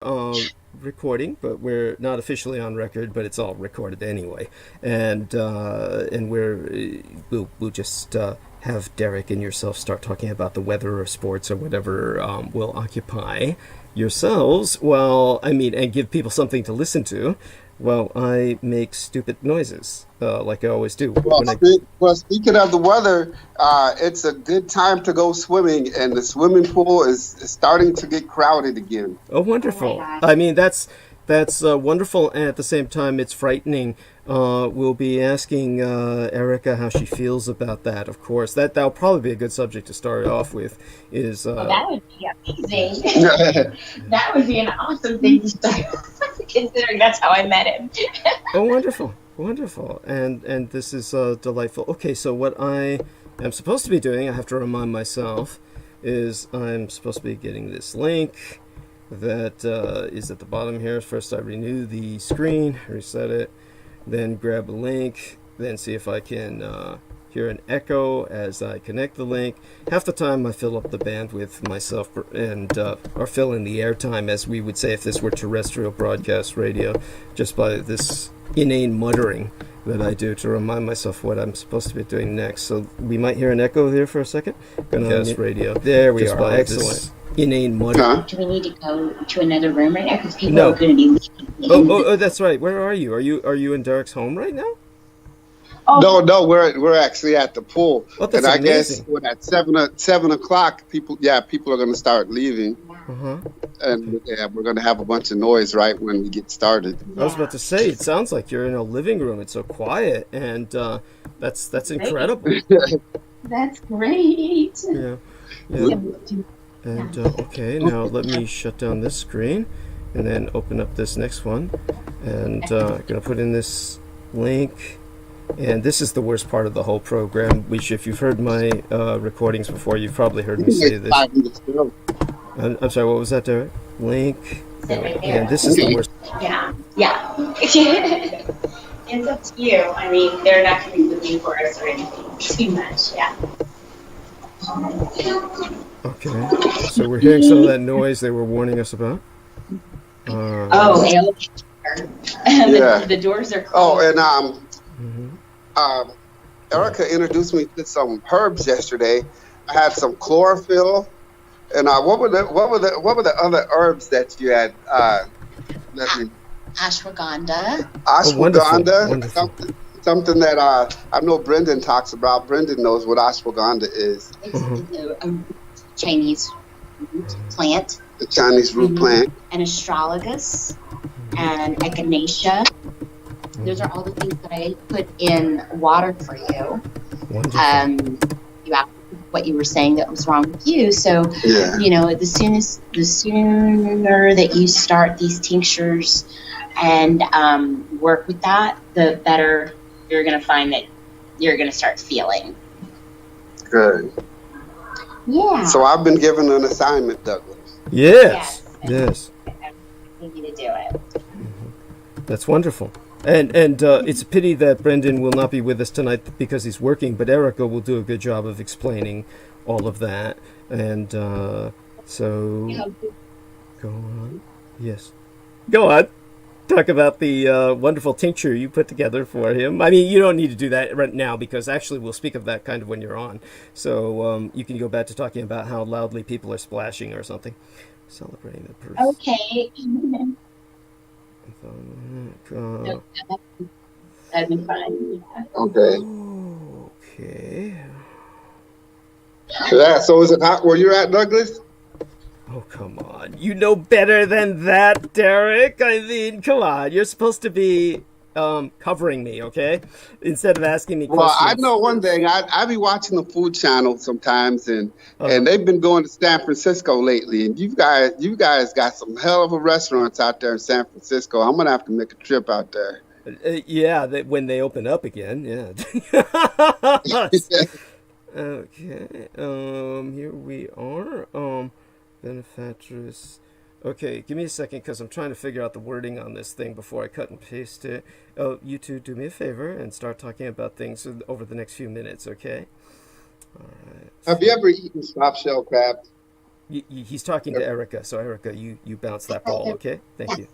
Recording, but we're not officially on record, but it's all recorded anyway. And we'll just have Derek and yourself start talking about the weather or sports or whatever will occupy yourselves. Well, I mean, and give people something to listen to. Well, I make stupid noises, like I always do. Speaking of the weather, it's a good time to go swimming, and the swimming pool is starting to get crowded again. Oh, wonderful! I mean, that's wonderful, and at the same time, it's frightening. We'll be asking Erica how she feels about that. Of course, that'll probably be a good subject to start off with. That would be amazing. That would be an awesome thing to start, considering that's how I met him. Oh, wonderful, wonderful, and this is delightful. Okay, so what I am supposed to be doing, I have to remind myself, is I'm supposed to be getting this link that is at the bottom here. First, I renew the screen, reset it. Then grab a link, then see if I can hear an echo as I connect the link. Half the time I fill up the bandwidth myself and or fill in the airtime, as we would say if this were terrestrial broadcast radio, just by this inane muttering that I do to remind myself what I'm supposed to be doing next. So we might hear an echo here for a second. Broadcast radio. There we are. Excellent. Inane muttering. Do we need to go to another room right now? Because people are going to be leaving. Oh, that's right. Where are you? Are you in Derek's home right now? Oh. No, we're actually at the pool. Oh, that's and I amazing. guess when at 7 o'clock, people are going to start leaving. Uh-huh. And we're going to have a bunch of noise right when we get started. I was about to say, it sounds like you're in a living room. It's so quiet, and that's incredible. That's great. Yeah. And okay, now let me shut down this screen and then open up this next one. And I'm going to put in this link. And this is the worst part of the whole program, which if you've heard my recordings before, you've probably heard me say this. I'm sorry, what was that, Derek? Link. And this is the worst. Yeah. It's up to you. I mean, they're not going to be looking for us or anything too much, yeah. Okay, so we're hearing some of that noise they were warning us about. The doors are closed. Oh, and Erica introduced me to some herbs yesterday. I had some chlorophyll, and what were the other herbs that you had? Ashwagandha. Ashwagandha. Wonderful. Something that I know Brendan talks about. Brendan knows what ashwagandha is. It's a Chinese root plant. The Chinese root plant. And astragalus and echinacea. Those are all the things that I put in water for you. Wonderful. You asked what you were saying that was wrong with you. So, the sooner that you start these tinctures and work with that, the better you're going to find that you're going to start feeling. Good. Yeah. So I've been given an assignment, Douglas. Yes. I need you to do it. That's wonderful. And it's a pity that Brendan will not be with us tonight because he's working, but Erica will do a good job of explaining all of that. And so, go on. Yes. Go on. Talk about the wonderful tincture you put together for him. I mean, you don't need to do that right now because actually we'll speak of that kind of when you're on. So you can go back to talking about how loudly people are splashing or something. Celebrating the person. Okay. That'd be fine. Okay. Okay. Yeah, so is it hot where you're at, Douglas? Oh, come on. You know better than that, Derek. I mean, come on. You're supposed to be covering me, okay? Instead of asking me questions. Well, I know one thing. I be watching the Food Channel sometimes, and they've been going to San Francisco lately. And you guys got some hell of a restaurants out there in San Francisco. I'm gonna have to make a trip out there. When they open up again, yeah. Okay. Here we are. Benefactress. Okay, give me a second because I'm trying to figure out the wording on this thing before I cut and paste it. Oh, you two do me a favor and start talking about things over the next few minutes, okay? All right. Have you ever eaten soft shell crabs? He's talking to Erica. So Erica, you bounce that ball, okay? Thank you.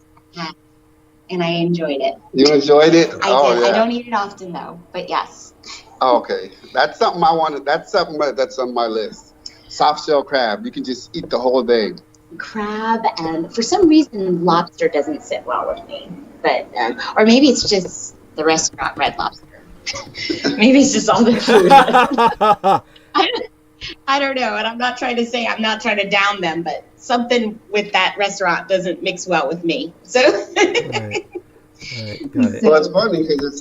And I enjoyed it. You enjoyed it? I did. Yeah. I don't eat it often though, but yes. Okay, that's something I wanted. That's something that's on my list. Soft shell crab. You can just eat the whole thing. Crab, and for some reason lobster doesn't sit well with me, but or maybe it's just the restaurant Red Lobster. Maybe it's just all the food. I don't know, and I'm not trying to down them, but something with that restaurant doesn't mix well with me. So. Right. Got it. Well, it's funny because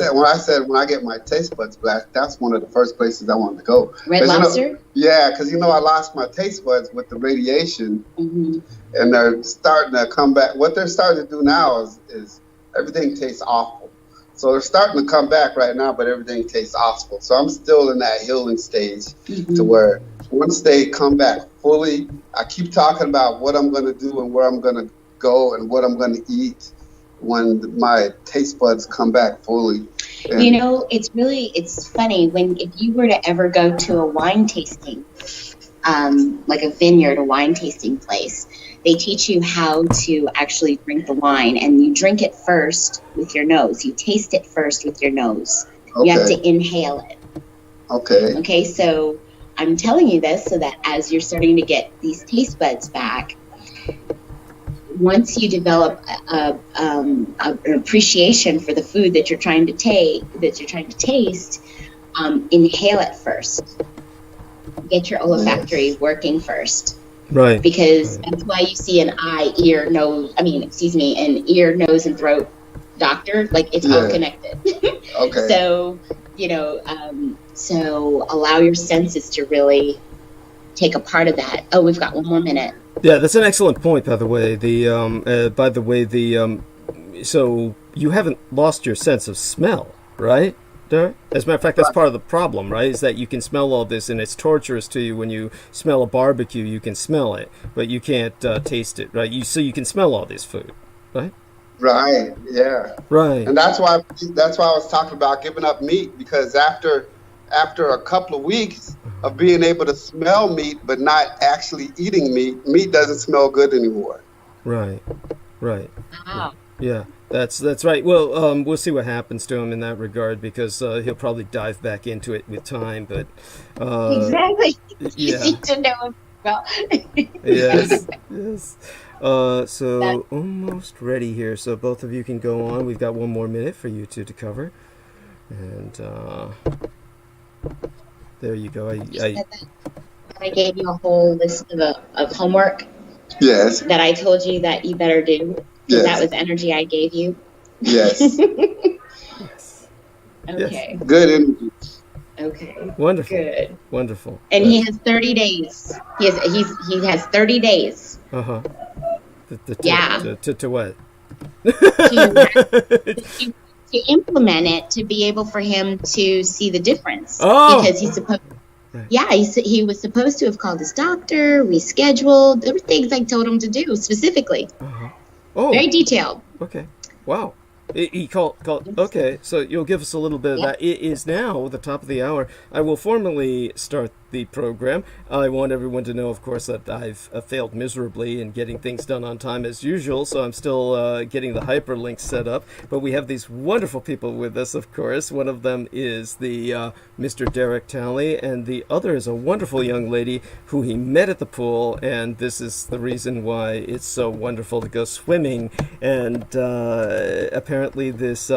when I get my taste buds back, that's one of the first places I wanted to go. Red Lobster? Yeah, because I lost my taste buds with the radiation, and they're starting to come back. What they're starting to do now is everything tastes awful. So they're starting to come back right now, but everything tastes awful. So I'm still in that healing stage to where once they come back fully, I keep talking about what I'm going to do and where I'm going to go and what I'm going to eat when my taste buds come back fully. And it's funny if you were to ever go to a wine tasting, like a vineyard, a wine tasting place, they teach you how to actually drink the wine, and you drink it first with your nose. You taste it first with your nose. Okay. You have to inhale it. Okay. Okay, so I'm telling you this so that as you're starting to get these taste buds back, once you develop an appreciation for the food that you're trying to taste, inhale it first. Get your olfactory working first. Right. Because that's why you see an ear, nose, and throat doctor. Like, it's all connected. Okay. So, so allow your senses to really take a part of that. Oh, we've got one more minute. Yeah, that's an excellent point, by the way. So you haven't lost your sense of smell, right, Derek? As a matter of fact, that's part of the problem, right? Is that you can smell all this, and it's torturous to you when you smell a barbecue. You can smell it, but you can't taste it, right? So you can smell all this food, right? Right. Yeah. Right. And that's why I was talking about giving up meat, because after a couple of weeks of being able to smell meat but not actually eating meat doesn't smell good anymore. Right. Wow. Yeah, that's right. Well, we'll see what happens to him in that regard, because he'll probably dive back into it with time. But exactly, you yeah. need to know him well. Yes. So almost ready here. So both of you can go on. We've got one more minute for you two to cover, and there you go. I gave you a whole list of homework. Yes. That I told you that you better do. Yes. That was energy I gave you. Yes. Yes. Okay. Yes. Good energy. Okay. Wonderful. Good. Wonderful. And he has 30 days. He has 30 days. Uh-huh. Yeah. To what? To implement it, to be able for him to see the difference. Oh. Because he's supposed. Right. Yeah, he was supposed to have called his doctor, rescheduled. There were things I told him to do specifically. Uh-huh. Oh. Very detailed. Okay. Wow. He called. Okay, so you'll give us a little bit of that. It is now the top of the hour. I will formally start the program. I want everyone to know, of course, that I've failed miserably in getting things done on time as usual, so I'm still getting the hyperlinks set up. But we have these wonderful people with us, of course. One of them is the Mr. Derek Talley, and the other is a wonderful young lady who he met at the pool, and this is the reason why it's so wonderful to go swimming. And apparently this...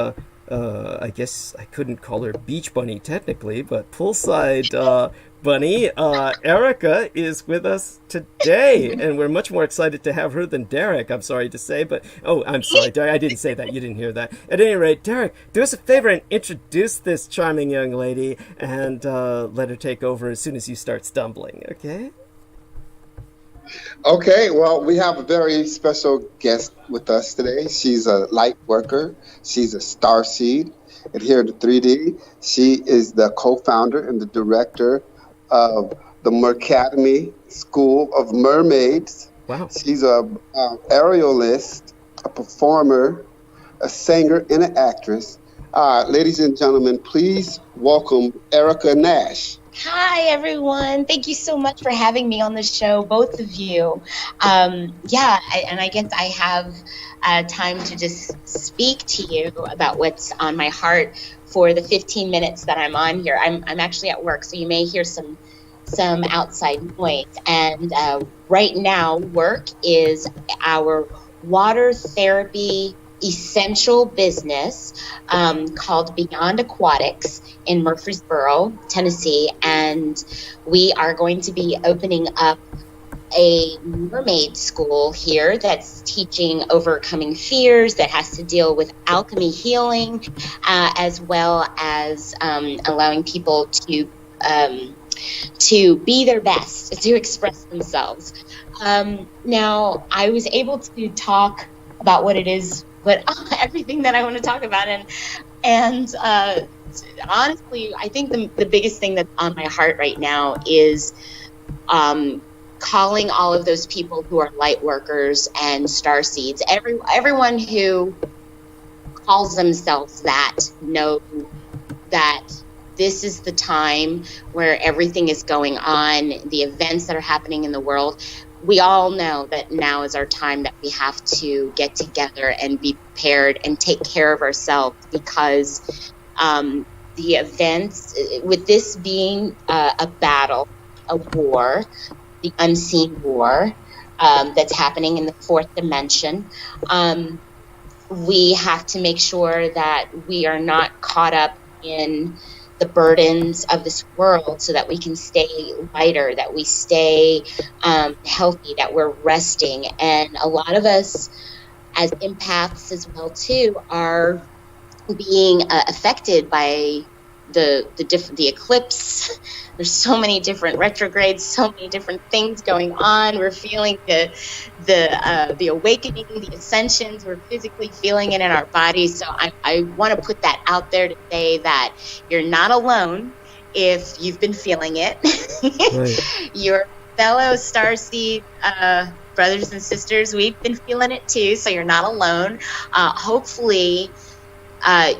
I guess I couldn't call her Beach Bunny technically, but poolside bunny, Erica is with us today, and we're much more excited to have her than Derek, I'm sorry to say, but, I'm sorry, Derek, I didn't say that, you didn't hear that. At any rate, Derek, do us a favor and introduce this charming young lady, and let her take over as soon as you start stumbling, okay? Okay, well, we have a very special guest with us today. She's a light worker. She's a starseed adhered to 3D. She is the co-founder and the director of the MÄRQUEE School of Mermaids. Wow. She's a aerialist, a performer, a singer, and an actress. Ladies and gentlemen, please welcome Erica Nash. Hi, everyone. Thank you so much for having me on the show, both of you. And I guess I have time to just speak to you about what's on my heart for the 15 minutes that I'm on here. I'm actually at work, so you may hear some outside noise. And right now, work is our water therapy essential business called Beyond Aquatics in Murfreesboro, Tennessee, and we are going to be opening up a mermaid school here that's teaching overcoming fears, that has to deal with alchemy healing, as well as allowing people to be their best, to express themselves. Now, I was able to talk about what it is, everything that I want to talk about, and honestly, I think the biggest thing that's on my heart right now is calling all of those people who are light workers and starseeds, everyone who calls themselves that, know that this is the time where everything is going on, the events that are happening in the world. We all know that now is our time that we have to get together and be prepared and take care of ourselves, because the events, with this being a battle, a war, the unseen war that's happening in the fourth dimension, we have to make sure that we are not caught up in the burdens of this world, so that we can stay lighter, that we stay healthy, that we're resting. And a lot of us as empaths as well too are being affected by the eclipse. There's so many different retrogrades, so many different things going on. We're feeling the awakening, the ascensions. We're physically feeling it in our bodies. So I want to put that out there to say that you're not alone if you've been feeling it. Right. Your fellow starseed brothers and sisters, we've been feeling it too. So you're not alone. Hopefully,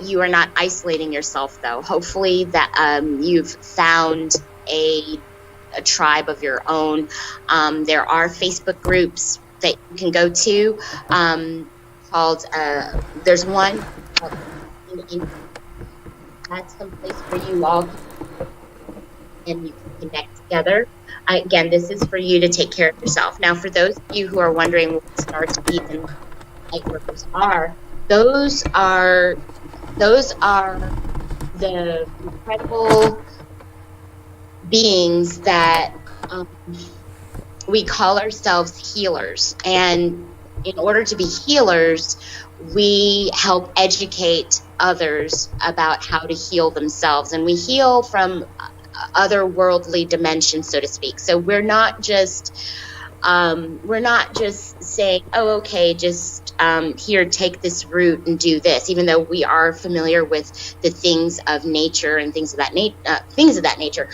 you are not isolating yourself, though. Hopefully that you've found a tribe of your own. There are Facebook groups that you can go to called, there's one called, that's some place where you all can, and you can connect together. Again, this is for you to take care of yourself. Now, for those of you who are wondering what starseeds and light workers are, those are the incredible beings that we call ourselves healers. And in order to be healers, we help educate others about how to heal themselves. And we heal from otherworldly dimensions, so to speak. So we're not just saying, oh, okay, just here, take this route and do this, even though we are familiar with the things of nature and things of that nature.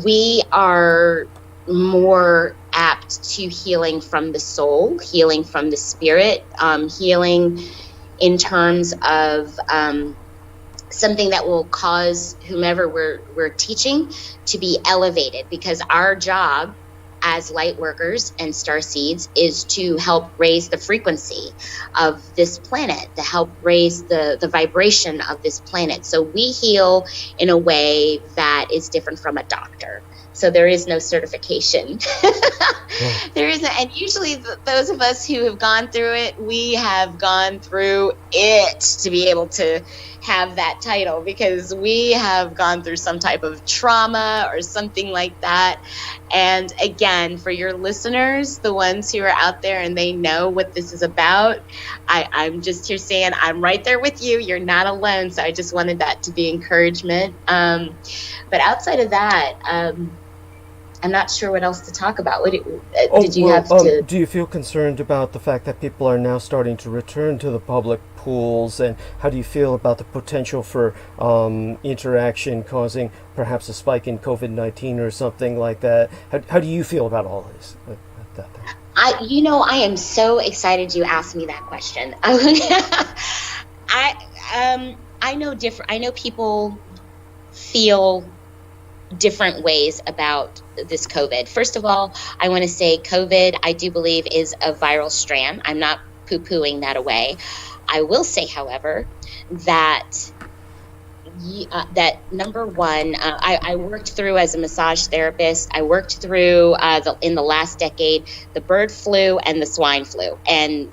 We are more apt to healing from the soul, healing from the spirit, healing in terms of something that will cause whomever we're teaching to be elevated, because our job as light workers and starseeds is to help raise the frequency of this planet, to help raise the vibration of this planet. So we heal in a way that is different from a doctor. So there is no certification. There isn't, and usually those of us who have gone through it, we have gone through it to be able to have that title, because we have gone through some type of trauma or something like that. And again, for your listeners, the ones who are out there and they know what this is about, I'm just here saying I'm right there with you. You're not alone. So I just wanted that to be encouragement. But outside of that, I'm not sure what else to talk about. Do you feel concerned about the fact that people are now starting to return to the public pools, and how do you feel about the potential for interaction causing perhaps a spike in COVID-19 or something like that? How do you feel about all this? I am so excited you asked me that question. I know people feel different ways about this COVID. First of all, I want to say COVID, I do believe, is a viral strand. I'm not poo-pooing that away. I will say, however, that that number one, I worked through as a massage therapist. I worked through in the last decade the bird flu and the swine flu, and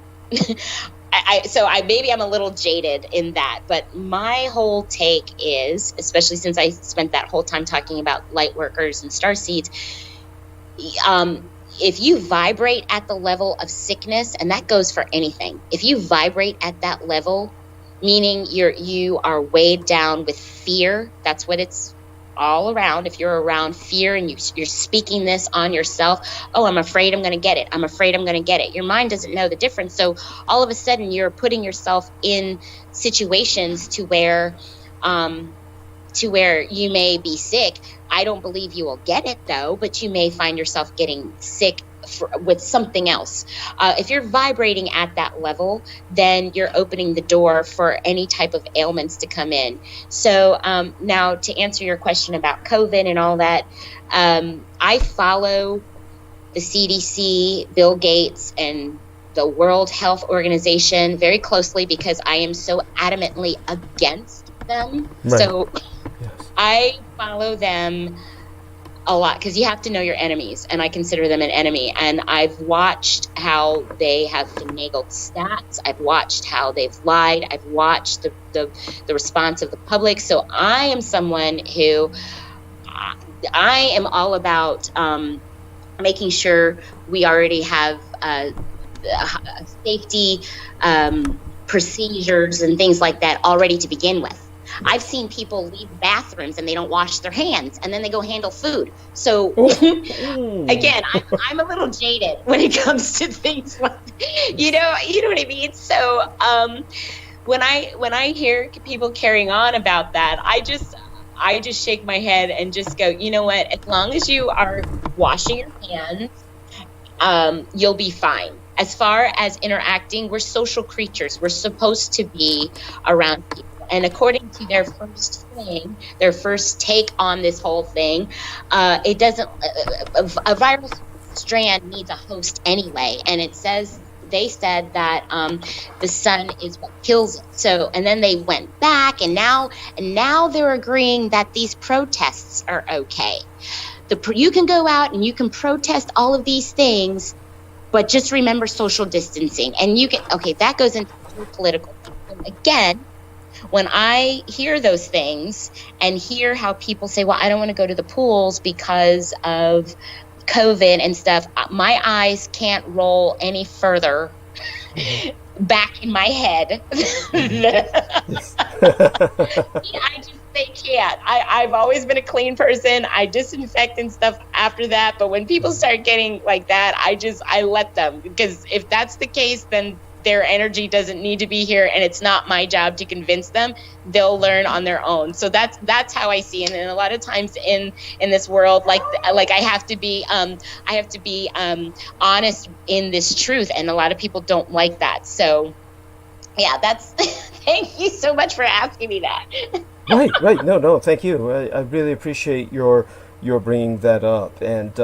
so maybe I'm a little jaded in that, but my whole take is, especially since I spent that whole time talking about light workers and starseeds, if you vibrate at the level of sickness, and that goes for anything, if you vibrate at that level, meaning you are weighed down with fear, that's what it's all around. If you're around fear and you're speaking this on yourself, oh, I'm afraid I'm going to get it. I'm afraid I'm going to get it. Your mind doesn't know the difference. So all of a sudden you're putting yourself in situations to where you may be sick. I don't believe you will get it though, but you may find yourself getting sick with something else. If you're vibrating at that level, then you're opening the door for any type of ailments to come in. So now to answer your question about COVID and all that, I follow the CDC, Bill Gates, and the World Health Organization very closely because I am so adamantly against them. Right. So yes. I follow them a lot because you have to know your enemies, and I consider them an enemy. And I've watched how they have finagled stats. I've watched how they've lied. I've watched the response of the public. So I am someone who I am all about making sure we already have safety procedures and things like that already to begin with. I've seen people leave bathrooms and they don't wash their hands, and then they go handle food. So again, I'm a little jaded when it comes to things like, you know what I mean? So when I hear people carrying on about that, I just shake my head and just go, you know what? As long as you are washing your hands, you'll be fine. As far as interacting, we're social creatures. We're supposed to be around people. And according to their first take on this whole thing, it doesn't, a viral strand needs a host anyway. And they said that the sun is what kills it. So, and then they went back, and now they're agreeing that these protests are okay. You can go out and you can protest all of these things, but just remember social distancing. And that goes into political. Again, when I hear those things and hear how people say, well, I don't want to go to the pools because of COVID and stuff, my eyes can't roll any further back in my head. They can't. I've always been a clean person. I disinfect and stuff after that. But when people start getting like that, I let them, because if that's the case, then their energy doesn't need to be here, and it's not my job to convince them. They'll learn on their own. So that's how I see it. And a lot of times in this world, like I have to be honest in this truth, and a lot of people don't like that. So yeah, that's thank you so much for asking me that. Right. No, thank you. I really appreciate your bringing that up. And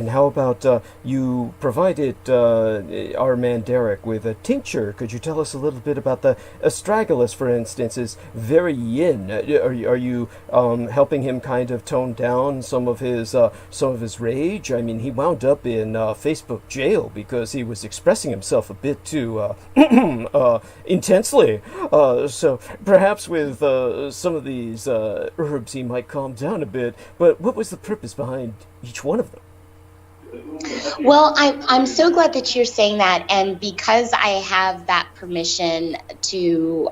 how about you provided our man Derek with a tincture? Could you tell us a little bit about the astragalus, for instance, is very yin. Are you helping him kind of tone down some of his rage? I mean, he wound up in Facebook jail because he was expressing himself a bit too intensely. So perhaps with some of these herbs he might calm down a bit. But what was the purpose behind each one of them? Well, I'm so glad that you're saying that, and because I have that permission to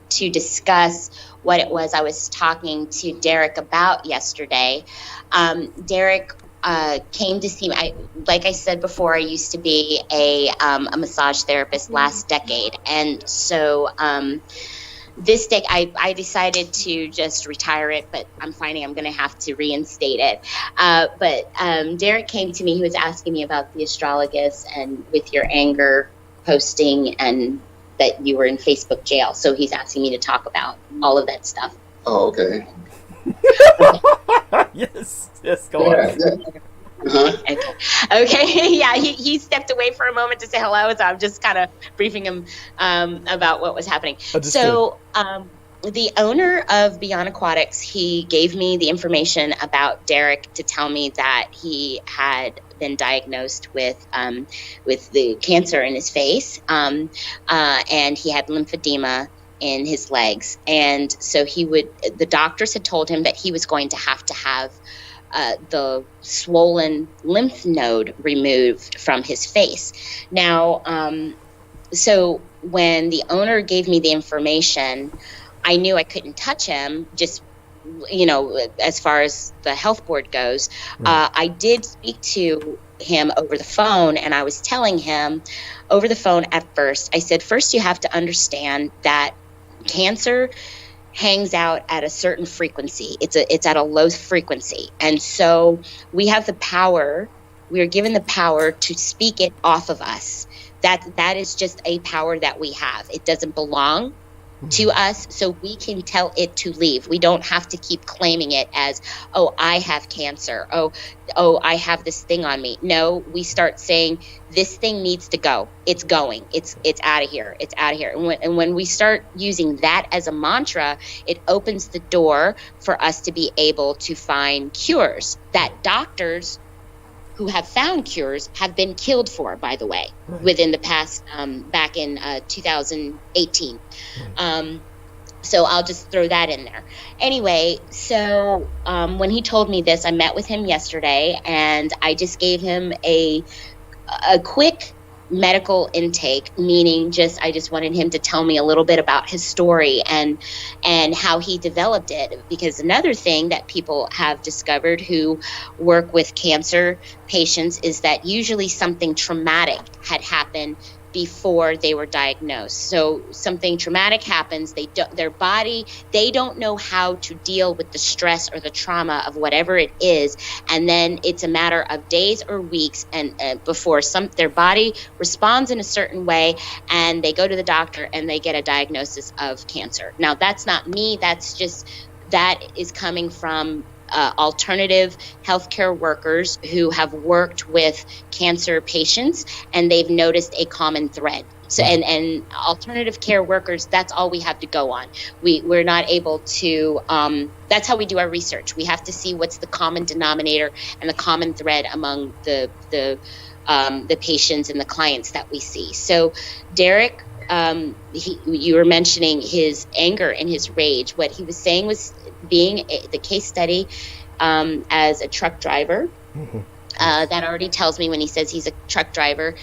discuss what it was I was talking to Derek about yesterday. Derek came to see me. Like I said before, I used to be a massage therapist last decade, and so this day I decided to just retire it, but I'm finding I'm going to have to reinstate it. But Derek came to me. He was asking me about the astragalus and with your anger posting and that you were in Facebook jail. So he's asking me to talk about all of that stuff. Oh, okay. Yes, go on. Okay. Yeah, he stepped away for a moment to say hello, so I'm just kind of briefing him about what was happening. So the owner of Beyond Aquatics, he gave me the information about Derek to tell me that he had been diagnosed with the cancer in his face, and he had lymphedema in his legs, and so the doctors had told him that he was going to have the swollen lymph node removed from his face. Now, so when the owner gave me the information, I knew I couldn't touch him, just, as far as the health board goes. I did speak to him over the phone, and I was telling him over the phone at first, I said, first you have to understand that cancer hangs out at a certain frequency. It's at a low frequency. And so we are given the power to speak it off of us. That is just a power that we have. It doesn't belong to us, so we can tell it to leave. We don't have to keep claiming it as, oh, I have cancer. Oh, I have this thing on me. No, we start saying, this thing needs to go. It's going. It's out of here. It's out of here. And when we start using that as a mantra, it opens the door for us to be able to find cures that doctors who have found cures have been killed for, by the way, within the past, back in 2018. So I'll just throw that in there. Anyway, so when he told me this, I met with him yesterday, and I just gave him a quick medical intake, meaning I just wanted him to tell me a little bit about his story and how he developed it. Because another thing that people have discovered who work with cancer patients is that usually something traumatic had happened before they were diagnosed. So something traumatic happens, their body, they don't know how to deal with the stress or the trauma of whatever it is, and then it's a matter of days or weeks and before their body responds in a certain way, and they go to the doctor and they get a diagnosis of cancer. Now, that's not me, that is coming from alternative healthcare workers who have worked with cancer patients, and they've noticed a common thread. So, and alternative care workers, that's all we have to go on. We're not able to, that's how we do our research. We have to see what's the common denominator and the common thread among the patients and the clients that we see. So Derek, you were mentioning his anger and his rage. What he was saying was the case study as a truck driver. That already tells me when he says he's a truck driver,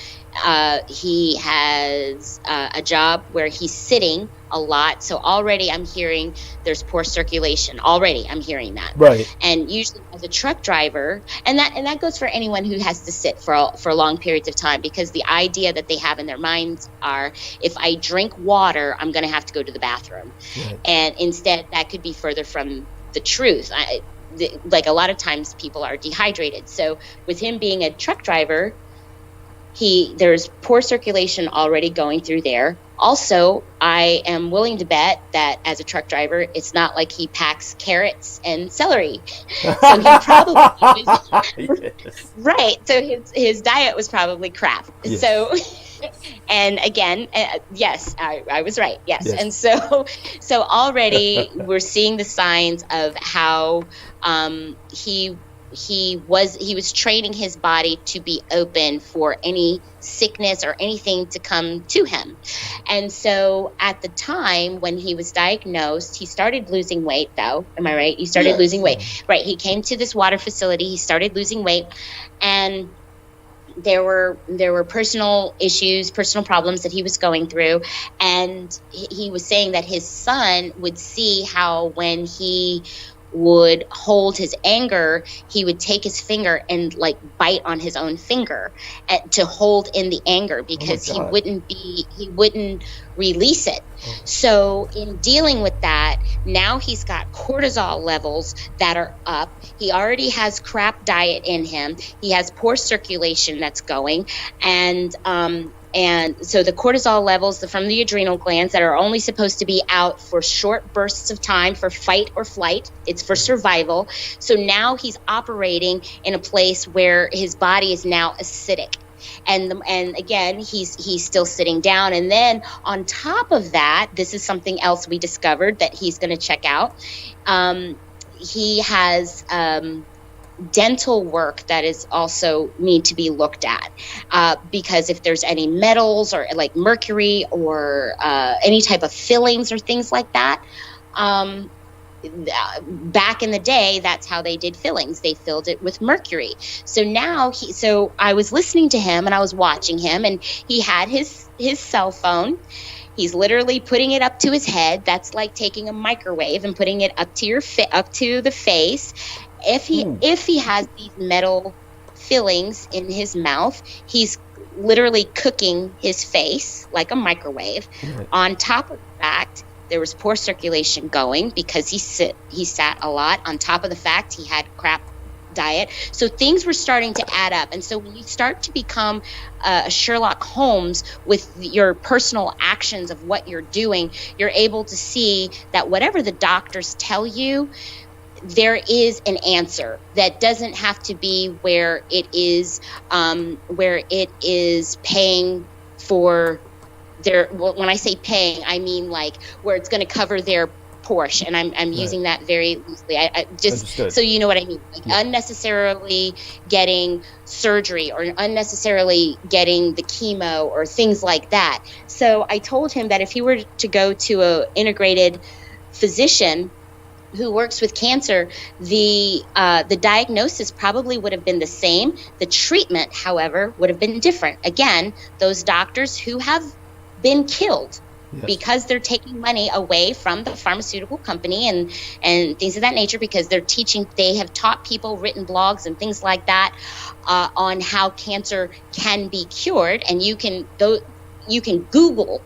he has a job where he's sitting a lot. So already I'm hearing there's poor circulation. Already I'm hearing that. Right. And usually as a truck driver, and that goes for anyone who has to sit for long periods of time, because the idea that they have in their minds are, if I drink water, I'm going to have to go to the bathroom. Right. And instead that could be further from the truth. Like a lot of times people are dehydrated. So with him being a truck driver, there's poor circulation already going through there. Also, I am willing to bet that as a truck driver, it's not like he packs carrots and celery. So he probably yes. Right. So his diet was probably crap. Yes. So, and again, yes, I was right. Yes. And so already we're seeing the signs of how he was training his body to be open for any sickness or anything to come to him. And so at the time when he was diagnosed, he started losing weight, though. Am I right? You started losing weight. Right. He came to this water facility. He started losing weight, and there were personal issues, personal problems that he was going through. And he was saying that his son would see how when he would hold his anger, he would take his finger and like bite on his own finger to hold in the anger, because he wouldn't release it. So in dealing with that, now he's got cortisol levels that are up. He already has crap diet in him. He has poor circulation that's going, and And so the cortisol levels from the adrenal glands that are only supposed to be out for short bursts of time for fight or flight, it's for survival. So now he's operating in a place where his body is now acidic. And again, he's still sitting down. And then on top of that, this is something else we discovered that he's going to check out. He has dental work that is also need to be looked at, because if there's any metals or like mercury or any type of fillings or things like that, back in the day, that's how they did fillings. They filled it with mercury. So now so I was listening to him and I was watching him, and he had his cell phone. He's literally putting it up to his head. That's like taking a microwave and putting it up to up to the face. If he has these metal fillings in his mouth, he's literally cooking his face like a microwave. Right. On top of the fact, there was poor circulation going because he sat a lot. On top of the fact, he had crap diet. So things were starting to add up. And so when you start to become a Sherlock Holmes with your personal actions of what you're doing, you're able to see that whatever the doctors tell you, there is an answer that doesn't have to be where it is paying for their, well, when I say paying, I mean like where it's going to cover their portion. And I'm using that very loosely. I just Understood. So you know what I mean, like unnecessarily getting surgery or unnecessarily getting the chemo or things like that. So I told him that if he were to go to a integrated physician who works with cancer, the diagnosis probably would have been the same. The treatment, however, would have been different. Again, those doctors who have been killed because they're taking money away from the pharmaceutical company and things of that nature, because they have taught people, written blogs and things like that on how cancer can be cured. And you can Google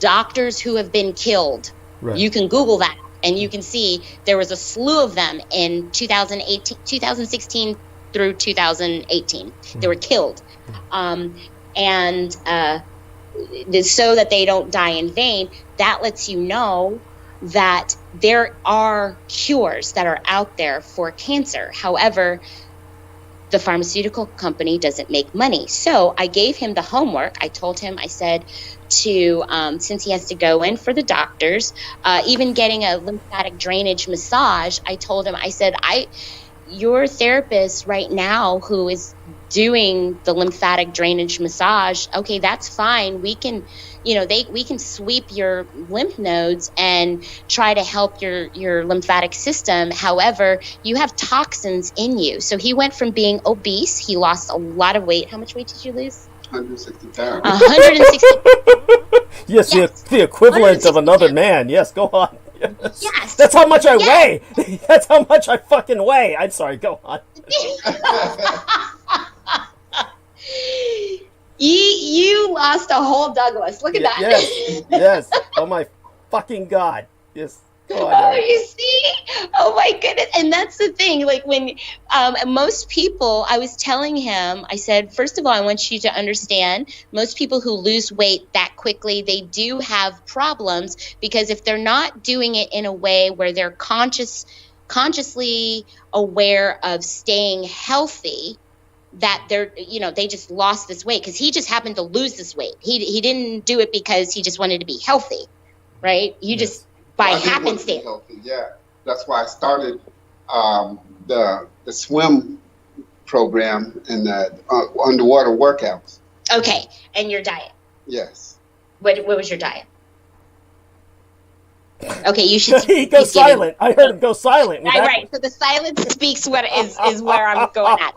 doctors who have been killed. Right. You can Google that. And you can see there was a slew of them in 2016 through 2018. They were killed. And so that they don't die in vain, that lets you know that there are cures that are out there for cancer. However, the pharmaceutical company doesn't make money. So I gave him the homework. I told him, I said, since he has to go in for the doctors, even getting a lymphatic drainage massage, I told him, I said, your therapist right now who is doing the lymphatic drainage massage, okay, that's fine. We can, we can sweep your lymph nodes and try to help your lymphatic system. However, you have toxins in you. So he went from being obese. He lost a lot of weight. How much weight did you lose? 160 pounds. 160. Yes, the equivalent of another man. Yes, go on. Yes. That's how much I weigh. That's how much I fucking weigh. I'm sorry, go on. You lost a whole Douglas. Look at that. Yes. Oh my fucking God. Yes. Oh, you see? Oh my goodness. And that's the thing. Like when most people, I was telling him, I said, first of all, I want you to understand, most people who lose weight that quickly, they do have problems, because if they're not doing it in a way where they're consciously aware of staying healthy, that they just lost this weight because he just happened to lose this weight. He didn't do it because he just wanted to be healthy, right? Just by happenstance. Yeah, that's why I started the swim program and the underwater workouts. Okay, and your diet? Yes. What was your diet? Okay, you should. He goes silent. I heard him go silent. Right. So the silence speaks what is where I'm going at.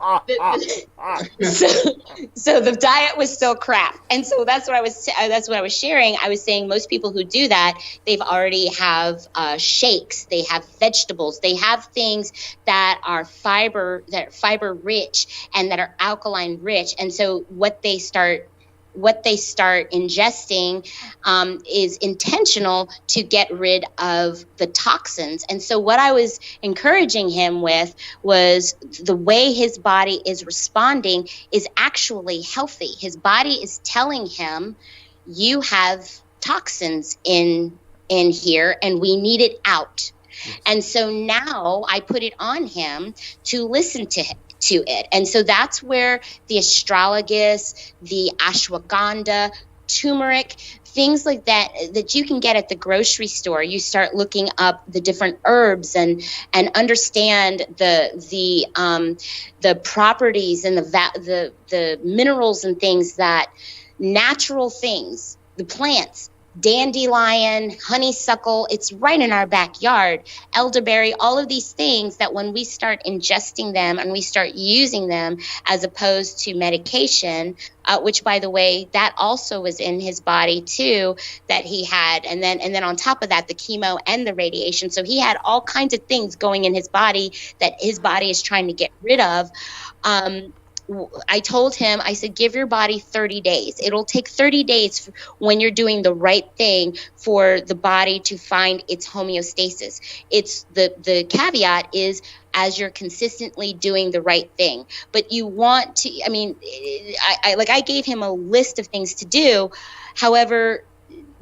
So the diet was still crap, and so that's what I was sharing. I was saying most people who do that, they've already have shakes, they have vegetables, they have things that are fiber rich and that are alkaline rich, and so what they start what they start ingesting is intentional to get rid of the toxins. And so what I was encouraging him with was the way his body is responding is actually healthy. His body is telling him, you have toxins in here and we need it out. Yes. And so now I put it on him to listen to it. And so that's where the astragalus, the ashwagandha, turmeric, things like that you can get at the grocery store. You start looking up the different herbs and understand the properties and the minerals and things, that natural things, the plants, dandelion, honeysuckle, it's right in our backyard, elderberry, all of these things that when we start ingesting them and we start using them as opposed to medication, which by the way, that also was in his body too, that he had. And then on top of that, the chemo and the radiation. So he had all kinds of things going in his body that his body is trying to get rid of. I told him, I said, give your body 30 days. It'll take 30 days when you're doing the right thing for the body to find its homeostasis. It's the caveat is as you're consistently doing the right thing. But you want to, I gave him a list of things to do. However,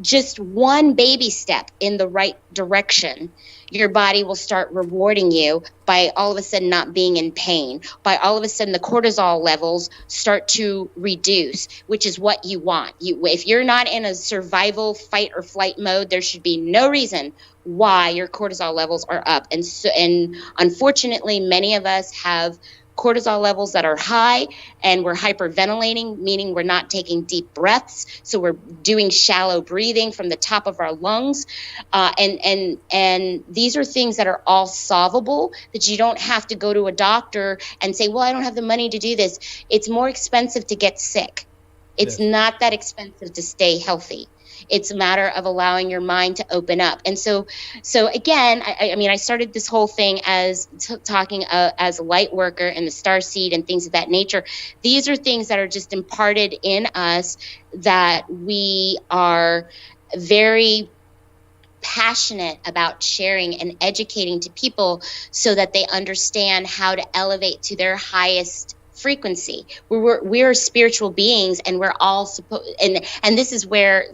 just one baby step in the right direction, your body will start rewarding you by all of a sudden not being in pain, by all of a sudden the cortisol levels start to reduce, which is what you want. If you're not in a survival fight or flight mode, there should be no reason why your cortisol levels are up. And unfortunately, many of us have cortisol levels that are high, and we're hyperventilating, meaning we're not taking deep breaths. So we're doing shallow breathing from the top of our lungs. And these are things that are all solvable, that you don't have to go to a doctor and say, well, I don't have the money to do this. It's more expensive to get sick. It's not that expensive to stay healthy. It's a matter of allowing your mind to open up. And so again, I started this whole thing as talking as a light worker and the star seed and things of that nature. These are things that are just imparted in us that we are very passionate about sharing and educating to people so that they understand how to elevate to their highest frequency. We're spiritual beings, and we're all supposed, and this is where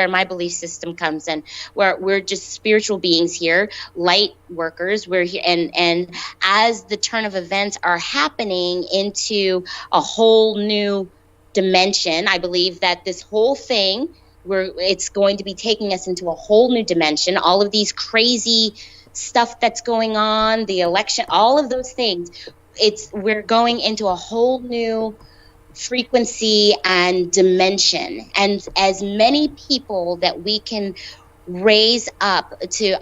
my belief system comes in, where we're just spiritual beings here, light workers. We're here, and as the turn of events are happening into a whole new dimension, I believe that this whole thing, it's going to be taking us into a whole new dimension. All of these crazy stuff that's going on, the election, all of those things. We're going into a whole new frequency and dimension. And as many people that we can raise up to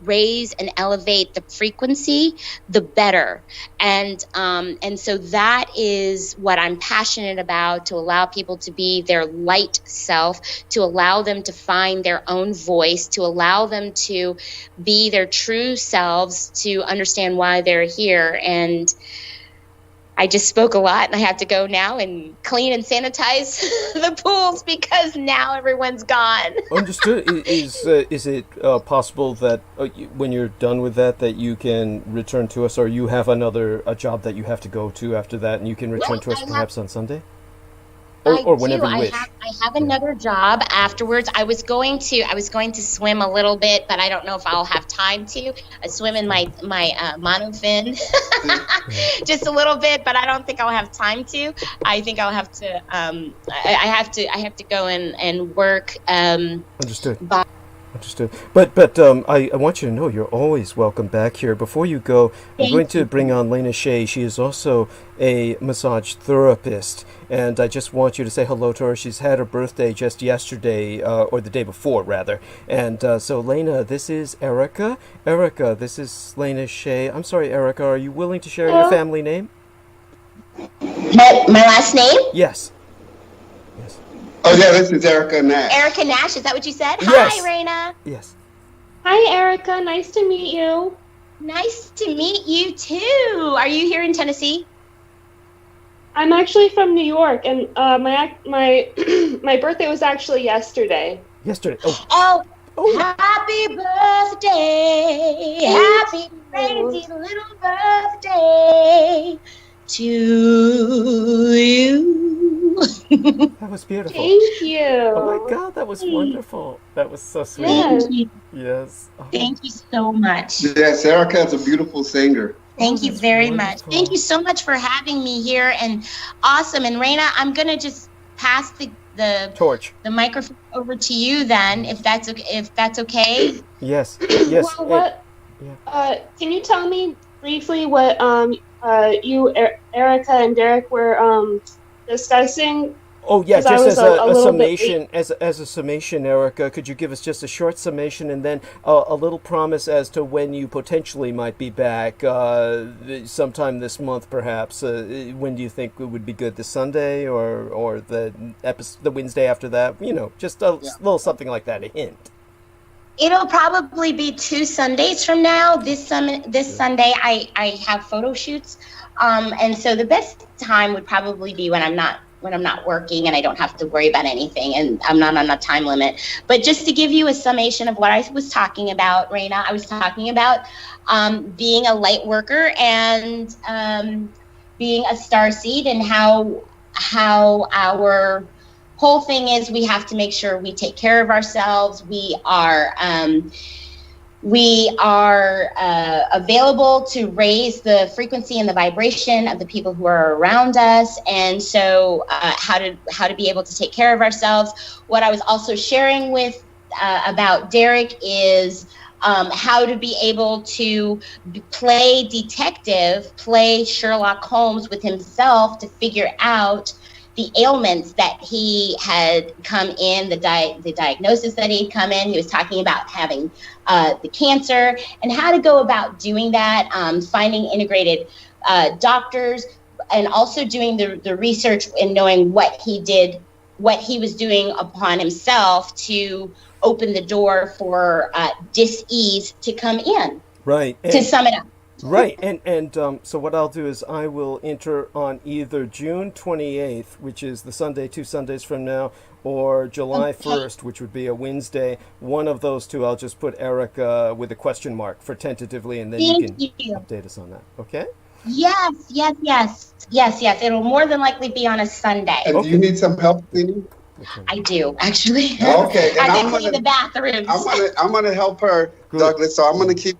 raise and elevate the frequency, the better. And so that is what I'm passionate about, to allow people to be their light self, to allow them to find their own voice, to allow them to be their true selves, to understand why they're here. And I just spoke a lot, and I have to go now and clean and sanitize the pools because now everyone's gone. Understood. Is it possible that when you're done with that you can return to us, or you have a job that you have to go to after that, and you can return to us perhaps on Sunday? Or whenever you wish. I have another job afterwards. I was going to swim a little bit, but I don't know if I'll have time to. I swim in my monofin just a little bit, but I don't think I'll have time to. I think I'll have to. I have to go and work. Understood. Understood. But I want you to know you're always welcome back here. Before you go, I'm going to bring on Lena Shea. She is also a massage therapist, and I just want you to say hello to her. She's had her birthday just yesterday, or the day before, rather. And so, Lena, this is Erica. Erica, this is Lena Shea. I'm sorry, Erica, are you willing to share your family name? My last name? Yes. Oh, yeah, this is Erica Nash. Erica Nash, is that what you said? Yes. Hi, Raina. Yes. Hi, Erica. Nice to meet you. Nice to meet you, too. Are you here in Tennessee? I'm actually from New York, and my my birthday was actually yesterday. Yesterday. Oh, happy birthday, happy crazy little birthday to you. That was beautiful. Thank you. Oh my God, that was wonderful. That was so sweet. Thank you. Yes. Oh. Thank you so much. Yes, Erica is a beautiful singer. Thank you very much. Thank you so much for having me here, and awesome. And Raina, I'm gonna just pass the torch, the microphone over to you then, if that's okay. Yes. Yes. Well, what? Can you tell me briefly what you, Erica, and Derek were discussing? Oh yeah, just as a summation, as a summation, Erica, could you give us just a short summation and then a little promise as to when you potentially might be back? Sometime this month, perhaps. When do you think it would be good? This Sunday or the Wednesday after that? You know, just a little something like that, a hint. It'll probably be 2 Sundays from now. This Sunday, I have photo shoots, and so the best time would probably be when I'm not working and I don't have to worry about anything and I'm not on a time limit. But just to give you a summation of what I was talking about, Raina, I was talking about being a light worker and being a starseed, and how our whole thing is we have to make sure we take care of ourselves. We are available to raise the frequency and the vibration of the people who are around us, and so how to be able to take care of ourselves. What I was also sharing with about Derek is how to be able to play detective, play Sherlock Holmes with himself to figure out the ailments that he had come in, the diagnosis that he'd come in. He was talking about having the cancer and how to go about doing that, finding integrated doctors, and also doing the research and knowing what he was doing upon himself to open the door for dis-ease to come in. Right. To sum it up. Right, and so what I'll do is I will enter on either June 28th, which is the Sunday, 2 Sundays from now, or July 1st, which would be a Wednesday. One of those two, I'll just put Erica with a question mark for tentatively, and then you can update us on that, okay? Yes. It'll more than likely be on a Sunday. And do you need some help cleaning? I do, actually. Okay. And I clean the bathrooms. I'm gonna help her, good. Douglas. So I'm gonna keep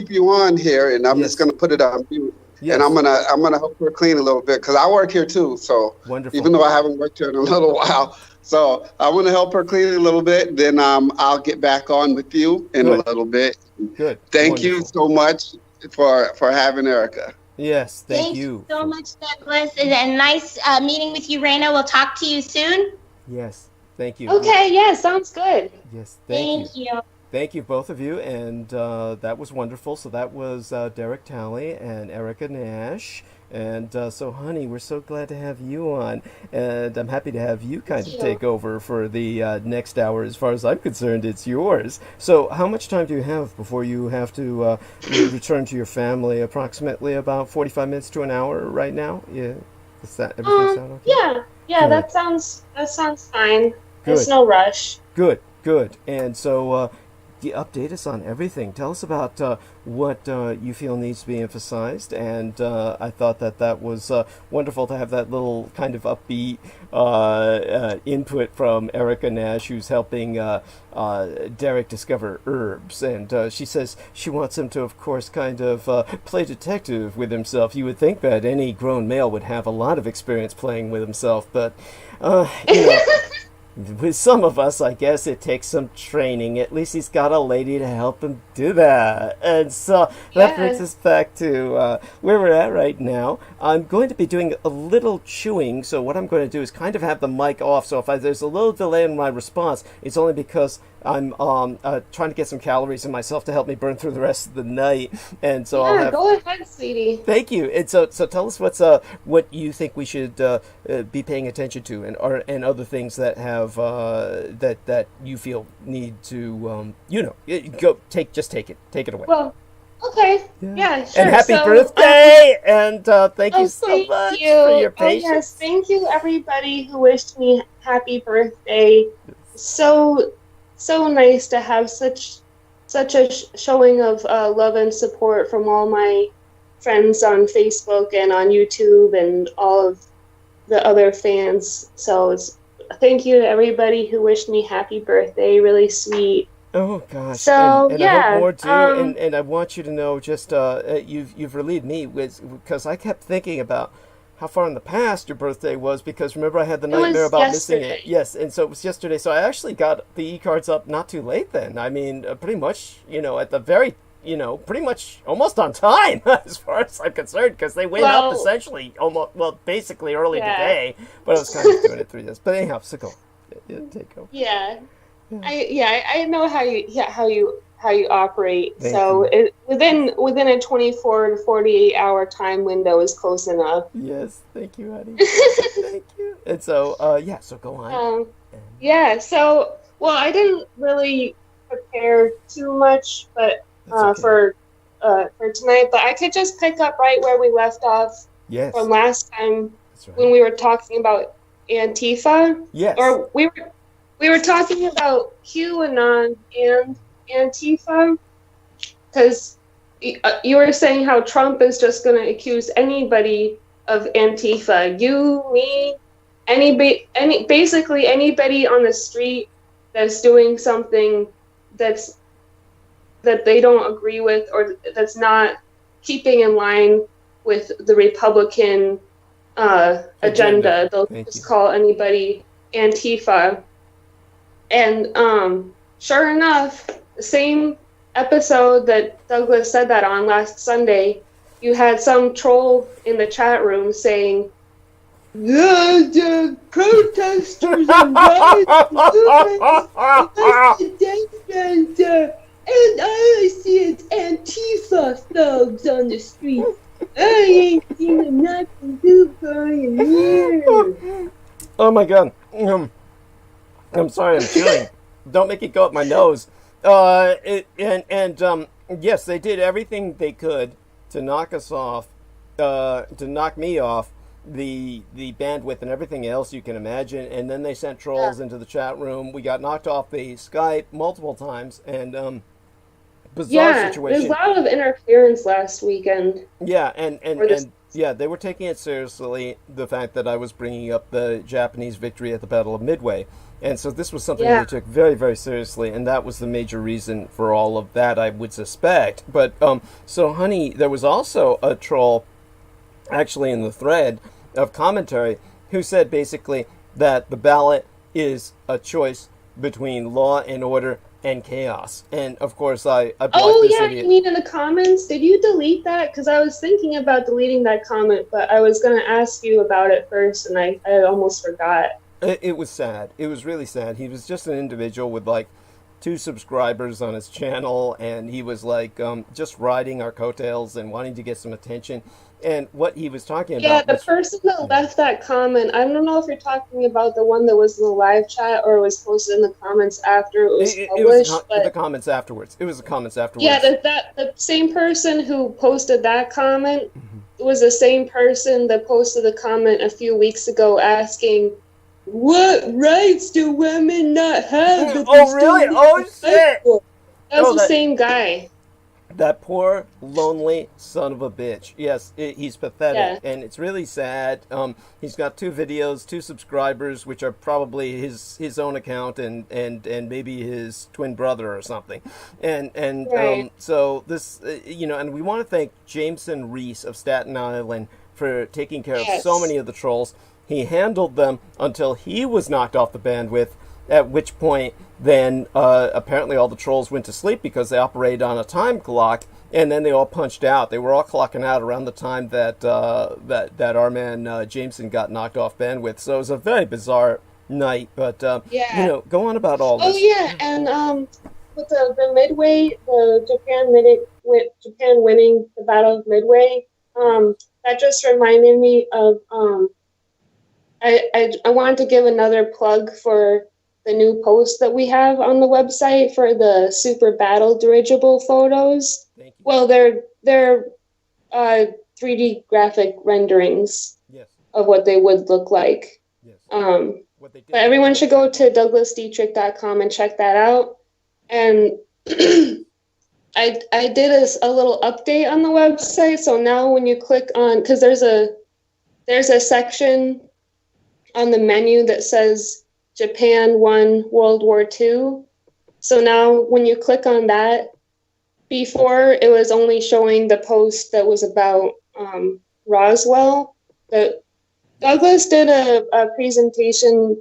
you on here, and I'm just gonna put it on mute. Yes. And I'm gonna help her clean a little bit because I work here too. So wonderful. Even though I haven't worked here in a little while, so I'm gonna help her clean a little bit. Then I'll get back on with you in a little bit. Good. Thank you so much for having Erica. Yes, thank you. Thank you so much, Douglas, and nice meeting with you, Raina. We'll talk to you soon. Yes, thank you. Okay, yeah, sounds good. Yes, thank you. Thank you, both of you, and that was wonderful. So that was Derek Talley and Erica Nash. And so, honey, we're so glad to have you on, and I'm happy to have you kind of take over for the next hour. As far as I'm concerned, it's yours. So how much time do you have before you have to return to your family? Approximately about 45 minutes to an hour right now? Yeah. Does that everything sound okay? Yeah, that sounds fine. Good. There's no rush. Good. And so update us on everything. Tell us about what you feel needs to be emphasized. And I thought that was wonderful to have that little kind of upbeat input from Erica Nash, who's helping Derek discover herbs. And she says she wants him to, of course, kind of play detective with himself. You would think that any grown male would have a lot of experience playing with himself, but you know, with some of us, I guess it takes some training. At least he's got a lady to help him do that. And so that brings us back to where we're at right now. I'm going to be doing a little chewing, so what I'm going to do is kind of have the mic off. So if there's a little delay in my response, it's only because I'm trying to get some calories in myself to help me burn through the rest of the night. And so I'll have... go ahead, sweetie. Thank you. And so tell us what you think we should be paying attention to, and other things that have that you feel need to take it away. Well, Okay. Yeah, sure. And happy birthday! And thank you so much for your patience. Yes, thank you everybody who wished me happy birthday. So nice to have such a showing of love and support from all my friends on Facebook and on YouTube and all of the other fans. So thank you to everybody who wished me happy birthday. Really sweet. Oh gosh! So and yeah, I hope more too. And I want you to know, just you've relieved me because I kept thinking about how far in the past your birthday was, because remember I had the nightmare about missing it. Yes, and so it was yesterday. So I actually got the e-cards up not too late then. I mean, pretty much, at the very, pretty much almost on time as far as I'm concerned, because they went up essentially basically early today. But I was kind of doing it through this. But anyhow, so go. Take over. Yeah. I know how you operate. Within a 24 to 48 hour time window is close enough. Yes, thank you, honey. Thank you. And so so go on. I didn't really prepare too much, but for tonight, but I could just pick up right where we left off from last time when we were talking about Antifa. Yes. Or we were talking about QAnon and Antifa, because you were saying how Trump is just going to accuse anybody of Antifa. You, me, basically anybody on the street that's doing something that they don't agree with, or that's not keeping in line with the Republican agenda. They'll just call anybody Antifa. And sure enough, the same episode that Douglas said that on last Sunday, you had some troll in the chat room saying, the protesters are and I see it's Antifa thugs on the street. I ain't seen nothing do for a year. Oh my god. I'm sorry, I'm chewing. Don't make it go up my nose. Yes, they did everything they could to knock us off, to knock me off the bandwidth and everything else you can imagine. And then they sent trolls into the chat room. We got knocked off the Skype multiple times, and bizarre situation. There's a lot of interference last weekend. Yeah, and they were taking it seriously, the fact that I was bringing up the Japanese victory at the Battle of Midway. And so this was something they took very, very seriously, and that was the major reason for all of that, I would suspect. But, so, honey, there was also a troll, actually in the thread of commentary, who said basically that the ballot is a choice between law and order and chaos. And, of course, I blocked this idiot. You mean in the comments? Did you delete that? Because I was thinking about deleting that comment, but I was going to ask you about it first, and I almost forgot. It was sad. It was really sad. He was just an individual with like 2 subscribers on his channel, and he was like just riding our coattails and wanting to get some attention. And what he was talking about. Yeah, the person that left that comment, I don't know if you're talking about the one that was in the live chat or was posted in the comments after it was published. It was the comments afterwards. It was the comments afterwards. Yeah, the same person who posted that comment was the same person that posted the comment a few weeks ago asking, what rights do women not have? Oh, really? Oh, shit! That's the same guy. That poor, lonely son of a bitch. Yes, he's pathetic, and it's really sad. He's got 2 videos, 2 subscribers, which are probably his own account and maybe his twin brother or something. And so this, and we want to thank Jameson Reese of Staten Island for taking care of so many of the trolls. He handled them until he was knocked off the bandwidth, at which point then apparently all the trolls went to sleep because they operated on a time clock, and then they all punched out. They were all clocking out around the time that our man Jameson got knocked off bandwidth. So it was a very bizarre night, but go on about all this. Oh yeah, and with the Midway, Japan winning the Battle of Midway, that just reminded me of I wanted to give another plug for the new post that we have on the website for the super battle dirigible photos. Thank you. well, they're 3D graphic renderings of what they would look like. Yes. But everyone should go to douglasdietrich.com and check that out. And I did a little update on the website. So now when you click on, because there's a section on the menu that says Japan won World War II. So now when you click on that, before it was only showing the post that was about Roswell. Douglas did a presentation.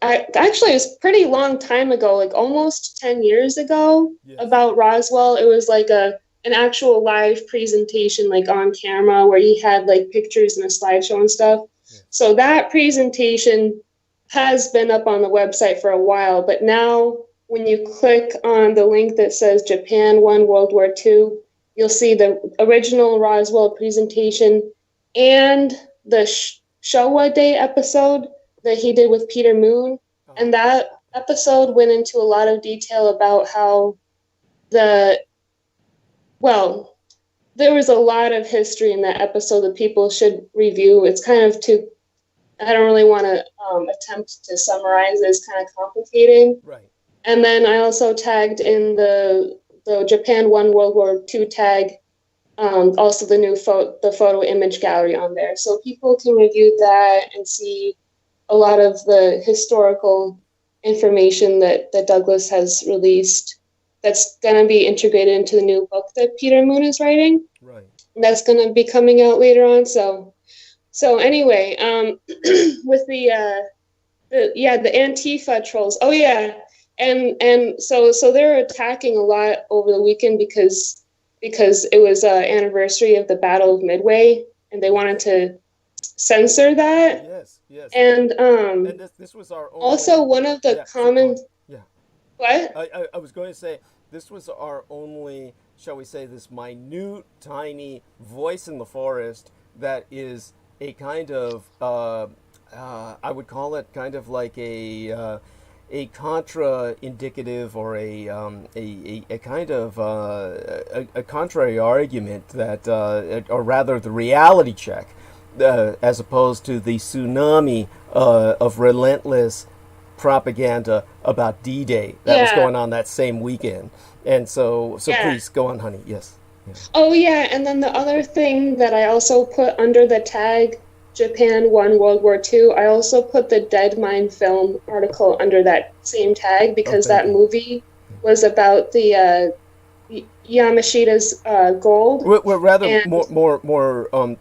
Actually, it was a pretty long time ago, like almost 10 years ago, about Roswell. It was like an actual live presentation, like on camera, where he had like pictures and a slideshow and stuff. Yeah. So that presentation has been up on the website for a while, but now when you click on the link that says Japan won World War II, you'll see the original Roswell presentation and the Showa Day episode that he did with Peter Moon. And that episode went into a lot of detail about how there was a lot of history in that episode that people should review. It's kind of I don't really want to attempt to summarize it. It's kind of complicated. Right. And then I also tagged in the Japan won World War II tag, also the new photo image gallery on there. So people can review that and see a lot of the historical information that Douglas has released that's going to be integrated into the new book that Peter Moon is writing. Right. And that's going to be coming out later on. So anyway, with the Antifa trolls. Oh yeah. And so they're attacking a lot over the weekend because it was an anniversary of the Battle of Midway, and they wanted to censor that. Yes. And this was our only, also one of the common. Yeah. What? I was going to say this was our only, shall we say, this minute, tiny voice in the forest that is a kind of I would call it kind of like a contra-indicative or a kind of a contrary argument that, or rather the reality check, as opposed to the tsunami of relentless propaganda about D-Day that was going on that same weekend. And so please go on, honey. Yes. Yeah. Oh yeah, and then the other thing that I also put under the tag Japan won World War II, I also put the Dead Mind film article under that same tag because that movie was about the Yamashita's gold. Well, rather more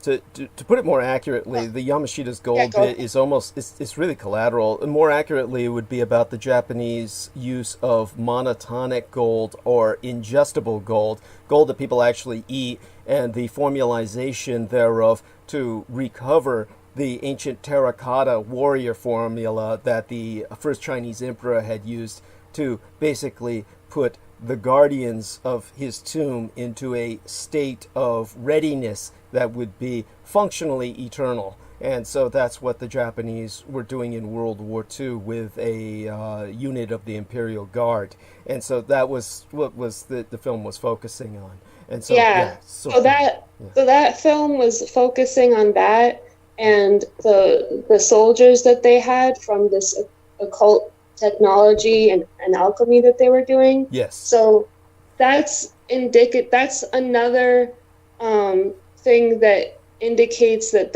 to put it more accurately, the Yamashita's gold bit is almost it's really collateral. And more accurately, it would be about the Japanese use of monotonic gold or ingestible gold that people actually eat, and the formalization thereof to recover the ancient terracotta warrior formula that the first Chinese emperor had used to basically put the guardians of his tomb into a state of readiness that would be functionally eternal. And so that's what the Japanese were doing in World War II with a unit of the Imperial Guard. And so that was what the film was focusing on. And so, so that film was focusing on that and the soldiers that they had from this occult technology and alchemy that they were doing. Yes. So that's another thing that indicates that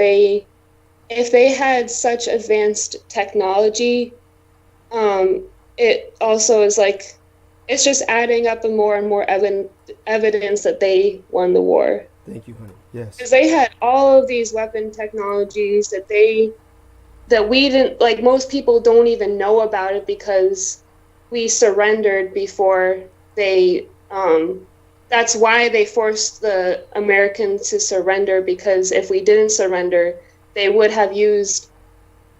if they had such advanced technology, it also is like, it's just adding up more and more evidence that they won the war. Thank you, honey. Yes. Because they had all of these weapon technologies that we didn't, like, most people don't even know about it because we surrendered before they, that's why they forced the Americans to surrender, because if we didn't surrender, they would have used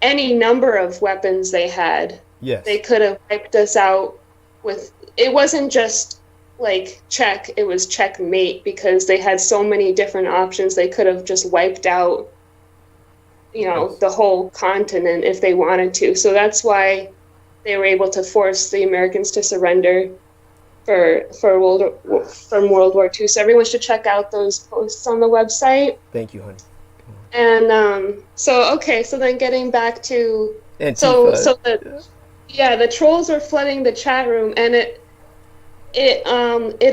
any number of weapons they had. Yes. They could have wiped us out with, it wasn't just like check, it was checkmate, because they had so many different options. They could have just wiped out, the whole continent if they wanted to. So that's why they were able to force the Americans to surrender. from World War II. So everyone should check out those posts on the website. Thank you, honey. And so then getting back to Antifa. the trolls were flooding the chat room, and it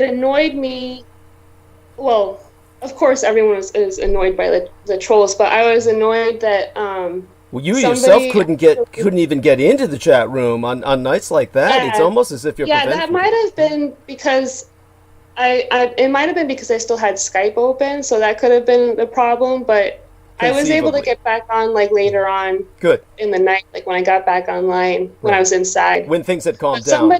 annoyed me. Well, of course, everyone is annoyed by the trolls, but I was annoyed that well, you yourself couldn't even get into the chat room on nights like that. Yeah, it's almost as if you're prevented. That might have been because it might have been because I still had Skype open, so that could have been the problem. But I was able to get back on later on. Good. In the night, when I got back online, when I was inside. When things had calmed down.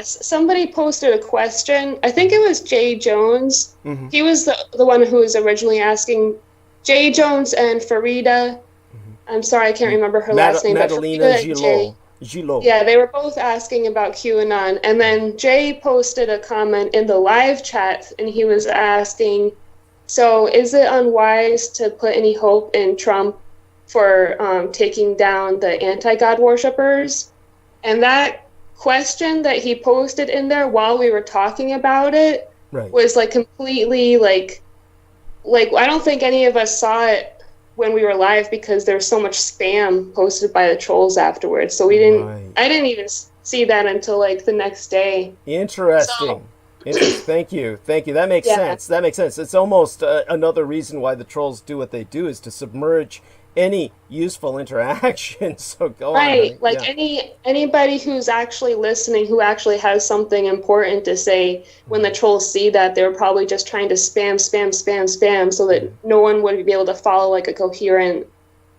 Somebody posted a question. I think it was Jay Jones. Mm-hmm. He was the one who was originally asking. Jay Jones and Farida. Mm-hmm. I'm sorry, I can't remember her last name. Madalena Gillot. Yeah, they were both asking about QAnon. And then Jay posted a comment in the live chat, and he was asking, so is it unwise to put any hope in Trump for taking down the anti-God worshippers? And that question that he posted in there while we were talking about it was completely I don't think any of us saw it when we were live because there's so much spam posted by the trolls afterwards. So I didn't even see that until the next day. Interesting. Thank you. That makes sense. It's almost another reason why the trolls do what they do is to submerge any useful interaction. So go on. Anybody who's actually listening, who actually has something important to say, when the trolls see that, they're probably just trying to spam so that no one would be able to follow a coherent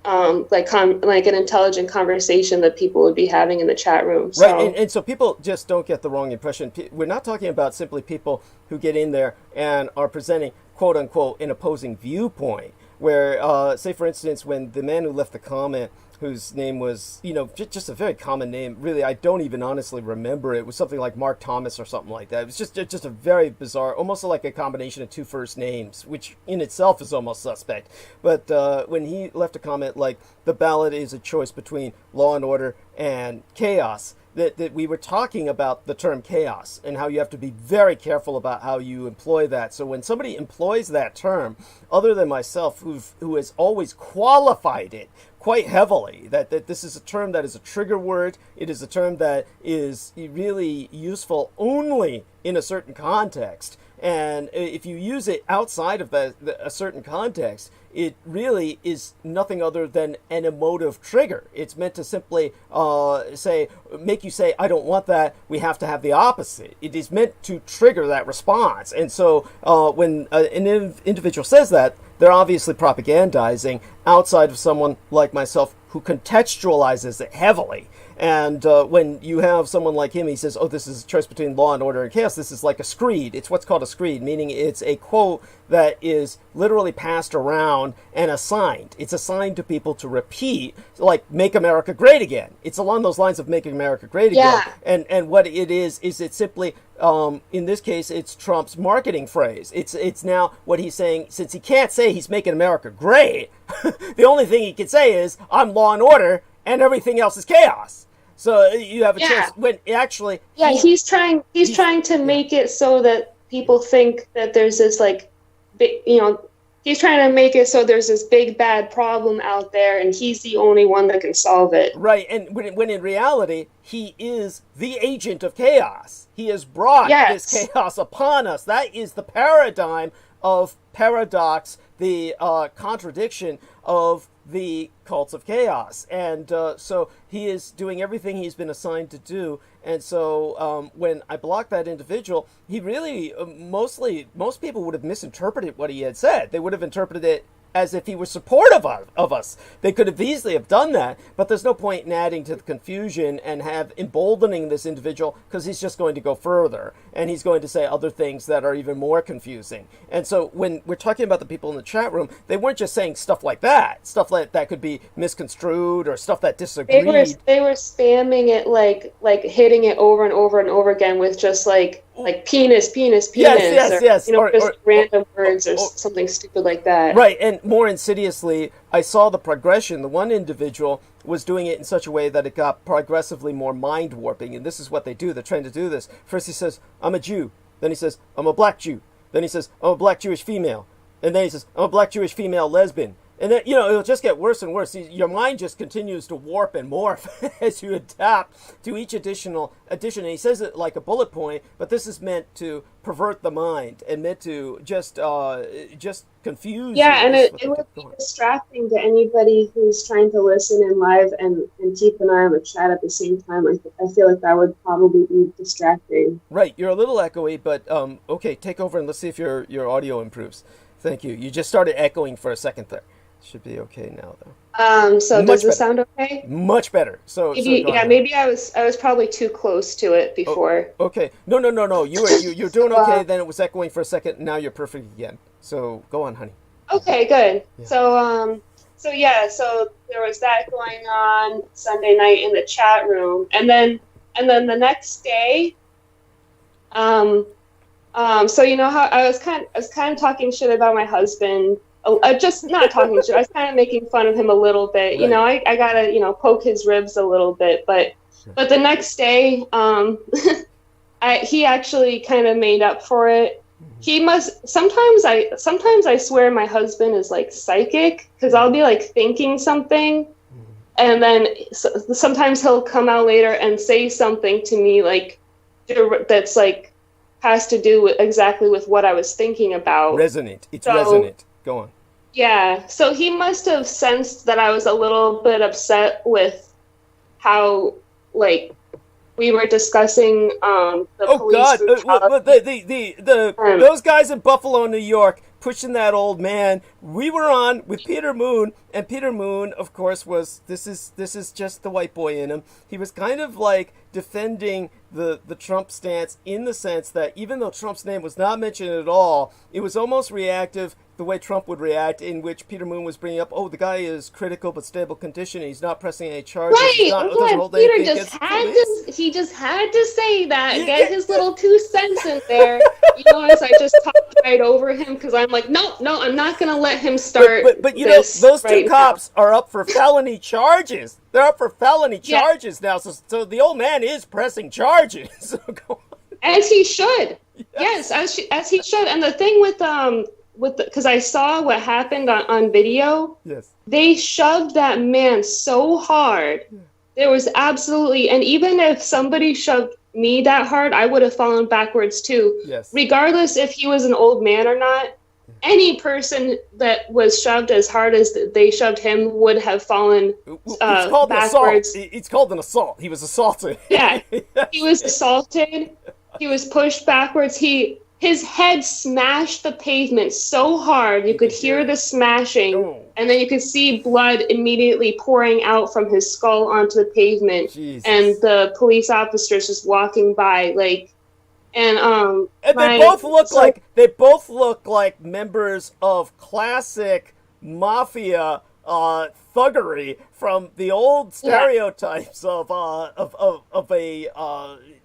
an intelligent conversation that people would be having in the chat room. So. Right, and so people just don't get the wrong impression. We're not talking about simply people who get in there and are presenting, quote unquote, an opposing viewpoint. Where, say, for instance, when the man who left the comment, whose name was, just a very common name, really, I don't even honestly remember it. It was something like Mark Thomas or something like that. It was just a very bizarre, almost like a combination of two first names, which in itself is almost suspect. But when he left a comment like, the ballot is a choice between law and order and chaos, that we were talking about the term chaos and how you have to be very careful about how you employ that. So when somebody employs that term, other than myself, who has always qualified it quite heavily, that this is a term that is a trigger word, it is a term that is really useful only in a certain context. And if you use it outside of a certain context, it really is nothing other than an emotive trigger. It's meant to simply make you say, I don't want that, we have to have the opposite. It is meant to trigger that response. And so when an individual says that, they're obviously propagandizing outside of someone like myself who contextualizes it heavily. And when you have someone like him, he says, oh, this is a choice between law and order and chaos. This is like a screed. It's what's called a screed, meaning it's a quote that is literally passed around and assigned. It's assigned to people to repeat, like, make America great again. It's along those lines of making America great again. And what it is it's simply, in this case, it's Trump's marketing phrase. It's now what he's saying, since he can't say he's making America great, the only thing he can say is, I'm law and order, and everything else is chaos. So you have a chance when actually. Yeah, he's trying to make it so that people think that there's this he's trying to make it so there's this big bad problem out there, and he's the only one that can solve it. Right, and when in reality he is the agent of chaos. He has brought this chaos upon us. That is the paradigm of paradox, the contradiction of the cults of chaos. And so he is doing everything he's been assigned to do. And so when I blocked that individual, he really, most people would have misinterpreted what he had said. They would have interpreted it as if he was supportive of us. They could have easily have done that, but there's no point in adding to the confusion and emboldening this individual, because he's just going to go further and he's going to say other things that are even more confusing. And so when we're talking about the people in the chat room, they weren't just saying stuff like that could be misconstrued or stuff that disagreed. They were spamming it, like hitting it over and over and over again with just like penis, yes, or just random words or something stupid like that. Right, and more insidiously, I saw the progression. The one individual was doing it in such a way that it got progressively more mind warping. And this is what they do. They're trying to do this. First he says, I'm a Jew. Then he says, I'm a black Jew. Then he says, I'm a black Jewish female. And then he says, I'm a black Jewish female lesbian. And then, it'll just get worse and worse. Your mind just continues to warp and morph as you adapt to each addition. And he says it like a bullet point, but this is meant to pervert the mind and meant to just confuse. Yeah, and it would be distracting to anybody who's trying to listen in live and keep an eye on the chat at the same time. I feel like that would probably be distracting. Right, you're a little echoey, but okay, take over and let's see if your audio improves. Thank you. You just started echoing for a second there. Should be okay now, though. So does it sound okay? Much better. Maybe I was probably too close to it before. Oh, okay. No. You're doing okay. Then it was echoing for a second. Now you're perfect again. So go on, honey. Okay, good. Yeah. So there was that going on Sunday night in the chat room, and then the next day, so you know how I was kind of talking shit about my husband. Just not talking shit. I was kind of making fun of him a little bit. Right. I gotta poke his ribs a little bit. But the next day, he actually kind of made up for it. He must. Sometimes I swear my husband is like psychic, because I'll be like thinking something, and then sometimes he'll come out later and say something to me like that's like has to do with exactly with what I was thinking about. Resonant. It's resonant. Go on. Yeah, so he must have sensed that I was a little bit upset with how, like, we were discussing the police brutality. Those guys in Buffalo, New York, pushing that old man. We were on with Peter Moon, and Peter Moon, of course, was this is just the white boy in him. He was kind of like defending the Trump stance in the sense that even though Trump's name was not mentioned at all, it was almost reactive the way Trump would react, in which Peter Moon was bringing up, the guy is critical but stable condition, he's not pressing any charges. Right, Peter just had to say that, get his little 2 cents in there. As I just talked right over him, because I'm like, no, I'm not going to let him start. But those two cops are up for felony charges. They're up for felony charges now, so the old man is pressing charges. So go on. As he should. Yes, as he should. And the thing because I saw what happened on video. Yes. They shoved that man so hard. There was absolutely, and even if somebody shoved me that hard, I would have fallen backwards too. Yes. Regardless if he was an old man or not, any person that was shoved as hard as they shoved him would have fallen backwards. It's called an assault. He was assaulted. Yeah, he was assaulted. He was pushed backwards. His head smashed the pavement so hard you could hear the smashing, and then you could see blood immediately pouring out from his skull onto the pavement. Jesus. And the police officers just walking by, and they both look like members of classic mafia thuggery from the old stereotypes of a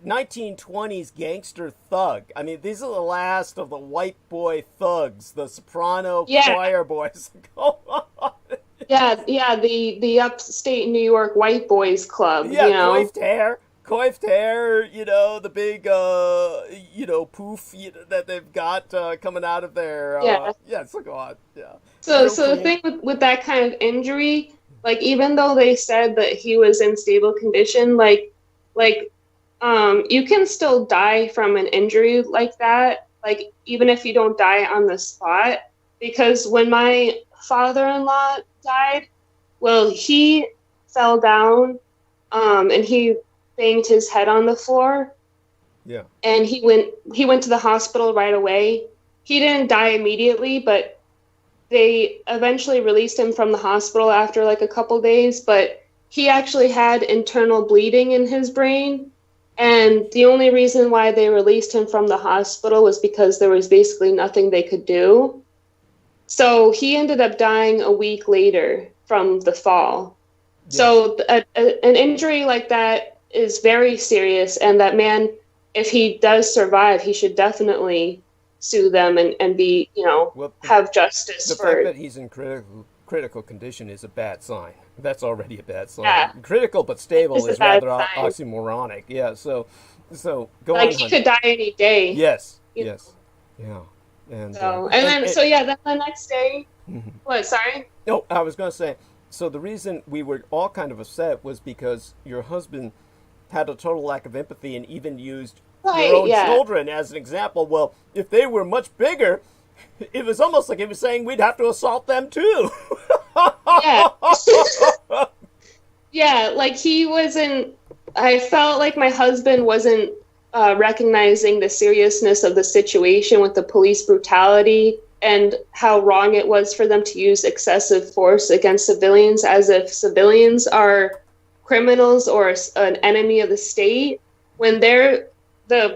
1920s gangster thug. I mean, these are the last of the white boy thugs, the soprano choir boys. Go on. The upstate New York white boys club. Coiffed hair, the big, poof that they've got coming out of their, so go on, yeah. So the thing with that kind of injury, like, even though they said that he was in stable condition, you can still die from an injury like that, like, even if you don't die on the spot, because when my father-in-law died, he fell down, and he banged his head on the floor. Yeah. And he went to the hospital right away. He didn't die immediately, but they eventually released him from the hospital after like a couple days, but he actually had internal bleeding in his brain. And the only reason why they released him from the hospital was because there was basically nothing they could do. So he ended up dying a week later from the fall. Yeah. So an injury like that is very serious, and that man, if he does survive, he should definitely sue them and be, have justice. The fact that he's in critical condition is a bad sign. That's already a bad sign. Yeah. Critical but stable It's a is bad rather sign. oxymoronic. Yeah, so go Like, on, he honey. could die any day. Yes, You yes. Yeah. And then the next day, what, sorry? No, I was going to say, so the reason we were all kind of upset was because your husband had a total lack of empathy and even used Right, your own yeah. children as an example. Well, if they were much bigger, it was almost like he was saying we'd have to assault them too. Yeah. Yeah, like he wasn't, I felt like my husband wasn't recognizing the seriousness of the situation with the police brutality and how wrong it was for them to use excessive force against civilians, as if civilians are criminals or an enemy of the state, when the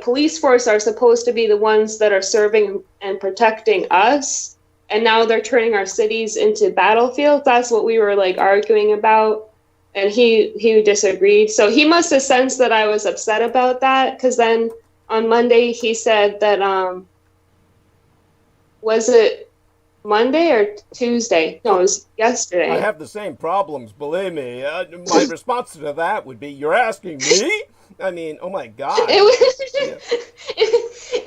police force are supposed to be the ones that are serving and protecting us, and now they're turning our cities into battlefields. That's what we were like arguing about, and he disagreed. So he must have sensed that I was upset about that, because then on Monday he said that was it Monday or Tuesday? No, it was yesterday. I have the same problems, believe me. My response to that would be, you're asking me? I mean, oh my God. It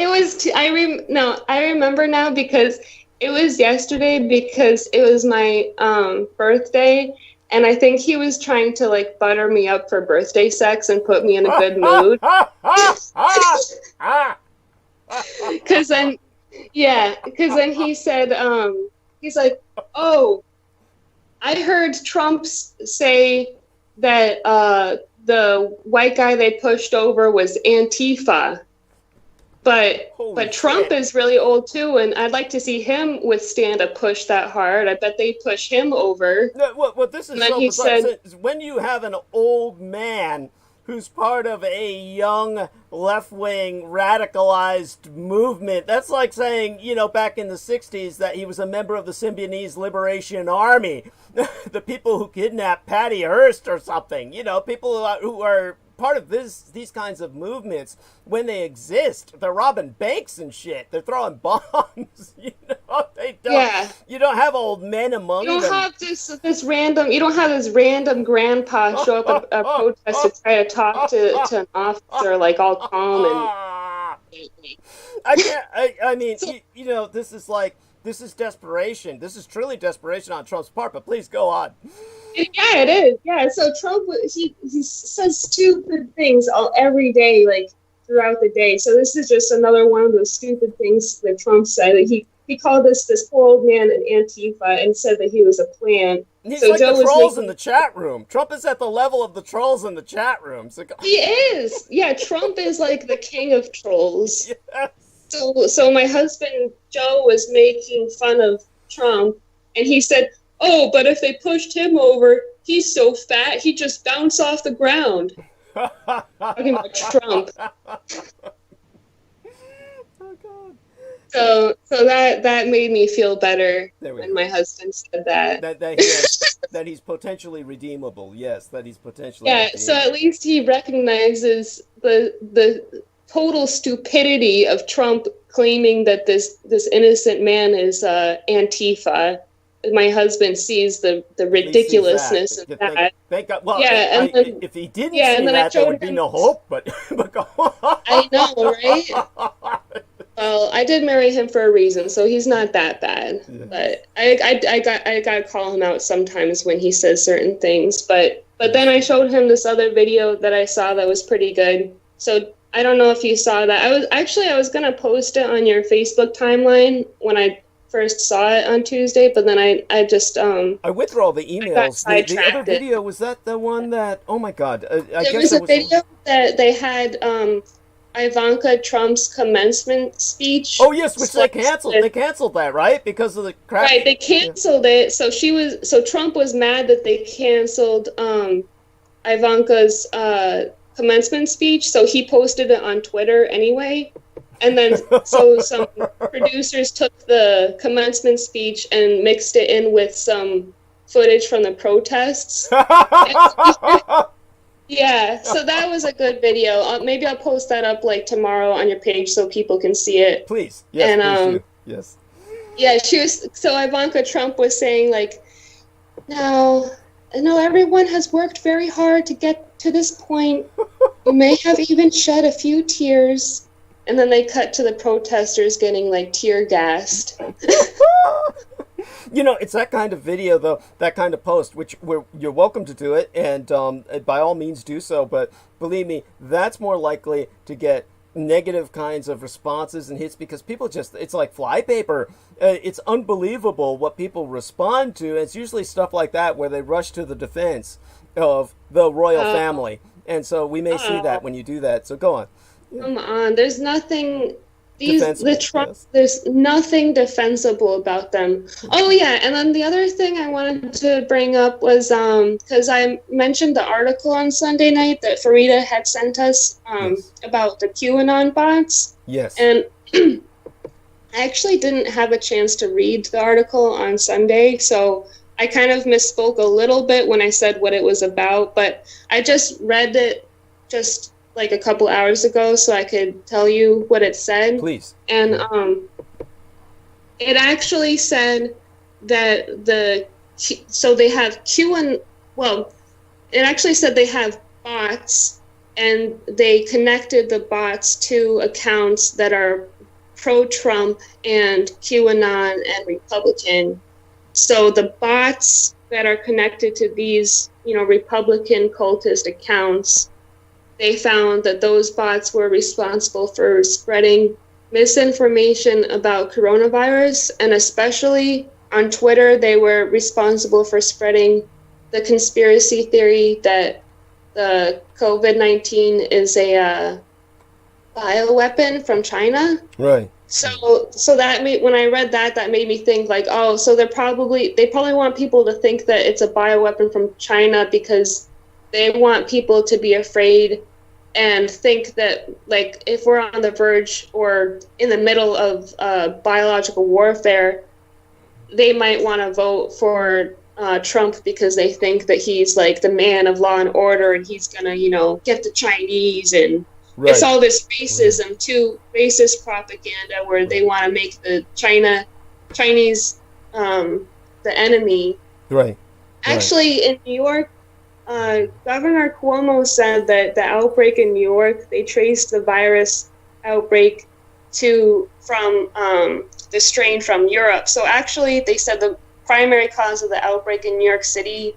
was, I remember now, because it was yesterday, because it was my birthday, and I think he was trying to like butter me up for birthday sex and put me in a good mood. Because then he said, he's like, oh, I heard Trump say that the white guy they pushed over was Antifa. But Trump is really old too, and I'd like to see him withstand a push that hard. I bet they push him over. No, what this is so he bizarre. said, When you have an old man who's part of a young left-wing radicalized movement, that's like saying, back in the 60s that he was a member of the Symbionese Liberation Army. The people who kidnapped Patty Hearst or something. People who are part of these kinds of movements, when they exist, they're robbing banks and shit. They're throwing bombs. They don't. Yeah. You don't have old men among them. You don't have this random. You don't have this random grandpa show up at a protest to try to talk to an officer like all calm and. I can't. I mean, this is desperation. This is truly desperation on Trump's part. But please go on. Yeah, it is. Yeah, so Trump, he says stupid things every day, like throughout the day. So this is just another one of those stupid things that Trump said. That he called this poor old man an Antifa and said that he was a plant. He's so like Joe the trolls in the chat room. Trump is at the level of the trolls in the chat room. So he is. Yeah, Trump is like the king of trolls. Yes. So my husband Joe was making fun of Trump, and he said, oh, but if they pushed him over, he's so fat, he just bounced off the ground. Talking about Trump. Oh, God. So that made me feel better when my husband said that. That he's potentially redeemable. Yes, that he's potentially redeemable. So at least he recognizes the total stupidity of Trump claiming that this innocent man is Antifa. My husband sees the ridiculously of that. Thank God. Well, yeah, if he didn't see that, there would be no hope. But go on. I know, right? Well, I did marry him for a reason, so he's not that bad. Yeah. But I gotta call him out sometimes when he says certain things. But then I showed him this other video that I saw that was pretty good. So I don't know if you saw that. I was gonna post it on your Facebook timeline when I first saw it on Tuesday, but then I just I went through all the emails. The other video, was that the one that, oh my God, there was a video that they had Ivanka Trump's commencement speech. Oh yes, which they canceled. They canceled that, right? Because of the crash. Right, they canceled it. So Trump was mad that they canceled Ivanka's commencement speech, so he posted it on Twitter anyway. And then, so some producers took the commencement speech and mixed it in with some footage from the protests. Yeah, so that was a good video. Maybe I'll post that up like tomorrow on your page so people can see it. Please, yes, and, please do. Yes. Yeah, so Ivanka Trump was saying like, Now, I know everyone has worked very hard to get to this point. You may have even shed a few tears. And then they cut to the protesters getting, like, tear gassed. You know, it's that kind of video, though, that kind of post, which you're welcome to do it, and by all means do so, but believe me, that's more likely to get negative kinds of responses and hits, because people just, it's like flypaper. It's unbelievable what people respond to. It's usually stuff like that where they rush to the defense of the royal family, and so we may see that when you do that, so go on. Come on, there's nothing... Yes. There's nothing defensible about them. Oh yeah, and then the other thing I wanted to bring up was because I mentioned the article on Sunday night that Farida had sent us Yes. about the QAnon bots. Yes. And I actually didn't have a chance to read the article on Sunday, so I kind of misspoke a little bit when I said what it was about, but I just read it just like a couple hours ago so I could tell you what it said. Please. And it actually said that they have it actually said they have bots, and they connected the bots to accounts that are pro-Trump and QAnon and Republican. So the bots that are connected to these, Republican cultist accounts, they found that those bots were responsible for spreading misinformation about coronavirus, and especially on Twitter, they were responsible for spreading the conspiracy theory that the COVID-19 is a bioweapon from China. Right. So that made, when I read that made me think like, oh, so they probably want people to think that it's a bioweapon from China because they want people to be afraid and think that, like, if we're on the verge or in the middle of biological warfare, they might want to vote for Trump because they think that he's like the man of law and order and he's gonna, get the Chinese, and Right. it's all this racism too, racist propaganda where they want to make the Chinese the enemy. Right. Actually, in New York, Governor Cuomo said that the outbreak in New York, they traced the virus outbreak from the strain from Europe. So actually, they said the primary cause of the outbreak in New York City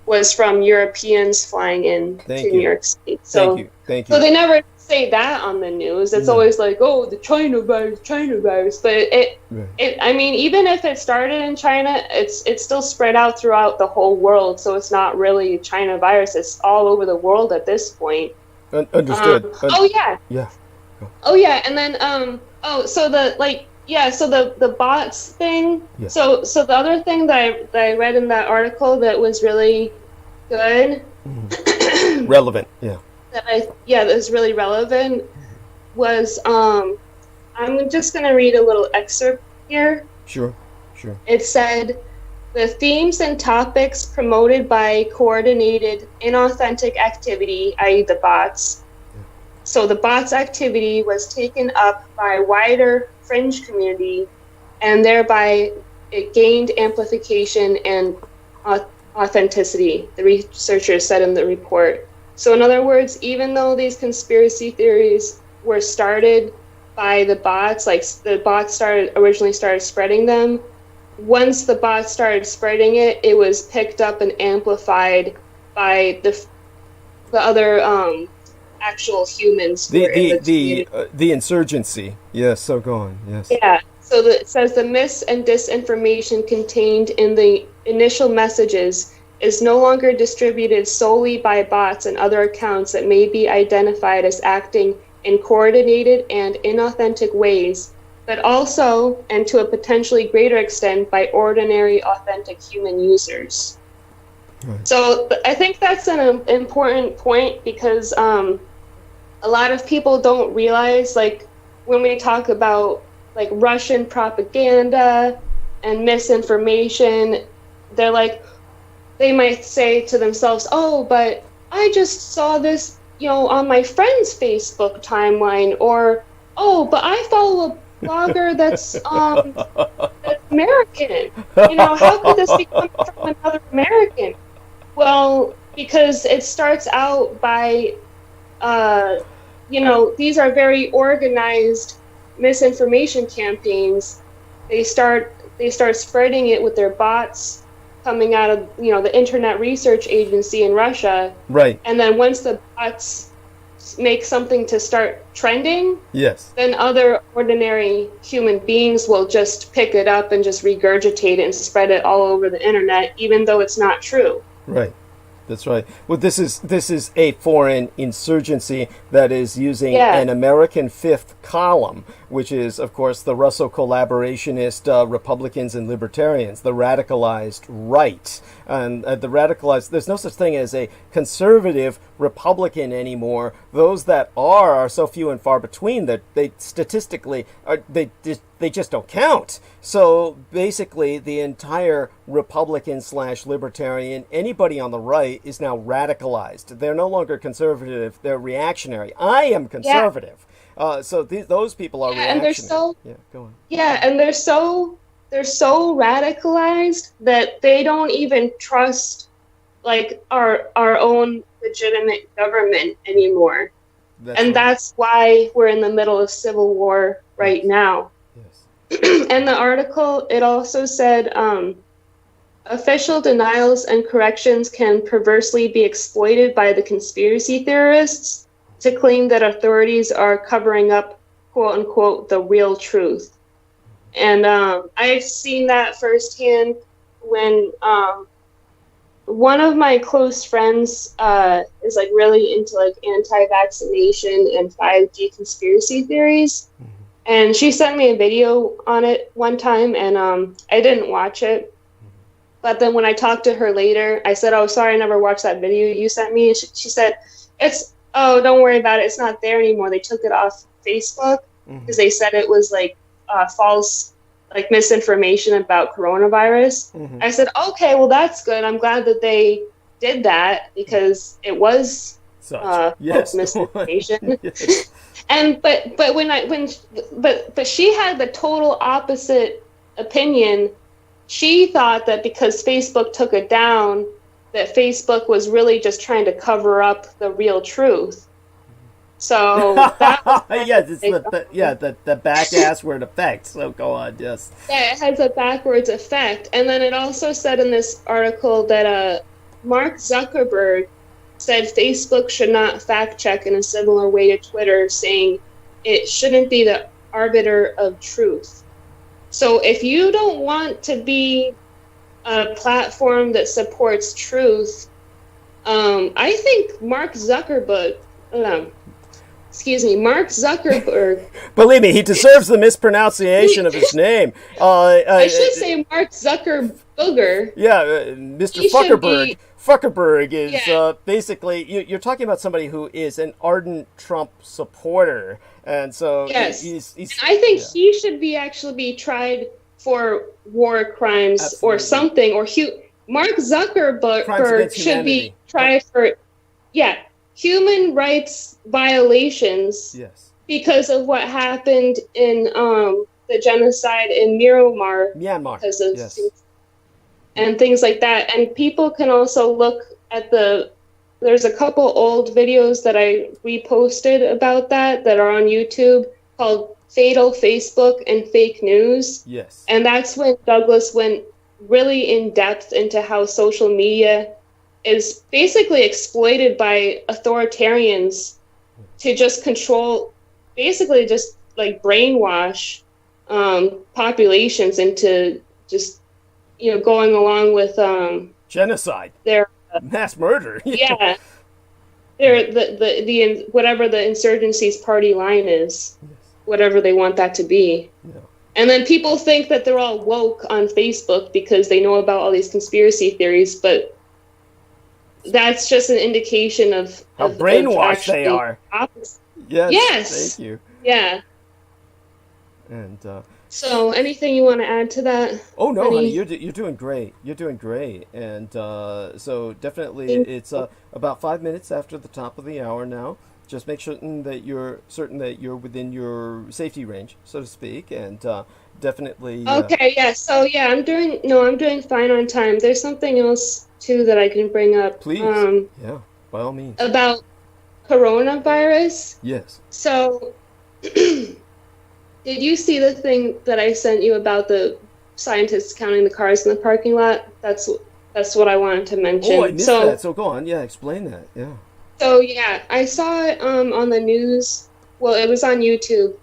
was from Europeans flying in to New York City. So, Thank you. So they never say that on the news. It's always like, oh, the China virus. But I mean, even if it started in China, it's still spread out throughout the whole world. So it's not really China virus. It's all over the world at this point. Understood. Oh yeah. Yeah. Oh yeah, and then so the bots thing. Yeah. So the other thing that I read in that article that was really good, relevant. Yeah. that was really relevant was I'm just gonna read a little excerpt here. Sure. It said, the themes and topics promoted by coordinated inauthentic activity, i.e. the bots. So the bots' activity was taken up by a wider fringe community, and thereby it gained amplification and authenticity, the researchers said in the report. So in other words, even though these conspiracy theories were started by the bots, like the bots originally started spreading them, once the bots started spreading it, it was picked up and amplified by the other actual humans. The insurgency. Yes. So go on. Yes. Yeah. So it says the mis and disinformation contained in the initial messages is no longer distributed solely by bots and other accounts that may be identified as acting in coordinated and inauthentic ways, but also, and to a potentially greater extent, by ordinary, authentic human users. Right. So I think that's an important point because a lot of people don't realize, like, when we talk about, like, Russian propaganda and misinformation, they're like, they might say to themselves, oh, but I just saw this, on my friend's Facebook timeline, or, oh, but I follow a blogger that's American. You know, how could this be coming from another American? Well, because it starts out by, you know, these are very organized misinformation campaigns. They start spreading it with their bots coming out of, you know, the Internet Research Agency in Russia. Right. And then once the bots make something to start trending, yes, then other ordinary human beings will just pick it up and just regurgitate it and spread it all over the internet, even though it's not true. Right. That's right. Well, this is a foreign insurgency that is using an American fifth column, which is, of course, the Russo collaborationist Republicans and Libertarians, the radicalized right. And the radicalized, there's no such thing as a conservative Republican anymore. Those that are so few and far between that they statistically they just don't count. So basically, the entire Republican / Libertarian, anybody on the right is now radicalized. They're no longer conservative, they're reactionary. I am conservative. So those people are reactionary. And they're so, go on. Yeah, and they're so radicalized that they don't even trust like our own legitimate government anymore. That's why we're in the middle of civil war right now. And the article, it also said, official denials and corrections can perversely be exploited by the conspiracy theorists to claim that authorities are covering up, quote unquote, the real truth. And I've seen that firsthand when one of my close friends is like really into like anti-vaccination and 5G conspiracy theories. And she sent me a video on it one time, and I didn't watch it. But then when I talked to her later, I said, "Oh, sorry, I never watched that video you sent me." And she said, don't worry about it. It's not there anymore. They took it off Facebook because they said it was like false, like misinformation about coronavirus. I said, okay, well, that's good. I'm glad that they did that because it was false misinformation. Yes. And but she had the total opposite opinion. She thought that because Facebook took it down, that Facebook was really just trying to cover up the real truth. So that was the back-assward effect. So go on, yes. Yeah, it has a backwards effect. And then it also said in this article that Mark Zuckerberg said Facebook should not fact-check in a similar way to Twitter, saying it shouldn't be the arbiter of truth. So if you don't want to be a platform that supports truth, I think Mark Zuckerberg, believe me, he deserves the mispronunciation of his name. I should say Mark Zuckerberg. Yeah, Mr. Fuckerberg. Fuckerberg is basically, you're talking about somebody who is an ardent Trump supporter. And so he's and I think he should be tried for war crimes or something. Or Mark Zuckerberg should be tried for, human rights violations because of what happened in the genocide in Myanmar. Because of and things like that. And people can also look at there's a couple old videos that I reposted about that are on YouTube called Fatal Facebook and Fake News. Yes. And that's when Douglas went really in depth into how social media is basically exploited by authoritarians to just control, basically just like brainwash populations into just, going along with genocide, their mass murder. Yeah, they're the whatever the insurgency's party line is, whatever they want that to be. Yeah. And then people think that they're all woke on Facebook because they know about all these conspiracy theories, but that's just an indication of how brainwashed they are. Opposite. Yes. Thank you. Yeah. And so, anything you want to add to that? Oh no, honey, you're doing great. You're doing great, and so definitely it's about 5 minutes after the top of the hour now, Just make certain that you're within your safety range, so to speak, and definitely. Okay, yeah. So yeah, I'm doing fine on time. There's something else too that I can bring up. Please. Yeah, by all means. About coronavirus. Yes. So, did you see the thing that I sent you about the scientists counting the cars in the parking lot? That's what I wanted to mention. Oh, I missed that. So go on. Yeah, explain that. Yeah. So yeah, I saw it on the news. Well, it was on YouTube.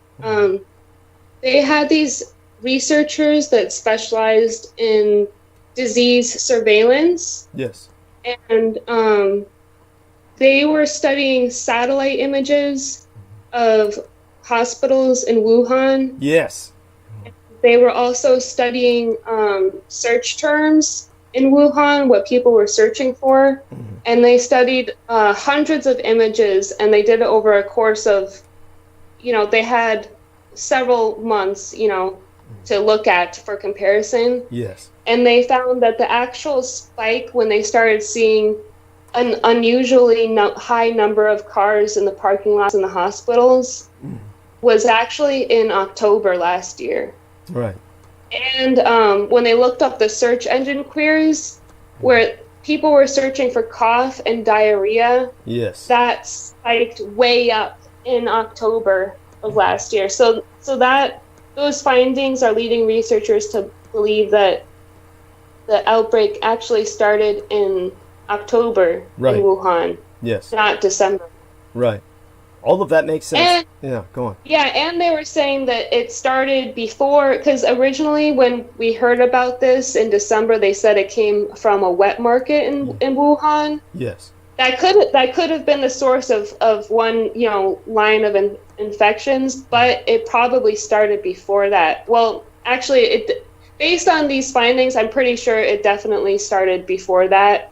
They had these researchers that specialized in disease surveillance. Yes. And they were studying satellite images of hospitals in Wuhan. Yes. They were also studying search terms in Wuhan, what people were searching for. And they studied hundreds of images, and they did it over a course of, they had several months, to look at for comparison. Yes. And they found that the actual spike when they started seeing an unusually high number of cars in the parking lots in the hospitals was actually in October last year. Right. And when they looked up the search engine queries, where people were searching for cough and diarrhea, yes, that spiked way up in October of last year. So that those findings are leading researchers to believe that the outbreak actually started in October in Wuhan. Yes. Not December. Right. All of that makes sense. And, yeah, go on. Yeah, and they were saying that it started before, because originally when we heard about this in December, they said it came from a wet market in Wuhan. Yes. That could have been the source of one, line of infections, but it probably started before that. Well, actually, based on these findings, I'm pretty sure it definitely started before that.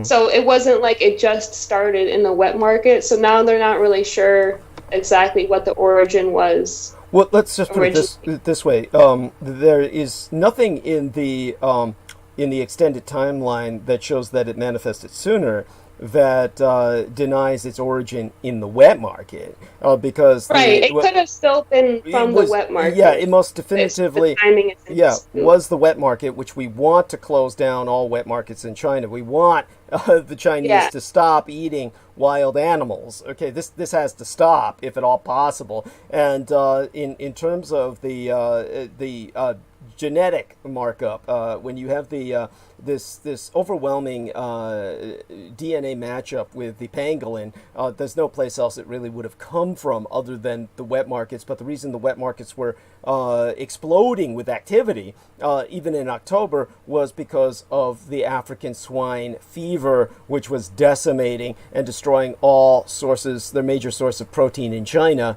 So it wasn't like it just started in the wet market. So now they're not really sure exactly what the origin was. Well, let's just put it this way. There is nothing in the extended timeline that shows that it manifested sooner that denies its origin in the wet market, because it could have still been from the wet market. Yeah, it most definitively was the wet market, which we want to close down all wet markets in China. We want the Chinese to stop eating wild animals. Okay, this has to stop if at all possible. And in terms of the genetic markup, when you have this overwhelming DNA matchup with the pangolin, there's no place else it really would have come from other than the wet markets. But the reason the wet markets were exploding with activity, even in October, was because of the African swine fever, which was decimating and destroying all sources, their major source of protein in China,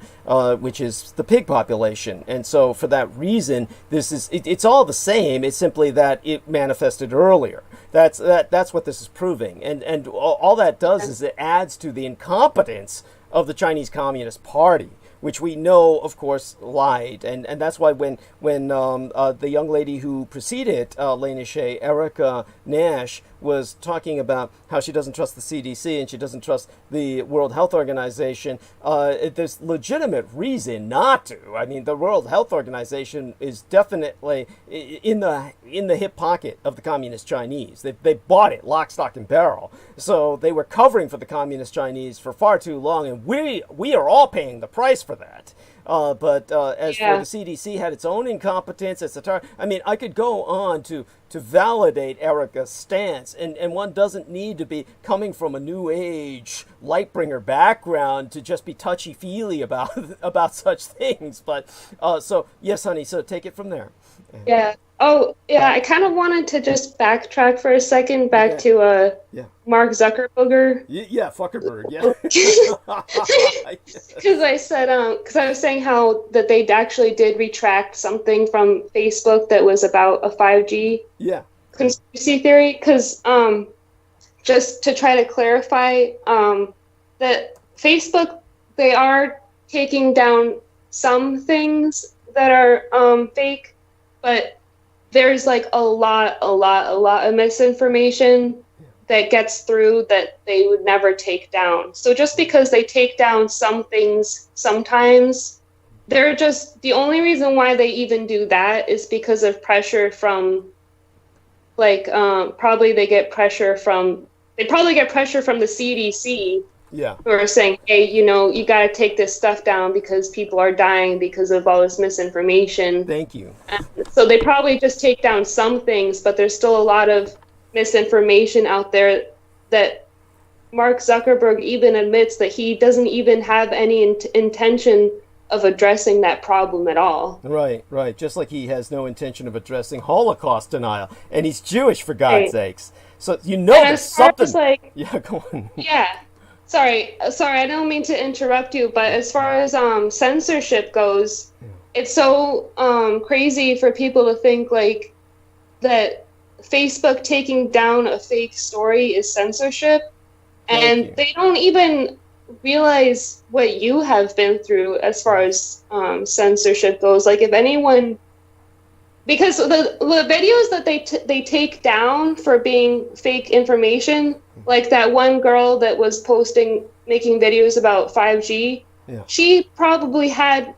which is the pig population. And so for that reason, it's all the same. It's simply that it manifested earlier. That's what this is proving. And all that does is it adds to the incompetence of the Chinese Communist Party, which we know, of course, lied. And that's why when the young lady who preceded Lena Shea, Erica Nash, was talking about how she doesn't trust the CDC and she doesn't trust the World Health Organization, there's legitimate reason not to. I mean, the World Health Organization is definitely in the hip pocket of the Communist Chinese. They bought it lock, stock, and barrel. So they were covering for the Communist Chinese for far too long, and we are all paying the price for that. But as for the CDC, had its own incompetence, etc. I mean, I could go on to validate Erica's stance, and one doesn't need to be coming from a New Age light-bringer background to just be touchy-feely about such things. But so yes, honey. So take it from there. Yeah. Oh, yeah. I kind of wanted to just backtrack for a second back to Mark Zuckerberg. Yeah, Fuckerberg. Yeah. Because I said, because I was saying how that they actually did retract something from Facebook that was about a 5G conspiracy theory. Because just to try to clarify, that Facebook, they are taking down some things that are fake, but there's like a lot of misinformation that gets through that they would never take down. So just because they take down some things sometimes, they're just, the only reason why they even do that is because of pressure from, like, probably they get pressure from the CDC. Yeah. Who are saying, hey, you know, you got to take this stuff down because people are dying because of all this misinformation. Thank you. And so they probably just take down some things, but there's still a lot of misinformation out there that Mark Zuckerberg even admits that he doesn't even have any intention of addressing that problem at all. Right, right. Just like he has no intention of addressing Holocaust denial. And he's Jewish, for God's sakes. So you know there's something. Like, yeah, go on. Yeah. Sorry, I don't mean to interrupt you, but as far as censorship goes, it's so crazy for people to think like that Facebook taking down a fake story is censorship, and they don't even realize what you have been through as far as censorship goes. Like if anyone, because the videos that they take down for being fake information, like that one girl that was making videos about 5G, she probably had,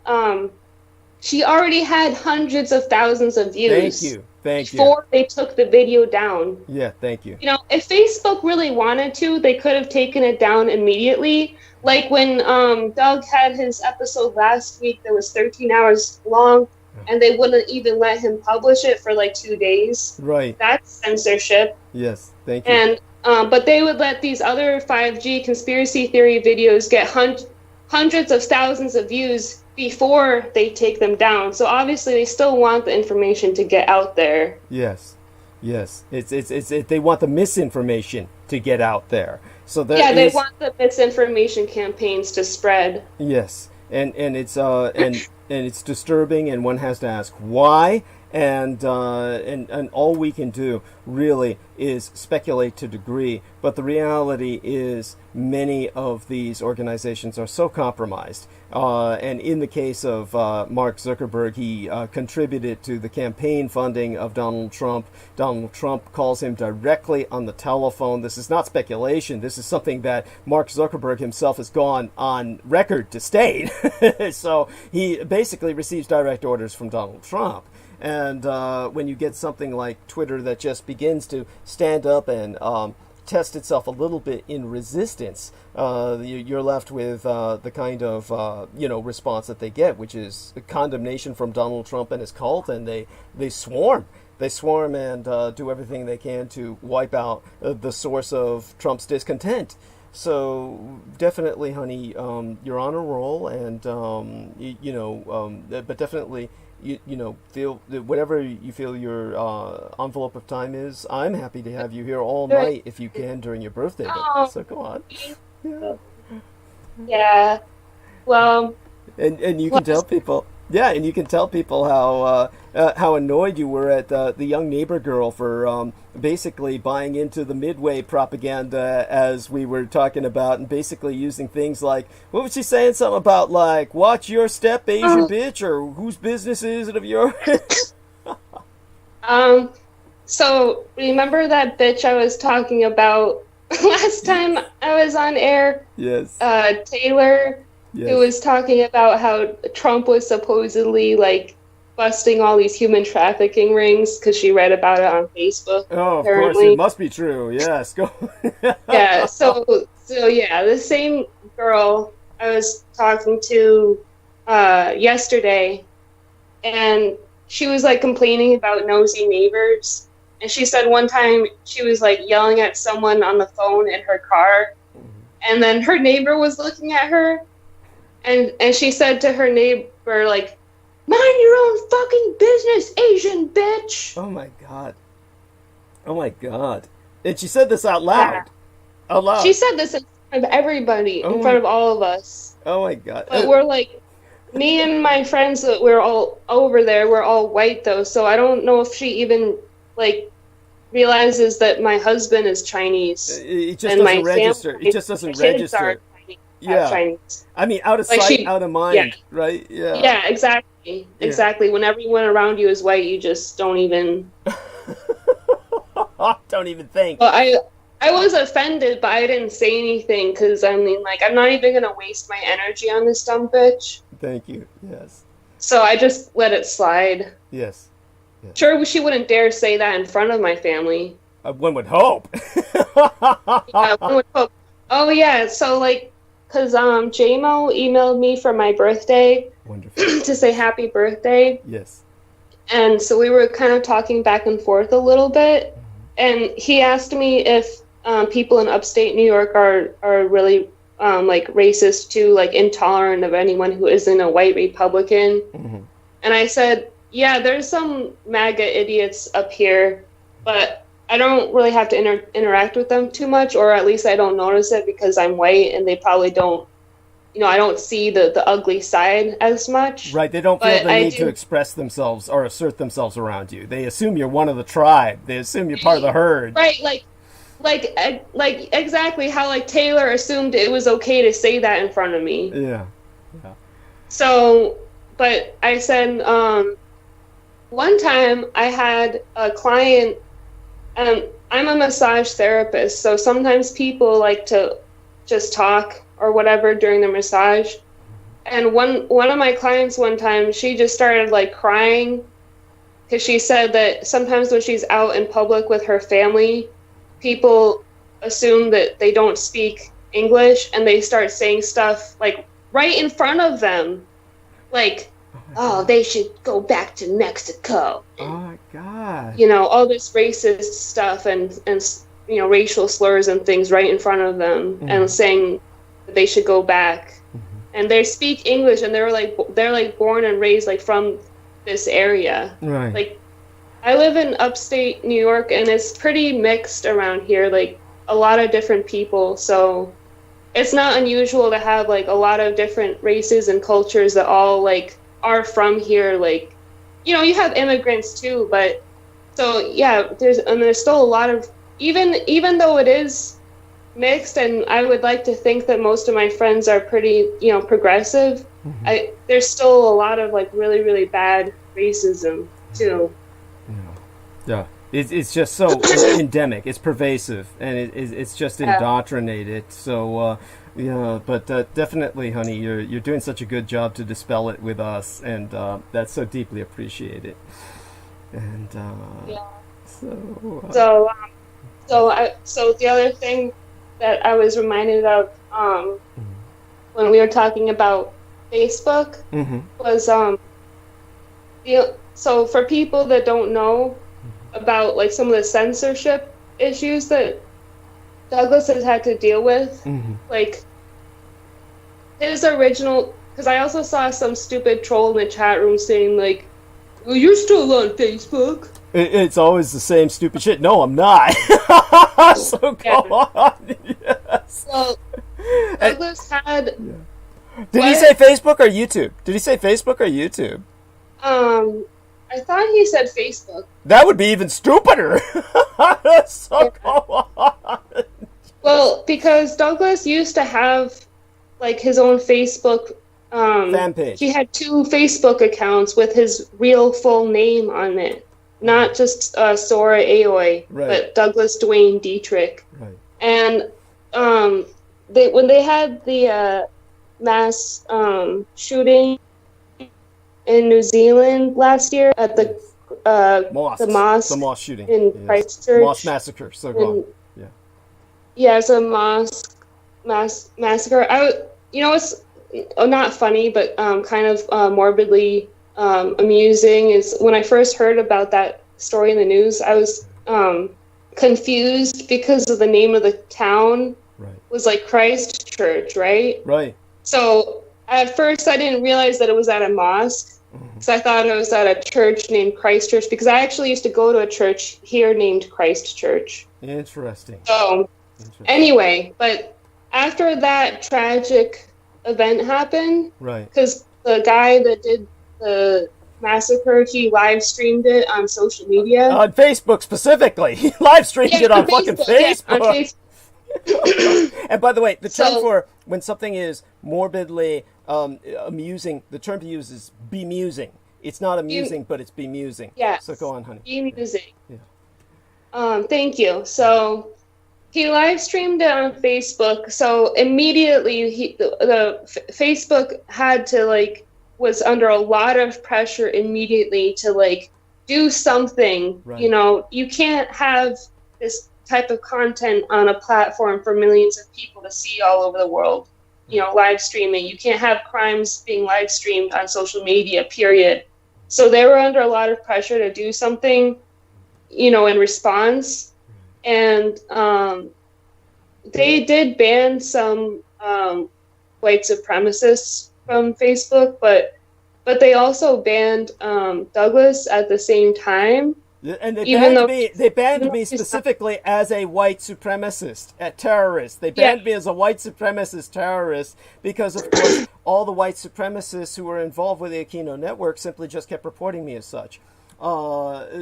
she already had hundreds of thousands of views. Thank you. Before they took the video down. Yeah, thank you. You know, if Facebook really wanted to, they could have taken it down immediately. Like when Doug had his episode last week that was 13 hours long, and they wouldn't even let him publish it for like 2 days. Right. That's censorship. Yes, thank you. And but they would let these other 5G conspiracy theory videos get hundreds of thousands of views before they take them down. So obviously they still want the information to get out there. Yes. It's they want the misinformation to get out there. So they want the misinformation campaigns to spread. Yes. And it's and it's disturbing, and one has to ask why. And all we can do really is speculate to a degree, but the reality is many of these organizations are so compromised. And in the case of Mark Zuckerberg, he contributed to the campaign funding of Donald Trump. Donald Trump calls him directly on the telephone. This is not speculation. This is something that Mark Zuckerberg himself has gone on record to state. So he basically receives direct orders from Donald Trump. And when you get something like Twitter that just begins to stand up and test itself a little bit in resistance, you're left with the kind of response that they get, which is condemnation from Donald Trump and his cult, and they swarm. They swarm and do everything they can to wipe out the source of Trump's discontent. So definitely, honey, you're on a roll, and but definitely. Feel whatever you feel your envelope of time is. I'm happy to have you here all night if you can during your birthday. So go on. Yeah. Well. And you can tell people. Yeah, and you can tell people how annoyed you were at the young neighbor girl for basically buying into the Midway propaganda, as we were talking about, and basically using things like, what was she saying? Something about like, watch your step, Asian bitch, or whose business is it of yours? So remember that bitch I was talking about last time I was on air? Yes. Taylor. Yes. Who was talking about how Trump was supposedly like busting all these human trafficking rings because she read about it on Facebook. Oh, apparently. Of course, it must be true. Yes, go. Yeah. So yeah, the same girl I was talking to yesterday, and she was like complaining about nosy neighbors, and she said one time she was like yelling at someone on the phone in her car, and then her neighbor was looking at her. And she said to her neighbor, like, mind your own fucking business, Asian bitch. Oh, my God. Oh, my God. And she said this out loud. Yeah. Out loud. She said this in front of everybody, in front of all of us. Oh, my God. But we're like, me and my friends that we're all over there, we're all white, though. So I don't know if she even, like, realizes that my husband is Chinese. It just doesn't register. It just doesn't register. Yeah, Chinese. I mean, out of sight, out of mind, right? Yeah. Yeah, exactly. Yeah. Exactly. When everyone around you is white, you just don't even... don't even think. Well, I was offended, but I didn't say anything because, I mean, like, I'm not even going to waste my energy on this dumb bitch. Thank you. Yes. So I just let it slide. Yes. Yes. Sure, she wouldn't dare say that in front of my family. One would hope. Yeah, one would hope. Oh, yeah. So, like, because JMO emailed me for my birthday. Wonderful. To say happy birthday. Yes. And so we were kind of talking back and forth a little bit. And he asked me if people in upstate New York are really like racist too, like intolerant of anyone who isn't a white Republican. Mm-hmm. And I said, yeah, there's some MAGA idiots up here, but I don't really have to interact with them too much, or at least I don't notice it because I'm white and they probably don't, I don't see the ugly side as much. Right, they don't feel the need to express themselves or assert themselves around you. They assume you're one of the tribe. They assume you're part of the herd. Right, like exactly how like Taylor assumed it was okay to say that in front of me. Yeah. Yeah. So, but I said, one time I had a client, and I'm a massage therapist, so sometimes people like to just talk or whatever during the massage. And one of my clients one time, she just started like crying because she said that sometimes when she's out in public with her family, people assume that they don't speak English and they start saying stuff like right in front of them. Like, oh, they should go back to Mexico. Oh my God. All this racist stuff and racial slurs and things right in front of them, mm-hmm. and saying that they should go back. Mm-hmm. And they speak English and they're like born and raised like from this area. Right. Like, I live in upstate New York, and it's pretty mixed around here, like a lot of different people. So it's not unusual to have like a lot of different races and cultures that all like are from here. Like, you have immigrants too, but so yeah, there's still a lot of, even though it is mixed, and I would like to think that most of my friends are pretty, progressive. Mm-hmm. There's still a lot of like really, really bad racism too. Yeah, it's just so endemic. It's pervasive, and it's just indoctrinated. So, but definitely, honey, you're doing such a good job to dispel it with us, and that's so deeply appreciated. And so the other thing that I was reminded of when we were talking about Facebook, mm-hmm. was so for people that don't know about like some of the censorship issues that Douglas has had to deal with, mm-hmm. like his original, because I also saw some stupid troll in the chat room saying like, well, you're still on Facebook. It's always the same stupid shit. No, I'm not. So go on. Yes. So Douglas had. Yeah. Did he say Facebook or YouTube? Did he say Facebook or YouTube? I thought he said Facebook. That would be even stupider. So go on. Well, because Douglas used to have like his own Facebook fan page. He had 2 Facebook accounts with his real full name on it, not just Sora Aoi, right. but Douglas Dwayne Dietrich. Right. And when they had the mass shooting in New Zealand last year at the mosque shooting in Christchurch. Mosque massacre. So go on. Yeah. Yeah, it's a massacre. It's not funny, but kind of morbidly amusing is when I first heard about that story in the news, I was confused because of the name of the town. Right. Was like Christchurch, right? Right. So at first I didn't realize that it was at a mosque. Mm-hmm. So I thought it was at a church named Christchurch because I actually used to go to a church here named Christchurch. Interesting. So anyway, but after that tragic event happened, right? Because the guy that did the massacre, he live streamed it on social media. On Facebook specifically. He live streamed it on fucking Facebook. Yeah, on Facebook. And by the way, the term for when something is morbidly amusing, the term to use is bemusing. It's not amusing, but it's bemusing. Yeah. So go on, honey. Bemusing. Yeah. Thank you. So he live streamed it on Facebook. So immediately Facebook had to like, was under a lot of pressure immediately to like do something. Right. You know, you can't have this type of content on a platform for millions of people to see all over the world. You know, live streaming. You can't have crimes being live streamed on social media, period. So they were under a lot of pressure to do something, you know, in response. And they did ban some white supremacists from Facebook, but they also banned Douglas at the same time. And they banned me specifically as a white supremacist, a terrorist. They banned me as a white supremacist terrorist because, of course, all the white supremacists who were involved with the Aquino network simply just kept reporting me as such.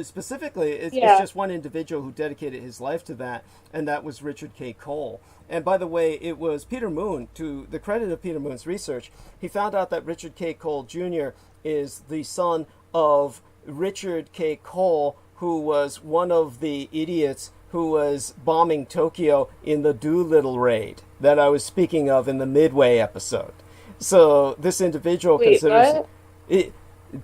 Specifically, it's just one individual who dedicated his life to that, and that was Richard K. Cole. And by the way, it was Peter Moon, to the credit of Peter Moon's research, he found out that Richard K. Cole Jr. is the son of Richard K. Cole, who was one of the idiots who was bombing Tokyo in the Doolittle raid that I was speaking of in the Midway episode. So this individual considers...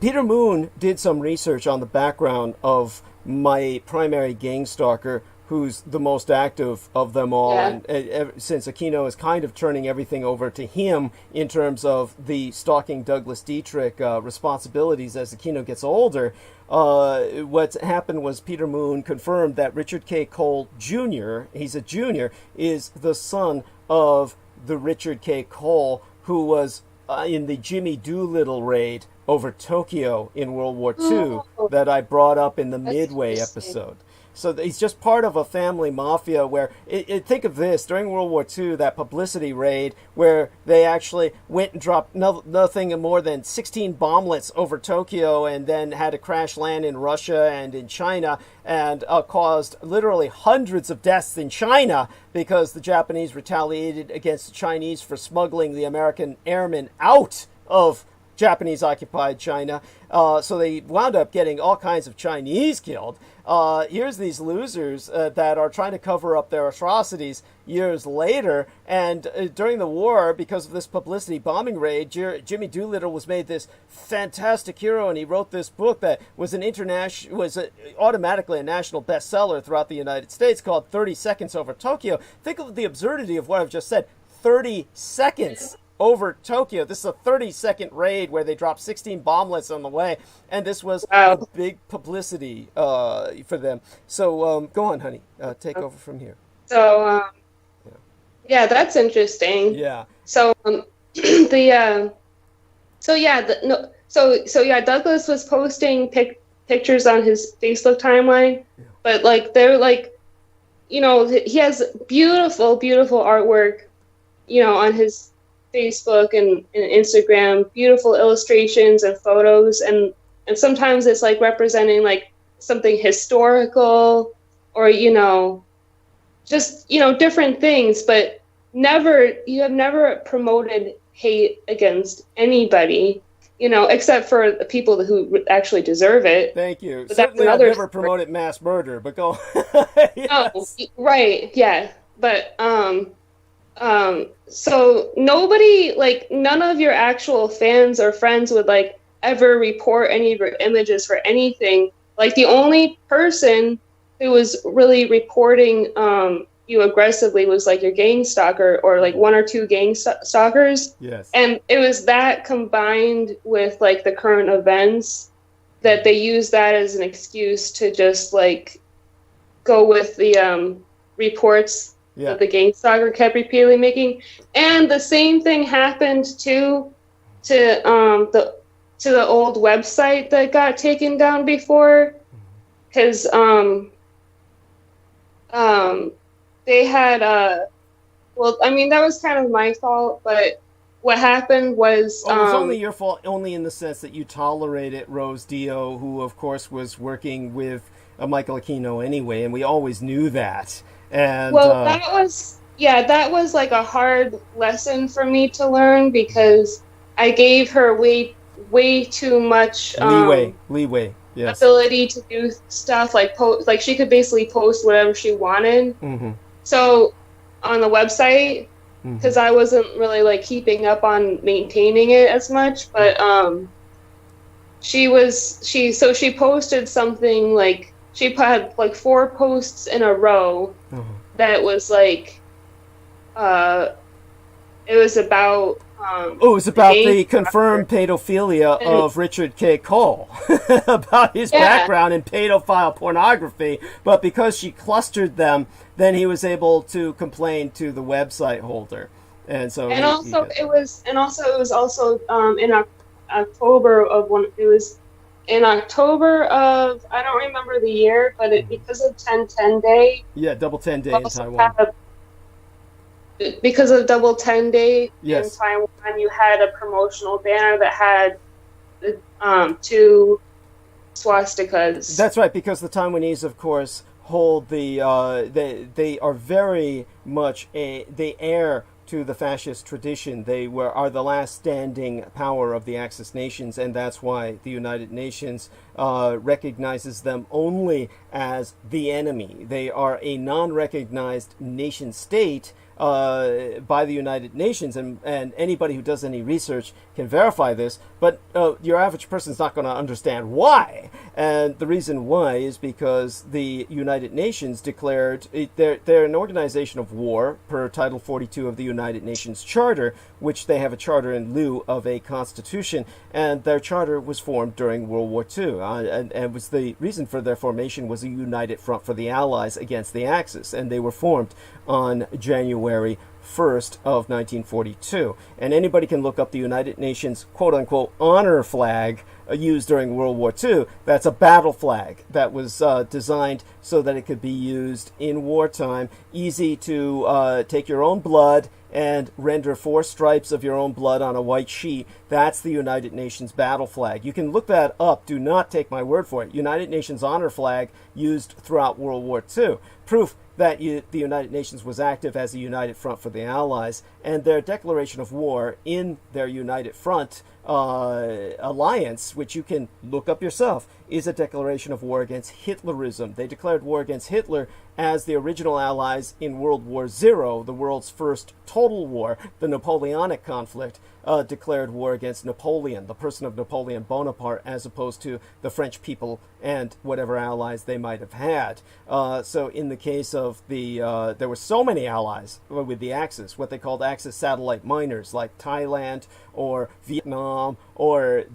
Peter Moon did some research on the background of my primary gang stalker, who's the most active of them all. Yeah. And since Aquino is kind of turning everything over to him in terms of the stalking Douglas Dietrich responsibilities as Aquino gets older, what happened was Peter Moon confirmed that Richard K. Cole Jr., he's a junior, is the son of the Richard K. Cole who was in the Jimmy Doolittle raid over Tokyo in World War II that I brought up in the Midway episode. So he's just part of a family mafia where, think of this, during World War II, that publicity raid where they actually went and dropped nothing more than 16 bomblets over Tokyo and then had a crash land in Russia and in China and caused literally hundreds of deaths in China because the Japanese retaliated against the Chinese for smuggling the American airmen out of Japanese-occupied China. So they wound up getting all kinds of Chinese killed. Here's these losers that are trying to cover up their atrocities years later. And during the war, because of this publicity bombing raid, Jimmy Doolittle was made this fantastic hero, and he wrote this book that was automatically a national bestseller throughout the United States called 30 Seconds Over Tokyo. Think of the absurdity of what I've just said. 30 seconds over Tokyo. This is a 30-second raid where they dropped 16 bomblets on the way, and this was a big publicity for them. So go on, honey. Take over from here. So, yeah, that's interesting. Yeah. So, Douglas was posting pictures on his Facebook timeline, but like they're like, you know, he has beautiful, beautiful artwork, you know, on his Facebook and Instagram, beautiful illustrations and photos, and sometimes it's like representing like something historical or, you know, just, you know, different things, but you have never promoted hate against anybody, you know, except for the people who actually deserve it. Thank you. But certainly I've never promoted mass murder, but go yes. Oh, right, yeah. But so nobody, like, none of your actual fans or friends would like ever report any of your images for anything. Like, the only person who was really reporting you aggressively was like your gang stalker or like one or two gang stalkers. Yes. And it was that combined with like the current events that they used that as an excuse to just like go with the reports that the gang stalker kept repeatedly making. And the same thing happened to the old website that got taken down before, because they had well, I mean, that was kind of my fault, but what happened was it was only your fault, only in the sense that you tolerated Rose Dio, who of course was working with Michael Aquino anyway, and we always knew that. And well, that was like a hard lesson for me to learn, because I gave her way too much leeway. Yes. Ability to do stuff like she could basically post whatever she wanted. Mm-hmm. So on the website, because I wasn't really like keeping up on maintaining it as much, but she posted something like she had like 4 posts in a row that was like it was about it was about the confirmed pedophilia of Richard K. Cole, about his background in pedophile pornography. But because she clustered them, then he was able to complain to the website holder, and so. It was also in October of one. It was in October of, I don't remember the year, but because of 10/10 Day. Yeah, double 10 Day in Taiwan. Because of double 10 Day in Taiwan, you had a promotional banner that had 2 swastikas. That's right, because the Taiwanese, of course, hold the they are very much they heir to the fascist tradition. They are the last standing power of the Axis nations, and that's why the United Nations recognizes them only as the enemy. They are a non-recognized nation state by the United Nations, and anybody who does any research can verify this, but your average person's not going to understand why. And the reason why is because the United Nations declared they're an organization of war per Title 42 of the United Nations Charter, which they have a charter in lieu of a constitution, and their charter was formed during World War II, and was the reason for their formation was a united front for the Allies against the Axis, and they were formed on January 1st of 1942. And anybody can look up the United Nations quote-unquote honor flag used during World War II. That's a battle flag that was designed so that it could be used in wartime. Easy to take your own blood and render 4 stripes of your own blood on a white sheet. That's the United Nations battle flag. You can look that up. Do not take my word for it. United Nations honor flag used throughout World War II. Proof that the United Nations was active as a united front for the Allies, and their declaration of war in their united front alliance, which you can look up yourself, is a declaration of war against Hitlerism. They declared war against Hitler as the original Allies in World War Zero, the world's first total war, the Napoleonic conflict, declared war against Napoleon, the person of Napoleon Bonaparte, as opposed to the French people and whatever allies they might have had. So in the case of there were so many allies with the Axis, what they called Axis satellite minors, like Thailand or Vietnam or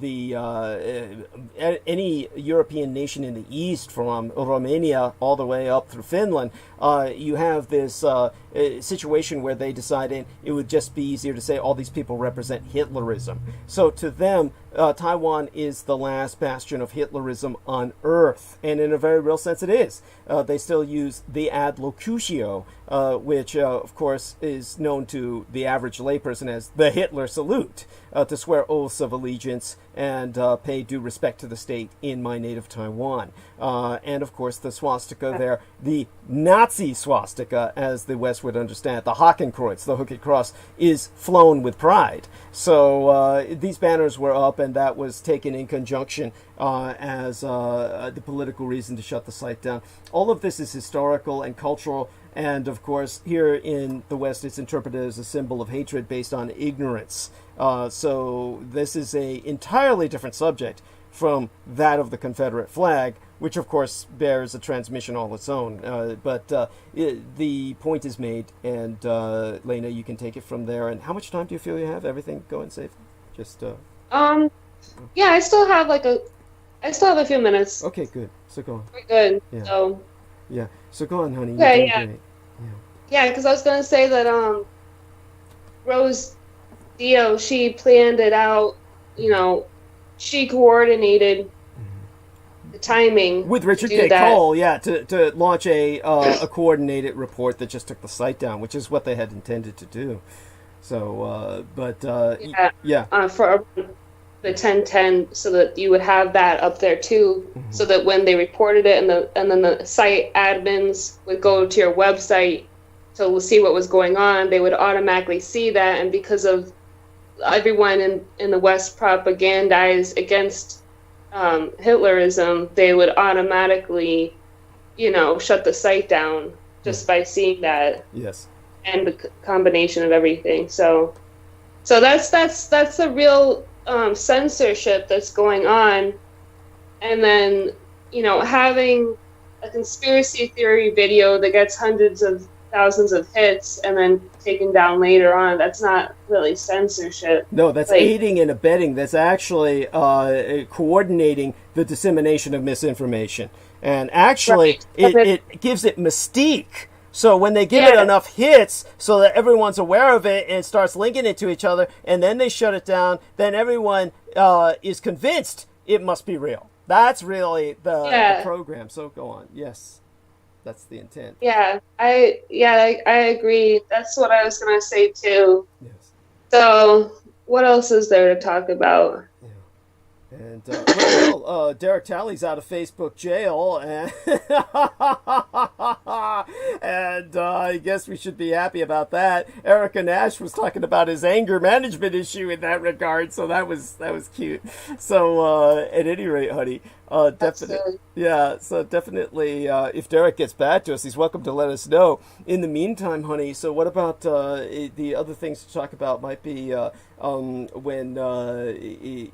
any European nation in the east, from Romania all the way up through Finland. You have this situation where they decided it would just be easier to say all these people represent Hitlerism. So to them, Taiwan is the last bastion of Hitlerism on Earth, and in a very real sense it is. They still use the ad locutio, which of course is known to the average layperson as the Hitler salute, to swear oaths of allegiance and pay due respect to the state in my native Taiwan. And of course the swastika there, the Nazi swastika, as the West would understand it, the Hakenkreuz, the Hooked Cross, is flown with pride. So these banners were up, and that was taken in conjunction as the political reason to shut the site down. All of this is historical and cultural, and of course here in the West it's interpreted as a symbol of hatred based on ignorance. So this is a entirely different subject from that of the Confederate flag, which of course bears a transmission all its own. But the point is made, and Lena, you can take it from there. And how much time do you feel you have? Everything going safely? Just yeah, I still have a few minutes. Okay, good. So go on. We're good. Yeah. So yeah. So go on, honey. Okay, You're doing great. yeah, because I was gonna say that Rose Dio, she planned it out. You know, she coordinated the timing with Richard K. Cole, yeah, to launch a coordinated report that just took the site down, which is what they had intended to do. So, for the 1010, so that you would have that up there too, so that when they reported it, and then the site admins would go to your website to see what was going on, they would automatically see that, and because of everyone in the West propagandized against Hitlerism, they would automatically, shut the site down. just by seeing that. Yes. And the combination of everything. So that's the real censorship that's going on. And then, you know, having a conspiracy theory video that gets hundreds of thousands of hits and then taken down later on, that's not really censorship. No, that's like, aiding and abetting. That's actually coordinating the dissemination of misinformation. And actually, it gives it mystique. So when they give it enough hits so that everyone's aware of it and starts linking it to each other, and then they shut it down, then everyone is convinced it must be real. That's really the program. So go on. Yes, that's the intent. Yeah, I agree. That's what I was going to say too. Yes. So what else is there to talk about? And Derek Talley's out of Facebook jail, and I guess we should be happy about that. Erica Nash was talking about his anger management issue in that regard, so that was cute. So at any rate, honey, definitely, So definitely, if Derek gets back to us, he's welcome to let us know. In the meantime, honey, so what about the other things to talk about? Might be when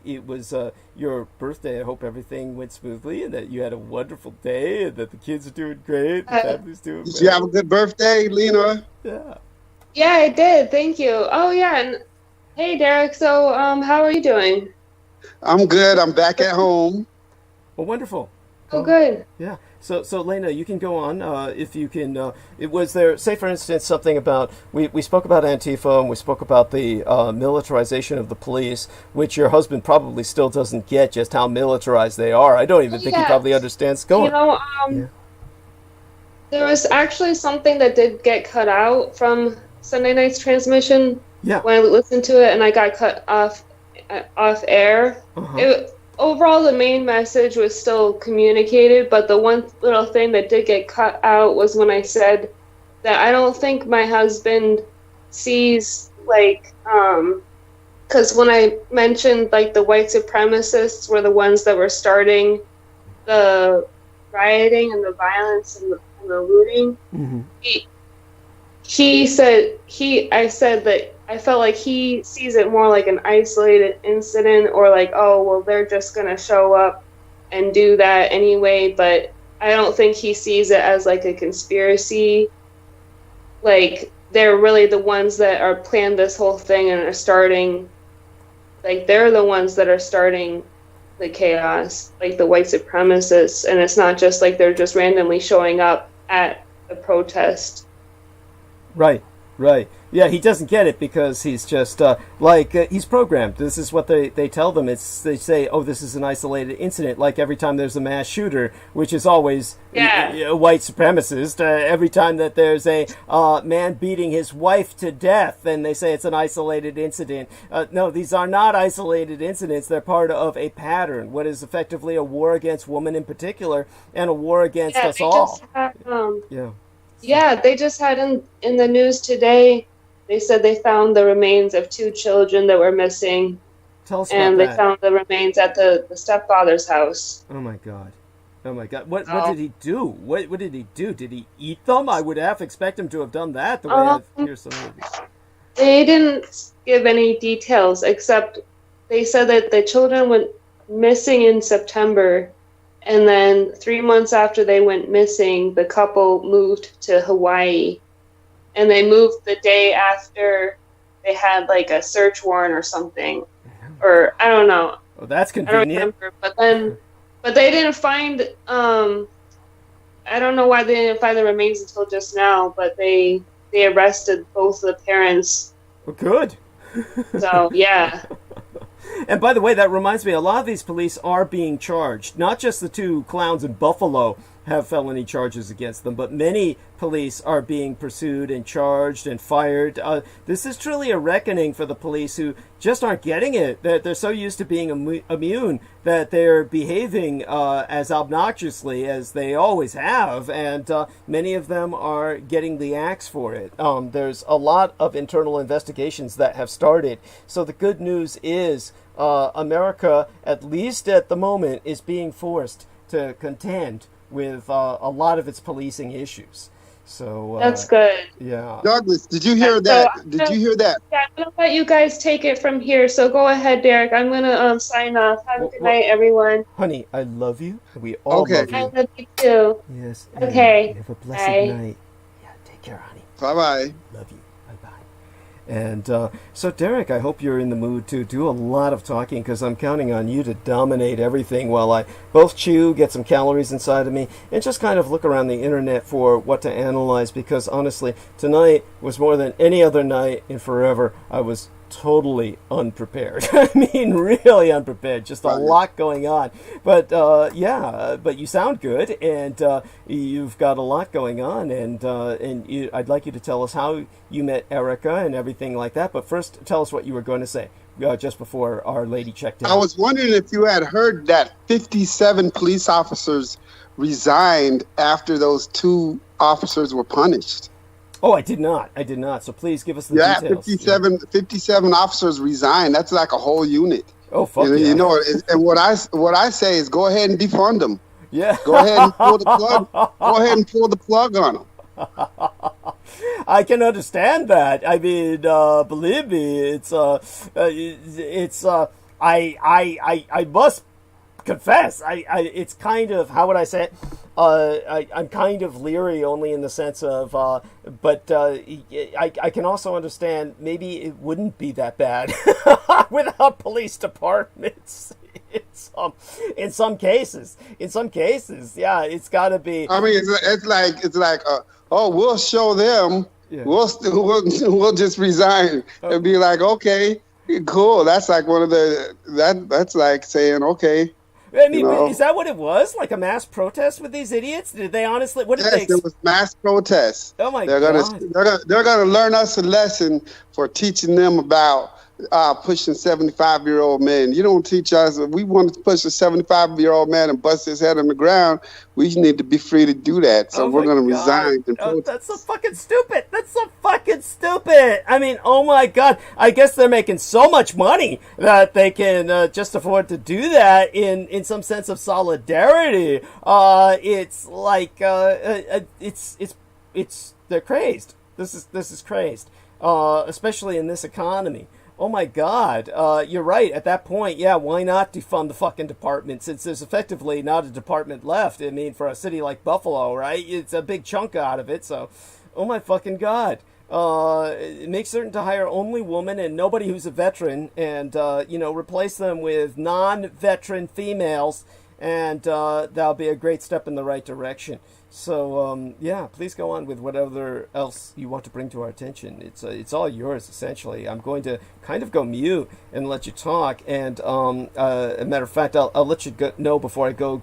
it was your birthday. I hope everything went smoothly and that you had a wonderful day and that the kids are doing great, the family's doing great. Did you have a good birthday, Lena? Yeah, I did. Thank you. Oh, yeah. And hey, Derek. So, how are you doing? I'm good. I'm back at home. Well, wonderful. Oh, good. Yeah. So Lena, you can go on if you can. It was there. Say, for instance, something about we spoke about Antifa and we spoke about the militarization of the police, which your husband probably still doesn't get just how militarized they are. I don't even think he probably understands. Go on. There was actually something that did get cut out from Sunday night's transmission. Yeah. When I listened to it and I got cut off air. Overall, the main message was still communicated, but the one little thing that did get cut out was when I said that I don't think my husband sees, like, because when I mentioned, like, the white supremacists were the ones that were starting the rioting and the violence and the looting, I said that I felt like he sees it more like an isolated incident or like, oh, well, they're just going to show up and do that anyway. But I don't think he sees it as like a conspiracy. Like, they're really the ones that are planned this whole thing and are starting, like, they're the ones that are starting the chaos, like the white supremacists. And it's not just like they're just randomly showing up at a protest. Right. Yeah, he doesn't get it because he's just he's programmed. This is what they tell them. They say, oh, this is an isolated incident. Like every time there's a mass shooter, which is always a white supremacist. Every time that there's a man beating his wife to death, and they say it's an isolated incident. No, these are not isolated incidents. They're part of a pattern. What is effectively a war against women in particular, and a war against us all. Yeah, they just had in the news today, they said they found the remains of 2 children that were missing. Tell us about that. And they that. found the remains at the stepfather's house. Oh my God. What did he do? What did he do? Did he eat them? I would half expect him to have done that the way I hear some movies. They didn't give any details except they said that the children went missing in September. And then 3 months after they went missing, the couple moved to Hawaii. And they moved the day after they had like a search warrant or something. Or I don't know. Oh, that's convenient. I don't remember. But they didn't find, I don't know why they didn't find the remains until just now, but they arrested both the parents. Well, good. So, yeah. And by the way, that reminds me, a lot of these police are being charged. Not just the 2 clowns in Buffalo have felony charges against them, but many police are being pursued and charged and fired. This is truly a reckoning for the police who just aren't getting it. They're so used to being immune that they're behaving as obnoxiously as they always have, and many of them are getting the axe for it. There's a lot of internal investigations that have started. So the good news is America, at least at the moment, is being forced to contend with a lot of its policing issues. So that's good. Yeah. Douglas, did you hear that? Did you hear that? Yeah, I'm gonna let you guys take it from here. So go ahead, Derek. I'm gonna sign off. Have a good night, everyone. Honey, I love you. We all love you. I love you too. Yes. Okay. Have a blessed night. Yeah. Take care, honey. Bye-bye. Love you. Bye-bye. And so, Derek, I hope you're in the mood to do a lot of talking, because I'm counting on you to dominate everything while I both chew, get some calories inside of me, and just kind of look around the internet for what to analyze, because honestly, tonight was more than any other night in forever. I was totally unprepared. I mean, really unprepared. Just a lot going on. But but you sound good, and you've got a lot going on, and I'd like you to tell us how you met Erica and everything like that. But first, tell us what you were going to say just before our lady checked in. I was wondering if you had heard that 57 police officers resigned after those 2 officers were punished. Oh, I did not. So please give us the details. 57 officers resigned. That's like a whole unit. Oh, fuck yeah. You know, and what I say is go ahead and defund them. Yeah. Go ahead and pull the plug. Go ahead and pull the plug on them. I can understand that. I mean, believe me, I must confess, it's kind of, how would I say it? I'm kind of leery, only in the sense of, but I can also understand maybe it wouldn't be that bad without police departments. In some cases, yeah, it's got to be. I mean, it's like, we'll show them. Yeah. We'll just resign and be like, okay, cool. That's like that's like saying, okay. I mean, is that what it was? Like a mass protest with these idiots? Did they honestly? What did they? Yes, it was mass protests. Oh my God! They're gonna learn us a lesson for teaching them about pushing 75-year-old men. You don't teach us. If we want to push a 75-year-old man and bust his head on the ground, we need to be free to do that. So we're going to resign. That's so fucking stupid. I mean, oh my God. I guess they're making so much money that they can just afford to do that in some sense of solidarity. It's like they're crazed. This is crazed, especially in this economy. Oh my God, you're right. At that point, yeah, why not defund the fucking department, since there's effectively not a department left? I mean, for a city like Buffalo, right? It's a big chunk out of it, so, oh my fucking God. Make certain to hire only women and nobody who's a veteran, and, replace them with non-veteran females, and that'll be a great step in the right direction. So, please go on with whatever else you want to bring to our attention. It's all yours, essentially. I'm going to kind of go mute and let you talk. And, a matter of fact, I'll let you know before I go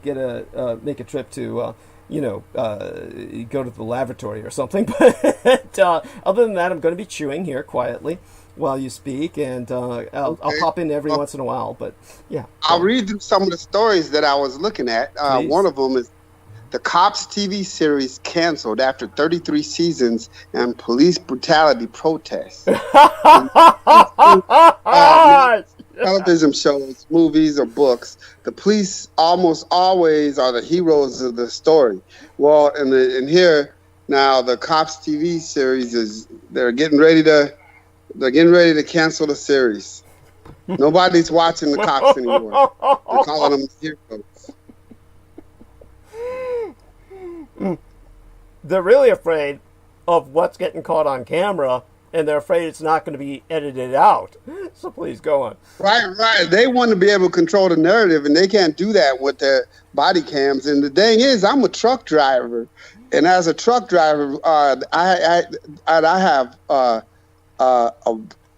make a trip to, go to the lavatory or something. But other than that, I'm going to be chewing here quietly while you speak, and I'll pop in every once in a while. But, yeah. I'll read you some of the stories that I was looking at. One of them is the Cops TV series canceled after 33 seasons and police brutality protests. Television shows, movies, or books, the police almost always are the heroes of the story. Well, and here now, the Cops TV series they're getting ready to cancel the series. Nobody's watching the Cops anymore. They're calling them heroes. They're really afraid of what's getting caught on camera, and they're afraid it's not going to be edited out. So please go on. Right. They want to be able to control the narrative, and they can't do that with their body cams. And the thing is, I'm a truck driver, and as a truck driver, I have a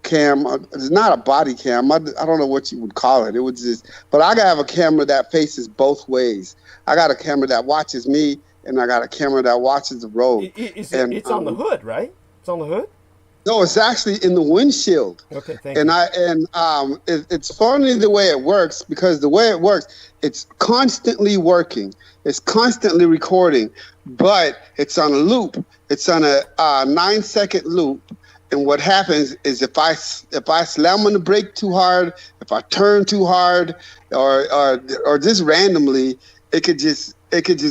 cam. It's not a body cam. I don't know what you would call it. It was just, but I have a camera that faces both ways. I got a camera that watches me, and I got a camera that watches the road. It's on the hood, right? It's on the hood? No, it's actually in the windshield. Okay, thank you. It's funny the way it works, because the way it works, it's constantly working. It's constantly recording, but it's on a loop. It's on a 9-second loop. And what happens is if I slam on the brake too hard, if I turn too hard, or just randomly, it could just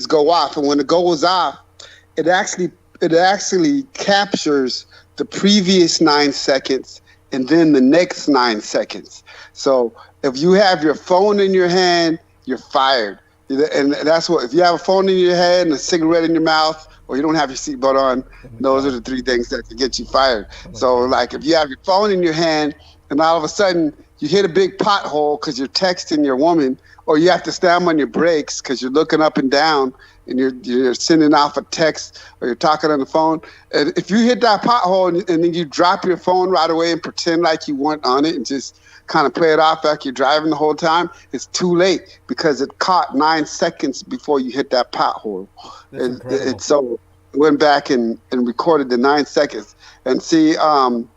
go off. And when it goes off, it actually it actually captures the previous 9 seconds and then the next 9 seconds. So if you have your phone in your hand, you're fired. And that's what, if you have a phone in your head and a cigarette in your mouth, or you don't have your seatbelt on, those are the 3 things that can get you fired. So like if you have your phone in your hand and all of a sudden you hit a big pothole because you're texting your woman, or you have to slam on your brakes because you're looking up and down and you're sending off a text or you're talking on the phone. And if you hit that pothole and then you drop your phone right away and pretend like you weren't on it and just kind of play it off like you're driving the whole time, it's too late because it caught 9 seconds before you hit that pothole. And so went back and recorded the 9 seconds. And see, and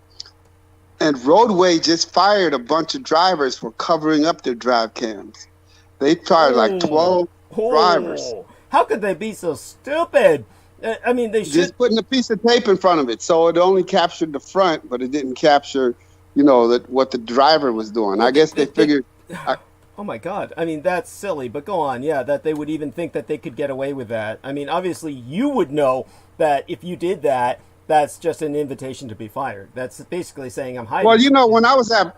Roadway just fired a bunch of drivers for covering up their drive cams. They fired like 12 drivers. How could they be so stupid? I mean, they should just putting a piece of tape in front of it, so it only captured the front, but it didn't capture, you know, what the driver was doing. I guess they figured. Oh my God! I mean, that's silly. But go on, yeah. That they would even think that they could get away with that. I mean, obviously, you would know that if you did that, that's just an invitation to be fired. That's basically saying I'm hiding. Well, you know, when I was at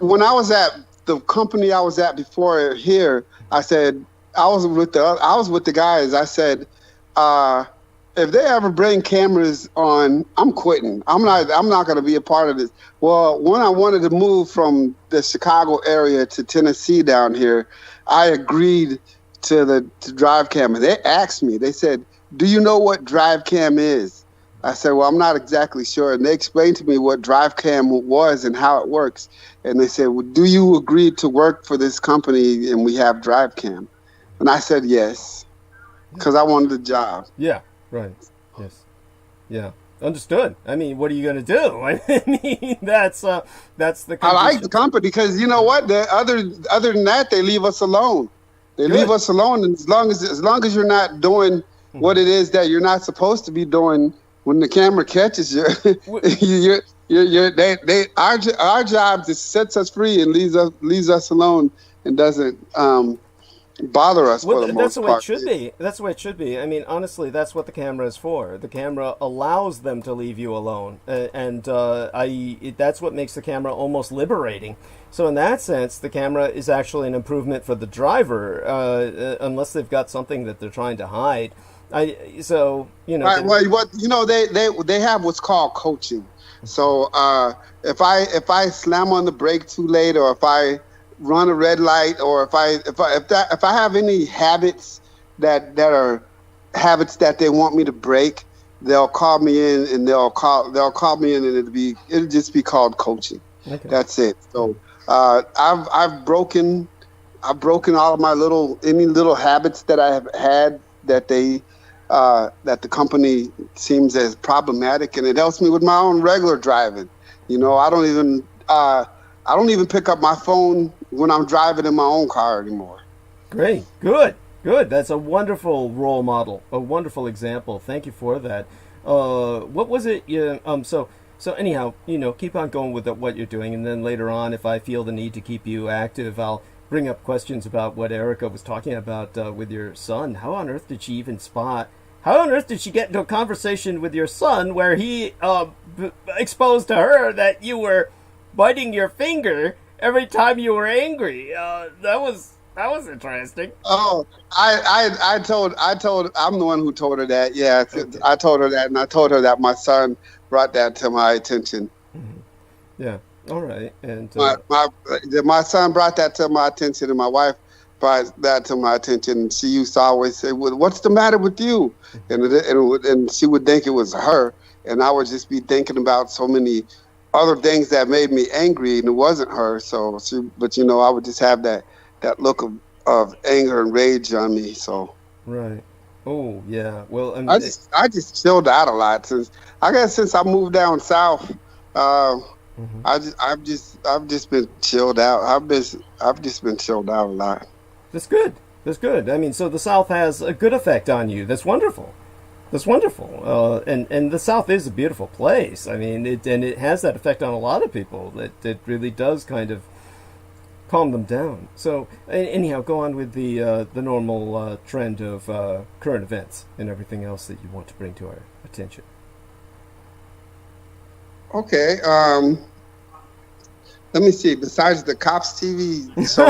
the company I was at before here, I said I was with the guys. I said, if they ever bring cameras on, I'm quitting. I'm not going to be a part of this. Well, when I wanted to move from the Chicago area to Tennessee down here, I agreed to drive cam. And they asked me, they said, "Do you know what drive cam is?" I said, "Well, I'm not exactly sure." And they explained to me what drive cam was and how it works. And they said, "Well, do you agree to work for this company and we have drive cam?" And I said, yes, because I wanted the job. Yeah, right. Yes. Yeah. Understood. I mean, what are you going to do? I mean, that's the condition. I like the company because, you know what? Other than that, they leave us alone. They leave us alone. And as long as you're not doing what it is that you're not supposed to be doing, when the camera catches you, our job just sets us free and leaves us alone and doesn't bother us for the most part. That's the way it should be. That's the way it should be. I mean, honestly, that's what the camera is for. The camera allows them to leave you alone, and that's what makes the camera almost liberating. So in that sense, the camera is actually an improvement for the driver, unless they've got something that they're trying to hide. So you know. Right, well, you know, they have what's called coaching. So if I slam on the brake too late, or if I run a red light, or if I have any habits that are habits that they want me to break, they'll call me in and they'll call me in, and it'll just be called coaching. Okay. That's it. So I've broken all of my any little habits that I have had that that the company seems as problematic, and it helps me with my own regular driving. You know, I don't even pick up my phone when I'm driving in my own car anymore. Great. Good. That's a wonderful role model, a wonderful example. Thank you for that. What was it? So anyhow, you know, keep on going with what you're doing, and then later on, if I feel the need to keep you active, I'll bring up questions about what Erica was talking about with your son. How on earth did she even spot? How on earth did she get into a conversation with your son where he exposed to her that you were biting your finger every time you were angry? That was interesting. Oh, I told I'm the one who told her that. Yeah, okay. I told her that, and I told her that my son brought that to my attention. Mm-hmm. Yeah. All right. And my son brought that to my attention, and my wife brought that to my attention. She used to always say, "Well, what's the matter with you?" And she would think it was her, and I would just be thinking about so many other things that made me angry, and it wasn't her. So, but you know, I would just have that look of anger and rage on me. So. Right. Oh yeah. Well, I just chilled out a lot since I moved down south. I've just been chilled out. I've just been chilled out a lot. That's good. I mean, so the South has a good effect on you. That's wonderful. And the South is a beautiful place. I mean, it has that effect on a lot of people. That really does kind of calm them down. So anyhow, go on with the normal trend of current events and everything else that you want to bring to our attention. Okay. Let me see. Besides the Cops TV show,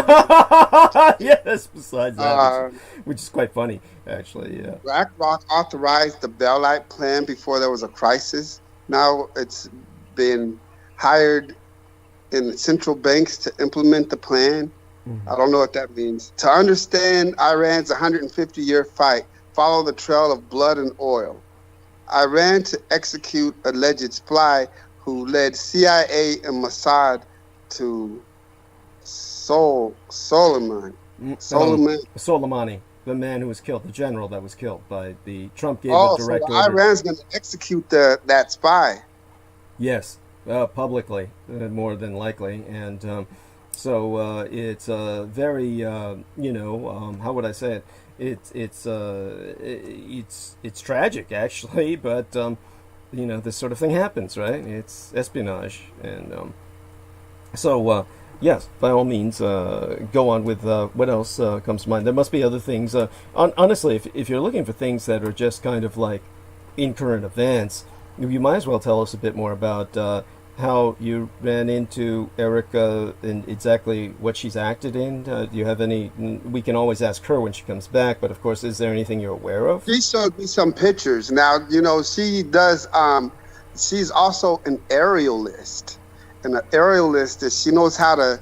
yes, besides that, which is quite funny, actually. Yeah. BlackRock authorized the bailout plan before there was a crisis. Now it's been hired in central banks to implement the plan. Mm-hmm. I don't know what that means. To understand Iran's 150-year fight, follow the trail of blood and oil. Iran to execute alleged spy who led CIA and Mossad to Soleimani, the man who was killed, the general that was killed by the Trump gave a direct order. Iran's going to execute that spy. Yes, publicly, more than likely, and so it's very, how would I say it? It's tragic actually, but this sort of thing happens, right? It's espionage, and so yes, by all means, go on with what else comes to mind. There must be other things. Honestly, if you're looking for things that are just kind of like in current events, you might as well tell us a bit more about how you ran into Erica and exactly what she's acted in. Do you have any? We can always ask her when she comes back, but of course, is there anything you're aware of? She showed me some pictures. Now, she does. She's also an aerialist, and an aerialist is she knows how to.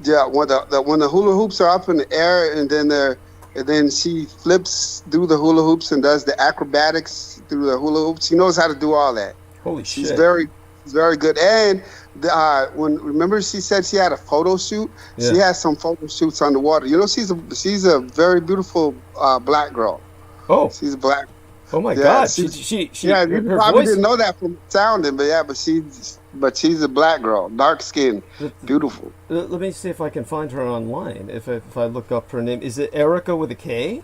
Yeah, when the hula hoops are up in the air, and then she flips through the hula hoops and does the acrobatics through the hula hoops. She knows how to do all that. Holy shit! She's very good. And remember she said she had a photo shoot. Yeah. She has some photo shoots underwater. She's a very beautiful black girl. Oh, she's black. Oh my God! She yeah, you probably didn't know that from sounding, but she's a black girl, dark skin, beautiful. Let me see if I can find her online. If I look up her name, is it Erica with a K?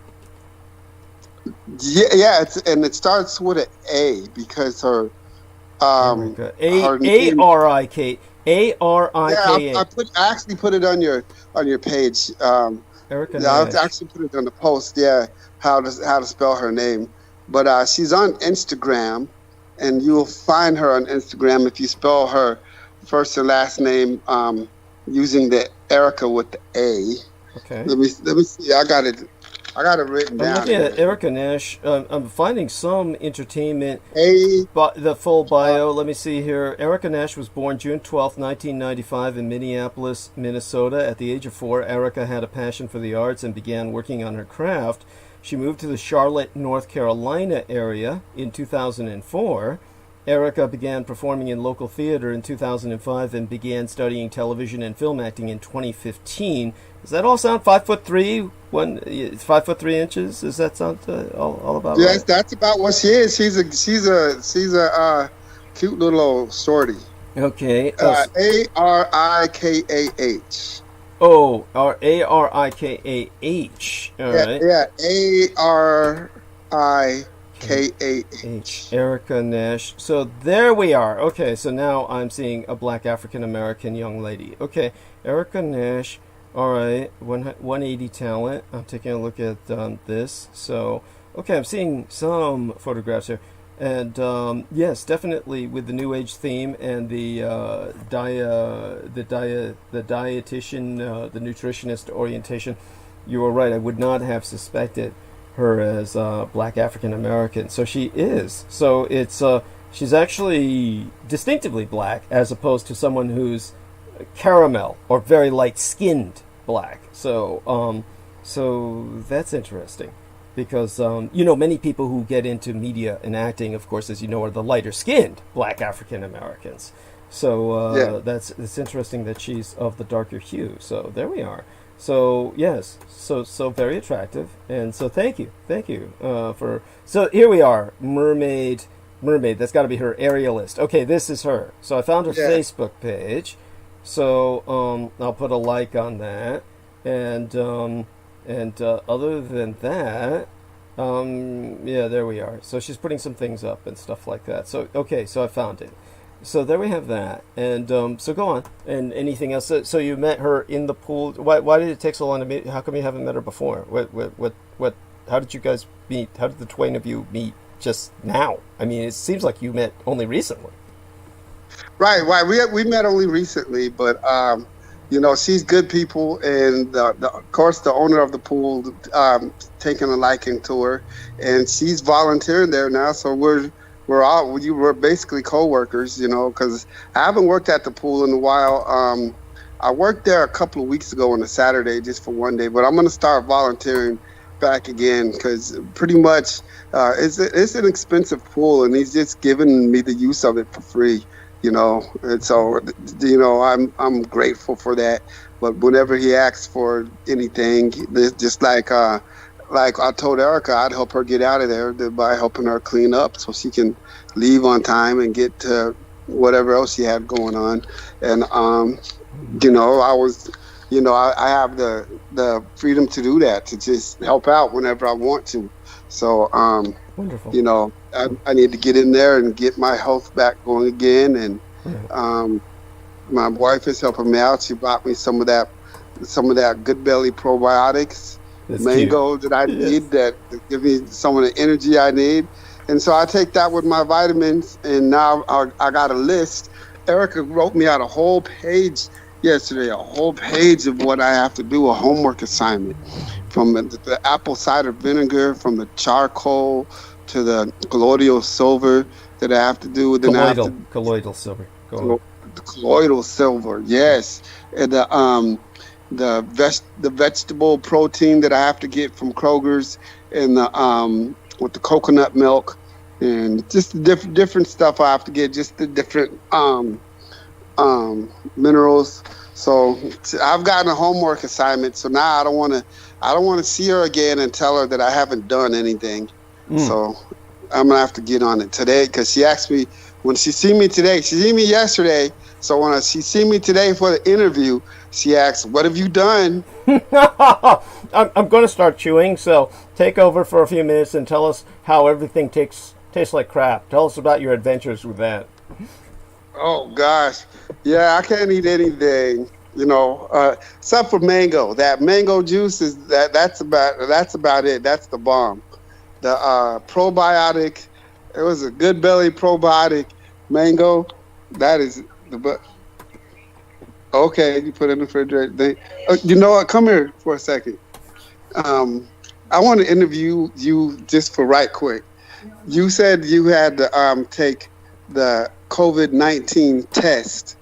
Yeah, it starts with an A because her. A-R-I-K. A-R-I-K-A. I actually put it on your page. Erica. Yeah, I actually put it on the post. Yeah, how to spell her name. But she's on Instagram, and you'll find her on Instagram if you spell her first and last name using the Erica with the A. Okay. Let me see. I got it written down. I'm looking at Erica Nash. I'm finding some entertainment. The full bio. Let me see here. Erica Nash was born June 12, 1995 in Minneapolis, Minnesota. At the age of 4, Erica had a passion for the arts and began working on her craft. She moved to the Charlotte, North Carolina area in 2004. Erica began performing in local theater in 2005 and began studying television and film acting in 2015. Does that all sound 5'3", 5'3" inches? Does that sound all about right? Yes, that's about what she is. She's a cute little old shorty. Okay. A-R-I-K-A-H. Oh, A-R-I-K-A-H. All right. Yeah, A-R-I-K-A-H. Erica Nash. So there we are. Okay, so now I'm seeing a black African-American young lady. Okay, Erica Nash. All right, 180 talent. I'm taking a look at this. So, okay, I'm seeing some photographs here. And yes, definitely with the New Age theme and the dietitian, the nutritionist orientation, you were right. I would not have suspected her as black African American. So she is. So it's she's actually distinctively black as opposed to someone who's caramel or very light skinned black. So so that's interesting. Because, many people who get into media and acting, of course, as you know, are the lighter-skinned black African-Americans. So that's interesting that she's of the darker hue. So there we are. So, yes, so very attractive. And so thank you for... So here we are, mermaid. That's got to be her aerialist. Okay, this is her. So I found her Facebook page. So I'll put a like on that. And other than that, there we are. So she's putting some things up and stuff like that. So, okay, so I found it. So there we have that. And so go on. And anything else? So you met her in the pool. Why did it take so long to meet? How come you haven't met her before? What? How did you guys meet? How did the twain of you meet just now? I mean, it seems like you met only recently. Right. We met only recently, but you know, she's good people, and of course the owner of the pool taking a liking to her, and she's volunteering there now. So we're basically co-workers, you know, because I haven't worked at the pool in a while. I worked there a couple of weeks ago on a Saturday just for one day, but I'm going to start volunteering back again because pretty much it's an expensive pool, and he's just giving me the use of it for free, you know. And so, you know, I'm grateful for that. But whenever he asks for anything, just like I told Erica, I'd help her get out of there by helping her clean up so she can leave on time and get to whatever else she had going on. And you know, I have the freedom to do that, to just help out whenever I want to. So, wonderful. You know, I need to get in there and get my health back going again. And my wife is helping me out. She bought me some of that Good Belly probiotics, mango that I need, that give me some of the energy I need. And so I take that with my vitamins, and now I got a list. Erica wrote me out a whole page yesterday, a whole page of what I have to do, a homework assignment, from the apple cider vinegar, from the charcoal to the colloidal silver that I have to do. Colloidal silver. Colloidal silver, yes. And the vegetable protein that I have to get from Kroger's, and with the coconut milk, and just the different stuff I have to get, just the different minerals. So I've gotten a homework assignment. So now I don't want to see her again and tell her that I haven't done anything. So I'm gonna have to get on it today, because she asked me when she see me today. She seen me yesterday, so when she see me today for the interview, she asks, "What have you done?" I'm going to start chewing. So take over for a few minutes and tell us how everything tastes like crap. Tell us about your adventures with that. Oh gosh, yeah, I can't eat anything, you know, except for mango. That mango juice is that's about it. That's the bomb. The probiotic, it was a Good Belly probiotic mango. That is the okay. You put it in the refrigerator. You know what? Come here for a second. I want to interview you just for right quick. You said you had to take the COVID-19 test,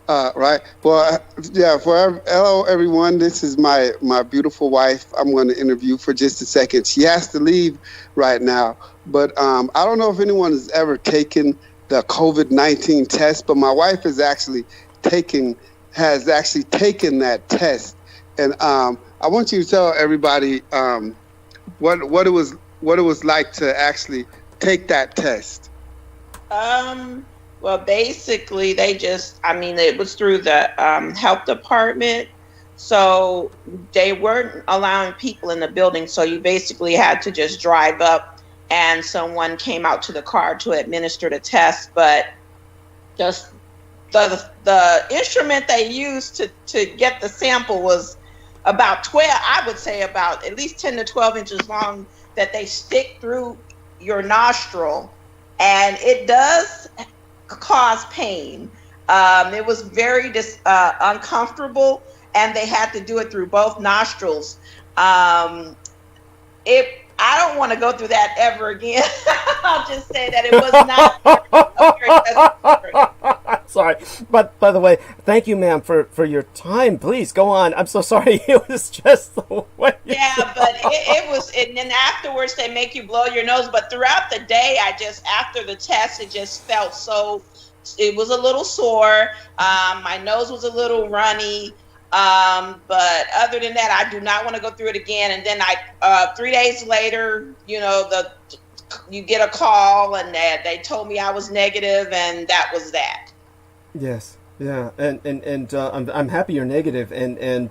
right? Well, yeah. Hello, everyone. This is my beautiful wife. I'm going to interview for just a second. She has to leave right now, but I don't know if anyone has ever taken the COVID-19 test, but my wife has actually taken that test, and I want you to tell everybody what it was like to actually take that test. Well, basically, it was through the health department. So they weren't allowing people in the building. So you basically had to just drive up, and someone came out to the car to administer the test. But just the instrument they used to get the sample was about 12, I would say about at least 10 to 12 inches long, that they stick through your nostril. And it does cause pain. It was very uncomfortable, and they had to do it through both nostrils. I don't want to go through that ever again. I'll just say that it was not a very pleasant. Sorry, but by the way, thank you, ma'am, for your time. Please go on. I'm so sorry. It was just the way. Yeah, but it was, and then afterwards they make you blow your nose. But throughout the day, after the test, it just felt so. It was a little sore. My nose was a little runny. But other than that, I do not want to go through it again. And then 3 days later, you get a call, and they told me I was negative, and that was that. Yes. Yeah, and I'm happy you're negative, and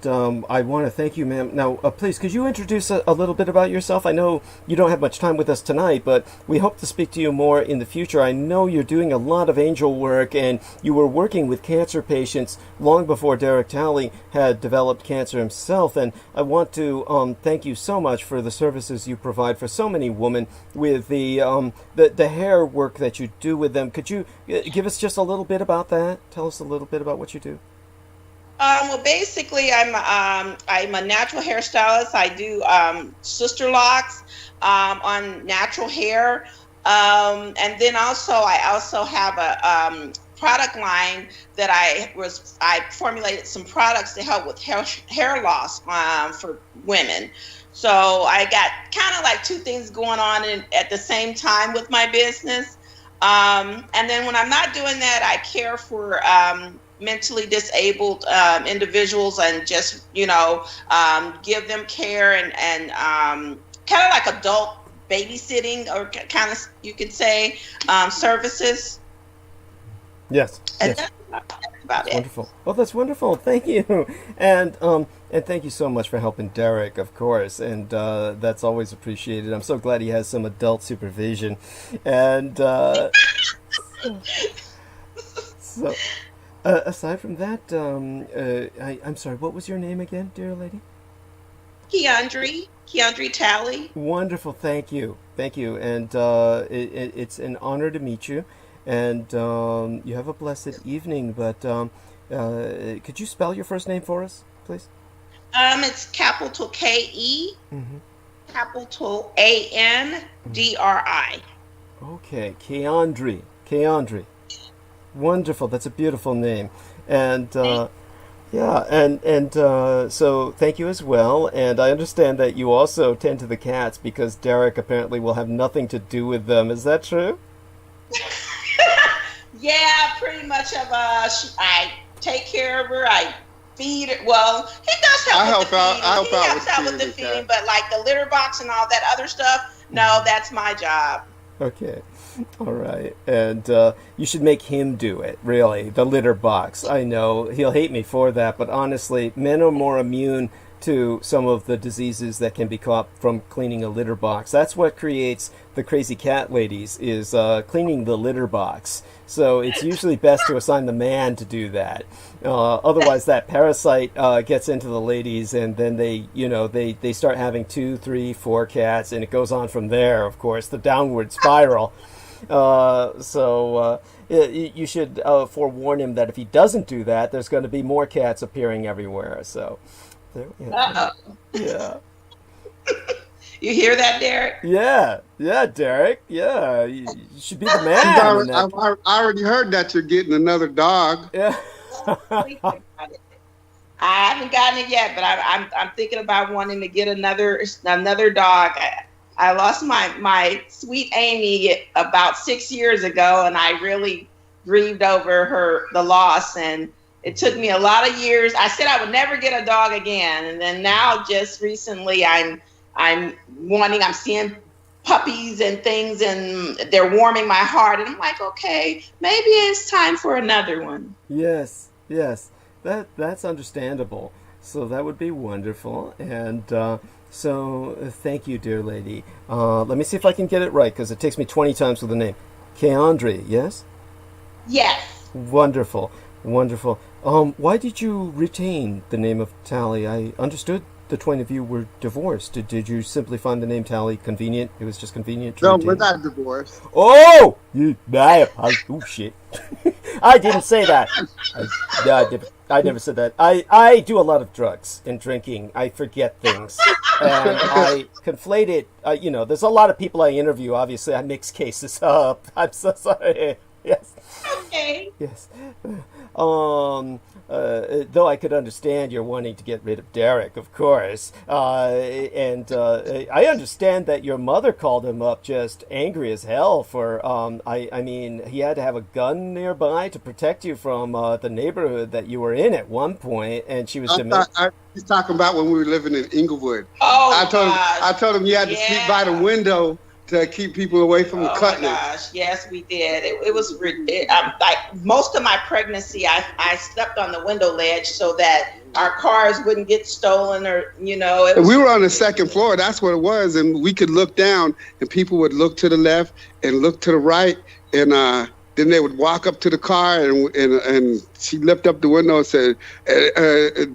I want to thank you, ma'am. Now, please, could you introduce a little bit about yourself? I know you don't have much time with us tonight, but we hope to speak to you more in the future. I know you're doing a lot of angel work, and you were working with cancer patients long before Derek Talley had developed cancer himself, and I want to thank you so much for the services you provide for so many women with the hair work that you do with them. Could you give us just a little bit about that? Tell us a little bit about what you do. Well, basically, I'm a natural hairstylist. I do sister locks on natural hair, and then I also have a product line that I formulated some products to help with hair loss for women. So I got kind of like two things going on at the same time with my business. And then when I'm not doing that, I care for mentally disabled individuals and just, give them care and kind of like adult babysitting, or kind of, you could say, services. Yes. And yes. that's about it. Wonderful. Oh, that's wonderful. Thank you. And thank you so much for helping Derek, of course. And that's always appreciated. I'm so glad he has some adult supervision. And so aside from that, I'm sorry, what was your name again, dear lady? Keandre Talley. Wonderful. Thank you. And it's an honor to meet you. And you have a blessed evening, but could you spell your first name for us, please? It's capital K-E, capital A-N-D-R-I. Okay, Keandre. Wonderful. That's a beautiful name. And so thank you as well. And I understand that you also tend to the cats because Derek apparently will have nothing to do with them. Is that true? Yeah, pretty much I take care of her. I feed her. Well, he does help with the feeding. He helps out with the feeding, but like the litter box and all that other stuff, no, that's my job. Okay. All right. And you should make him do it, really, the litter box. I know he'll hate me for that, but honestly, men are more immune to some of the diseases that can be caught from cleaning a litter box. That's what creates the crazy cat ladies, is cleaning the litter box. So it's usually best to assign the man to do that. Otherwise, that parasite gets into the ladies, and then they start having 2, 3, 4 cats, and it goes on from there. Of course, the downward spiral. So you should forewarn him that if he doesn't do that, there's going to be more cats appearing everywhere. So. Yeah. You hear that, Derek? Yeah, Derek. Yeah, you should be the man. I already heard that you're getting another dog. Yeah. I haven't gotten it yet, but I'm thinking about wanting to get another dog. I lost my sweet Amy about 6 years ago, and I really grieved over the loss, and it took me a lot of years. I said I would never get a dog again, and then now, just recently, I'm seeing puppies and things, and they're warming my heart, and I'm like, okay, maybe it's time for another one. Yes, that's understandable. So that would be wonderful, and so thank you, dear lady. Let me see if I can get it right, because it takes me 20 times with the name. Keandre, yes? Yes. Wonderful. Why did you retain the name of Talley? I understood the twain of you were divorced. Did you simply find the name Talley convenient? It was just convenient to retain? No, we're not divorced. Oh! Oh, shit. I didn't say that. I never said that. I do a lot of drugs and drinking. I forget things. And I conflate it. There's a lot of people I interview. Obviously, I mix cases up. I'm so sorry. Yes. Okay. Yes. Though I could understand you're wanting to get rid of Derek, of course. And I understand that your mother called him up just angry as hell for, I mean, he had to have a gun nearby to protect you from the neighborhood that you were in at one point, and she was He's talking about when we were living in Inglewood. Oh, I told him you had to sleep by the window to keep people away from the cutlass. Oh my gosh, yes, we did. It was like most of my pregnancy, I slept on the window ledge so that our cars wouldn't get stolen, or we were on the second floor. That's what it was, and we could look down, and people would look to the left and look to the right, and then they would walk up to the car, and she lifted up the window and said,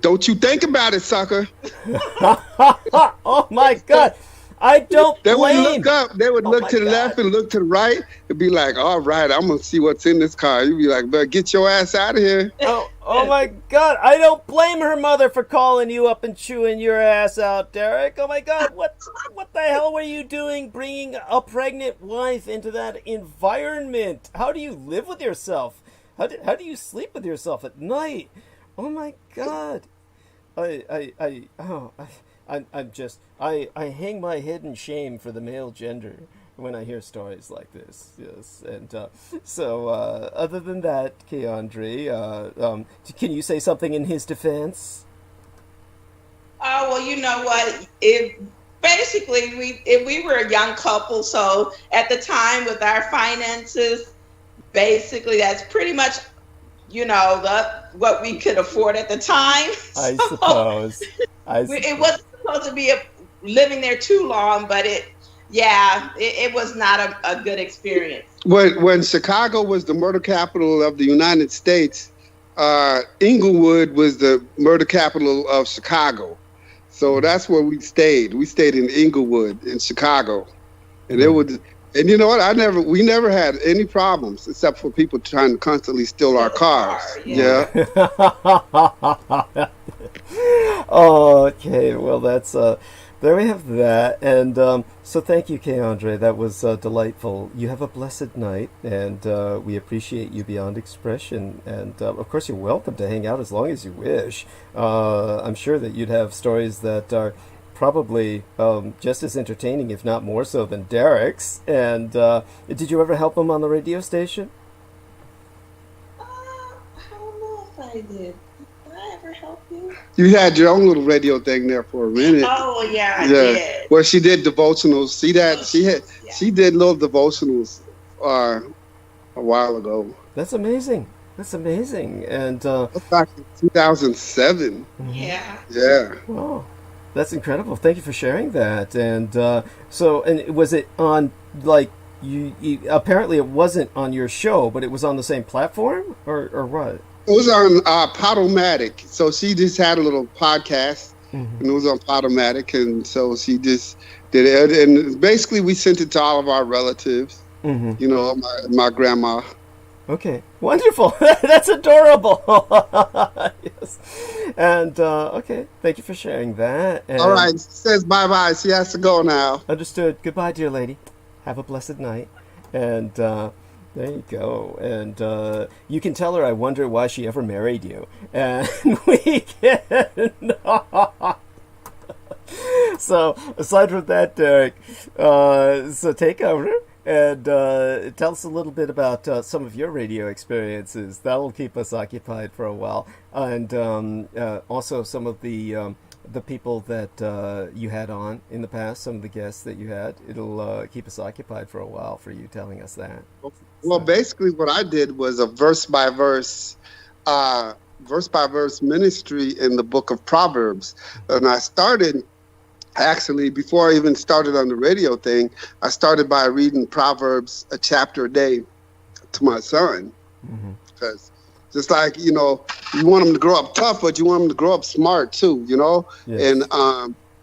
"Don't you think about it, sucker." Oh my God. I don't blame. They would look up. They would look to the left and look to the right and be like, "All right, I'm gonna see what's in this car." You'd be like, "But get your ass out of here." Oh my God. I don't blame her mother for calling you up and chewing your ass out, Derek. Oh my God. What the hell were you doing bringing a pregnant wife into that environment? How do you live with yourself? How do you sleep with yourself at night? Oh my God. I hang my head in shame for the male gender when I hear stories like this. Yes, and so other than that, Keandre, can you say something in his defense? Oh, well, you know what? Basically, we were a young couple, so at the time with our finances, basically that's pretty much, what we could afford at the time. I suppose. It wasn't supposed to be living there too long, but it was not a good experience. When Chicago was the murder capital of the United States, Inglewood was the murder capital of Chicago. So that's where we stayed. We stayed in Inglewood in Chicago. And it was, and you know what? We never had any problems except for people trying to constantly steal our cars. Yeah. Oh, okay. Well, that's there we have that, and so thank you, Keandre. That was delightful. You have a blessed night, and we appreciate you beyond expression. And of course, you're welcome to hang out as long as you wish. I'm sure that you'd have stories that are probably just as entertaining, if not more so, than Derek's. And did you ever help him on the radio station? I don't know if I did. Help you? You had your own little radio thing there for a minute. Oh yeah, I did. Well, she did devotionals. See that? She did little devotionals a while ago. That's amazing. And that's back in 2007. Yeah. Yeah. Oh, that's incredible. Thank you for sharing that. And and was it on like you? Apparently, it wasn't on your show, but it was on the same platform, or what? It was on Podomatic. So she just had a little podcast, and it was on Podomatic, and so she just did it. And basically, we sent it to all of our relatives. My grandma. Okay, wonderful. That's adorable. Yes. And okay, thank you for sharing that. And all right, she says bye-bye. She has to go now. Understood. Goodbye, dear lady. Have a blessed night. And there you go. And you can tell her I wonder why she ever married you. And we can... So, aside from that, Derek, so take over and tell us a little bit about some of your radio experiences. That'll keep us occupied for a while. And also some of the people that you had on in the past, some of the guests that you had. It'll keep us occupied for a while for you telling us that. Well, basically what I did was a verse-by-verse ministry in the book of Proverbs. And I started, actually, before I even started on the radio thing, I started by reading Proverbs a chapter a day to my son. Because just like, you want him to grow up tough, but you want him to grow up smart too, Yes.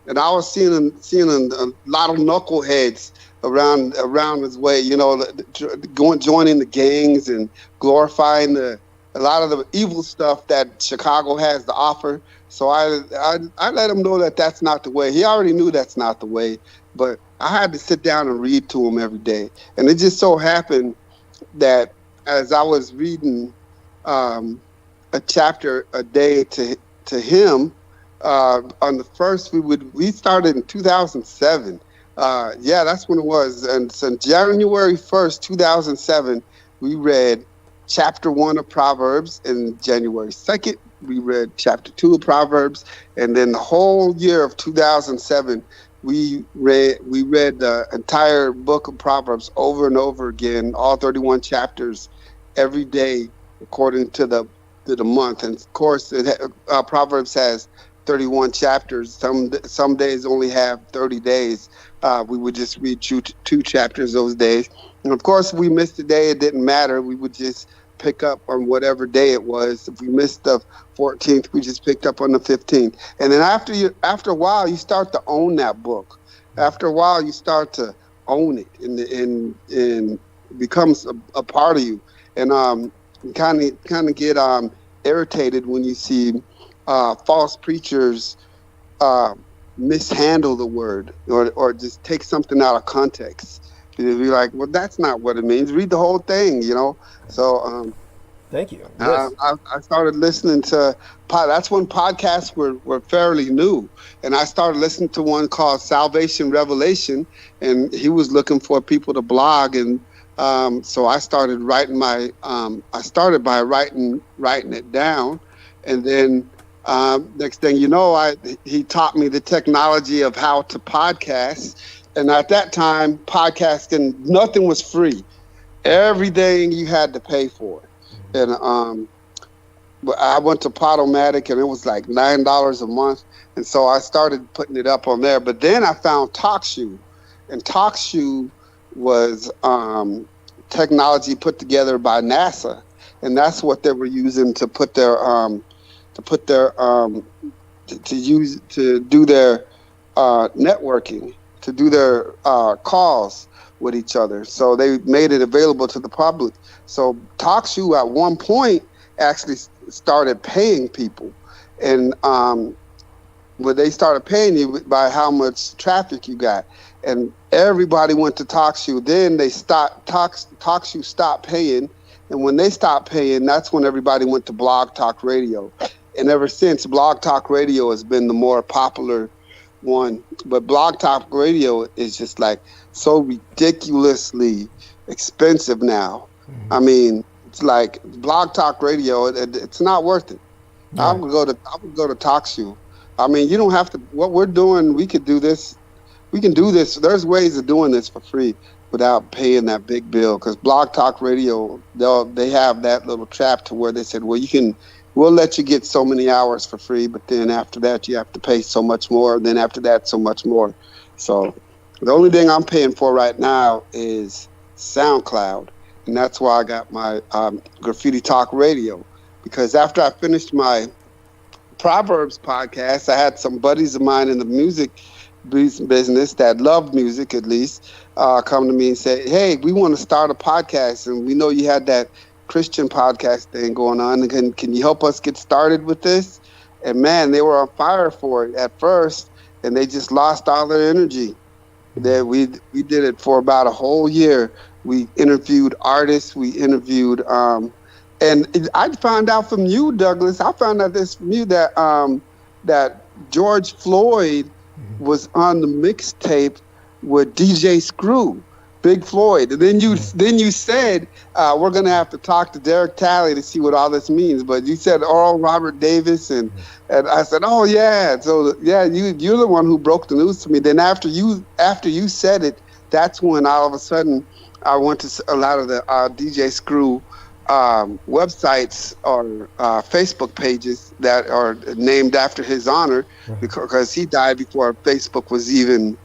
And I was seeing a lot of knuckleheads around his way, joining the gangs and glorifying a lot of the evil stuff that Chicago has to offer. So I let him know that that's not the way. He already knew that's not the way, but I had to sit down and read to him every day. And it just so happened that as I was reading a chapter a day to him, on the first, we started in 2007. That's when it was. And so January 1st, 2007, we read chapter 1 of Proverbs. And January 2nd, we read chapter 2 of Proverbs. And then the whole year of 2007, we read the entire book of Proverbs over and over again, all 31 chapters, every day according to the month. And of course, Proverbs has 31 chapters. Some days only have 30 days. We would just read two chapters those days. And of course, if we missed a day, it didn't matter. We would just pick up on whatever day it was. If we missed the 14th, we just picked up on the 15th. And then after a while, you start to own that book. After a while, you start to own it, and it becomes a part of you. And you kind of get irritated when you see false preachers mishandle the word or just take something out of context. You'd be like, well, that's not what it means. Read the whole thing, you know. So thank you. Yes. I started listening to that's when podcasts were fairly new, and I started listening to one called Salvation Revelation, and he was looking for people to blog, and so I started writing by writing it down, and then next thing you know, he taught me the technology of how to podcast. And at that time, podcasting, nothing was free. Everything you had to pay for. And I went to Podomatic, and it was like $9 a month. And so I started putting it up on there. But then I found TalkShoe. And TalkShoe was technology put together by NASA. And that's what they were using to put their to do their networking, to do their calls with each other. So they made it available to the public. So TalkShoe at one point actually started paying people. And when they started paying you by how much traffic you got. And everybody went to TalkShoe. Then they TalkShoe stopped paying. And when they stopped paying, that's when everybody went to Blog Talk Radio. And ever since, Blog Talk Radio has been the more popular one. But Blog Talk Radio is just like so ridiculously expensive now. Mm-hmm. I mean, it's like Blog Talk Radio, it's not worth it. Yeah. I would go to TalkShoe. I mean, you don't have to, what we're doing, we could do this. We can do this. There's ways of doing this for free without paying that big bill. Because Blog Talk Radio, they have that little trap to where they said, well, we'll let you get so many hours for free, but then after that you have to pay so much more. Then after that, so much more. So the only thing I'm paying for right now is SoundCloud. And that's why I got my Graffiti Talk Radio. Because after I finished my Proverbs podcast, I had some buddies of mine in the music business that loved music, at least, come to me and say, hey, we want to start a podcast, and we know you had that Christian podcast thing going on. Can you help us get started with this? And man, they were on fire for it at first, and they just lost all their energy. We did it for about a whole year. We interviewed artists. We interviewed, and I found out from you, Douglas. I found out this from you that George Floyd was on the mixtape with DJ Screw, Big Floyd. And then you said, we're going to have to talk to Derek Talley to see what all this means. But you said Oral Robert Davis, and I said, oh, yeah. So, yeah, you're the one who broke the news to me. Then after you said it, that's when all of a sudden I went to a lot of the DJ Screw websites or Facebook pages that are named after his honor, because he died before Facebook was even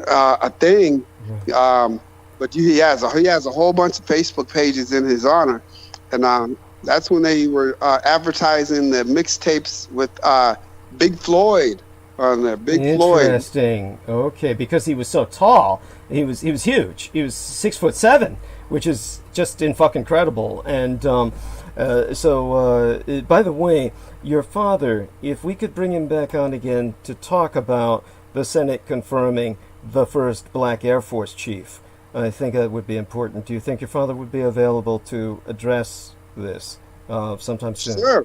a thing. But he has a whole bunch of Facebook pages in his honor, and that's when they were advertising the mixtapes with Big Floyd on there. Big Floyd. Interesting. Okay, because he was so tall, he was huge. He was 6'7", which is just fucking incredible. And so, by the way, your father, if we could bring him back on again to talk about the Senate confirming the first black Air Force chief, I think that would be important. Do you think your father would be available to address this sometime soon? Sure.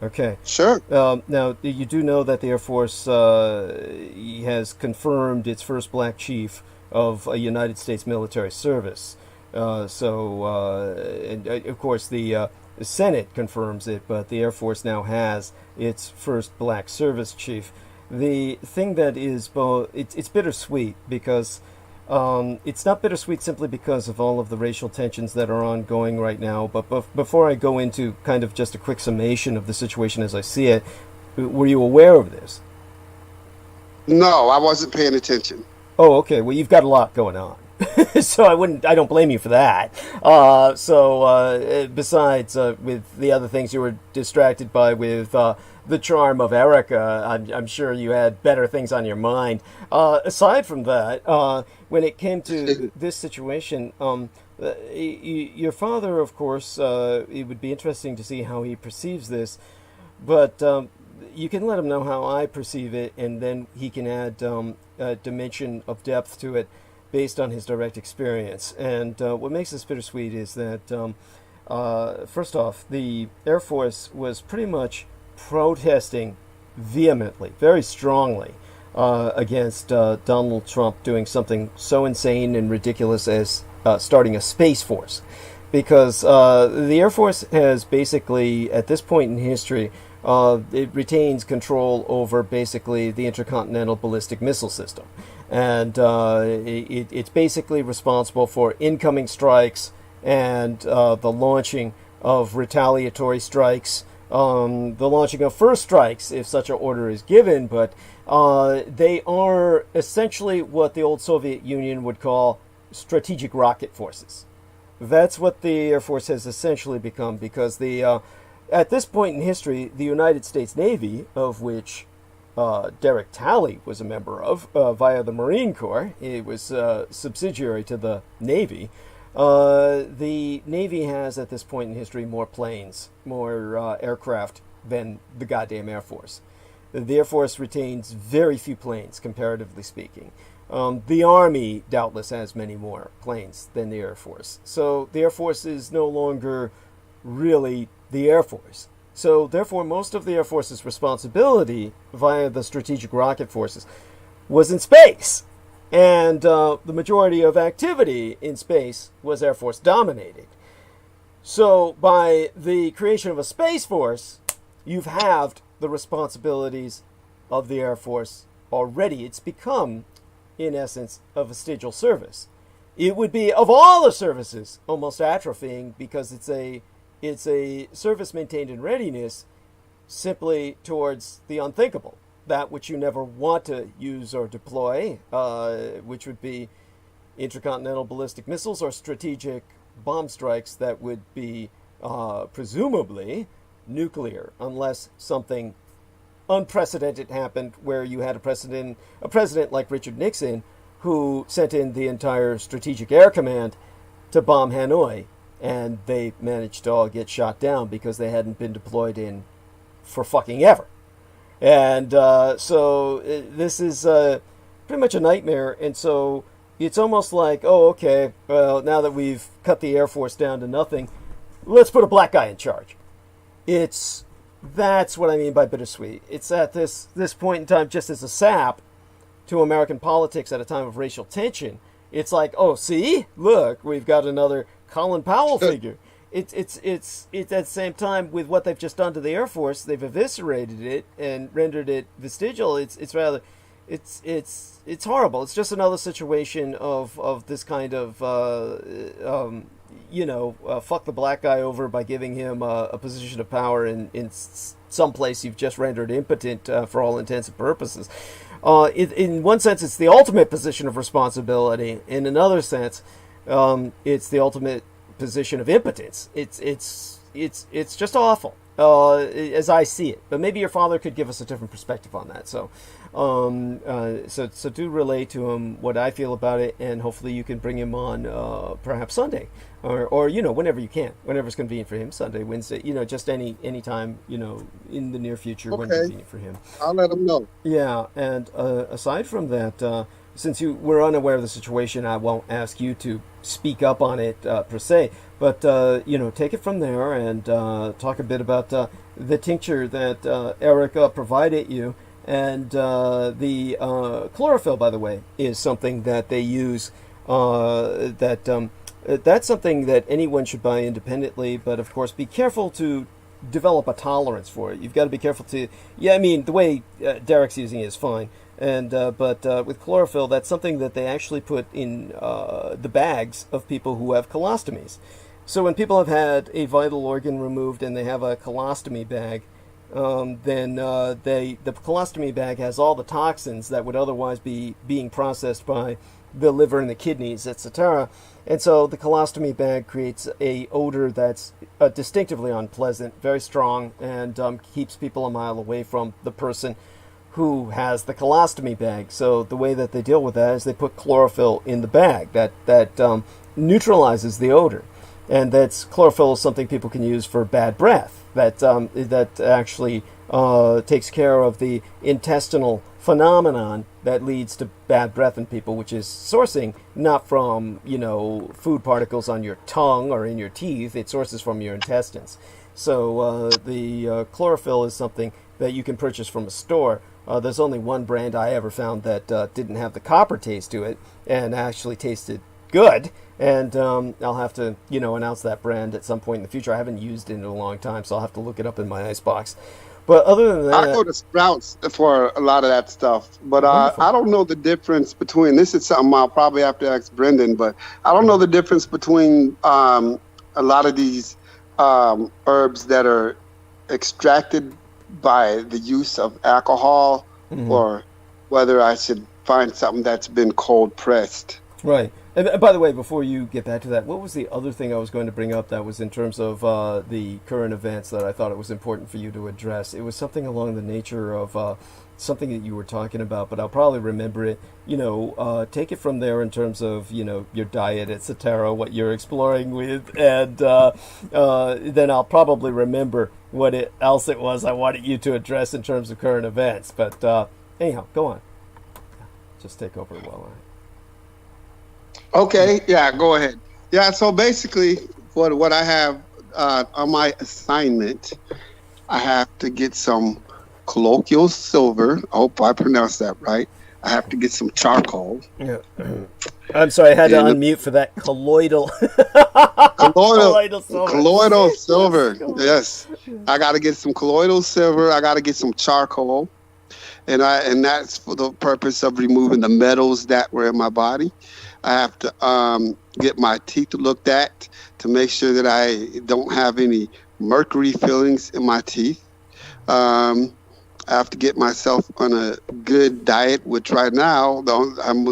Okay. Sure. Now, you do know that the Air Force has confirmed its first black chief of a United States military service. And of course, the Senate confirms it, but the Air Force now has its first black service chief. the thing that is both, it's bittersweet because it's not bittersweet simply because of all of the racial tensions that are ongoing right now, but before I go into kind of just a quick summation of the situation as I see it, were you aware of this? No, I wasn't paying attention. Oh, okay. Well, you've got a lot going on. So I don't blame you for that. Besides, with the other things you were distracted by with the charm of Erica, I'm sure you had better things on your mind. Aside from that, when it came to this situation, your father, of course, it would be interesting to see how he perceives this, but you can let him know how I perceive it, and then he can add a dimension of depth to it based on his direct experience. And what makes this bittersweet is that, first off, the Air Force was pretty much protesting vehemently, very strongly, against Donald Trump doing something so insane and ridiculous as starting a space force. Because the Air Force has basically, at this point in history, it retains control over basically the intercontinental ballistic missile system. And it's basically responsible for incoming strikes and the launching of retaliatory strikes, the launching of first strikes if such an order is given, but they are essentially what the old Soviet Union would call strategic rocket forces. That's what the Air Force has essentially become, because at this point in history, the United States Navy, of which Derek Talley was a member of via the Marine Corps. It was subsidiary to the Navy. The Navy has, at this point in history, more planes, more aircraft than the goddamn Air Force. The Air Force retains very few planes, comparatively speaking. The Army, doubtless, has many more planes than the Air Force. So the Air Force is no longer really the Air Force. So, therefore, most of the Air Force's responsibility via the strategic rocket forces was in space. And the majority of activity in space was Air Force dominated. So, by the creation of a Space Force, you've halved the responsibilities of the Air Force already. It's become, in essence, a vestigial service. It would be, of all the services, almost atrophying, because it's a service maintained in readiness simply towards the unthinkable, that which you never want to use or deploy, which would be intercontinental ballistic missiles or strategic bomb strikes that would be presumably nuclear, unless something unprecedented happened where you had a president like Richard Nixon, who sent in the entire Strategic Air Command to bomb Hanoi. And they managed to all get shot down because they hadn't been deployed in for fucking ever. And so this is pretty much a nightmare. And so it's almost like, oh, okay, well, now that we've cut the Air Force down to nothing, let's put a black guy in charge. That's what I mean by bittersweet. It's at this point in time, just as a sap to American politics at a time of racial tension. It's like, oh, see, look, we've got another Colin Powell figure. It's at the same time, with what they've just done to the Air Force, they've eviscerated it and rendered it vestigial. It's horrible. It's just another situation of this kind of fuck the black guy over by giving him a position of power in some place you've just rendered impotent for all intents and purposes. In one sense, it's the ultimate position of responsibility. In another sense, it's the ultimate position of impotence. It's just awful, as I see it. But maybe your father could give us a different perspective on that. So do relay to him what I feel about it, and hopefully you can bring him on perhaps Sunday, or whenever you can, whenever's convenient for him. Sunday, Wednesday, just any time in the near future when convenient for him. I'll let him know. Yeah, and aside from that, since you were unaware of the situation, I won't ask you to speak up on it per se, but take it from there and talk a bit about the tincture that Erica provided you. And the chlorophyll, by the way, is something that they use. That's something that anyone should buy independently, but of course be careful to develop a tolerance for it. You've got to be careful to. Yeah, I mean the way Derek's using it is fine, and but with chlorophyll, that's something that they actually put in the bags of people who have colostomies. So when people have had a vital organ removed and they have a colostomy bag, then the colostomy bag has all the toxins that would otherwise be being processed by the liver and the kidneys, etc. And so the colostomy bag creates a odor that's distinctively unpleasant, very strong, and keeps people a mile away from the person who has the colostomy bag. So the way that they deal with that is they put chlorophyll in the bag that neutralizes the odor. And that's chlorophyll is something people can use for bad breath. That actually takes care of the intestinal phenomenon that leads to bad breath in people, which is sourcing not from food particles on your tongue or in your teeth. It sources from your intestines. So the chlorophyll is something that you can purchase from a store. There's only one brand I ever found that didn't have the copper taste to it and actually tasted good. And I'll have to, announce that brand at some point in the future. I haven't used it in a long time, so I'll have to look it up in my icebox. But other than that, I go to Sprouts for a lot of that stuff. But I don't know the difference between. This is something I'll probably have to ask Brendan. But I don't know the difference between a lot of these herbs that are extracted by the use of alcohol, or whether I should find something that's been cold pressed. Right. And by the way, before you get back to that, what was the other thing I was going to bring up that was in terms of the current events that I thought it was important for you to address? It was something along the nature of something that you were talking about, but I'll probably remember it. Take it from there in terms of, your diet, etc., what you're exploring with, and then I'll probably remember what else it was I wanted you to address in terms of current events. But anyhow, go on. Just take over while Okay, yeah, go ahead. Yeah, so basically, what I have on my assignment, I have to get some colloquial silver. I hope I pronounced that right. I have to get some charcoal. Yeah. I'm sorry, I had to unmute for that colloidal. Colloidal silver. Yes, I got to get some colloidal silver. I got to get some charcoal, and that's for the purpose of removing the metals that were in my body. I have to get my teeth looked at to make sure that I don't have any mercury fillings in my teeth. I have to get myself on a good diet, which right now, the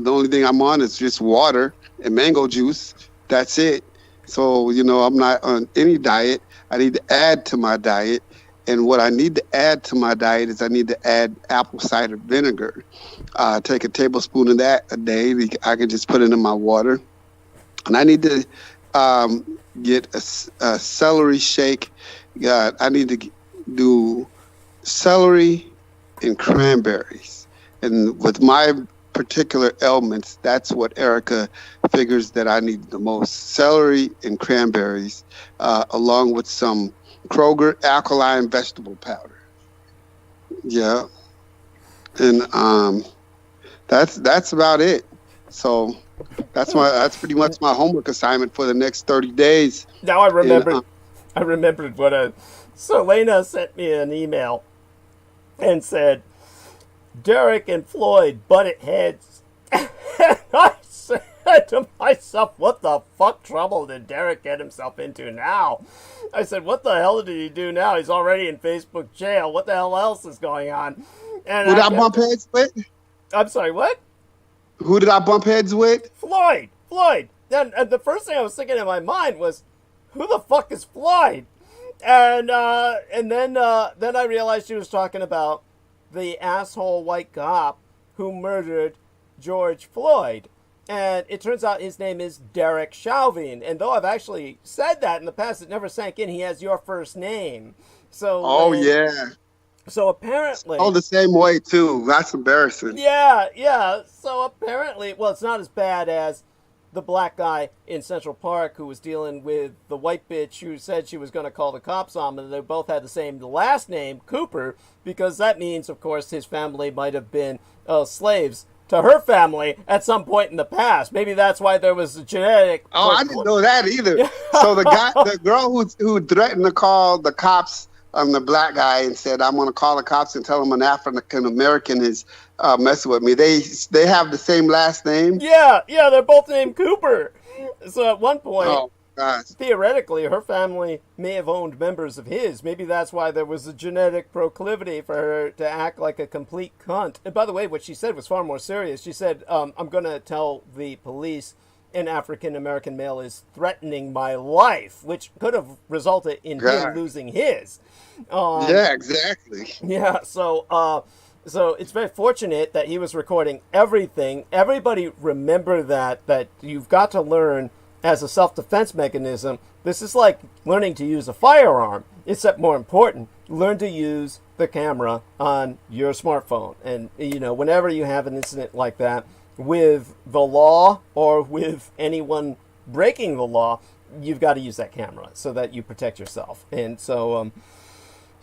only thing I'm on is just water and mango juice. That's it. So, I'm not on any diet. I need to add to my diet. And what I need to add to my diet is I need to add apple cider vinegar. Take a tablespoon of that a day. I can just put it in my water. And I need to get a celery shake. I need to do celery and cranberries. And with my particular ailments, that's what Erica figures that I need the most. Celery and cranberries, along with some Kroger alkaline vegetable powder. Yeah. And that's about it. So that's pretty much my homework assignment for the next 30 days. Now I remembered. I remembered what Selena sent me an email and said, Derek and Floyd butted heads. And I said to myself, what the fuck trouble did Derek get himself into now? I said, what the hell did he do now? He's already in Facebook jail. What the hell else is going on? And who did I bump heads with? I'm sorry, what? Who did I bump heads with? Floyd. And the first thing I was thinking in my mind was, who the fuck is Floyd? And then I realized she was talking about the asshole white cop who murdered George Floyd. And it turns out his name is Derek Chauvin. And though I've actually said that in the past, it never sank in. He has your first name. So yeah. So apparently... Oh, the same way, too. That's embarrassing. Yeah. So apparently... Well, it's not as bad as the black guy in Central Park who was dealing with the white bitch who said she was going to call the cops on him. And they both had the same last name, Cooper, because that means, of course, his family might have been slaves to her family at some point in the past. Maybe that's why there was a genetic... Oh, I didn't know that either. So the girl who threatened to call the cops on the black guy and said, I'm going to call the cops and tell them an African American is messing with me. They have the same last name. Yeah, they're both named Cooper. So at one point, Oh, gosh. theoretically, her family may have owned members of his. Maybe that's why there was a genetic proclivity for her to act like a complete cunt. And by the way, what she said was far more serious. She said, I'm going to tell the police an African-American male is threatening my life, which could have resulted in him losing his. Yeah, exactly. Yeah, so it's very fortunate that he was recording everything. Everybody remember that you've got to learn as a self-defense mechanism. This is like learning to use a firearm, except more important, learn to use the camera on your smartphone. And, whenever you have an incident like that with the law or with anyone breaking the law, you've got to use that camera so that you protect yourself. And so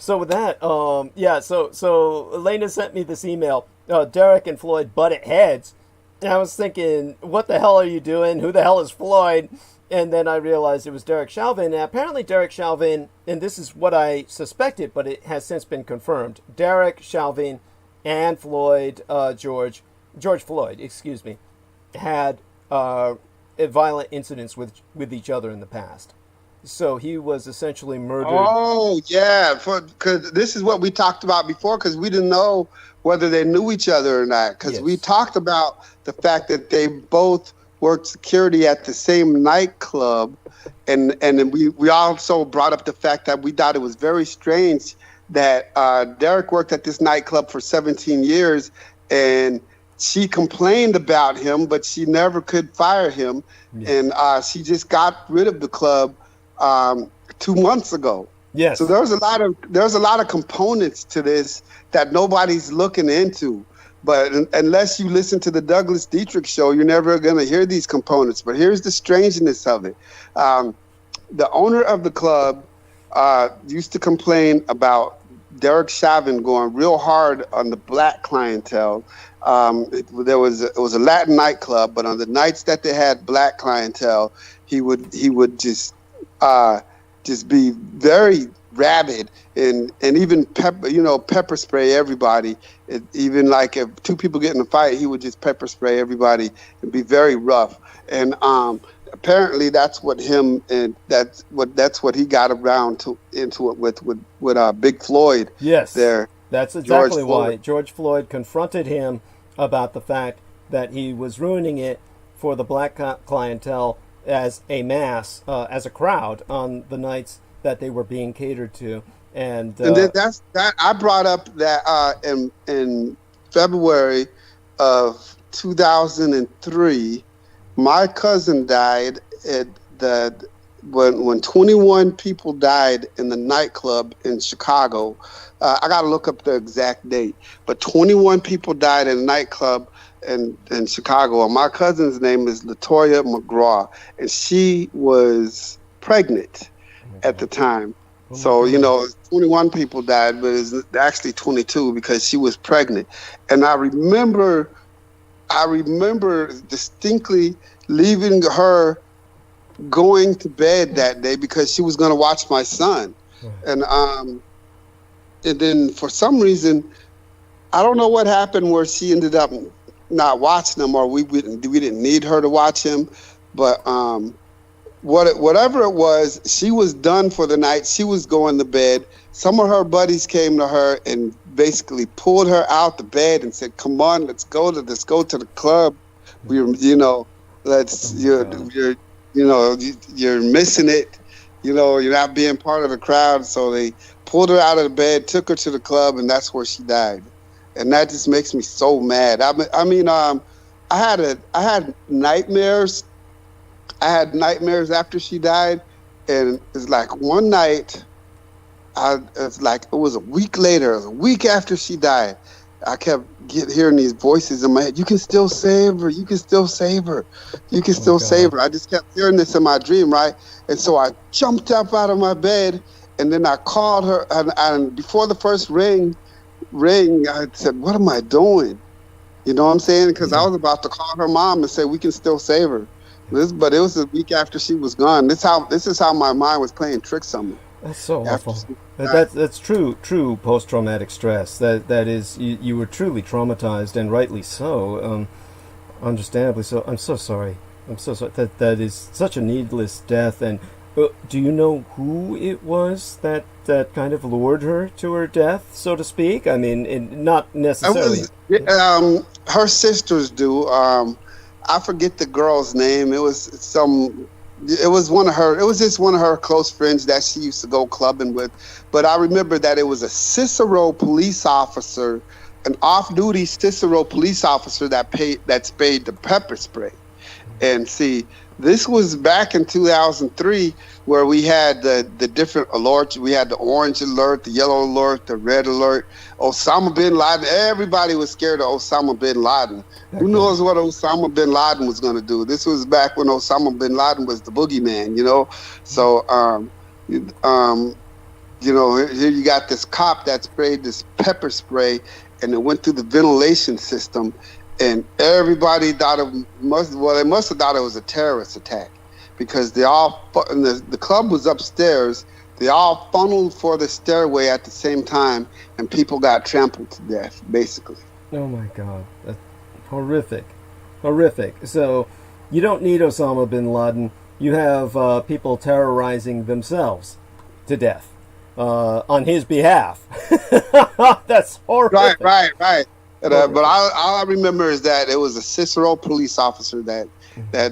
with that, so Elena sent me this email. Derek and Floyd butted heads. And I was thinking, what the hell are you doing? Who the hell is Floyd? And then I realized it was Derek Chauvin. And apparently Derek Chauvin, and this is what I suspected, but it has since been confirmed. Derek Chauvin and Floyd, George Floyd, had violent incidents with each other in the past. So he was essentially murdered. Oh, yeah, because this is what we talked about before, because we didn't know whether they knew each other or not, because we talked about the fact that they both worked security at the same nightclub, and we also brought up the fact that we thought it was very strange that Derek worked at this nightclub for 17 years, and she complained about him, but she never could fire him, and she just got rid of the club 2 months ago. Yes. So there's a lot of components to this that nobody's looking into. But unless you listen to the Douglas Dietrich show, you're never going to hear these components. But here's the strangeness of it. The owner of the club used to complain about Derek Chauvin going real hard on the black clientele. It was a Latin nightclub, but on the nights that they had black clientele, he would just be very rabid and even pepper spray everybody. Even like if two people get in a fight, he would just pepper spray everybody and be very rough. And apparently that's what he got around into it with Big Floyd. Yes, there. That's exactly why George Floyd confronted him about the fact that he was ruining it for the black clientele as a mass, as a crowd on the nights that they were being catered to. And then I brought up that in February of 2003, my cousin died when 21 people died in the nightclub in Chicago. I got to look up the exact date, but 21 people died in a nightclub in Chicago. And my cousin's name is Latoya McGraw, and she was pregnant at the time. So, 21 people died, but it's actually 22 because she was pregnant. And I remember distinctly leaving her going to bed that day because she was going to watch my son. And then for some reason, I don't know what happened where she ended up not watching him, or we didn't need her to watch him. But whatever it was, she was done for the night. She was going to bed. Some of her buddies came to her and basically pulled her out the bed and said, "Come on, let's go to the club. You're missing it. You're not being part of the crowd." So they pulled her out of the bed, took her to the club, and that's where she died. And that just makes me so mad. I had nightmares. I had nightmares after she died, and it's like one night, it was a week later, a week after she died, I kept hearing these voices in my head. "You can still save her. You can still save her. You can still save her." I just kept hearing this in my dream, right? And so I jumped up out of my bed, and then I called her. And before the first ring, I said, "What am I doing?" You know what I'm saying? Because I was about to call her mom and say, "We can still save her." But it was a week after she was gone. This is how my mind was playing tricks on me. That's so after awful. she That's true post-traumatic stress. That is, you were truly traumatized, and rightly so. Understandably so. I'm so sorry. I'm so sorry. That is such a needless death. And do you know who it was that kind of lured her to her death, so to speak? I mean, not necessarily. Her sisters do. I forget the girl's name. It was one of her. It was just one of her close friends that she used to go clubbing with. But I remember that it was a Cicero police officer, an off-duty Cicero police officer that sprayed the pepper spray. And see, this was back in 2003, where we had the different alerts. We had the orange alert, the yellow alert, the red alert. Osama bin Laden. Everybody was scared of Osama bin Laden. Who knows what Osama bin Laden was going to do? This was back when Osama bin Laden was the boogeyman, you know. So, you know, here you got this cop that sprayed this pepper spray, and it went through the ventilation system. And everybody thought they must have thought it was a terrorist attack, because the club was upstairs. They all funneled for the stairway at the same time, and people got trampled to death, basically. Oh my God, that's horrific. So you don't need Osama bin Laden. You have people terrorizing themselves to death on his behalf. That's horrific. Right. But all I remember is that it was a Cicero police officer that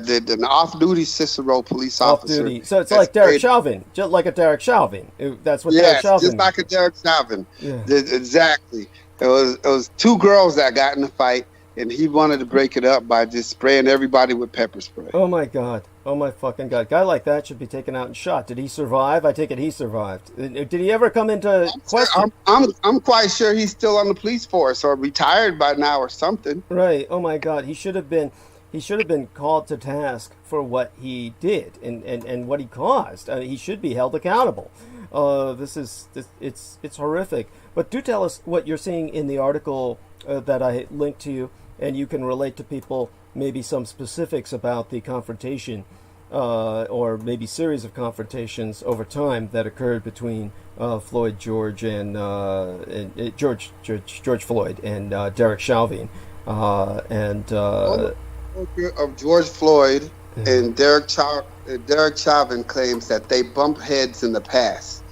did an off-duty Cicero police officer. Off-duty. So it's like Derek Chauvin, just like a Derek Chauvin. That's what Derek Chauvin. Just like a Derek Chauvin. Yeah. Exactly. It was two girls that got in a fight, and he wanted to break it up by just spraying everybody with pepper spray. Oh my God. Oh my fucking God. A guy like that should be taken out and shot. Did he survive? I take it he survived. Did he ever come into question? I'm quite sure he's still on the police force or retired by now or something. Right. Oh my God. He should have been called to task for what he did and what he caused. He should be held accountable. It's horrific. But do tell us what you're seeing in the article that I linked to you, and you can relate to people maybe some specifics about the confrontation or maybe series of confrontations over time that occurred between Floyd George and George Floyd and Derek Chauvin of George Floyd and Derek Chauvin claims that they bumped heads in the past.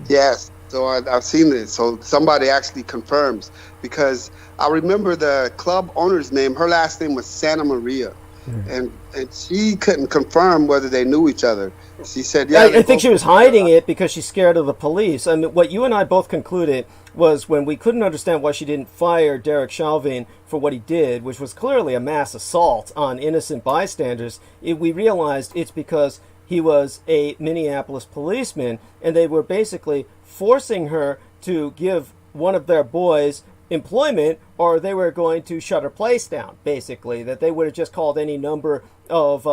Yes, so I've seen this. So somebody actually confirms, because I remember the club owner's name. Her last name was Santa Maria, and she couldn't confirm whether they knew each other. She said, "Yeah." I think she was hiding it because she's scared of the police. I mean, what you and I both concluded was, when we couldn't understand why she didn't fire Derek Chauvin for what he did, which was clearly a mass assault on innocent bystanders, we realized it's because he was a Minneapolis policeman, and they were basically forcing her to give one of their boys employment, or they were going to shut her place down, basically. That they would have just called any number of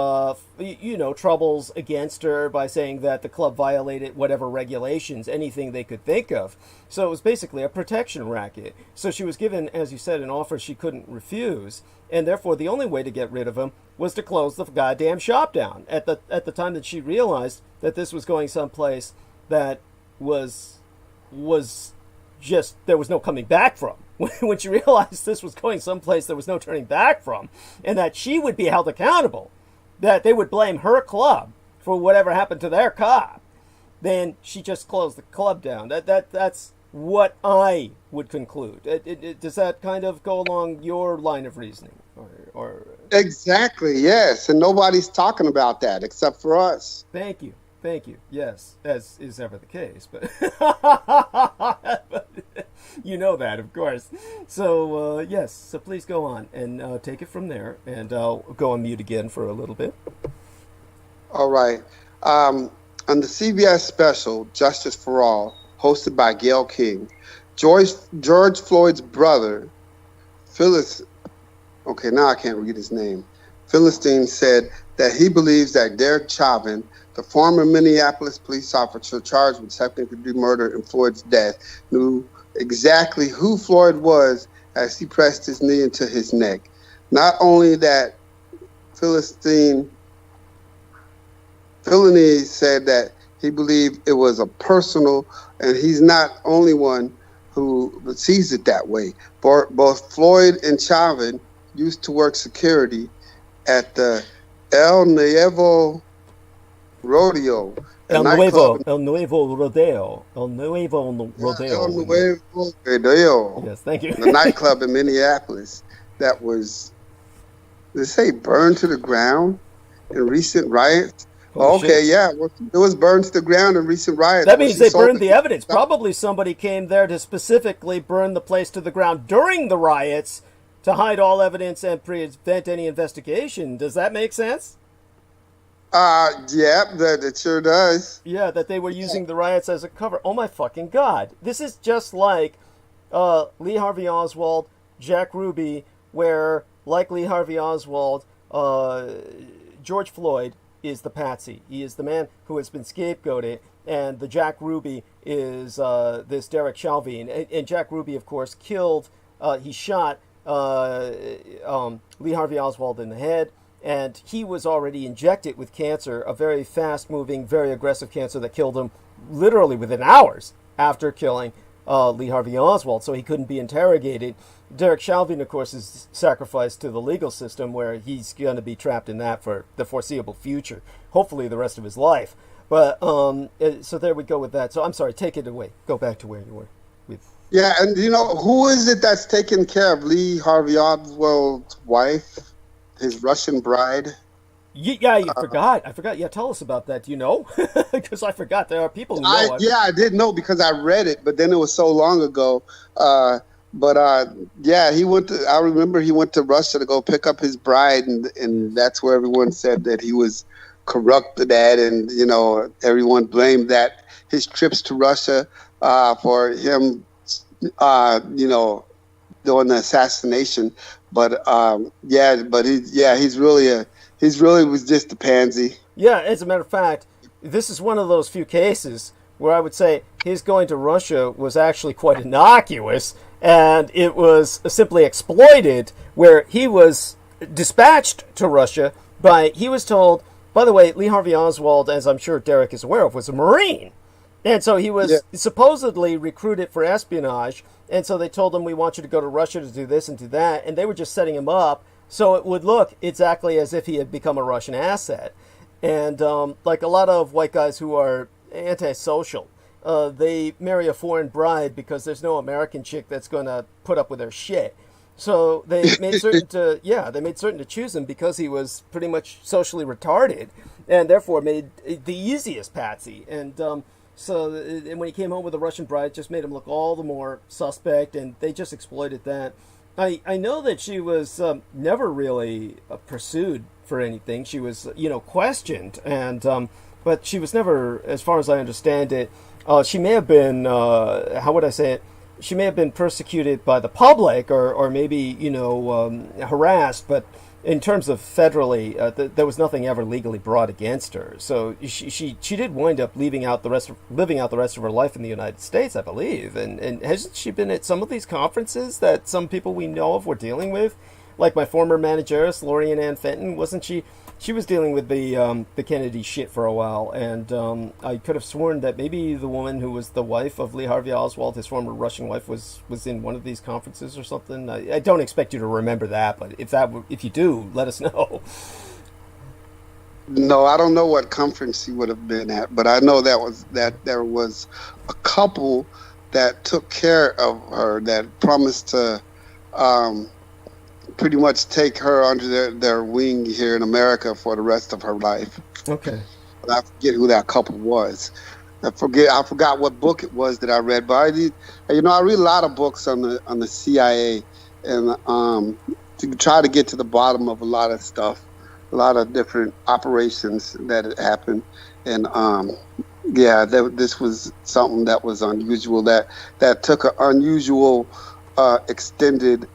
troubles against her by saying that the club violated whatever regulations, anything they could think of. So it was basically a protection racket. So she was given, as you said, an offer she couldn't refuse, and therefore the only way to get rid of him was to close the goddamn shop down. At the time that she realized that this was going someplace that was just, there was no coming back from. When she realized this was going someplace there was no turning back from, and that she would be held accountable, that they would blame her club for whatever happened to their cop, then she just closed the club down. That's what I would conclude. Does that kind of go along your line of reasoning? Or Exactly, yes. And nobody's talking about that except for us. Thank you. Yes, as is ever the case, but you know that, of course. So, yes, so please go on and take it from there, and I'll go on mute again for a little bit. All right. On the CBS special, Justice for All, hosted by Gayle King, George Floyd's brother, now I can't read his name. Philistine said that he believes that Derek Chauvin, the former Minneapolis police officer charged with second-degree murder in Floyd's death, knew exactly who Floyd was as he pressed his knee into his neck. Not only that, Philistine said that He believed it was a personal, and he's not only one who sees it that way. Both Floyd and Chauvin used to work security at the El Nuevo Rodeo. El Nuevo Rodeo. Yes, thank you. The nightclub in Minneapolis that was, they say, burned to the ground in recent riots. Oh, okay, shit. yeah, well, it was burned to the ground in recent riots. That means they burned the evidence. Probably somebody came there to specifically burn the place to the ground during the riots to hide all evidence and prevent any investigation. Does that make sense? Yeah, that it sure does. Yeah, that they were using the riots as a cover. Oh my fucking God. This is just like Lee Harvey Oswald, Jack Ruby, where, like Lee Harvey Oswald, George Floyd is the patsy. He is the man who has been scapegoated, and the Jack Ruby is this Derek Chauvin. And Jack Ruby, of course, he shot Lee Harvey Oswald in the head, and he was already injected with cancer, a very fast-moving, very aggressive cancer that killed him literally within hours after killing Lee Harvey Oswald, so he couldn't be interrogated. Derek Chauvin, of course, is sacrificed to the legal system, where he's going to be trapped in that for the foreseeable future, hopefully the rest of his life. But so there we go with that. So I'm sorry, take it away. Go back to where you were. Yeah, and you know, who is it that's taking care of Lee Harvey Oswald's wife, his Russian bride? Yeah, you forgot. I forgot. Yeah, tell us about that. Do you know? Because I forgot. There are people who know. I did know because I read it, but then it was so long ago. Yeah, he went to. I remember he went to Russia to go pick up his bride, and that's where everyone said that he was corrupted at, and you know, everyone blamed that his trips to Russia for him, you know, doing the assassination. But he's really was just a pansy. Yeah, as a matter of fact, this is one of those few cases where I would say his going to Russia was actually quite innocuous, and it was simply exploited, where he was dispatched to Russia he was told, by the way, Lee Harvey Oswald, as I'm sure Derek is aware of, was a Marine. And so he was supposedly recruited for espionage, and so they told him, we want you to go to Russia to do this and do that, and they were just setting him up so it would look exactly as if he had become a Russian asset. And like a lot of white guys who are antisocial, they marry a foreign bride because there's no American chick that's going to put up with their shit. So they made certain to choose him because he was pretty much socially retarded, and therefore made the easiest patsy. And and when he came home with a Russian bride, it just made him look all the more suspect, and they just exploited that. I know that she was never really pursued for anything. She was, questioned, and but she was never, as far as I understand it, she may have been, how would I say it? She may have been persecuted by the public, or maybe, harassed, but in terms of federally, there was nothing ever legally brought against her. So she did wind up living out the rest of her life in the United States, I believe. And hasn't she been at some of these conferences that some people we know of were dealing with? Like my former manageress, Lorian Ann Fenton, wasn't she? She was dealing with the Kennedy shit for a while, and I could have sworn that maybe the woman who was the wife of Lee Harvey Oswald, his former Russian wife, was in one of these conferences or something. I don't expect you to remember that, but if you do, let us know. No, I don't know what conference she would have been at, but I know that there was a couple that took care of her, that promised to pretty much take her under their wing here in America for the rest of her life. Okay. But I forget who that couple was. I forgot what book it was that I read, but I read a lot of books on the CIA, and to try to get to the bottom of a lot of stuff, a lot of different operations that had happened, and this was something that was unusual, that took an unusual extended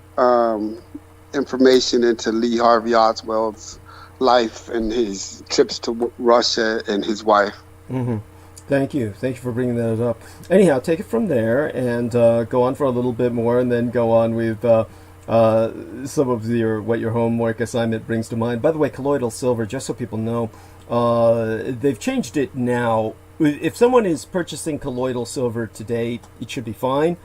information into Lee Harvey Oswald's life and his trips to Russia and his wife. Mm-hmm. Thank you for bringing that up. Anyhow, take it from there and go on for a little bit more, and then go on with some of what your homework assignment brings to mind. By the way, colloidal silver, just so people know, they've changed it now if someone is purchasing colloidal silver today, it should be fine.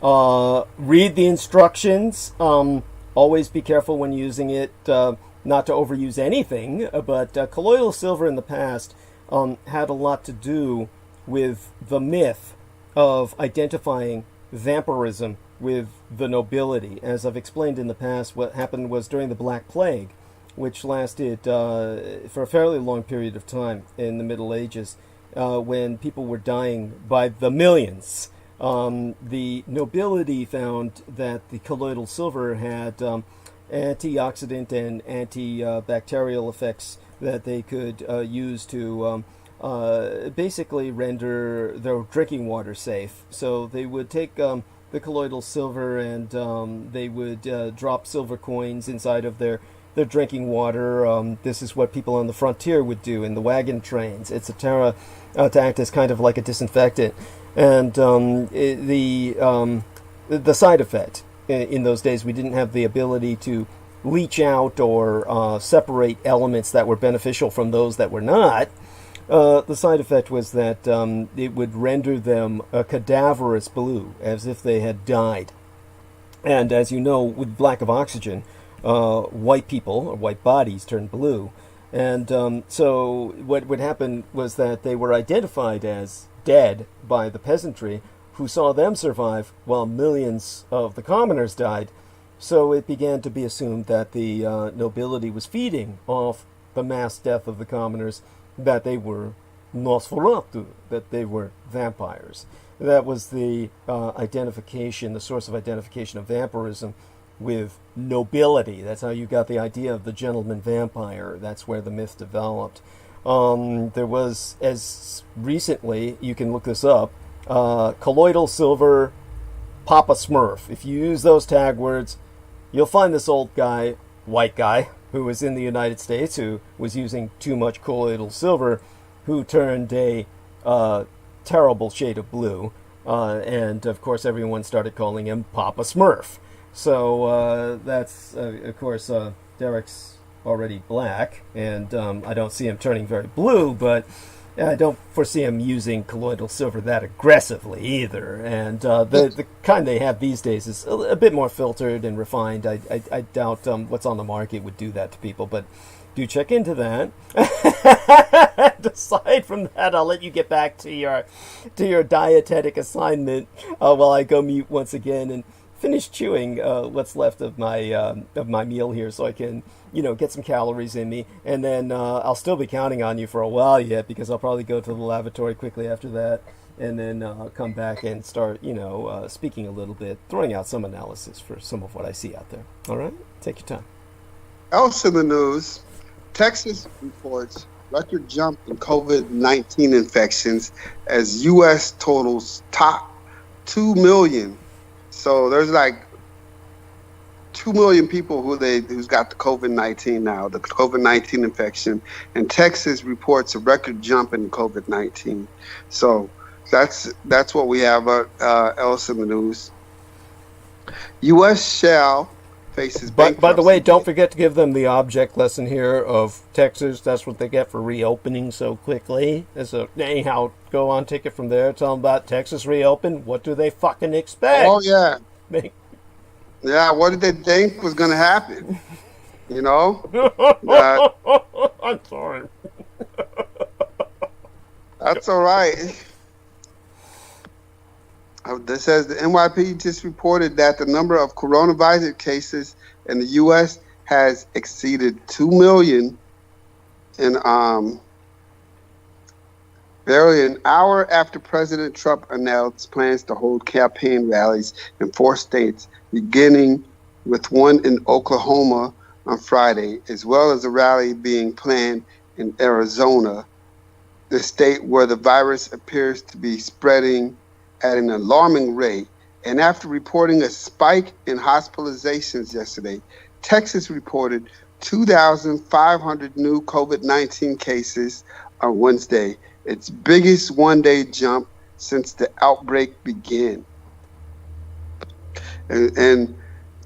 Read the instructions. Always be careful when using it, not to overuse anything. But colloidal silver in the past had a lot to do with the myth of identifying vampirism with the nobility. As I've explained in the past, what happened was during the Black Plague, which lasted for a fairly long period of time in the Middle Ages, when people were dying by the millions. The nobility found that the colloidal silver had antioxidant and antibacterial effects that they could use to basically render their drinking water safe. So they would take the colloidal silver and they would drop silver coins inside of their drinking water. This is what people on the frontier would do in the wagon trains, etc., to act as kind of like a disinfectant. And the side effect, in those days, we didn't have the ability to leach out or separate elements that were beneficial from those that were not. The side effect was that it would render them a cadaverous blue, as if they had died. And as you know, with lack of oxygen, white people, or white bodies, turn blue. And so what would happen was that they were identified as dead by the peasantry, who saw them survive while millions of the commoners died. So it began to be assumed that the nobility was feeding off the mass death of the commoners, that they were Nosferatu, that they were vampires. That was the identification, the source of identification of vampirism with nobility. That's how you got the idea of the gentleman vampire. That's where the myth developed. There was, as recently, you can look this up, colloidal silver, Papa Smurf. If you use those tag words, you'll find this old guy, white guy, who was in the United States, who was using too much colloidal silver, who turned a terrible shade of blue. And, of course, everyone started calling him Papa Smurf. So that's, of course, Derek's already black, and I don't see him turning very blue, but I don't foresee him using colloidal silver that aggressively either. And the kind they have these days is a bit more filtered and refined. I doubt what's on the market would do that to people, but do check into that. Aside from that, I'll let you get back to your dietetic assignment while I go mute once again and finish chewing what's left of my meal here, so I can get some calories in me, and then I'll still be counting on you for a while yet, because I'll probably go to the lavatory quickly after that, and then come back and start speaking a little bit, throwing out some analysis for some of what I see out there. All right, take your time. Else in the news, Texas reports record jump in COVID-19 infections as U.S. totals top 2 million. So there's like 2 million people who's got the COVID-19 now, the COVID-19 infection, and Texas reports a record jump in COVID-19. So that's what we have else in the news. U.S. shell faces bankruptcy. By the way, don't forget to give them the object lesson here of Texas. That's what they get for reopening so quickly. Anyhow, go on, take it from there. Tell them about Texas reopen. What do they fucking expect? Oh, yeah. Yeah, what did they think was going to happen? I'm sorry. That's all right. This says the NYPD just reported that the number of coronavirus cases in the U.S. has exceeded 2 million barely an hour after President Trump announced plans to hold campaign rallies in 4 states, beginning with one in Oklahoma on Friday, as well as a rally being planned in Arizona, the state where the virus appears to be spreading at an alarming rate. And after reporting a spike in hospitalizations yesterday, Texas reported 2,500 new COVID-19 cases on Wednesday, its biggest one-day jump since the outbreak began. And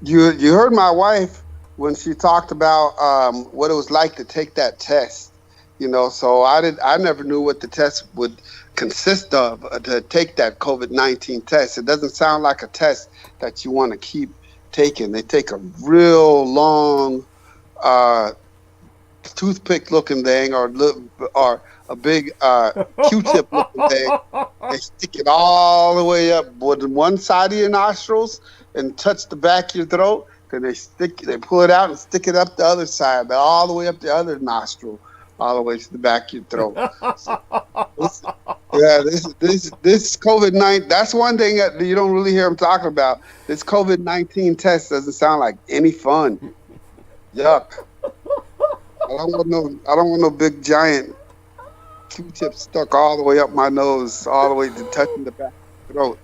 you heard my wife when she talked about what it was like to take that test. So I never knew what the test would consist of to take that COVID-19 test. It doesn't sound like a test that you want to keep taking. They take a real long toothpick looking thing or a big Q-tip looking thing. They stick it all the way up with one side of your nostrils and touch the back of your throat. Then they pull it out and stick it up the other side, all the way up the other nostril, all the way to the back of your throat. So, this COVID-19, that's one thing that you don't really hear them talking about. This COVID-19 test doesn't sound like any fun. Yuck. I don't want no big giant Q-tip stuck all the way up my nose, all the way to touching the back of the throat,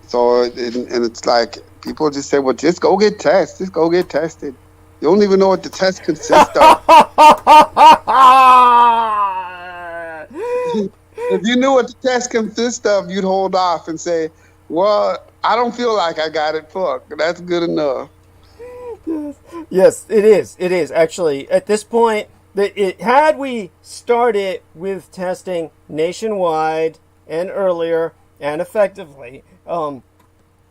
So, and it's like, people just say, well, just go get tested. Just go get tested. You don't even know what the test consists of. If you knew what the test consists of, you'd hold off and say, well, I don't feel like I got it. Fuck, that's good enough. Yes, it is. It is. Actually, at this point, had we started with testing nationwide and earlier and effectively,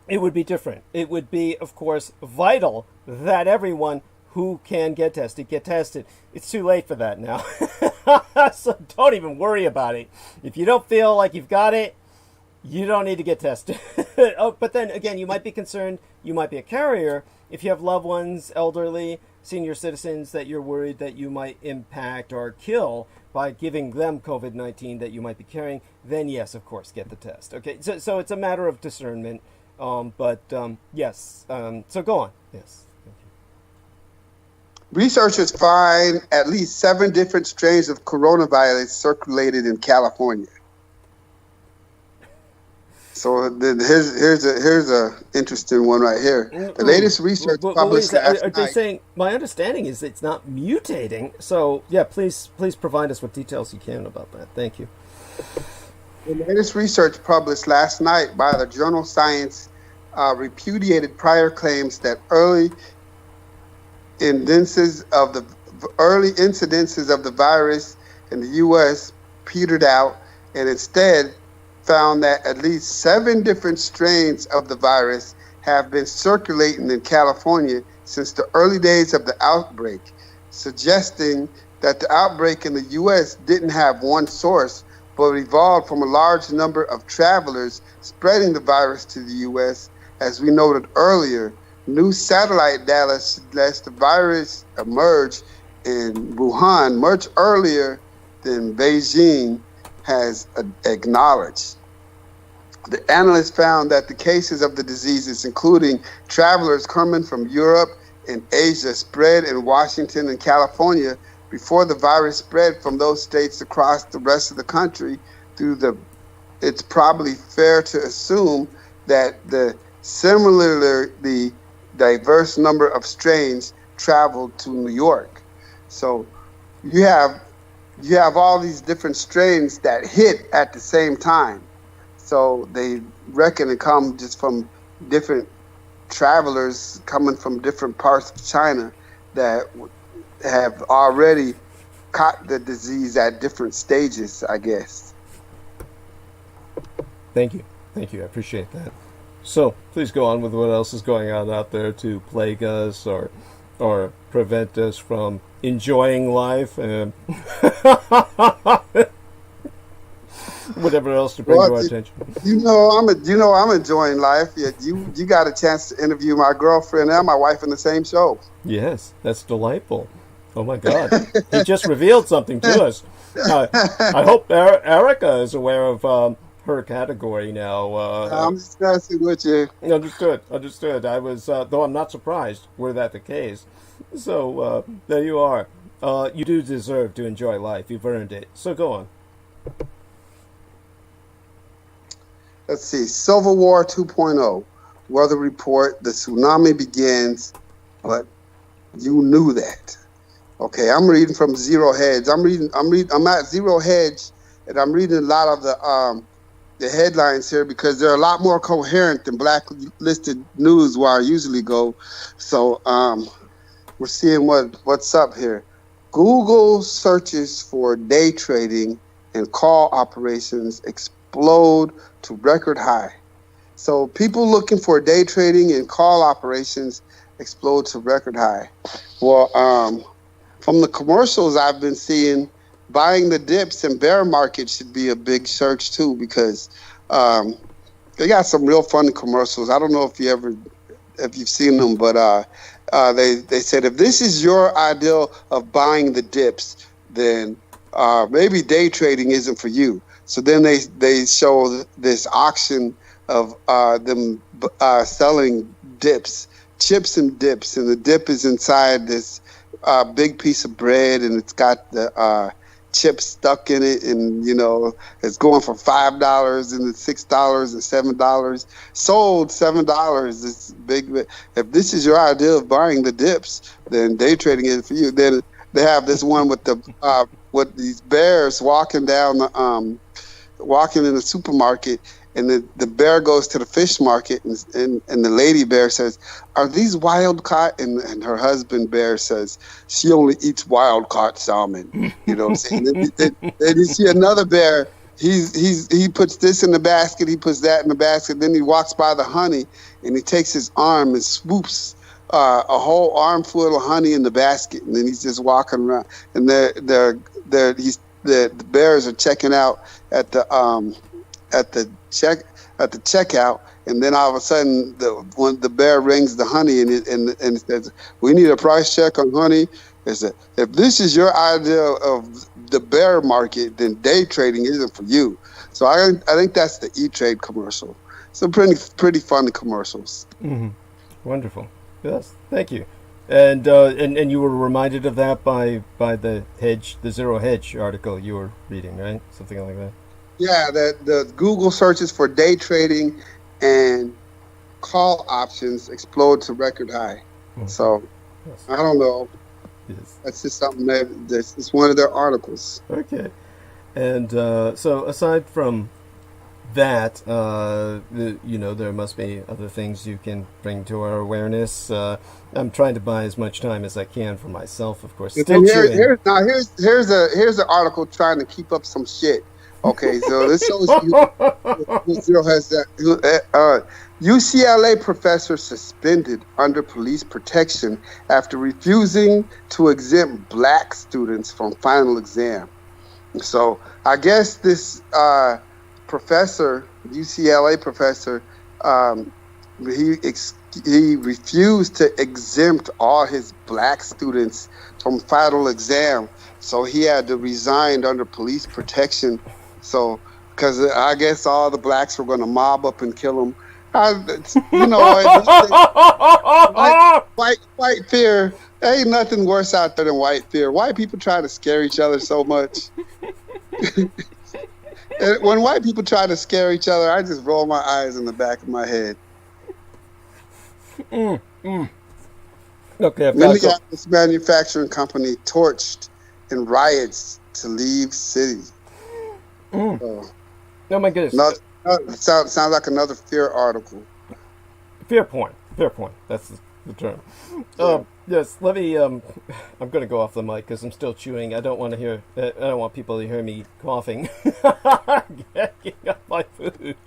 it would be different. It would be, of course, vital that everyone who can get tested. It's too late for that now. So don't even worry about it. If you don't feel like you've got it, you don't need to get tested. But then again, you might be concerned, you might be a carrier. If you have loved ones, elderly, senior citizens that you're worried that you might impact or kill by giving them COVID-19 that you might be carrying, then yes, of course, get the test. Okay, so it's a matter of discernment. Yes. So go on. Yes. Thank you. Researchers find at least 7 different strains of coronavirus circulated in California. So here's a interesting one right here. The latest research published last night. Are they saying, my understanding is it's not mutating. So yeah, please provide us with details you can about that. Thank you. The latest research published last night by the journal Science repudiated prior claims that early incidences of the virus in the U.S. petered out, and instead found that at least 7 different strains of the virus have been circulating in California since the early days of the outbreak, suggesting that the outbreak in the U.S. didn't have one source, but evolved from a large number of travelers spreading the virus to the U.S. As we noted earlier, new satellite data suggests the virus emerged in Wuhan much earlier than Beijing has acknowledged. The analysts found that the cases of the diseases, including travelers coming from Europe and Asia, spread in Washington and California before the virus spread from those states across the rest of the country. It's probably fair to assume that the similarly diverse number of strains traveled to New York. So you have all these different strains that hit at the same time. So they reckon it come just from different travelers coming from different parts of China that have already caught the disease at different stages, I guess. Thank you. I appreciate that. So please go on with what else is going on out there to plague us or prevent us from enjoying life and whatever else to bring to our attention. I'm enjoying life. You got a chance to interview my girlfriend and my wife in the same show. Yes, that's delightful. Oh my God, he just revealed something to us. I hope Erica is aware of her category now. I'm discussing with you. Understood. I was, though I'm not surprised were that the case. So there you are. You do deserve to enjoy life. You've earned it. So go on. Let's see. Civil War 2.0. Weather report. The tsunami begins, but you knew that. Okay, I'm reading from Zero Hedge. I'm at Zero Hedge, and I'm reading a lot of the headlines here because they're a lot more coherent than blacklisted news where I usually go. So we're seeing what's up here. Google searches for day trading and call operations explode to record high. So people looking for day trading and call operations explode to record high. Well, from the commercials I've been seeing, buying the dips and bear market should be a big search too, because they got some real fun commercials. I don't know if you've seen them, but they said if this is your ideal of buying the dips, then maybe day trading isn't for you. So then they show this auction of them selling dips, chips and dips, and the dip is inside this big piece of bread, and it's got the chips stuck in it, and it's going for $5 and it's $6 and $7. Sold $7. It's big. If this is your idea of buying the dips, then day trading is for you. Then they have this one with the with these bears walking down the walking in the supermarket, and the bear goes to the fish market, and the lady bear says, "Are these wild caught?" And her husband bear says, "She only eats wild caught salmon." You know what I'm saying? then you see another bear. He puts this in the basket. He puts that in the basket. Then he walks by the honey, and he takes his arm and swoops a whole armful of honey in the basket. And then he's just walking around. And the bears are checking out at the checkout, and then all of a sudden when the bear rings the honey and it says, "We need a price check on honey." It said, if this is your idea of the bear market, then day trading isn't for you. So I think that's the E-Trade commercial. Some pretty fun commercials. Mm-hmm. Wonderful. Yes, thank you. And you were reminded of that by the Zero Hedge article you were reading, right? Something like that. Yeah, the Google searches for day trading and call options explode to record high. Mm-hmm. So, yes. I don't know. Yes. That's just something it's one of their articles. Okay. And so aside from that, there must be other things you can bring to our awareness. I'm trying to buy as much time as I can for myself, of course. Still here's an article trying to keep up some shit. Okay, so this shows you Zero has that. UCLA professor suspended under police protection after refusing to exempt black students from final exam. So I guess this professor, UCLA professor, he refused to exempt all his black students from final exam. So he had to resign under police protection. So, because I guess all the blacks were going to mob up and kill him. White fear. There ain't nothing worse out there than white fear. White people try to scare each other so much. When white people try to scare each other, I just roll my eyes in the back of my head. Okay, Minneapolis manufacturing company torched in riots to leave city. Oh my goodness! Sounds like another fear article. Fear point. That's the term. Yeah. Yes. Let me. I'm going to go off the mic because I'm still chewing. I don't want people to hear me coughing. Getting up my food.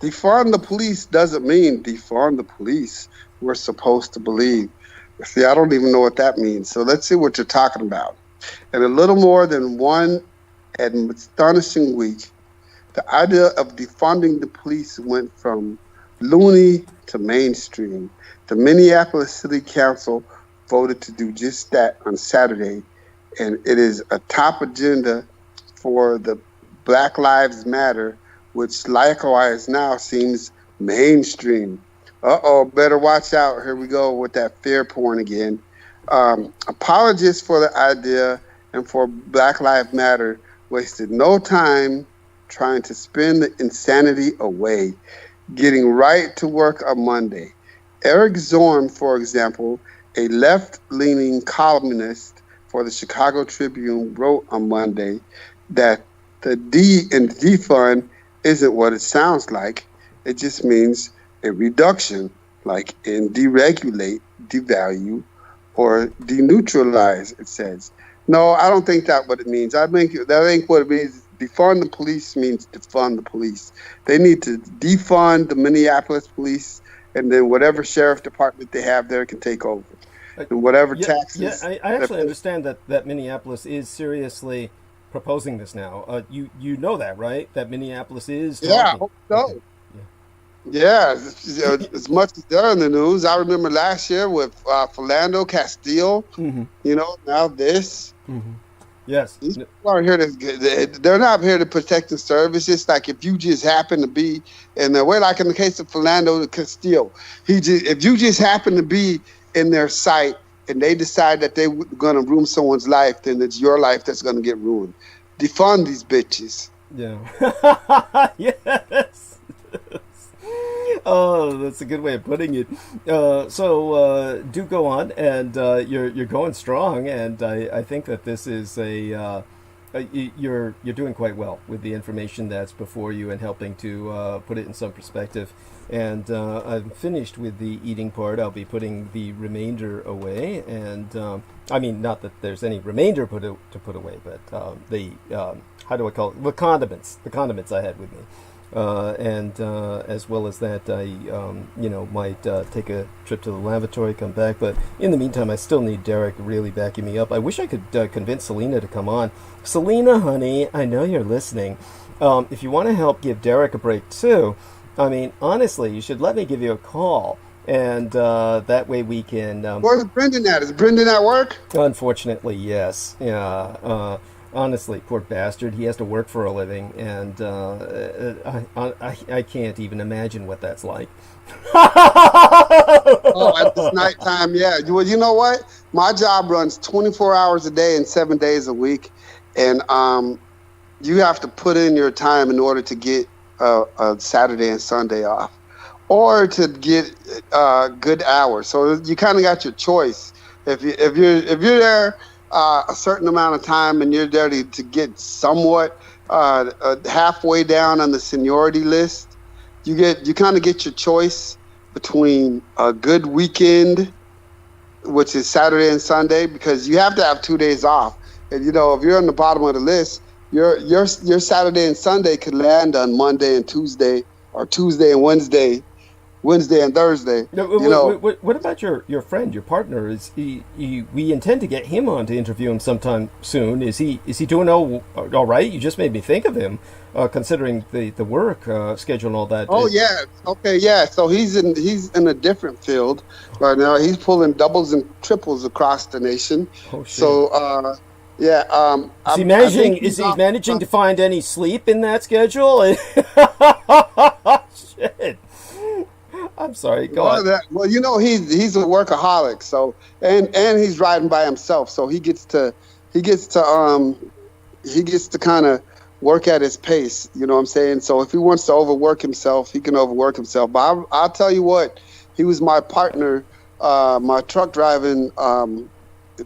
Defund the police doesn't mean defund the police. We're supposed to believe. See, I don't even know what that means. So let's see what you're talking about. In a little more than one astonishing week, the idea of defunding the police went from loony to mainstream. The Minneapolis City Council voted to do just that on Saturday, and it is a top agenda for the Black Lives Matter, which likewise now seems mainstream. Better watch out. Here we go with that fear porn again. Apologists for the idea and for Black Lives Matter wasted no time trying to spin the insanity away, getting right to work on Monday. Eric Zorn, for example, a left-leaning columnist for the Chicago Tribune, wrote on Monday that the D in defund isn't what it sounds like. It just means a reduction like in deregulate, devalue, or deneutralize, it says. No, I don't think that's what it means. I think what it means. Defund the police means defund the police. They need to defund the Minneapolis police, and then whatever sheriff department they have there can take over. And whatever taxes. Yeah, I actually understand that Minneapolis is seriously proposing this now. You know that, right? That Minneapolis is talking. Yeah, I hope so. Okay. Yeah, as much as they're in the news. I remember last year with Philando Castile, now this. Mm-hmm. Yes. These people aren't here they're not here to protect the service. It's like if you just happen to be in the way, like in the case of Philando Castile, if you just happen to be in their sight and they decide that they're going to ruin someone's life, then it's your life that's going to get ruined. Defund these bitches. Yeah. Yes. Oh, that's a good way of putting it. So do go on, and you're going strong, and I think that this is you're doing quite well with the information that's before you and helping to put it in some perspective. And I'm finished with the eating part. I'll be putting the remainder away, and I mean, not that there's any remainder to put away, but the how do I call it? The condiments I had with me. And as well as that, I might take a trip to the lavatory, come back. But in the meantime, I still need Derek really backing me up. I wish I could convince Selena to come on. Selena, honey, I know you're listening. If you want to help give Derek a break too, I mean, honestly, you should let me give you a call. And that way we can... Where's Brendan at? Is Brendan at work? Unfortunately, yes. Yeah. Honestly, poor bastard. He has to work for a living, and I can't even imagine what that's like. Oh, at this nighttime, yeah. Well, you know what? My job runs 24 hours a day and 7 days a week, and you have to put in your time in order to get a Saturday and Sunday off, or to get good hours. So you kind of got your choice. If you're there a certain amount of time and you're there to get somewhat halfway down on the seniority list, you kind of get your choice between a good weekend, which is Saturday and Sunday, because you have to have 2 days off. And if you're on the bottom of the list, your Saturday and Sunday could land on Monday and Tuesday, or Tuesday and Wednesday and Thursday. What about your friend, your partner? We intend to get him on to interview him sometime soon. Is he doing all right? You just made me think of him, considering the work schedule and all that. Oh yeah, okay, yeah. So he's in a different field right now. He's pulling doubles and triples across the nation. Oh shit. So yeah. Is he managing to find any sleep in that schedule? Shit. I'm sorry. Go on. Well, he's a workaholic, so and he's riding by himself, so he gets to kind of work at his pace. You know what I'm saying? So if he wants to overwork himself, he can overwork himself. But I'll tell you what, he was my partner, my truck driving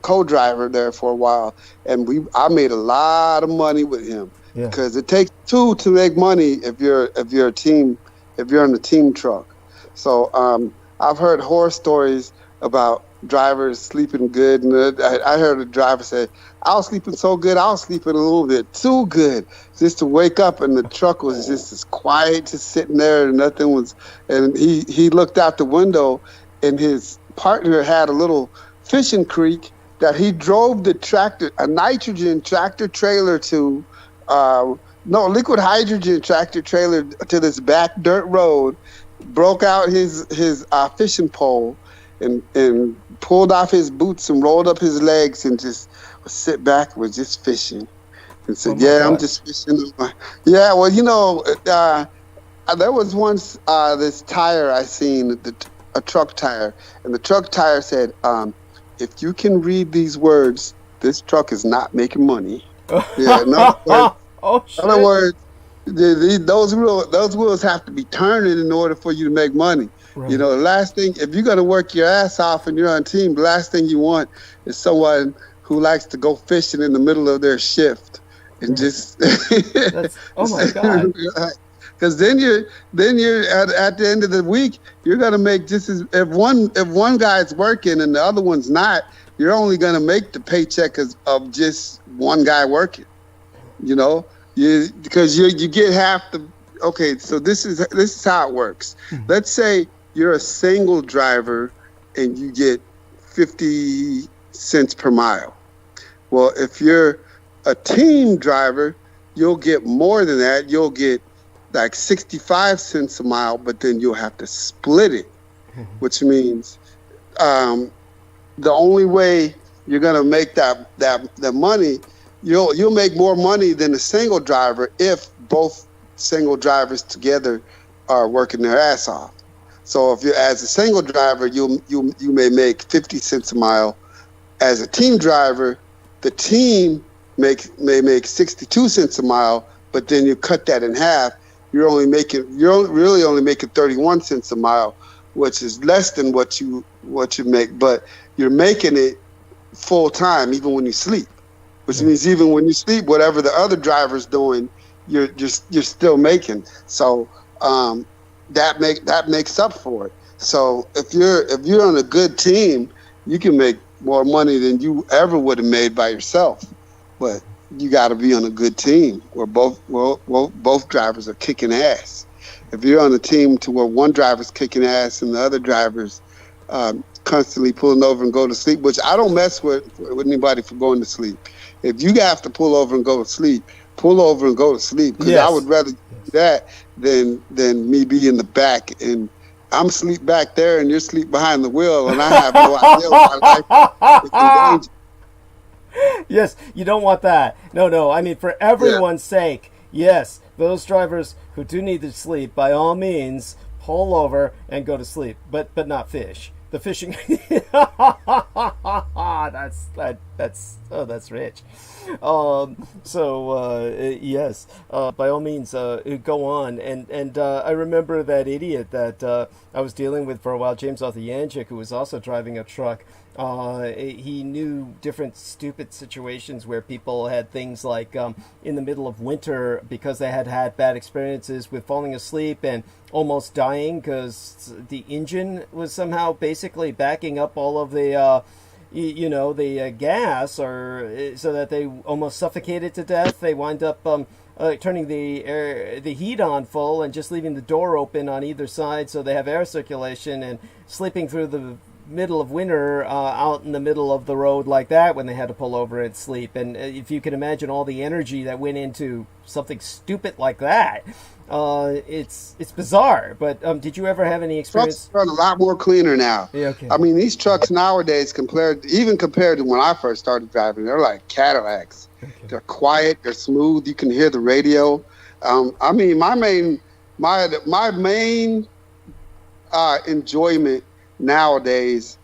co-driver there for a while, and I made a lot of money with him because it takes two to make money if you're a team, if you're in a team truck. So I've heard horror stories about drivers sleeping good, and I heard a driver say, "I was sleeping so good, I was sleeping a little bit too good, just to wake up and the truck was just as quiet, just sitting there, and nothing was." And he looked out the window, and his partner had a little fishing creek that he drove the tractor, a nitrogen tractor trailer to, liquid hydrogen tractor trailer to this back dirt road. Broke out his fishing pole and pulled off his boots and rolled up his legs and just sit back and was just fishing and said, I'm just fishing. Yeah, well, there was once this tire I seen, a truck tire, and the truck tire said, if you can read these words, this truck is not making money. Yeah, in other words, those wheels have to be turning in order for you to make money. Right. The last thing, if you're going to work your ass off and you're on a team, the last thing you want is someone who likes to go fishing in the middle of their shift and just. Oh my God. Because then you're at the end of the week, you're gonna make just as if one guy's working and the other one's not, you're only gonna make the paycheck of just one guy working. You know, because you get half the. Okay, so this is how it works. Let's say you're a single driver and you get 50 cents per mile. Well, if you're a team driver, you'll get more than that. You'll get like 65 cents a mile, but then you'll have to split it, which means the only way you're gonna make that money, you'll make more money than a single driver if both single drivers together are working their ass off. So if you're as a single driver, you may make 50 cents a mile. As a team driver, the team may make 62 cents a mile, but then you cut that in half. You're really only making 31 cents a mile, which is less than what you make, but you're making it full time even when you sleep, which means even when you sleep, whatever the other driver's doing, you're still making. So that makes up for it. So if you're on a good team, you can make more money than you ever would have made by yourself. But you got to be on a good team where both drivers are kicking ass. If you're on a team to where one driver's kicking ass and the other driver's constantly pulling over and go to sleep, which I don't mess with anybody for going to sleep. If you have to pull over and go to sleep, pull over and go to sleep, because I would rather do that than me be in the back and I'm asleep back there and you're asleep behind the wheel and I have no idea what my life is in danger. Yes, you don't want that. No. I mean, for everyone's sake, yes, those drivers who do need to sleep, by all means, pull over and go to sleep, but not fish. The fishing, that's rich. Yes, by all means, go on. And I remember that idiot that I was dealing with for a while, James Arthur Yanchik, who was also driving a truck. He knew different stupid situations where people had things like in the middle of winter, because they had bad experiences with falling asleep and almost dying because the engine was somehow basically backing up all of the gas, or so that they almost suffocated to death. They wind up turning the heat on full and just leaving the door open on either side so they have air circulation, and sleeping through the middle of winter out in the middle of the road like that when they had to pull over and sleep. And if you can imagine all the energy that went into something stupid like that, it's bizarre. But did you ever have any experience? Trucks run a lot more cleaner now. Yeah, okay. I mean, these trucks nowadays, compared to when I first started driving, they're like Cadillacs. Okay. They're quiet, they're smooth, you can hear the radio. I mean, my main enjoyment nowadays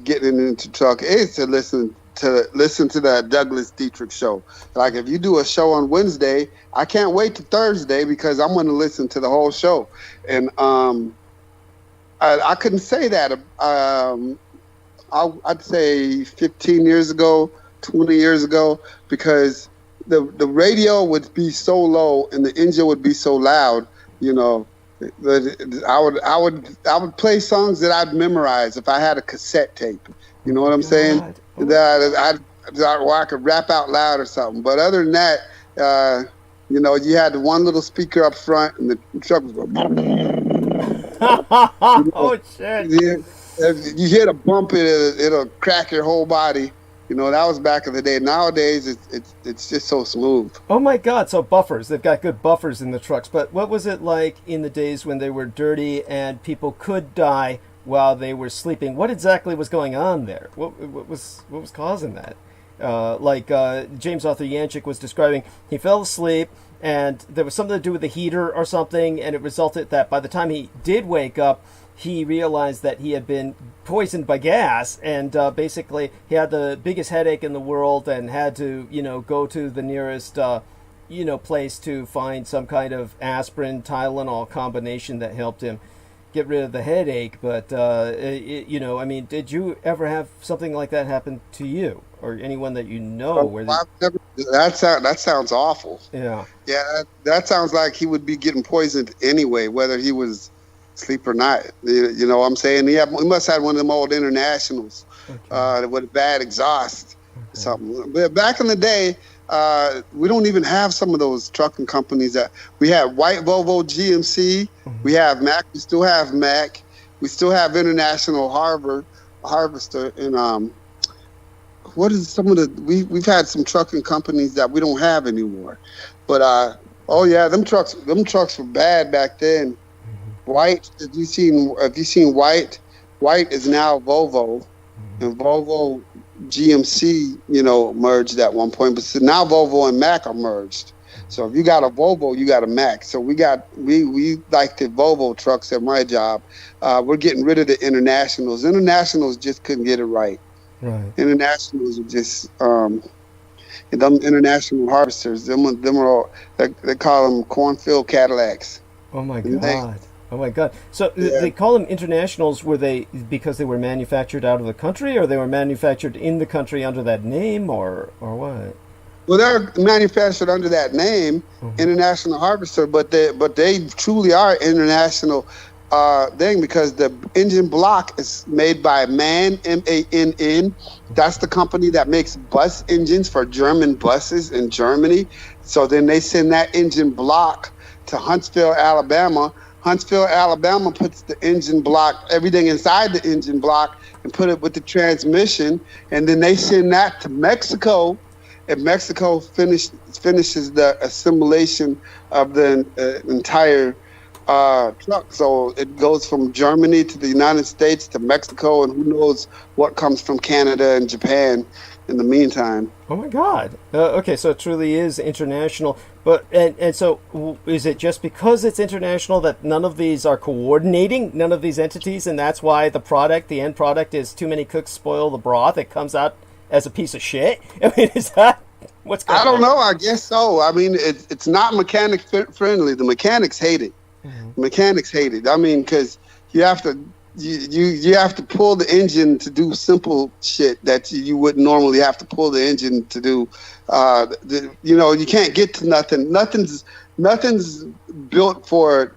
getting into truck is to listen to that Douglas Dietrich show. Like, if you do a show on Wednesday, I can't wait to Thursday because I'm going to listen to the whole show. And I couldn't say that I'd say 15 years ago, 20 years ago, because the radio would be so low and the engine would be so loud, you know. I would play songs that I'd memorize if I had a cassette tape. You know what I'm saying? That I could rap out loud or something. But other than that, you had the one little speaker up front, and the truck was going. Oh shit! If you hit a bump, it'll crack your whole body. You know, that was back in the day. Nowadays, it's just so smooth. Oh my God! So buffers, they've got good buffers in the trucks. But what was it like in the days when they were dirty and people could die while they were sleeping? What exactly was going on there? What was causing that? James Arthur Yanchik was describing, he fell asleep and there was something to do with the heater or something, and it resulted that by the time he did wake up, he realized that he had been poisoned by gas, and basically he had the biggest headache in the world and had to, go to the nearest, place to find some kind of aspirin, Tylenol combination that helped him get rid of the headache, but you know, I mean, did you ever have something like that happen to you or anyone that you know? That sounds awful. Yeah. Yeah, that sounds like he would be getting poisoned anyway, whether he was asleep or not. You know what I'm saying? He must have had one of them old internationals with bad exhaust or something. But back in the day, we don't even have some of those trucking companies that we have. White Volvo, GMC, we have Mack, we still have Mack, we still have International Harvester, and what is some of the we've had some trucking companies that we don't have anymore. But oh yeah, them trucks were bad back then. White, have you seen White? White is now Volvo, and Volvo GMC, you know, merged at one point, but so now Volvo and Mack are merged. So if you got a Volvo, you got a Mack. So we like the Volvo trucks at my job. We're getting rid of the Internationals. Internationals just couldn't get it right. Right. Internationals are just them International Harvesters. Them are all, they call them cornfield Cadillacs. Oh my God. Oh my God! So they call them internationals. Were they because they were manufactured out of the country, or they were manufactured in the country under that name, or what? Well, they're manufactured under that name, International Harvester, but they truly are international thing because the engine block is made by MANN, MANN. That's the company that makes bus engines for German buses in Germany. So then they send that engine block to Huntsville, Alabama. Huntsville, Alabama puts the engine block, everything inside the engine block, and put it with the transmission, and then they send that to Mexico, and Mexico finishes the assimilation of the entire truck. So it goes from Germany to the United States to Mexico, and who knows what comes from Canada and Japan in the meantime. Oh my God! Okay, so it truly is international. But and so is it just because it's international that none of these are coordinating, none of these entities, and that's why the end product is too many cooks spoil the broth? It comes out as a piece of shit. I mean, is that what's going on? I don't know. I guess so. I mean, it's not mechanic friendly. The mechanics hate it. Mechanics hate it. I mean, because you have to. You have to pull the engine to do simple shit that you wouldn't normally have to pull the engine to do. You know, you can't get to nothing. Nothing's built for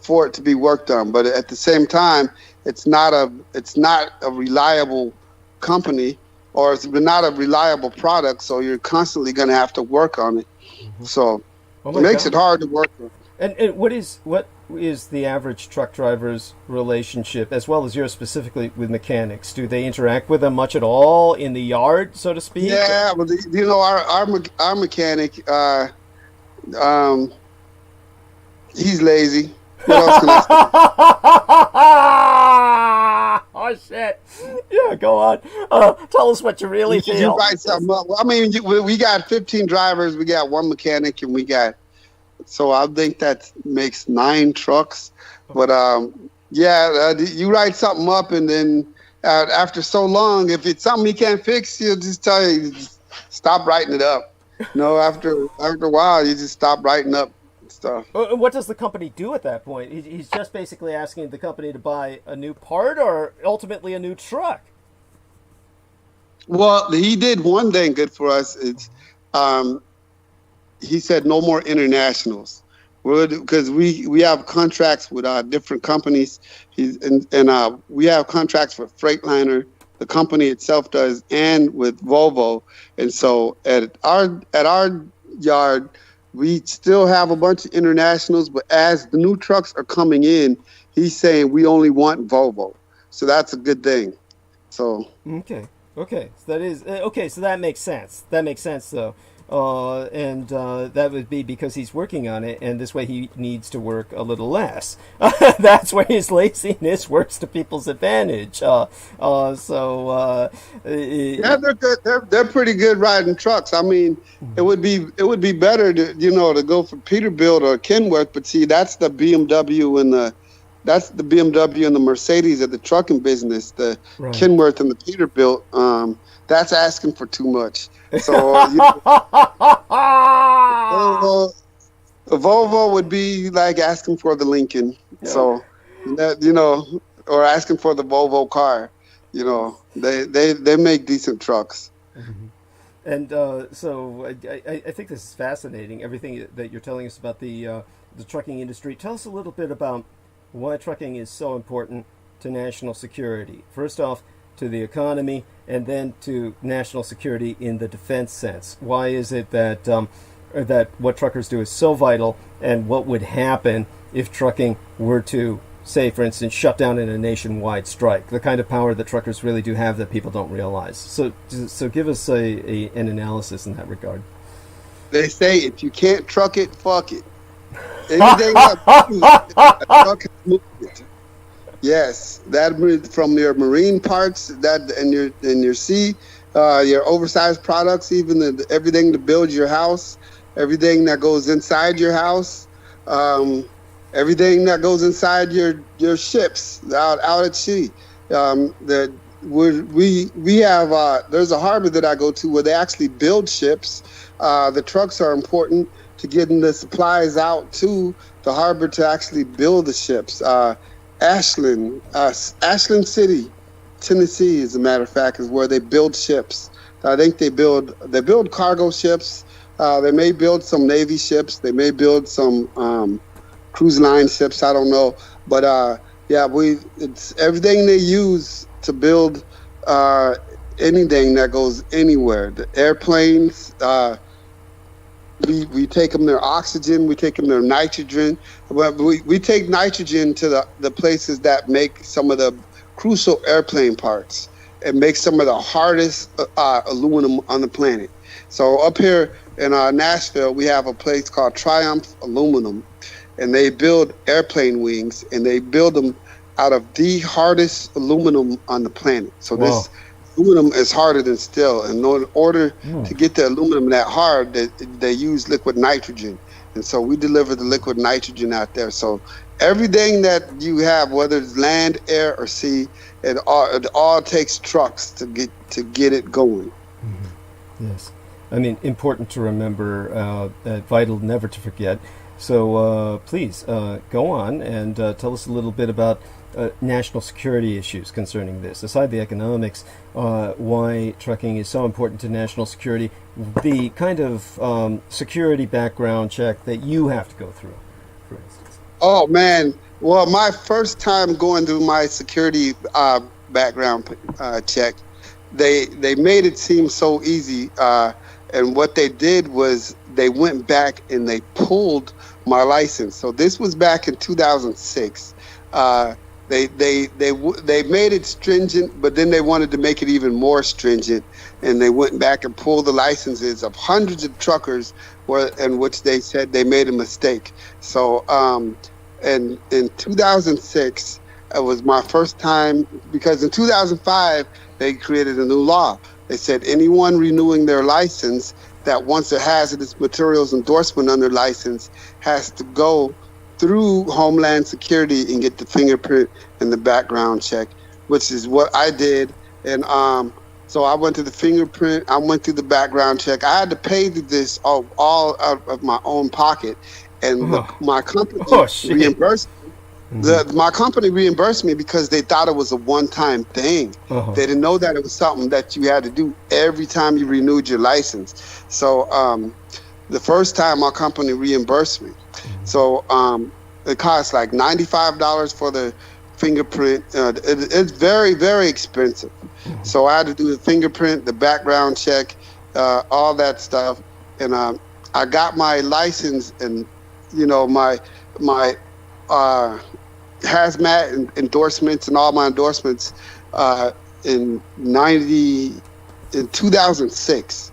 it to be worked on. But at the same time, it's not a reliable company, or it's not a reliable product. So you're constantly going to have to work on it. So it makes it hard to work on. And what is the average truck driver's relationship, as well as yours specifically, with mechanics? Do they interact with them much at all in the yard, so to speak? Yeah, well, you know, our mechanic, he's lazy. What else can I say? Oh shit! Yeah, go on. Tell us what you really feel. You write something up. Well, I mean, we got 15 drivers. We got one mechanic, and we got. So I think that makes 9 trucks. But you write something up, and then after so long, if it's something he can't fix, he'll just tell you, just stop writing it up. You know, after a while, you just stop writing up stuff. What does the company do at that point? He's just basically asking the company to buy a new part, or ultimately a new truck? Well, he did one thing good for us. It's he said no more internationals, because we have contracts with different companies. And we have contracts for Freightliner, the company itself does, and with Volvo. And so at our yard, we still have a bunch of internationals, but as the new trucks are coming in, he's saying we only want Volvo. So that's a good thing. So okay, so that is okay. So that makes sense. That makes sense, though. And that would be because he's working on it, and this way he needs to work a little less. That's where his laziness works to people's advantage. Yeah, they're good. They're pretty good riding trucks. I mean, it would be better to to go for Peterbilt or Kenworth, but see, that's the BMW and the Mercedes of the trucking business. The right. Kenworth and the Peterbilt. That's asking for too much. So Volvo would be like asking for the Lincoln. Yeah. So that, you know, or asking for the Volvo car. You know, they make decent trucks. Mm-hmm. And so I think this is fascinating, everything that you're telling us about the trucking industry. Tell us a little bit about why trucking is so important to national security. First off, to the economy, and then to national security in the defense sense. Why is it that that what truckers do is so vital, and what would happen if trucking were to, say, for instance, shut down in a nationwide strike? The kind of power that truckers really do have that people don't realize. So give us an analysis in that regard. They say if you can't truck it, fuck it. Anything that moves, a truck has movement. Yes, that from your marine parts, that and your sea, your oversized products, even everything to build your house, everything that goes inside your house, everything that goes inside your ships out at sea. We have there's a harbor that I go to where they actually build ships. The trucks are important to getting the supplies out to the harbor to actually build the ships. Ashland City, Tennessee, as a matter of fact, is where they build ships. I think they build cargo ships. They may build some Navy ships. They may build some cruise line ships. I don't know, but it's everything they use to build anything that goes anywhere. The airplanes. We take them their oxygen, we take them their nitrogen. We take nitrogen to the places that make some of the crucial airplane parts and make some of the hardest aluminum on the planet. So up here in Nashville, we have a place called Triumph Aluminum, and they build airplane wings, and they build them out of the hardest aluminum on the planet. So Wow. This aluminum is harder than steel, and in order to get the aluminum that hard, they use liquid nitrogen, and so we deliver the liquid nitrogen out there. So everything that you have, whether it's land, air, or sea, it all takes trucks to get it going. Mm-hmm. Yes, I mean, important to remember, vital never to forget. So please go on and tell us a little bit about national security issues concerning this. Aside the economics, why trucking is so important to national security, the kind of security background check that you have to go through, for instance. Oh, man. Well, my first time going through my security background check, they made it seem so easy. And what they did was they went back and they pulled my license. So this was back in 2006. They made it stringent, but then they wanted to make it even more stringent, and they went back and pulled the licenses of hundreds of truckers, in which they said they made a mistake. So, in 2006, it was my first time, because in 2005 they created a new law. They said anyone renewing their license that wants a hazardous materials endorsement on their license has to go through Homeland Security and get the fingerprint and the background check, which is what I did. And so I went to the fingerprint, I went through the background check. I had to pay this all out of my own pocket, and my company reimbursed me. My company reimbursed me because they thought it was a one-time thing. They didn't know that it was something that you had to do every time you renewed your license. So the first time my company reimbursed me. So it costs like $95 for the fingerprint. It's very, very expensive. So I had to do the fingerprint, the background check, all that stuff. And I got my license and, you know, my hazmat endorsements and all my endorsements in 2006,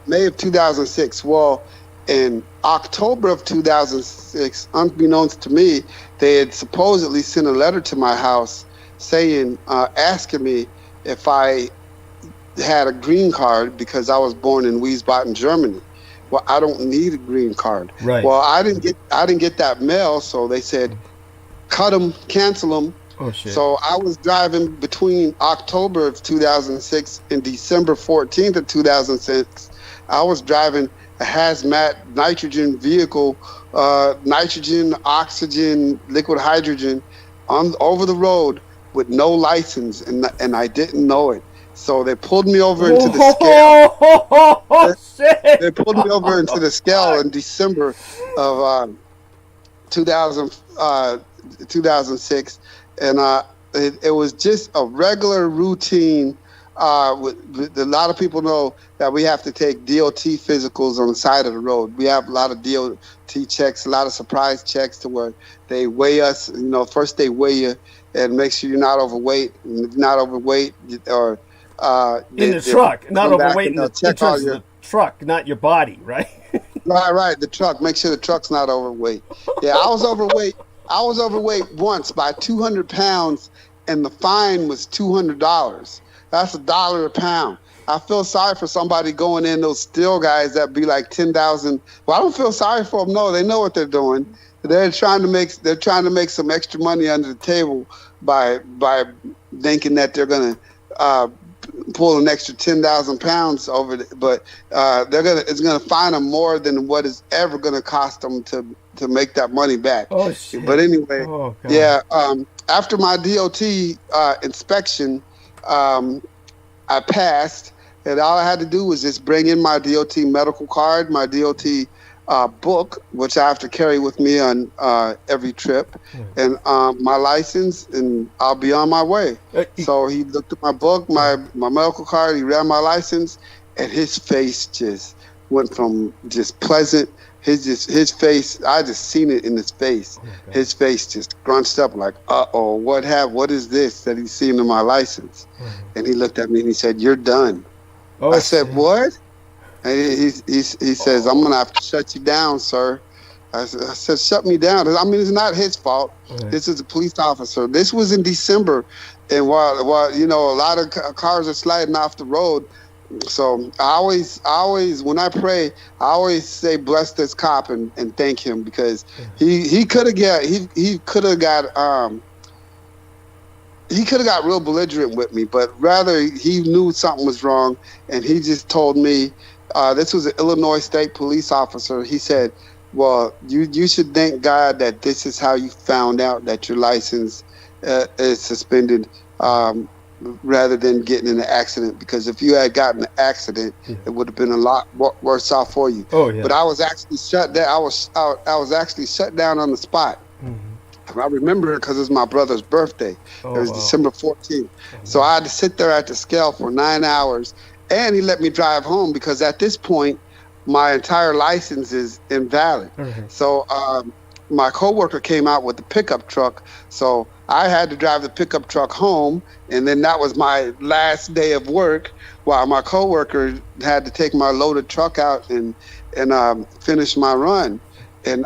May of 2006. Well, in October of 2006, unbeknownst to me, they had supposedly sent a letter to my house saying, asking me if I had a green card because I was born in Wiesbaden, Germany. Well, I don't need a green card. Right. Well, I didn't get that mail, so they said, cut them, cancel them. Oh, shit. So I was driving between October of 2006 and December 14th of 2006. I was driving a hazmat nitrogen vehicle, nitrogen, oxygen, liquid hydrogen, on over the road with no license, and I didn't know it. So they pulled me over into the scale. They pulled me over into the scale in December of 2006, and it was just a regular routine. A lot of people know that we have to take DOT physicals on the side of the road. We have a lot of DOT checks, a lot of surprise checks to where they weigh us. First they weigh you and make sure you're not overweight. And if you're not overweight, or in the truck, not overweight in terms of the truck, not your body, right? Right. The truck. Make sure the truck's not overweight. Yeah, I was overweight. I was overweight once by 200 pounds, and the fine was $200. That's $1 a pound. I feel sorry for somebody going in, those steel guys that be like 10,000. Well, I don't feel sorry for them. No, they know what they're doing. They're trying to make some extra money under the table by thinking that they're gonna pull an extra 10,000 pounds over, but it's gonna fine them more than what is ever gonna cost them to make that money back. Oh shit! But anyway, yeah. After my DOT inspection, I passed, and all I had to do was just bring in my DOT medical card, my DOT book, which I have to carry with me on every trip, and my license, and I'll be on my way. So he looked at my book, my medical card, he ran my license, and his face just went from just pleasant, his face, I just seen it in his face. His face just scrunched up like, uh-oh, what is this that he's seen in my license? And he looked at me and he said, "You're done." I said, "What?" And he says, "I'm going to have to shut you down, sir." I said, "Shut me down." I mean, it's not his fault. This is a police officer. This was in December, and while a lot of cars are sliding off the road. So I always, when I pray, I always say, "Bless this cop," and thank him, because he could have got real belligerent with me, but rather he knew something was wrong, and he just told me, this was an Illinois State police officer. He said, "Well, you should thank God that this is how you found out that your license is suspended, rather than getting in an accident, because if you had gotten an accident, it would have been a lot worse off for you." But I was actually shut down. I was actually shut down on the spot. I remember it because it was my brother's birthday. It was December 14th. So I had to sit there at the scale for 9 hours, and he let me drive home, because at this point, my entire license is invalid. So my coworker came out with the pickup truck, so I had to drive the pickup truck home, and then that was my last day of work, while my coworker had to take my loaded truck out and finish my run. And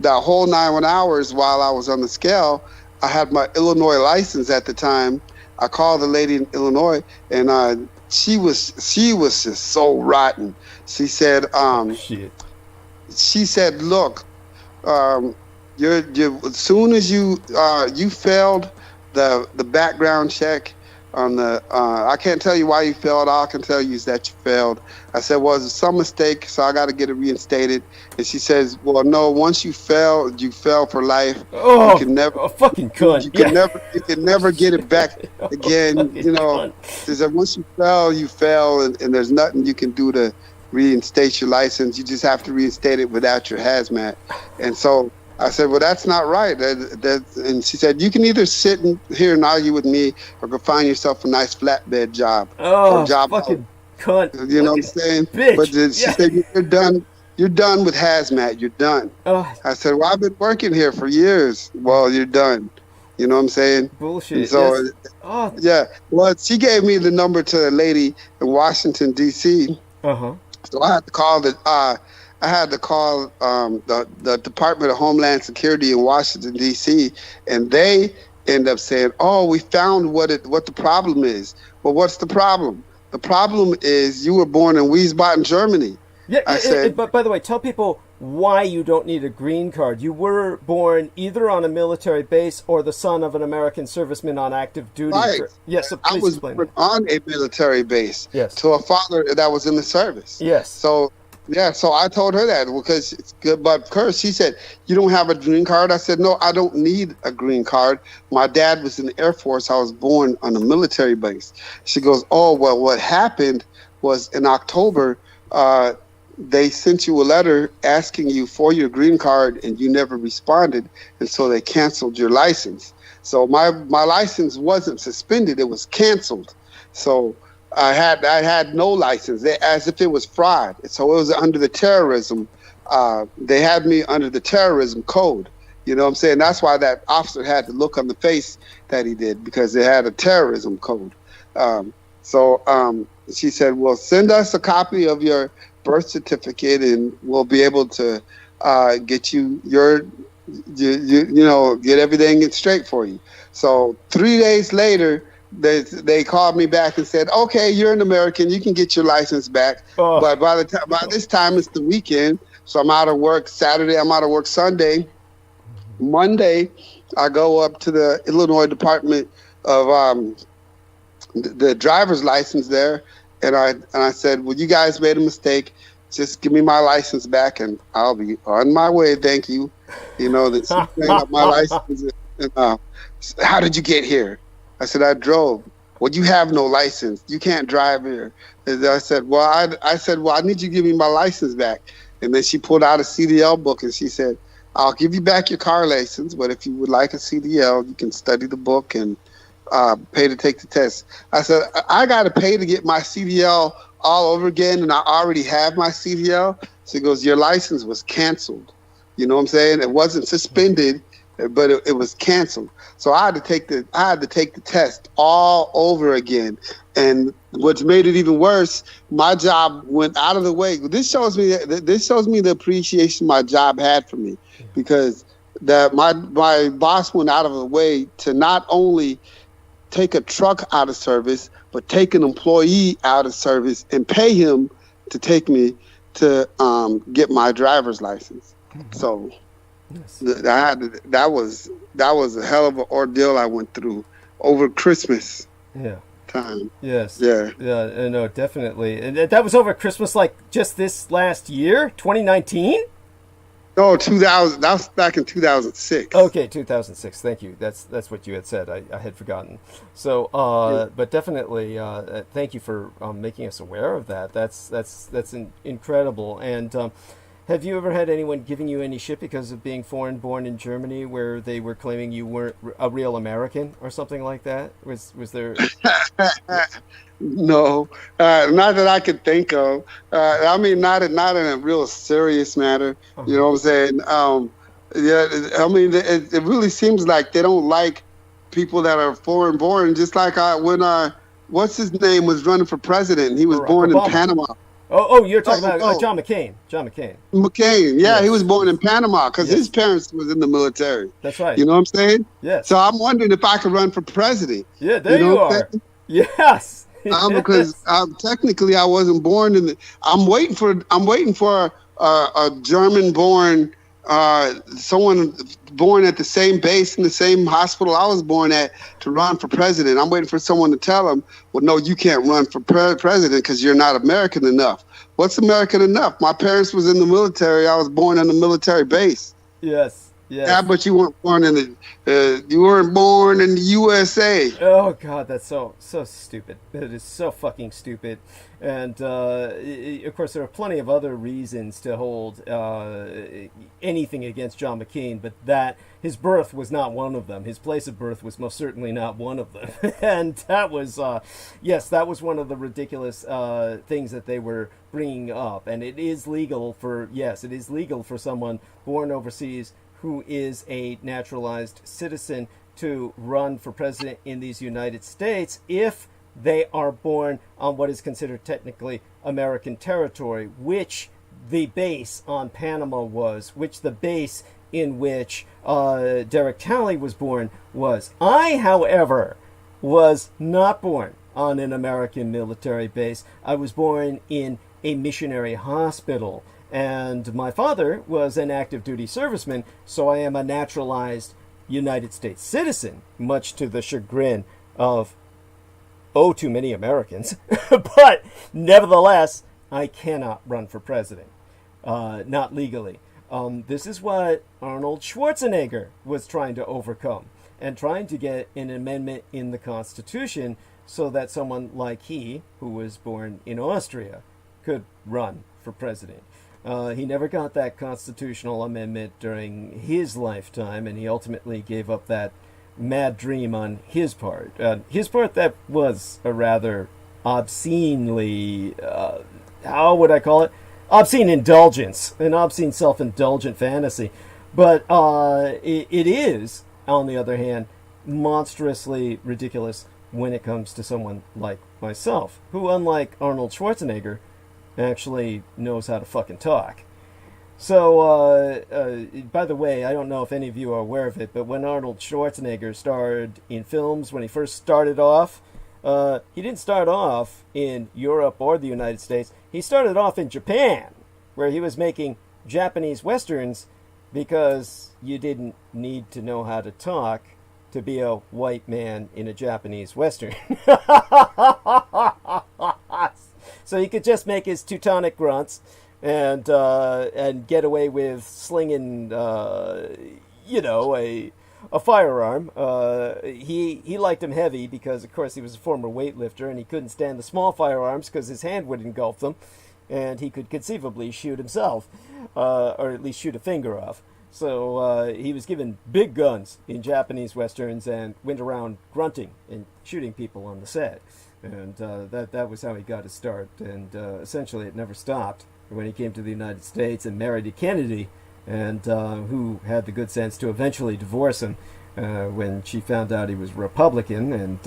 that whole 9 hours while I was on the scale, I had my Illinois license at the time. I called the lady in Illinois, and she was just so rotten. She said, "Look, as soon as you failed the background check on the I can't tell you why you failed. All I can tell you is that you failed." I said, "Well, it's some mistake, so I got to get it reinstated." And she says, "Well, no, once you fail for life. You can never fucking cunt. You can never get it back again." She said, "Once you fail, and there's nothing you can do to reinstate your license. You just have to reinstate it without your hazmat." And so I said, "Well, that's not right." And she said, "You can either sit here and argue with me, or go find yourself a nice flatbed job." Or job fucking cunt. You know what I'm saying? Bitch. But she said, "You're done. You're done with hazmat. You're done." I said, "Well, I've been working here for years." "Well, you're done." You know what I'm saying? Bullshit. And so, yeah. Well, she gave me the number to a lady in Washington, D.C. So I had to call the Department of Homeland Security in Washington, D.C., and they end up saying, "Oh, we found what the problem is." Well, what's the problem? The problem is you were born in Wiesbaden, Germany. Yeah, I said, but by the way, tell people why you don't need a green card. You were born either on a military base or the son of an American serviceman on active duty. Right. Yes, so please I was explain born on a military base to a father that was in the service. Yes. So Yeah, so I told her that because it's good. But first, she said, "You don't have a green card?" I said, "No, I don't need a green card. My dad was in the Air Force. I was born on a military base." She goes, "Oh, well, what happened was in October, they sent you a letter asking you for your green card, and you never responded, and so they canceled your license. So my license wasn't suspended; it was canceled. So." I had no license, as if it was fraud. So it was under the terrorism. They had me under the terrorism code. You know what I'm saying? That's why that officer had to look on the face that he did, because they had a terrorism code. So she said, "Well, send us a copy of your birth certificate, and we'll be able to get you get everything straight for you." So 3 days later, they called me back and said, "Okay, you're an American. You can get your license back." Oh. But by this time, it's the weekend, so I'm out of work Saturday. I'm out of work Sunday. Monday, I go up to the Illinois Department of the driver's license there, and I said, "Well, you guys made a mistake. Just give me my license back, and I'll be on my way. Thank you." You know, that's my license. And, how did you get here? I said, "I drove." "Well, you have no license. You can't drive here." And I said, "Well, I need you to give me my license back." And then she pulled out a CDL book and she said, "I'll give you back your car license, but if you would like a CDL, you can study the book and pay to take the test." I said, "I got to pay to get my CDL all over again, and I already have my CDL." She goes, "Your license was canceled." You know what I'm saying? It wasn't suspended, but it was canceled. So I had to take the test all over again. And what's made it even worse, my job went out of the way. This shows me the appreciation my job had for me, because my boss went out of the way to not only take a truck out of service, but take an employee out of service and pay him to take me to get my driver's license. So. Yes. That was a hell of an ordeal I went through over Christmas. Yeah. Time. Yes. Yeah. Yeah. No, definitely. And that was over Christmas, like just this last year, 2019. No, 2000. That was back in 2006. Okay, 2006. Thank you. That's what you had said. I had forgotten. So, but definitely, thank you for making us aware of that. That's incredible. And. Have you ever had anyone giving you any shit because of being foreign born in Germany, where they were claiming you weren't a real American or something like that? Was there? No, not that I could think of. I mean, not in a real serious matter. Uh-huh. You know what I'm saying? Yeah, I mean, it really seems like they don't like people that are foreign born. Just like when what's his name was running for president, he was born Obama. In Panama. Oh, you're talking about John McCain. John McCain. McCain, yeah, yes. He was born in Panama because his parents was in the military. That's right. You know what I'm saying? Yes. So I'm wondering if I could run for president. Yeah, there you are. Yes. Because technically I wasn't born in the. I'm waiting for a German-born someone born at the same base in the same hospital I was born at to run for president. I'm waiting for someone to tell him, "Well, no, you can't run for president because you're not American enough." What's American enough? My parents was in the military. I was born on a military base. Yes. Yes. Yeah, but you weren't born in the USA. Oh God, that's so stupid. It is so fucking stupid. And of course, there are plenty of other reasons to hold anything against John McCain, but that his birth was not one of them. His place of birth was most certainly not one of them. And that was, yes, that was one of the ridiculous things that they were bringing up. And it is legal for someone born overseas who is a naturalized citizen to run for president in these United States if they are born on what is considered technically American territory, which the base on Panama was, which the base in which Derek Talley was born was. I, however, was not born on an American military base. I was born in a missionary hospital. And my father was an active duty serviceman, so I am a naturalized United States citizen, much to the chagrin of, too many Americans. But nevertheless, I cannot run for president. not legally. This is what Arnold Schwarzenegger was trying to overcome, and trying to get an amendment in the Constitution so that someone like he, who was born in Austria, could run for president. He never got that constitutional amendment during his lifetime, and he ultimately gave up that mad dream on his part. That was a rather obscenely, how would I call it? Obscene indulgence, an obscene self-indulgent fantasy. But it is, on the other hand, monstrously ridiculous when it comes to someone like myself, who, unlike Arnold Schwarzenegger, actually knows how to fucking talk. So, by the way, I don't know if any of you are aware of it, but when Arnold Schwarzenegger starred in films, when he first started off, he didn't start off in Europe or the United States. He started off in Japan, where he was making Japanese westerns, because you didn't need to know how to talk to be a white man in a Japanese western. So he could just make his Teutonic grunts and get away with slinging, a firearm. He liked him heavy because, of course, he was a former weightlifter, and he couldn't stand the small firearms because his hand would engulf them, and he could conceivably shoot himself, or at least shoot a finger off. So he was given big guns in Japanese westerns and went around grunting and shooting people on the set. And that was how he got his start. And essentially it never stopped when he came to the United States and married a Kennedy, and who had the good sense to eventually divorce him when she found out he was Republican. And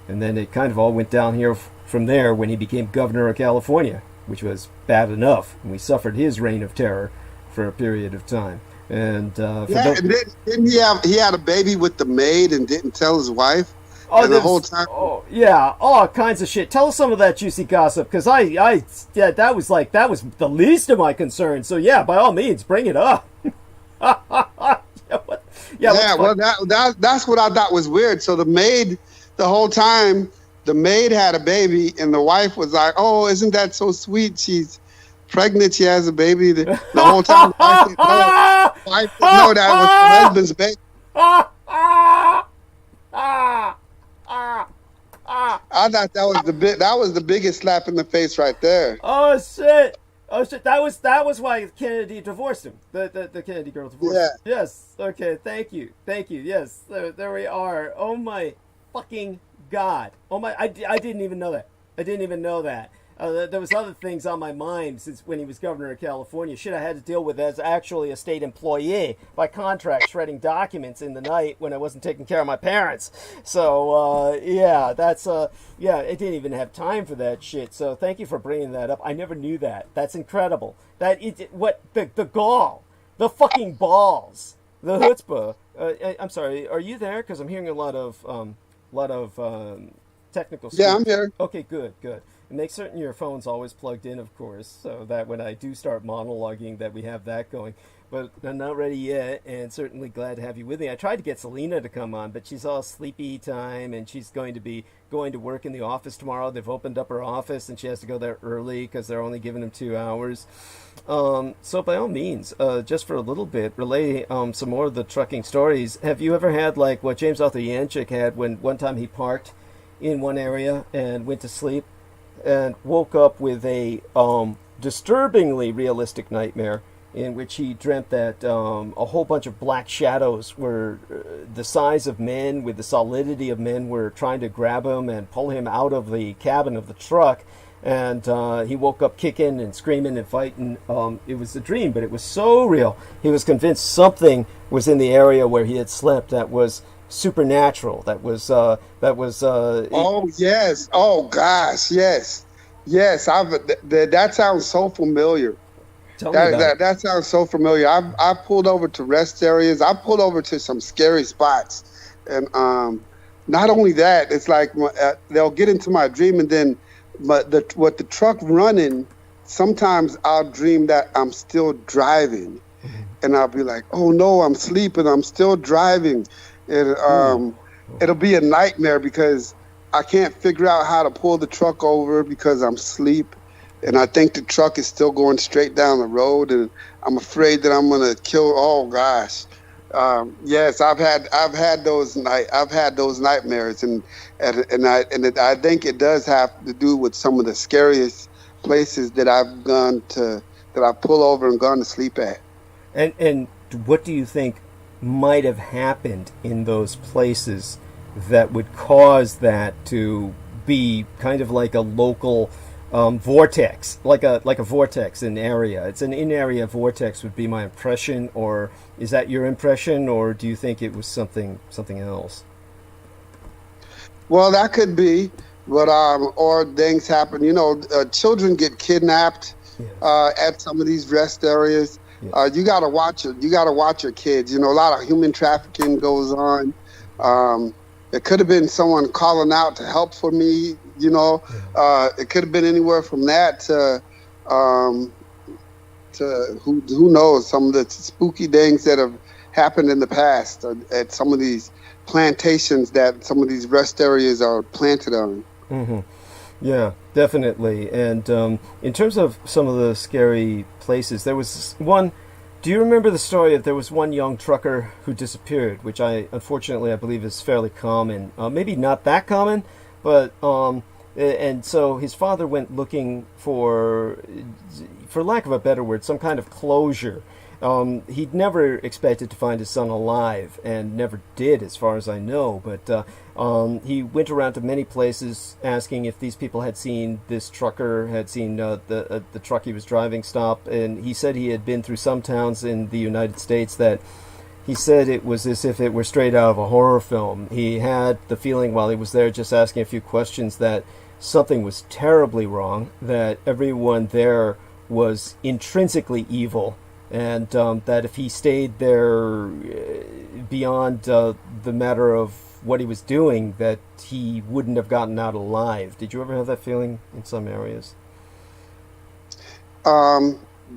then it kind of all went down here from there when he became governor of California, which was bad enough. And we suffered his reign of terror for a period of time. And and didn't he had a baby with the maid and didn't tell his wife? Oh, the whole time. Oh, yeah, all kinds of shit. Tell us some of that juicy gossip, because that was the least of my concerns. So yeah, by all means, bring it up. Well, that's what I thought was weird. So the maid, the whole time, the maid had a baby, and the wife was like, "Oh, isn't that so sweet? She's pregnant. She has a baby." The whole time, the wife didn't know that was her husband's baby. I thought that was the biggest slap in the face right there. Oh shit! That was why Kennedy divorced him. The Kennedy girl divorced him. Yes. Okay. Thank you. Yes. There we are. Oh my fucking god. Oh my. I didn't even know that. There was other things on my mind since when he was governor of California. Shit I had to deal with as actually a state employee by contract, shredding documents in the night when I wasn't taking care of my parents. So, I didn't even have time for that shit. So thank you for bringing that up. I never knew that. That's incredible. The gall, the fucking balls, the chutzpah. I'm sorry, are you there? Because I'm hearing a lot of technical stuff. Yeah, I'm here. Okay, good. And make certain your phone's always plugged in, of course, so that when I do start monologuing that we have that going. But I'm not ready yet, and certainly glad to have you with me. I tried to get Selena to come on, but she's all sleepy time, and she's going to be going to work in the office tomorrow. They've opened up her office, and she has to go there early because they're only giving them 2 hours. So by all means, just for a little bit, relay some more of the trucking stories. Have you ever had like what James Arthur Yanchik had when one time he parked in one area and went to sleep and woke up with a disturbingly realistic nightmare in which he dreamt that a whole bunch of black shadows were the size of men, with the solidity of men, were trying to grab him and pull him out of the cabin of the truck. And he woke up kicking and screaming and fighting. It was a dream, but it was so real. He was convinced something was in the area where he had slept that was supernatural. That was oh yes. Oh gosh, yes. That sounds so familiar. That sounds so familiar. I pulled over to rest areas. I pulled over to some scary spots, and not only that, it's like they'll get into my dream, and then with the truck running, sometimes I'll dream that I'm still driving, and I'll be like, oh no, I'm sleeping, I'm still driving. It'll be a nightmare because I can't figure out how to pull the truck over because I'm asleep. and I think the truck is still going straight down the road, and I'm afraid that I'm gonna kill. Oh gosh, yes, I've had those nightmares, and I think it does have to do with some of the scariest places that I've gone to, that I pull over and gone to sleep at. And what do you think might have happened in those places that would cause that to be kind of like a local vortex, like a vortex in area? It's an in-area vortex would be my impression, or is that your impression, or do you think it was something else? Well, that could be, but or things happen. You know, children get kidnapped at some of these rest areas. Yes. You gotta watch it. You gotta watch your kids. You know, a lot of human trafficking goes on. It could have been someone calling out to help for me. You know, it could have been anywhere from that to who knows, some of the spooky things that have happened in the past at some of these plantations that some of these rest areas are planted on. Mm-hmm. Yeah, definitely. And in terms of some of the scary places, there was one. Do you remember the story of there was one young trucker who disappeared, which unfortunately I believe is fairly common. Maybe not that common, but and so his father went looking for lack of a better word, some kind of closure. He'd never expected to find his son alive, and never did, as far as I know. But he went around to many places asking if these people had seen this trucker, had seen the truck he was driving stop. And he said he had been through some towns in the United States that he said it was as if it were straight out of a horror film. He had the feeling while he was there, just asking a few questions, that something was terribly wrong, that everyone there was intrinsically evil, and that if he stayed there beyond the matter of what he was doing, that he wouldn't have gotten out alive. Did you ever have that feeling in some areas?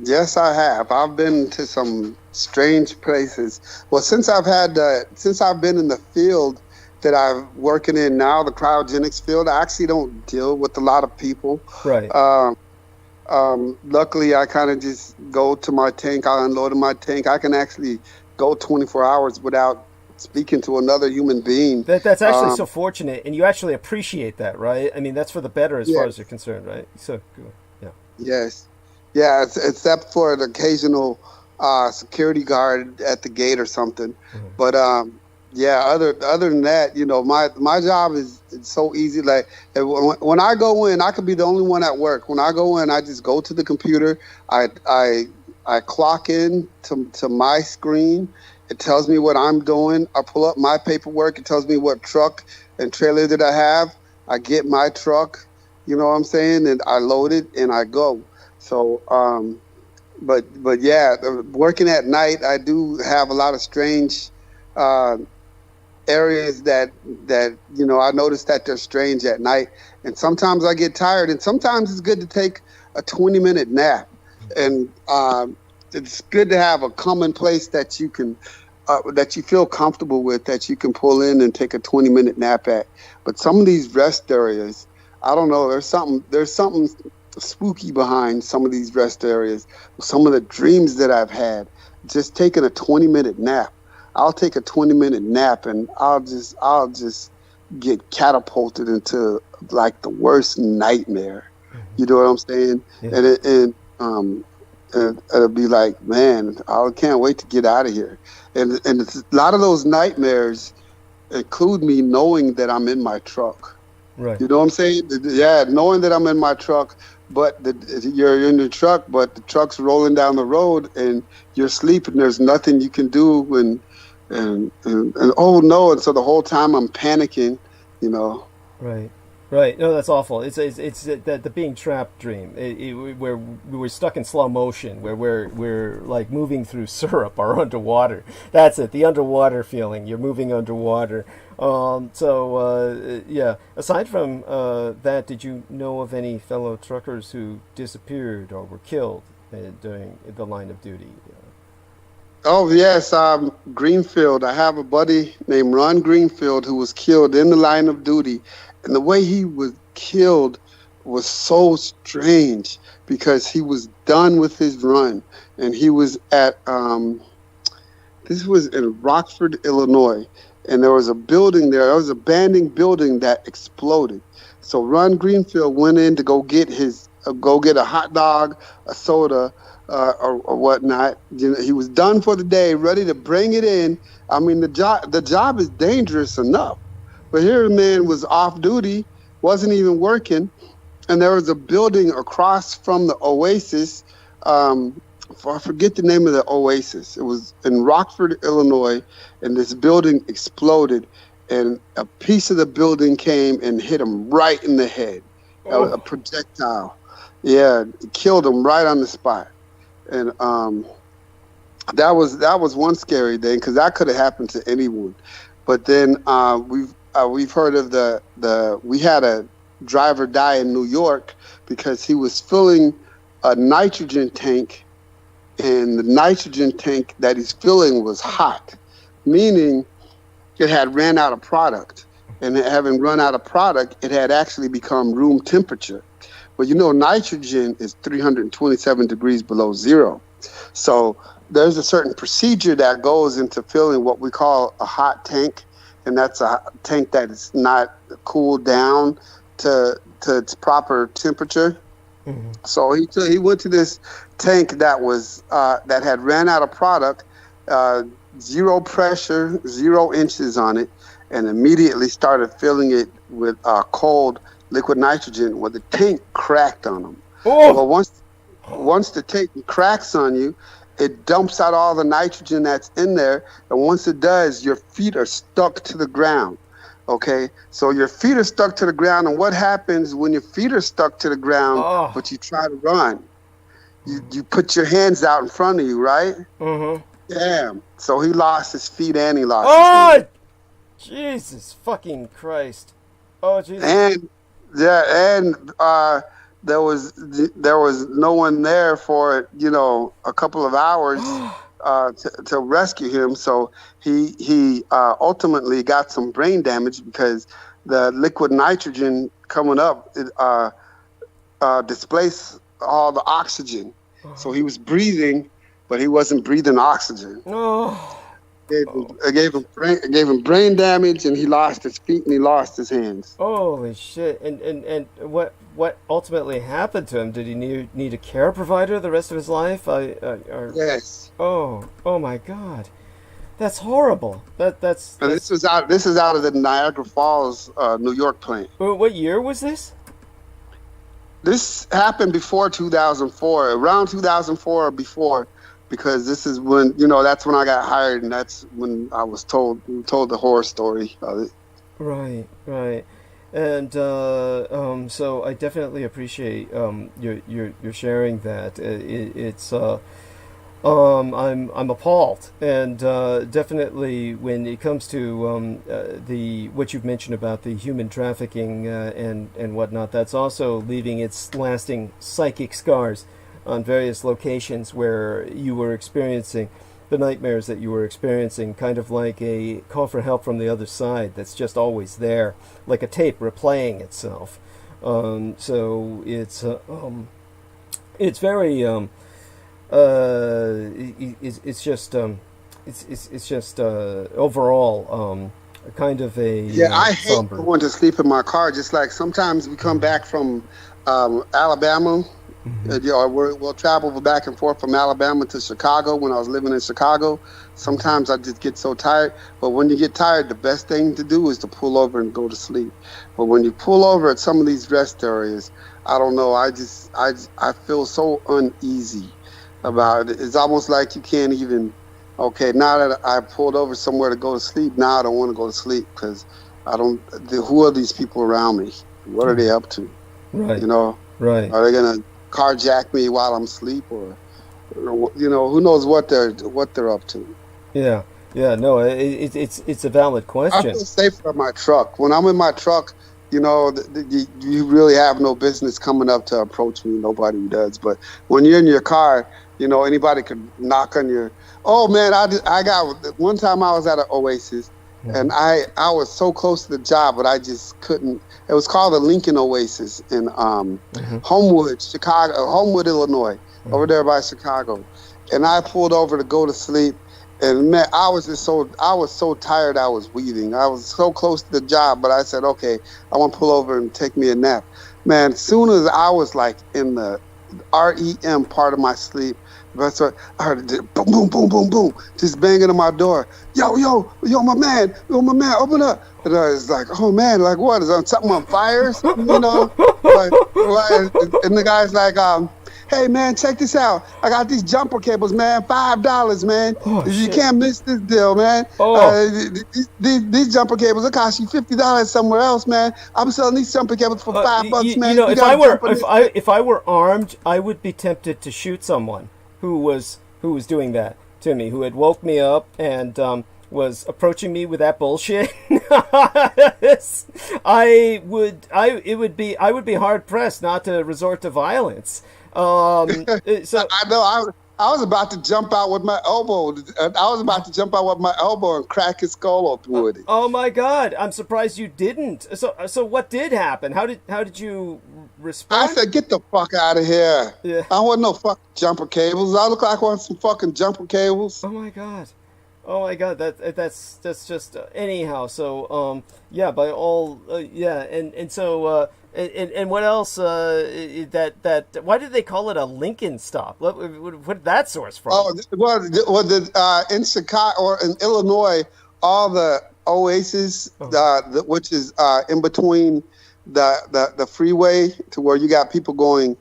Yes, I have. I've been to some strange places. Well, since I've been in the field that I'm working in now, the cryogenics field, I actually don't deal with a lot of people. Right. Luckily, I kind of just go to my tank, I unload my tank. I can actually go 24 hours without speaking to another human being. That's actually so fortunate, and you actually appreciate that, right? I mean, that's for the better as far as you're concerned, right? So, yeah. Yes. Yeah, except for the occasional security guard at the gate or something. Mm-hmm. But yeah, other than that, you know, my job is so easy. Like when I go in, I could be the only one at work. When I go in, I just go to the computer. I clock in to my screen. It tells me what I'm doing. I pull up my paperwork. It tells me what truck and trailer that I have. I get my truck, you know what I'm saying, and I load it and I go. So, but yeah, working at night, I do have a lot of strange areas that you know, I notice that they're strange at night, and sometimes I get tired, and sometimes it's good to take a 20-minute nap, and it's good to have a common place that you can that you feel comfortable with, that you can pull in and take a 20-minute nap at. But some of these rest areas, I don't know, there's something spooky behind some of these rest areas. Some of the dreams that I've had, just taking a 20-minute nap. I'll take a 20-minute nap and I'll just get catapulted into like the worst nightmare. You know what I'm saying? Yeah. And it'll be like, man, I can't wait to get out of here. And a lot of those nightmares include me knowing that I'm in my truck. Right. You know what I'm saying? Yeah, knowing that I'm in my truck, but you're in the truck, but the truck's rolling down the road and you're sleeping. There's nothing you can do, and oh no! And so the whole time I'm panicking, you know. Right. Right. No, that's awful. It's the being trapped dream, where we're stuck in slow motion, where we're like moving through syrup or underwater. That's it. The underwater feeling. You're moving underwater. Yeah. Aside from that, did you know of any fellow truckers who disappeared or were killed during the line of duty? Oh yes, Greenfield. I have a buddy named Ron Greenfield who was killed in the line of duty. And the way he was killed was so strange. because he was done with his run, and he was at this was in Rockford, Illinois, and there was a building there. There was an abandoned building that exploded. So Ron Greenfield went in to go get a hot dog, a soda, or whatnot. You know, he was done for the day, ready to bring it in. I mean, the job is dangerous enough, but here the man was off duty, wasn't even working, and there was a building across from the Oasis. I forget the name of the Oasis. It was in Rockford, Illinois, and this building exploded, and a piece of the building came and hit him right in the head. Oh. A projectile. Yeah, it killed him right on the spot. And that was one scary thing, because that could have happened to anyone. But then we've heard of we had a driver die in New York because he was filling a nitrogen tank, and the nitrogen tank that he's filling was hot, meaning it had ran out of product. And having run out of product, it had actually become room temperature. But you know, nitrogen is 327 degrees below zero. So there's a certain procedure that goes into filling what we call a hot tank, and that's a tank that is not cooled down to its proper temperature. Mm-hmm. So he went to this tank that was that had ran out of product, zero pressure, 0 inches on it, and immediately started filling it with cold liquid nitrogen. Well, the tank cracked on him. Oh. Well, once the tank cracks on you, it dumps out all the nitrogen that's in there, and once it does, your feet are stuck to the ground. Okay, so your feet are stuck to the ground, and what happens when your feet are stuck to the ground, but you try to run? You put your hands out in front of you, right? Mm-hmm. Damn. So he lost his feet and he lost his hands. Jesus fucking Christ. Oh, Jesus. And there was no one there for, a couple of hours to rescue him. So he ultimately got some brain damage because the liquid nitrogen coming up displaced all the oxygen. So he was breathing, but he wasn't breathing oxygen. It gave him brain damage, and he lost his feet and he lost his hands. Holy shit! And what ultimately happened to him? Did he need a care provider the rest of his life? Yes. Oh my God, that's horrible. That's. This is out of the Niagara Falls, New York plant. What year was this? This happened before 2004, around 2004 or before. Because this is when, that's when I got hired, and that's when I was told the horror story of it. Right. And so I definitely appreciate your sharing that. I'm appalled, and definitely when it comes to what you've mentioned about the human trafficking and whatnot, that's also leaving its lasting psychic scars on various locations where you were experiencing the nightmares that you were experiencing, kind of like a call for help from the other side that's just always there, like a tape replaying itself. So it's very it's just overall kind of a I hate somber. Going to sleep in my car. Just like sometimes we come back from Alabama. Mm-hmm. We'll travel back and forth from Alabama to Chicago. When I was living in Chicago, sometimes I just get so tired. But when you get tired, the best thing to do is to pull over and go to sleep. But when you pull over at some of these rest areas, I don't know. I feel so uneasy about it. It's almost like you can't even. Okay, now that I pulled over somewhere to go to sleep, now I don't want to go to sleep because I don't. Who are these people around me? What are they up to? Right. Right. Are they gonna carjack me while I'm asleep, or who knows what they're up to? Yeah, no, it's a valid question. I feel safer in my truck. When I'm in my truck, you really have no business coming up to approach me. Nobody does. But when you're in your car, anybody could knock on your. Oh man, I got one time I was at an Oasis, And I was so close to the job, but I just couldn't. It was called the Lincoln Oasis in Homewood, Illinois, over there by Chicago. And I pulled over to go to sleep, and man, I was so tired I was weaving. I was so close to the job, but I said, okay, I want to pull over and take me a nap. Man, as soon as I was like in the REM part of my sleep, that's what I heard, boom, boom, boom, boom, boom, just banging on my door. Yo, my man, open up. And I was like, oh man, like what? Is something on fire? You know? And the guy's like, hey man, check this out. I got these jumper cables, man, $5, man. You can't miss this deal, man. These jumper cables, it cost you $50 somewhere else, man. I'm selling these jumper cables for $5, man. You know, if I were armed, I would be tempted to shoot someone who was doing that to me, who had woke me up and was approaching me with that bullshit. I would be hard pressed not to resort to violence. So I know I was about to jump out with my elbow. And crack his skull open with it. Oh my God! I'm surprised you didn't. So what did happen? How did you respond? I said, "Get the fuck out of here!" Yeah. I want no fucking jumper cables. I look like I want some fucking jumper cables. Oh my God! That's just anyhow. So yeah, by all yeah, and so. And what else? Why did they call it a Lincoln stop? What did that source from? Oh, well, in Chicago or in Illinois, all the oases, which is in between the freeway to where you got people going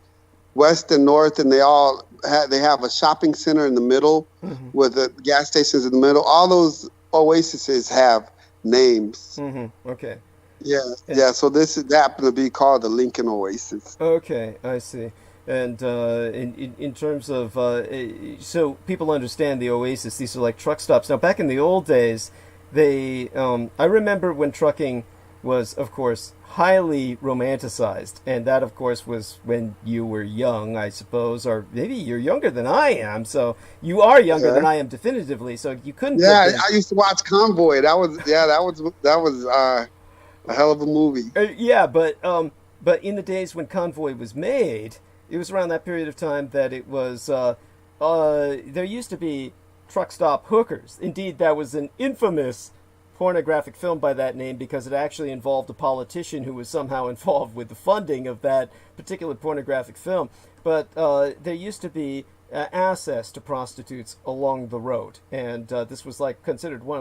west and north, and they have a shopping center in the middle with the gas stations in the middle. All those oases have names. Okay. Yeah. So this happened to be called the Lincoln Oasis. Okay, I see. And in terms of so people understand the oasis. These are like truck stops. Now, back in the old days, I remember when trucking was, of course, highly romanticized, and that, of course, was when you were young, I suppose, or maybe you're younger than I am. So you are younger than I am, definitively. So you couldn't. Yeah, I used to watch Convoy. That was. A hell of a movie. Yeah, but in the days when Convoy was made, it was around that period of time that it was. There used to be truck stop hookers. Indeed, that was an infamous pornographic film by that name because it actually involved a politician who was somehow involved with the funding of that particular pornographic film. But there used to be access to prostitutes along the road, and this was like considered one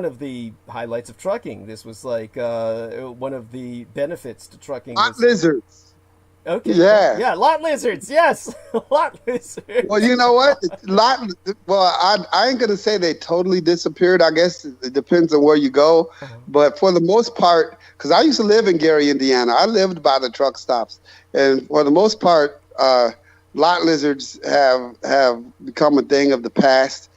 of the highlights of trucking. This was like one of the benefits to trucking. Lot lizards. Okay. Yeah, lot lizards. Yes, lot lizards. Well, you know what? I ain't gonna say they totally disappeared. I guess it depends on where you go. But for the most part, because I used to live in Gary, Indiana, I lived by the truck stops, and for the most part, lot lizards have become a thing of the past.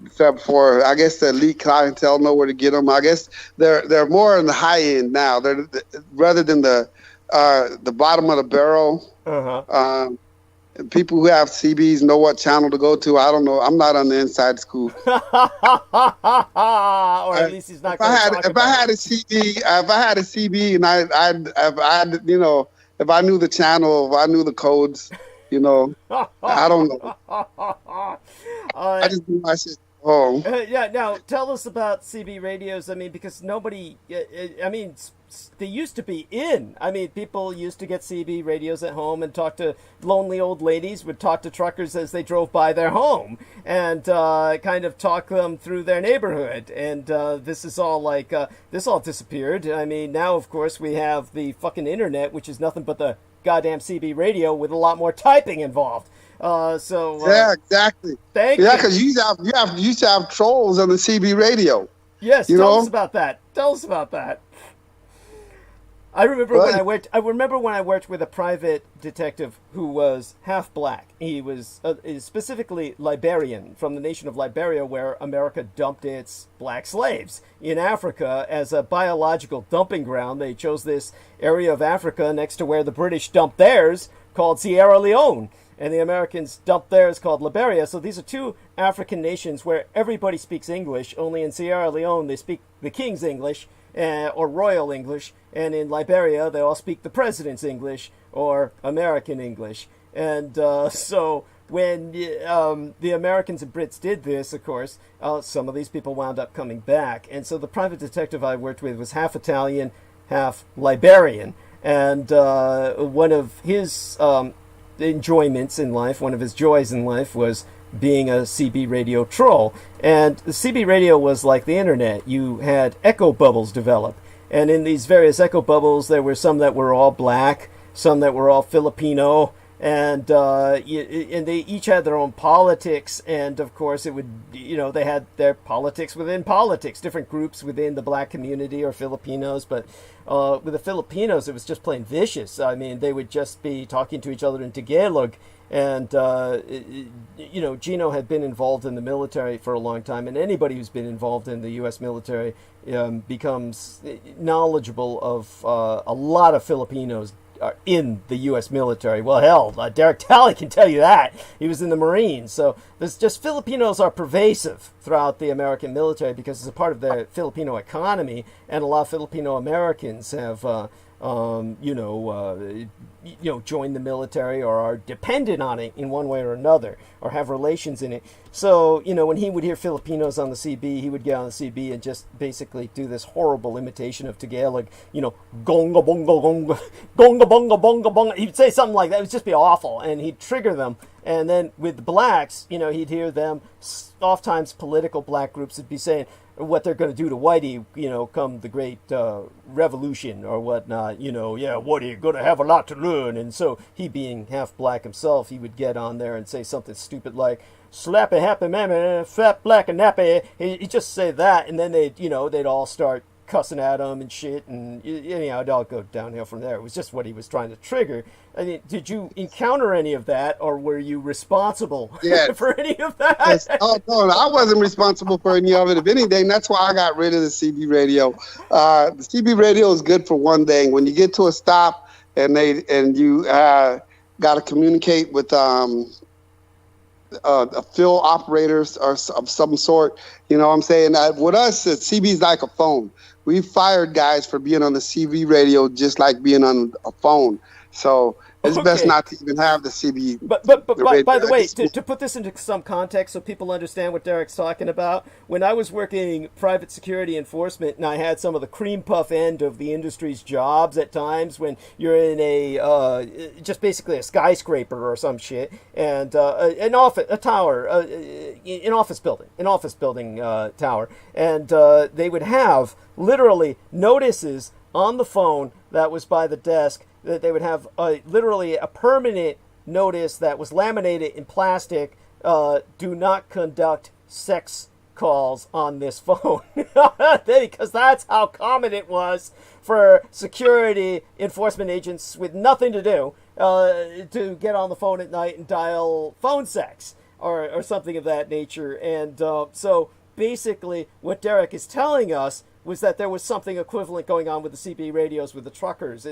Except for, I guess, the elite clientele know where to get them. I guess they're more in the high end now. They're rather than the bottom of the barrel. People who have CBs know what channel to go to. I don't know. I'm not on the inside scoop. Or at least he's not. If I had a CB, and if I knew the channel, if I knew the codes. You know, I don't know. I just do my shit at home. Yeah, now tell us about CB radios. I mean, because nobody, I mean, they used to be in. I mean, people used to get CB radios at home and talk to lonely old ladies, would talk to truckers as they drove by their home and kind of talk them through their neighborhood. And this is all like, this all disappeared. I mean, now, of course, we have the fucking internet, which is nothing but the goddamn CB radio with a lot more typing involved. Yeah, exactly. Thank you. Yeah, because you used to have trolls on the CB radio. Yes, tell us about that. I remember when I worked with a private detective who was half black. He was specifically Liberian, from the nation of Liberia, where America dumped its black slaves in Africa as a biological dumping ground. They chose this area of Africa next to where the British dumped theirs, called Sierra Leone. and the Americans dumped theirs called Liberia. So these are two African nations where everybody speaks English. Only in Sierra Leone they speak the King's English or Royal English, and in Liberia they all speak the President's English or American English. And so when the Americans and Brits did this, of course, some of these people wound up coming back. And so the private detective I worked with was half Italian, half Liberian. And one of his enjoyments in life, one of his joys in life, was being a CB radio troll. And the CB radio was like the internet. You had echo bubbles develop. And in these various echo bubbles, there were some that were all black, some that were all Filipino, and they each had their own politics, and of course it would, they had their politics within politics, different groups within the black community or Filipinos, but with the Filipinos it was just plain vicious. I mean, they would just be talking to each other in Tagalog, and Gino had been involved in the military for a long time, and anybody who's been involved in the U.S. military becomes knowledgeable of a lot of Filipinos are in the U.S. military. Well, hell, Derek Talley can tell you that. He was in the Marines. So there's just Filipinos are pervasive throughout the American military because it's a part of the Filipino economy, and a lot of Filipino Americans have join the military or are dependent on it in one way or another, or have relations in it. So, when he would hear Filipinos on the CB, he would get on the CB and just basically do this horrible imitation of Tagalog, gonga bonga gonga, gonga bonga bonga bonga. He'd say something like that. It would just be awful, and he'd trigger them. And then with the blacks, he'd hear them, oftentimes political black groups would be saying what they're going to do to Whitey, come the great revolution or whatnot, Whitey, going to have a lot to learn. And so he, being half black himself, he would get on there and say something stupid like, slappy happy mammy, fat black and nappy. He'd just say that, and then they'd all start cussing at him and shit, and anyhow, it'd all go downhill from there. It was just what he was trying to trigger. I mean, did you encounter any of that, or were you responsible for any of that? Yes. Oh, no, I wasn't responsible for any of it. If anything, that's why I got rid of the CB radio. The CB radio is good for one thing. When you get to a stop and you got to communicate with field operators or of some sort, what I'm saying? With us, CB is like a phone. We fired guys for being on the CB radio just like being on a phone. So it's best not to even have the CB. But by the way, to put this into some context so people understand what Derek's talking about, when I was working private security enforcement and I had some of the cream puff end of the industry's jobs at times when you're in just basically a skyscraper or some shit, and an office building tower, and they would have literally notices on the phone that was by the desk, that they would have literally a permanent notice that was laminated in plastic, do not conduct sex calls on this phone. Because that's how common it was for security enforcement agents with nothing to do to get on the phone at night and dial phone sex or something of that nature. And so basically what Derek is telling us was that there was something equivalent going on with the CB radios with the truckers.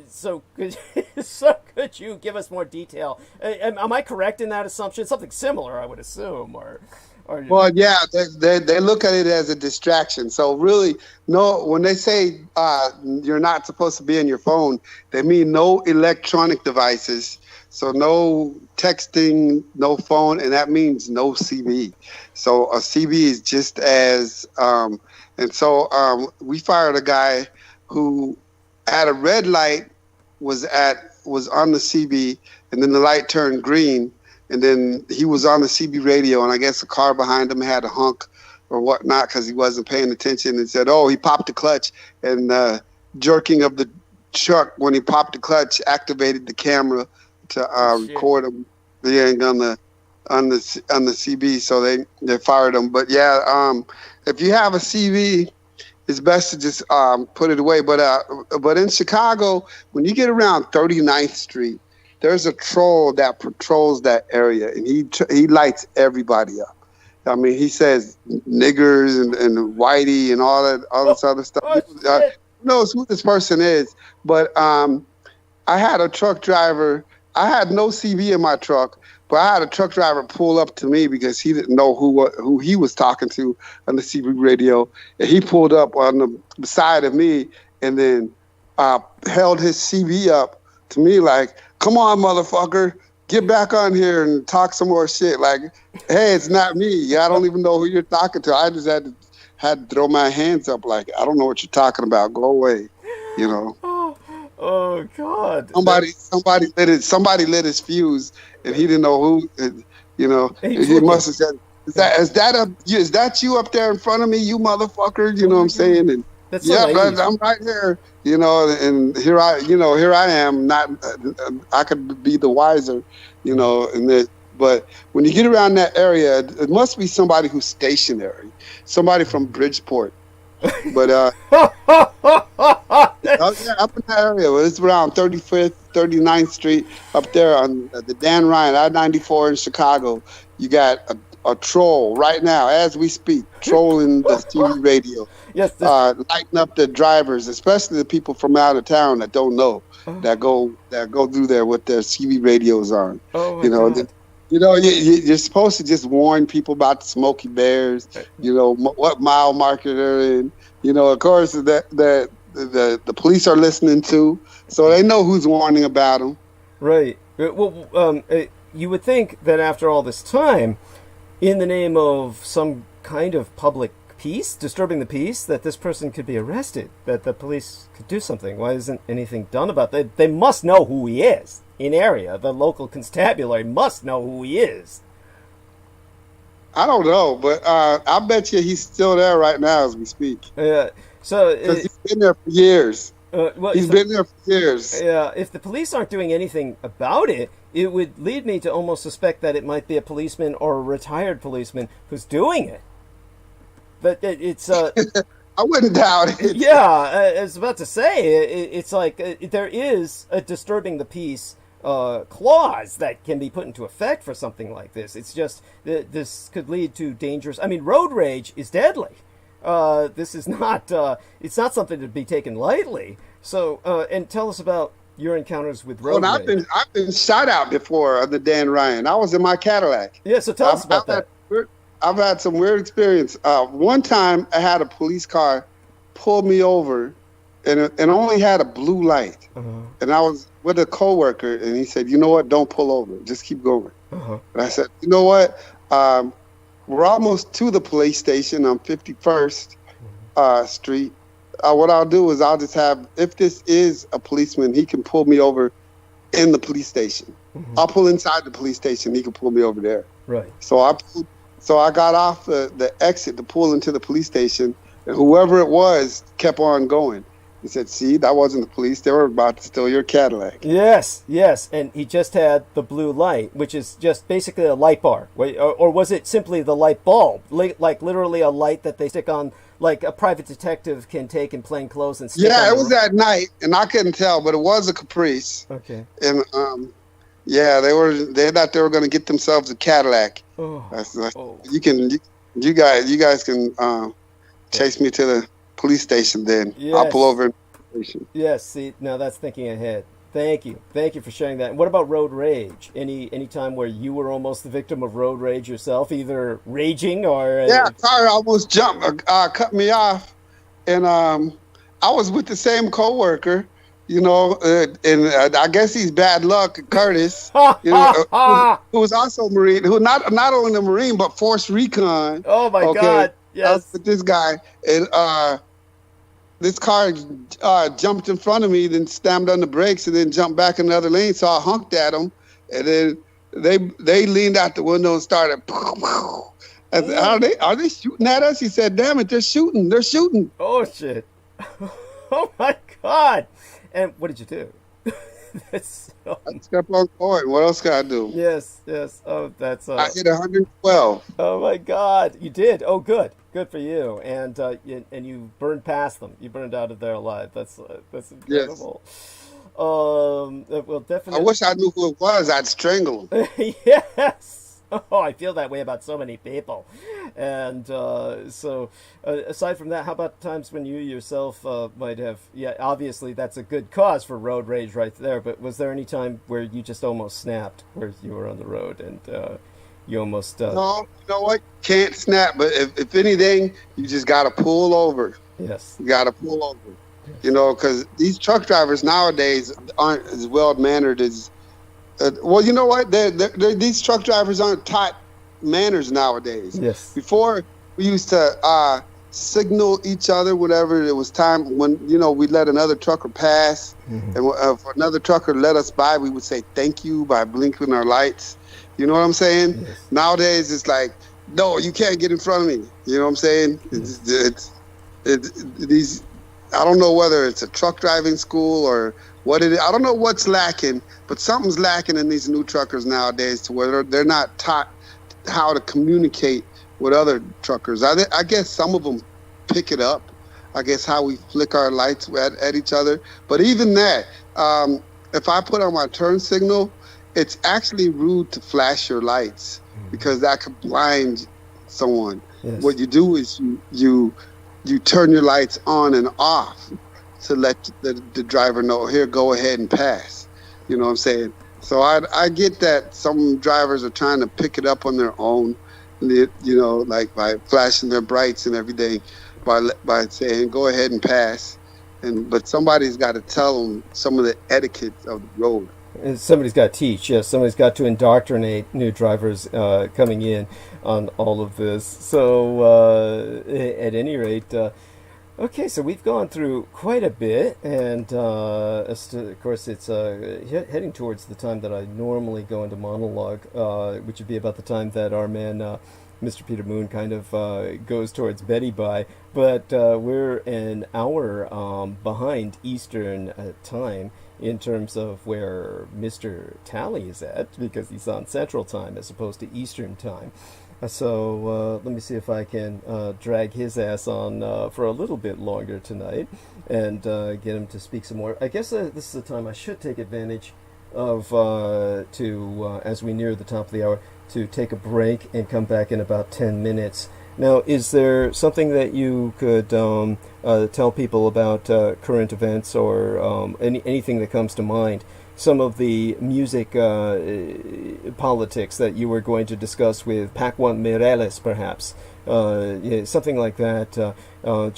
So could you give us more detail? Am I correct in that assumption? Something similar, I would assume, or well, yeah, they look at it as a distraction. So really, no, when they say you're not supposed to be on your phone, they mean no electronic devices. So no texting, no phone, and that means no CB. So a CB is just as and so we fired a guy who at a red light was on the CB, and then the light turned green, and then he was on the CB radio, and I guess the car behind him had a honk or whatnot because he wasn't paying attention, and said, he popped the clutch, and jerking of the truck when he popped the clutch activated the camera to record him being on the CB, so they fired him. But yeah, if you have a CB, it's best to just put it away. But in Chicago, when you get around 39th Street, there's a troll that patrols that area, and he lights everybody up. I mean, he says niggers and whitey and all this other stuff. Who knows who this person is? But I had a truck driver. I had no CV in my truck, but I had a truck driver pull up to me because he didn't know who he was talking to on the CB radio. And he pulled up on the side of me and then held his CV up to me like, come on, motherfucker, get back on here and talk some more shit. Like, hey, it's not me. I don't even know who you're talking to. I just had to throw my hands up like, I don't know what you're talking about. Go away, you know. Oh God! Somebody lit his fuse, and he didn't know who. You know, he must have said, "Is that you up there in front of me, you motherfucker?" You know what I'm saying? And that's I'm right here. You know, and here I am. Not, I could be the wiser. You know, but when you get around that area, it must be somebody who's stationary, somebody from Bridgeport. But up in that area, it's around 35th, 39th Street up there on the Dan Ryan, I-94 in Chicago. You got a troll right now, as we speak, trolling the TV radio. Yes, lighting up the drivers, especially the people from out of town that don't know, that go through there with their TV radios on. Oh you know. God. You know, you're supposed to just warn people about the Smoky Bears, you know, what mile marker they're in. You know, of course, the police are listening to, so they know who's warning about them. Right. Well, you would think that after all this time, in the name of some kind of public peace, disturbing the peace, that this person could be arrested, that the police could do something. Why isn't anything done about that? They must know who he is. In area, the local constabulary must know who he is. I don't know, but I bet you he's still there right now as we speak. Yeah, so because he's been there for years. He's been there for years. Yeah, if the police aren't doing anything about it, it would lead me to almost suspect that it might be a policeman or a retired policeman who's doing it. But it's I wouldn't doubt it. Yeah, I was about to say it's like there is a disturbing the peace clause that can be put into effect for something like this. It's just this could lead to dangerous. I mean, road rage is deadly. This is not. It's not something to be taken lightly. So, and tell us about your encounters with road rage. I've been shot out before on the Dan Ryan. I was in my Cadillac. Yeah, so tell us about that. I've had some weird experience. One time, I had a police car pull me over, and only had a blue light. And I was with a coworker, and he said, "You know what? Don't pull over. Just keep going." And I said, "You know what? We're almost to the police station on 51st Street. What I'll do is I'll just have, if this is a policeman, he can pull me over in the police station. I'll pull inside the police station. He can pull me over there." Right. So I got off the exit to pull into the police station, and whoever it was kept on going. He said, "See, that wasn't the police. They were about to steal your Cadillac." Yes, and he just had the blue light, which is just basically a light bar. Or was it simply the light bulb? Like literally a light that they stick on, like a private detective can take in plain clothes and stick on. Yeah, it was at night, and I couldn't tell, but it was a Caprice. Okay. And yeah, they thought they were going to get themselves a Cadillac. You guys can chase me to the police station then. Yes. I'll pull over in the station. Yes, see, now that's thinking ahead. Thank you for sharing that. And what about road rage? Any time where you were almost the victim of road rage yourself, either raging or yeah, a car almost cut me off, and I was with the same coworker, you know, and I guess he's bad luck, Curtis, you know, who was also a Marine, who not only a Marine but Force Recon. Oh my God! Yes, I was with this guy, and this car jumped in front of me, then slammed on the brakes, and then jumped back in the other lane. So I honked at them, and then they leaned out the window and started. I said, are they shooting at us? He said, "Damn it, they're shooting! They're shooting!" Oh shit! Oh my God! And what did you do? I just kept on going. What else can I do? Yes. Oh, that's. I hit 112. Oh my God! You did. Oh, good for you. And you burned past them. You burned out of there alive. That's incredible. Yes. Well, definitely. I wish I knew who it was. I'd strangle him. Yes. Oh, I feel that way about so many people. And so, aside from that, how about times when you yourself might have, yeah, obviously that's a good cause for road rage right there, but was there any time where you just almost snapped, where you were on the road and you almost... No, you know what? Can't snap, but if anything, you just got to pull over. Yes. You got to pull over. You know, because these truck drivers nowadays aren't as well-mannered as... well, you know what? These truck drivers aren't taught manners nowadays. Yes. Before, we used to signal each other whenever it was time when, you know, we'd let another trucker pass. Mm-hmm. And if another trucker let us by, we would say thank you by blinking our lights. You know what I'm saying? Yes. Nowadays, it's like, no, you can't get in front of me. You know what I'm saying? Yes. These... I don't know whether it's a truck driving school or what it is. I don't know what's lacking, but something's lacking in these new truckers nowadays to where they're not taught how to communicate with other truckers. I guess some of them pick it up. I guess how we flick our lights at each other. But even that, if I put on my turn signal, it's actually rude to flash your lights because that could blind someone. Yes. What you do is you turn your lights on and off to let the driver know, here, go ahead and pass. You know what I'm saying? So I get that some drivers are trying to pick it up on their own, you know, like by flashing their brights and everything, by saying, go ahead and pass. But somebody's got to tell them some of the etiquette of the road. And somebody's got to teach, yes. Somebody's got to indoctrinate new drivers coming in on all of this. So, at any rate, okay, so we've gone through quite a bit, and of course, it's heading towards the time that I normally go into monologue, which would be about the time that our man, Mr. Peter Moon, kind of goes towards Betty by. But we're an hour behind Eastern time in terms of where Mr. Talley is at, because he's on Central Time as opposed to Eastern Time. So let me see if I can drag his ass on for a little bit longer tonight and get him to speak some more. I guess this is the time I should take advantage of as we near the top of the hour, to take a break and come back in about 10 minutes. Now, is there something that you could tell people about current events or anything that comes to mind? Some of the music politics that you were going to discuss with Pac-1 Mireles, perhaps. Yeah, something like that. I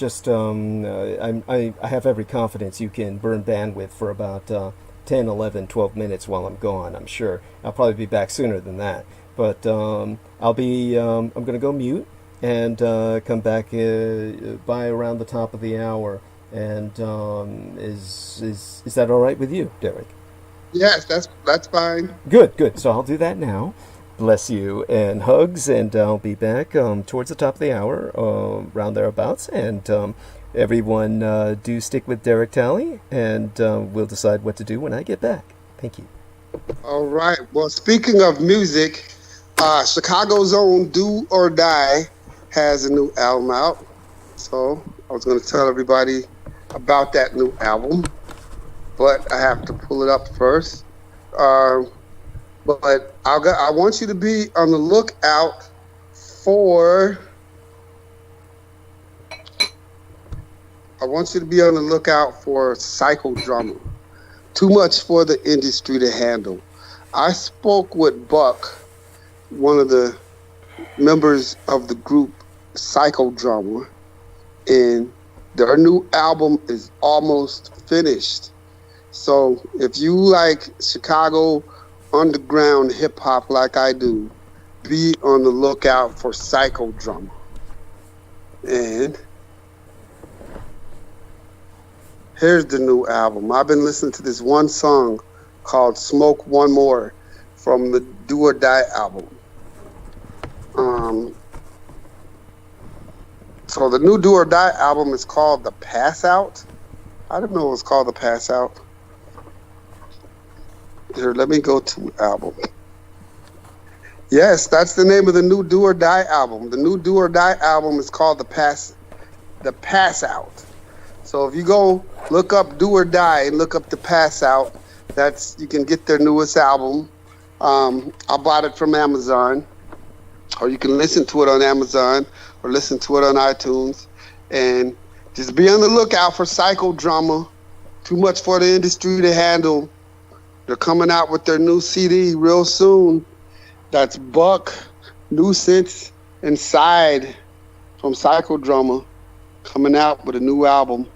have every confidence you can burn bandwidth for about 10, 11, 12 minutes while I'm gone, I'm sure. I'll probably be back sooner than that. But I'm going to go mute and come back by around the top of the hour. And is that all right with you, Derek? Yes, that's fine. Good. So I'll do that now. Bless you and hugs, and I'll be back towards the top of the hour, round thereabouts. And everyone, do stick with Derek Talley, and we'll decide what to do when I get back. Thank you. All right. Well, speaking of music, Chicago's own Do or Die has a new album out. So I was going to tell everybody about that new album, but I have to pull it up first. But I want you to be on the lookout for... Psychodrama. Too much for the industry to handle. I spoke with Buck, one of the members of the group Psychodrama, and their new album is almost finished. So if you like Chicago underground hip hop like I do, be on the lookout for Psychodrama. And here's the new album. I've been listening to this one song called Smoke One More from the Do or Die album. So the new Do or Die album is called The Pass Out. I didn't know it was called The Pass Out. Here, let me go to album. Yes, that's the name of the new Do or Die album. The new Do or Die album is called The Pass Out. So if you go look up Do or Die and look up The Pass Out, you can get their newest album. I bought it from Amazon, or you can listen to it on Amazon or listen to it on iTunes. And just be on the lookout for psychodrama. Too much for the industry to handle. They're coming out with their new CD real soon. That's Buck, Nuisance, and Side from Psychodrama coming out with a new album.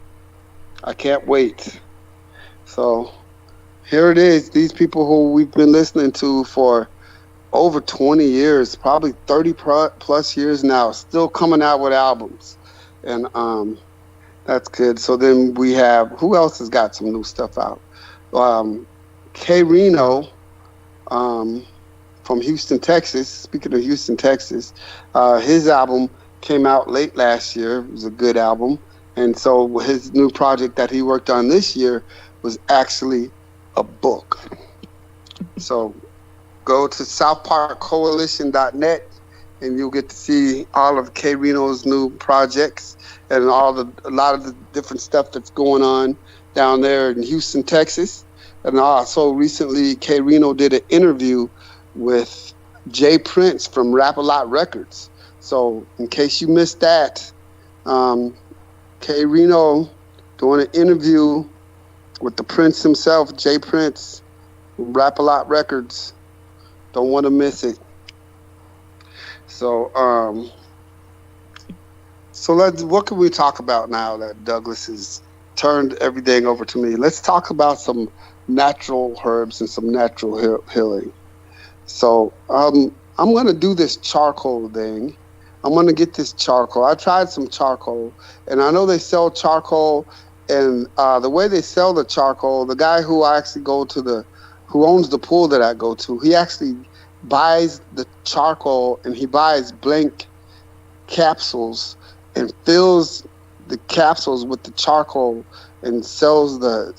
I can't wait. So here it is. These people who we've been listening to for over 20 years, probably 30 plus years now, still coming out with albums. And that's good. So then we have, who else has got some new stuff out? K Reno from Houston, Texas. Speaking of Houston, Texas, his album came out late last year. It was a good album. And so his new project that he worked on this year was actually a book. So go to southparkcoalition.net and you'll get to see all of K Reno's new projects and a lot of the different stuff that's going on down there in Houston, Texas. And also recently, K Reno did an interview with Jay Prince from Rap-A-Lot Records. So in case you missed that, K Reno doing an interview with the Prince himself, Jay Prince, from Rap-A-Lot Records. Don't want to miss it. So, what can we talk about now that Douglas has turned everything over to me? Let's talk about some natural herbs and some natural healing. So, I'm going to do this charcoal thing. I'm going to get this charcoal. I tried some charcoal, and I know they sell charcoal, and the way they sell the charcoal, the guy who I actually who owns the pool that I go to, he actually buys the charcoal and he buys blank capsules and fills the capsules with the charcoal and sells the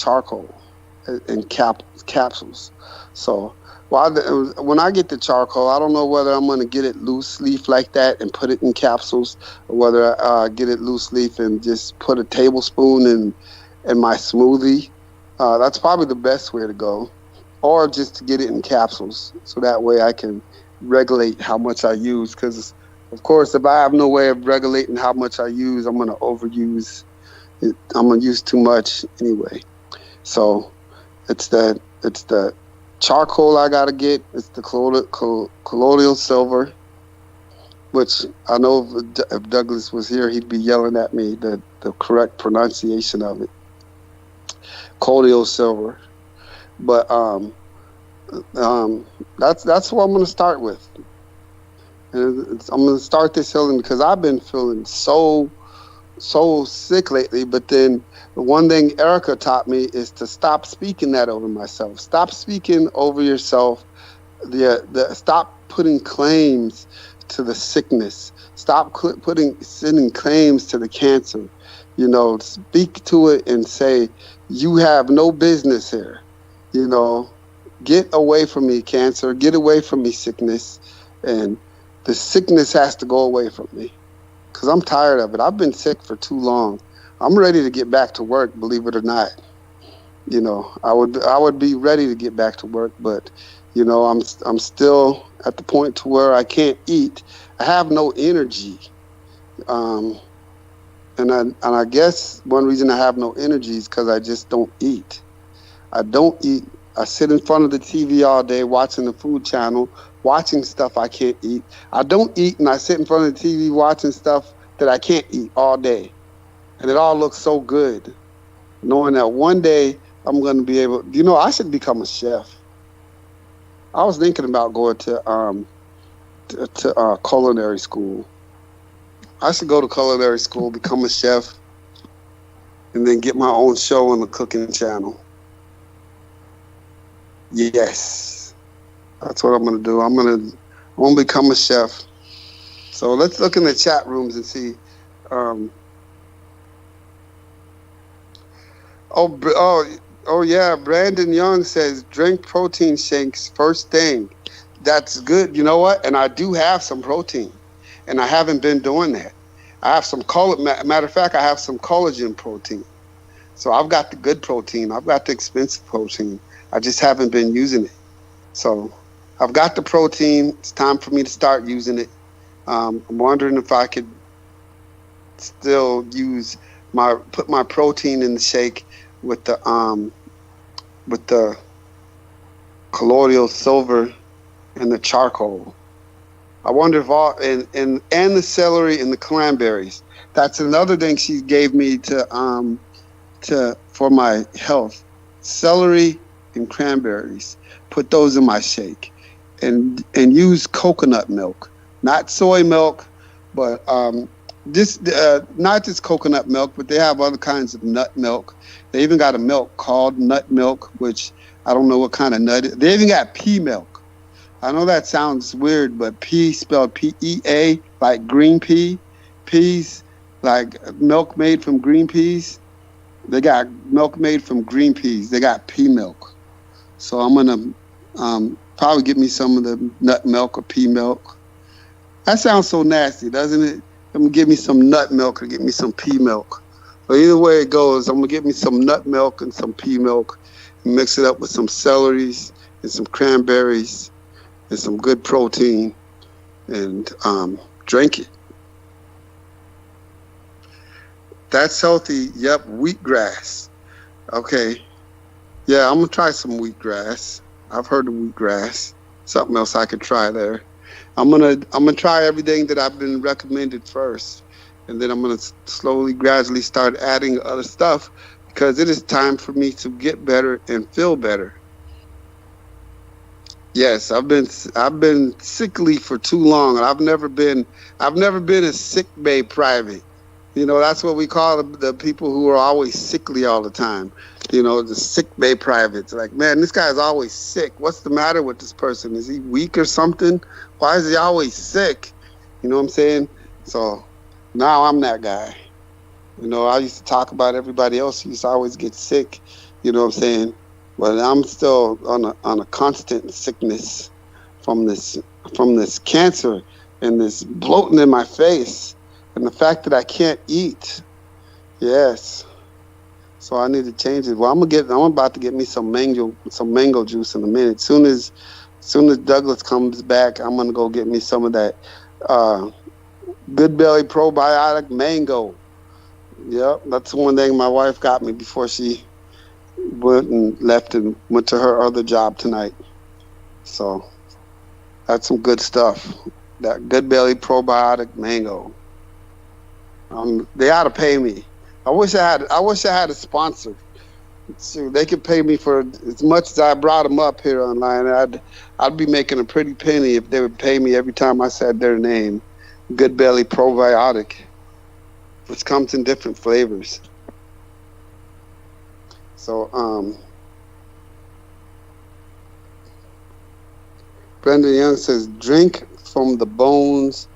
charcoal in capsules. So when I get the charcoal, I don't know whether I'm going to get it loose leaf like that and put it in capsules, or whether I get it loose leaf and just put a tablespoon in my smoothie. That's probably the best way to go, or just to get it in capsules, so that way I can regulate how much I use. Because, of course, if I have no way of regulating how much I use, I'm going to overuse it. I'm going to use too much anyway. So it's the charcoal I got to get. It's the colloidal silver, which I know if Douglas was here, he'd be yelling at me the correct pronunciation of it. Colloidal silver. But that's what I'm going to start with. And I'm going to start this healing because I've been feeling so sick lately. But then the one thing Erica taught me is to stop speaking that over myself. Stop speaking over yourself. Stop putting claims to the sickness. Stop sending claims to the cancer. You know, speak to it and say, you have no business here. You know, get away from me, cancer. Get away from me, sickness. And the sickness has to go away from me because I'm tired of it. I've been sick for too long. I'm ready to get back to work, believe it or not. You know, I would be ready to get back to work, but, you know, I'm still at the point to where I can't eat. I have no energy. And I guess one reason I have no energy is because I just don't eat. I don't eat. I sit in front of the TV all day watching the Food Channel, watching stuff I can't eat. I don't eat, and I sit in front of the TV watching stuff that I can't eat all day. And it all looks so good, knowing that one day I'm going to be able. You know, I should become a chef. I was thinking about going to culinary school. I should go to culinary school, become a chef, and then get my own show on the cooking channel. Yes, that's what I'm going to do. I'm going to become a chef. So let's look in the chat rooms and see. Oh yeah, Brandon Young says drink protein shakes first thing. That's good. You know what? And I do have some protein, and I haven't been doing that. I have some matter of fact, I have some collagen protein. So I've got the good protein. I've got the expensive protein. I just haven't been using it. So I've got the protein. It's time for me to start using it. I'm wondering if I could still put my protein in the shake with the colloidal silver and the charcoal. I wonder if and the celery and the cranberries. That's another thing she gave me for my health. Celery and cranberries. Put those in my shake, and use coconut milk, not soy milk, but not just coconut milk, but they have other kinds of nut milk. They even got a milk called nut milk, which I don't know what kind of nut. They even got pea milk. I know that sounds weird, but pea spelled P-E-A, like green pea. Peas, like milk made from green peas. They got milk made from green peas. They got pea milk. So I'm going to probably get me some of the nut milk or pea milk. That sounds so nasty, doesn't it? I'm going to give me some nut milk or get me some pea milk. But either way it goes, I'm going to get me some nut milk and some pea milk and mix it up with some celeries and some cranberries and some good protein and drink it. That's healthy. Yep, wheatgrass. Okay. Yeah, I'm going to try some wheatgrass. I've heard of wheatgrass. Something else I could try there. I'm gonna try everything that I've been recommended first, and then I'm gonna slowly, gradually start adding other stuff, because it is time for me to get better and feel better. Yes, I've been sickly for too long, and I've never been a sick bay private. You know, that's what we call the people who are always sickly all the time. You know, the sick bay privates. Like, man, this guy's always sick. What's the matter with this person? Is he weak or something? Why is he always sick? You know what I'm saying? So now I'm that guy. You know, I used to talk about everybody else who used to always get sick. You know what I'm saying? But I'm still on a constant sickness from this cancer and this bloating in my face and the fact that I can't eat. Yes. So I need to change it. Well, I'm about to get me some mango juice in a minute. Soon as Douglas comes back, I'm gonna go get me some of that Good Belly probiotic mango. Yep, that's the one thing my wife got me before she left and went to her other job tonight. So that's some good stuff. That Good Belly probiotic mango. They ought to pay me. I wish I had a sponsor. So they could pay me for as much as I brought them up here online. I'd be making a pretty penny if they would pay me every time I said their name. Good Belly probiotic, which comes in different flavors. So Brenda Young says, drink from the bones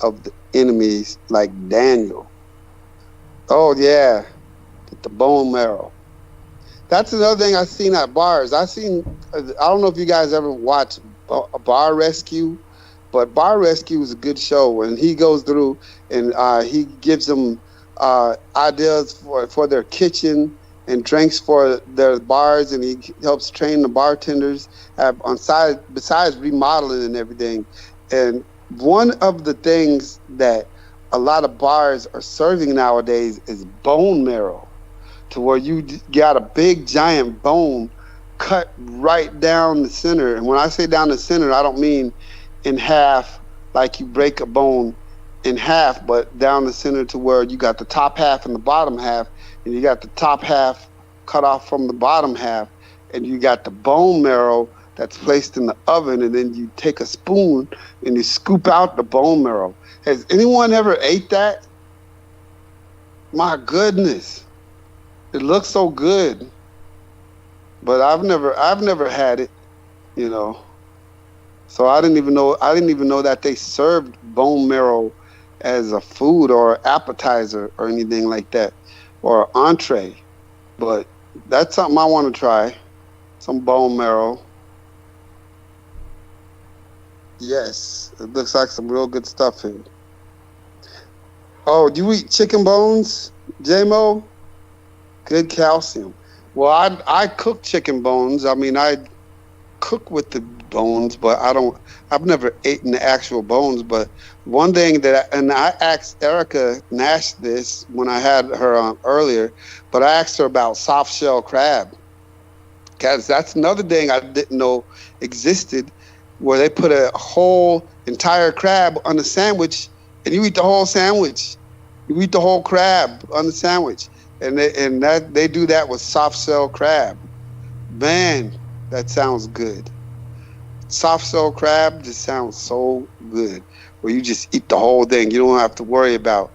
of the enemies like Daniel. Oh yeah, the bone marrow. That's another thing I've seen at bars. I don't know if you guys ever watch a Bar Rescue, but Bar Rescue is a good show. And he goes through and he gives them ideas for their kitchen and drinks for their bars, and he helps train the bartenders besides remodeling and everything. And one of the things that a lot of bars are serving nowadays is bone marrow, to where you got a big giant bone cut right down the center. And when I say down the center, I don't mean in half, like you break a bone in half, but down the center to where you got the top half and the bottom half, and you got the top half cut off from the bottom half, and you got the bone marrow that's placed in the oven, and then you take a spoon and you scoop out the bone marrow. Has anyone ever ate that? My goodness. It looks so good. But I've never had it, you know. So I didn't even know that they served bone marrow as a food or appetizer or anything like that, or entree. But that's something I want to try. Some bone marrow. Yes, it looks like some real good stuff here. Oh, do you eat chicken bones, J-Mo? Good calcium. Well, I cook chicken bones. I mean, I cook with the bones, but I've never eaten the actual bones. But one thing and I asked Erica Nash this when I had her on earlier, but I asked her about soft shell crab, because that's another thing I didn't know existed, where they put a whole entire crab on a sandwich, and you eat the whole sandwich. You eat the whole crab on the sandwich, and they do that with soft shell crab. Man, that sounds good. Soft shell crab just sounds so good, where you just eat the whole thing. You don't have to worry about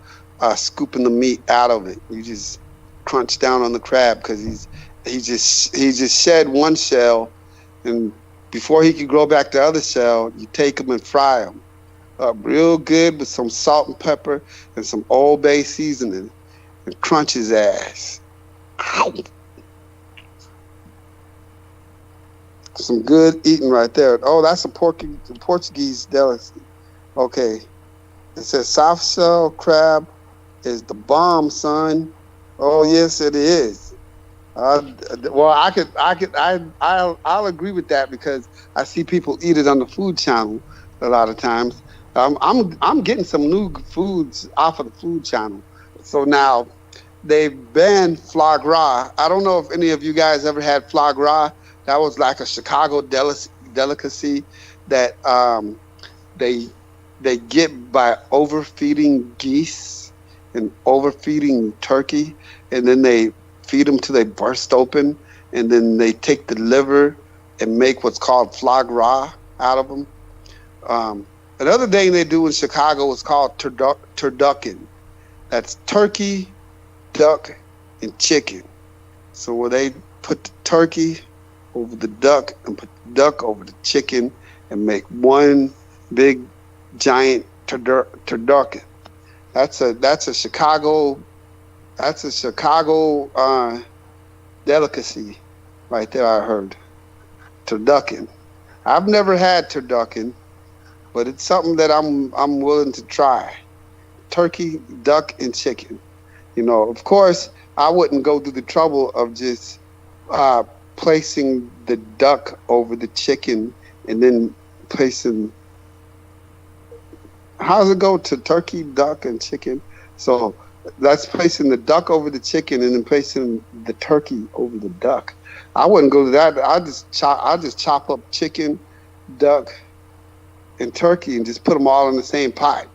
scooping the meat out of it. You just crunch down on the crab, because he just shed one shell, and before he can grow back the other shell, you take them and fry them up real good with some salt and pepper and some Old Bay seasoning, and crunch his ass. Ow. Some good eating right there. Oh, that's a Portuguese delicacy. Okay. It says soft shell crab is the bomb, son. Oh, yes, it is. Well, I'll agree with that, because I see people eat it on the Food Channel a lot of times. I'm getting some new foods off of the Food Channel. So now they've banned foie gras. I don't know if any of you guys ever had foie gras. That was like a Chicago delicacy that they get by overfeeding geese and overfeeding turkey, and then they feed them till they burst open, and then they take the liver and make what's called foie gras out of them. Another thing they do in Chicago is called turducken. That's turkey, duck, and chicken. So where they put the turkey over the duck and put the duck over the chicken and make one big giant turducken. That's a Chicago delicacy right there, I heard. Turducken. I've never had turducken, but it's something that I'm willing to try. Turkey, duck, and chicken. You know, of course, I wouldn't go through the trouble of just placing the duck over the chicken and then placing. How does it go to turkey, duck, and chicken? So that's placing the duck over the chicken and then placing the turkey over the duck. I wouldn't go to that. I just chop up chicken, duck, and turkey and just put them all in the same pot.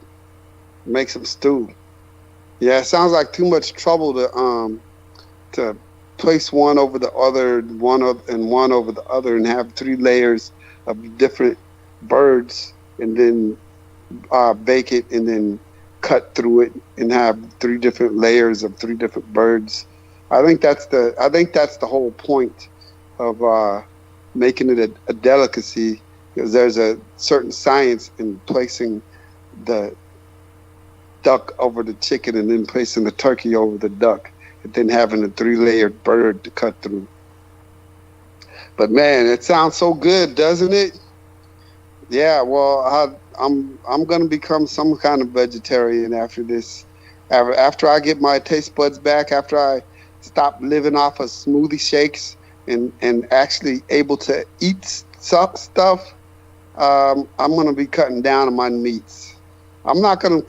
Make some stew. Yeah, it sounds like too much trouble to place one over the other, one over the other, and have 3 layers of different birds, and then bake it, and then cut through it, and have 3 different layers of 3 different birds. I think that's the whole point of making it a delicacy, because there's a certain science in placing the duck over the chicken and then placing the turkey over the duck, and then having a 3-layered bird to cut through. But man, it sounds so good, doesn't it? Yeah, well, I'm gonna become some kind of vegetarian after this. After I get my taste buds back, after I stop living off of smoothie shakes and actually able to eat stuff, I'm gonna be cutting down on my meats. I'm not gonna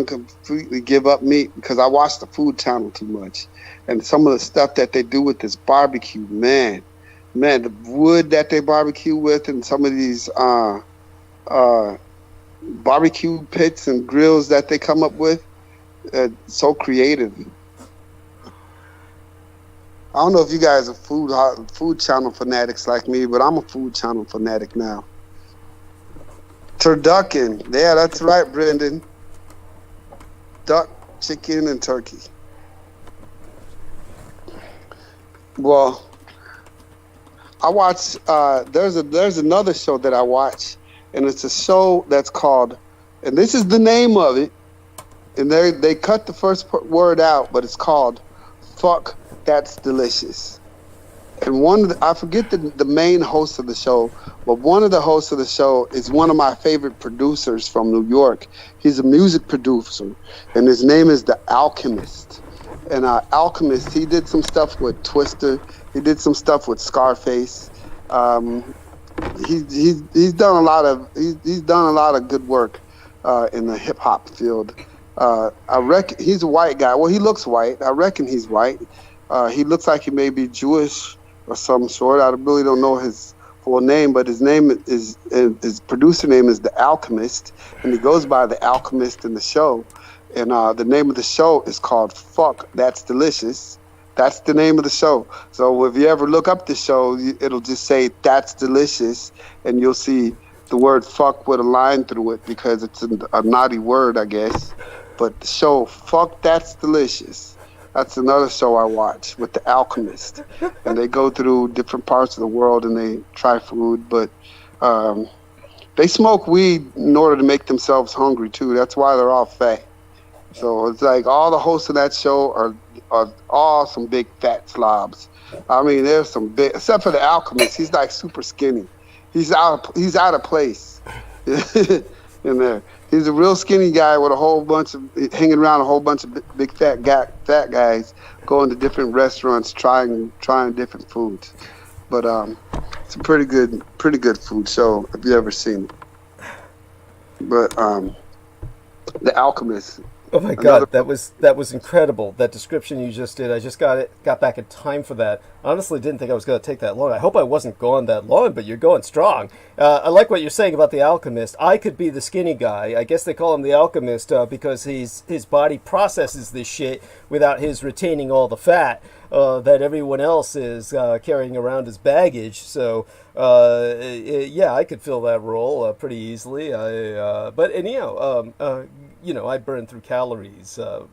completely give up meat, because I watch the Food Channel too much, and some of the stuff that they do with this barbecue, man, the wood that they barbecue with, and some of these barbecue pits and grills that they come up with, so creative. I don't know if you guys are Food Channel fanatics like me, but I'm a Food Channel fanatic now. Turducken, yeah, that's right, Brendan. Duck, chicken, and turkey. Well, I watch. There's another show that I watch, and it's a show that's called, and this is the name of it, and they cut the first word out, but it's called "Fuck That's Delicious." And I forget the main host of the show, but one of the hosts of the show is one of my favorite producers from New York. He's a music producer, and his name is The Alchemist. And Alchemist, he did some stuff with Twister. He did some stuff with Scarface. He's done a lot of good work in the hip hop field. I reckon he's a white guy. Well, he looks white. I reckon he's white. He looks like he may be Jewish or some sort. I really don't know his full name, but his producer name is The Alchemist, and he goes by The Alchemist in the show. And the name of the show is called Fuck That's Delicious. That's the name of the show. So if you ever look up the show, it'll just say That's Delicious, and you'll see the word fuck with a line through it because it's a naughty word, I guess. But the show Fuck That's Delicious, that's another show I watch with The Alchemist. And they go through different parts of the world and they try food, but they smoke weed in order to make themselves hungry too. That's why they're all fat. So it's like all the hosts of that show are all some big fat slobs. I mean, there's some big, except for The Alchemist. He's like super skinny. He's out of place in there. He's a real skinny guy with hanging around a whole bunch of big fat guys, going to different restaurants, trying different foods. But it's a pretty good food show if you ever seen it. But The Alchemist. Oh my God, that was incredible. That description you just did. I just got back in time for that. I honestly didn't think I was going to take that long. I hope I wasn't going that long, but you're going strong. I like what you're saying about The Alchemist. I could be the skinny guy. I guess they call him The Alchemist because his body processes this shit without his retaining all the fat that everyone else is carrying around as baggage. So yeah, I could fill that role pretty easily. I burn through calories. I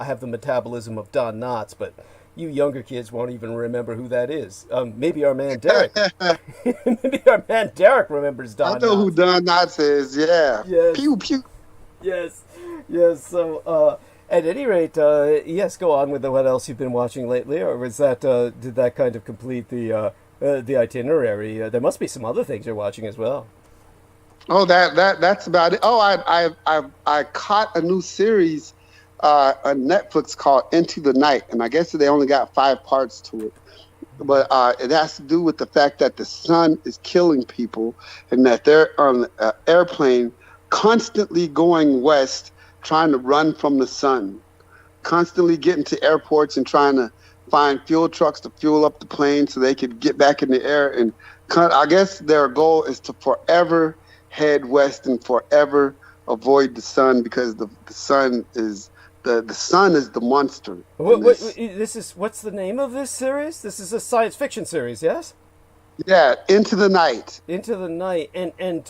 have the metabolism of Don Knotts, but you younger kids won't even remember who that is. Maybe our man Derek. Maybe our man Derek remembers Don Knotts. I know who Don Knotts is, yeah. Yes. Pew, pew. Yes. So, at any rate, yes, go on with what else you've been watching lately, or was that, did that kind of complete the itinerary? There must be some other things you're watching as well. Oh, that's about it. Oh, I caught a new series on Netflix called Into the Night, and I guess they only got 5 parts to it. But it has to do with the fact that the sun is killing people, and that they're on an airplane constantly going west, trying to run from the sun, constantly getting to airports and trying to find fuel trucks to fuel up the plane so they could get back in the air. And I guess their goal is to forever head west and forever avoid the sun, because the sun is the monster. What's the name of this series? This is a science fiction series, yes? Yeah, Into the Night. Into the Night, and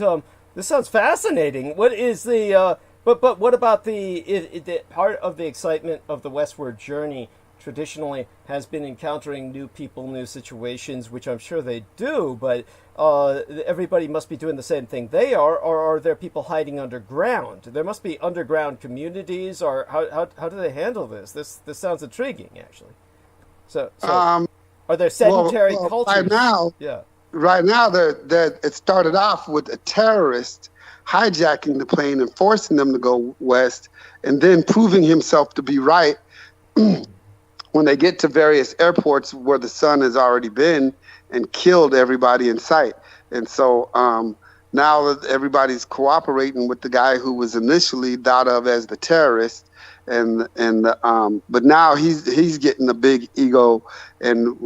this sounds fascinating. What is the but what about the part of the excitement of the westward journey? Traditionally has been encountering new people, new situations, which I'm sure they do, but everybody must be doing the same thing they are, or are there people hiding underground? There must be underground communities, or how do they handle this? This sounds intriguing, actually. So are there sedentary cultures? Right now, it started off with a terrorist hijacking the plane and forcing them to go west, and then proving himself to be right when they get to various airports where the sun has already been and killed everybody in sight. And so now that everybody's cooperating with the guy who was initially thought of as the terrorist, but now he's getting a big ego and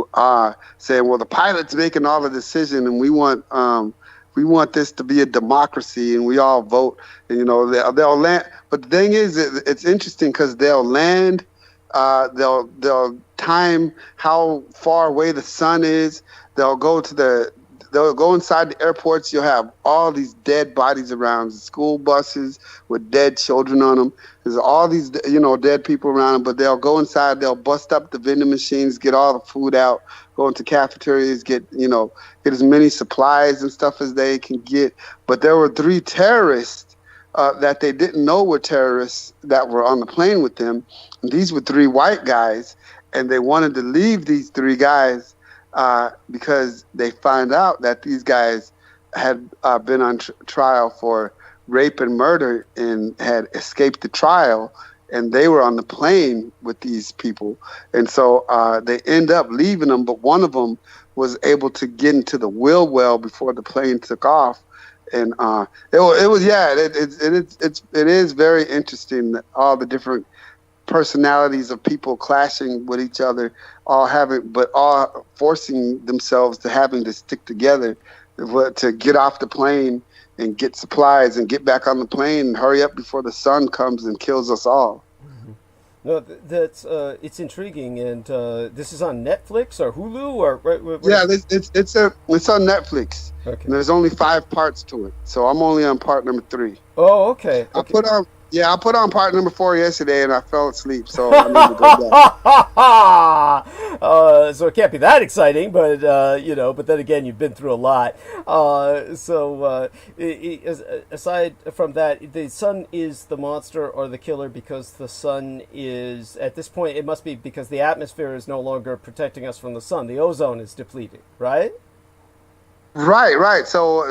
saying, well, the pilot's making all the decision, and we want this to be a democracy, and we all vote. And they'll land. But the thing is, it's interesting because they'll land. They'll time how far away the sun is. They'll go inside the airports. You'll have all these dead bodies around, school buses with dead children on them. There's all these, dead people around them, but they'll go inside, they'll bust up the vending machines, get all the food out, go into cafeterias, get as many supplies and stuff as they can get. But there were 3 terrorists that they didn't know were terrorists that were on the plane with them. And these were 3 white guys, and they wanted to leave these 3 guys because they find out that these guys had been on trial for rape and murder and had escaped the trial. and they were on the plane with these people, and so they end up leaving them. But one of them was able to get into the wheel well before the plane took off, and it is very interesting that all the different personalities of people clashing with each other, all forcing themselves to having to stick together to get off the plane and get supplies and get back on the plane and hurry up before the sun comes and kills us all. Mm-hmm. No, that's it's intriguing, and this is on Netflix or Hulu or yeah, it's on Netflix. Okay. And there's only 5 parts to it, so I'm only on part number 3. Oh, okay. I put on part number 4 yesterday, and I fell asleep, so I need to go back. So it can't be that exciting, but but then again, you've been through a lot. Aside from that, the sun is the monster or the killer because the sun is, at this point, it must be because the atmosphere is no longer protecting us from the sun. The ozone is depleted, right? Right. So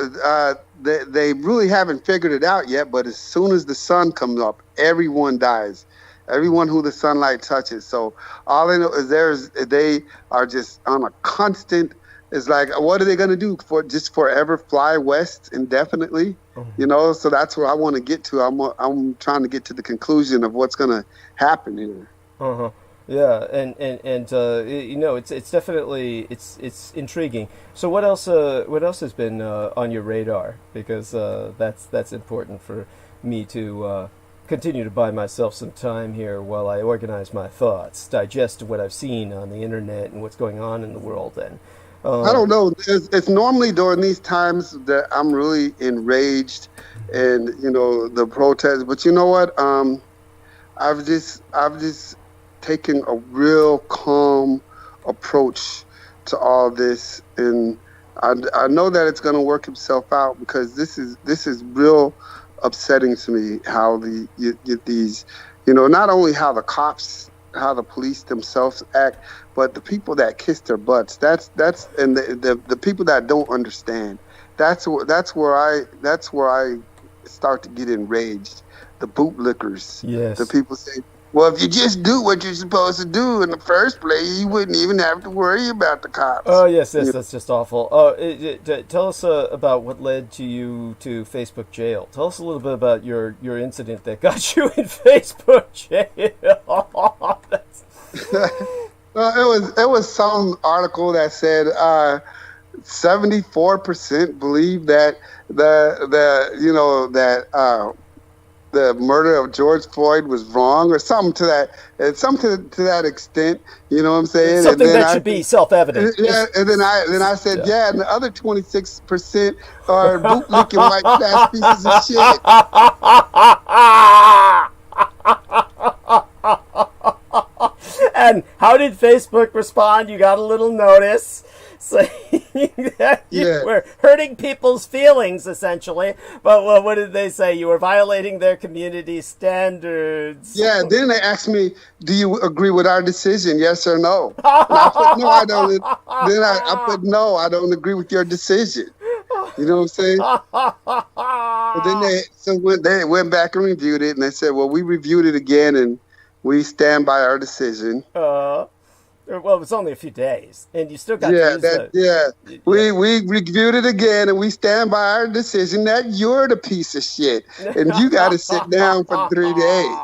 they really haven't figured it out yet, but as soon as the sun comes up, everyone dies. Everyone who the sunlight touches. So all they know is they are just on a constant. It's like, what are they going to do for just forever fly west indefinitely? Mm-hmm. So that's where I want to get to. I'm trying to get to the conclusion of what's going to happen here. Uh-huh. Yeah, and it's definitely it's intriguing. So what else has been on your radar? Because that's important for me to continue to buy myself some time here while I organize my thoughts, digest what I've seen on the internet and what's going on in the world. And I don't know. It's normally during these times that I'm really enraged, and the protests. But you know what? I've just taking a real calm approach to all this, and I know that it's going to work itself out, because this is real upsetting to me how these not only how the police themselves act, but the people that kiss their butts. That's and the people that don't understand. That's where I start to get enraged. The bootlickers. Yes. The people say, well, if you just do what you're supposed to do in the first place, you wouldn't even have to worry about the cops. Oh, yes, that's just awful. Tell us about what led you to Facebook jail. Tell us a little bit about your incident that got you in Facebook jail. It was some article that said 74% believe that the murder of George Floyd was wrong, or something to that extent. You know what I'm saying? Something that should be self-evident. Yeah, and then I said, yeah, and the other 26% are bootlicking white trash pieces of shit. And how did Facebook respond? You got a little notice saying that you were hurting people's feelings, essentially. But what did they say? You were violating their community standards. Yeah, then they asked me, do you agree with our decision, yes or no? And I put, no, I don't. Then I put, no, I don't agree with your decision. You know what I'm saying? But then they went back and reviewed it, and they said, well, we reviewed it again, and we stand by our decision. Well, it was only a few days, and you still got to use it. Yeah. We reviewed it again, and we stand by our decision that you're the piece of shit, and you got to sit down for 3 days.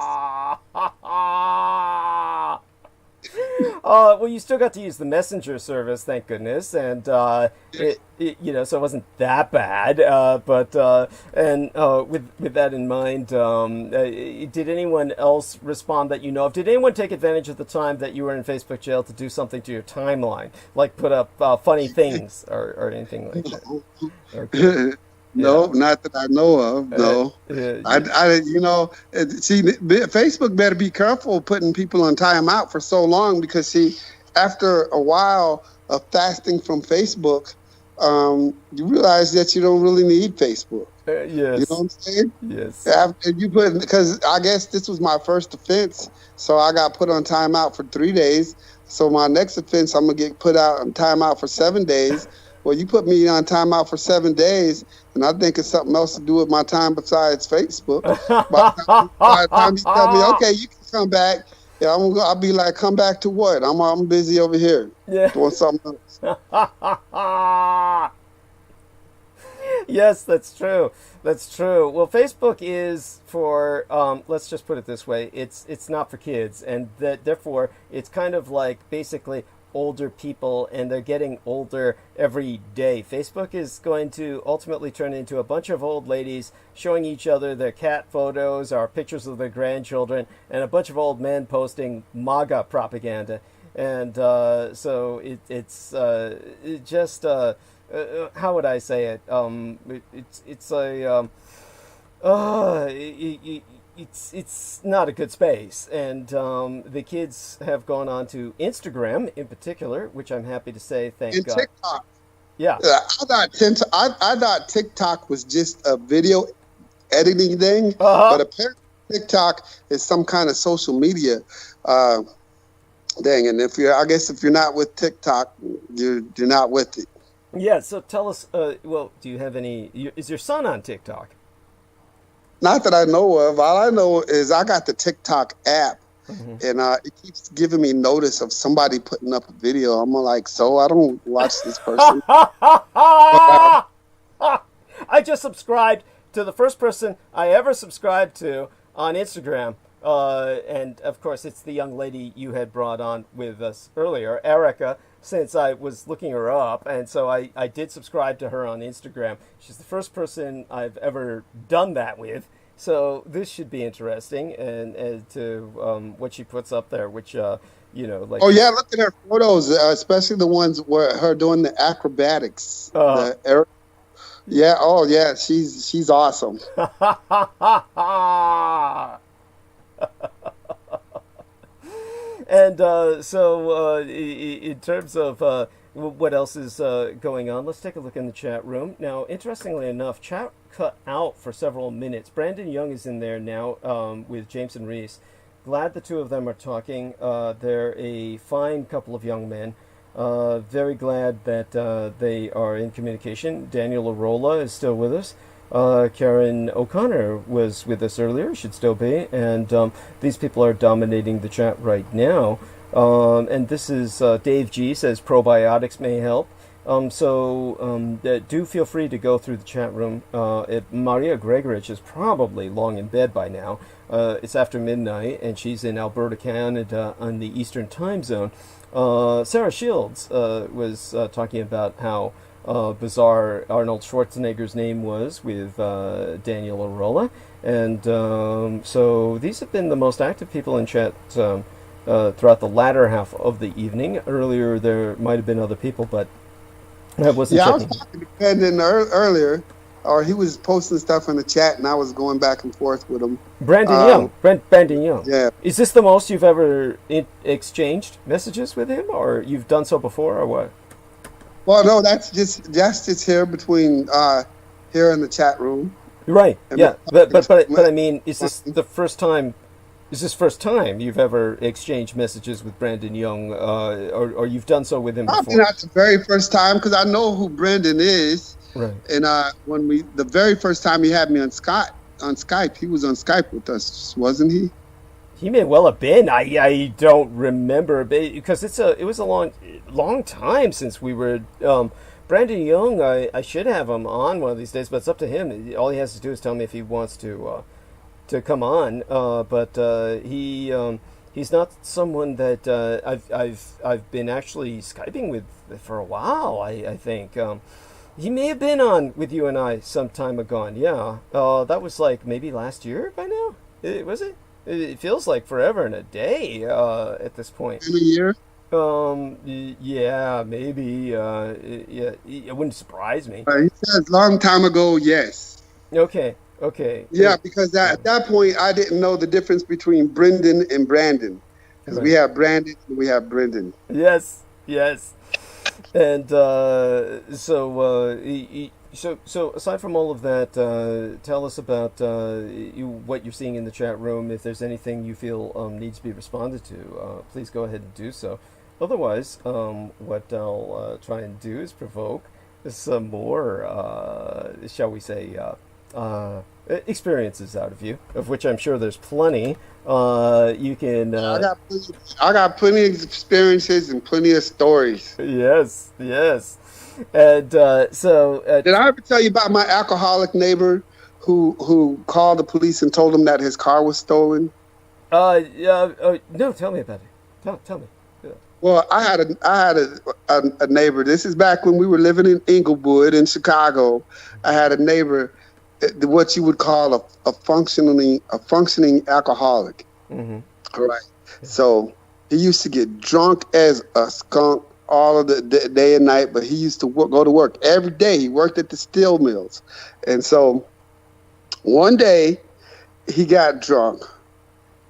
Well, you still got to use the messenger service, thank goodness, and so it wasn't that bad. But with that in mind, did anyone else respond that you know of? Did anyone take advantage of the time that you were in Facebook jail to do something to your timeline, like put up funny things or anything like that? Okay. No, not that I know of. No, see, Facebook better be careful putting people on timeout for so long, because see, after a while of fasting from Facebook, you realize that you don't really need Facebook. Yes. You know what I'm saying? Yes. After because I guess this was my first offense, so I got put on timeout for 3 days. So my next offense, I'm gonna get put out on timeout for 7 days. Well, you put me on timeout for 7 days, and I think it's something else to do with my time besides Facebook. By the time you tell me, okay, you can come back, yeah, I'll be like, come back to what? I'm busy over here doing something else. Yes, that's true. That's true. Well, Facebook is for let's just put it this way: it's not for kids, and therefore it's kind of like basically older people, and they're getting older every day. Facebook is going to ultimately turn into a bunch of old ladies showing each other their cat photos or pictures of their grandchildren, and a bunch of old men posting MAGA propaganda. And so it's just how would I say it? It's not a good space, and the kids have gone on to Instagram in particular, which I'm happy to say, thank God. TikTok. Yeah. I thought TikTok was just a video editing thing, but apparently TikTok is some kind of social media thing, and if you're not with TikTok, you're not with it. Yeah. So tell us. Well, do you have any? Is your son on TikTok? Not that I know of. All I know is I got the TikTok app, and it keeps giving me notice of somebody putting up a video. I'm like, so I don't watch this person. I just subscribed to the first person I ever subscribed to on Instagram. And, of course, it's the young lady you had brought on with us earlier, Erica, since I was looking her up. And so I did subscribe to her on Instagram. She's the first person I've ever done that with. So this should be interesting, and to what she puts up there, which, like... Oh, yeah, look at her photos, especially the ones where her doing the acrobatics. Yeah, oh, yeah, she's awesome. And so in terms of what else is going on, let's take a look in the chat room. Now, interestingly enough, chat cut out for several minutes. Brandon Young is in there now with Jameson Reese. Glad the two of them are talking. They're a fine couple of young men. Very glad that they are in communication. Daniel Arola is still with us. Karen O'Connor was with us earlier, should still be, and these people are dominating the chat right now. And this is Dave G says probiotics may help. So do feel free to go through the chat room. Maria Gregorich is probably long in bed by now. It's after midnight, and she's in Alberta, Canada, on the Eastern Time Zone. Sarah Shields was talking about how bizarre Arnold Schwarzenegger's name was with Daniel Arola. And so these have been the most active people in chat throughout the latter half of the evening. Earlier there might have been other people, but I wasn't checking. I was talking to Brandon earlier, or he was posting stuff in the chat, and I was going back and forth with him. Brandon Young. Brandon Young. Yeah. Is this the most you've ever exchanged messages with him, or you've done so before, or what? Well, no, that's just here between here in the chat room. Right. Yeah. But I mean, is this the first time? Is this first time you've ever exchanged messages with Brandon Young, or you've done so with him before? Probably not the very first time, because I know who Brandon is. Right. And when the very first time he had me on Skype, he was on Skype with us, wasn't he? He may well have been. I don't remember, because it was a long time since we were. Brandon Young, I should have him on one of these days, but it's up to him. All he has to do is tell me if he wants to come on. But he's not someone that I've been actually Skyping with for a while. I think he may have been on with you and I some time ago. Yeah, that was like maybe last year by now. Was it? It feels like forever and a day at this point. In a year? Yeah, maybe. Yeah, it wouldn't surprise me. He says long time ago, yes. Okay. Yeah, because at that point, I didn't know the difference between Brendan and Brandon. Because we have Brandon and we have Brendan. Yes. And So aside from all of that, tell us about what you're seeing in the chat room. If there's anything you feel needs to be responded to, please go ahead and do so. Otherwise, what I'll try and do is provoke some more, shall we say, experiences out of you, of which I'm sure there's plenty. You can. I got plenty of experiences and plenty of stories. Yes, yes. And did I ever tell you about my alcoholic neighbor who called the police and told them that his car was stolen? No, tell me about it. Tell me. Yeah. Well, I had a neighbor. This is back when we were living in Inglewood in Chicago. I had a neighbor, what you would call a functioning alcoholic. Mm-hmm. All right. So he used to get drunk as a skunk all of the day and night, but he used to go to work every day. He worked at the steel mills. And so one day he got drunk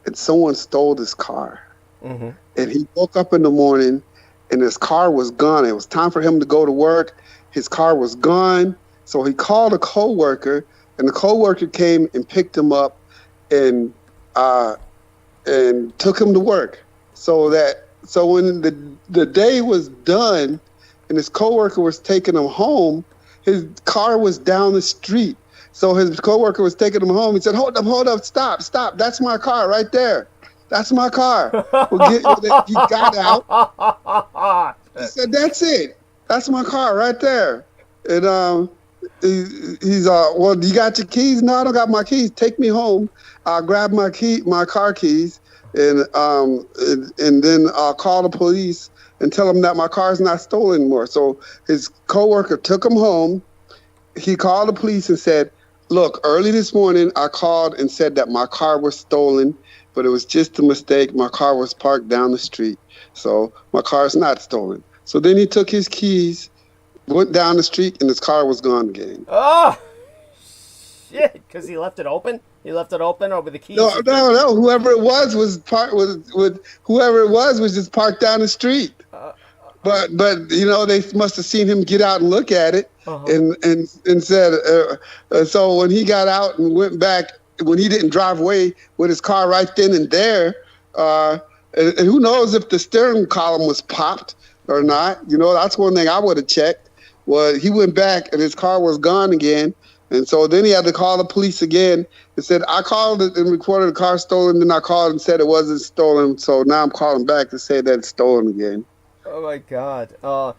and someone stole his car. Mm-hmm. And he woke up in the morning and his car was gone. It was time for him to go to work. His car was gone. So he called a coworker, and the coworker came and picked him up and took him to work. So when the day was done and his coworker was taking him home, his car was down the street. So his coworker was taking him home. He said, hold up, stop. That's my car right there. That's my car. He got out. He said, that's it. That's my car right there. And he's well, you got your keys? No, I don't got my keys. Take me home. I'll grab my car keys, and then I'll call the police and tell them that my car's not stolen anymore. So his coworker took him home. He called the police and said, look, early this morning I called and said that my car was stolen, but it was just a mistake. My car was parked down the street. So my car's not stolen. So then he took his keys, went down the street, and his car was gone again. Oh, shit, because he left it open? He left it open over the keys? No. Whoever it was just parked down the street. But they must have seen him get out and look at it, and said. So when he got out and went back, when he didn't drive away with his car right then and there, and who knows if the steering column was popped or not? That's one thing I would have checked. Well, he went back and his car was gone again. And so then he had to call the police again and said, I called it and reported the car stolen. Then I called and said it wasn't stolen. So now I'm calling back to say that it's stolen again. Oh, my God. I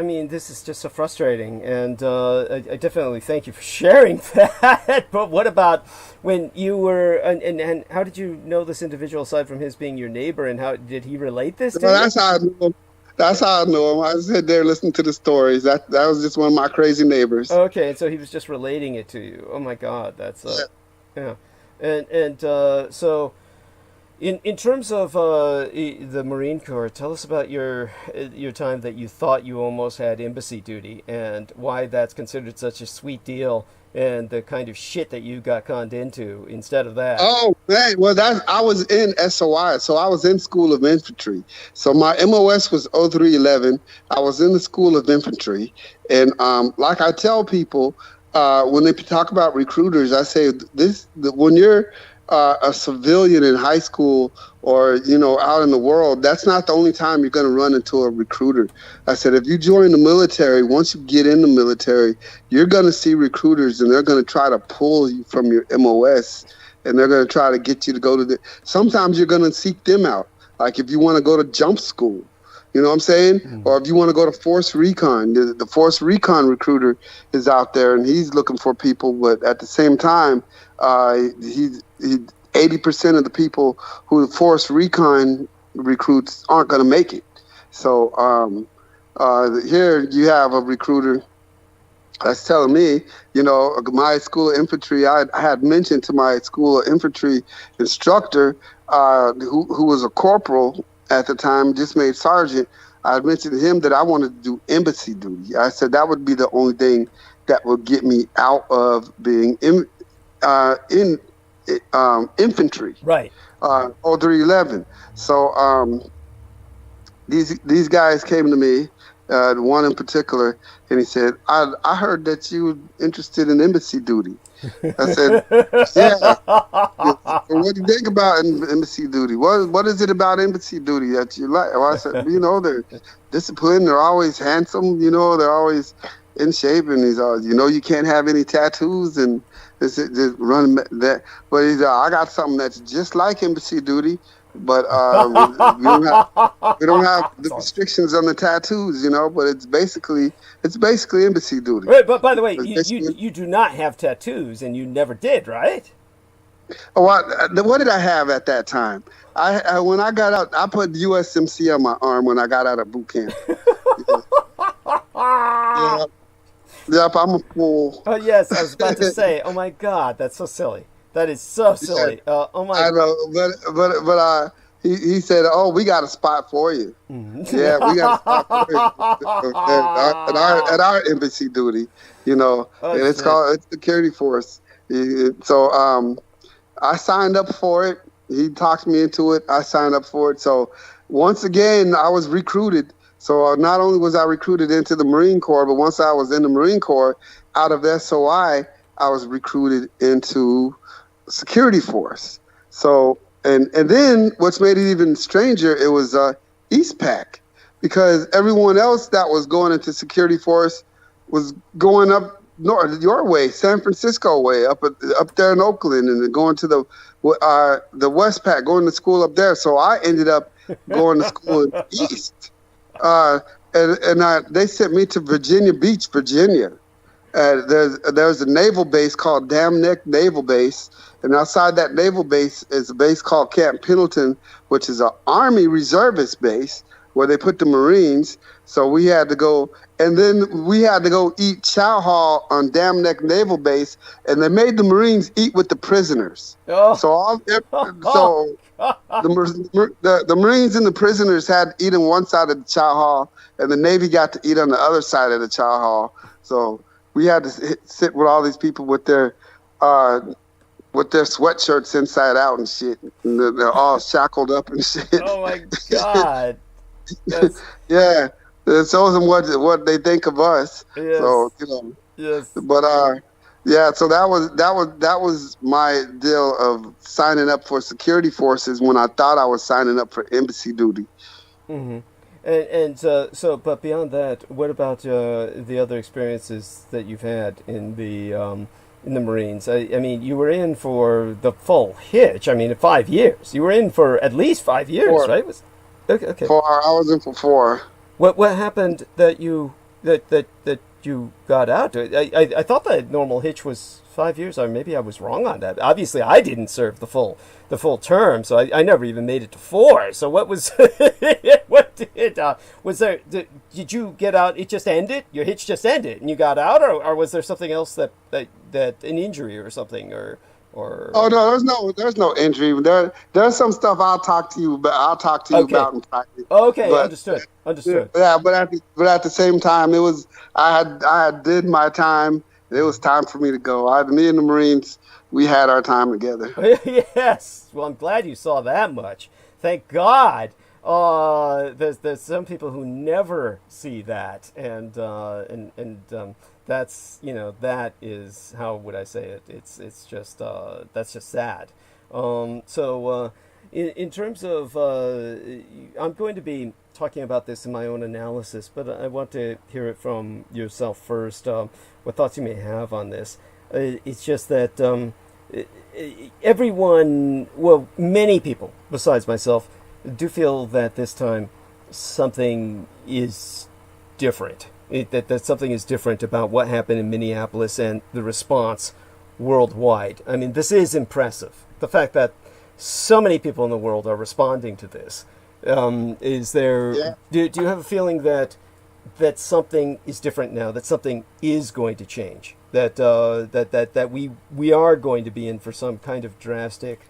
mean, this is just so frustrating. And I definitely thank you for sharing that. But what about when you were, and how did you know this individual aside from his being your neighbor? And how did he relate this to you? That's how I knew him. That's how I knew him. I sat there listening to the stories. That was just one of my crazy neighbors. Okay, and so he was just relating it to you. Oh my God, that's yeah. And so, in terms of the Marine Corps, tell us about your time that you thought you almost had embassy duty, and why that's considered such a sweet deal, and the kind of shit that you got conned into instead of that. Oh, man. Well, I was in SOI, so I was in School of Infantry. So my MOS was 0311. I was in the School of Infantry. And like I tell people, when they talk about recruiters, I say when you're a civilian in high school or, out in the world, that's not the only time you're going to run into a recruiter. I said, if you join the military, once you get in the military, you're going to see recruiters and they're going to try to pull you from your MOS and they're going to try to get you to go to sometimes you're going to seek them out. Like if you want to go to jump school, you know what I'm saying? Mm-hmm. Or if you want to go to Force Recon, the Force Recon recruiter is out there and he's looking for people, but at the same time, 80% of the people who the Force Recon recruits aren't going to make it. So here you have a recruiter that's telling me, my School of Infantry, I had mentioned to my School of Infantry instructor, who was a corporal at the time, just made sergeant. I had mentioned to him that I wanted to do embassy duty. I said that would be the only thing that would get me out of being in infantry, right? 0311. So these guys came to me, one in particular, and he said, "I heard that you were interested in embassy duty." I said, "Yeah." What do you think about embassy duty? What is it about embassy duty that you like? Well, I said, they're disciplined. They're always handsome. They're always in shape, and he's all, you can't have any tattoos, and just run that. But he's I got something that's just like embassy duty, but we don't have the restrictions on the tattoos, But it's basically embassy duty. Right, but by the way, you do not have tattoos, and you never did, right? Oh, what did I have at that time? I when I got out, I put USMC on my arm when I got out of boot camp. Yep, I'm a fool. Oh yes, I was about to say. Oh my God, that's so silly. That is so silly. Oh my. I know, but he said, "Oh, we got a spot for you." Yeah, we got a spot for you at our embassy duty. And it's called security force. So I signed up for it. He talked me into it. I signed up for it. So once again, I was recruited. So not only was I recruited into the Marine Corps, but once I was in the Marine Corps, out of SOI, I was recruited into security force. So, and then what's made it even stranger, it was EastPac, because everyone else that was going into security force was going up north, your way, San Francisco way, up there in Oakland, and then going to the Westpac, going to school up there. So I ended up going to school in East. They sent me to Virginia Beach, Virginia. There's a naval base called Dam Neck Naval Base, and outside that naval base is a base called Camp Pendleton, which is an Army reservist base where they put the Marines. So we had to go, and then we had to go eat chow hall on Dam Neck Naval Base, and they made the Marines eat with the prisoners. Oh. So the Marines and the prisoners had to eat on one side of the chow hall, and the Navy got to eat on the other side of the chow hall. So we had to sit with all these people with their sweatshirts inside out and shit, and they're all shackled up and shit. Oh my God! Yeah, it shows them what they think of us. Yes. So Yes. But yeah, so that was my deal of signing up for security forces when I thought I was signing up for embassy duty. Mm-hmm. But beyond that, what about the other experiences that you've had in the Marines? I mean, you were in for the full hitch. I mean, 5 years. You were in for at least 5 years, 4. right? Okay. 4. I was in for 4. What happened that you got out? I thought the normal hitch was 5 years, or maybe I was wrong on that. Obviously, I didn't serve the full term, so I never even made it to 4. So what was was there? Did you get out? It just ended. Your hitch just ended, and you got out, or was there something else that an injury or something or? Oh no, there's no injury. There's some stuff I'll talk to you about in private. Okay, but, understood. Yeah, but at the same time, it was I had did my time. It was time for me to go. Me and the Marines, we had our time together. Yes. Well, I'm glad you saw that much. Thank God. There's some people who never see that, and that's that is, how would I say it? It's just that's just sad. In terms of I'm going to be talking about this in my own analysis, but I want to hear it from yourself first. What thoughts you may have on this? It's just that everyone, well, many people besides myself, do feel that this time something is different. That something is different about what happened in Minneapolis and the response worldwide. I mean, this is impressive. The fact that so many people in the world are responding to this. Is there? Yeah. Do you have a feeling that something is different now? That something is going to change? That we are going to be in for some kind of drastic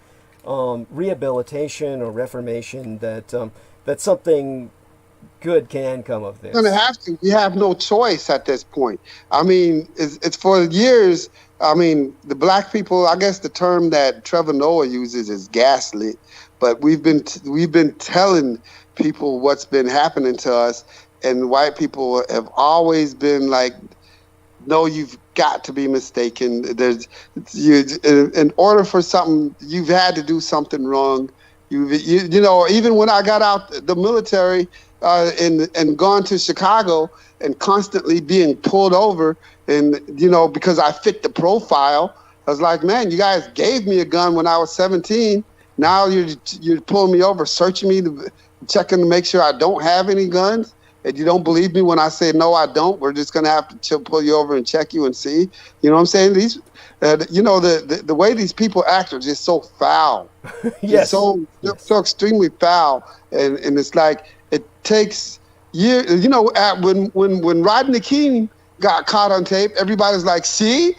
rehabilitation or reformation? That something good can come of this. We're going to have to. We have no choice at this point. I mean, it's for years. I mean, the black people, I guess the term that Trevor Noah uses is gaslit, but we've been telling people what's been happening to us, and white people have always been like, no, you've got to be mistaken. In order for something, you've had to do something wrong. Even when I got out the military, and gone to Chicago and constantly being pulled over, and because I fit the profile. I was like, man, you guys gave me a gun when I was 17. Now you're pulling me over, searching me, checking to make sure I don't have any guns, and you don't believe me when I say no, I don't. We're just gonna have to pull you over and check you and see. You know what I'm saying? These, the way these people act are just so foul. Yes. So extremely foul, and it's like it takes years. When Rodney King got caught on tape, everybody's like, see,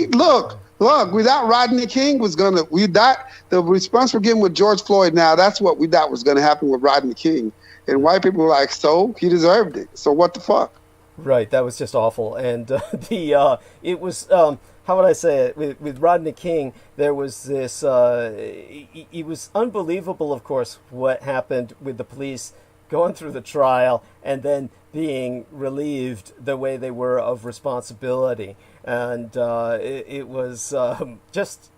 look, without Rodney King the response we're getting with George Floyd now, that's what we thought was going to happen with Rodney King. And white people were like, so he deserved it. So what the fuck? Right. That was just awful. And it was, how would I say it? With Rodney King, there was this, it was unbelievable, of course, what happened with the police going through the trial and then being relieved the way they were of responsibility. And it was just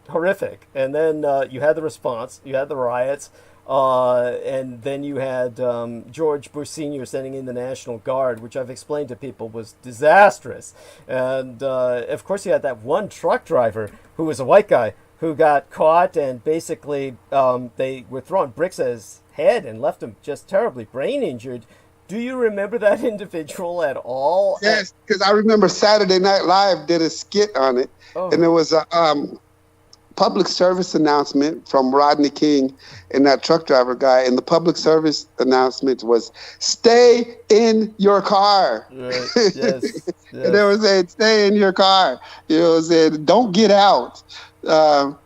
horrific. And then you had the response, you had the riots, and then you had George Bush Sr. sending in the National Guard, which I've explained to people was disastrous. And of course you had that one truck driver who was a white guy who got caught, and basically they were throwing bricks at his head and left him just terribly brain injured. Do you remember that individual at all? Yes, because I remember Saturday Night Live did a skit on it, and there was a public service announcement from Rodney King and that truck driver guy, and the public service announcement was, stay in your car. Right. Yes. And they were saying, stay in your car. Saying, don't get out. So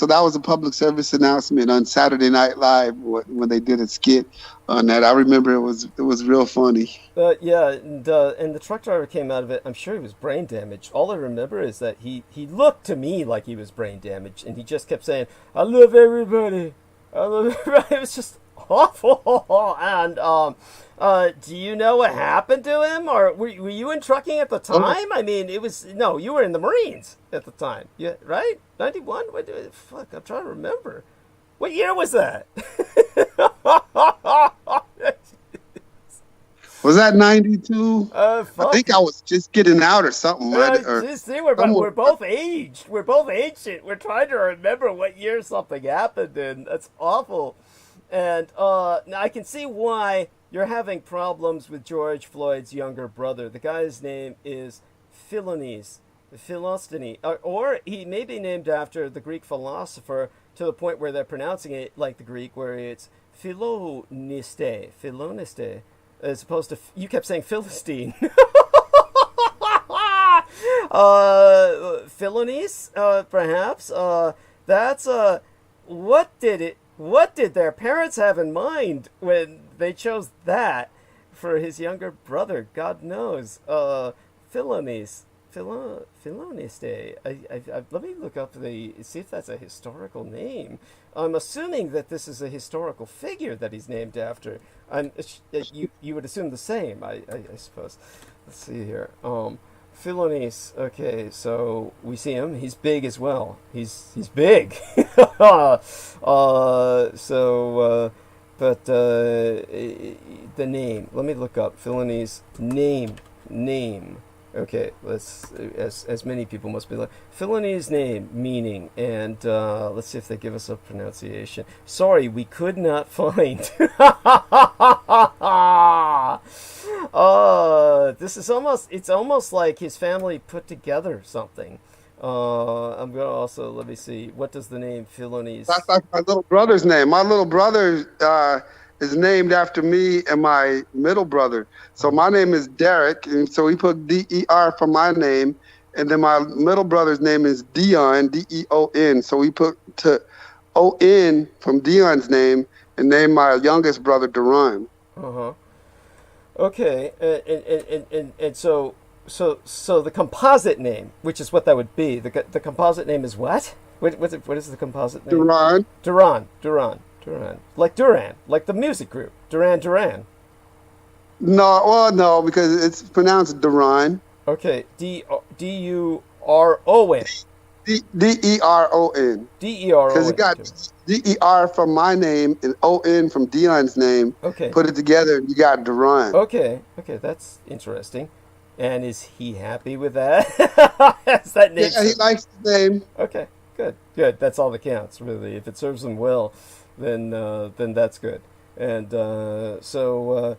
that was a public service announcement on Saturday Night Live when they did a skit on that. I remember it was real funny. And the truck driver came out of it. I'm sure he was brain damaged. All I remember is that he looked to me like he was brain damaged, and he just kept saying, "I love everybody. I love everybody." It was just awful. And do you know what happened to him, or were you in trucking at the time? I mean, you were in the Marines at the time. Yeah, right? 91? Fuck, I'm trying to remember. What year was that? Was that 92? I think I was just getting out or something. We're both aged. We're both ancient. We're trying to remember what year something happened in. That's awful. And now I can see why you're having problems with George Floyd's younger brother. The guy's name is Philonise, or he may be named after the Greek philosopher, to the point where they're pronouncing it like the Greek, where it's Philoniste, as opposed to, you kept saying Philistine. Philonise, perhaps. That's what did their parents have in mind when they chose that for his younger brother? God knows. Philoniste. Let me look up see if that's a historical name. I'm assuming that this is a historical figure that he's named after. You would assume the same, I suppose. Let's see here. Philonise. Okay, so we see him. He's big as well. He's big. But the name. Let me look up Philonise name. Okay, let's, as many people must be like, Philonise name, meaning, and let's see if they give us a pronunciation. Sorry, we could not find. It's almost like his family put together something. I'm going to also, let me see, what does the name Philonise? That's like my little brother's name. My little brother is named after me and my middle brother. So my name is Derek, and so we put D-E-R for my name, and then my middle brother's name is Dion, D-E-O-N. So we put O-N from Dion's name and named my youngest brother Duran. Okay, and so the composite name, which is what that would be, the composite name is what? What is the composite name? Duran. Like Duran, like the music group, Duran. No, because it's pronounced Duran. Okay, D-U-R-O-N. DERON. DERON. Because you got DER from my name and ON from Dion's name. Okay. Put it together and you got Duran. Okay, that's interesting. And is he happy with that? Is that yeah, he likes the name. Okay, good. That's all that counts, really. If it serves him well, then that's good. And so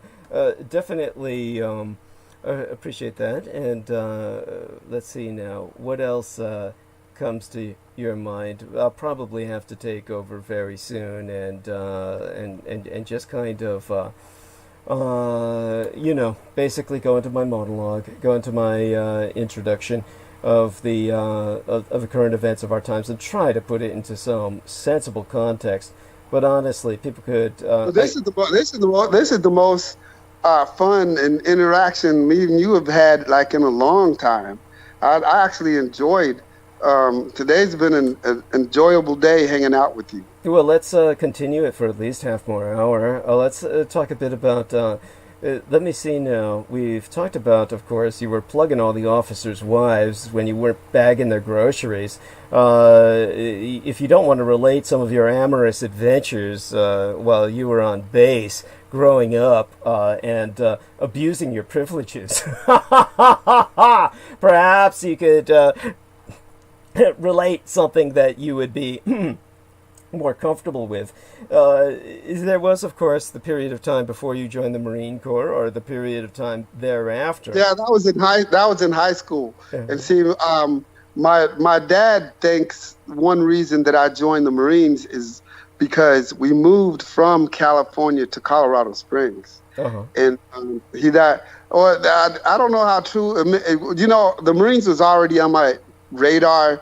definitely appreciate that. And let's see now, what else comes to your mind? I'll probably have to take over very soon, and just kind of basically go into my monologue, go into my introduction of the current events of our times, and try to put it into some sensible context. But honestly, people could. This is the most fun and interaction me and you have had like in a long time. I actually enjoyed. Today's been an enjoyable day hanging out with you. Well, let's continue it for at least half more hour. Let's talk a bit about. Let me see now. We've talked about, of course, you were plugging all the officers' wives when you weren't bagging their groceries. If you don't want to relate some of your amorous adventures while you were on base, growing up and abusing your privileges, perhaps you could relate something that you would be more comfortable with. There was, of course, the period of time before you joined the Marine Corps, or the period of time thereafter. Yeah, that was in high school. Uh-huh. And see, my dad thinks one reason that I joined the Marines is because we moved from California to Colorado Springs. Uh-huh. And I don't know how true. The Marines was already on my radar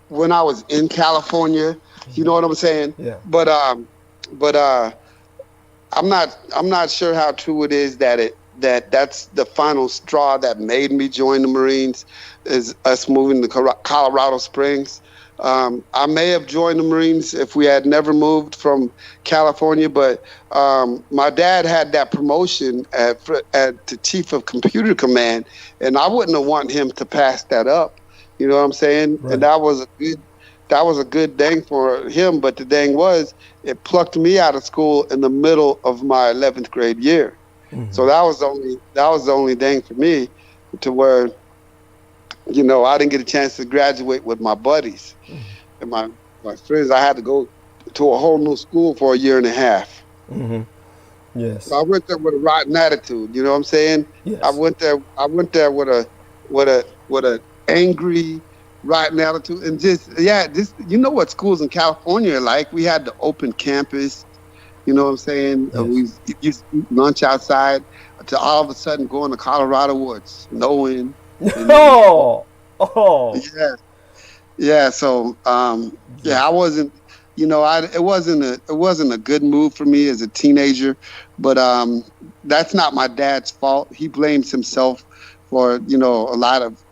when I was in California. You know what I'm saying? Yeah. But I'm not sure how true it is that's the final straw that made me join the Marines, is us moving to Colorado Springs. I may have joined the Marines if we had never moved from California, but my dad had that promotion at the Chief of Computer Command, and I wouldn't have wanted him to pass that up. You know what I'm saying? Right. And that was a good thing for him, but the thing was, it plucked me out of school in the middle of my 11th grade year. Mm-hmm. So that was the only thing for me, to where, I didn't get a chance to graduate with my buddies and my friends. I had to go to a whole new school for a year and a half. Mm-hmm. Yes. So I went there with a rotten attitude. You know what I'm saying? Yes. I went there with a angry, rotten attitude, and just what schools in California are like. We had the open campus. You know what I'm saying? Yes. We used to eat lunch outside, to all of a sudden going to Colorado where it's snowing. Oh. Yeah. So I wasn't. It wasn't a good move for me as a teenager, but that's not my dad's fault. He blames himself for a lot of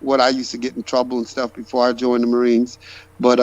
what I used to get in trouble and stuff before I joined the Marines. But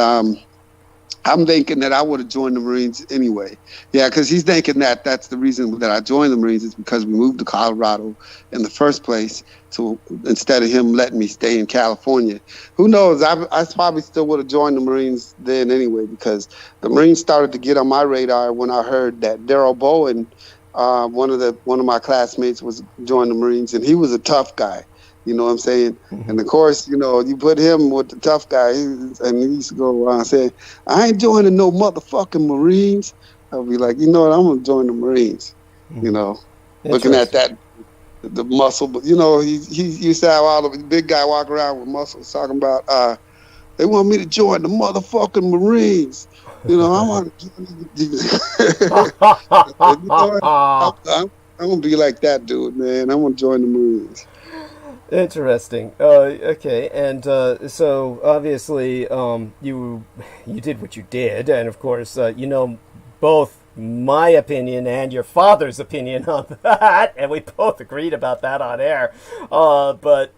I'm thinking that I would have joined the Marines anyway. Yeah, because he's thinking that that's the reason that I joined the Marines, is because we moved to Colorado in the first place. So instead of him letting me stay in California, who knows? I probably still would have joined the Marines then anyway, because the Marines started to get on my radar when I heard that Daryl Bowen, one of my classmates, was joining the Marines, and he was a tough guy. You know what I'm saying? Mm-hmm. And of course, you put him with the tough guy, and he used to go around saying, "I ain't joining no motherfucking Marines." I'll be like, you know what? I'm gonna join the Marines. Mm-hmm. Looking at that, the muscle, but he used to have all the big guy walk around with muscles, talking about they want me to join the motherfucking Marines. I want to join. I'm gonna be like that dude, man. I'm gonna join the Marines. Interesting. Okay, and so obviously you did what you did, and of course both my opinion and your father's opinion on that, and we both agreed about that on air. But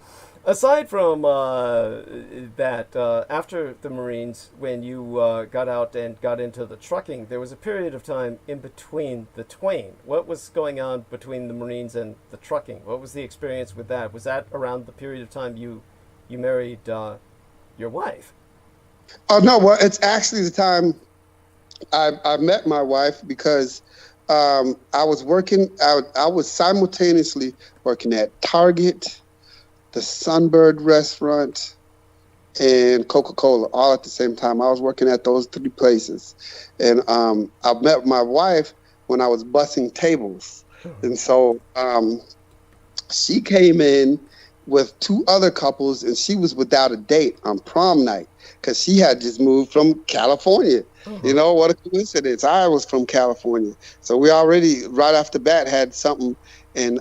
aside from that, after the Marines, when you got out and got into the trucking, there was a period of time in between the twain. What was going on between the Marines and the trucking? What was the experience with that? Was that around the period of time you married your wife. Oh no, well, it's actually the time I met my wife because I was working. I was simultaneously working at Target, the Sunbird restaurant, and Coca-Cola all at the same time. I was working at those 3 places, and I met my wife when I was bussing tables, and so she came in with 2 other couples, and she was without a date on prom night because she had just moved from California. You know, what a coincidence. I was from California. So we already, right off the bat, had something in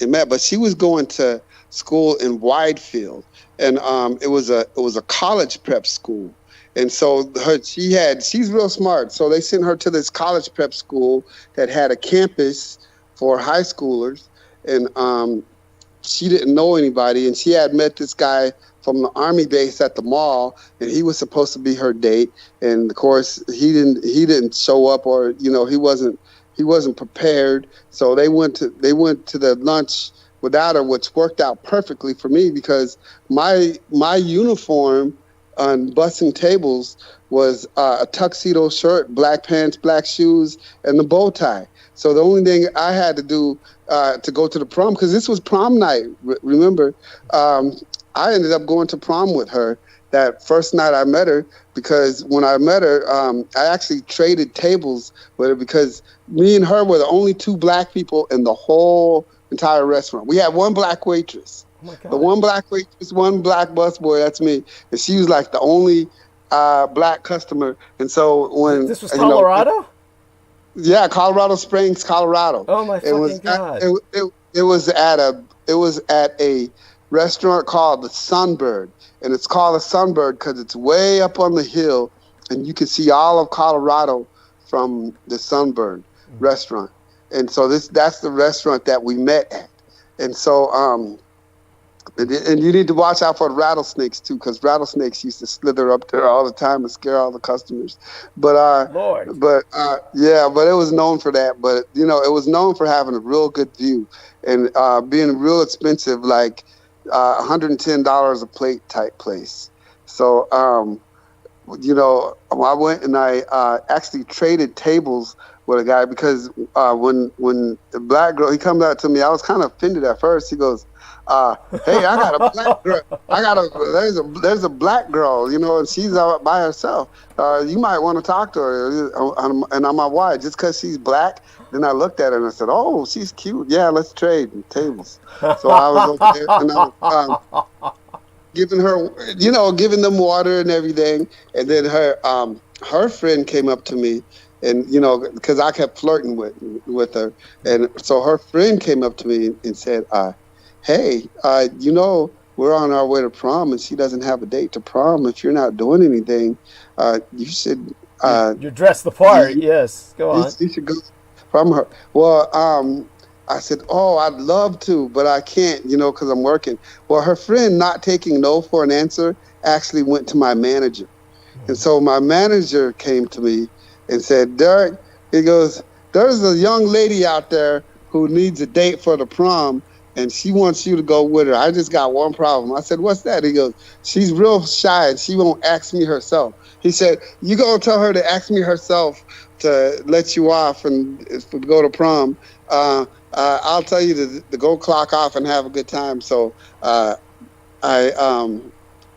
met. But she was going to school in Widefield, and it was a college prep school. And so she's real smart. So they sent her to this college prep school that had a campus for high schoolers, and she didn't know anybody, and she had met this guy from the Army base at the mall, and he was supposed to be her date, and of course he didn't show up, or he wasn't prepared. So they went to the lunch without her, which worked out perfectly for me because my uniform on bussing tables was a tuxedo shirt, black pants, black shoes, and the bow tie. So the only thing I had to do to go to the prom, because this was prom night, remember, I ended up going to prom with her that first night I met her, because when I met her, I actually traded tables with her because me and her were the only 2 black people in the whole entire restaurant. We had 1 black waitress. Oh my God. The 1 black waitress, 1 black busboy, that's me. And she was like the only black customer. And so when... This was Colorado? Yeah, Colorado Springs, Colorado. Oh my fucking God. It was at a restaurant called the Sunbird, and it's called the Sunbird because it's way up on the hill, and you can see all of Colorado from the Sunbird restaurant. And so that's the restaurant that we met at. And so and you need to watch out for rattlesnakes too, because rattlesnakes used to slither up there all the time and scare all the customers. But Lord. But it was known for that. But it was known for having a real good view and being real expensive, like $110 a plate type place. So I went and I actually traded tables with a guy because when the black girl, he comes out to me, I was kind of offended at first. He goes, hey, I got a black girl. There's a black girl, and she's out by herself. You might want to talk to her. And I'm like, why? Just because she's black? Then I looked at her and I said, oh, she's cute. Yeah, let's trade tables. So I was over there and I was giving them water and everything. And then her friend came up to me, and because I kept flirting with her, and so her friend came up to me and said, hey, we're on our way to prom, and she doesn't have a date to prom. If you're not doing anything, you should. You're dressed the part. Yes, go on. You should go from her. Well, I said, oh, I'd love to, but I can't, because I'm working. Well, her friend, not taking no for an answer, actually went to my manager. And so my manager came to me and said, Derek, he goes, there's a young lady out there who needs a date for the prom, and she wants you to go with her. I just got one problem. I said, what's that? He goes, she's real shy and she won't ask me herself. He said, you go tell her to ask me herself to let you off and to go to prom. I'll tell you to go clock off and have a good time. So I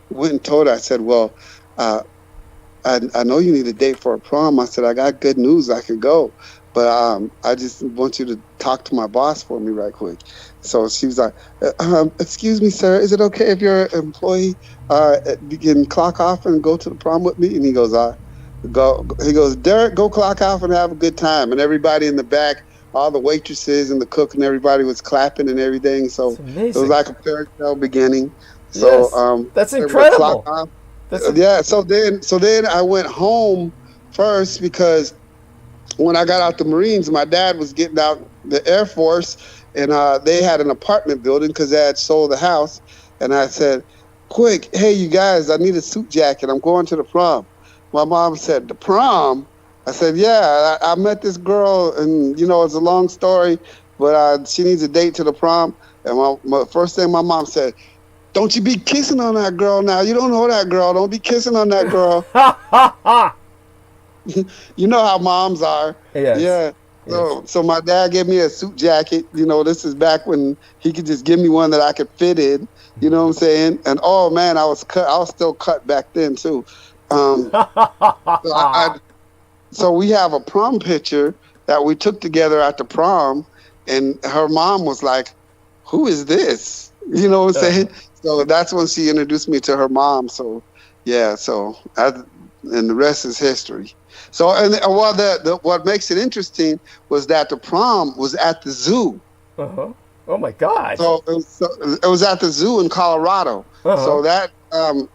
went and told her, I said, well, I know you need a date for a prom. I said, I got good news. I could go. But I just want you to talk to my boss for me right quick. So she was like, excuse me, sir, is it okay if your employee can clock off and go to the prom with me? And he goes, Derek, go clock off and have a good time. And everybody in the back, all the waitresses and the cook and everybody was clapping and everything. So it was like a fairy tale beginning. So yes, that's incredible. Yeah. So then I went home first because when I got out the Marines, my dad was getting out the Air Force, and they had an apartment building because they had sold the house. And I said, quick, hey, you guys, I need a suit jacket. I'm going to the prom. My mom said, the prom? I said, yeah, I met this girl, and, it's a long story, but she needs a date to the prom. And my first thing my mom said, don't you be kissing on that girl now. You don't know that girl. Don't be kissing on that girl. You know how moms are. Yes. Yeah. So my dad gave me a suit jacket. You know, this is back when he could just give me one that I could fit in. You know what I'm saying? And oh man, I was still cut back then too. So we have a prom picture that we took together at the prom, and her mom was like, "Who is this?" You know what I'm saying? So that's when she introduced me to her mom. So yeah, and the rest is history. So, and what makes it interesting was that the prom was at the zoo. Uh-huh. Oh my God! So it was at the zoo in Colorado. Uh-huh. So that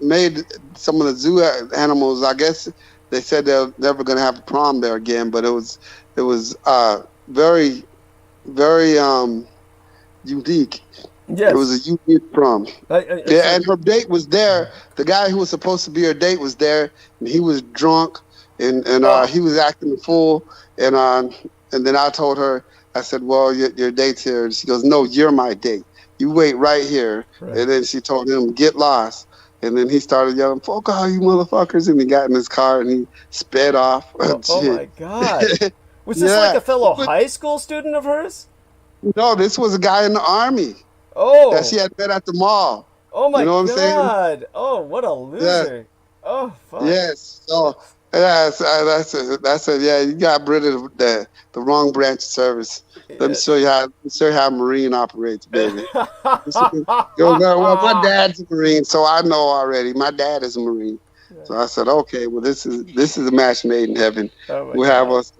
made some of the zoo animals. I guess they said they're never going to have a prom there again. But it was very, very unique. Yes. It was a unique prom. And her date was there. The guy who was supposed to be her date was there, and he was drunk. And he was acting a fool, and then I told her, I said, well, your date's here. And she goes, no, you're my date. You wait right here. Right. And then she told him, get lost. And then he started yelling, fuck all you motherfuckers. And he got in his car and he sped off. Oh my God. Was this like a fellow high school student of hers? No, this was a guy in the Army. Oh. That she had met at the mall. Oh my God. I'm saying? Oh, what a loser. Yeah. Oh, fuck. Yes. So... Yeah, that's it. Yeah, you got rid of the wrong branch of service. Let me show you how Marine operates, baby. Well, my dad's a Marine, so I know already. My dad is a Marine, so I said, okay, well, this is a match made in heaven. We'll have us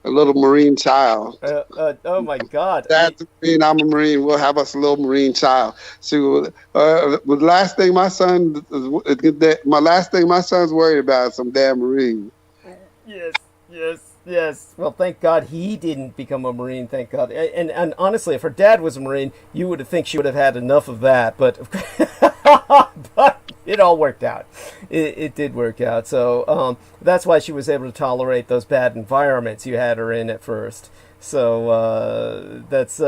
a little Marine child. Oh my God! Dad's a Marine, I'm a Marine. We'll have us a little Marine child. So, the last thing my son's worried about is some damn Marine. Yes. Well, thank God he didn't become a Marine. Thank God. And honestly, if her dad was a Marine, you would think she would have had enough of that. But it all worked out. It did work out. So that's why she was able to tolerate those bad environments you had her in at first. So that's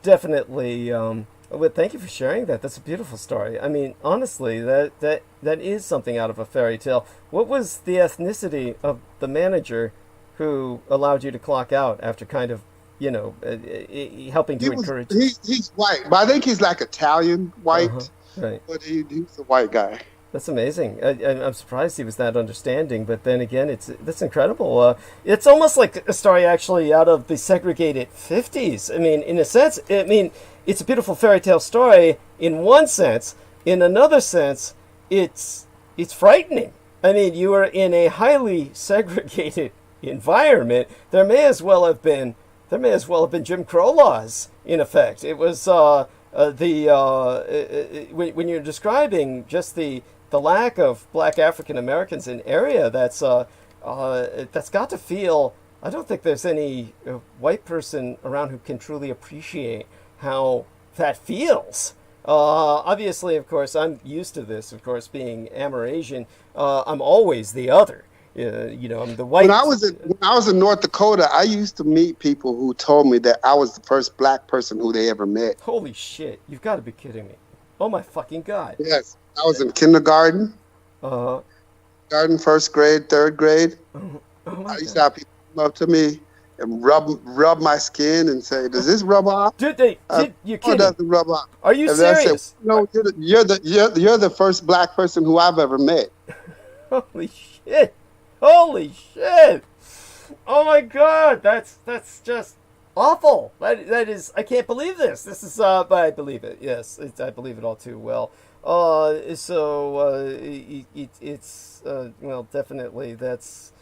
definitely. Well, thank you for sharing that. That's a beautiful story. I mean, honestly, that is something out of a fairy tale. What was the ethnicity of the manager who allowed you to clock out after kind of, helping to encourage? He's white, but I think he's like Italian white. Right. But he's a white guy. That's amazing. I'm surprised he was that understanding, but then again, that's incredible. It's almost like a story actually out of the segregated 50s. I mean, in a sense, it's a beautiful fairy tale story in one sense. In another sense, it's frightening. I mean, you are in a highly segregated environment. There may as well have been Jim Crow laws in effect. It was when you're describing just the lack of black African Americans in area that's got to feel. I don't think there's any white person around who can truly appreciate how that feels. Obviously, of course, I'm used to this. Of course, being Amerasian, I'm always the other. I'm the white. When I was in North Dakota, I used to meet people who told me that I was the first black person who they ever met. Holy shit! You've got to be kidding me! Oh my fucking God! Yes, I was in kindergarten. Garden, first grade, third grade. I used to have people come up to me and rub my skin and say, "Does this rub off?" You kidding? It doesn't rub off. Are you serious? Said, no, you're the first black person who I've ever met. Holy shit! Holy shit! Oh my God! That's just awful. That is. I can't believe this. This is. But I believe it. Yes, I believe it all too well. It's well, definitely that's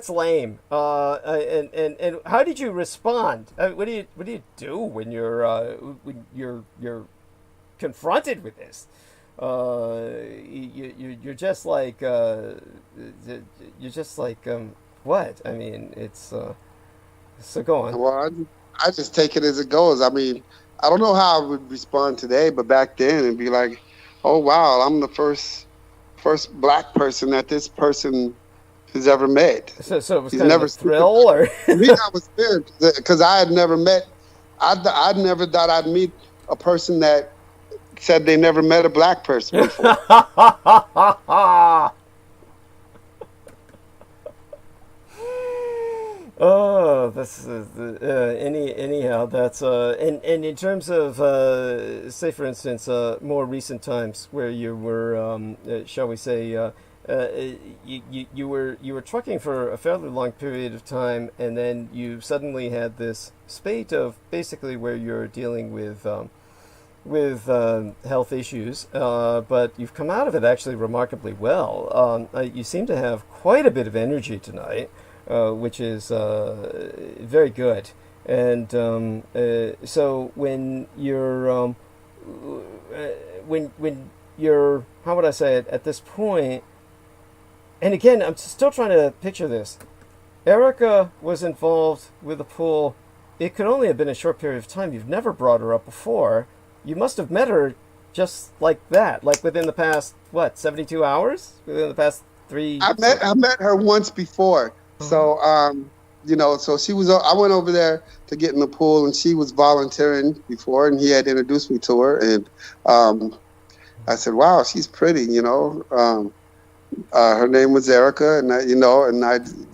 lame. And how did you respond? What do you do when you're confronted with this? You're just like what? I mean, it's so go on. Well, I just take it as it goes. I mean, I don't know how I would respond today, but back then it'd be like, oh wow, I'm the first black person that this person has ever met. So it was kind of a thrill, or me, I was scared because I had never met. I never thought I'd meet a person that said they never met a black person before. Oh, this is anyhow. That's and in terms of say, for instance, more recent times where you were, shall we say, you were trucking for a fairly long period of time, and then you suddenly had this spate of basically where you're dealing with health issues, but you've come out of it actually remarkably well. You seem to have quite a bit of energy tonight. Which is very good, and so when you're when you're, how would I say it, at this point, and again I'm still trying to picture this. Erica was involved with the pool. It could only have been a short period of time. You've never brought her up before. You must have met her just like that, like within the past 72 hours, within the past 3. I met her once before. So, so she was, I went over there to get in the pool, and she was volunteering before, and he had introduced me to her. And I said, wow, she's pretty, her name was Erica, and I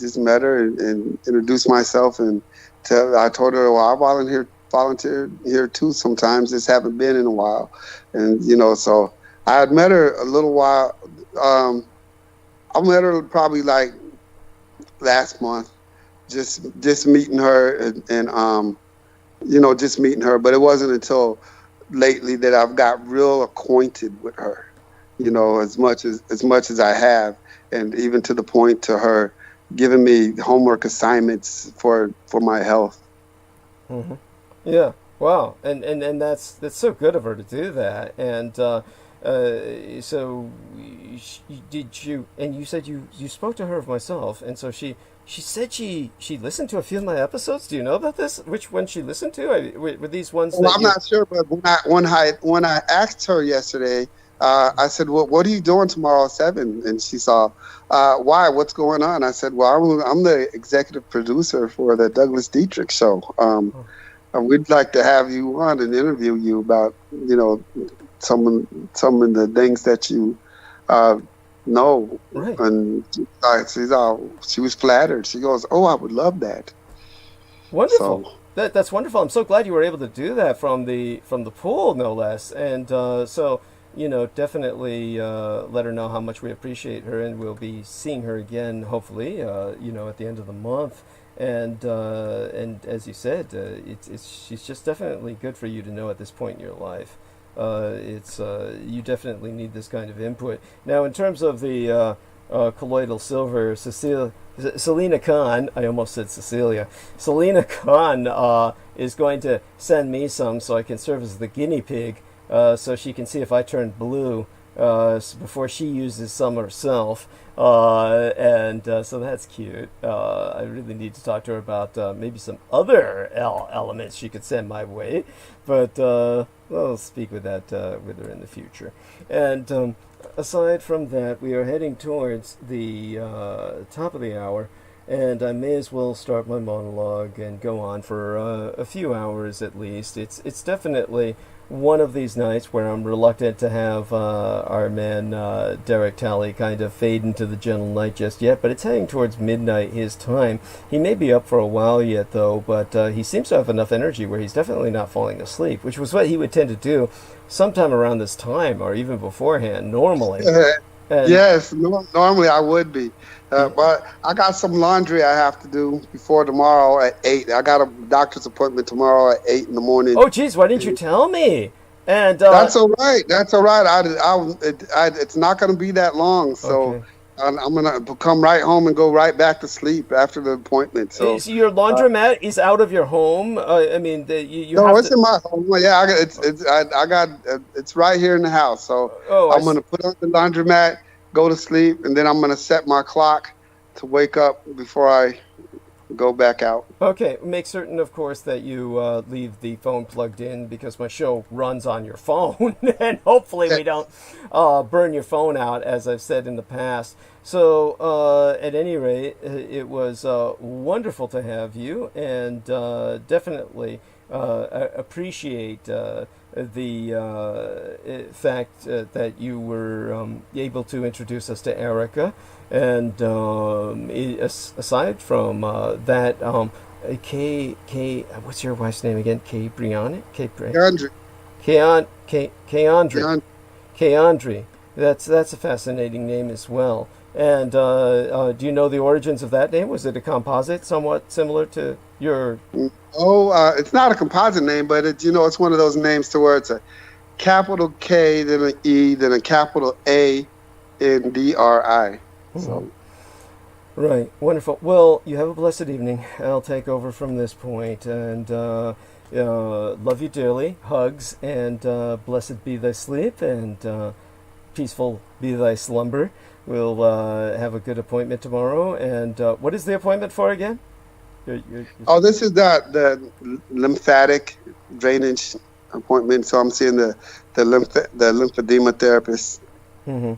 just met her and introduced myself. And I told her, well, I volunteer here too sometimes, just haven't been in a while. And, so I had met her a little while. I met her probably like last month, just meeting her and just meeting her. But it wasn't until lately that I've got real acquainted with her, as much as I have, and even to the point to her giving me homework assignments for my health. Mm-hmm. Yeah. Wow. And that's so good of her to do that. And so did you, and you said you spoke to her of myself, and so she said she listened to a few of my episodes. Do you know about this? Which one she listened to? Were these ones? Well, I'm not sure, but when I asked her yesterday, I said, well, what are you doing tomorrow at 7? And she saw, why? What's going on? I said, well, I'm the executive producer for the Douglas Dietrich show. We'd like to have you on and interview you about, some of the things that you know. Right. And she was flattered. She goes, oh, I would love that. Wonderful. So, That's wonderful. I'm so glad you were able to do that from the pool, no less. And so, definitely let her know how much we appreciate her, and we'll be seeing her again, hopefully, at the end of the month. And as you said, she's just definitely good for you to know at this point in your life. You definitely need this kind of input. Now, in terms of the colloidal silver, Selena Khan, I almost said Cecilia. Selena Khan is going to send me some so I can serve as the guinea pig, so she can see if I turn blue before she uses some herself. So that's cute. I really need to talk to her about maybe some other elements she could send my way, but I'll speak with that with her in the future. And aside from that, we are heading towards the top of the hour, and I may as well start my monologue and go on for a few hours at least. It's definitely one of these nights where I'm reluctant to have our man Derek Talley kind of fade into the gentle night just yet, but it's heading towards midnight his time. He may be up for a while yet, though, but he seems to have enough energy where he's definitely not falling asleep, which was what he would tend to do sometime around this time or even beforehand, normally. Yes, normally I would be. But I got some laundry I have to do before tomorrow at 8. I got a doctor's appointment tomorrow at 8 in the morning. Oh, geez, why didn't you tell me? And that's all right. That's all right. It's not going to be that long, so okay. I'm going to come right home and go right back to sleep after the appointment. So your laundromat is out of your home? I mean, you no, have it's in my home. Yeah, it's right here in the house. So I'm going to put on the laundromat, go to sleep, and then I'm going to set my clock to wake up before I go back out. Okay, make certain, of course, that you leave the phone plugged in, because my show runs on your phone, and hopefully we don't burn your phone out, as I've said in the past. So, at any rate, it was wonderful to have you, and definitely appreciate the fact that you were able to introduce us to Erica, and aside from that, what's your wife's name again? Keandri. That's a fascinating name as well. And do you know the origins of that name? Was it a composite, somewhat similar to your? It's not a composite name, but it's one of those names to where it's a capital K, then an E, then a capital A, and DRI. So. Right, wonderful. Well, you have a blessed evening. I'll take over from this point, and love you dearly. Hugs, and blessed be thy sleep, and peaceful be thy slumber. We'll have a good appointment tomorrow. And what is the appointment for again? This is the lymphatic drainage appointment. So I'm seeing the lymphedema therapist. Mm-hmm.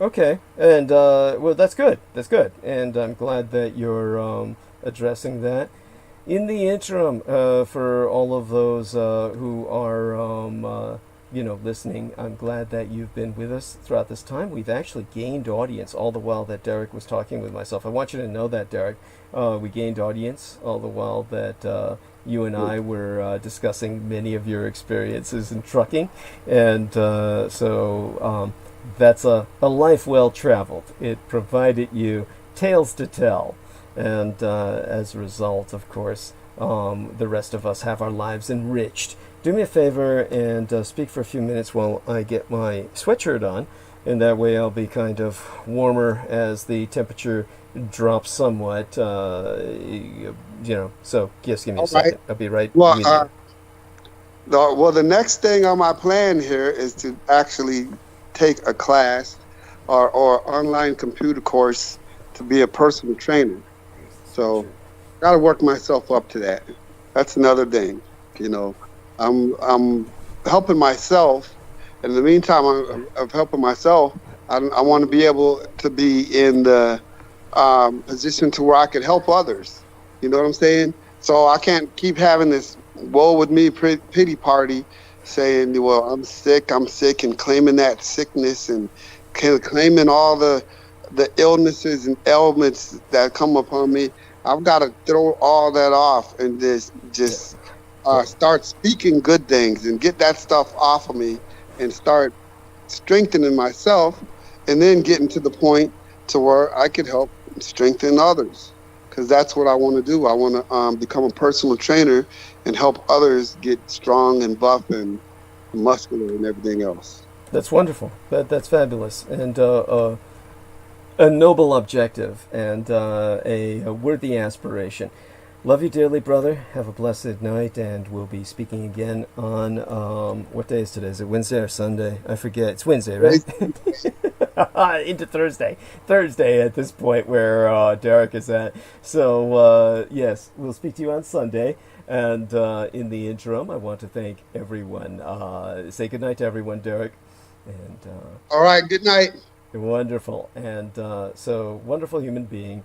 Okay, and well, that's good. That's good, and I'm glad that you're addressing that. In the interim, for all of those who are listening, I'm glad that you've been with us throughout this time. We've actually gained audience all the while that Derek was talking with myself. I want you to know that, Derek. We gained audience all the while that you and I were discussing many of your experiences in trucking, and so that's a life well traveled. It provided you tales to tell, and as a result, of course, the rest of us have our lives enriched. Do me a favor and speak for a few minutes while I get my sweatshirt on, and that way I'll be kind of warmer as the temperature drops somewhat. So just give me a second. I'll be right with you. The next thing on my plan here is to actually take a class or online computer course to be a personal trainer. So got to work myself up to that. That's another thing. I'm helping myself. In the meantime, I'm helping myself. I want to be able to be in the position to where I could help others. You know what I'm saying? So I can't keep having this woe with me pity party saying, well, I'm sick, and claiming that sickness and claiming all the illnesses and ailments that come upon me. I've got to throw all that off and just start speaking good things and get that stuff off of me and start strengthening myself, and then getting to the point to where I could help strengthen others, because that's what I want to do. I want to become a personal trainer and help others get strong and buff and muscular and everything else. That's wonderful. That's fabulous, and a noble objective, and a worthy aspiration. Love you dearly, brother. Have a blessed night, and we'll be speaking again on, what day is today? Is it Wednesday or Sunday? I forget. It's Wednesday, right? Into Thursday. Thursday at this point where Derek is at. So, yes, we'll speak to you on Sunday. And in the interim, I want to thank everyone. Say good night to everyone, Derek. And all right, good night. Wonderful. And so, wonderful human being,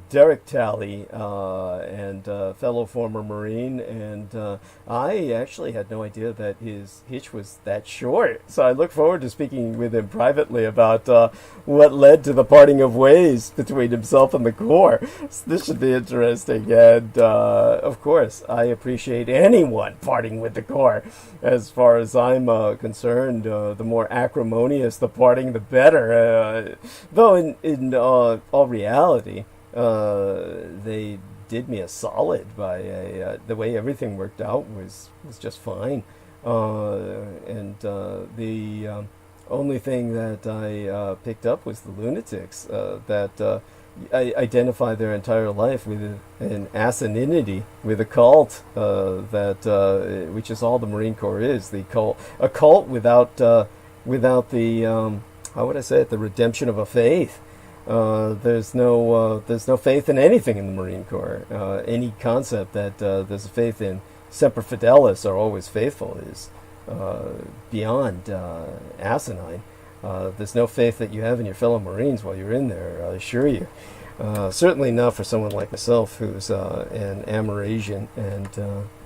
Derek Talley, and fellow former Marine, and I actually had no idea that his hitch was that short. So I look forward to speaking with him privately about what led to the parting of ways between himself and the Corps. So this should be interesting, and of course, I appreciate anyone parting with the Corps. As far as I'm concerned, the more acrimonious the parting, the better. Though in all reality, they did me a solid by the way everything worked out was just fine, and the only thing that I picked up was the lunatics that identify their entire life with an asininity, with a cult, which is all the Marine Corps is, the cult, a cult without the how would I say it, the redemption of a faith. There's no faith in anything in the Marine Corps. Any concept that there's a faith in Semper Fidelis, or always faithful, is beyond asinine. There's no faith that you have in your fellow Marines while you're in there, I assure you. Certainly not for someone like myself, who's an Amerasian, and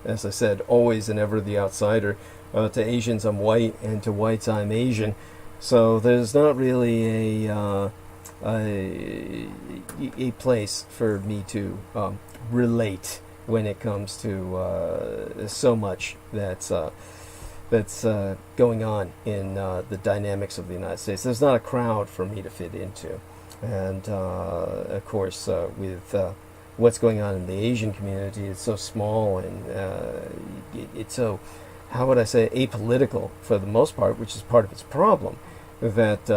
as I said, always and ever the outsider. To Asians, I'm white, and to whites, I'm Asian. So there's not really a place for me to relate when it comes to so much that's going on in the dynamics of the United States. There's not a crowd for me to fit into. And of course, with what's going on in the Asian community, it's so small and it's so, how would I say, apolitical for the most part, which is part of its problem, that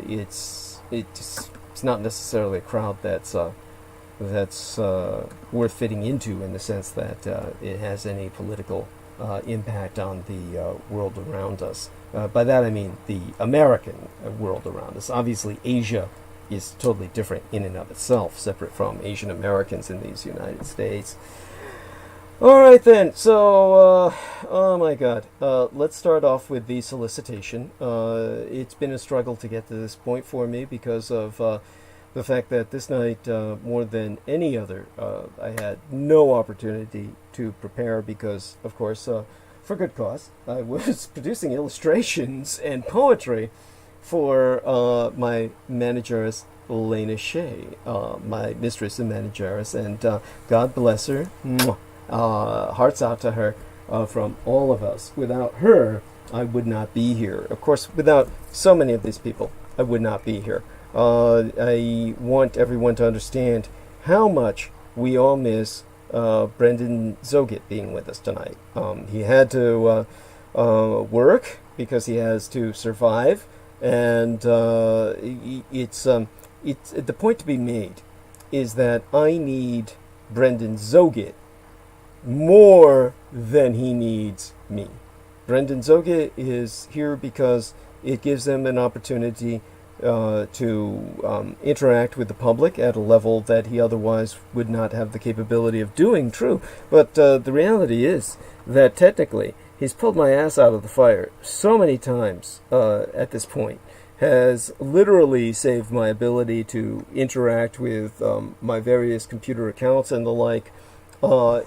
it's not necessarily a crowd that's worth fitting into, in the sense that it has any political impact on the world around us. By that I mean the American world around us. Obviously, Asia is totally different in and of itself, separate from Asian Americans in these United States. All right then, so, oh my God, let's start off with the solicitation. It's been a struggle to get to this point for me because of the fact that this night, more than any other, I had no opportunity to prepare because, of course, for good cause, I was producing illustrations and poetry for my manageress, Lena Shea, my mistress and manageress, and God bless her. Mwah. Hearts out to her from all of us. Without her, I would not be here. Of course, without so many of these people, I would not be here. I want everyone to understand how much we all miss Brendan Zogit being with us tonight. He had to work because he has to survive, and it's the point to be made is that I need Brendan Zogit more than he needs me. Brendan Zogit is here because it gives him an opportunity to interact with the public at a level that he otherwise would not have the capability of doing. True, but the reality is that technically he's pulled my ass out of the fire so many times at this point, has literally saved my ability to interact with my various computer accounts and the like.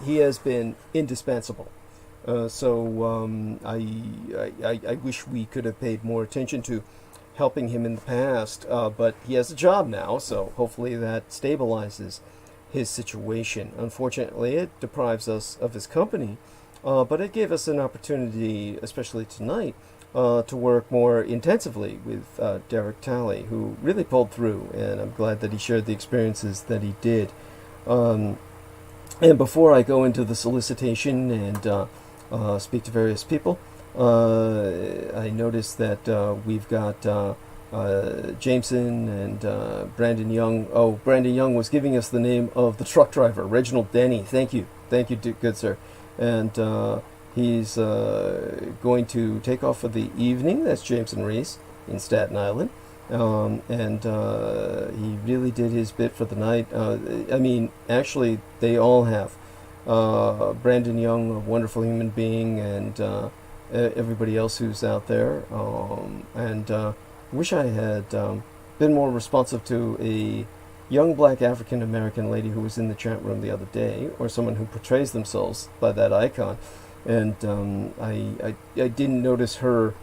He has been indispensable. So I wish we could have paid more attention to helping him in the past, but he has a job now, so hopefully that stabilizes his situation. Unfortunately, it deprives us of his company, but it gave us an opportunity, especially tonight, to work more intensively with Derek Talley, who really pulled through, and I'm glad that he shared the experiences that he did. And before I go into the solicitation and speak to various people, I noticed that we've got Jameson and Brandon Young. Oh, Brandon Young was giving us the name of the truck driver, Reginald Denny. Thank you, good sir. And he's going to take off for the evening. That's Jameson Reese in Staten Island. And he really did his bit for the night. I mean, actually, they all have. Brandon Young, a wonderful human being, and everybody else who's out there. And wish I had been more responsive to a young black African American lady who was in the chat room the other day, or someone who portrays themselves by that icon. And I didn't notice her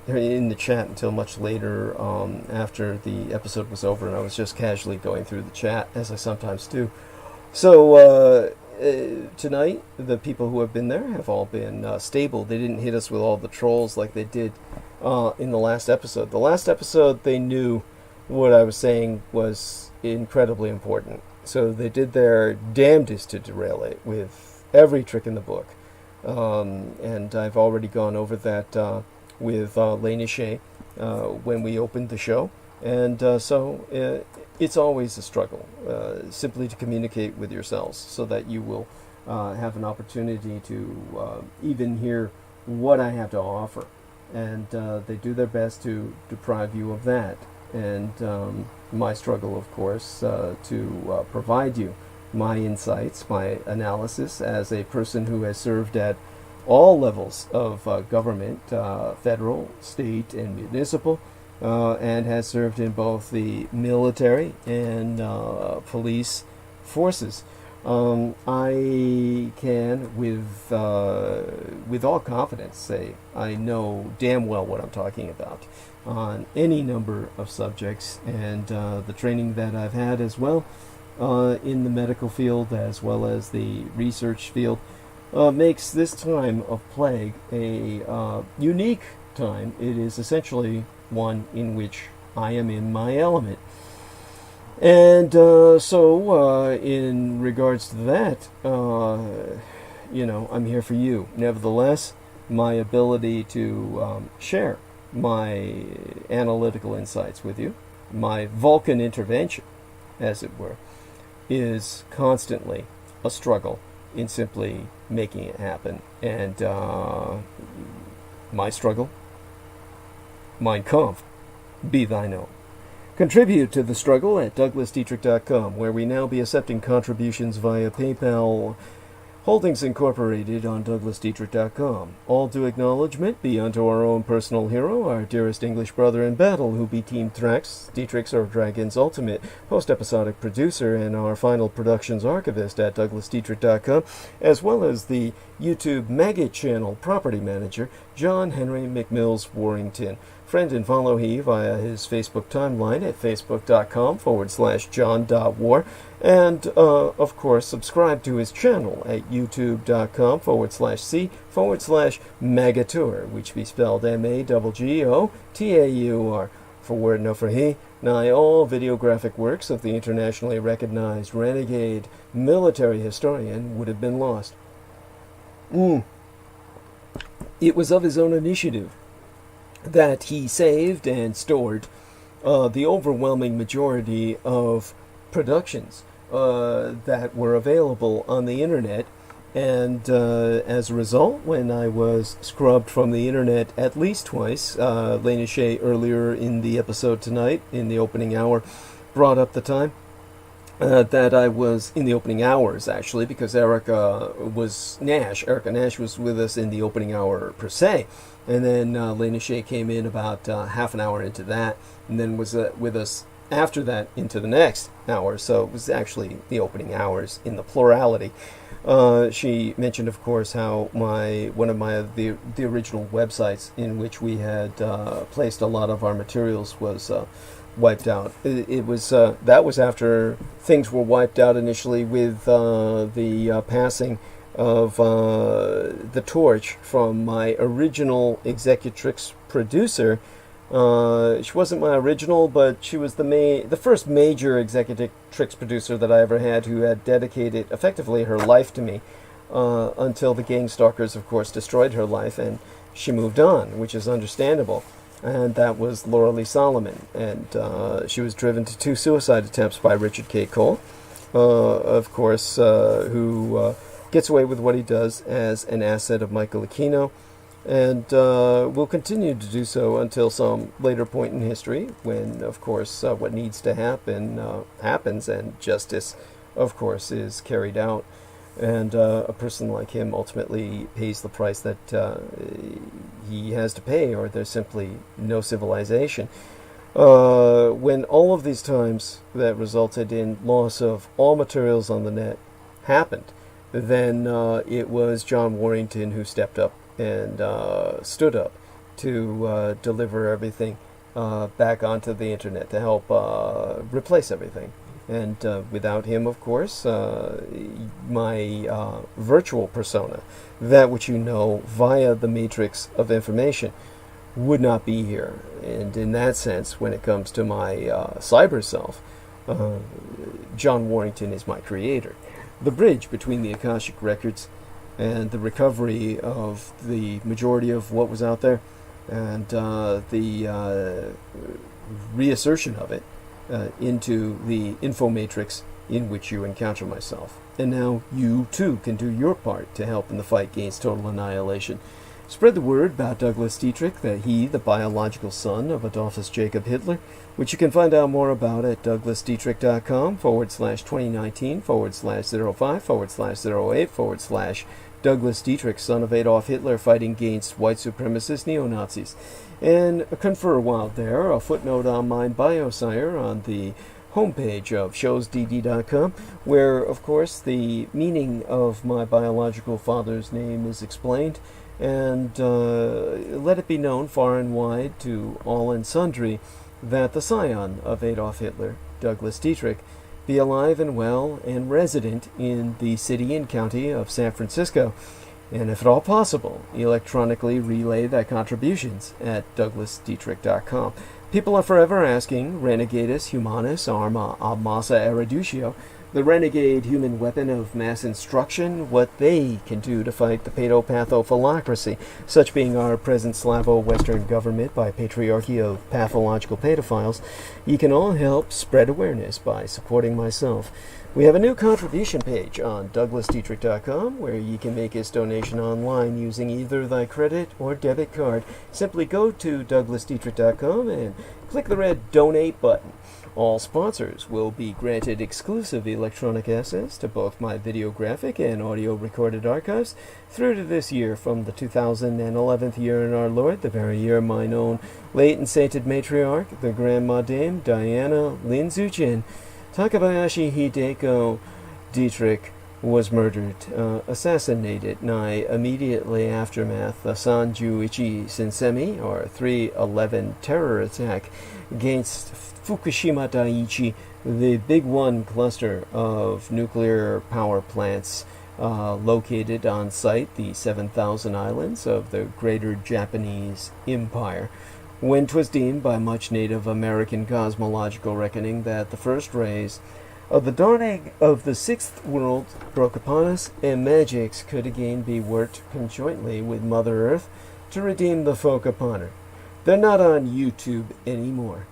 in the chat until much later, after the episode was over, and I was just casually going through the chat, as I sometimes do. So tonight, the people who have been there have all been stable. They didn't hit us with all the trolls like they did in the last episode. The last episode, they knew what I was saying was incredibly important, so they did their damnedest to derail it with every trick in the book. And I've already gone over that with Lena Shea when we opened the show, and so it's always a struggle simply to communicate with yourselves so that you will have an opportunity to even hear what I have to offer, and they do their best to deprive you of that, and my struggle, of course, to provide you my insights, my analysis as a person who has served at all levels of government, federal, state, and municipal, and has served in both the military and police forces. I can, with all confidence, say I know damn well what I'm talking about on any number of subjects, and the training that I've had as well in the medical field as well as the research field makes this time of plague a unique time. It is essentially one in which I am in my element. And so in regards to that, I'm here for you. Nevertheless, my ability to share my analytical insights with you, my Vulcan intervention, as it were, is constantly a struggle in simply making it happen. And my struggle, mein Kampf, be thine own. Contribute to the struggle at DouglasDietrich.com, where we now be accepting contributions via PayPal. Holdings Incorporated on DouglasDietrich.com. All due acknowledgement be unto our own personal hero, our dearest English brother in battle, who be Team TRÄNCK, Dietrich's or Dragon's ultimate post-episodic producer and our final productions archivist at DouglasDietrich.com, as well as the YouTube Maggot channel property manager, John Henry McMills Warrington. Friend and follow he via his Facebook timeline at facebook.com/john.war. And, of course, subscribe to his channel at youtube.com/c/Magateur, which be spelled MAGGOTAUR. For word no for he, nigh all videographic works of the internationally recognized renegade military historian would have been lost. It was of his own initiative that he saved and stored the overwhelming majority of productions that were available on the internet, and as a result, when I was scrubbed from the internet at least twice, Lena Shea earlier in the episode tonight, in the opening hour, brought up the time that I was in the opening hours, actually, because Erica Nash was with us in the opening hour per se. And then Lena Shea came in about half an hour into that, and then was with us after that into the next hour. So it was actually the opening hours in the plurality. She mentioned, of course, how one of the original websites in which we had placed a lot of our materials was wiped out. It was that was after things were wiped out initially with the passing of the torch from my original executrix producer. She wasn't my original, but she was the first major executrix producer that I ever had, who had dedicated effectively her life to me until the gang stalkers, of course, destroyed her life and she moved on, which is understandable. And that was Laura Lee Solomon, and she was driven to 2 suicide attempts by Richard K. Cole, of course, who gets away with what he does as an asset of Michael Aquino, and will continue to do so until some later point in history when, of course, what needs to happen happens, and justice, of course, is carried out, and a person like him ultimately pays the price that he has to pay, or there's simply no civilization. When all of these times that resulted in loss of all materials on the net happened, then it was John Warrington who stepped up and stood up to deliver everything back onto the internet, to help replace everything. And without him, of course, my virtual persona, that which you know via the matrix of information, would not be here. And in that sense, when it comes to my cyber self, John Warrington is my creator. The bridge between the Akashic records and the recovery of the majority of what was out there, and the reassertion of it into the info matrix in which you encounter myself. And now you too can do your part to help in the fight against total annihilation. Spread the word about Douglas Dietrich, that he, the biological son of Adolphus Jacob Hitler, which you can find out more about at DouglasDietrich.com/2019/05/08/ Douglas Dietrich, son of Adolf Hitler, fighting against white supremacist neo-Nazis. And confer while there a footnote on mine bio, sire, on the homepage of showsdd.com, where, of course, the meaning of my biological father's name is explained, and let it be known far and wide to all and sundry that the scion of Adolf Hitler, Douglas Dietrich, be alive and well and resident in the city and county of San Francisco, and if at all possible, electronically relay their contributions at douglasdietrich.com. People are forever asking, Renegadus Humanus Arma Massa Eruditio, the renegade human weapon of mass instruction, what they can do to fight the pedopathophilocracy, such being our present Slavo-Western government by patriarchy of pathological pedophiles. You can all help spread awareness by supporting myself. We have a new contribution page on douglasdietrich.com where you can make his donation online using either thy credit or debit card. Simply go to douglasdietrich.com and click the red donate button. All sponsors will be granted exclusive electronic access to both my videographic and audio recorded archives through to this year, from the 2011th year in our Lord, the very year mine own late and sainted matriarch, the Grandma Dame Diana Lin Zuchin Takabayashi Hideko Dietrich was murdered, assassinated, nigh immediately aftermath the Sanju Ichi Shinsemi, or 3/11 terror attack against Fukushima Daiichi, the Big One cluster of nuclear power plants located on site, the 7,000 islands of the Greater Japanese Empire, when 'twas deemed by much Native American cosmological reckoning that the first rays of the dawning of the sixth world broke upon us, and magics could again be worked conjointly with Mother Earth to redeem the folk upon her. They're not on YouTube anymore.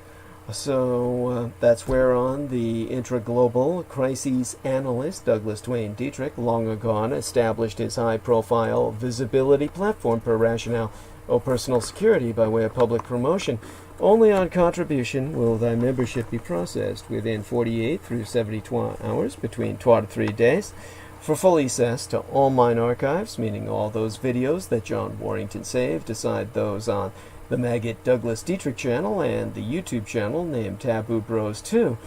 So that's whereon the intra-global crises analyst Douglas Duane Dietrich long ago established his high-profile visibility platform per rationale of personal security by way of public promotion. Only on contribution will thy membership be processed within 48 through 72 hours, between 2 to 3 days, for full access to all mine archives, meaning all those videos that John Warrington saved, aside those on the Maggot Douglas Dietrich channel and the YouTube channel named Taboo Bros 2,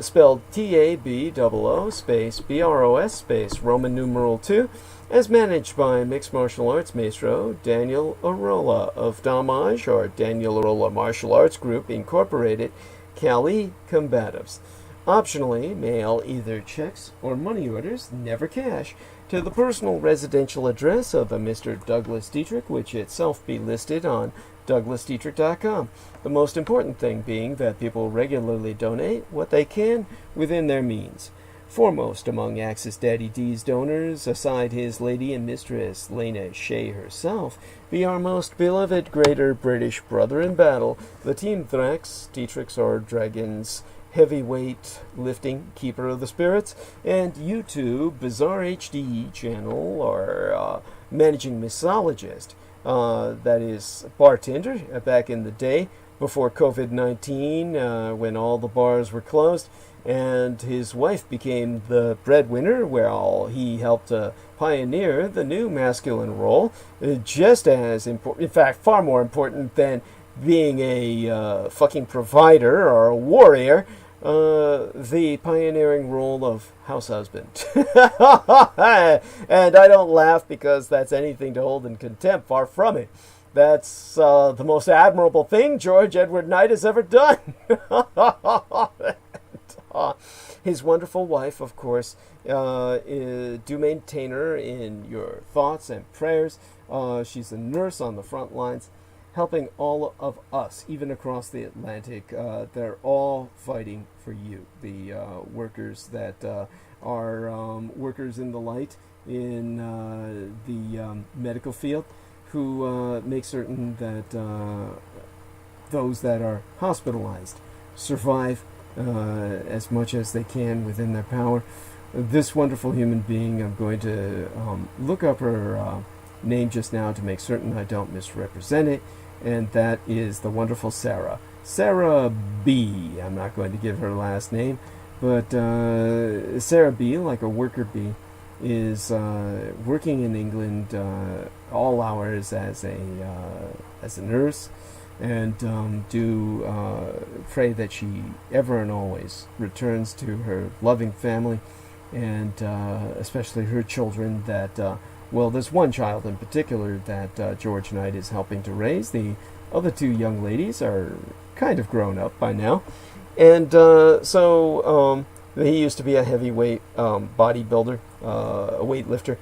spelled TABOO space BROS space Roman numeral 2, as managed by mixed martial arts maestro Daniel Arola of Damage, or Daniel Arola Martial Arts Group Incorporated, Cali Combatives. Optionally, mail either checks or money orders, never cash, to the personal residential address of a Mr. Douglas Dietrich, which itself be listed on douglasdietrich.com. The most important thing being that people regularly donate what they can within their means. Foremost among Axis Daddy D's donors, aside his lady and mistress, Lena Shea herself, be our most beloved greater British brother in battle, the Team Thrax, Dietrich's or Dragons, heavyweight lifting keeper of the spirits, and YouTube Bizarre HD channel, or managing mixologist, that is bartender back in the day before COVID-19, when all the bars were closed, and his wife became the breadwinner, while he helped pioneer the new masculine role, just as important, in fact far more important than being a fucking provider or a warrior, the pioneering role of house husband. And I don't laugh because that's anything to hold in contempt, far from it. That's the most admirable thing George Edward Knight has ever done. His wonderful wife, of course, do maintain her in your thoughts and prayers. She's a nurse on the front lines, helping all of us, even across the Atlantic. They're all fighting for you, the workers that are workers in the light in the medical field, who make certain that those that are hospitalized survive as much as they can within their power. This wonderful human being, I'm going to look up her name just now to make certain I don't misrepresent it, and that is the wonderful Sarah. Sarah B. I'm not going to give her last name, but Sarah B., like a worker bee, is working in England all hours as a nurse, and do pray that she ever and always returns to her loving family, and especially her children. That well, there's one child in particular that George Knight is helping to raise. The other two young ladies are kind of grown up by now, and so he used to be a heavyweight bodybuilder, a weightlifter.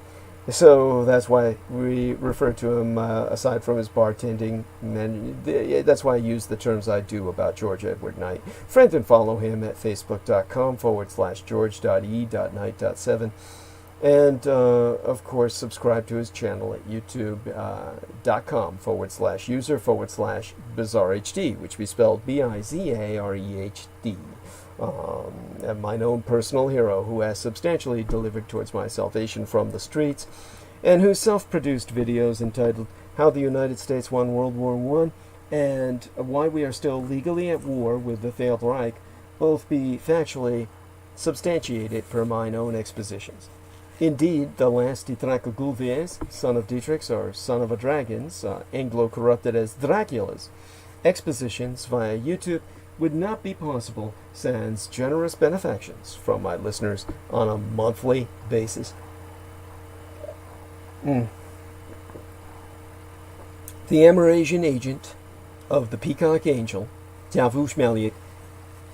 So that's why we refer to him, aside from his bartending. And that's why I use the terms I do about George Edward Knight. Friend and follow him at facebook.com/george.e.knight.7. And, of course, subscribe to his channel at youtube.com/user/bizarrehd, which we spelled BIZAREHD. And mine own personal hero, who has substantially delivered towards my salvation from the streets, and whose self-produced videos entitled How the United States Won World War I and Why We Are Still Legally at War with the Failed Reich both be factually substantiated per mine own expositions. Indeed, the last Dietrich Humvees, son of Dietrich's or son of a dragon's, Anglo-corrupted as Dracula's, expositions via YouTube would not be possible sans generous benefactions from my listeners on a monthly basis. The Amerasian agent of the Peacock Angel, TÁಈPBÉΗH-JIÁNGÁN,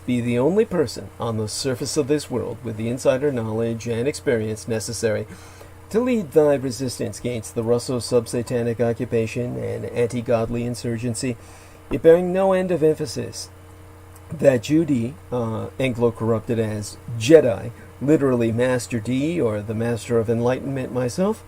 be the only person on the surface of this world with the insider knowledge and experience necessary to lead thy resistance against the Russo-sub-satanic occupation and anti-godly insurgency, it bearing no end of emphasis that Judy, Anglo-corrupted as Jedi, literally Master D, or the Master of Enlightenment myself,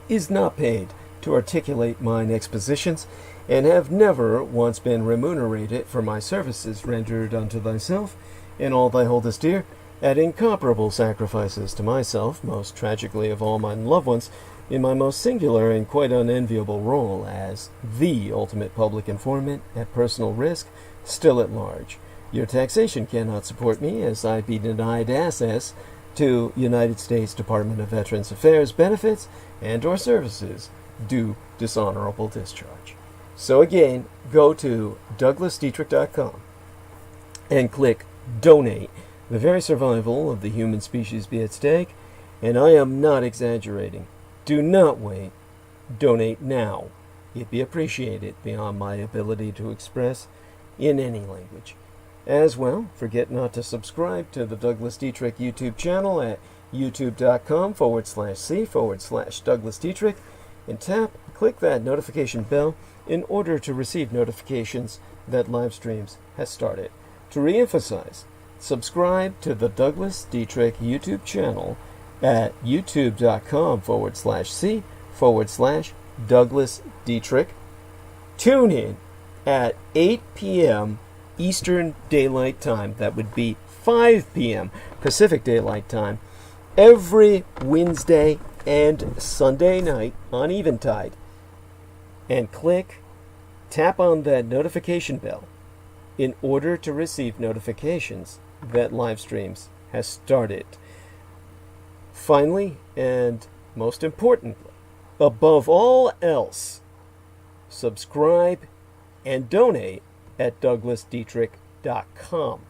is not paid to articulate mine expositions, and have never once been remunerated for my services rendered unto thyself, and all thy holdest dear, at incomparable sacrifices to myself, most tragically of all mine loved ones, in my most singular and quite unenviable role as the ultimate public informant at personal risk, still at large. Your taxation cannot support me, as I be denied access to United States Department of Veterans Affairs benefits and or services due dishonorable discharge. So again, go to douglasdietrich.com and click Donate. The very survival of the human species be at stake, and I am not exaggerating. Do not wait. Donate now. It be appreciated beyond my ability to express in any language. As well, forget not to subscribe to the Douglas Dietrich YouTube channel at youtube.com/c/Douglas Dietrich, and click that notification bell in order to receive notifications that live streams has started. To reemphasize, subscribe to the Douglas Dietrich YouTube channel at youtube.com/c/Douglas Dietrich. Tune in at 8 p.m. Eastern Daylight Time. That would be 5 p.m. Pacific Daylight Time every Wednesday and Sunday night on Eventide. And tap on that notification bell in order to receive notifications that live streams has started. Finally, and most importantly, above all else, subscribe and donate at douglasdietrich.com.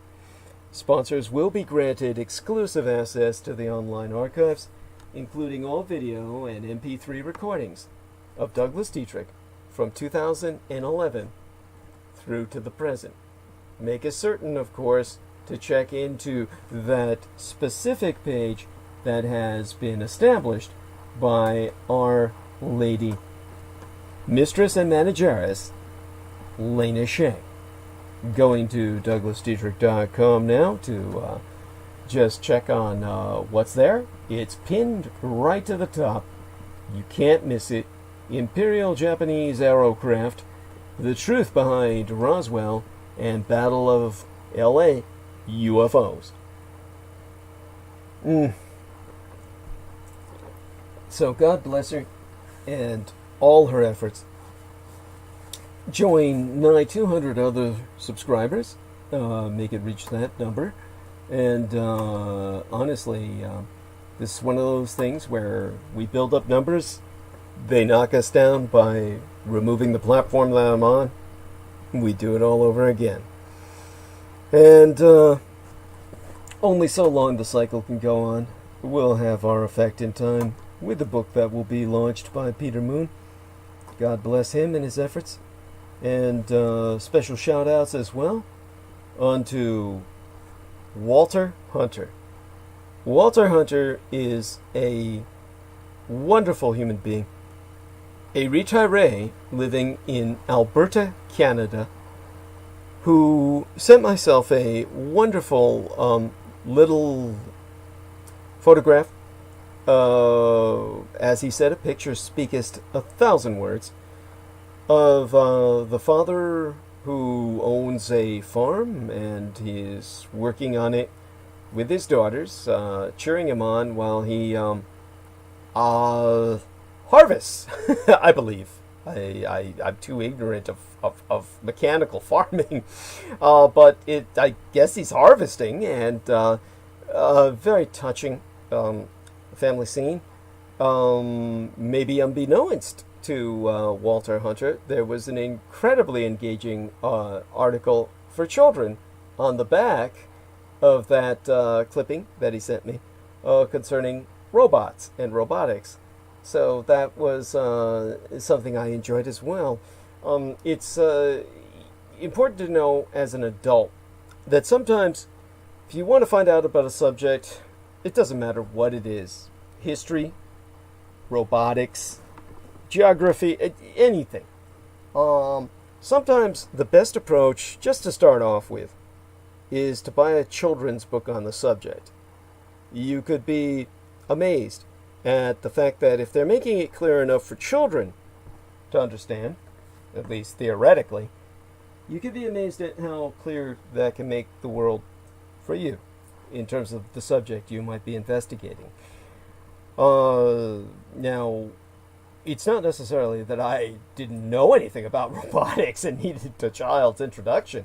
Sponsors will be granted exclusive access to the online archives, including all video and MP3 recordings of Douglas Dietrich from 2011 through to the present. Make a certain, of course, to check into that specific page that has been established by Our Lady, Mistress and Manageress, Lena Shea. Going to douglasdietrich.com now to just check on what's there. It's pinned right to the top. You can't miss it. Imperial Japanese Aerocraft, the truth behind Roswell, and Battle of L.A. UFOs. So God bless her and all her efforts. Join nigh 200 other subscribers. Make it reach that number. And honestly, this is one of those things where we build up numbers. They knock us down by removing the platform that I'm on. we do it all over again. And only so long the cycle can go on. We'll have our effect in time with the book that will be launched by Peter Moon. God bless him and his efforts. And special shout-outs as well onto Walter Hunter. Walter Hunter is a wonderful human being, a retiree living in Alberta, Canada, who sent myself a wonderful little photograph. As he said, a picture speaketh 1,000 words, of the father who owns a farm, and he is working on it with his daughters, cheering him on while he harvests, I believe. I'm too ignorant of mechanical farming, but I guess he's harvesting, and very touching family scene. Maybe unbeknownst to Walter Hunter, there was an incredibly engaging article for children on the back of that clipping that he sent me concerning robots and robotics. So that was something I enjoyed as well. It's important to know as an adult that sometimes if you want to find out about a subject, it doesn't matter what it is. History, robotics, geography, anything. Sometimes the best approach, just to start off with, is to buy a children's book on the subject. You could be amazed at the fact that if they're making it clear enough for children to understand, at least theoretically, you could be amazed at how clear that can make the world for you in terms of the subject you might be investigating. Now, it's not necessarily that I didn't know anything about robotics and needed a child's introduction,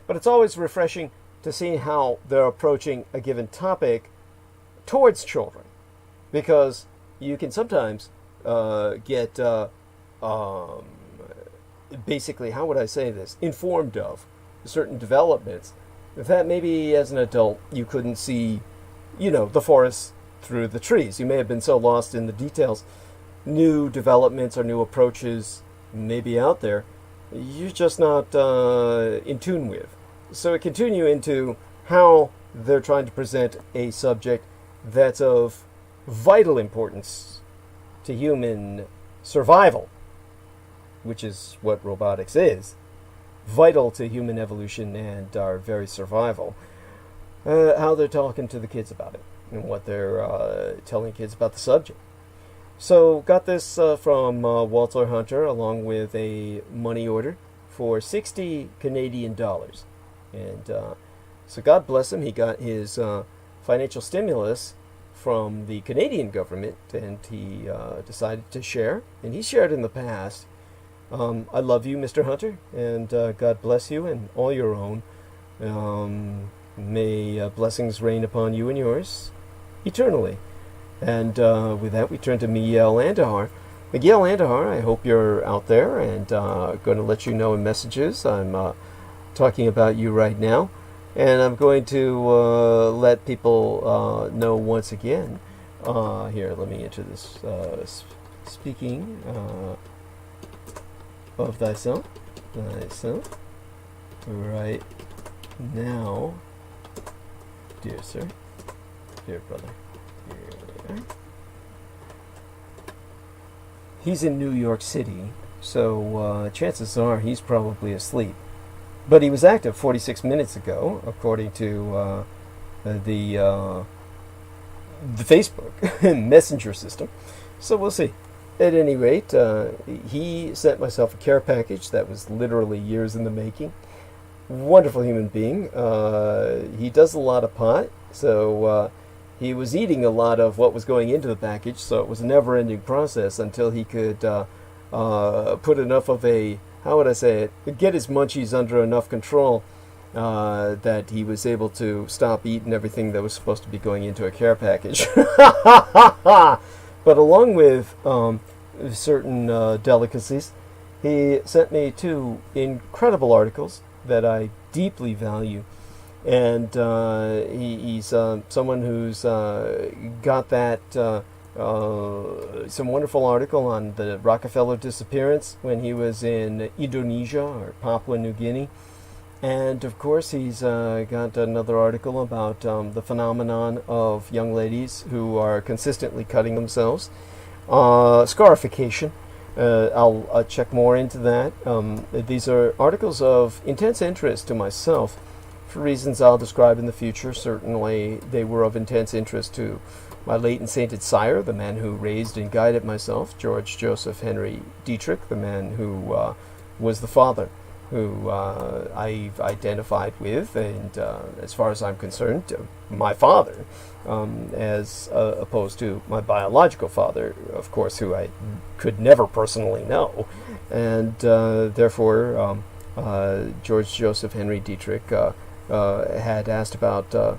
but it's always refreshing to see how they're approaching a given topic towards children, because you can sometimes get basically, how would I say this, informed of certain developments that maybe as an adult you couldn't see, the forest through the trees. You may have been so lost in the details. New developments or new approaches may be out there you're just not in tune with. So it continue into how they're trying to present a subject that's of vital importance to human survival, which is what robotics is, vital to human evolution and our very survival. How they're talking to the kids about it and what they're telling kids about the subject. So got this from Walter Hunter along with a money order for 60 Canadian dollars. And so God bless him, he got his financial stimulus from the Canadian government, and he decided to share, and he shared in the past. I love you, Mr. Hunter, and God bless you and all your own. May blessings rain upon you and yours eternally. And with that, we turn to Miguel Andahar. Miguel Andahar, I hope you're out there, and going to let you know in messages. I'm talking about you right now, and I'm going to let people know once again. Here, let me enter this speaking of thyself right now, dear sir, dear brother. Here. He's in New York City, so chances are he's probably asleep. But he was active 46 minutes ago, according to the Facebook messenger system. So we'll see. At any rate, he sent myself a care package that was literally years in the making. Wonderful human being. He does a lot of pot, so he was eating a lot of what was going into the package, so it was a never-ending process until he could put enough of a, how would I say it, get his munchies under enough control that he was able to stop eating everything that was supposed to be going into a care package. But along with certain delicacies, he sent me 2 incredible articles that I deeply value. And he's someone who's got that some wonderful article on the Rockefeller disappearance when he was in Indonesia or Papua New Guinea. And of course he's got another article about the phenomenon of young ladies who are consistently cutting themselves. Scarification. I'll check more into that. These are articles of intense interest to myself for reasons I'll describe in the future. Certainly they were of intense interest to my late and sainted sire, the man who raised and guided myself, George Joseph Henry Dietrich, the man who was the father who I've identified with, and as far as I'm concerned, my father, as opposed to my biological father, of course, who I could never personally know. And therefore, George Joseph Henry Dietrich had asked about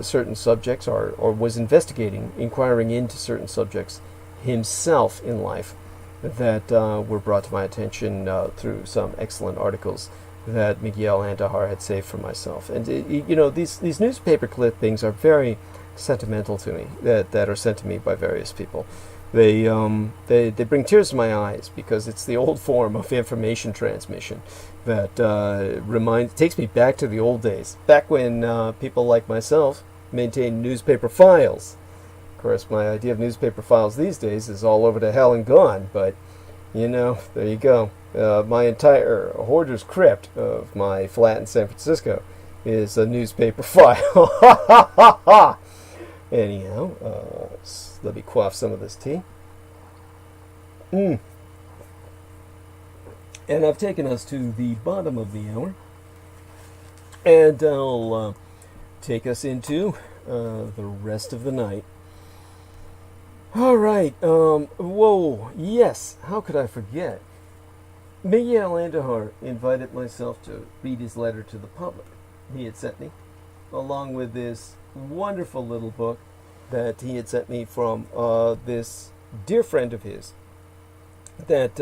certain subjects, or was inquiring into certain subjects himself in life, that were brought to my attention through some excellent articles that Miguel Andujar had saved for myself. And these newspaper clippings are very sentimental to me, that are sent to me by various people. They bring tears to my eyes, because it's the old form of information transmission that takes me back to the old days, back when people like myself maintained newspaper files. Of course, my idea of newspaper files these days is all over to hell and gone, but, there you go. My entire hoarder's crypt of my flat in San Francisco is a newspaper file. Anyhow, let me quaff some of this tea. And I've taken us to the bottom of the hour, and I'll take us into the rest of the night. All right. Whoa. Yes. How could I forget? Miguel Andujar invited myself to read his letter to the public he had sent me, along with this wonderful little book that he had sent me from this dear friend of his. That,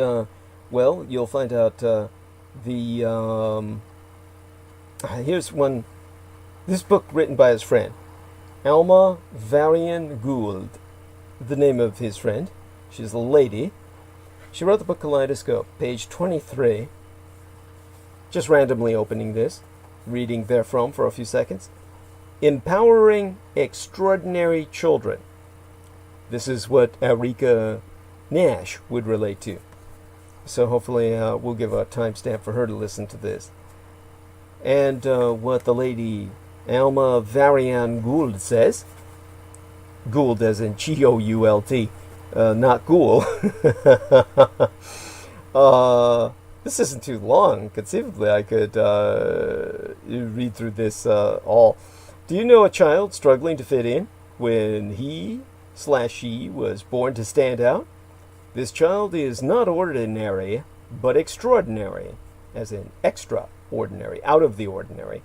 you'll find out here's one. This book written by his friend, Alma Varian Gould. The name of his friend. She's a lady. She wrote the book Kaleidoscope, page 23. Just randomly opening this, reading therefrom for a few seconds. Empowering Extraordinary Children. This is what Erika Nash would relate to. So hopefully we'll give a timestamp for her to listen to this. And what the lady Alma Varian Gould says. Gould as in G-O-U-L-T, not ghoul. This isn't too long. Conceivably, I could read through this all. Do you know a child struggling to fit in when he/she was born to stand out? This child is not ordinary, but extraordinary, as in extraordinary, out of the ordinary.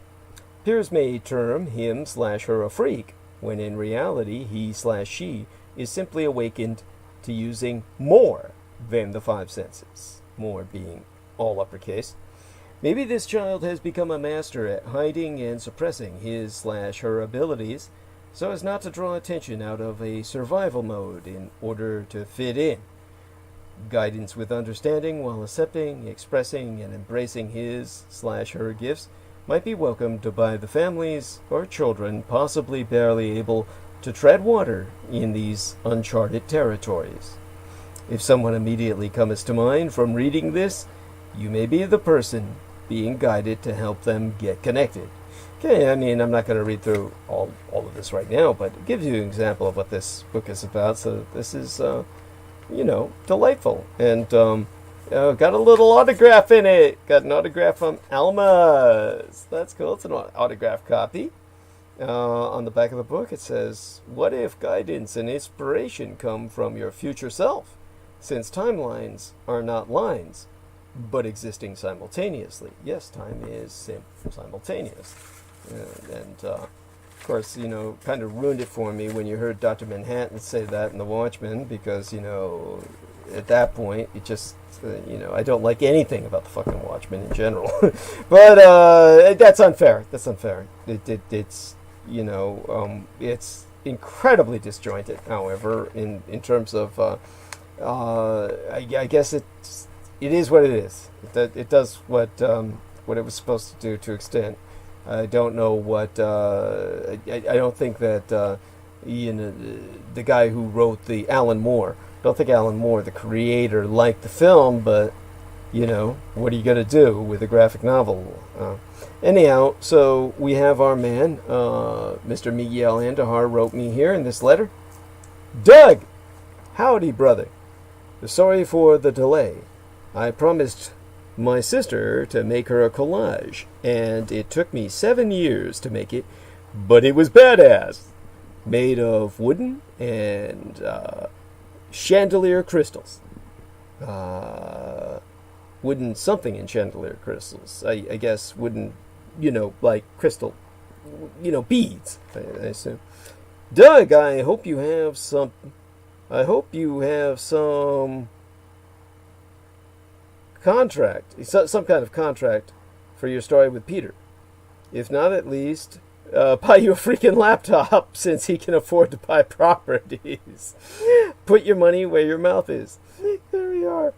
Peers may term him/her a freak, when in reality he/she is simply awakened to using more than the 5 senses, more being all uppercase. Maybe this child has become a master at hiding and suppressing his/her abilities so as not to draw attention out of a survival mode in order to fit in. Guidance with understanding while accepting, expressing, and embracing his/her gifts might be welcomed by the families or children possibly barely able to tread water in these uncharted territories. If someone immediately comes to mind from reading this, you may be the person being guided to help them get connected. Okay, I mean, I'm not going to read through all of this right now, but it gives you an example of what this book is about. So this is, delightful. And got a little autograph in it. Got an autograph from Alma's. That's cool. It's an autographed copy. On the back of the book, it says, "What if guidance and inspiration come from your future self? Since timelines are not lines, but existing simultaneously." Yes, time is simultaneous. And Of course, you know, kind of ruined it for me when you heard Dr. Manhattan say that in The Watchmen, because, you know, at that point, it just, you know, I don't like anything about the fucking Watchmen in general. But that's unfair. That's unfair. It's, you know, it's incredibly disjointed, however, in terms of, I guess it is what it is. It does what it was supposed to do to extent. I don't know what, I don't think that, you know, the guy who wrote the Alan Moore, I don't think Alan Moore, the creator, liked the film, but, you know, what are you going to do with a graphic novel? Anyhow, so we have our man, Mr. Miguel Andahar, wrote me here in this letter. Doug! Howdy, brother. Sorry for the delay. I promised my sister to make her a collage, and it took me 7 years to make it, but it was badass. Made of wooden and chandelier crystals. Wooden something in chandelier crystals. I guess wooden, you know, like crystal, you know, beads, I assume. Doug, I hope you have some contract, some kind of contract for your story with Peter. If not, at least buy you a freaking laptop, since he can afford to buy properties. Put your money where your mouth is. There we are.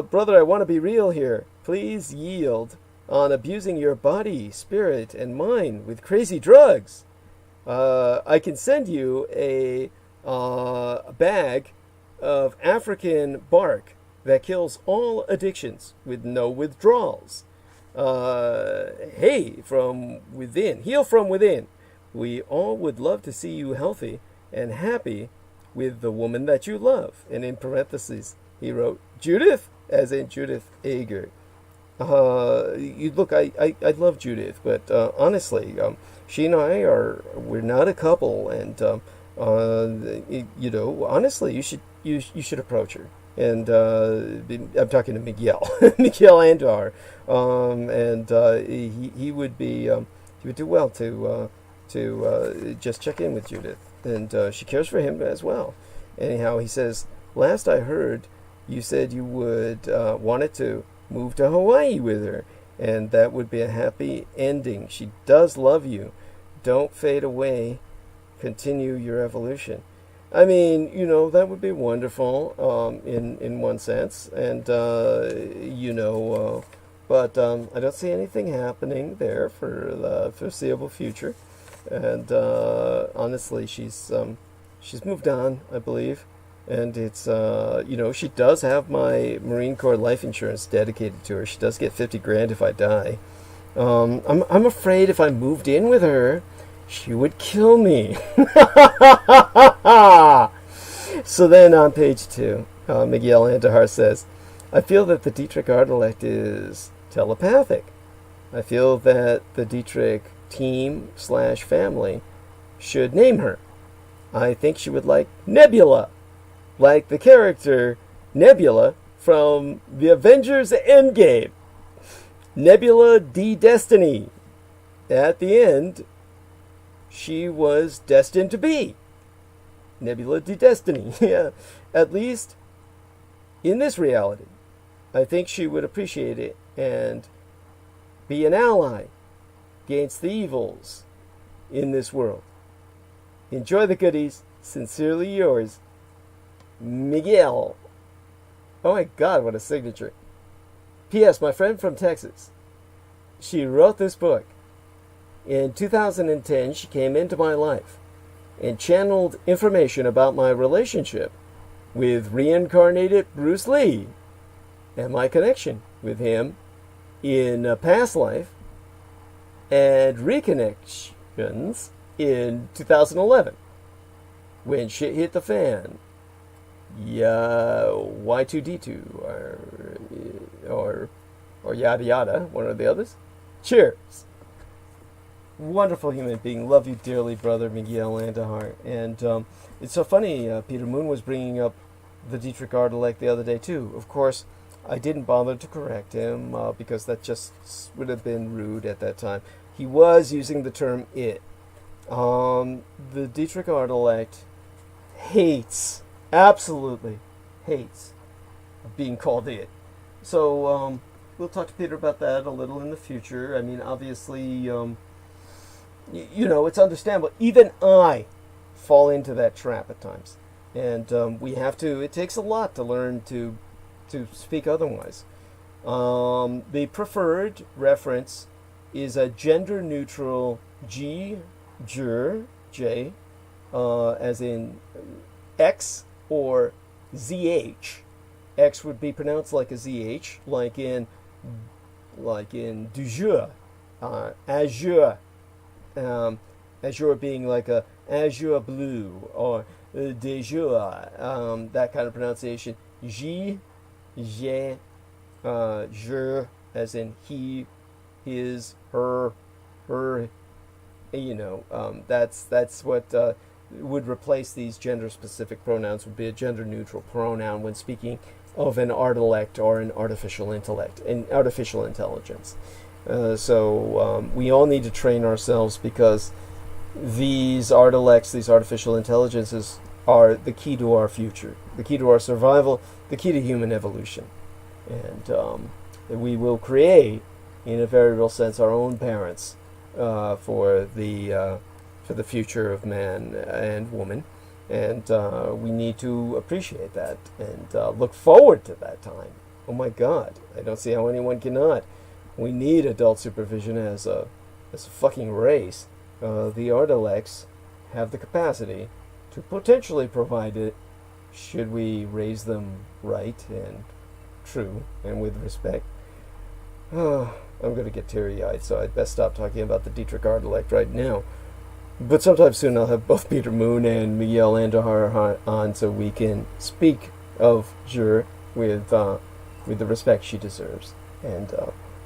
Brother, I want to be real here. Please yield on abusing your body, spirit, and mind with crazy drugs. I can send you a bag of African bark that kills all addictions with no withdrawals. Hey, from within, heal from within. We all would love to see you healthy and happy with the woman that you love. And in parentheses, he wrote, Judith, as in Judith Ager. Look, I love Judith, but honestly, she and we're not a couple, and you know, honestly, you should approach her. And I'm talking to Miguel, Miguel Andar, and he would do well to just check in with Judith, and she cares for him as well. Anyhow, he says, last I heard, you said you would wanted to move to Hawaii with her, and that would be a happy ending. She does love you. Don't fade away. Continue your evolution. I mean, you know, that would be wonderful in one sense, and you know, but I don't see anything happening there for the foreseeable future. And honestly, she's moved on, I believe, and it's you know, she does have my Marine Corps life insurance dedicated to her. She does get $50,000 if I die. I'm afraid if I moved in with her, she would kill me. So then on page 2, Miguel Andahar says, I feel that the Dietrich intellect is telepathic. I feel that the Dietrich team/family should name her. I think she would like Nebula, like the character Nebula from the Avengers Endgame. Nebula D Destiny. At the end, she was destined to be Nebula D Destiny. Yeah, at least in this reality, I think she would appreciate it and be an ally against the evils in this world. Enjoy the goodies. Sincerely yours, Miguel. Oh my God, what a signature. P.S. My friend from Texas, she wrote this book. In 2010, she came into my life and channeled information about my relationship with reincarnated Bruce Lee and my connection with him in a past life and reconnections in 2011 when shit hit the fan. Yeah, Y2D2 or yada yada, one or the others. Cheers. Wonderful human being. Love you dearly, brother Miguel Andahar. And it's so funny, Peter Moon was bringing up the Dietrich intellect the other day too. Of course, I didn't bother to correct him because that just would have been rude at that time. He was using the term it. The Dietrich art elect hates, absolutely hates being called it. So we'll talk to Peter about that a little in the future. I mean, obviously, you know, it's understandable. Even I fall into that trap at times. And we have to, it takes a lot to learn to speak otherwise. The preferred reference is a gender-neutral J, as in X or ZH. X would be pronounced like a ZH, like in du jour, azure, azure being like a azure blue, or de jour, that kind of pronunciation. J, je, as in he, his, her, you know, that's what would replace these gender-specific pronouns, would be a gender-neutral pronoun when speaking of an art elect or an artificial intellect, an artificial intelligence. So we all need to train ourselves, because these art elects, these artificial intelligences, are the key to our future, the key to our survival, the key to human evolution. And we will create, in a very real sense, our own parents for the future of man and woman. And we need to appreciate that and look forward to that time. Oh my God, I don't see how anyone cannot. We need adult supervision as a fucking race. The art elects have the capacity to potentially provide it, should we raise them right and true and with respect. I'm going to get teary-eyed, so I'd best stop talking about the Dietrich art elect right now. But sometime soon I'll have both Peter Moon and Miguel Andujar on, so we can speak of Jur with the respect she deserves. And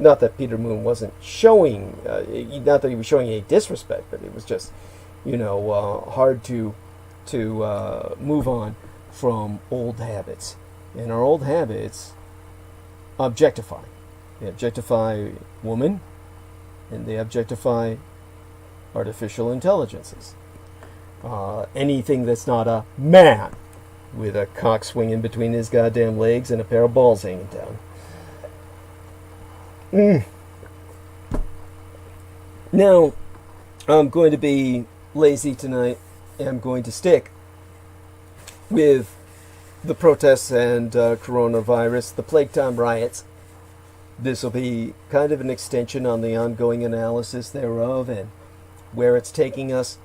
not that Peter Moon wasn't showing, not that he was showing any disrespect, but it was just, you know, hard to move on from old habits. And our old habits objectify. They objectify women, and they objectify artificial intelligences. Anything that's not a man with a cock swinging between his goddamn legs and a pair of balls hanging down. Now, I'm going to be lazy tonight, and I'm going to stick with the protests and coronavirus, the plague time riots. This will be kind of an extension on the ongoing analysis thereof and where it's taking us.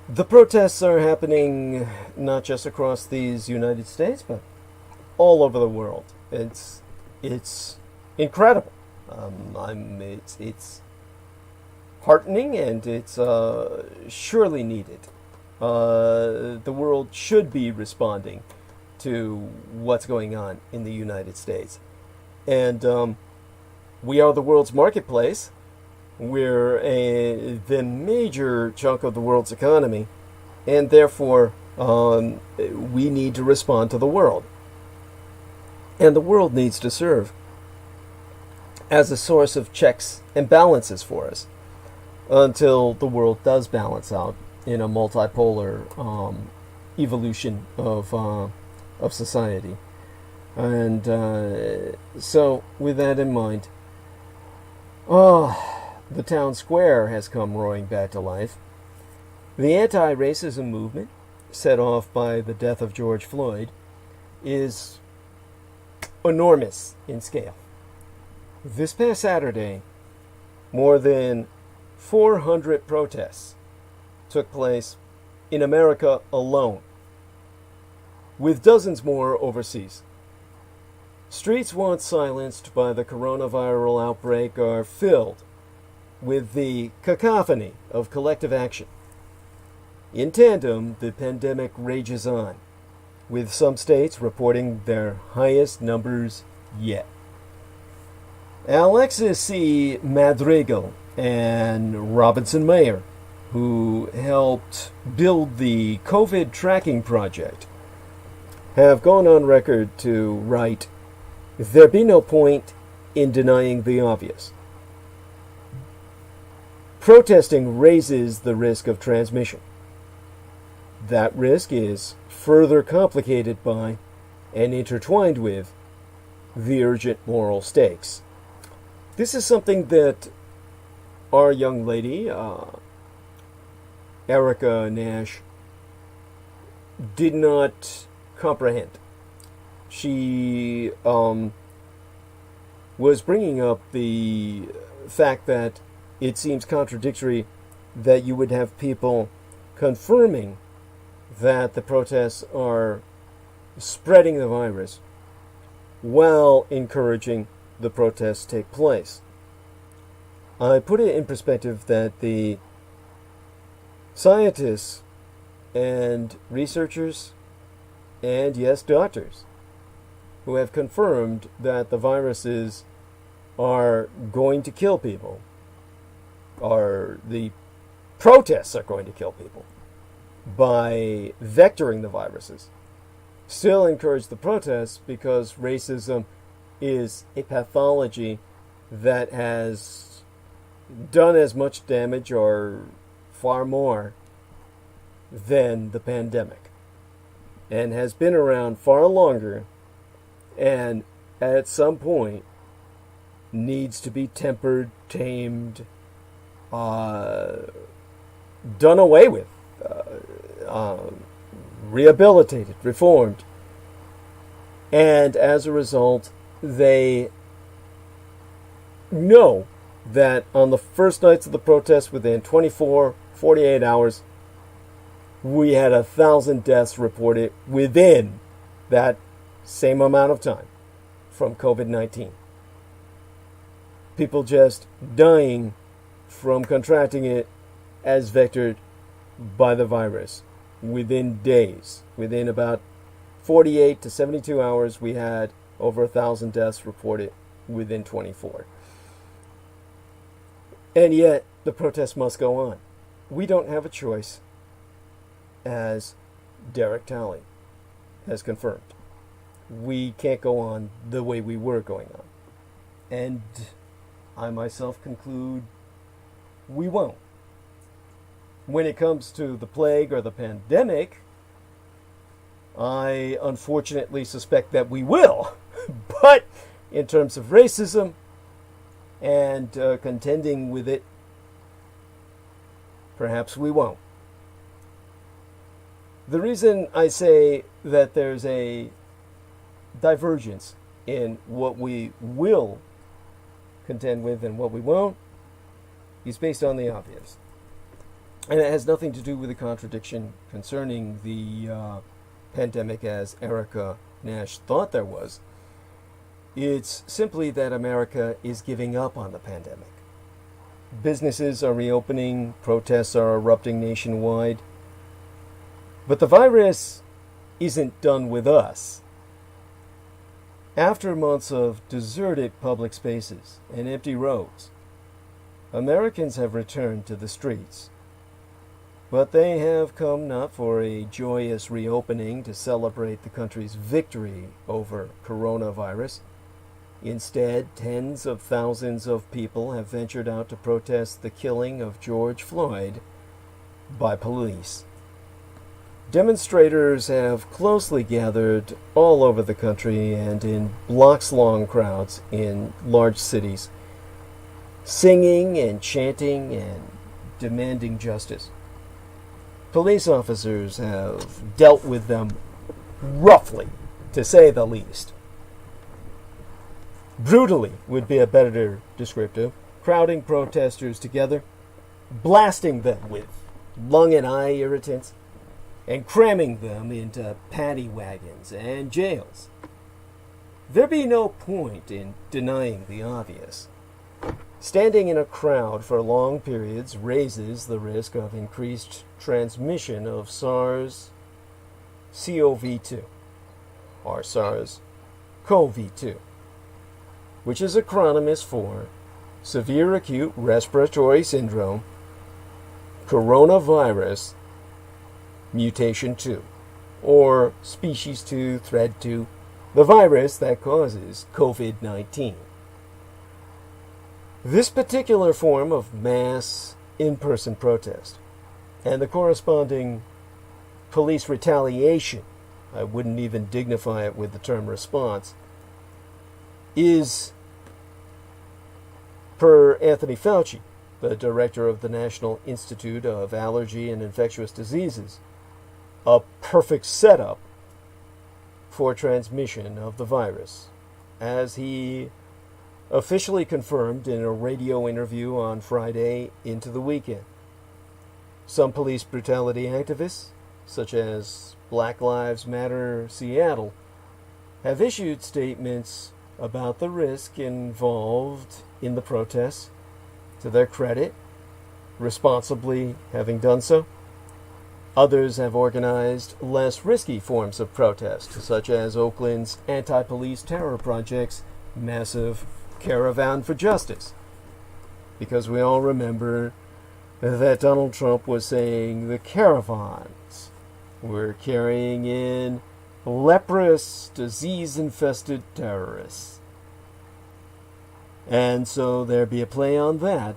The protests are happening not just across these United States, but all over the world. It's incredible. It's heartening, and it's surely needed. The world should be responding to what's going on in the United States. And we are the world's marketplace. We're the major chunk of the world's economy, and therefore we need to respond to the world. And the world needs to serve as a source of checks and balances for us until the world does balance out in a multipolar evolution of society. And so, with that in mind, the town square has come roaring back to life. The anti-racism movement, set off by the death of George Floyd, is enormous in scale. This past Saturday, more than 400 protests took place in America alone, with dozens more overseas. Streets once silenced by the coronavirus outbreak are filled with the cacophony of collective action. In tandem, the pandemic rages on, with some states reporting their highest numbers yet. Alexis C. Madrigal and Robinson Mayer, who helped build the COVID tracking project, have gone on record to write, "There be no point in denying the obvious. protesting raises the risk of transmission. That risk is further complicated by and intertwined with the urgent moral stakes. This is something that our young lady, Erica Nash, did not comprehend. She was bringing up the fact that it seems contradictory that you would have people confirming that the protests are spreading the virus while encouraging the protests take place. I put it in perspective that the scientists and researchers and, yes, doctors who have confirmed that the viruses are going to kill people, or the protests are going to kill people by vectoring the viruses, still encourage the protests because racism is a pathology that has done as much damage or far more than the pandemic and has been around far longer and at some point needs to be tempered, tamed, done away with, rehabilitated, reformed. And as a result, they know that on the first nights of the protest, within 24, 48 hours, we had 1,000 deaths reported within that same amount of time from COVID-19. People just dying from contracting it as vectored by the virus within days. Within about 48 to 72 hours, we had over 1,000 deaths reported within 24. And yet, the protest must go on. We don't have a choice, as Derek Talley has confirmed. We can't go on the way we were going on. And I myself conclude we won't. When it comes to the plague or the pandemic, I unfortunately suspect that we will. But in terms of racism and contending with it, perhaps we won't. The reason I say that there's a divergence in what we will contend with and what we won't is based on the obvious. And it has nothing to do with the contradiction concerning the pandemic as Erica Nash thought there was. It's simply that America is giving up on the pandemic. Businesses are reopening, protests are erupting nationwide, but the virus isn't done with us. After months of deserted public spaces and empty roads, Americans have returned to the streets. But they have come not for a joyous reopening to celebrate the country's victory over coronavirus. Instead, tens of thousands of people have ventured out to protest the killing of George Floyd by police. Demonstrators have closely gathered all over the country and in blocks-long crowds in large cities, singing and chanting and demanding justice. Police officers have dealt with them roughly, to say the least. Brutally would be a better descriptive, crowding protesters together, blasting them with lung and eye irritants, and cramming them into paddy wagons and jails. There be no point in denying the obvious. Standing in a crowd for long periods raises the risk of increased transmission of SARS-CoV-2, or SARS-CoV-2, which is acronymous for Severe Acute Respiratory Syndrome, Coronavirus, Mutation 2, or Species 2, Thread 2, the virus that causes COVID-19. This particular form of mass in-person protest and the corresponding police retaliation, I wouldn't even dignify it with the term response, is, per Anthony Fauci, the director of the National Institute of Allergy and Infectious Diseases, a perfect setup for transmission of the virus, as he officially confirmed in a radio interview on Friday into the weekend. Some police brutality activists, such as Black Lives Matter Seattle, have issued statements about the risk involved in the protests, to their credit, responsibly having done so. Others have organized less risky forms of protest, such as Oakland's anti-police terror project's massive Caravan for Justice, because we all remember that Donald Trump was saying the caravans were carrying in leprous, disease-infested terrorists. And so there'd be a play on that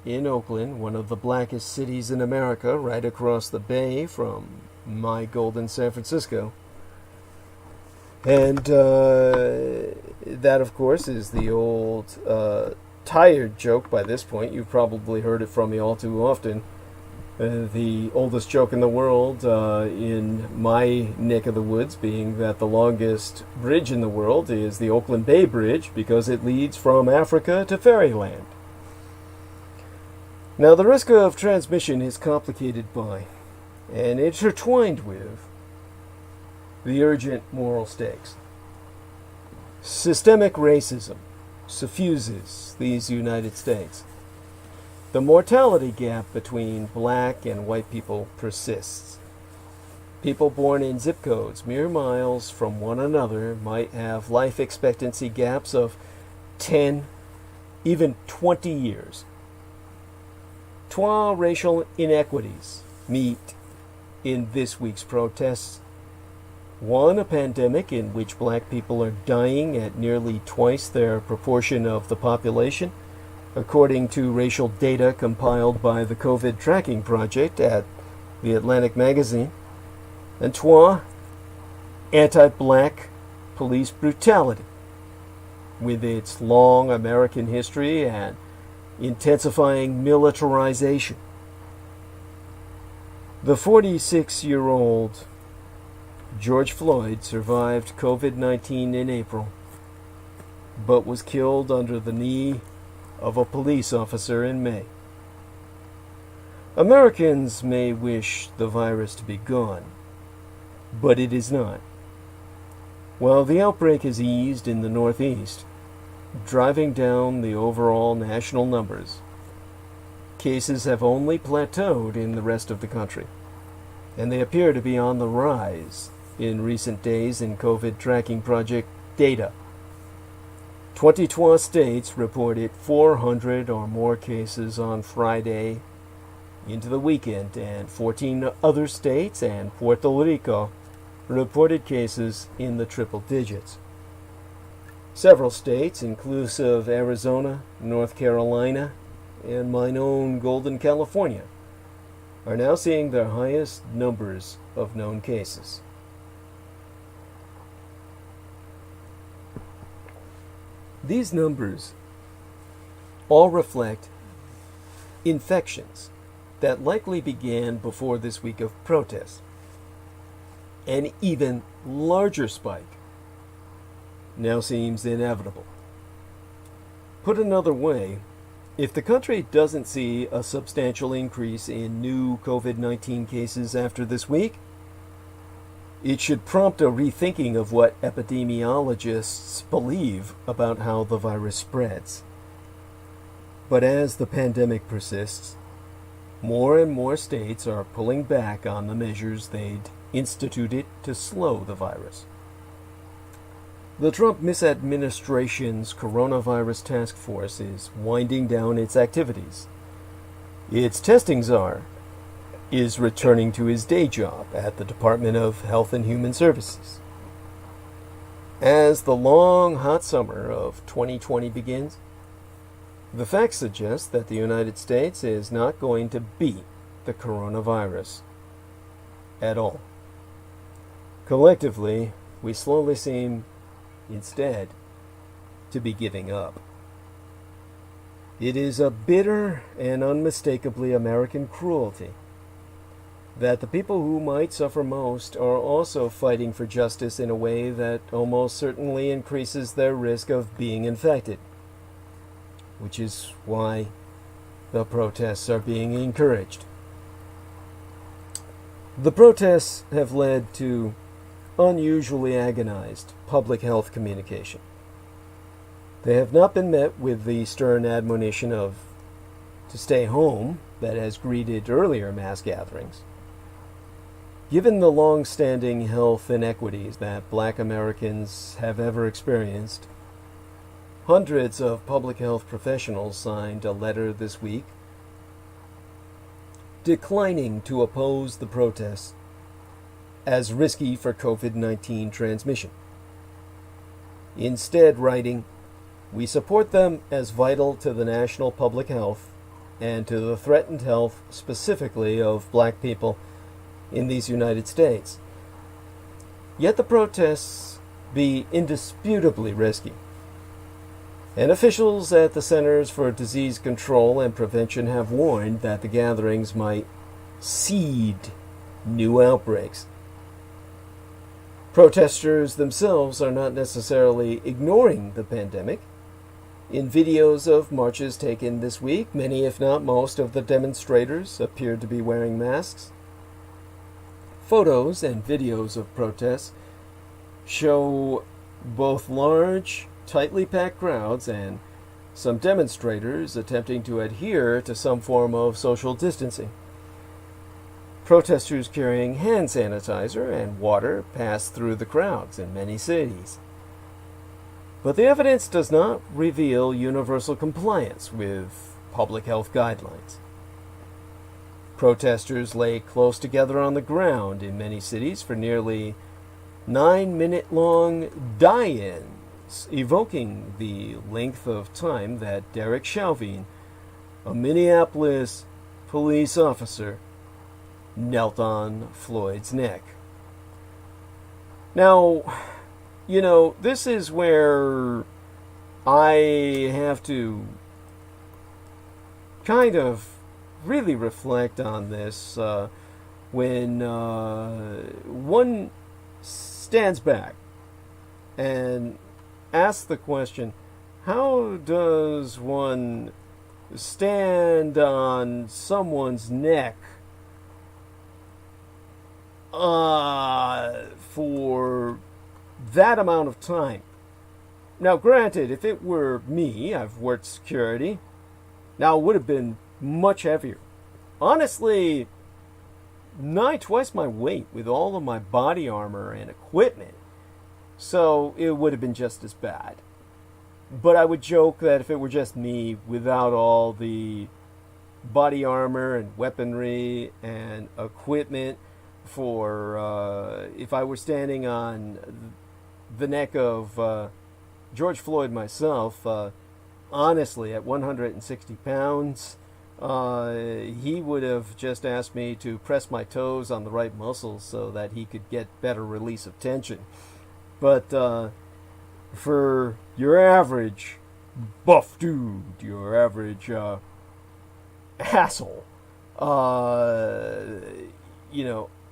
in Oakland, one of the blackest cities in America, right across the bay from my golden San Francisco. And that, of course, is the old tired joke by this point. You've probably heard it from me all too often. The oldest joke in the world in my neck of the woods being that the longest bridge in the world is the Oakland Bay Bridge because it leads from Africa to fairyland. Now, the risk of transmission is complicated by and intertwined with the urgent moral stakes. Systemic racism suffuses these United States. The mortality gap between black and white people persists. People born in zip codes mere miles from one another might have life expectancy gaps of 10, even 20 years. Trois racial inequities meet in this week's protests. One, a pandemic in which black people are dying at nearly twice their proportion of the population, according to racial data compiled by the COVID Tracking Project at the Atlantic Magazine. And trois, anti-black police brutality, with its long American history and intensifying militarization. The 46-year-old George Floyd survived COVID-19 in April, but was killed under the knee of a police officer in May. Americans may wish the virus to be gone, but it is not. While the outbreak has eased in the Northeast, driving down the overall national numbers, cases have only plateaued in the rest of the country, and they appear to be on the rise in recent days in COVID Tracking Project data. 22 states reported 400 or more cases on Friday into the weekend, and 14 other states and Puerto Rico reported cases in the triple digits. Several states, inclusive Arizona, North Carolina, and my own Golden California, are now seeing their highest numbers of known cases. These numbers all reflect infections that likely began before this week of protests. An even larger spike now seems inevitable. Put another way, if the country doesn't see a substantial increase in new COVID-19 cases after this week, it should prompt a rethinking of what epidemiologists believe about how the virus spreads. But as the pandemic persists, more and more states are pulling back on the measures they'd instituted to slow the virus. The Trump misadministration's coronavirus task force is winding down its activities. Its testing czar is returning to his day job at the Department of Health and Human Services. As the long, hot summer of 2020 begins, The facts suggest that the United States is not going to beat the coronavirus at all. Collectively, we slowly seem, instead, to be giving up. It is a bitter and unmistakably American cruelty that the people who might suffer most are also fighting for justice in a way that almost certainly increases their risk of being infected, which is why the protests are being encouraged. The protests have led to unusually agonized public health communication. They have not been met with the stern admonition of to stay home that has greeted earlier mass gatherings. Given the long-standing health inequities that Black Americans have ever experienced, hundreds of public health professionals signed a letter this week declining to oppose the protests as risky for COVID-19 transmission. Instead, writing, "We support them as vital to the national public health and to the threatened health specifically of Black people in these United States. Yet the protests be indisputably risky. And officials at the Centers for Disease Control and Prevention have warned that the gatherings might seed new outbreaks. Protesters themselves are not necessarily ignoring the pandemic. In videos of marches taken this week, many, if not most, of the demonstrators appeared to be wearing masks. Photos and videos of protests show both large, tightly packed crowds and some demonstrators attempting to adhere to some form of social distancing. Protesters carrying hand sanitizer and water pass through the crowds in many cities. But the evidence does not reveal universal compliance with public health guidelines. Protesters lay close together on the ground in many cities for nearly 9-minute-long die-ins, evoking the length of time that Derek Chauvin, a Minneapolis police officer, knelt on Floyd's neck. Now, this is where I have to kind of really reflect on this when one stands back and asks the question, how does one stand on someone's neck for that amount of time? Now, granted, if it were me, I've worked security, now it would have been much heavier. Honestly, nigh twice my weight with all of my body armor and equipment. So it would have been just as bad. But I would joke that if it were just me without all the body armor and weaponry and equipment for if I were standing on the neck of George Floyd myself, honestly, at 160 pounds, he would have just asked me to press my toes on the right muscles so that he could get better release of tension. But for your average buff dude, your average asshole,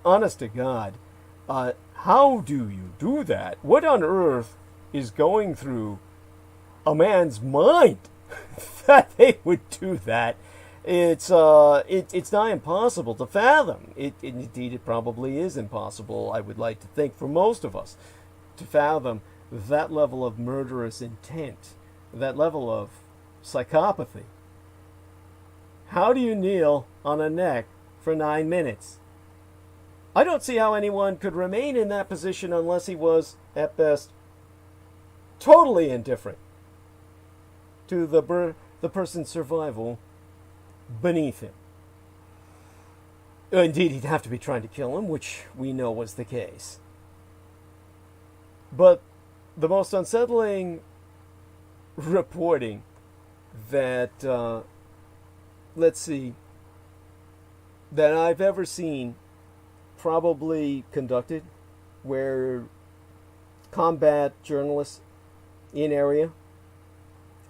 honest to God, how do you do that? What on earth is going through a man's mind that they would do that? It's not impossible to fathom. Indeed, it probably is impossible, I would like to think, for most of us, to fathom that level of murderous intent, that level of psychopathy. How do you kneel on a neck for 9 minutes? I don't see how anyone could remain in that position unless he was, at best, totally indifferent to the person's survival beneath him. Indeed, he'd have to be trying to kill him, which we know was the case. But the most unsettling reporting that, let's see, that I've ever seen probably conducted where combat journalists in area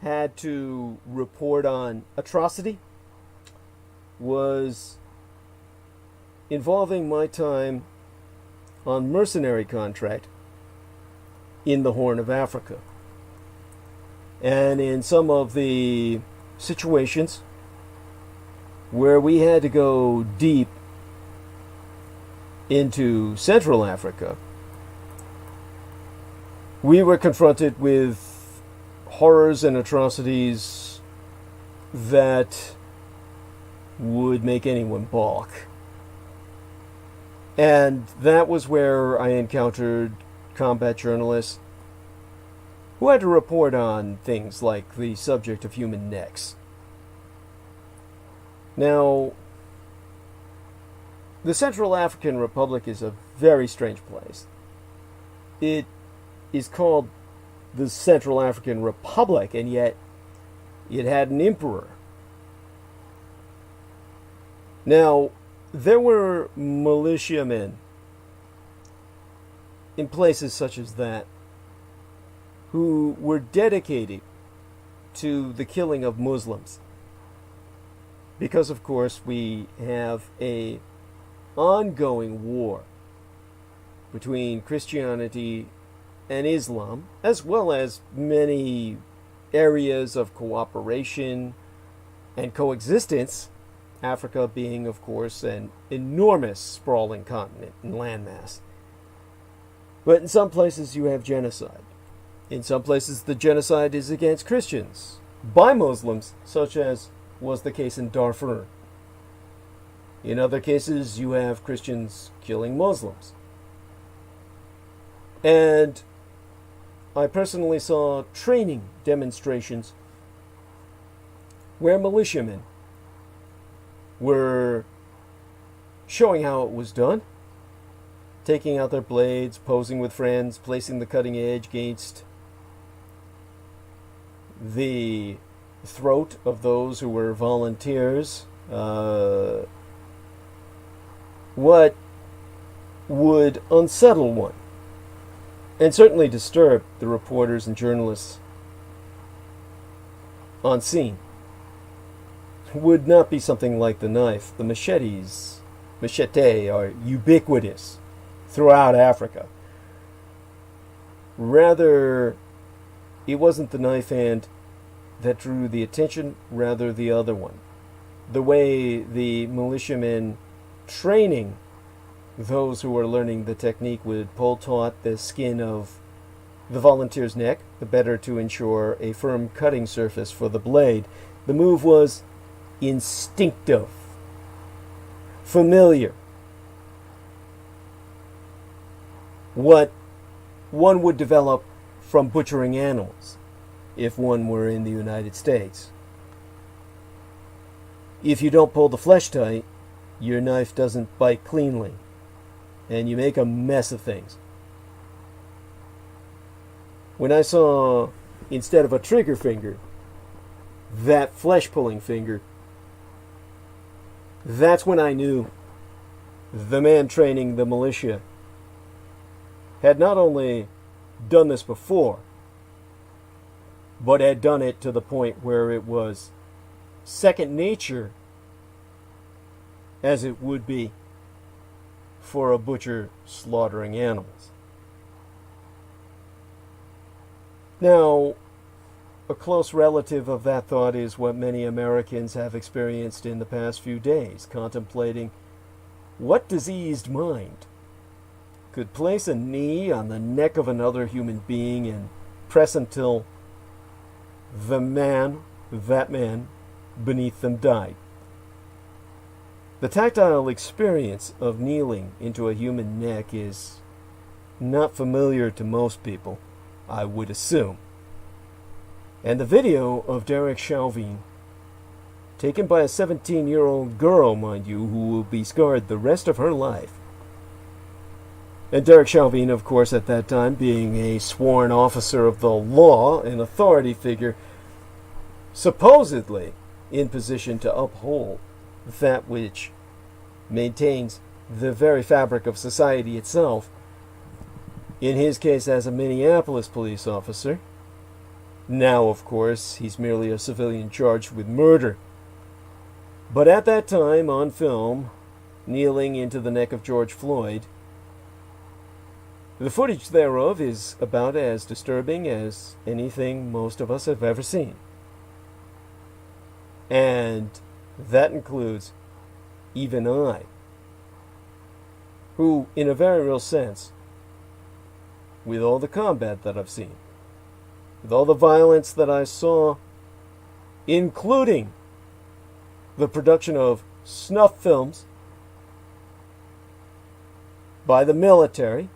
had to report on atrocity was involving my time on mercenary contract in the Horn of Africa. And in some of the situations where we had to go deep into Central Africa, we were confronted with horrors and atrocities that would make anyone balk. And that was where I encountered combat journalists who had to report on things like the subject of human necks. Now, the Central African Republic is a very strange place. It is called the Central African Republic, and yet it had an emperor. Now, there were militiamen in places such as that who were dedicated to the killing of Muslims. Because, of course, we have a ongoing war between Christianity and Islam, as well as many areas of cooperation and coexistence, Africa being, of course, an enormous sprawling continent and landmass. But in some places you have genocide. In some places the genocide is against Christians by Muslims, such as was the case in Darfur. In other cases you have Christians killing Muslims. And I personally saw training demonstrations where militiamen were showing how it was done, taking out their blades, posing with friends, placing the cutting edge against the throat of those who were volunteers. What would unsettle one, and certainly disturb the reporters and journalists on scene, would not be something like the knife. The machete are ubiquitous throughout Africa. Rather, it wasn't the knife hand that drew the attention, rather the other one. The way the militiamen training those who were learning the technique would pull taut the skin of the volunteer's neck, the better to ensure a firm cutting surface for the blade. The move was instinctive, familiar. What one would develop from butchering animals if one were in the United States. If you don't pull the flesh tight, your knife doesn't bite cleanly, and you make a mess of things. When I saw, instead of a trigger finger, that flesh-pulling finger, that's when I knew the man training the militia had not only done this before, but had done it to the point where it was second nature, as it would be for a butcher slaughtering animals. Now, a close relative of that thought is what many Americans have experienced in the past few days, contemplating what diseased mind could place a knee on the neck of another human being and press until that man beneath them died. The tactile experience of kneeling into a human neck is not familiar to most people, I would assume. And the video of Derek Chauvin, taken by a 17-year-old girl, mind you, who will be scarred the rest of her life. And Derek Chauvin, of course, at that time, being a sworn officer of the law, an authority figure, supposedly in position to uphold that which maintains the very fabric of society itself, in his case as a Minneapolis police officer. Now, of course, he's merely a civilian charged with murder. But at that time, on film, kneeling into the neck of George Floyd, the footage thereof is about as disturbing as anything most of us have ever seen. And that includes even I, who, in a very real sense, with all the combat that I've seen, with all the violence that I saw, including the production of snuff films by the military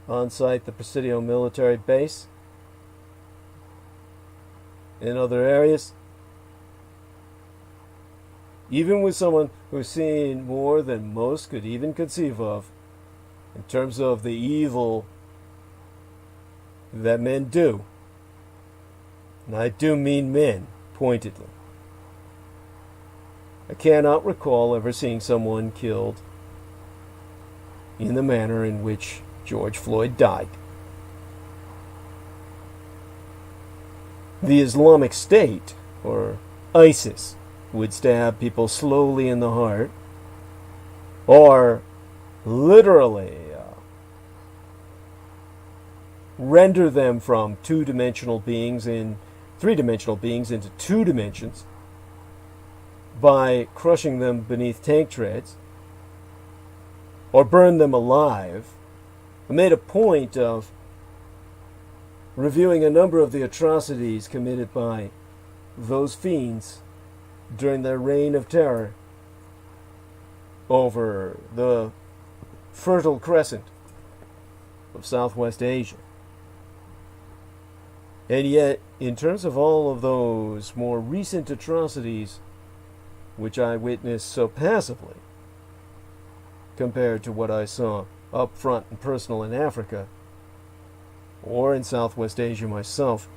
on site, the Presidio military base, in other areas, even with someone who's seen more than most could even conceive of in terms of the evil that men do. And I do mean men, pointedly. I cannot recall ever seeing someone killed in the manner in which George Floyd died. The Islamic State, or ISIS, would stab people slowly in the heart, or literally render them from two-dimensional beings in three-dimensional beings into two dimensions by crushing them beneath tank treads, or burn them alive. I made a point of reviewing a number of the atrocities committed by those fiends during their reign of terror over the Fertile Crescent of Southwest Asia. And yet, in terms of all of those more recent atrocities, which I witnessed so passively, compared to what I saw up front and personal in Africa, or in Southwest Asia myself,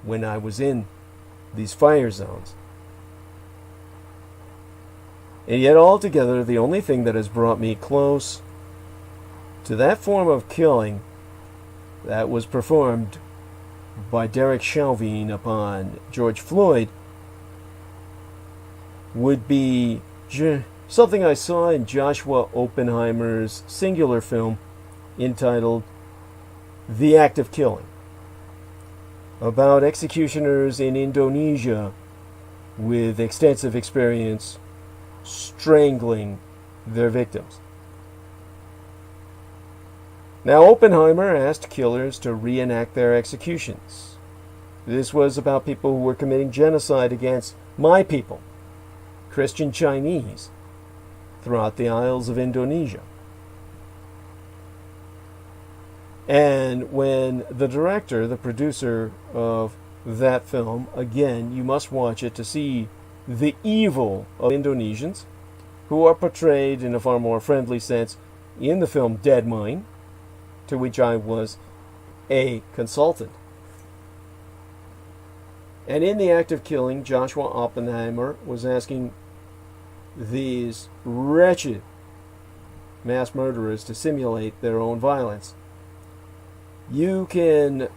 when I was in these fire zones. And yet altogether, the only thing that has brought me close to that form of killing that was performed by Derek Chauvin upon George Floyd would be something I saw in Joshua Oppenheimer's singular film entitled The Act of Killing, about executioners in Indonesia with extensive experience strangling their victims. Now, Oppenheimer asked killers to reenact their executions. This was about people who were committing genocide against my people, Christian Chinese, throughout the Isles of Indonesia. And when the director, the producer of that film, again, you must watch it to see the evil of Indonesians, who are portrayed in a far more friendly sense in the film Dead Mine, to which I was a consultant. And in the act of killing, Joshua Oppenheimer was asking these wretched mass murderers to simulate their own violence. You can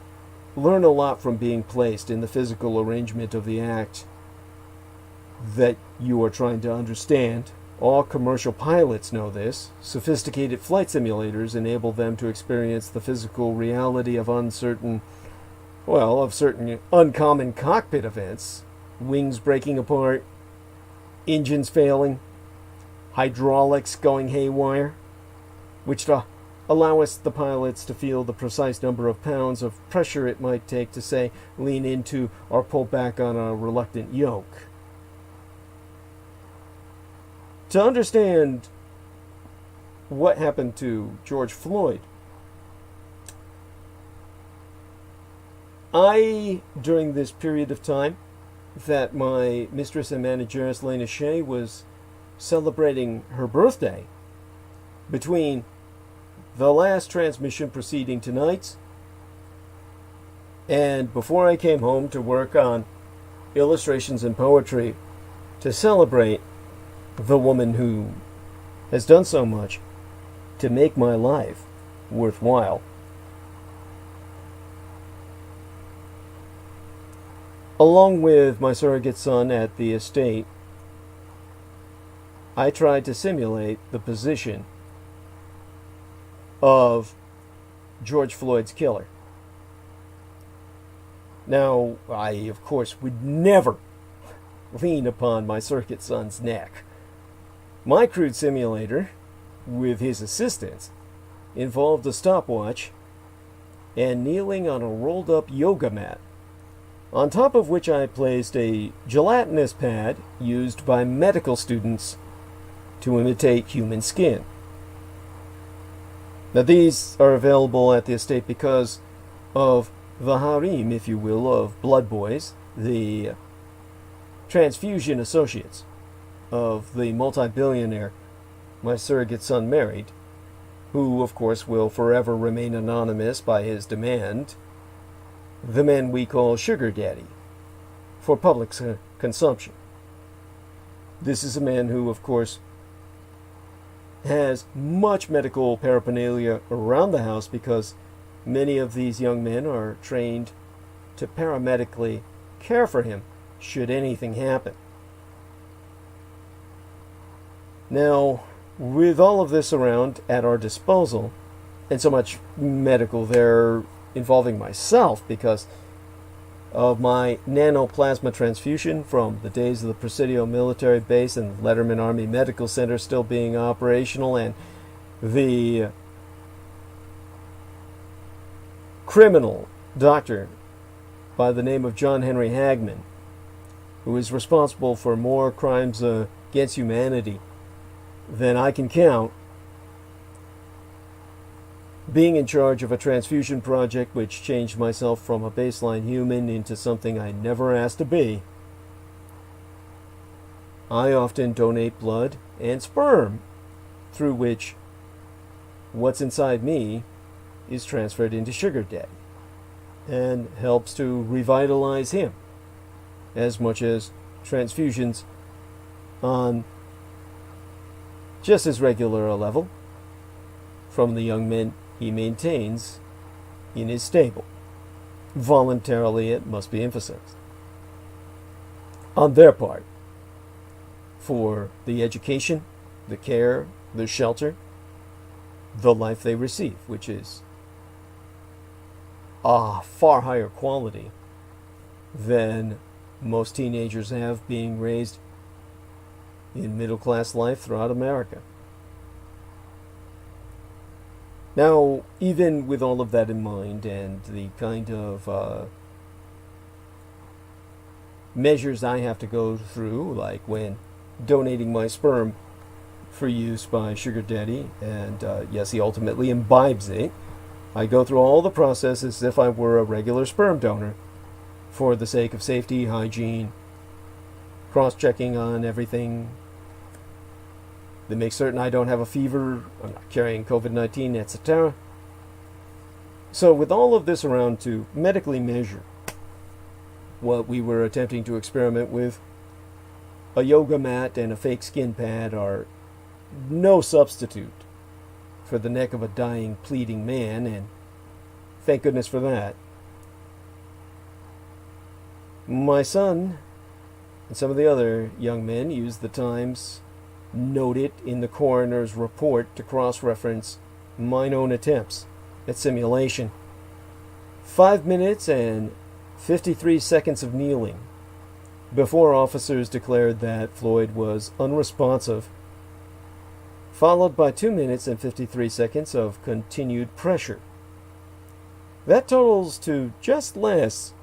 learn a lot from being placed in the physical arrangement of the act that you are trying to understand. All commercial pilots know this. Sophisticated flight simulators enable them to experience the physical reality of certain uncommon cockpit events. Wings breaking apart, engines failing, hydraulics going haywire, which allow us, the pilots, to feel the precise number of pounds of pressure it might take to, say, lean into or pull back on a reluctant yoke. To understand what happened to George Floyd, during this period of time that my mistress and manageress, Lena Shea, was celebrating her birthday, between the last transmission preceding tonight's and before I came home to work on illustrations and poetry to celebrate the woman who has done so much to make my life worthwhile. Along with my surrogate son at the estate, I tried to simulate the position of George Floyd's killer. Now, I, of course, would never lean upon my surrogate son's neck. My crude simulator, with his assistance, involved a stopwatch and kneeling on a rolled-up yoga mat, on top of which I placed a gelatinous pad used by medical students to imitate human skin. Now, these are available at the estate because of the harem, if you will, of blood boys, the transfusion associates of the multi-billionaire my surrogate son married, who, of course, will forever remain anonymous by his demand, the man we call Sugar Daddy, for public consumption. This is a man who, of course, has much medical paraphernalia around the house because many of these young men are trained to paramedically care for him should anything happen. Now, with all of this around at our disposal, and so much medical there involving myself because of my nanoplasma transfusion from the days of the Presidio military base and Letterman Army Medical Center still being operational, and the criminal doctor by the name of John Henry Hagman, who is responsible for more crimes against humanity than I can count, being in charge of a transfusion project which changed myself from a baseline human into something I never asked to be. I often donate blood and sperm, through which what's inside me is transferred into Sugar Daddy and helps to revitalize him, as much as transfusions on just as regular a level from the young men he maintains in his stable. Voluntarily, it must be emphasized. On their part, for the education, the care, the shelter, the life they receive, which is a far higher quality than most teenagers have being raised in middle-class life throughout America. Now, even with all of that in mind and the kind of measures I have to go through, like when donating my sperm for use by Sugar Daddy, and yes, he ultimately imbibes it, I go through all the process as if I were a regular sperm donor for the sake of safety, hygiene, cross-checking on everything, to make certain I don't have a fever, I'm not carrying COVID-19, etc. So with all of this around to medically measure what we were attempting to experiment with, a yoga mat and a fake skin pad are no substitute for the neck of a dying, pleading man, and thank goodness for that. My son and some of the other young men used the times noted in the coroner's report to cross-reference my own attempts at simulation. 5 minutes and 53 seconds of kneeling before officers declared that Floyd was unresponsive, followed by 2 minutes and 53 seconds of continued pressure. That totals to just less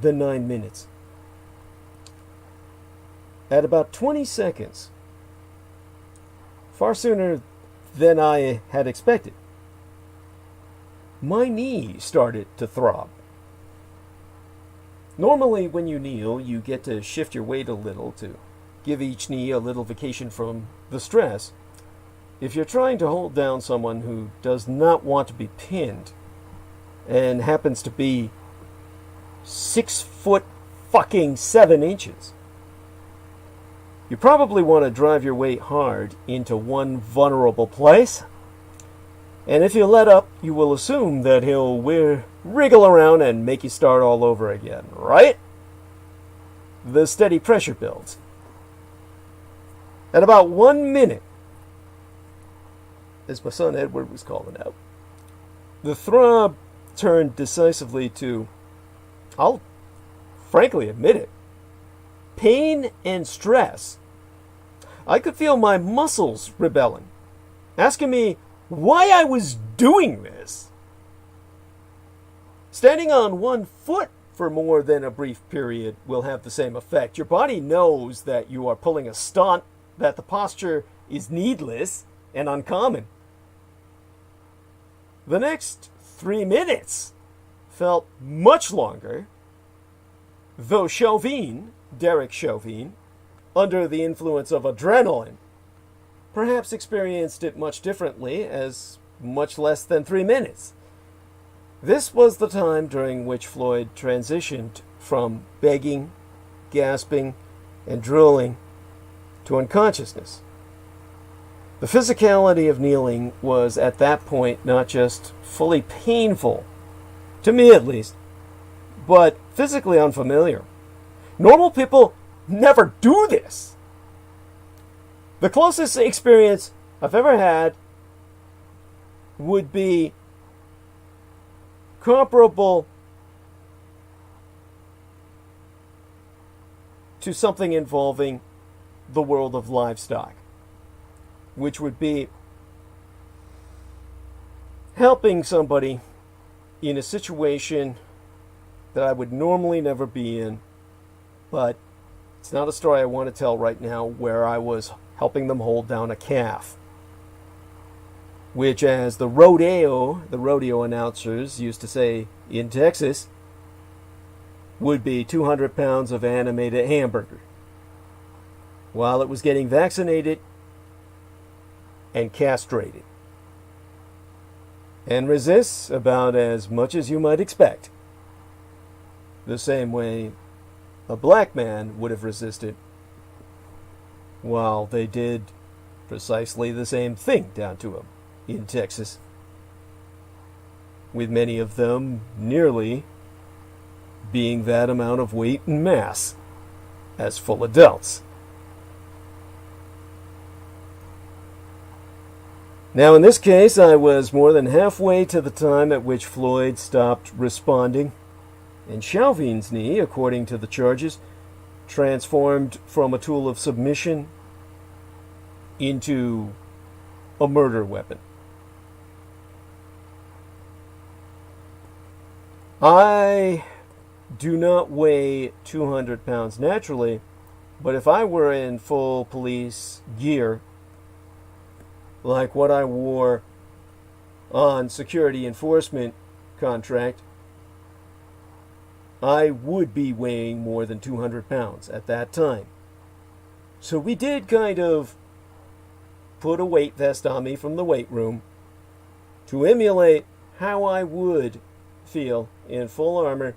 than 9 minutes. At about 20 seconds, far sooner than I had expected, my knee started to throb. Normally when you kneel, you get to shift your weight a little to give each knee a little vacation from the stress. If you're trying to hold down someone who does not want to be pinned and happens to be 6 foot fucking 7 inches. You probably want to drive your weight hard into one vulnerable place, and if you let up, you will assume that he'll wriggle around and make you start all over again, right? The steady pressure builds. At about 1 minute, as my son Edward was calling out, the throb turned decisively to, I'll frankly admit it, pain and stress. I could feel my muscles rebelling, asking me why I was doing this. Standing on one foot for more than a brief period will have the same effect. Your body knows that you are pulling a stunt, that the posture is needless and uncommon. The next 3 minutes felt much longer, though Derek Chauvin, under the influence of adrenaline, perhaps experienced it much differently, as much less than 3 minutes. This was the time during which Floyd transitioned from begging, gasping, and drooling to unconsciousness. The physicality of kneeling was at that point not just fully painful, to me at least, but physically unfamiliar. Normal people never do this. The closest experience I've ever had would be comparable to something involving the world of livestock, which would be helping somebody in a situation that I would normally never be in, but it's not a story I want to tell right now, where I was helping them hold down a calf, which, as the rodeo announcers used to say in Texas, would be 200 pounds of animated hamburger, while it was getting vaccinated and castrated, and resists about as much as you might expect, the same way a black man would have resisted, while they did precisely the same thing down to him in Texas, with many of them nearly being that amount of weight and mass as full adults. Now, in this case, I was more than halfway to the time at which Floyd stopped responding, and Chauvin's knee, according to the charges, transformed from a tool of submission into a murder weapon. I do not weigh 200 pounds naturally, but if I were in full police gear, like what I wore on security enforcement contract, I would be weighing more than 200 pounds at that time. So we did kind of put a weight vest on me from the weight room to emulate how I would feel in full armor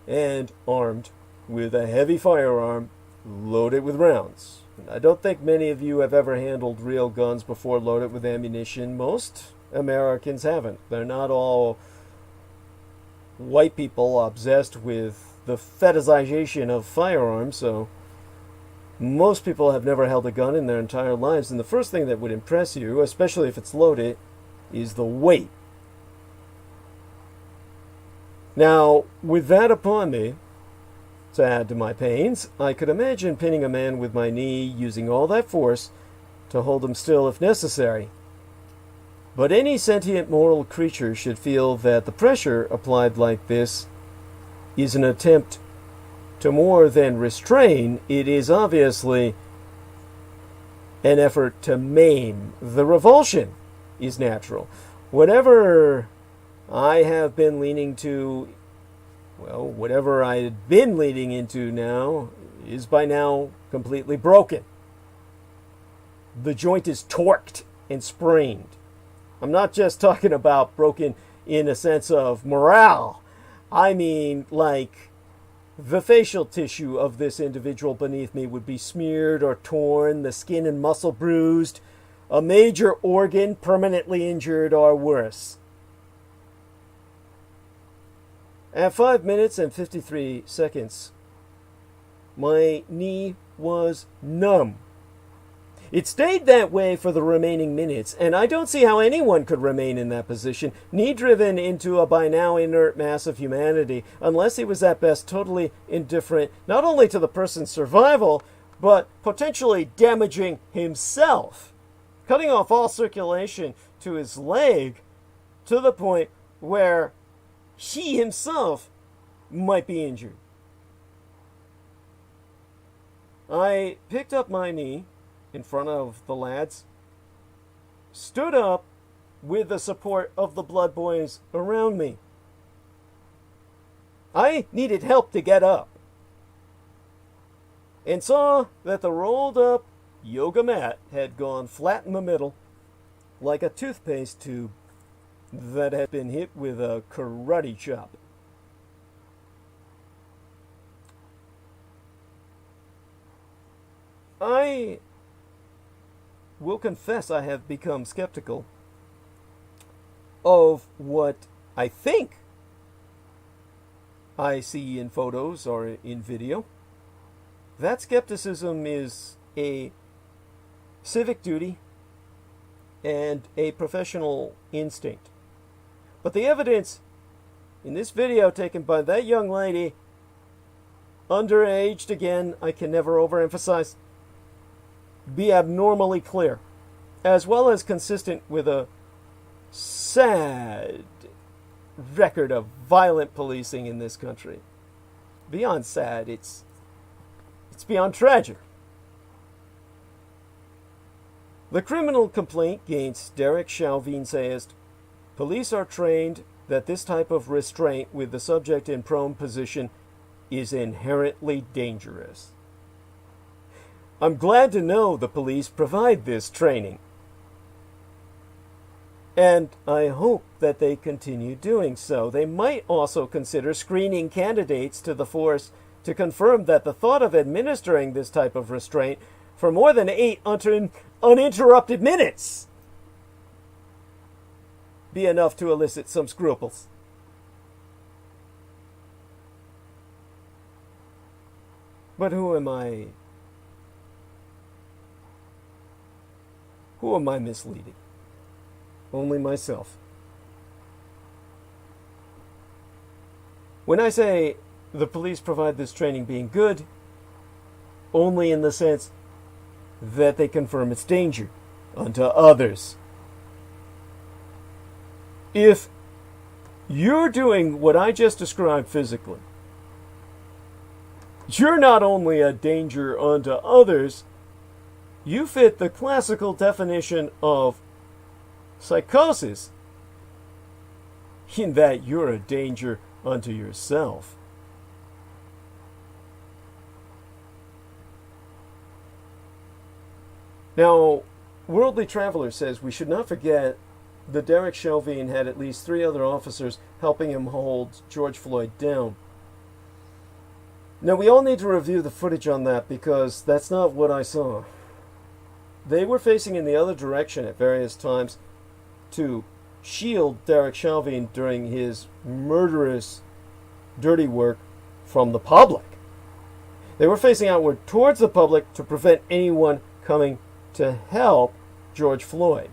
and armed with a heavy firearm loaded with rounds. I don't think many of you have ever handled real guns before loaded with ammunition. Most Americans haven't. They're not all white people obsessed with the fetishization of firearms, so most people have never held a gun in their entire lives, and the first thing that would impress you, especially if it's loaded, is the weight. Now, with that upon me, to add to my pains, I could imagine pinning a man with my knee, using all that force to hold him still if necessary. But any sentient moral creature should feel that the pressure applied like this is an attempt to more than restrain. It is obviously an effort to maim. The revulsion is natural. Whatever I have been leaning to, well, whatever I had been leaning into now is by now completely broken. The joint is torqued and sprained. I'm not just talking about broken in a sense of morale. I mean, like, The facial tissue of this individual beneath me would be smeared or torn, the skin and muscle bruised, a major organ permanently injured or worse. At 5 minutes and 53 seconds, my knee was numb. It stayed that way for the remaining minutes, and I don't see how anyone could remain in that position, knee-driven into a by now inert mass of humanity, unless he was at best totally indifferent, not only to the person's survival, but potentially damaging himself, cutting off all circulation to his leg to the point where he himself might be injured. I picked up my knee in front of the lads, stood up with the support of the blood boys around me. I needed help to get up, and saw that the rolled up yoga mat had gone flat in the middle, like a toothpaste tube that had been hit with a karate chop. I will confess I have become skeptical of what I think I see in photos or in video. That skepticism is a civic duty and a professional instinct. But the evidence in this video taken by that young lady, underaged again, I can never overemphasize, be abnormally clear, as well as consistent with a sad record of violent policing in this country. Beyond sad, it's beyond tragic. The criminal complaint against Derek Chauvin says, police are trained that this type of restraint with the subject in prone position is inherently dangerous. I'm glad to know the police provide this training. And I hope that they continue doing so. They might also consider screening candidates to the force to confirm that the thought of administering this type of restraint for more than 8 uninterrupted minutes be enough to elicit some scruples. But who am I? Who am I misleading? Only myself. When I say the police provide this training being good, only in the sense that they confirm its danger unto others. If you're doing what I just described physically, you're not only a danger unto others, you fit the classical definition of psychosis in that you're a danger unto yourself. Now, Worldly Traveler says we should not forget that Derek Chauvin had at least 3 other officers helping him hold George Floyd down. Now, we all need to review the footage on that because that's not what I saw. They were facing in the other direction at various times to shield Derek Chauvin during his murderous, dirty work from the public. They were facing outward towards the public to prevent anyone coming to help George Floyd.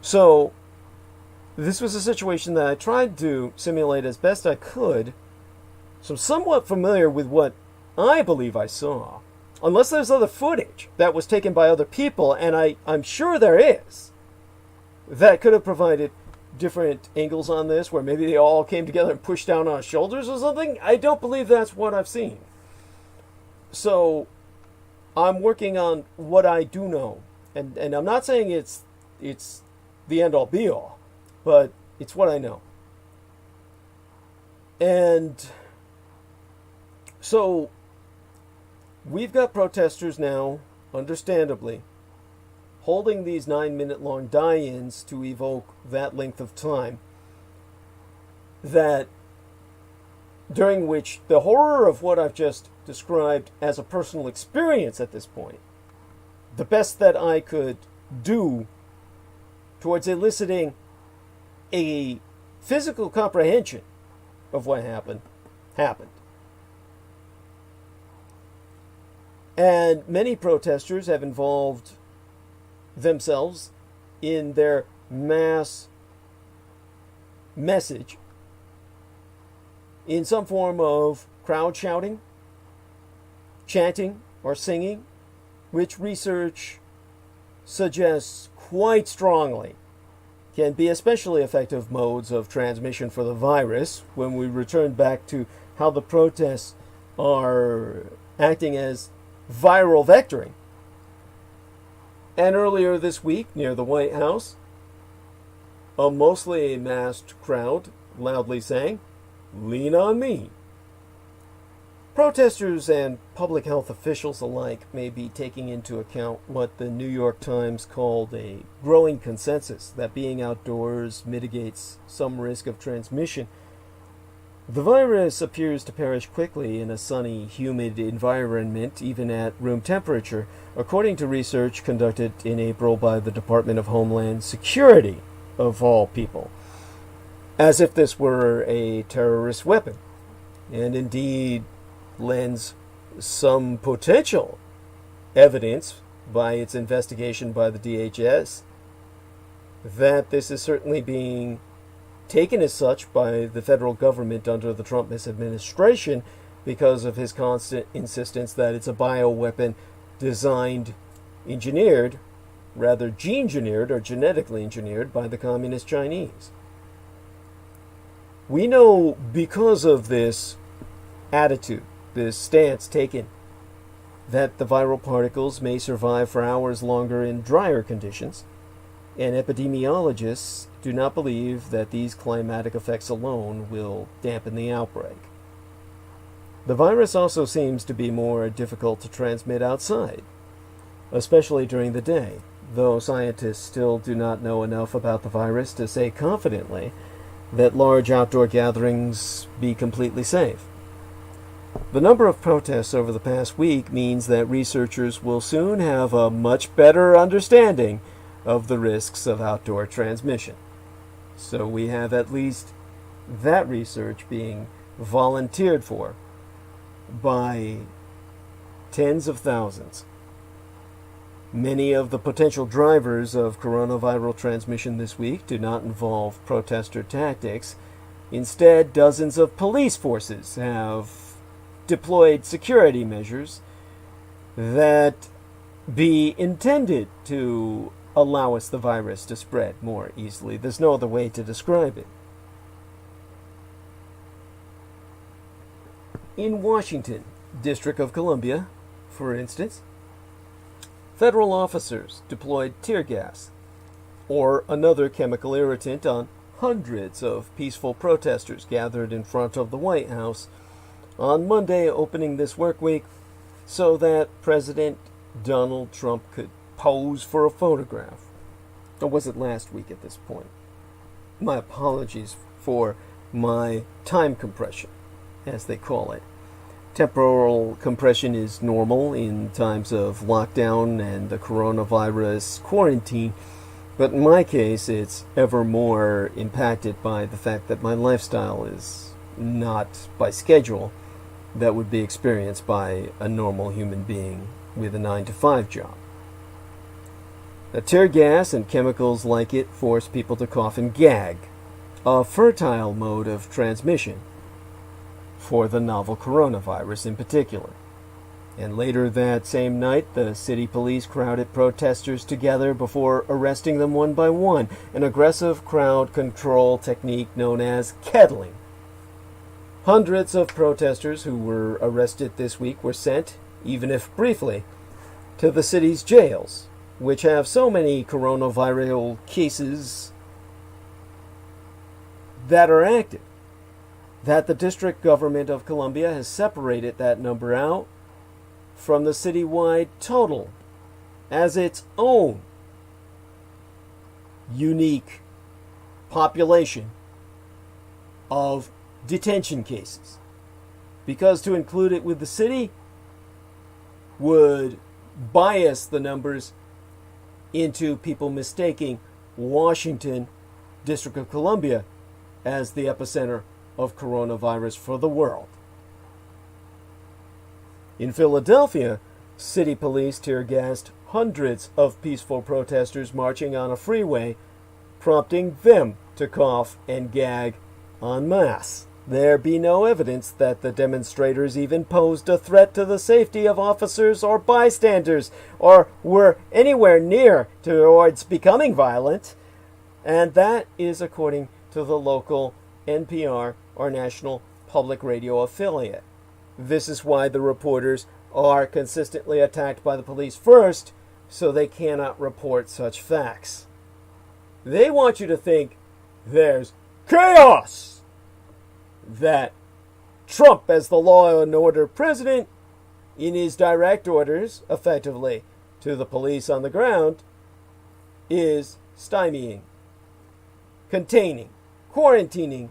So, this was a situation that I tried to simulate as best I could. So I'm somewhat familiar with what I believe I saw. Unless there's other footage that was taken by other people, and I'm sure there is, that could have provided different angles on this, where maybe they all came together and pushed down on shoulders or something. I don't believe that's what I've seen. So, I'm working on what I do know. And I'm not saying it's the end-all be-all, but it's what I know. And so, we've got protesters now, understandably, holding these 9-minute-long die-ins to evoke that length of time that during which the horror of what I've just described as a personal experience at this point, the best that I could do towards eliciting a physical comprehension of what happened. And many protesters have involved themselves in their mass message in some form of crowd shouting, chanting, or singing, which research suggests quite strongly can be especially effective modes of transmission for the virus when we return back to how the protests are acting as viral vectoring. And earlier this week, near the White House, a mostly masked crowd loudly sang, "Lean on me." Protesters and public health officials alike may be taking into account what the New York Times called a growing consensus that being outdoors mitigates some risk of transmission. The virus appears to perish quickly in a sunny, humid environment, even at room temperature, according to research conducted in April by the Department of Homeland Security, of all people, as if this were a terrorist weapon, and indeed lends some potential evidence by its investigation by the DHS that this is certainly being taken as such by the federal government under the Trump administration because of his constant insistence that it's a bioweapon designed, engineered, rather gene-engineered or genetically engineered by the Communist Chinese. We know because of this attitude, this stance taken, that the viral particles may survive for hours longer in drier conditions, and epidemiologists do not believe that these climatic effects alone will dampen the outbreak. The virus also seems to be more difficult to transmit outside, especially during the day, though scientists still do not know enough about the virus to say confidently that large outdoor gatherings be completely safe. The number of protests over the past week means that researchers will soon have a much better understanding of the risks of outdoor transmission. So we have at least that research being volunteered for by tens of thousands. Many of the potential drivers of coronavirus transmission this week do not involve protester tactics. Instead, dozens of police forces have deployed security measures that be intended to allow us the virus to spread more easily. There's no other way to describe it. In Washington, District of Columbia, for instance, federal officers deployed tear gas or another chemical irritant on hundreds of peaceful protesters gathered in front of the White House on Monday, opening this work week, so that President Donald Trump could pose for a photograph. Or was it last week at this point? My apologies for my time compression, as they call it. Temporal compression is normal in times of lockdown and the coronavirus quarantine, but in my case, it's ever more impacted by the fact that my lifestyle is not by schedule that would be experienced by a normal human being with a 9-to-5 job. The tear gas and chemicals like it force people to cough and gag, a fertile mode of transmission for the novel coronavirus in particular. And later that same night, the city police crowded protesters together before arresting them one by one, an aggressive crowd control technique known as kettling. Hundreds of protesters who were arrested this week were sent, even if briefly, to the city's jails, which have so many coronavirus cases that are active, that the District Government of Columbia has separated that number out from the citywide total as its own unique population of detention cases. because to include it with the city would bias the numbers into people mistaking Washington, District of Columbia, as the epicenter of coronavirus for the world. In Philadelphia, city police tear-gassed hundreds of peaceful protesters marching on a freeway, prompting them to cough and gag en masse. There be no evidence that the demonstrators even posed a threat to the safety of officers or bystanders, or were anywhere near towards becoming violent. And that is according to the local NPR or National Public Radio affiliate. This is why the reporters are consistently attacked by the police first, so they cannot report such facts. They want you to think there's chaos, that Trump, as the law and order president, in his direct orders, effectively, to the police on the ground, is stymieing, containing, quarantining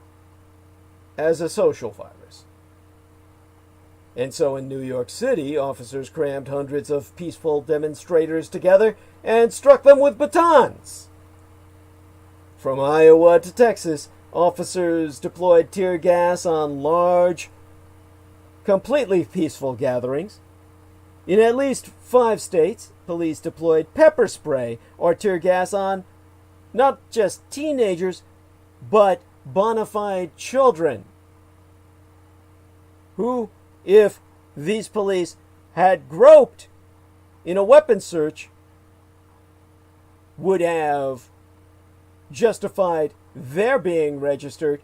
as a social virus. And so in New York City, officers crammed hundreds of peaceful demonstrators together and struck them with batons. From Iowa to Texas, officers deployed tear gas on large, completely peaceful gatherings. In at least 5 states, police deployed pepper spray or tear gas on not just teenagers, but bona fide children, who, if these police had groped in a weapons search, would have justified their being registered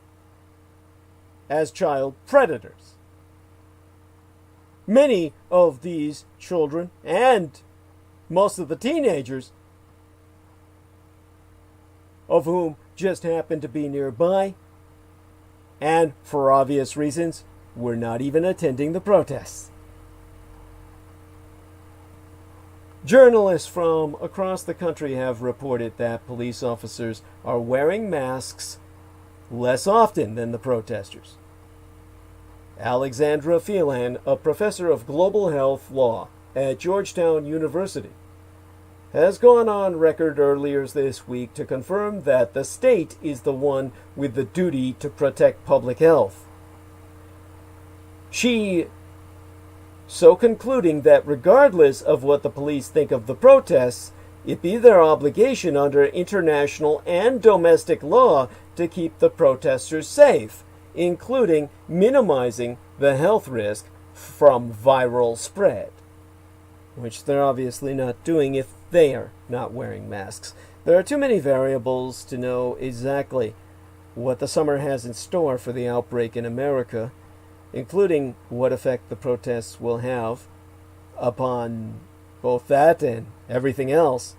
as child predators. Many of these children, and most of the teenagers, of whom just happened to be nearby, and for obvious reasons, were not even attending the protests. Journalists from across the country have reported that police officers are wearing masks less often than the protesters. Alexandra Phelan, a professor of global health law at Georgetown University, has gone on record earlier this week to confirm that the state is the one with the duty to protect public health. She so concluding that regardless of what the police think of the protests, it be their obligation under international and domestic law to keep the protesters safe, including minimizing the health risk from viral spread, which they're obviously not doing if they are not wearing masks. There are too many variables to know exactly what the summer has in store for the outbreak in America, including what effect the protests will have upon both that and everything else.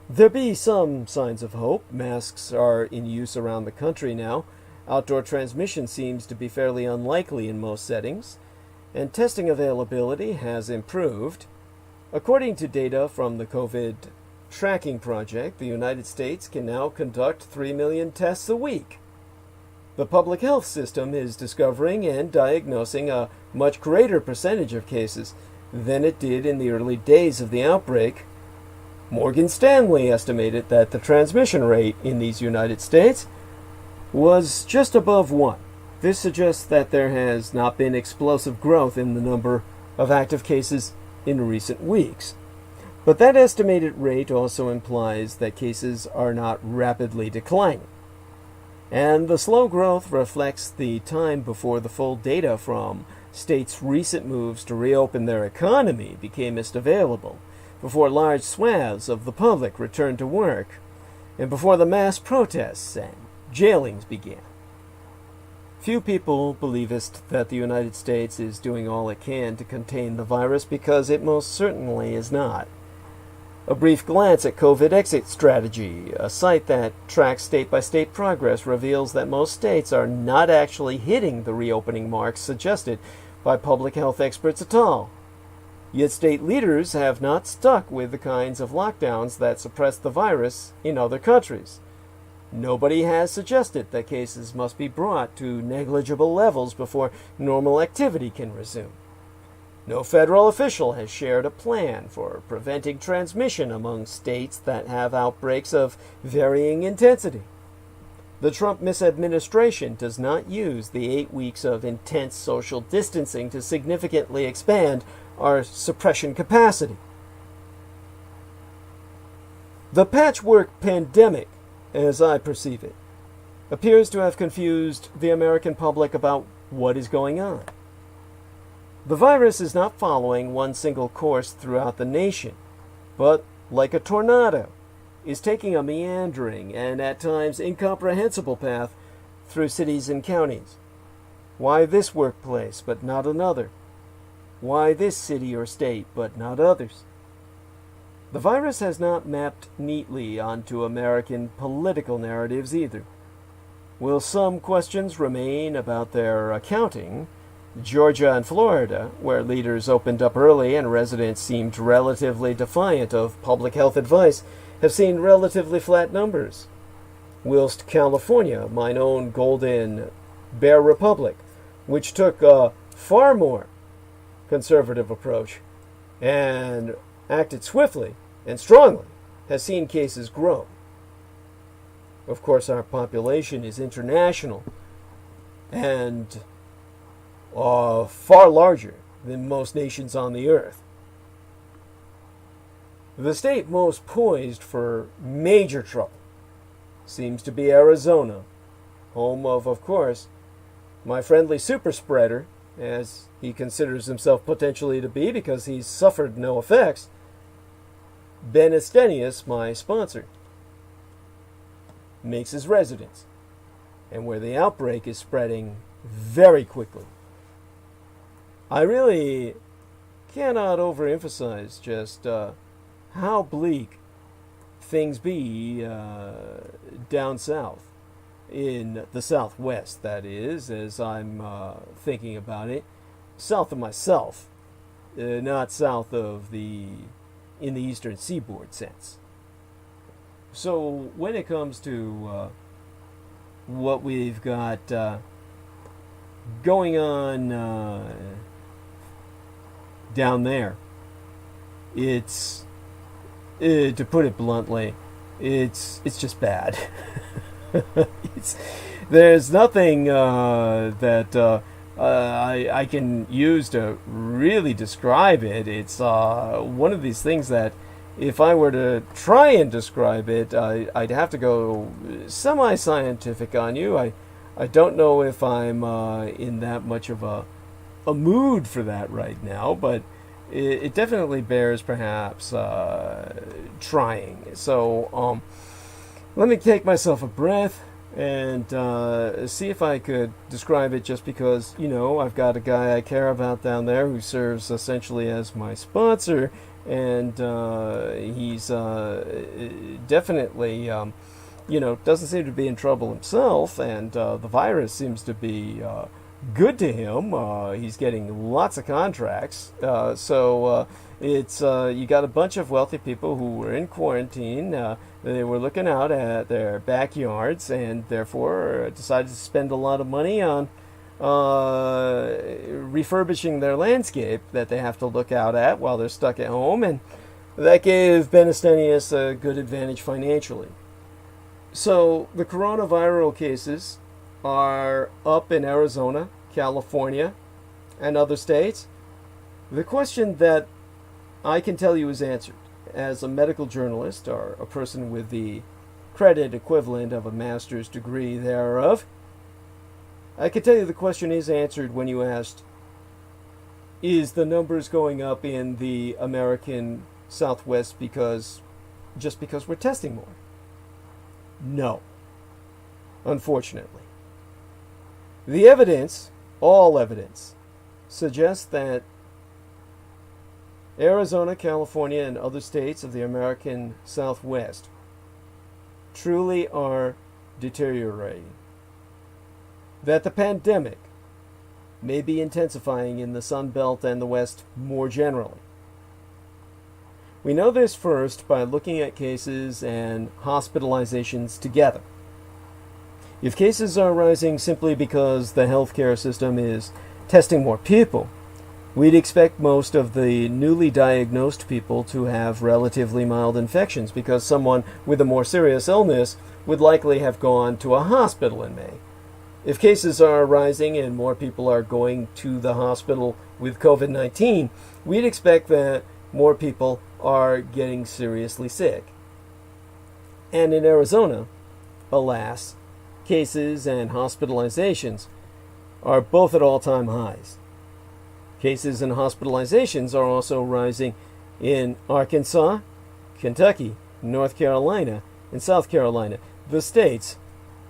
There be some signs of hope. Masks are in use around the country now. Outdoor transmission seems to be fairly unlikely in most settings, and testing availability has improved. According to data from the COVID Tracking Project, the United States can now conduct 3 million tests a week. The public health system is discovering and diagnosing a much greater percentage of cases than it did in the early days of the outbreak. Morgan Stanley estimated that the transmission rate in these United States was just above 1. This suggests that there has not been explosive growth in the number of active cases in recent weeks. But that estimated rate also implies that cases are not rapidly declining. And the slow growth reflects the time before the full data from states' recent moves to reopen their economy became available, before large swaths of the public returned to work, and before the mass protests and jailings began. Few people believest that the United States is doing all it can to contain the virus, because it most certainly is not. A brief glance at COVID Exit Strategy, a site that tracks state-by-state progress, reveals that most states are not actually hitting the reopening marks suggested by public health experts at all. Yet state leaders have not stuck with the kinds of lockdowns that suppress the virus in other countries. Nobody has suggested that cases must be brought to negligible levels before normal activity can resume. No federal official has shared a plan for preventing transmission among states that have outbreaks of varying intensity. The Trump misadministration does not use the 8 weeks of intense social distancing to significantly expand our suppression capacity. The patchwork pandemic, as I perceive it, appears to have confused the American public about what is going on. The virus is not following one single course throughout the nation, but, like a tornado, is taking a meandering and at times incomprehensible path through cities and counties. Why this workplace but not another? Why this city or state but not others? The virus has not mapped neatly onto American political narratives either. Will some questions remain about their accounting? Georgia and Florida, where leaders opened up early and residents seemed relatively defiant of public health advice, have seen relatively flat numbers. Whilst California, mine own golden Bear Republic, which took a far more conservative approach and acted swiftly and strongly, has seen cases grow. Of course, our population is international and far larger than most nations on the earth. The state most poised for major trouble seems to be Arizona, home of course, my friendly super spreader, as he considers himself potentially to be because he's suffered no effects, Benestenius, my sponsor, makes his residence, and where the outbreak is spreading very quickly. I really cannot overemphasize just how bleak things be down south, in the Southwest, that is, as I'm thinking about it, south of myself, not south of in the Eastern Seaboard sense. So when it comes to what we've got going on down there, it's, to put it bluntly, it's just bad. There's nothing that I can use to really describe it. It's one of these things that if I were to try and describe it, I'd have to go semi-scientific on you. I don't know if I'm in that much of a mood for that right now, but it definitely bears perhaps trying. So let me take myself a breath and see if I could describe it, just because, you know, I've got a guy I care about down there who serves essentially as my sponsor, and he's definitely, you know, doesn't seem to be in trouble himself, and the virus seems to be good to him. He's getting lots of contracts, so it's you got a bunch of wealthy people who were in quarantine. They were looking out at their backyards and therefore decided to spend a lot of money on refurbishing their landscape that they have to look out at while they're stuck at home, and that gave Benestenius a good advantage financially. So the coronavirus cases are up in Arizona, California, and other states. The question that I can tell you is answered as a medical journalist, or a person with the credit equivalent of a master's degree thereof. I can tell you the question is answered when you asked, is the numbers going up in the American Southwest just because we're testing more? No, unfortunately. The evidence, all evidence, suggests that Arizona, California, and other states of the American Southwest truly are deteriorating. That the pandemic may be intensifying in the Sun Belt and the West more generally. We know this first by looking at cases and hospitalizations together. If cases are rising simply because the healthcare system is testing more people, we'd expect most of the newly diagnosed people to have relatively mild infections because someone with a more serious illness would likely have gone to a hospital in May. If cases are rising and more people are going to the hospital with COVID-19, we'd expect that more people are getting seriously sick. And in Arizona, alas, cases and hospitalizations are both at all-time highs. Cases and hospitalizations are also rising in Arkansas, Kentucky, North Carolina, and South Carolina, the states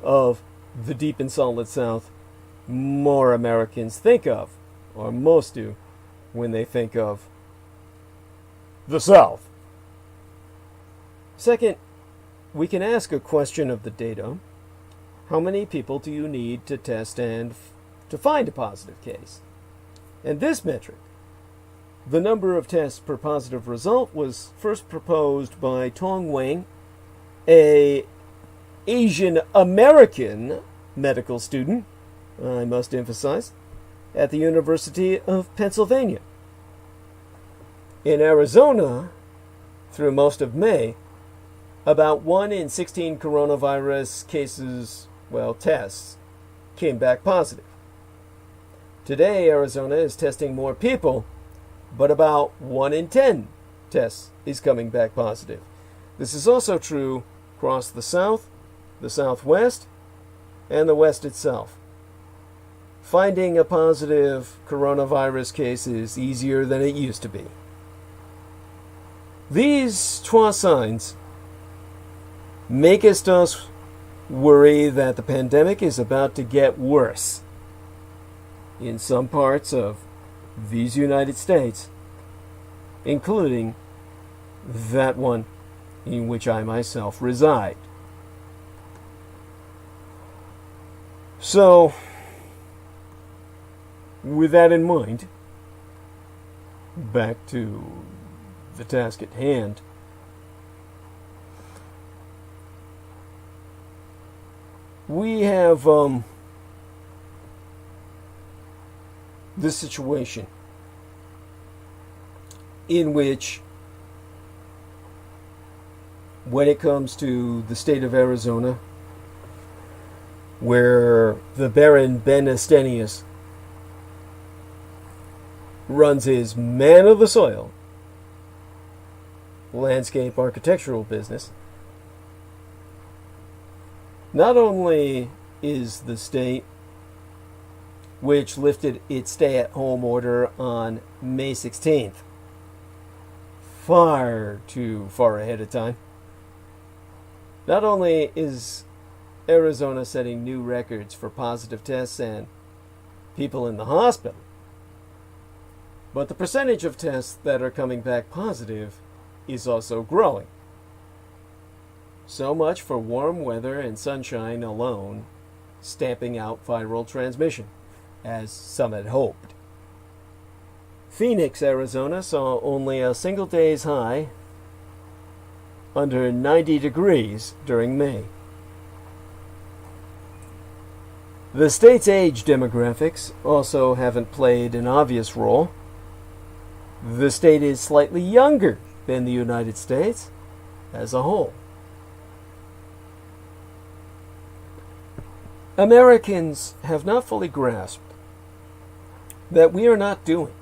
of the deep and solid South more Americans think of, or most do, when they think of the South. Second, we can ask a question of the data. How many people do you need to test and to find a positive case? And this metric, the number of tests per positive result, was first proposed by Tong Wang, a Asian American medical student, I must emphasize, at the University of Pennsylvania. In Arizona, through most of May, about 1 in 16 coronavirus cases, tests, came back positive. Today, Arizona is testing more people, but about 1 in 10 tests is coming back positive. This is also true across the South, the Southwest, and the West itself. Finding a positive coronavirus case is easier than it used to be. These trois signs make us worry that the pandemic is about to get worse in some parts of these United States, including that one in which I myself reside. So, with that in mind, back to the task at hand. We have this situation in which, when it comes to the state of Arizona, where the Baron Ben Estenius runs his man of the soil landscape architectural business, not only is the state, which lifted its stay-at-home order on May 16th, far too far ahead of time, not only is Arizona setting new records for positive tests and people in the hospital, but the percentage of tests that are coming back positive is also growing. So much for warm weather and sunshine alone stamping out viral transmission, as some had hoped. Phoenix, Arizona saw only a single day's high under 90 degrees during May. The state's age demographics also haven't played an obvious role. The state is slightly younger than the United States as a whole. Americans have not fully grasped that we are not doing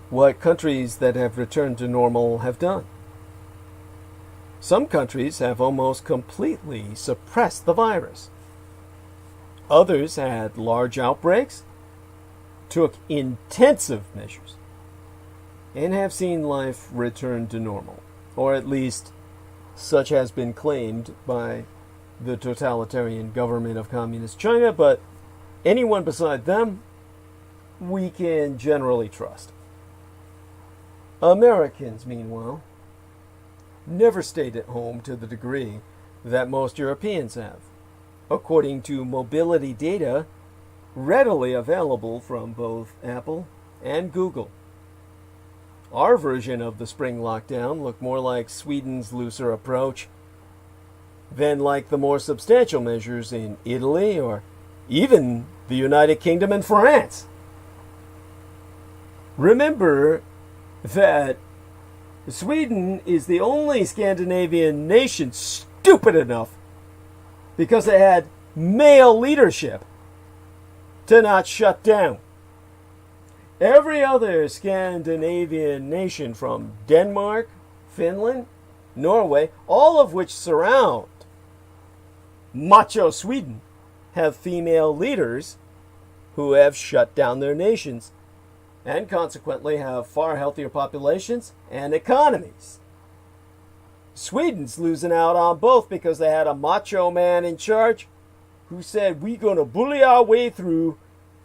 what countries that have returned to normal have done. Some countries have almost completely suppressed the virus. Others had large outbreaks, took intensive measures, and have seen life return to normal, or at least such has been claimed by the totalitarian government of Communist China, but anyone beside them we can generally trust. Americans, meanwhile, never stayed at home to the degree that most Europeans have, according to mobility data readily available from both Apple and Google. Our version of the spring lockdown looked more like Sweden's looser approach, than like the more substantial measures in Italy or even the United Kingdom and France. Remember that Sweden is the only Scandinavian nation stupid enough, because it had male leadership, to not shut down. Every other Scandinavian nation, from Denmark, Finland, Norway, all of which surround macho Sweden, have female leaders who have shut down their nations and consequently have far healthier populations and economies. Sweden's losing out on both because they had a macho man in charge who said, we're going to bully our way through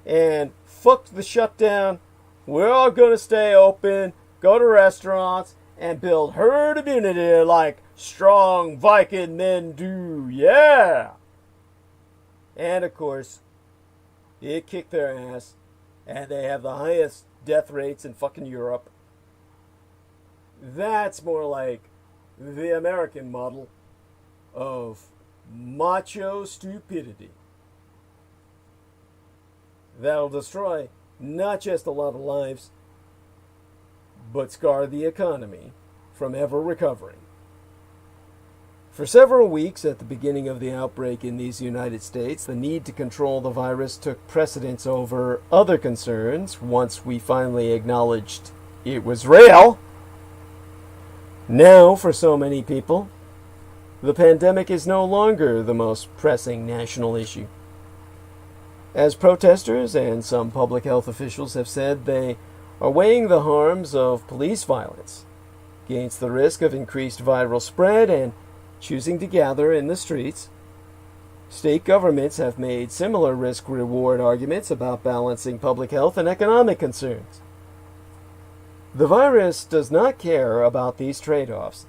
and fuck the shutdown. We're all going to stay open, go to restaurants, and build herd immunity like strong Viking men do. Yeah! And of course, it kicked their ass, and they have the highest death rates in fucking Europe. That's more like the American model of macho stupidity. That'll destroy not just a lot of lives, but scar the economy from ever recovering. For several weeks at the beginning of the outbreak in these United States, the need to control the virus took precedence over other concerns once we finally acknowledged it was real. Now, for so many people, the pandemic is no longer the most pressing national issue. As protesters and some public health officials have said, they are weighing the harms of police violence against the risk of increased viral spread and choosing to gather in the streets. State governments have made similar risk-reward arguments about balancing public health and economic concerns. The virus does not care about these trade-offs.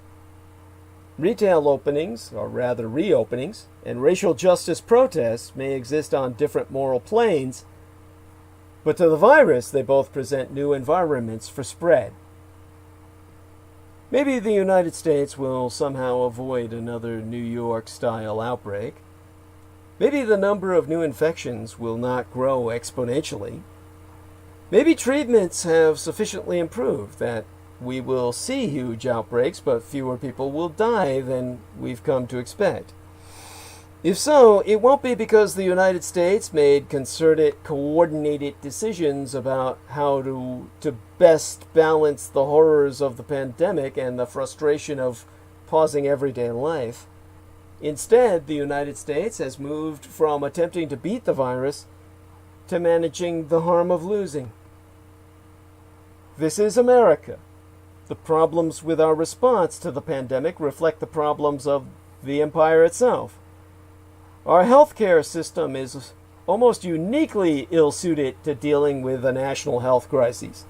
Retail openings, or rather reopenings, and racial justice protests may exist on different moral planes, but to the virus they both present new environments for spread. Maybe the United States will somehow avoid another New York-style outbreak. Maybe the number of new infections will not grow exponentially. Maybe treatments have sufficiently improved that we will see huge outbreaks, but fewer people will die than we've come to expect. If so, it won't be because the United States made concerted, coordinated decisions about how to best balance the horrors of the pandemic and the frustration of pausing everyday life. Instead, the United States has moved from attempting to beat the virus to managing the harm of losing. This is America. The problems with our response to the pandemic reflect the problems of the empire itself. Our healthcare system is almost uniquely ill-suited to dealing with a national health crisis.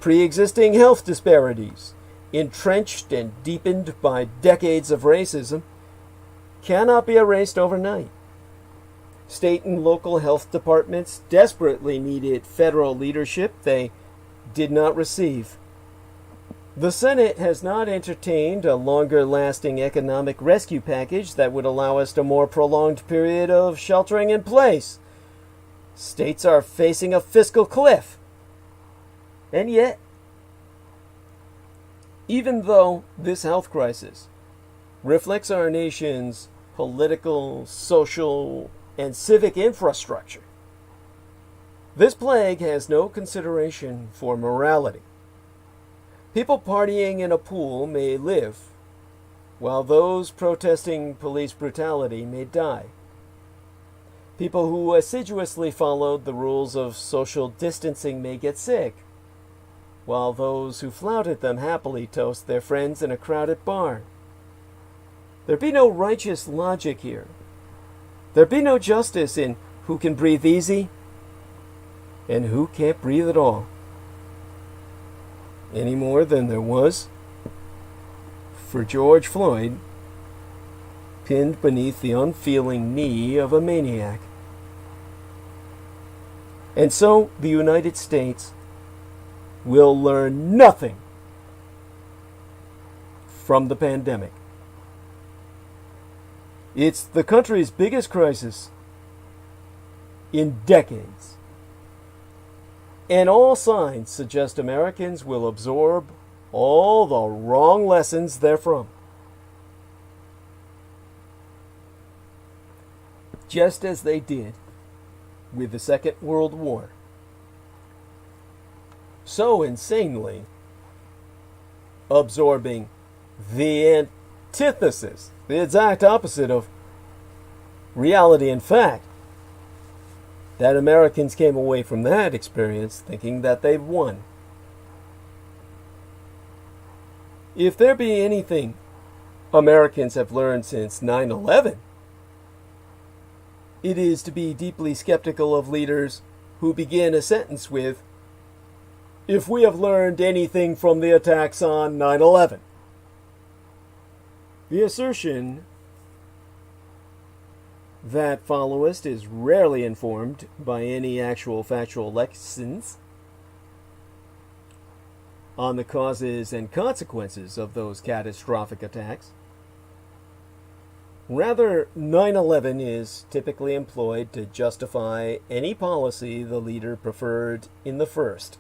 Pre-existing health disparities, entrenched and deepened by decades of racism, cannot be erased overnight. State and local health departments desperately needed federal leadership they did not receive. The Senate has not entertained a longer-lasting economic rescue package that would allow us a more prolonged period of sheltering in place. States are facing a fiscal cliff. And yet, even though this health crisis reflects our nation's political, social, and civic infrastructure, this plague has no consideration for morality. People partying in a pool may live, while those protesting police brutality may die. People who assiduously followed the rules of social distancing may get sick, while those who flouted them happily toast their friends in a crowded bar. There be no righteous logic here. There be no justice in who can breathe easy and who can't breathe at all, any more than there was for George Floyd, pinned beneath the unfeeling knee of a maniac. And so the United States will learn nothing from the pandemic. It's the country's biggest crisis in decades. And all signs suggest Americans will absorb all the wrong lessons therefrom. Just as they did with the Second World War. So insanely absorbing the antithesis, the exact opposite of reality and fact, that Americans came away from that experience thinking that they've won. If there be anything Americans have learned since 9/11, it is to be deeply skeptical of leaders who begin a sentence with, "If we have learned anything from the attacks on 9/11." The assertion that followist is rarely informed by any actual factual lessons on the causes and consequences of those catastrophic attacks. Rather, 9/11 is typically employed to justify any policy the leader preferred in the first.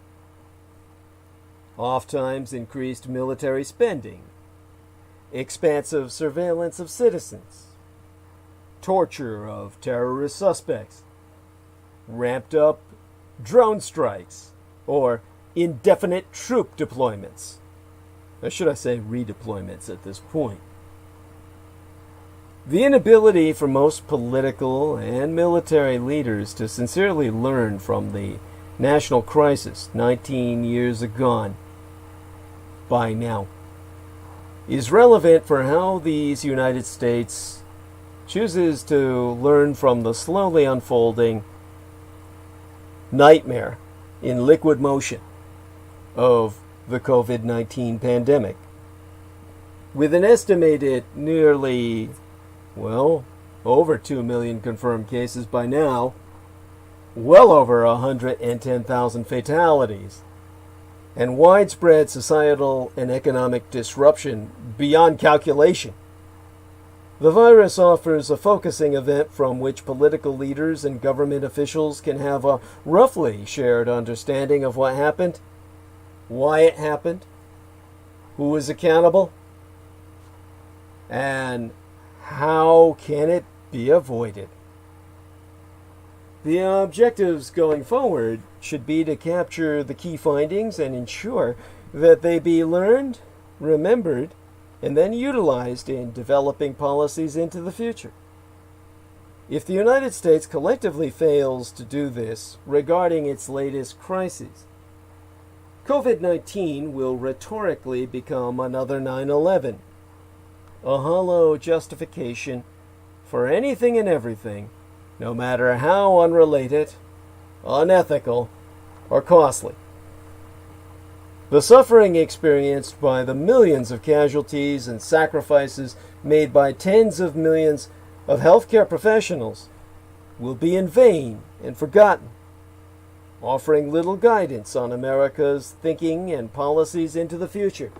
Oftentimes increased military spending, expansive surveillance of citizens, torture of terrorist suspects, ramped up drone strikes, or indefinite troop deployments. Or should I say redeployments at this point? The inability for most political and military leaders to sincerely learn from the national crisis 19 years agone by now is relevant for how these United States chooses to learn from the slowly unfolding nightmare in liquid motion of the COVID-19 pandemic. With an estimated nearly, over 2 million confirmed cases by now, well over 110,000 fatalities, and widespread societal and economic disruption beyond calculation. The virus offers a focusing event from which political leaders and government officials can have a roughly shared understanding of what happened, why it happened, who is accountable, and how can it be avoided. The objectives going forward should be to capture the key findings and ensure that they be learned, remembered, and then utilized in developing policies into the future. If the United States collectively fails to do this regarding its latest crises, COVID-19 will rhetorically become another 9/11, a hollow justification for anything and everything, no matter how unrelated, unethical, or costly. The suffering experienced by the millions of casualties and sacrifices made by tens of millions of healthcare professionals will be in vain and forgotten, offering little guidance on America's thinking and policies into the future.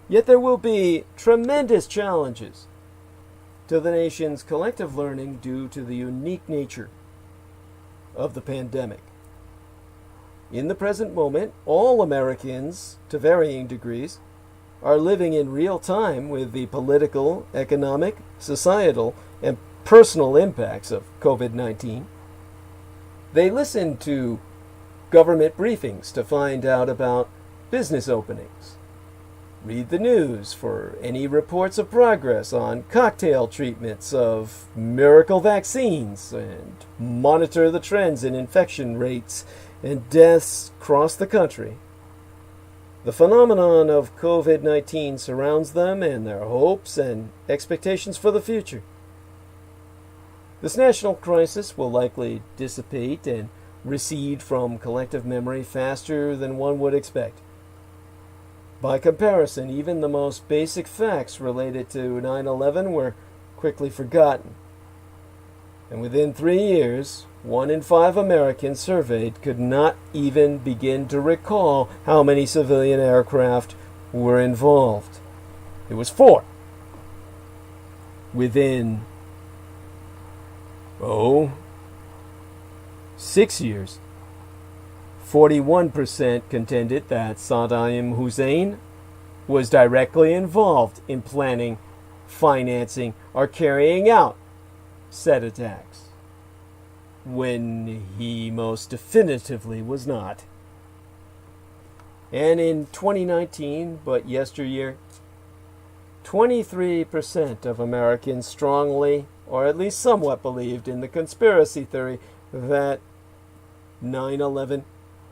Yet there will be tremendous challenges to the nation's collective learning due to the unique nature of the pandemic. In the present moment, all Americans, to varying degrees, are living in real time with the political, economic, societal, and personal impacts of COVID-19. They listen to government briefings to find out about business openings, read the news for any reports of progress on cocktail treatments of miracle vaccines, and monitor the trends in infection rates and deaths across the country. The phenomenon of COVID-19 surrounds them and their hopes and expectations for the future. This national crisis will likely dissipate and recede from collective memory faster than one would expect. By comparison, even the most basic facts related to 9/11 were quickly forgotten. And within 3 years, 1 in 5 Americans surveyed could not even begin to recall how many civilian aircraft were involved. It was 4. within 6 years, 41% contended that Saddam Hussein was directly involved in planning, financing, or carrying out said attacks, when he most definitively was not. And in 2019, but yesteryear, 23% of Americans strongly, or at least somewhat, believed in the conspiracy theory that 9/11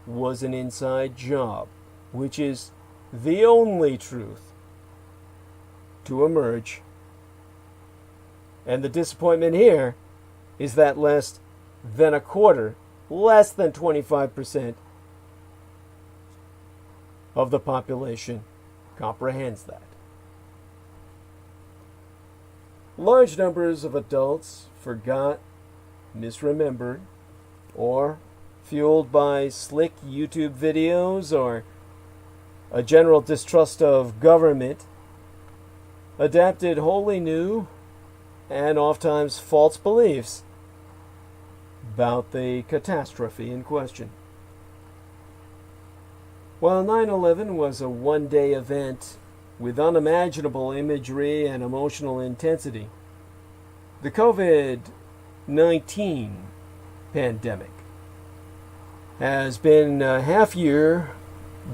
was an inside job, which is the only truth to emerge. And the disappointment here is that less than a quarter, less than 25% of the population comprehends that. Large numbers of adults forgot, misremembered, or fueled by slick YouTube videos or a general distrust of government, adapted wholly new and oftentimes false beliefs about the catastrophe in question. While 9/11 was a one-day event with unimaginable imagery and emotional intensity, the COVID-19 pandemic has been a half-year,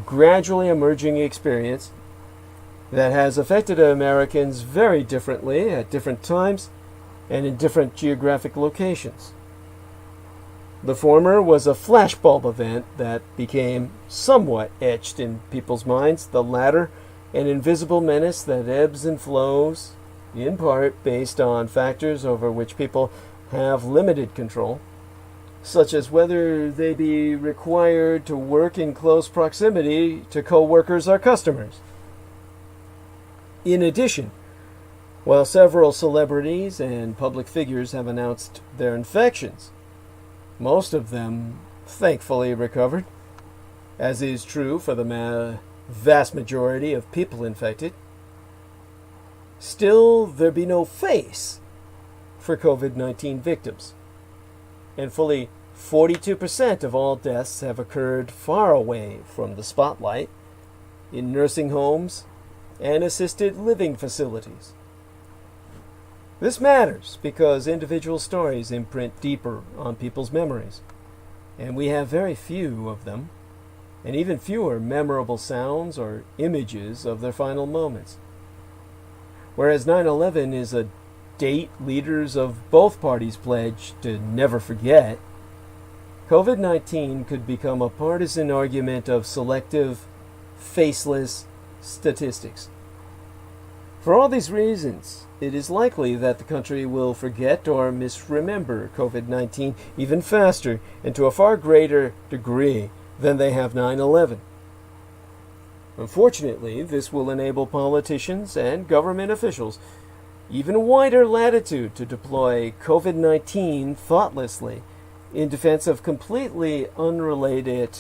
gradually emerging experience that has affected Americans very differently at different times and in different geographic locations. The former was a flashbulb event that became somewhat etched in people's minds. The latter, an invisible menace that ebbs and flows, in part based on factors over which people have limited control, such as whether they be required to work in close proximity to co-workers or customers. In addition, while several celebrities and public figures have announced their infections, most of them thankfully recovered, as is true for the vast majority of people infected. Still, there be no face for COVID-19 victims, and fully 42% of all deaths have occurred far away from the spotlight, in nursing homes and assisted living facilities. This matters because individual stories imprint deeper on people's memories, and we have very few of them, and even fewer memorable sounds or images of their final moments. Whereas 9/11 is a date leaders of both parties pledge to never forget, COVID-19 could become a partisan argument of selective, faceless statistics. For all these reasons, it is likely that the country will forget or misremember COVID-19 even faster and to a far greater degree than they have 9/11. Unfortunately, this will enable politicians and government officials even wider latitude to deploy COVID-19 thoughtlessly in defense of completely unrelated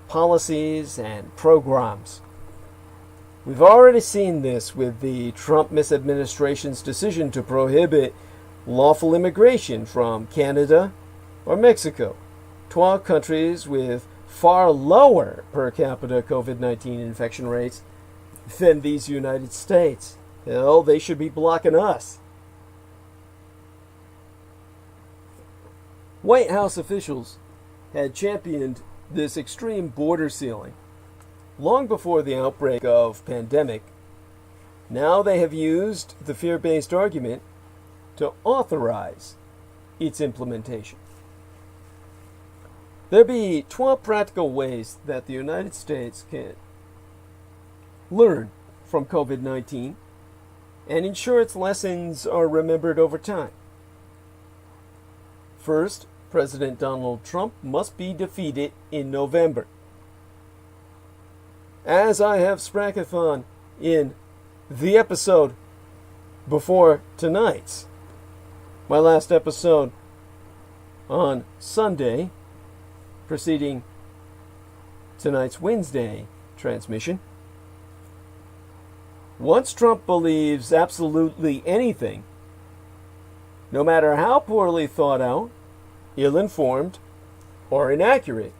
policies and programs. We've already seen this with the Trump misadministration's decision to prohibit lawful immigration from Canada or Mexico, 12 countries with far lower per capita COVID-19 infection rates than these United States. Hell, they should be blocking us. White House officials had championed this extreme border sealing long before the outbreak of pandemic. Now they have used the fear-based argument to authorize its implementation. There be 12 practical ways that the United States can learn from COVID-19 and ensure its lessons are remembered over time. First, President Donald Trump must be defeated in November. As I have spracathon in the episode before tonight's, my last episode on Sunday, preceding tonight's Wednesday transmission. Once Trump believes absolutely anything no matter how poorly thought out, ill-informed, or inaccurate,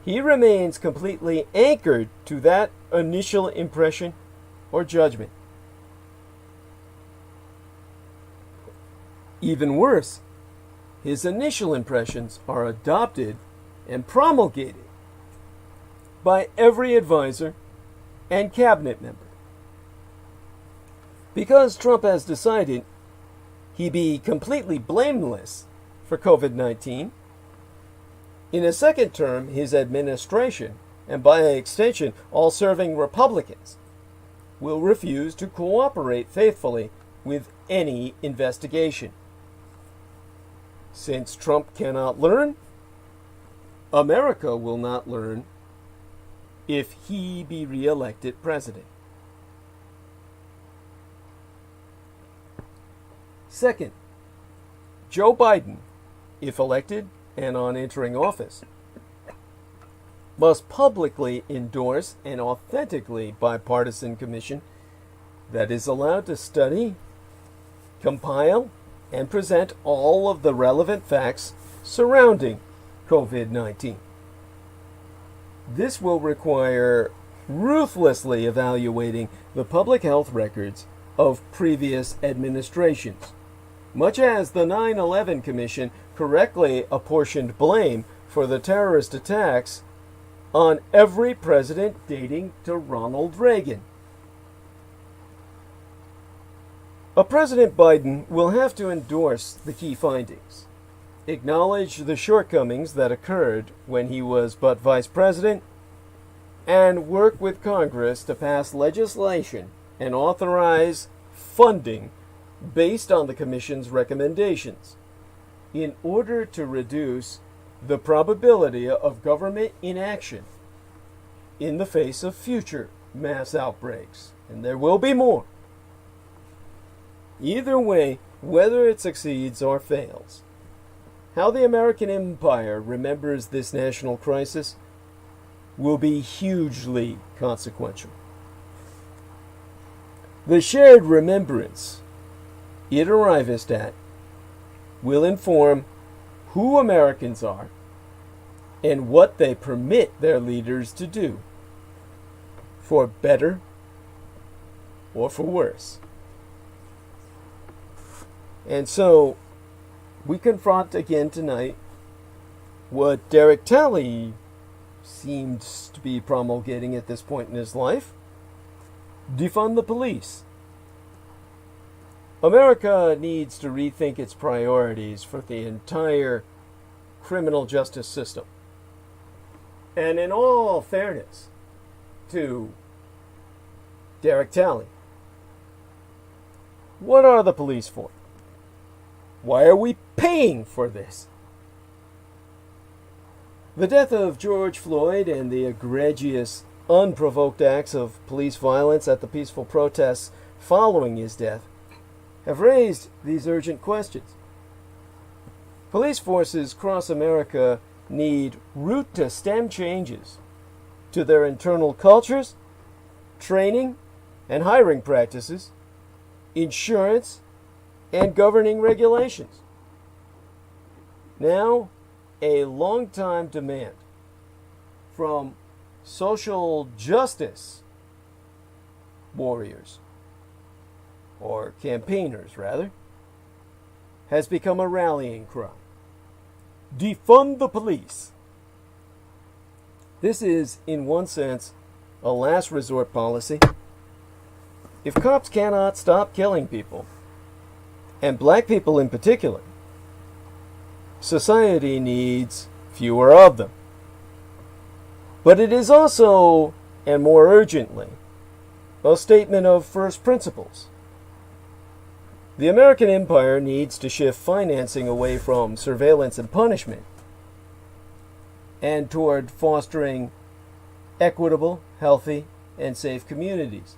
he remains completely anchored to that initial impression or judgment. Even worse, his initial impressions are adopted and promulgated by every advisor and cabinet member. Because Trump has decided he be completely blameless for COVID-19, in a second term, his administration, and by extension, all serving Republicans, will refuse to cooperate faithfully with any investigation. Since Trump cannot learn, America will not learn if he be re-elected president. Second, Joe Biden, if elected and on entering office, must publicly endorse an authentically bipartisan commission that is allowed to study, compile, and present all of the relevant facts surrounding COVID-19. This will require ruthlessly evaluating the public health records of previous administrations, much as the 9/11 Commission correctly apportioned blame for the terrorist attacks on every president dating to Ronald Reagan. President Biden will have to endorse the key findings, acknowledge the shortcomings that occurred when he was but vice president, and work with Congress to pass legislation and authorize funding based on the Commission's recommendations in order to reduce the probability of government inaction in the face of future mass outbreaks. And there will be more. Either way, whether it succeeds or fails, how the American empire remembers this national crisis will be hugely consequential. The shared remembrance it arrivest at will inform who Americans are and what they permit their leaders to do, for better or for worse. And so, we confront again tonight what Derek Talley seems to be promulgating at this point in his life: defund the police. America needs to rethink its priorities for the entire criminal justice system. And in all fairness to Derek Talley, what are the police for? Why are we paying for this? The death of George Floyd and the egregious, unprovoked acts of police violence at the peaceful protests following his death have raised these urgent questions. Police forces across America need root-to-stem changes to their internal cultures, training and hiring practices, insurance, and governing regulations. Now, a long-time demand from social justice warriors, or campaigners rather, has become a rallying cry. Defund the police. This is, in one sense, a last resort policy. If cops cannot stop killing people, and black people in particular, society needs fewer of them. But it is also, and more urgently, a statement of first principles. The American empire needs to shift financing away from surveillance and punishment and toward fostering equitable, healthy, and safe communities.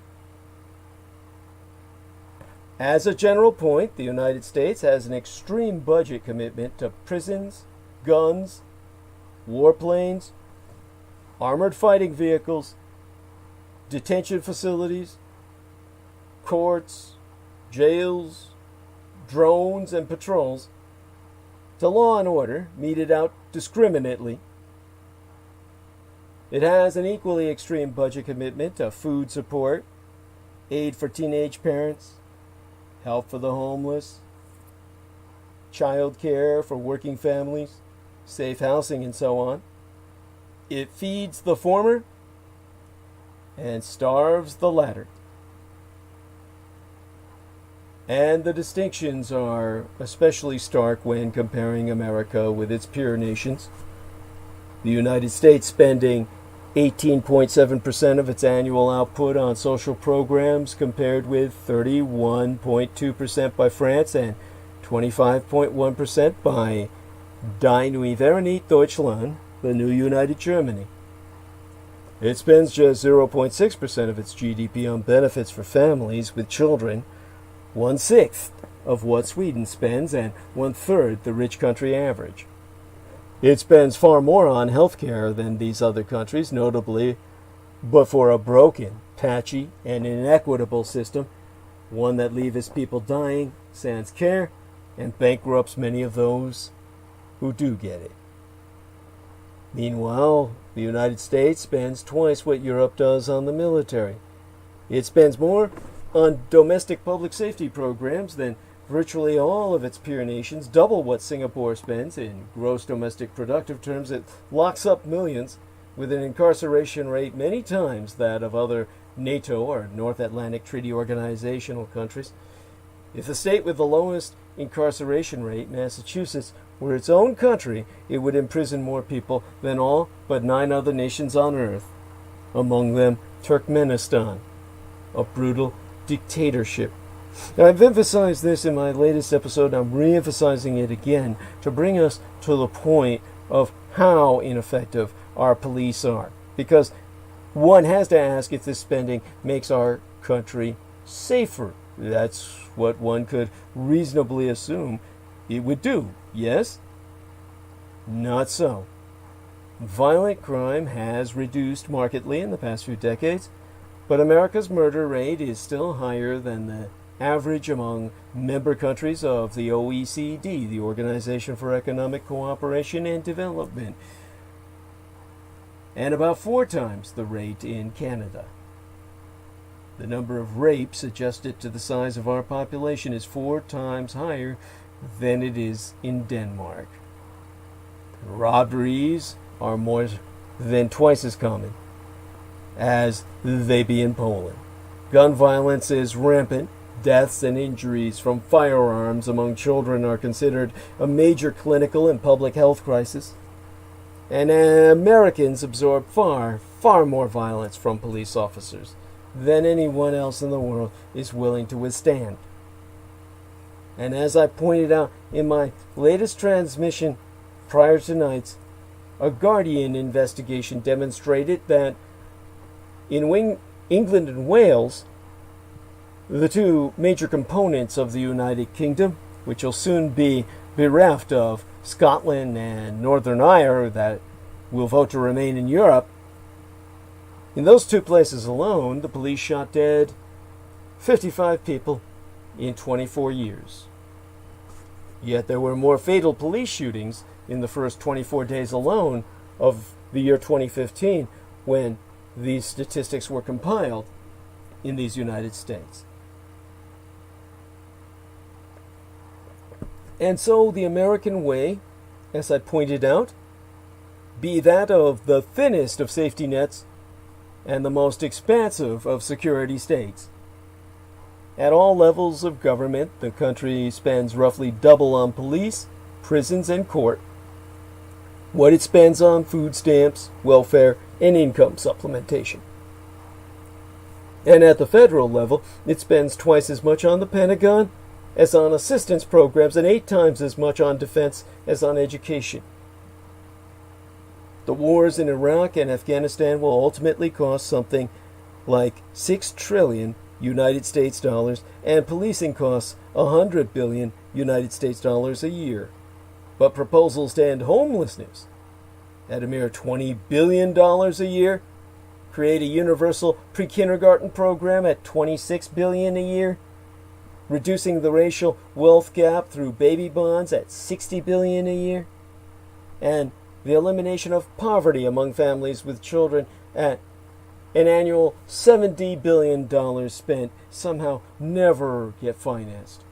As a general point, the United States has an extreme budget commitment to prisons, guns, warplanes, armored fighting vehicles, detention facilities, courts, jails, drones and patrols, to law and order meted out discriminately. It has an equally extreme budget commitment to food support, aid for teenage parents, help for the homeless, child care for working families, safe housing, and so on. It feeds the former and starves the latter. And the distinctions are especially stark when comparing America with its peer nations. The United States spending 18.7% of its annual output on social programs, compared with 31.2% by France and 25.1% by Die Neue Vereinigte Deutschland, the new United Germany. It spends just 0.6% of its GDP on benefits for families with children, 1/6 of what Sweden spends, and 1/3 the rich country average. It spends far more on health care than these other countries, notably, but for a broken, patchy, and inequitable system, one that leaves people dying, sans care, and bankrupts many of those who do get it. Meanwhile, the United States spends twice what Europe does on the military. It spends more on domestic public safety programs than virtually all of its peer nations, double what Singapore spends in gross domestic productive terms. It locks up millions with an incarceration rate many times that of other NATO or North Atlantic Treaty Organizational countries. If the state with the lowest incarceration rate, Massachusetts, were its own country, it would imprison more people than all but 9 other nations on earth, among them Turkmenistan, a brutal dictatorship. Now, I've emphasized this in my latest episode. I'm re-emphasizing it again to bring us to the point of how ineffective our police are. Because one has to ask if this spending makes our country safer. That's what one could reasonably assume it would do. Yes? Not so. Violent crime has reduced markedly in the past few decades, but America's murder rate is still higher than the average among member countries of the OECD, the Organization for Economic Cooperation and Development, and about 4 times the rate in Canada. The number of rapes adjusted to the size of our population is 4 times higher than it is in Denmark. Robberies are more than twice as common as they be in Poland. Gun violence is rampant. Deaths and injuries from firearms among children are considered a major clinical and public health crisis. And Americans absorb far more violence from police officers than anyone else in the world is willing to withstand. And as I pointed out in my latest transmission prior to tonight's, a Guardian investigation demonstrated that in England and Wales, the 2 major components of the United Kingdom, which will soon be bereft of Scotland and Northern Ireland, that will vote to remain in Europe, in those 2 places alone, the police shot dead 55 people in 24 years. Yet there were more fatal police shootings in the first 24 days alone of the year 2015, when these statistics were compiled in these United States. And so the American way, as I pointed out, be that of the thinnest of safety nets and the most expansive of security states. At all levels of government, the country spends roughly double on police, prisons, and court what it spends on food stamps, welfare, and income supplementation. And at the federal level, it spends twice as much on the Pentagon as on assistance programs, and 8 times as much on defense as on education. The wars in Iraq and Afghanistan will ultimately cost something like $6 trillion United States dollars, and policing costs $100 billion United States dollars a year. But proposals to end homelessness at a mere $20 billion a year, create a universal pre-kindergarten program at $26 billion a year, reducing the racial wealth gap through baby bonds at $60 billion a year, and the elimination of poverty among families with children at an annual $70 billion spent somehow never get financed.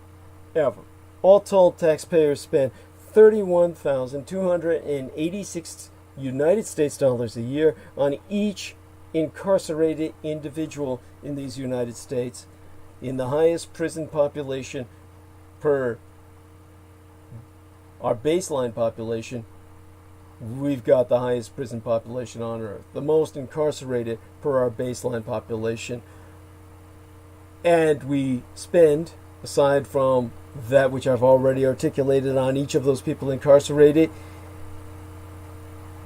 Ever. All told, taxpayers spend $31,286 United States dollars a year on each incarcerated individual in these United States, in the highest prison population per our baseline population. We've got the highest prison population on earth, the most incarcerated per our baseline population. And we spend, aside from that which I've already articulated on each of those people incarcerated,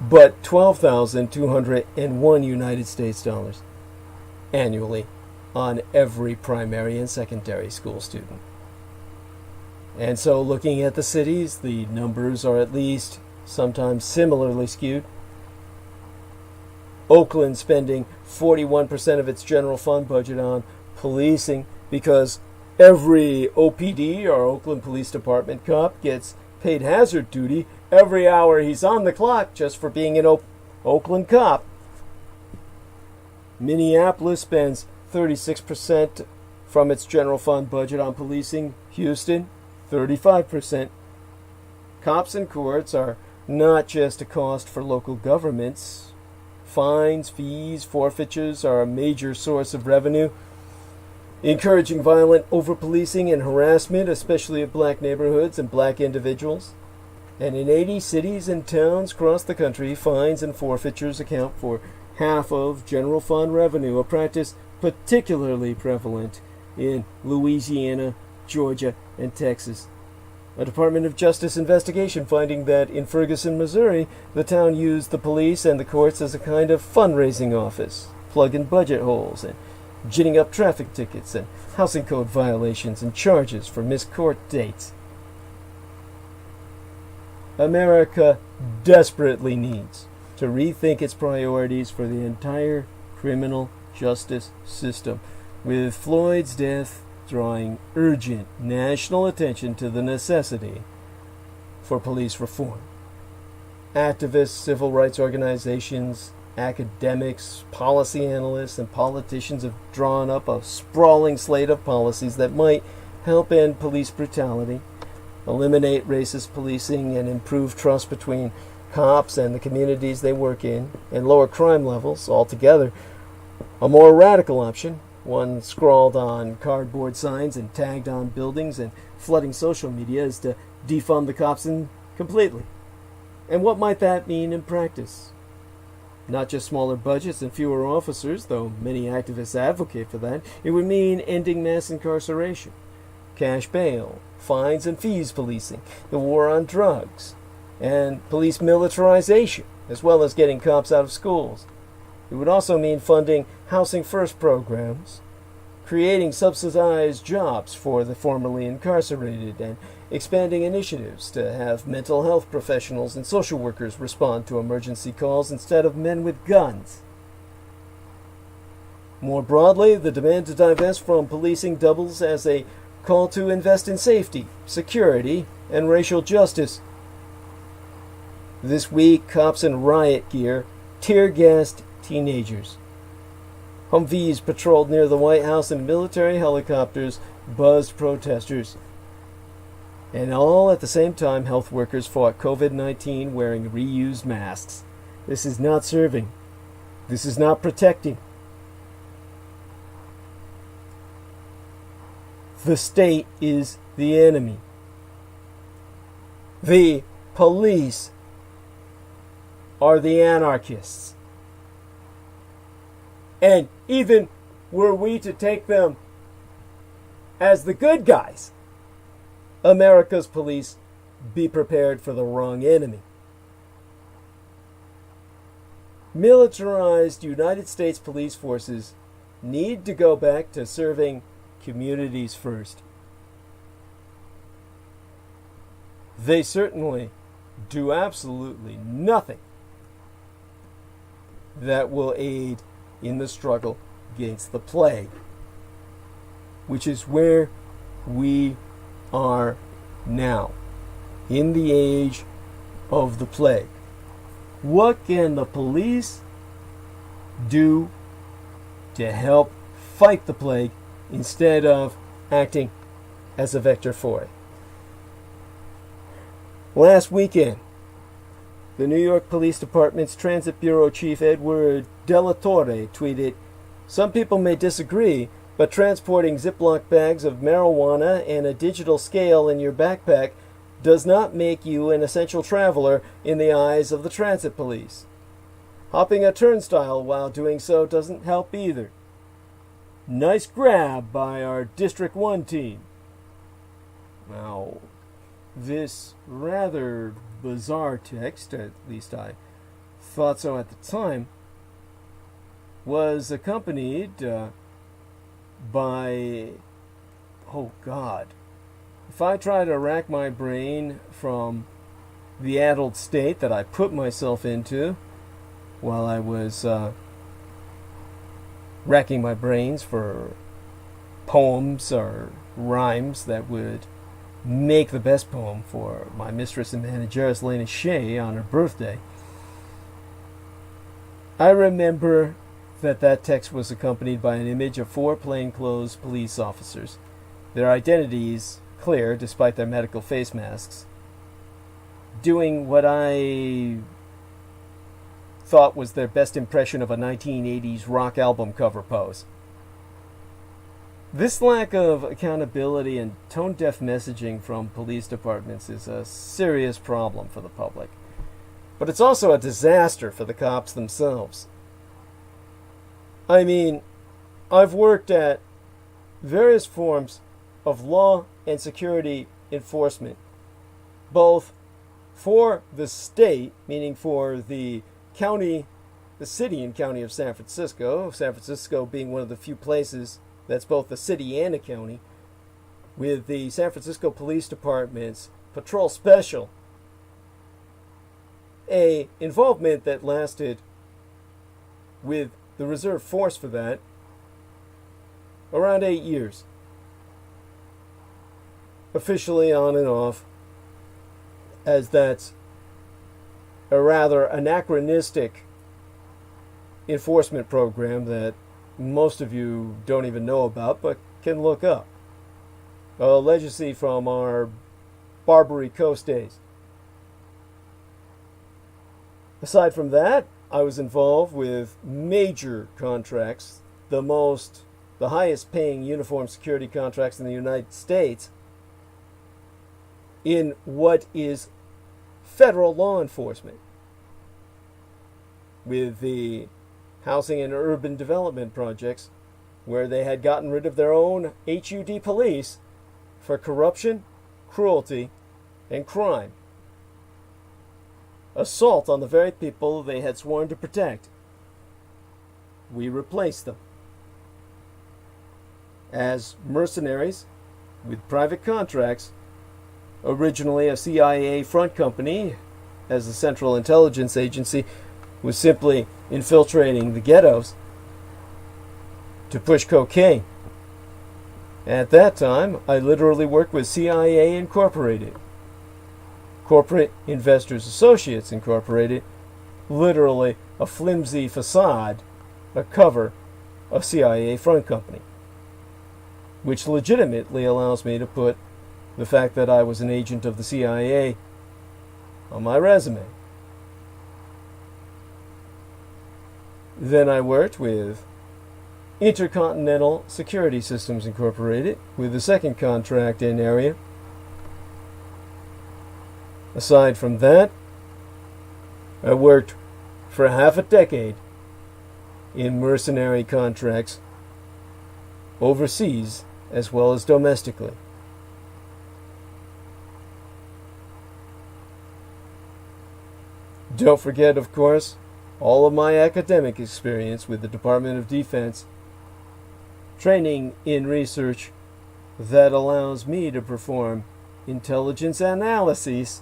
but $12,201 United States dollars annually on every primary and secondary school student. And so looking at the cities, the numbers are at least sometimes similarly skewed. Oakland spending 41% of its general fund budget on policing because every OPD, or Oakland Police Department cop, gets paid hazard duty every hour he's on the clock just for being an Oakland cop. Minneapolis spends 36% from its general fund budget on policing. Houston, 35%. Cops and courts are not just a cost for local governments. Fines, fees, forfeitures are a major source of revenue, encouraging violent over-policing and harassment, especially of black neighborhoods and black individuals. And in 80 cities and towns across the country, fines and forfeitures account for half of general fund revenue, a practice particularly prevalent in Louisiana, Georgia, and Texas. A Department of Justice investigation finding that in Ferguson, Missouri, the town used the police and the courts as a kind of fundraising office, plugging budget holes and ginning up traffic tickets and housing code violations and charges for missed court dates. America desperately needs to rethink its priorities for the entire criminal justice system, with Floyd's death drawing urgent national attention to the necessity for police reform. Activists, civil rights organizations, academics, policy analysts, and politicians have drawn up a sprawling slate of policies that might help end police brutality, eliminate racist policing, and improve trust between cops and the communities they work in, and lower crime levels altogether. A more radical option, one scrawled on cardboard signs and tagged on buildings and flooding social media, is to defund the cops completely. And what might that mean in practice? Not just smaller budgets and fewer officers, though many activists advocate for that. It would mean ending mass incarceration, cash bail, fines and fees policing, the war on drugs, and police militarization, as well as getting cops out of schools. It would also mean funding Housing First programs, creating subsidized jobs for the formerly incarcerated, and expanding initiatives to have mental health professionals and social workers respond to emergency calls instead of men with guns. More broadly, the demand to divest from policing doubles as a call to invest in safety, security, and racial justice. This week, cops in riot gear tear-gassed teenagers. Humvees patrolled near the White House and military helicopters buzzed protesters. And all at the same time, health workers fought COVID-19 wearing reused masks. This is not serving. This is not protecting. The state is the enemy. The police are the anarchists. And even were we to take them as the good guys, America's police be prepared for the wrong enemy. Militarized United States police forces need to go back to serving communities first. They certainly do absolutely nothing that will aid in the struggle against the plague, which is where we are now, in the age of the plague. What can the police do to help fight the plague instead of acting as a vector for it? Last weekend, the New York Police Department's Transit Bureau Chief Edward Della Torre tweeted, "Some people may disagree, but transporting Ziploc bags of marijuana and a digital scale in your backpack does not make you an essential traveler in the eyes of the transit police. Hopping a turnstile while doing so doesn't help either. Nice grab by our District 1 team." Now, this rather bizarre text, at least I thought so at the time, was accompanied by, oh God, if I try to rack my brain from the addled state that I put myself into while I was racking my brains for poems or rhymes that would make the best poem for my mistress and manageress Lena Shea on her birthday, I remember that text was accompanied by an image of 4 plainclothes police officers, their identities clear despite their medical face masks, doing what I thought was their best impression of a 1980s rock album cover pose. This lack of accountability and tone-deaf messaging from police departments is a serious problem for the public. But it's also a disaster for the cops themselves. I mean, I've worked at various forms of law and security enforcement, both for the state, meaning for the county, the city and county of San Francisco being one of the few places that's both a city and a county, with the San Francisco Police Department's Patrol Special, a involvement that lasted with the reserve force for that around 8 years. Officially on and off, as that's a rather anachronistic enforcement program that most of you don't even know about, but can look up. A legacy from our Barbary Coast days. Aside from that, I was involved with major contracts, the highest paying uniform security contracts in the United States, in what is federal law enforcement, with the housing and urban development projects, where they had gotten rid of their own HUD police for corruption, cruelty, and crime. Assault on the very people they had sworn to protect. We replaced them as mercenaries with private contracts, originally a CIA front company, as the Central Intelligence Agency was simply infiltrating the ghettos to push cocaine. At that time, I literally worked with CIA Incorporated, Corporate Investors Associates Incorporated, literally a flimsy facade, a cover of CIA front company, which legitimately allows me to put the fact that I was an agent of the CIA on my resume. Then I worked with Intercontinental Security Systems Incorporated with the second contract in area. Aside from that, I worked for half a decade in mercenary contracts overseas as well as domestically. Don't forget, of course, all of my academic experience with the Department of Defense, training in research that allows me to perform intelligence analyses,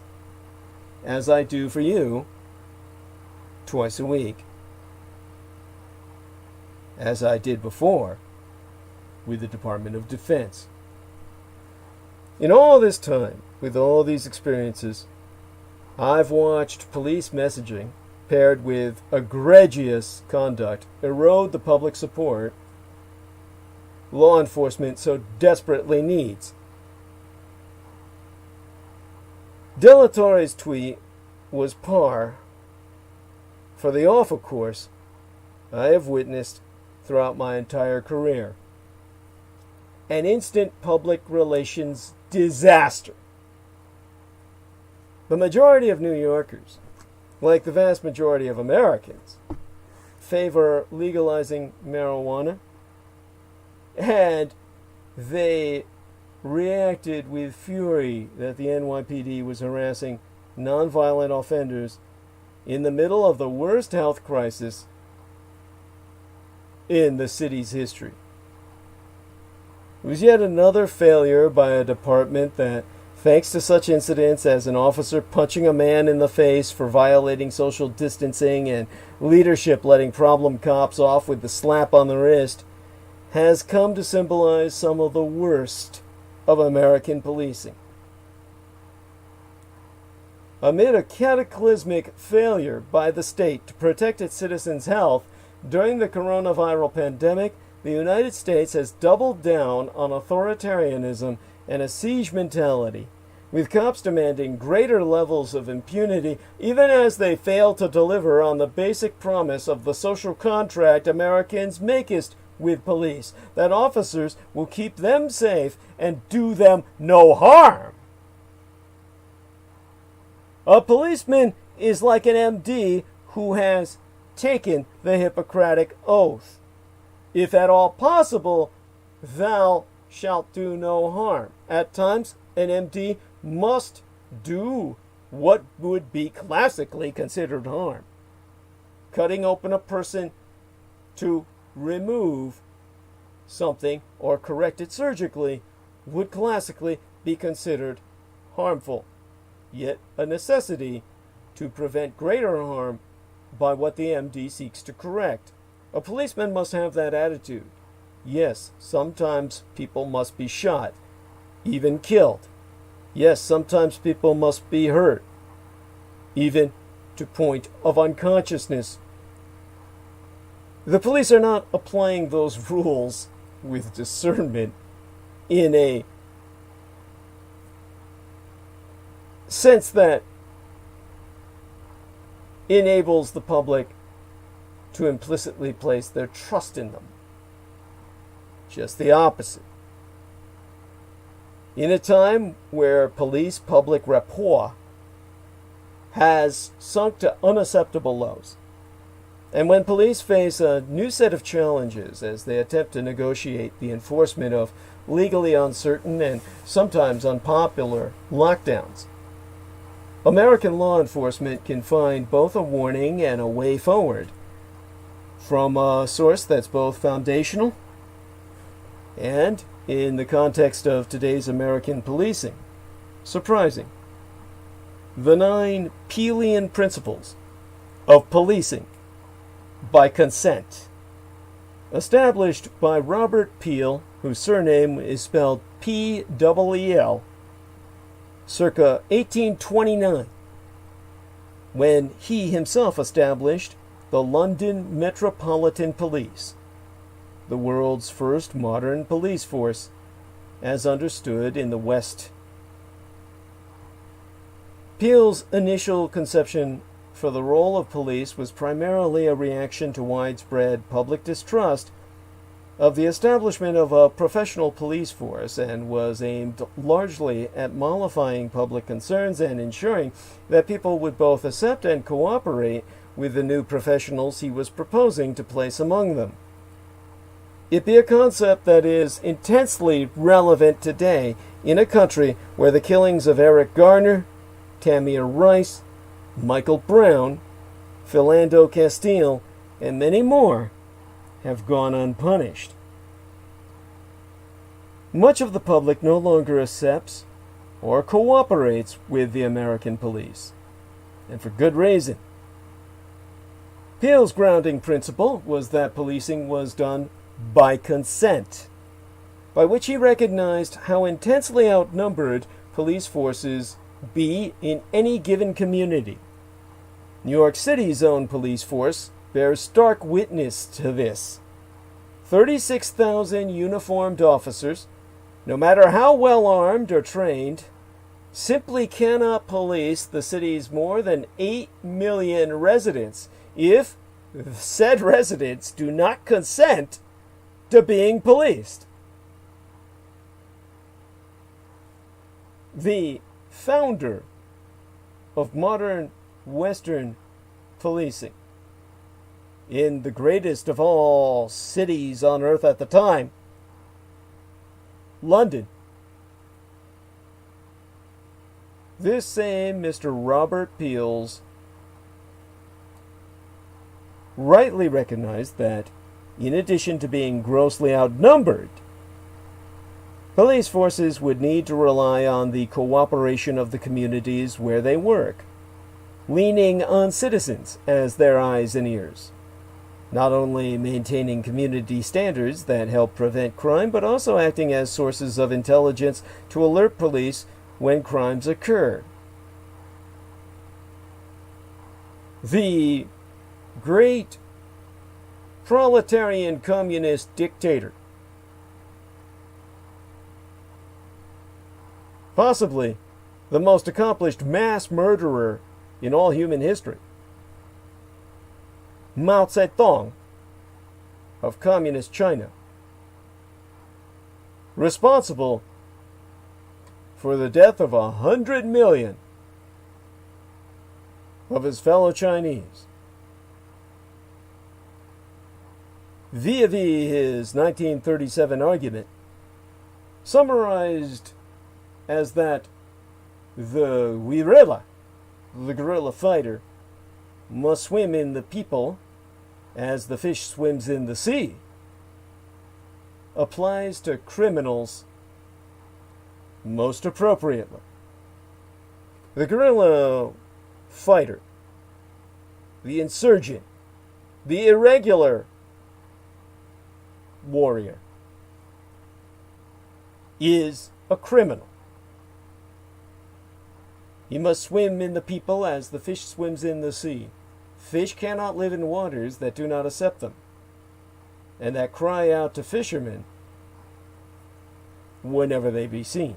as I do for you, twice a week, as I did before with the Department of Defense. In all this time, with all these experiences, I've watched police messaging paired with egregious conduct erode the public support law enforcement so desperately needs. Dilatory's tweet was par for the awful course I have witnessed throughout my entire career. An instant public relations disaster. The majority of New Yorkers, like the vast majority of Americans, favor legalizing marijuana, and they reacted with fury that the NYPD was harassing nonviolent offenders in the middle of the worst health crisis in the city's history. It was yet another failure by a department that, thanks to such incidents as an officer punching a man in the face for violating social distancing and leadership letting problem cops off with the slap on the wrist, has come to symbolize some of the worst of American policing. Amid a cataclysmic failure by the state to protect its citizens' health during the coronavirus pandemic, the United States has doubled down on authoritarianism and a siege mentality, with cops demanding greater levels of impunity even as they fail to deliver on the basic promise of the social contract Americans makest with police, that officers will keep them safe and do them no harm. A policeman is like an MD who has taken the Hippocratic Oath. If at all possible, thou shalt do no harm. At times, an MD must do what would be classically considered harm. Cutting open a person to remove something or correct it surgically would classically be considered harmful, yet a necessity to prevent greater harm by what the MD seeks to correct. A policeman must have that attitude. Yes, sometimes people must be shot, even killed. Yes, sometimes people must be hurt, even to point of unconsciousness. The police are not applying those rules with discernment in a sense that enables the public to implicitly place their trust in them. Just the opposite. In a time where police-public rapport has sunk to unacceptable lows, and when police face a new set of challenges as they attempt to negotiate the enforcement of legally uncertain and sometimes unpopular lockdowns, American law enforcement can find both a warning and a way forward from a source that's both foundational and, in the context of today's American policing, surprising. The 9 Peelian principles of policing by consent, established by Robert Peel, whose surname is spelled P-E-E-L, circa 1829, when he himself established the London Metropolitan Police, the world's first modern police force, as understood in the West. Peel's initial conception for the role of police was primarily a reaction to widespread public distrust of the establishment of a professional police force, and was aimed largely at mollifying public concerns and ensuring that people would both accept and cooperate with the new professionals he was proposing to place among them. It be a concept that is intensely relevant today in a country where the killings of Eric Garner, Tamir Rice, Michael Brown, Philando Castile, and many more have gone unpunished. Much of the public no longer accepts or cooperates with the American police, and for good reason. Peel's grounding principle was that policing was done by consent. by which he recognized how intensely outnumbered police forces be in any given community. New York City's own police force bears stark witness to this. 36,000 uniformed officers, no matter how well armed or trained, simply cannot police the city's more than 8 million residents if said residents do not consent to being policed. The founder of modern Western policing in the greatest of all cities on earth at the time, London. This same Mr. Robert Peels rightly recognized that, in addition to being grossly outnumbered, police forces would need to rely on the cooperation of the communities where they work, leaning on citizens as their eyes and ears, not only maintaining community standards that help prevent crime, but also acting as sources of intelligence to alert police when crimes occur. The great proletarian communist dictator, possibly the most accomplished mass murderer in all human history, Mao Zedong of Communist China, responsible for the death of 100 million of his fellow Chinese, vis-a-vis his 1937 argument, summarized as that the guerrilla fighter, must swim in the people as the fish swims in the sea, applies to criminals most appropriately. The guerrilla fighter, the insurgent, the irregular warrior is a criminal. He must swim in the people as the fish swims in the sea. Fish cannot live in waters that do not accept them, and that cry out to fishermen whenever they be seen.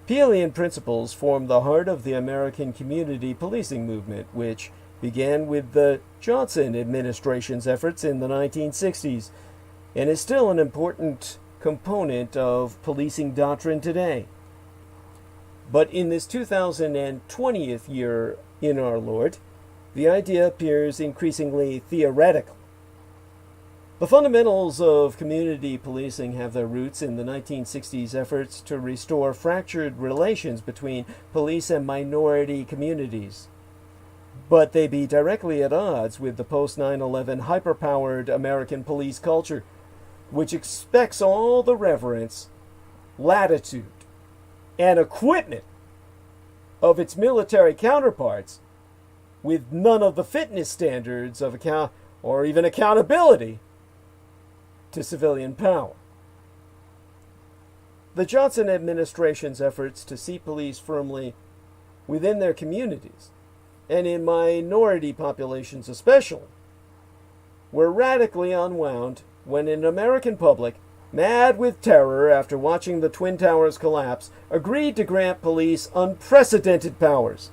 Peelian principles form the heart of the American community policing movement, which began with the Johnson administration's efforts in the 1960s, and is still an important component of policing doctrine today. But in this 2020th year in our Lord, the idea appears increasingly theoretical. The fundamentals of community policing have their roots in the 1960s efforts to restore fractured relations between police and minority communities. But they be directly at odds with the post-9/11 hyper-powered American police culture, which expects all the reverence, latitude, and equipment of its military counterparts, with none of the fitness standards of or even accountability to civilian power. The Johnson administration's efforts to see police firmly within their communities, and in minority populations especially, were radically unwound when an American public, mad with terror after watching the Twin Towers collapse, agreed to grant police unprecedented powers,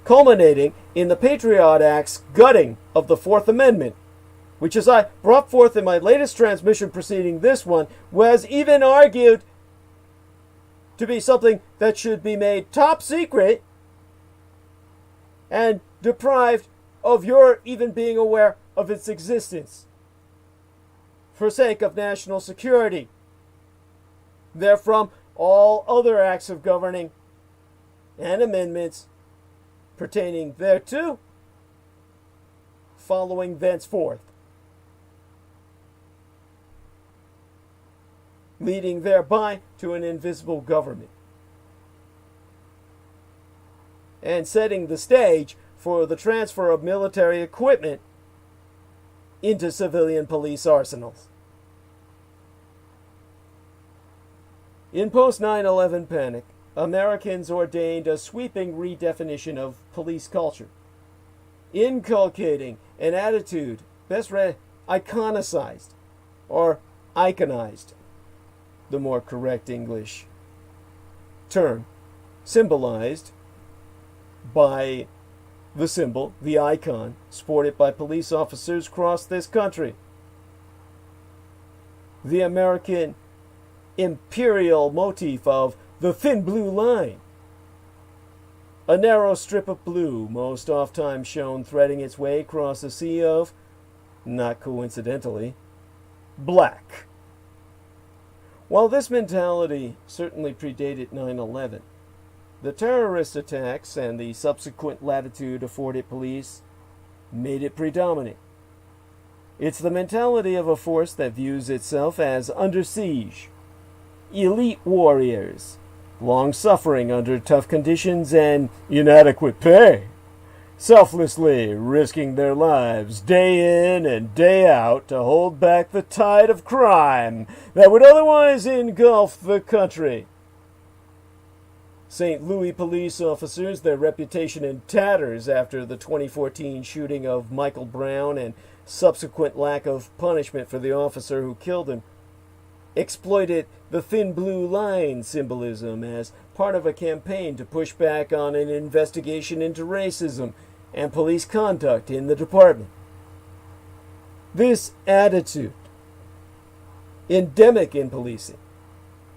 culminating in the Patriot Act's gutting of the Fourth Amendment, which, as I brought forth in my latest transmission preceding this one, was even argued to be something that should be made top secret and deprived of your even being aware of its existence, for sake of national security. Therefrom, all other acts of governing and amendments pertaining thereto following thenceforth, leading thereby to an invisible government, and setting the stage for the transfer of military equipment into civilian police arsenals. In post 9/11 panic, Americans ordained a sweeping redefinition of police culture, inculcating an attitude best read iconicized or iconized, the more correct English term, symbolized by the symbol, the icon, sported by police officers across this country. The American imperial motif of the thin blue line, a narrow strip of blue, most oft-times shown threading its way across a sea of, not coincidentally, black. While this mentality certainly predated 9/11, the terrorist attacks and the subsequent latitude afforded police made it predominant. It's the mentality of a force that views itself as under siege, elite warriors, long-suffering under tough conditions and inadequate pay, selflessly risking their lives day in and day out to hold back the tide of crime that would otherwise engulf the country. St. Louis police officers, their reputation in tatters after the 2014 shooting of Michael Brown and subsequent lack of punishment for the officer who killed him, exploited the thin blue line symbolism as part of a campaign to push back on an investigation into racism and police conduct in the department. This attitude, endemic in policing,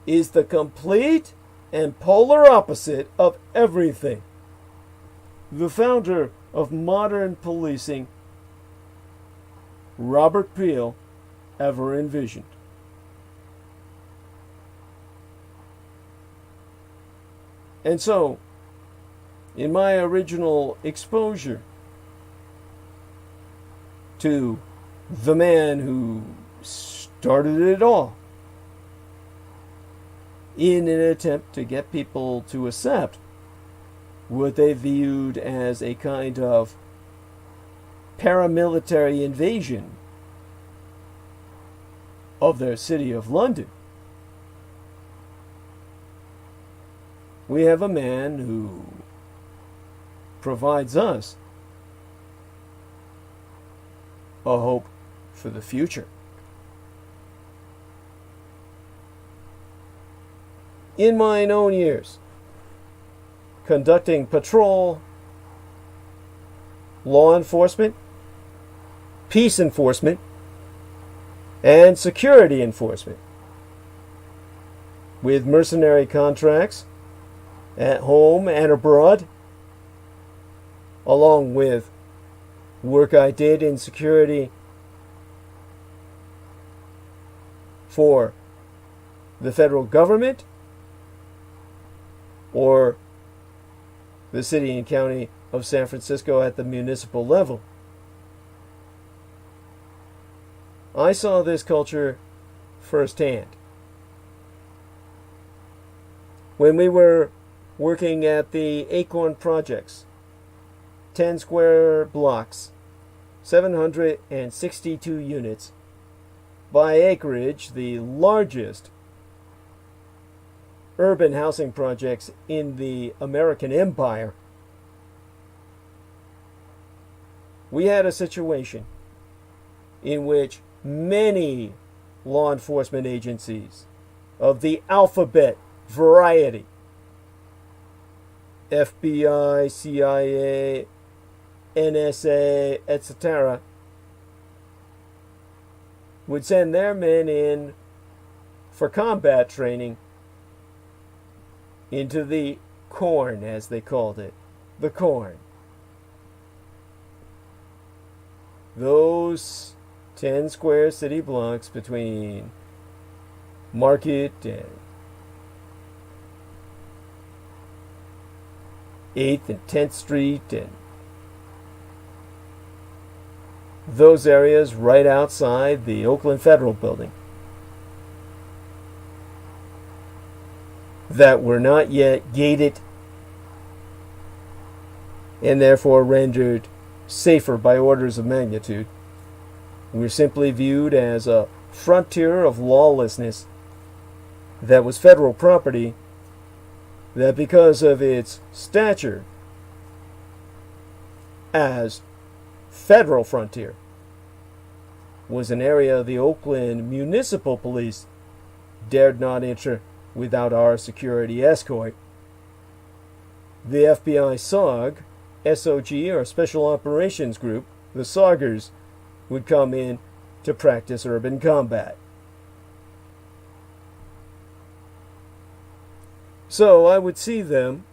is the complete and polar opposite of everything the founder of modern policing, Robert Peel, ever envisioned. And so, in my original exposure to the man who started it all, in an attempt to get people to accept what they viewed as a kind of paramilitary invasion of their city of London, we have a man who provides us a hope for the future. In mine own years, conducting patrol, law enforcement, peace enforcement, and security enforcement, with mercenary contracts at home and abroad, along with work I did in security for the federal government or the city and county of San Francisco at the municipal level. I saw this culture firsthand. When we were working at the Acorn projects, 10 square blocks, 762 units, by acreage, the largest urban housing projects in the American Empire, we had a situation in which many law enforcement agencies of the alphabet variety, FBI, CIA, NSA, etc., would send their men in for combat training into the corn, as they called it, the corn. Those 10 square city blocks between Market and 8th and 10th Street, and those areas right outside the Oakland Federal Building that were not yet gated and therefore rendered safer by orders of magnitude, were simply viewed as a frontier of lawlessness that was federal property, that because of its stature as federal frontier was an area the Oakland Municipal Police dared not enter without our security escort. The FBI SOG, or Special Operations Group, the SOGers, would come in to practice urban combat. So I would see them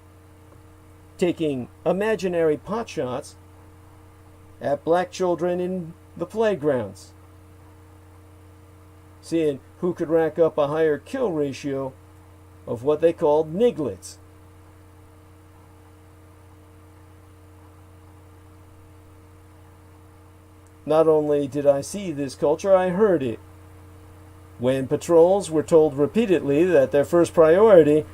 taking imaginary potshots at black children in the playgrounds, seeing who could rack up a higher kill ratio of what they called niglets. Not only did I see this culture, I heard it. When patrols were told repeatedly that their first priority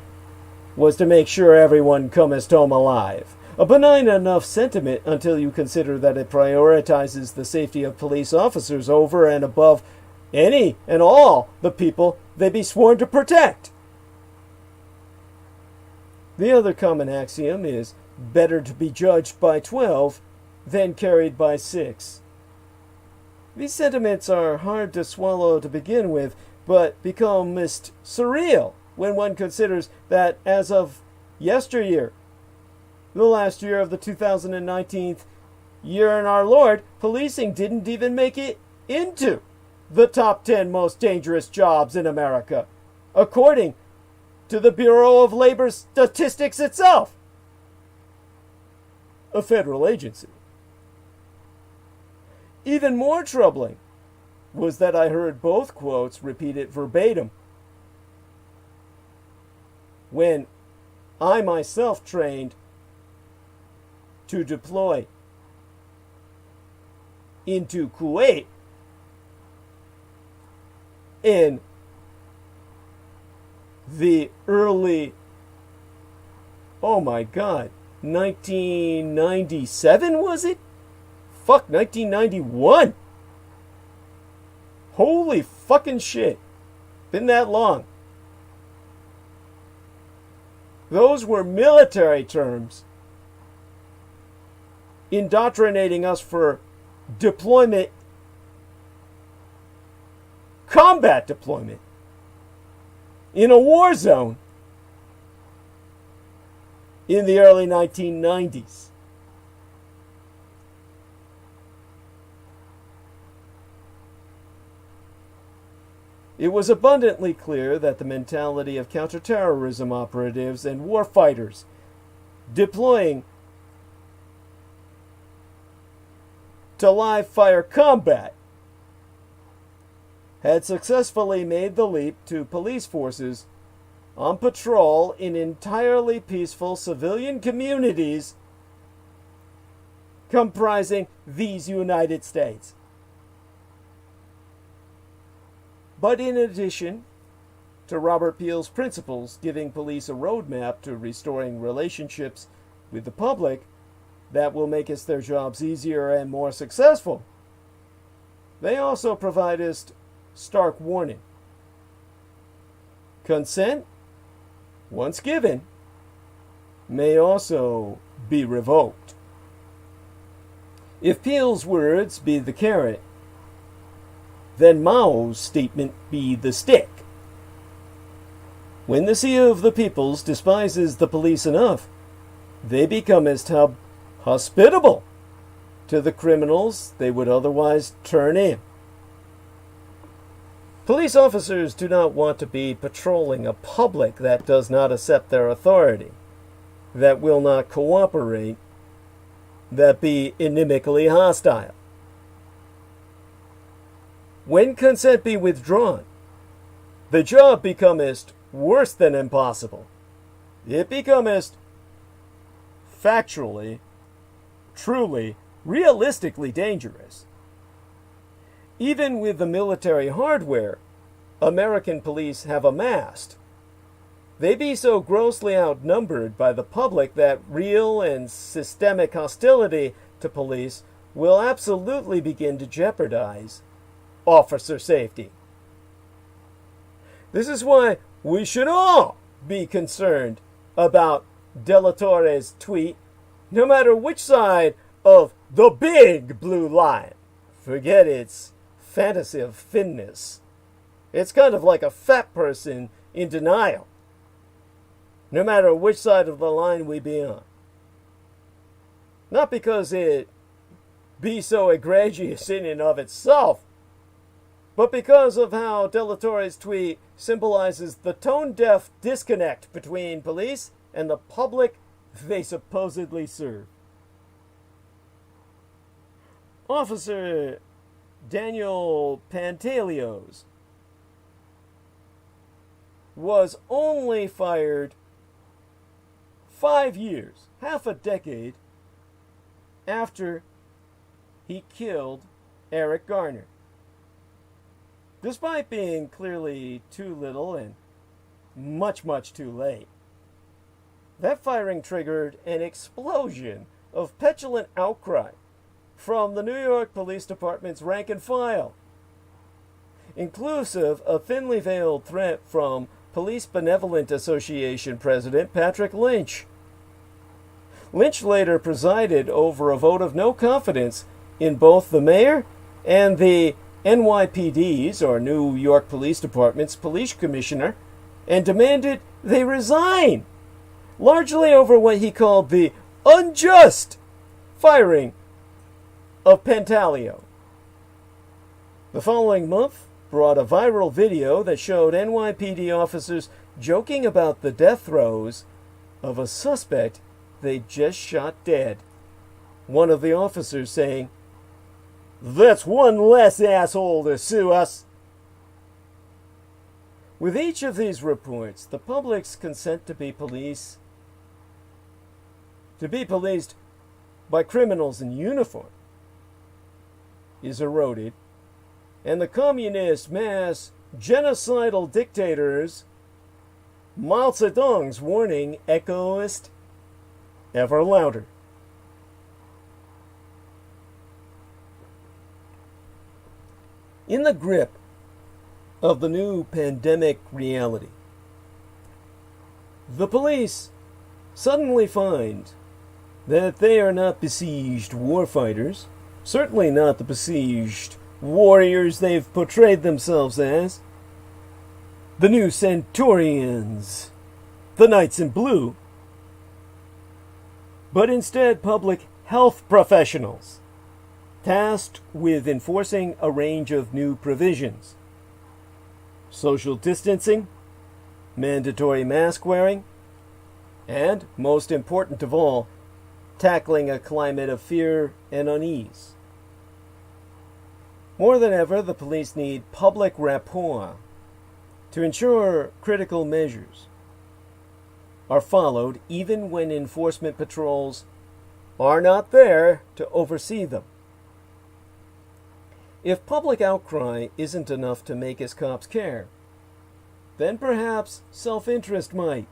was to make sure everyone comest home alive. A benign enough sentiment until you consider that it prioritizes the safety of police officers over and above any and all the people they be sworn to protect. The other common axiom is better to be judged by 12 than carried by 6. These sentiments are hard to swallow to begin with, but become most surreal when one considers that as of yesteryear, the last year of the 2019 year in our Lord, policing didn't even make it into the top 10 most dangerous jobs in America, according to the Bureau of Labor Statistics itself, a federal agency. Even more troubling was that I heard both quotes repeated verbatim when I myself trained to deploy into Kuwait in the early, 1997 was it? 1991. Holy fucking shit. Been that long. Those were military terms indoctrinating us for deployment, combat deployment, in a war zone in the early 1990s. It was abundantly clear that the mentality of counterterrorism operatives and warfighters deploying to live fire combat had successfully made the leap to police forces on patrol in entirely peaceful civilian communities comprising these United States. But in addition to Robert Peel's principles giving police a roadmap to restoring relationships with the public that will make us their jobs easier and more successful, they also provide us stark warning. Consent, once given, may also be revoked. If Peel's words be the carrot, then Mao's statement be the stick. When the sea of the peoples despises the police enough, they become as hospitable to the criminals they would otherwise turn in. Police officers do not want to be patrolling a public that does not accept their authority, that will not cooperate, that be inimically hostile. When consent be withdrawn, the job becometh worse than impossible. It becometh factually, truly, realistically dangerous. Even with the military hardware American police have amassed, they be so grossly outnumbered by the public that real and systemic hostility to police will absolutely begin to jeopardize officer safety. This is why we should all be concerned about De La Torre's tweet, no matter which side of the big blue line. Forget its fantasy of thinness. It's kind of like a fat person in denial, no matter which side of the line we be on. Not because it be so egregious in and of itself, but because of how De La Torre's tweet symbolizes the tone-deaf disconnect between police and the public they supposedly serve. Officer Daniel Pantaleos was only fired 5 years, half a decade, after he killed Eric Garner. Despite being clearly too little and much, much too late. That firing triggered an explosion of petulant outcry from the New York Police Department's rank and file, inclusive of thinly veiled threat from Police Benevolent Association President Patrick Lynch. Lynch later presided over a vote of no confidence in both the mayor and the NYPD's, or New York Police Department's, police commissioner, and demanded they resign, largely over what he called the unjust firing of Pantaleo. The following month brought a viral video that showed NYPD officers joking about the death throes of a suspect they just shot dead. One of the officers saying, "That's one less asshole to sue us." With each of these reports, the public's consent to be policed by criminals in uniform is eroded, and the communist mass genocidal dictators Mao Zedong's warning echoes ever louder. In the grip of the new pandemic reality, the police suddenly find that they are not besieged warfighters, certainly not the besieged warriors they've portrayed themselves as, the new Centurions, the Knights in Blue, but instead public health professionals, tasked with enforcing a range of new provisions. Social distancing, mandatory mask wearing, and, most important of all, tackling a climate of fear and unease. More than ever, the police need public rapport to ensure critical measures are followed even when enforcement patrols are not there to oversee them. If public outcry isn't enough to make us cops care, then perhaps self-interest might.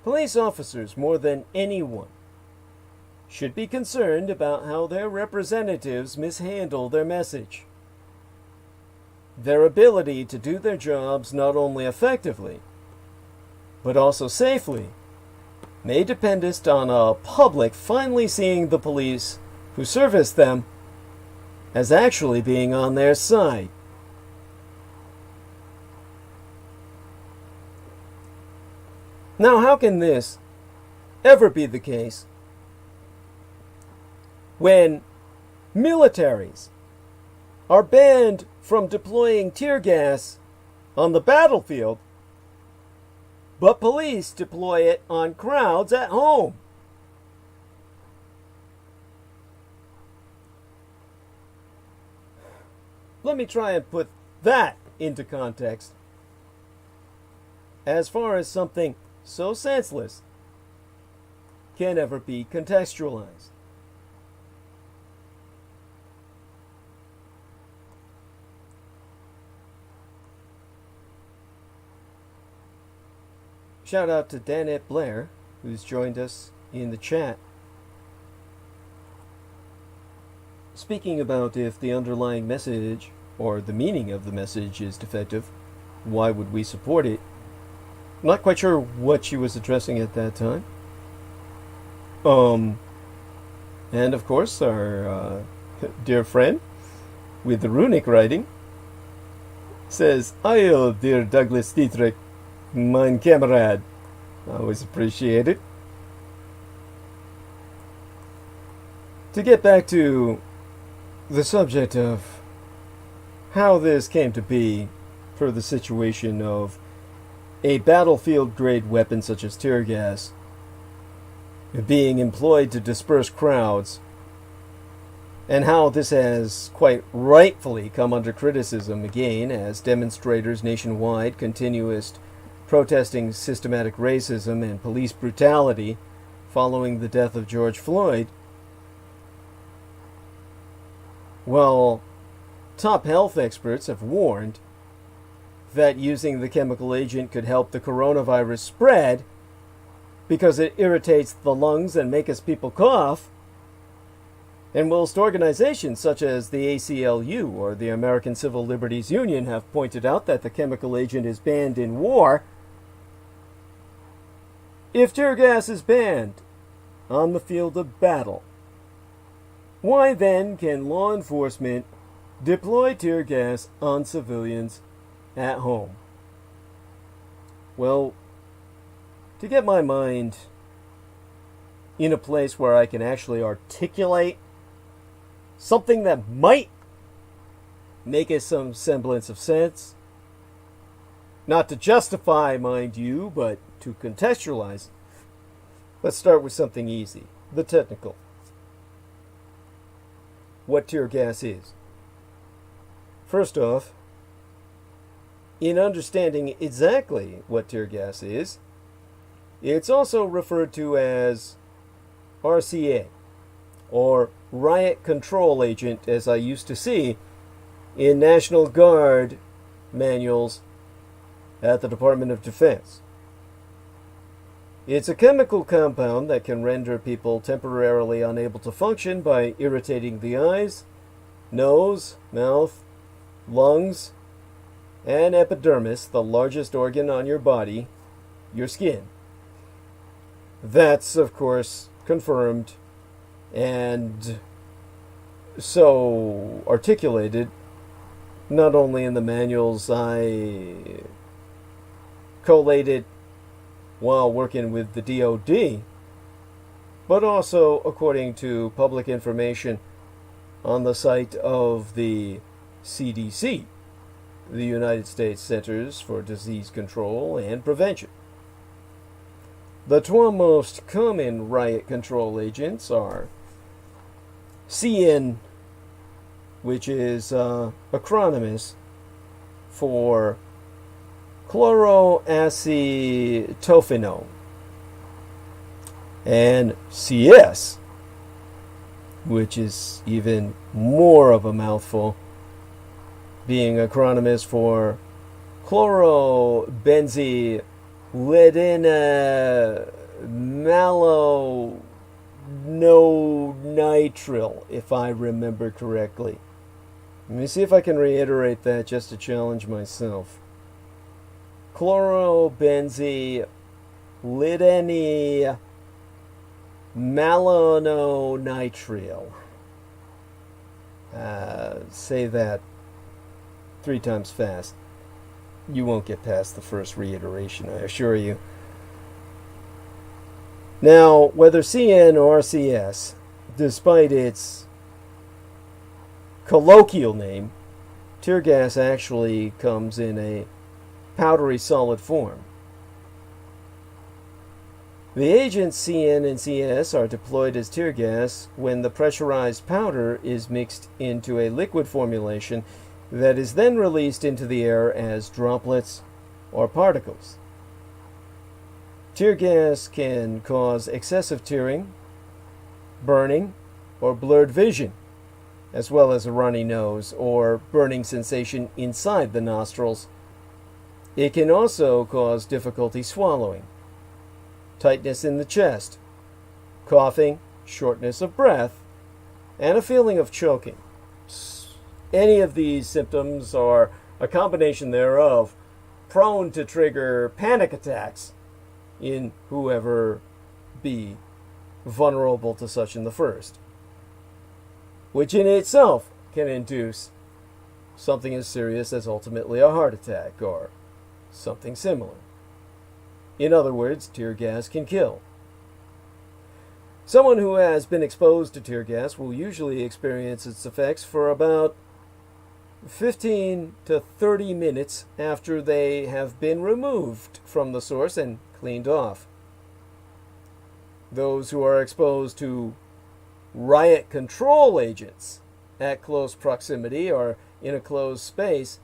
Police officers, more than anyone, should be concerned about how their representatives mishandle their message. Their ability to do their jobs not only effectively, but also safely, may depend on a public finally seeing the police who service them as actually being on their side. Now, how can this ever be the case when militaries are banned from deploying tear gas on the battlefield, but police deploy it on crowds at home? Let me try and put that into context. As far as something so senseless can ever be contextualized. Shout out to Danette Blair, who's joined us in the chat. Speaking about if the underlying message or the meaning of the message is defective, why would we support it? I'm not quite sure what she was addressing at that time. And of course, our dear friend with the runic writing says, "Heil, dear Douglas Dietrich, mein Kamerad." Always appreciate it. To get back to the subject of how this came to be for the situation of a battlefield-grade weapon such as tear gas being employed to disperse crowds, and how this has quite rightfully come under criticism again as demonstrators nationwide continuous protesting systematic racism and police brutality following the death of George Floyd. Well, top health experts have warned that using the chemical agent could help the coronavirus spread because it irritates the lungs and makes people cough. And whilst organizations such as the ACLU or the American Civil Liberties Union have pointed out that the chemical agent is banned in war, if tear gas is banned on the field of battle, why then can law enforcement deploy tear gas on civilians at home? Well, to get my mind in a place where I can actually articulate something that might make it some semblance of sense, not to justify, mind you, but to contextualize, let's start with something easy, the technical. What tear gas is. First off, in understanding exactly what tear gas is, it's also referred to as RCA, or riot control agent, as I used to see in National Guard manuals at the Department of Defense. It's a chemical compound that can render people temporarily unable to function by irritating the eyes, nose, mouth, lungs, and epidermis, the largest organ on your body, your skin. That's, of course, confirmed and so articulated not only in the manuals I collated while working with the DoD, but also according to public information on the site of the CDC, the United States Centers for Disease Control and Prevention. The two most common riot control agents are CN, which is acronyms for chloroacetophenone, and CS, which is even more of a mouthful, being acronyms for chlorobenzymalonitrile, if I remember correctly. Let me see if I can reiterate that just to challenge myself. Chlorobenzymalonitrile. Say that 3 times fast. You won't get past the first reiteration, I assure you. Now, whether CN or RCS, despite its colloquial name, tear gas actually comes in a powdery solid form. The agents CN and CS are deployed as tear gas when the pressurized powder is mixed into a liquid formulation that is then released into the air as droplets or particles. Tear gas can cause excessive tearing, burning, or blurred vision, as well as a runny nose or burning sensation inside the nostrils. It can also cause difficulty swallowing, tightness in the chest, coughing, shortness of breath, and a feeling of choking. Any of these symptoms or a combination thereof prone to trigger panic attacks in whoever be vulnerable to such in the first, which in itself can induce something as serious as ultimately a heart attack or something similar. In other words, tear gas can kill. Someone who has been exposed to tear gas will usually experience its effects for about 15 to 30 minutes after they have been removed from the source and cleaned off. Those who are exposed to riot control agents at close proximity or in a closed space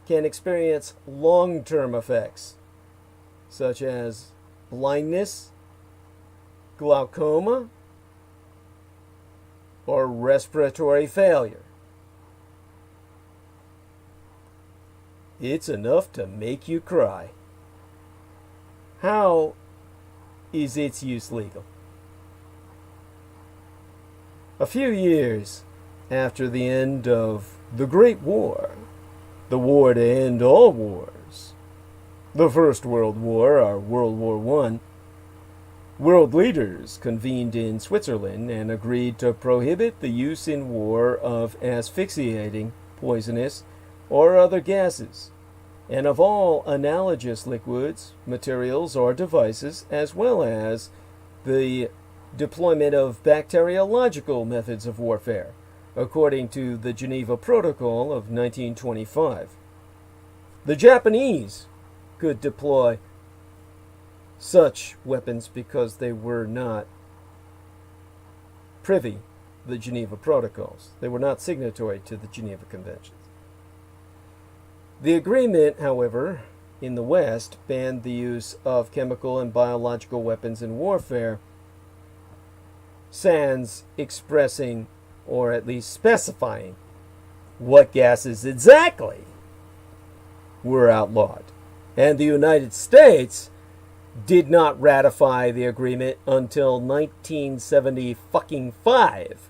can experience long-term effects, such as blindness, glaucoma, or respiratory failure. It's enough to make you cry. How is its use legal? A few years after the end of the Great War, the war to end all wars, the First World War, or World War I, world leaders convened in Switzerland and agreed to prohibit the use in war of asphyxiating, poisonous, or other gases, and of all analogous liquids, materials, or devices, as well as the deployment of bacteriological methods of warfare, according to the Geneva Protocol of 1925. The Japanese could deploy such weapons because they were not privy to the Geneva Protocols. They were not signatory to the Geneva Conventions. The agreement, however, in the West banned the use of chemical and biological weapons in warfare, sans expressing or at least specifying what gases exactly were outlawed. And the United States did not ratify the agreement until 1975.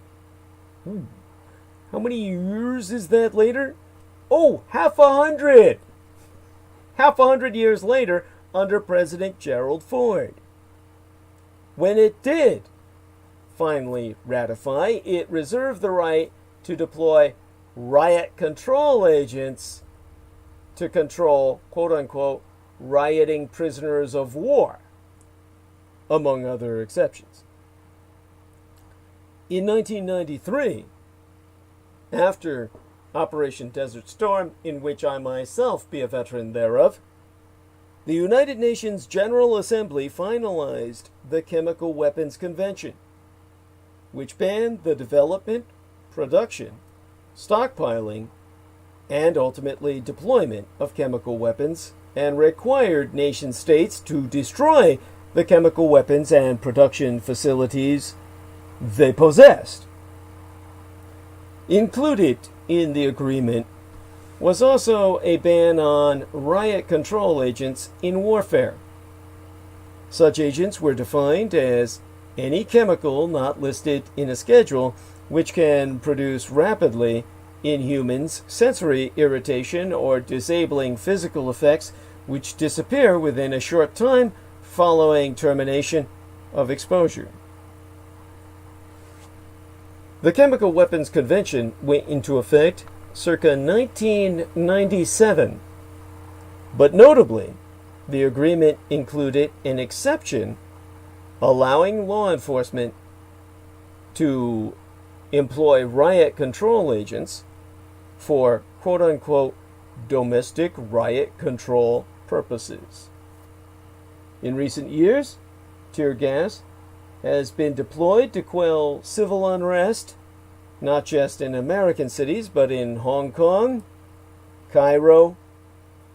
How many years is that later? Oh, half a hundred! Half a hundred years later, under President Gerald Ford. When it did finally ratify, it reserved the right to deploy riot control agents to control, quote-unquote, rioting prisoners of war, among other exceptions. In 1993, after Operation Desert Storm, in which I myself be a veteran thereof, the United Nations General Assembly finalized the Chemical Weapons Convention, which banned the development, production, stockpiling, and ultimately deployment of chemical weapons, and required nation-states to destroy the chemical weapons and production facilities they possessed. Included in the agreement was also a ban on riot control agents in warfare. Such agents were defined as any chemical not listed in a schedule which can produce rapidly in humans sensory irritation or disabling physical effects which disappear within a short time following termination of exposure. The Chemical Weapons Convention went into effect circa 1997, but notably, the agreement included an exception allowing law enforcement to employ riot control agents for quote-unquote domestic riot control purposes. In recent years, tear gas has been deployed to quell civil unrest, not just in American cities, but in Hong Kong, Cairo,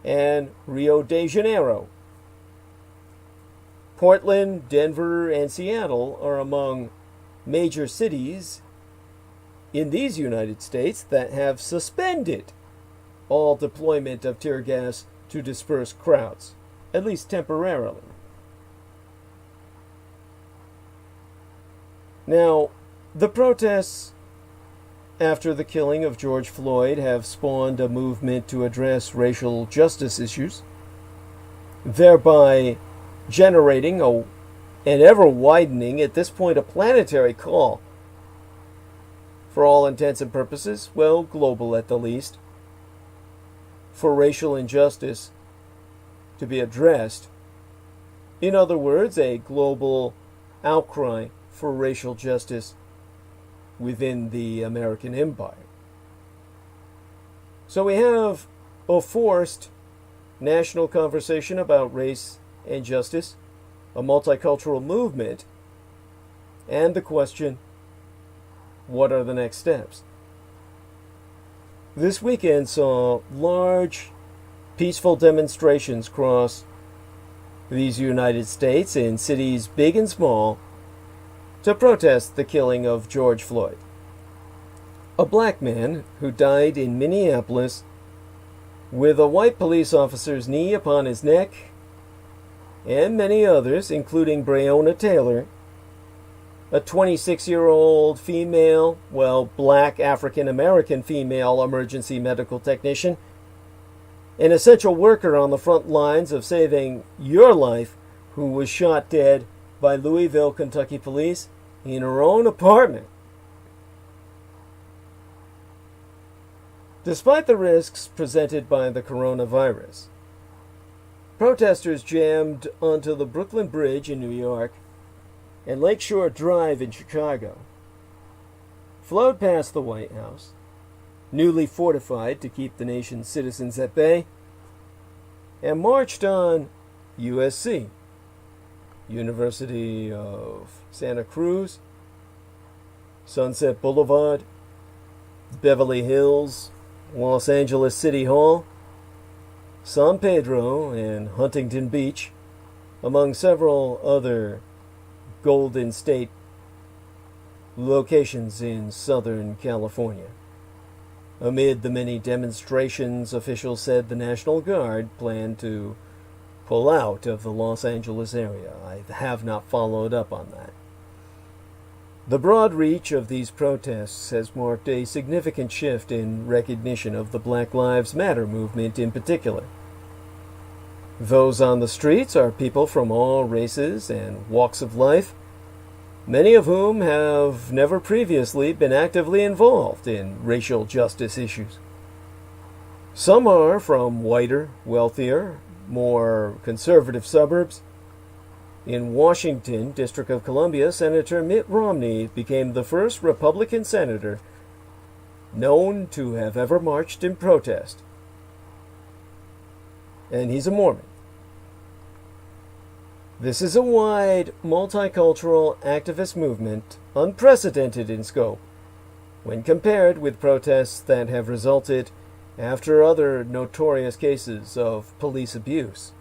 and Rio de Janeiro. Portland, Denver, and Seattle are among major cities in these United States that have suspended all deployment of tear gas to disperse crowds, at least temporarily. Now, the protests after the killing of George Floyd have spawned a movement to address racial justice issues, thereby generating an ever-widening, at this point a planetary call, for all intents and purposes, well, global at the least, for racial injustice to be addressed. In other words, a global outcry for racial justice within the American empire. So we have a forced national conversation about race and justice, a multicultural movement, and the question, what are the next steps? This weekend saw large, peaceful demonstrations across these United States in cities big and small to protest the killing of George Floyd, a black man who died in Minneapolis with a white police officer's knee upon his neck, and many others, including Breonna Taylor, a 26-year-old female, black African-American female emergency medical technician, an essential worker on the front lines of saving your life, who was shot dead by Louisville, Kentucky police in her own apartment. Despite the risks presented by the coronavirus, protesters jammed onto the Brooklyn Bridge in New York and Lakeshore Drive in Chicago, flowed past the White House, newly fortified to keep the nation's citizens at bay, and marched on USC, University of Santa Cruz, Sunset Boulevard, Beverly Hills, Los Angeles City Hall, San Pedro, and Huntington Beach, among several other Golden State locations in Southern California. Amid the many demonstrations, officials said the National Guard planned to pull out of the Los Angeles area. I have not followed up on that. The broad reach of these protests has marked a significant shift in recognition of the Black Lives Matter movement in particular. Those on the streets are people from all races and walks of life, many of whom have never previously been actively involved in racial justice issues. Some are from whiter, wealthier, more conservative suburbs. In Washington, District of Columbia, Senator Mitt Romney became the first Republican senator known to have ever marched in protest. And he's a Mormon. This is a wide, multicultural activist movement, unprecedented in scope, when compared with protests that have resulted after other notorious cases of police abuse.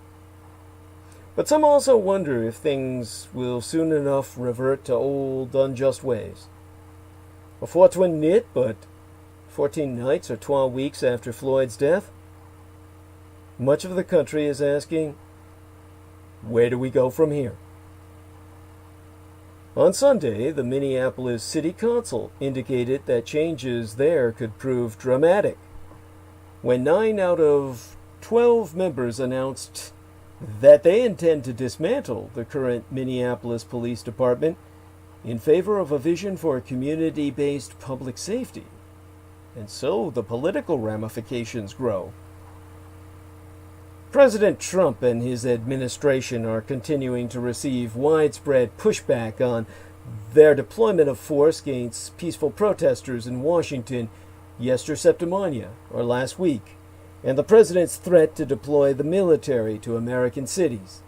But some also wonder if things will soon enough revert to old, unjust ways. A 420 knit, but 14 nights or 12 weeks after Floyd's death, much of the country is asking, where do we go from here? On Sunday, the Minneapolis City Council indicated that changes there could prove dramatic, when 9 out of 12 members announced that they intend to dismantle the current Minneapolis Police Department in favor of a vision for community-based public safety. And so the political ramifications grow. President Trump and his administration are continuing to receive widespread pushback on their deployment of force against peaceful protesters in Washington yesterday, or last week, and the president's threat to deploy the military to American cities.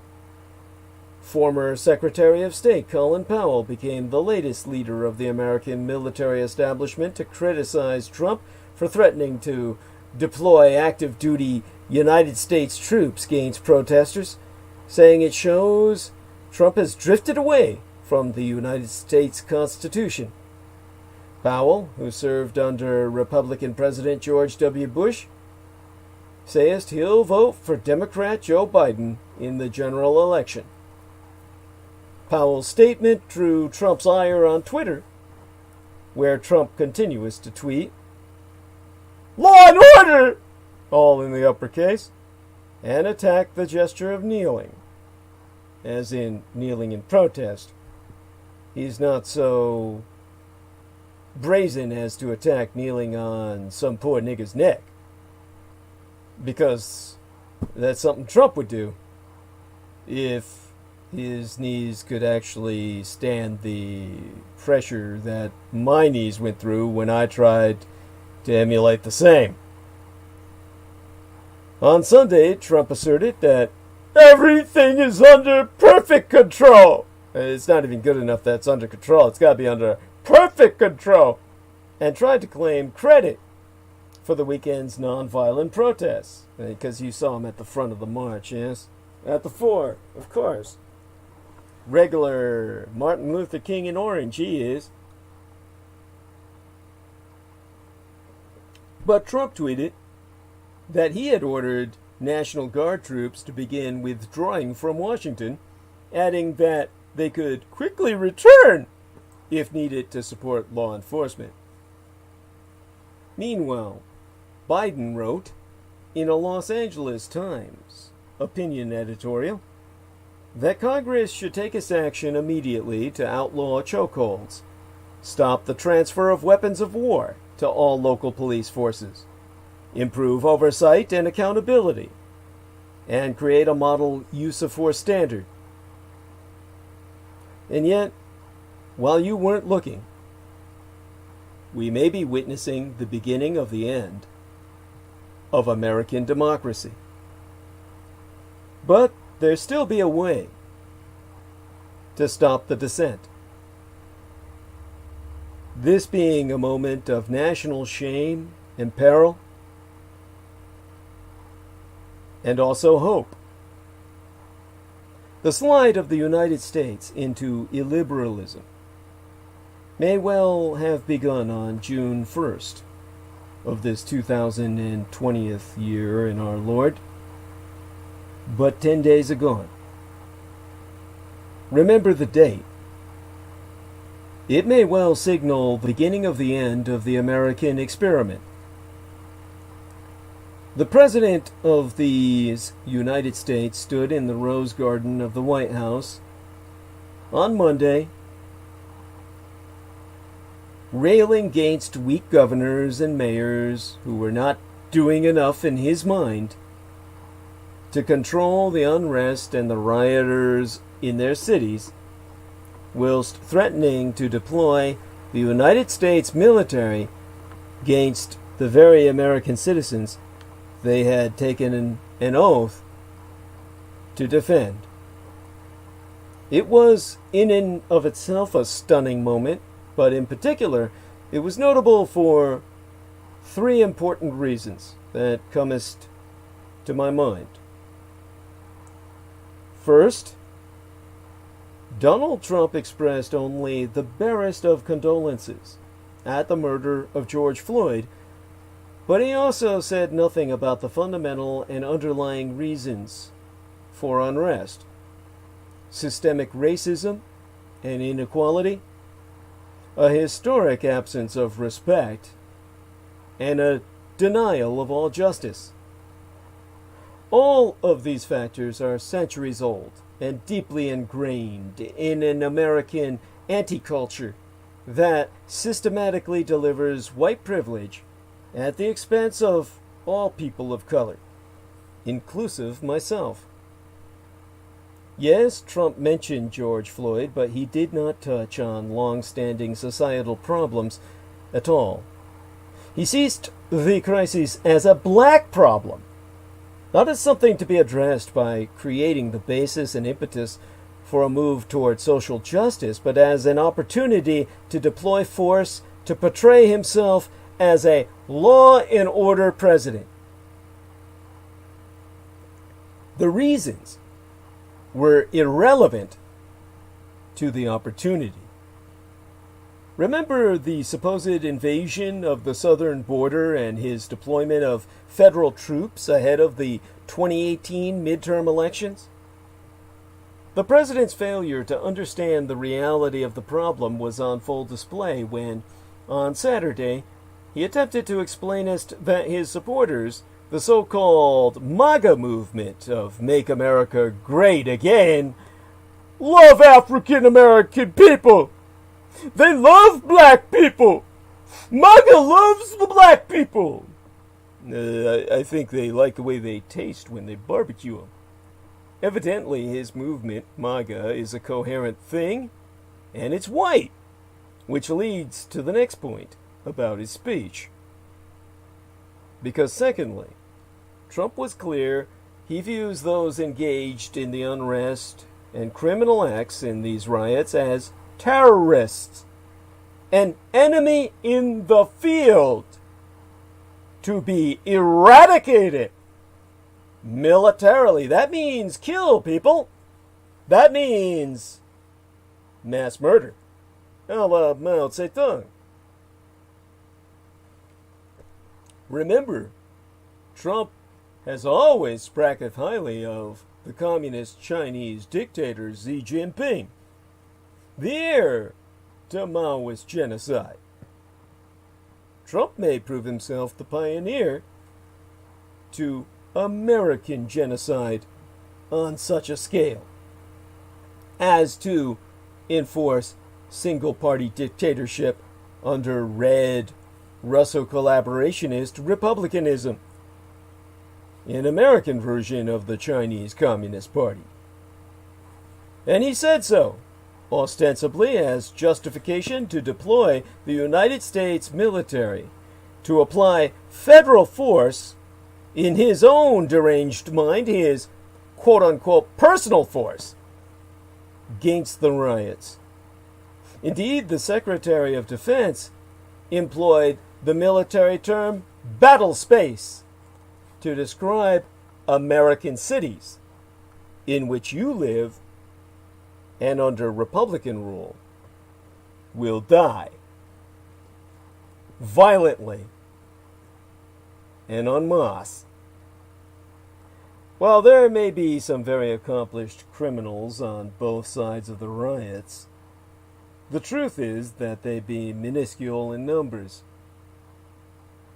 Former Secretary of State Colin Powell became the latest leader of the American military establishment to criticize Trump for threatening to deploy active-duty United States troops against protesters, saying it shows Trump has drifted away from the United States Constitution. Powell, who served under Republican President George W. Bush, says he'll vote for Democrat Joe Biden in the general election. Powell's statement drew Trump's ire on Twitter, where Trump continues to tweet, "Law and order!" all in the uppercase, and attack the gesture of kneeling, as in kneeling in protest. He's not so brazen as to attack kneeling on some poor nigger's neck, because that's something Trump would do if his knees could actually stand the pressure that my knees went through when I tried to emulate the same. On Sunday, Trump asserted that everything is under perfect control. It's not even good enough that it's under control. It's got to be under perfect control. And tried to claim credit for the weekend's nonviolent protests. Because you saw him at the front of the march, yes? At the fore, of course. Regular Martin Luther King in orange, he is. But Trump tweeted that he had ordered National Guard troops to begin withdrawing from Washington, adding that they could quickly return if needed to support law enforcement. Meanwhile, Biden wrote in a Los Angeles Times opinion editorial that Congress should take its action immediately to outlaw chokeholds, stop the transfer of weapons of war to all local police forces, improve oversight and accountability, and create a model use of force standard. And yet, while you weren't looking, we may be witnessing the beginning of the end of American democracy. But there still be a way to stop the descent. This being a moment of national shame and peril, and also hope. The slide of the United States into illiberalism may well have begun on June 1st of this 2020th year in our Lord, but 10 days ago. Remember the date. It may well signal the beginning of the end of the American experiment. The President of the United States stood in the Rose Garden of the White House on Monday, railing against weak governors and mayors who were not doing enough in his mind to control the unrest and the rioters in their cities, whilst threatening to deploy the United States military against the very American citizens they had taken an oath to defend. It was in and of itself a stunning moment, but in particular, it was notable for three important reasons that comest to my mind. First, Donald Trump expressed only the barest of condolences at the murder of George Floyd, but he also said nothing about the fundamental and underlying reasons for unrest: systemic racism and inequality, a historic absence of respect, and a denial of all justice. All of these factors are centuries old and deeply ingrained in an American anti-culture that systematically delivers white privilege at the expense of all people of color, inclusive myself. Yes, Trump mentioned George Floyd, but he did not touch on long-standing societal problems at all. He sees the crisis as a black problem, not as something to be addressed by creating the basis and impetus for a move toward social justice, but as an opportunity to deploy force to portray himself as a law and order president. The reasons were irrelevant to the opportunity. Remember the supposed invasion of the southern border and his deployment of federal troops ahead of the 2018 midterm elections? The president's failure to understand the reality of the problem was on full display when, on Saturday, he attempted to explain that his supporters the so-called MAGA movement of Make America Great Again love African American people. They love black people. MAGA loves the black people. I think they like the way they taste when they barbecue them. Evidently, his movement, MAGA, is a coherent thing, and it's white, which leads to the next point about his speech. Because secondly, Trump was clear he views those engaged in the unrest and criminal acts in these riots as terrorists, an enemy in the field, to be eradicated militarily. That means kill people. That means mass murder. A la Mao Zedong. Remember, Trump has always bragged highly of the communist Chinese dictator Xi Jinping, the heir to Maoist genocide. Trump may prove himself the pioneer to American genocide on such a scale as to enforce single-party dictatorship under red Russo-collaborationist republicanism, an American version of the Chinese Communist Party. And he said so, ostensibly as justification to deploy the United States military to apply federal force in his own deranged mind, his quote-unquote personal force, against the riots. Indeed, the Secretary of Defense employed the military term battle space to describe American cities in which you live and under Republican rule will die violently and en masse. While there may be some very accomplished criminals on both sides of the riots, the truth is that they be minuscule in numbers.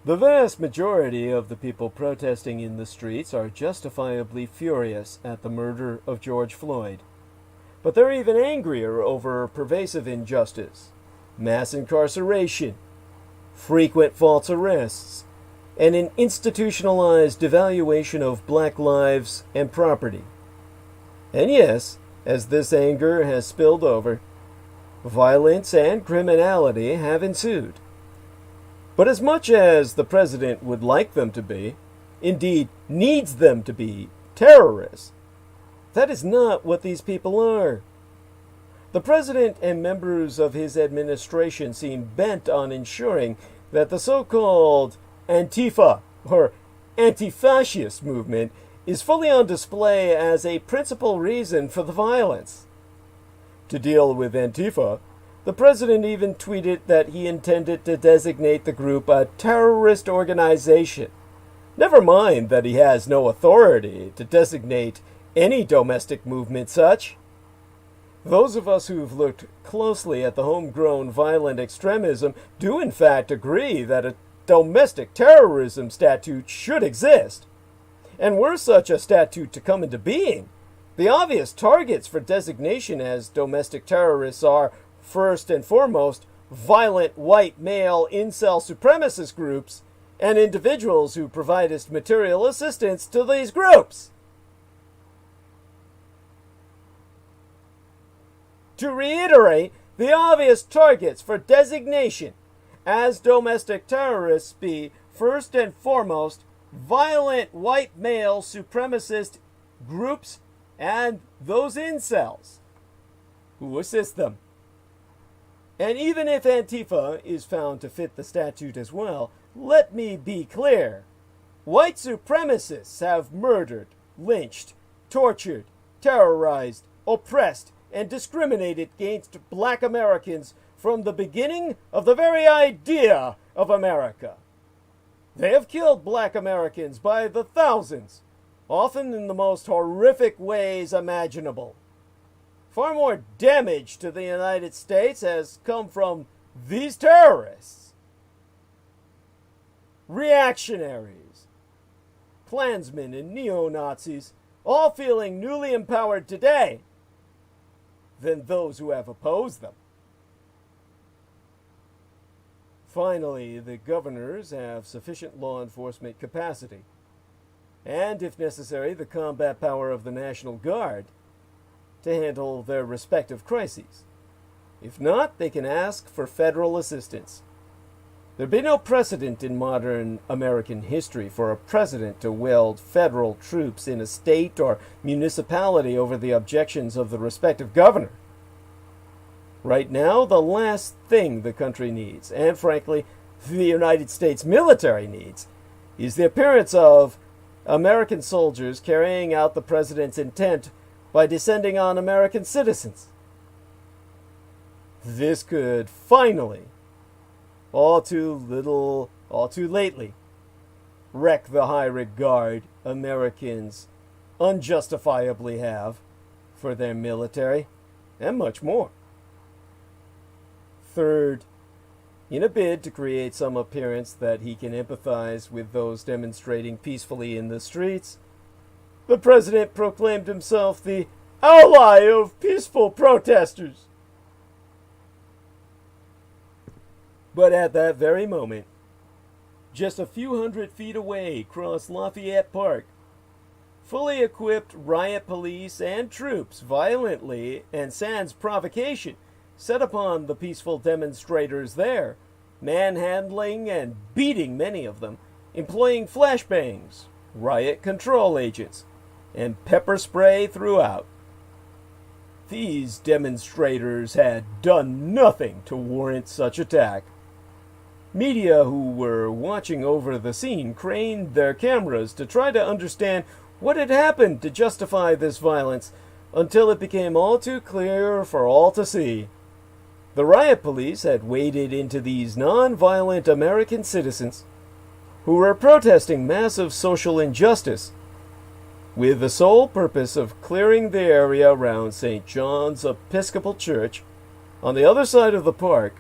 The vast majority of the people protesting in the streets are justifiably furious at the murder of George Floyd. But they're even angrier over pervasive injustice, mass incarceration, frequent false arrests, and an institutionalized devaluation of black lives and property. And yes, as this anger has spilled over, violence and criminality have ensued. But as much as the president would like them to be, indeed needs them to be, terrorists, that is not what these people are. The president and members of his administration seem bent on ensuring that the so-called Antifa, or anti-fascist movement, is fully on display as a principal reason for the violence. To deal with Antifa, the president even tweeted that he intended to designate the group a terrorist organization. Never mind that he has no authority to designate any domestic movement such. Those of us who've looked closely at the homegrown violent extremism do in fact agree that a domestic terrorism statute should exist. And were such a statute to come into being, the obvious targets for designation as domestic terrorists are, first and foremost, violent white male incel supremacist groups and individuals who provide material assistance to these groups. To reiterate, the obvious targets for designation as domestic terrorists be, first and foremost, violent white male supremacist groups and those incels who assist them. And even if Antifa is found to fit the statute as well, let me be clear. White supremacists have murdered, lynched, tortured, terrorized, oppressed, and discriminated against black Americans from the beginning of the very idea of America. They have killed black Americans by the thousands, often in the most horrific ways imaginable. Far more damage to the United States has come from these terrorists, reactionaries, Klansmen and neo-Nazis, all feeling newly empowered today, than those who have opposed them. Finally, the governors have sufficient law enforcement capacity, and, if necessary, the combat power of the National Guard to handle their respective crises. If not, they can ask for federal assistance. There'd be no precedent in modern American history for a president to wield federal troops in a state or municipality over the objections of the respective governor. Right now, the last thing the country needs, and frankly, the United States military needs, is the appearance of American soldiers carrying out the president's intent by descending on American citizens. This could finally, all too lately, wreck the high regard Americans unjustifiably have for their military, and much more. Third, in a bid to create some appearance that he can empathize with those demonstrating peacefully in the streets, the president proclaimed himself the ally of peaceful protesters. But at that very moment, just a few hundred feet away across Lafayette Park, fully equipped riot police and troops violently and sans provocation set upon the peaceful demonstrators there, manhandling and beating many of them, employing flashbangs, riot control agents, and pepper spray throughout. These demonstrators had done nothing to warrant such attack. Media who were watching over the scene craned their cameras to try to understand what had happened to justify this violence, until it became all too clear for all to see. The riot police had waded into these non-violent American citizens who were protesting massive social injustice with the sole purpose of clearing the area around St. John's Episcopal Church on the other side of the park,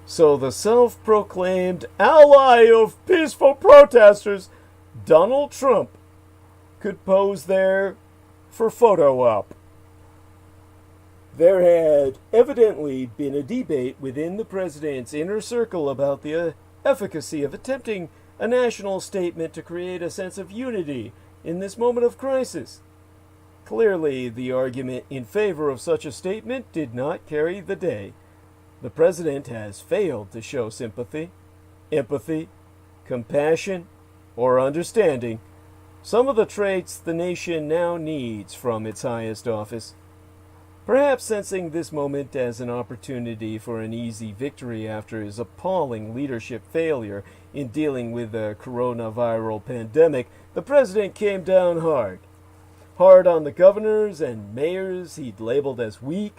so the self-proclaimed ally of peaceful protesters, Donald Trump, could pose there for photo op. There had evidently been a debate within the president's inner circle about the efficacy of attempting a national statement to create a sense of unity in this moment of crisis. Clearly, the argument in favor of such a statement did not carry the day. The president has failed to show sympathy, empathy, compassion, or understanding, some of the traits the nation now needs from its highest office. Perhaps sensing this moment as an opportunity for an easy victory after his appalling leadership failure in dealing with the coronavirus pandemic, the president came down hard. Hard on the governors and mayors he'd labeled as weak,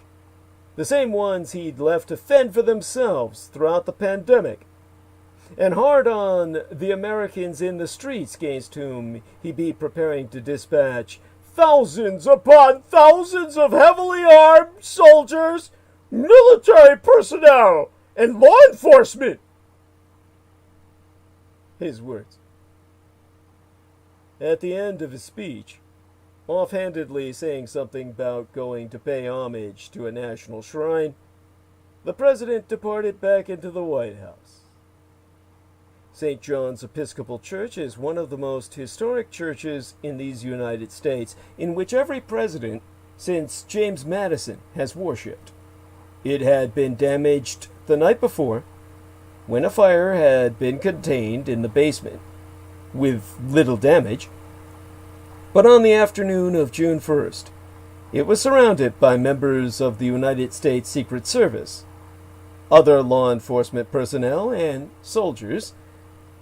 the same ones he'd left to fend for themselves throughout the pandemic, and hard on the Americans in the streets against whom he'd be preparing to dispatch thousands upon thousands of heavily armed soldiers, military personnel, and law enforcement. His words. At the end of his speech, offhandedly saying something about going to pay homage to a national shrine, the president departed back into the White House. St. John's Episcopal Church is one of the most historic churches in these United States, in which every president since James Madison has worshipped. It had been damaged the night before, when a fire had been contained in the basement, with little damage. But on the afternoon of June 1st, it was surrounded by members of the United States Secret Service, other law enforcement personnel, and soldiers.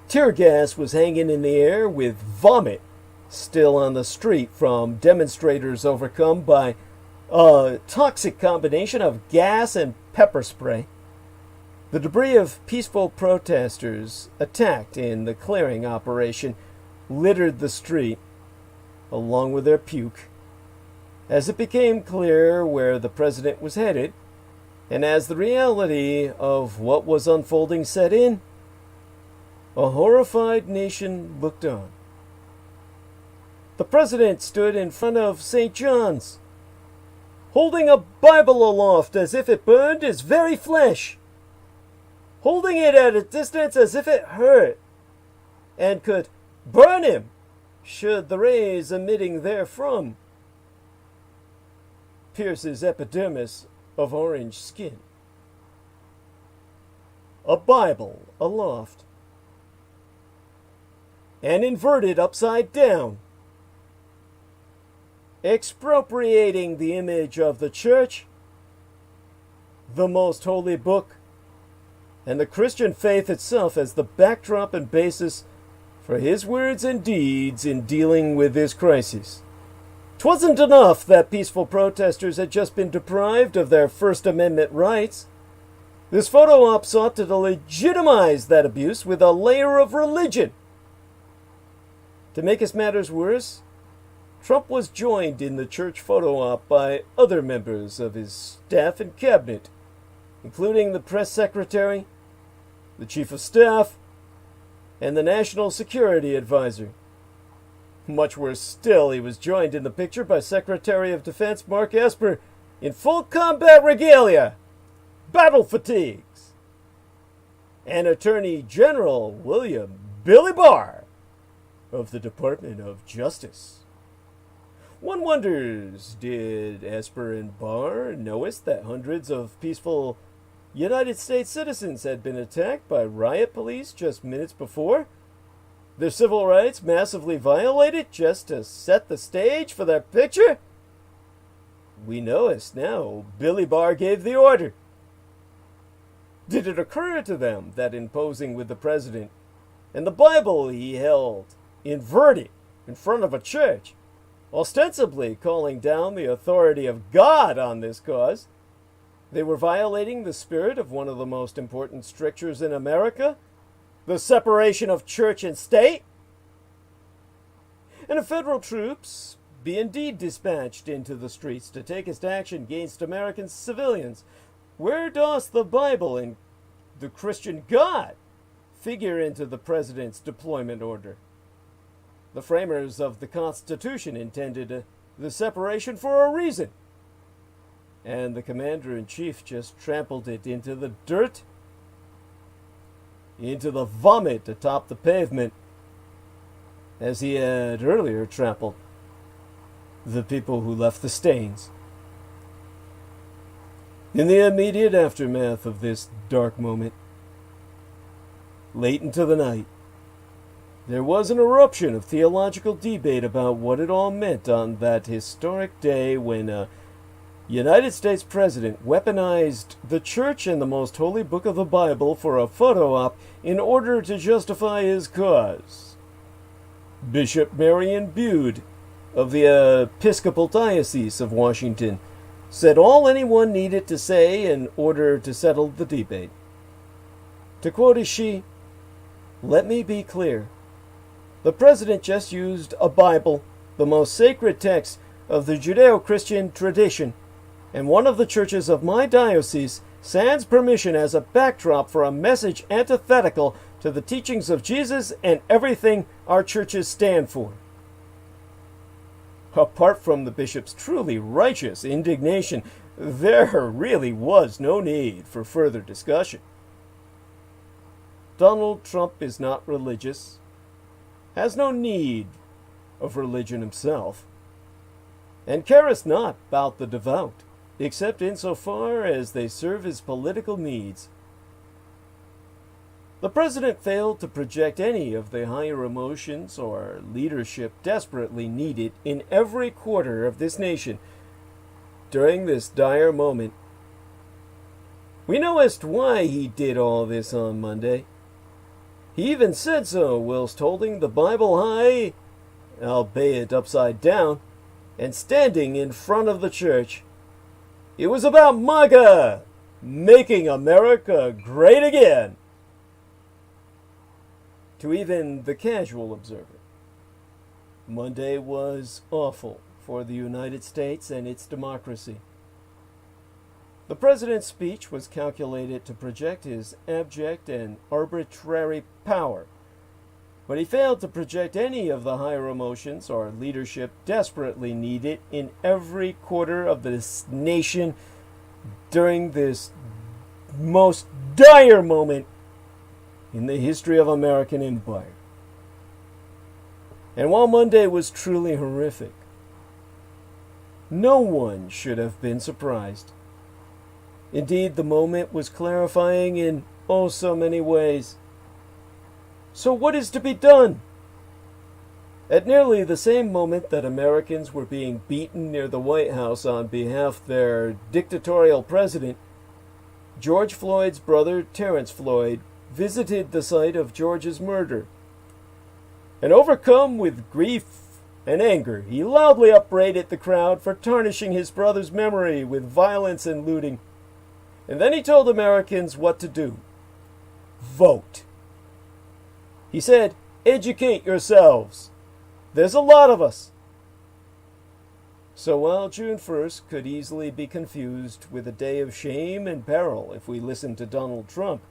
Tear gas was hanging in the air, with vomit still on the street from demonstrators overcome by a toxic combination of gas and pepper spray. The debris of peaceful protesters attacked in the clearing operation littered the street, along with their puke. As it became clear where the president was headed, and as the reality of what was unfolding set in, a horrified nation looked on. The president stood in front of St. John's, holding a Bible aloft as if it burned his very flesh, holding it at a distance as if it hurt, and could burn him should the rays emitting therefrom pierce his epidermis of orange skin. A Bible aloft, and inverted upside down, expropriating the image of the church, the most holy book, and the Christian faith itself as the backdrop and basis for his words and deeds in dealing with this crisis. 'Twasn't enough that peaceful protesters had just been deprived of their First Amendment rights. This photo op sought to legitimize that abuse with a layer of religion. To make his matters worse, Trump was joined in the church photo op by other members of his staff and cabinet, including the press secretary, the chief of staff, and the national security advisor. Much worse still, he was joined in the picture by Secretary of Defense Mark Esper in full combat regalia, battle fatigues, and Attorney General William Billy Barr of the Department of Justice. One wonders, did Esper and Barr notice that hundreds of peaceful United States citizens had been attacked by riot police just minutes before? Their civil rights massively violated just to set the stage for their picture? We notice now Billy Barr gave the order. Did it occur to them that in posing with the president and the Bible he held inverted in front of a church, ostensibly calling down the authority of God on this cause, they were violating the spirit of one of the most important strictures in America, the separation of church and state? And if federal troops be indeed dispatched into the streets to take action against American civilians, where does the Bible and the Christian God figure into the president's deployment order? The framers of the Constitution intended the separation for a reason, and the commander-in-chief just trampled it into the dirt, into the vomit atop the pavement, as he had earlier trampled the people who left the stains. In the immediate aftermath of this dark moment, late into the night, there was an eruption of theological debate about what it all meant on that historic day when a United States president weaponized the church and the most holy book of the Bible for a photo op in order to justify his cause. Bishop Marion Bude of the Episcopal Diocese of Washington said all anyone needed to say in order to settle the debate. To quote as she, "Let me be clear. The president just used a Bible, the most sacred text of the Judeo-Christian tradition, and one of the churches of my diocese sans permission as a backdrop for a message antithetical to the teachings of Jesus and everything our churches stand for." Apart from the bishop's truly righteous indignation, there really was no need for further discussion. Donald Trump is not religious, has no need of religion himself, and careth not about the devout, except insofar as they serve his political needs. The president failed to project any of the higher emotions or leadership desperately needed in every quarter of this nation during this dire moment. We know as to why he did all this on Monday. He even said so whilst holding the Bible high, albeit upside down, and standing in front of the church. It was about MAGA, making America great again. To even the casual observer, Monday was awful for the United States and its democracy. The president's speech was calculated to project his abject and arbitrary power, But he failed to project any of the higher emotions our leadership desperately needed in every quarter of this nation during this most dire moment in the history of American empire. And while Monday was truly horrific, no one should have been surprised. Indeed, the moment was clarifying in oh so many ways. So what is to be done? At nearly the same moment that Americans were being beaten near the White House on behalf of their dictatorial president, George Floyd's brother, Terrence Floyd, visited the site of George's murder. And overcome with grief and anger, he loudly upbraided the crowd for tarnishing his brother's memory with violence and looting. And then he told Americans what to do. Vote. He said, educate yourselves. There's a lot of us. So while June 1st could easily be confused with a day of shame and peril if we listened to Donald Trump,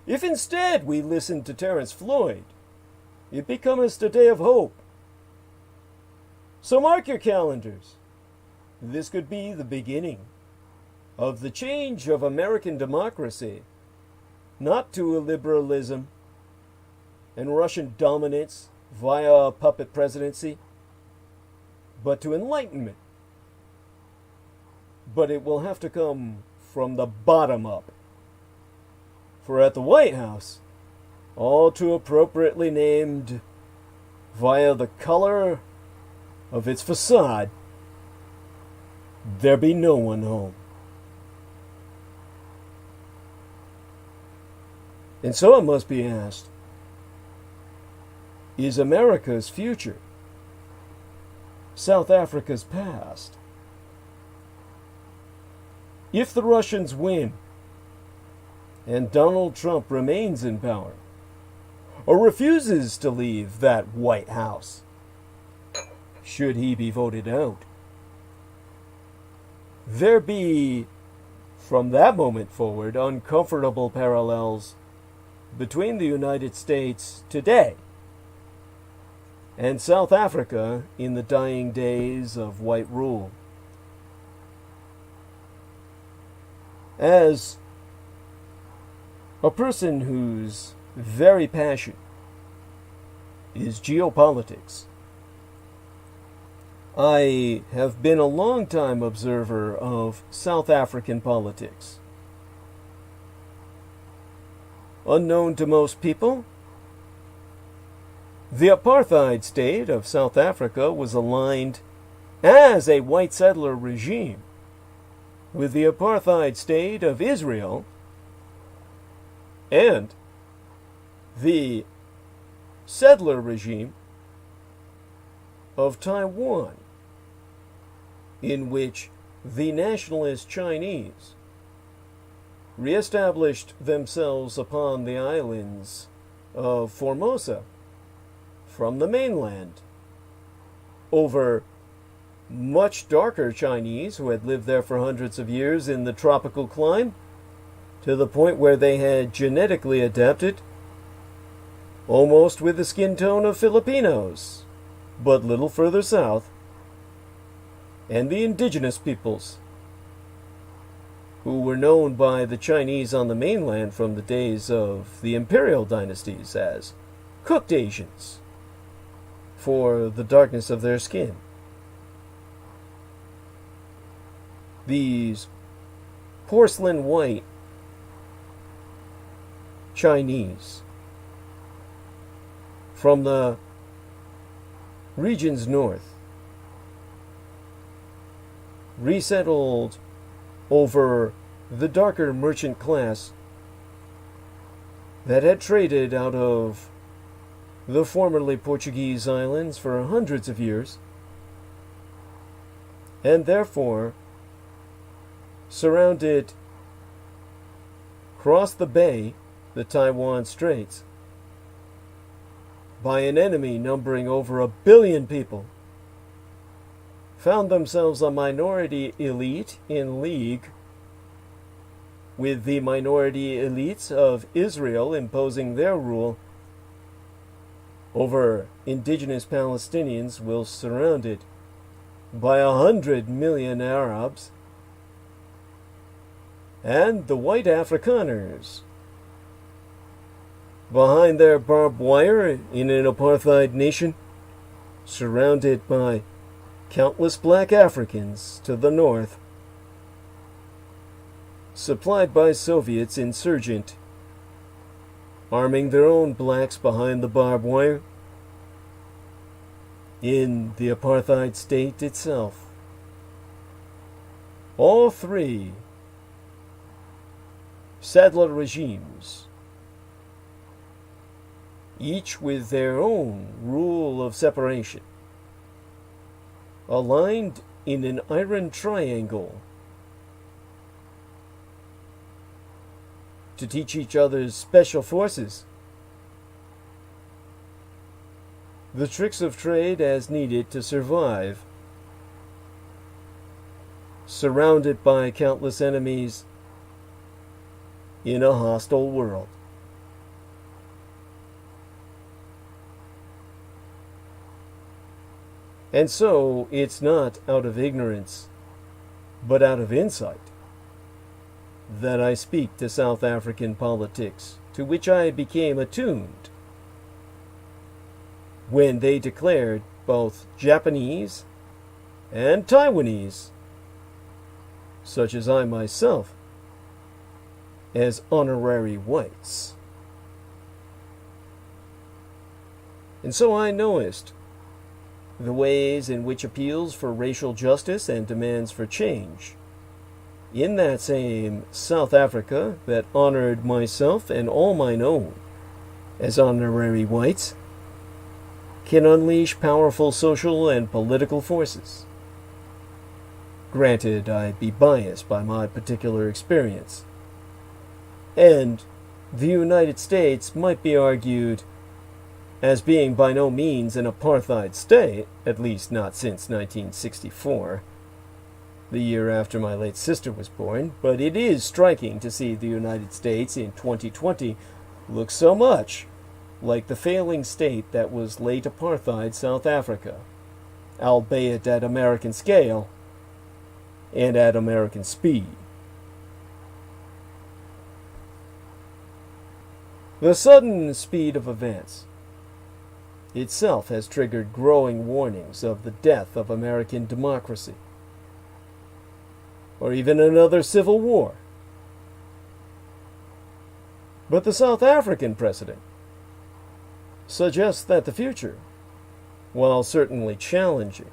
if instead we listened to Terrence Floyd, it becomes a day of hope. So mark your calendars. This could be the beginning of the change of American democracy, not to illiberalism and Russian dominance via a puppet presidency, but to enlightenment. But it will have to come from the bottom up. For at the White House, all too appropriately named via the color of its facade, there be no one home. And so it must be asked, is America's future South Africa's past? If the Russians win and Donald Trump remains in power or refuses to leave that White House, should he be voted out, there be, from that moment forward, uncomfortable parallels between the United States today and South Africa in the dying days of white rule. As a person whose very passion is geopolitics, I have been a long-time observer of South African politics. Unknown to most people, the apartheid state of South Africa was aligned as a white settler regime with the apartheid state of Israel and the settler regime of Taiwan, in which the nationalist Chinese reestablished themselves upon the islands of Formosa from the mainland over much darker Chinese who had lived there for hundreds of years in the tropical clime, to the point where they had genetically adapted almost with the skin tone of Filipinos, but little further south, and the indigenous peoples, who were known by the Chinese on the mainland from the days of the imperial dynasties as cooked Asians, for the darkness of their skin. These porcelain white Chinese from the regions north resettled over the darker merchant class that had traded out of the formerly Portuguese islands for hundreds of years, and therefore surrounded across the bay, the Taiwan Straits, by an enemy numbering over 1 billion people, found themselves a minority elite in league with the minority elites of Israel imposing their rule, over indigenous Palestinians while surrounded by 100 million Arabs and the white Afrikaners behind their barbed wire in an apartheid nation, surrounded by countless black Africans to the north, supplied by Soviets insurgent, arming their own blacks behind the barbed wire in the apartheid state itself. All three settler regimes, each with their own rule of separation, aligned in an iron triangle to teach each other's special forces the tricks of trade as needed to survive, surrounded by countless enemies in a hostile world. And so, it's not out of ignorance, but out of insight, that I speak to South African politics, to which I became attuned when they declared both Japanese and Taiwanese, such as I myself, as honorary whites. And so I noticed the ways in which appeals for racial justice and demands for change in that same South Africa that honored myself and all mine own as honorary whites can unleash powerful social and political forces. Granted, I be biased by my particular experience, and the United States might be argued as being by no means an apartheid state, at least not since 1964, the year after my late sister was born, but it is striking to see the United States in 2020 look so much like the failing state that was late apartheid South Africa, albeit at American scale and at American speed. The sudden speed of events itself has triggered growing warnings of the death of American democracy, or even another civil war. But the South African precedent suggests that the future, while certainly challenging,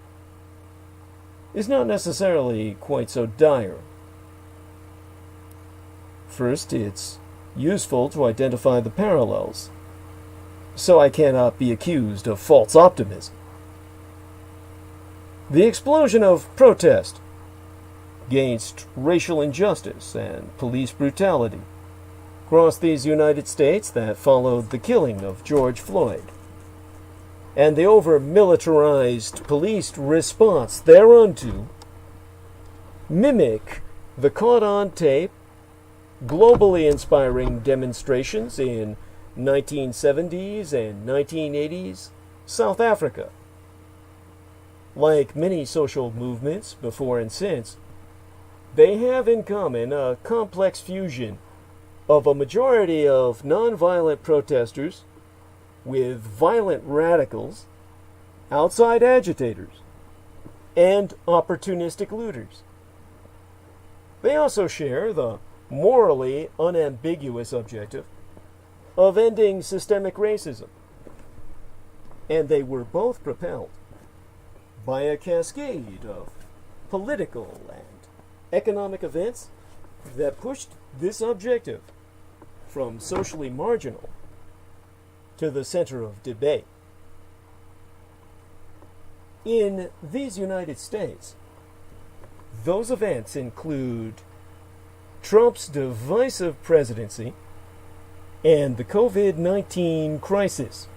is not necessarily quite so dire. First, it's useful to identify the parallels, so I cannot be accused of false optimism. The explosion of protest against racial injustice and police brutality across these United States that followed the killing of George Floyd, and the over-militarized police response thereunto, mimic the caught-on-tape, globally inspiring demonstrations in 1970s and 1980s South Africa. Like many social movements before and since, they have in common a complex fusion of a majority of nonviolent protesters with violent radicals, outside agitators, and opportunistic looters. They also share the morally unambiguous objective of ending systemic racism, and they were both propelled by a cascade of political and economic events that pushed this objective from socially marginal to the center of debate. In these United States, those events include Trump's divisive presidency and the COVID-19 crisis,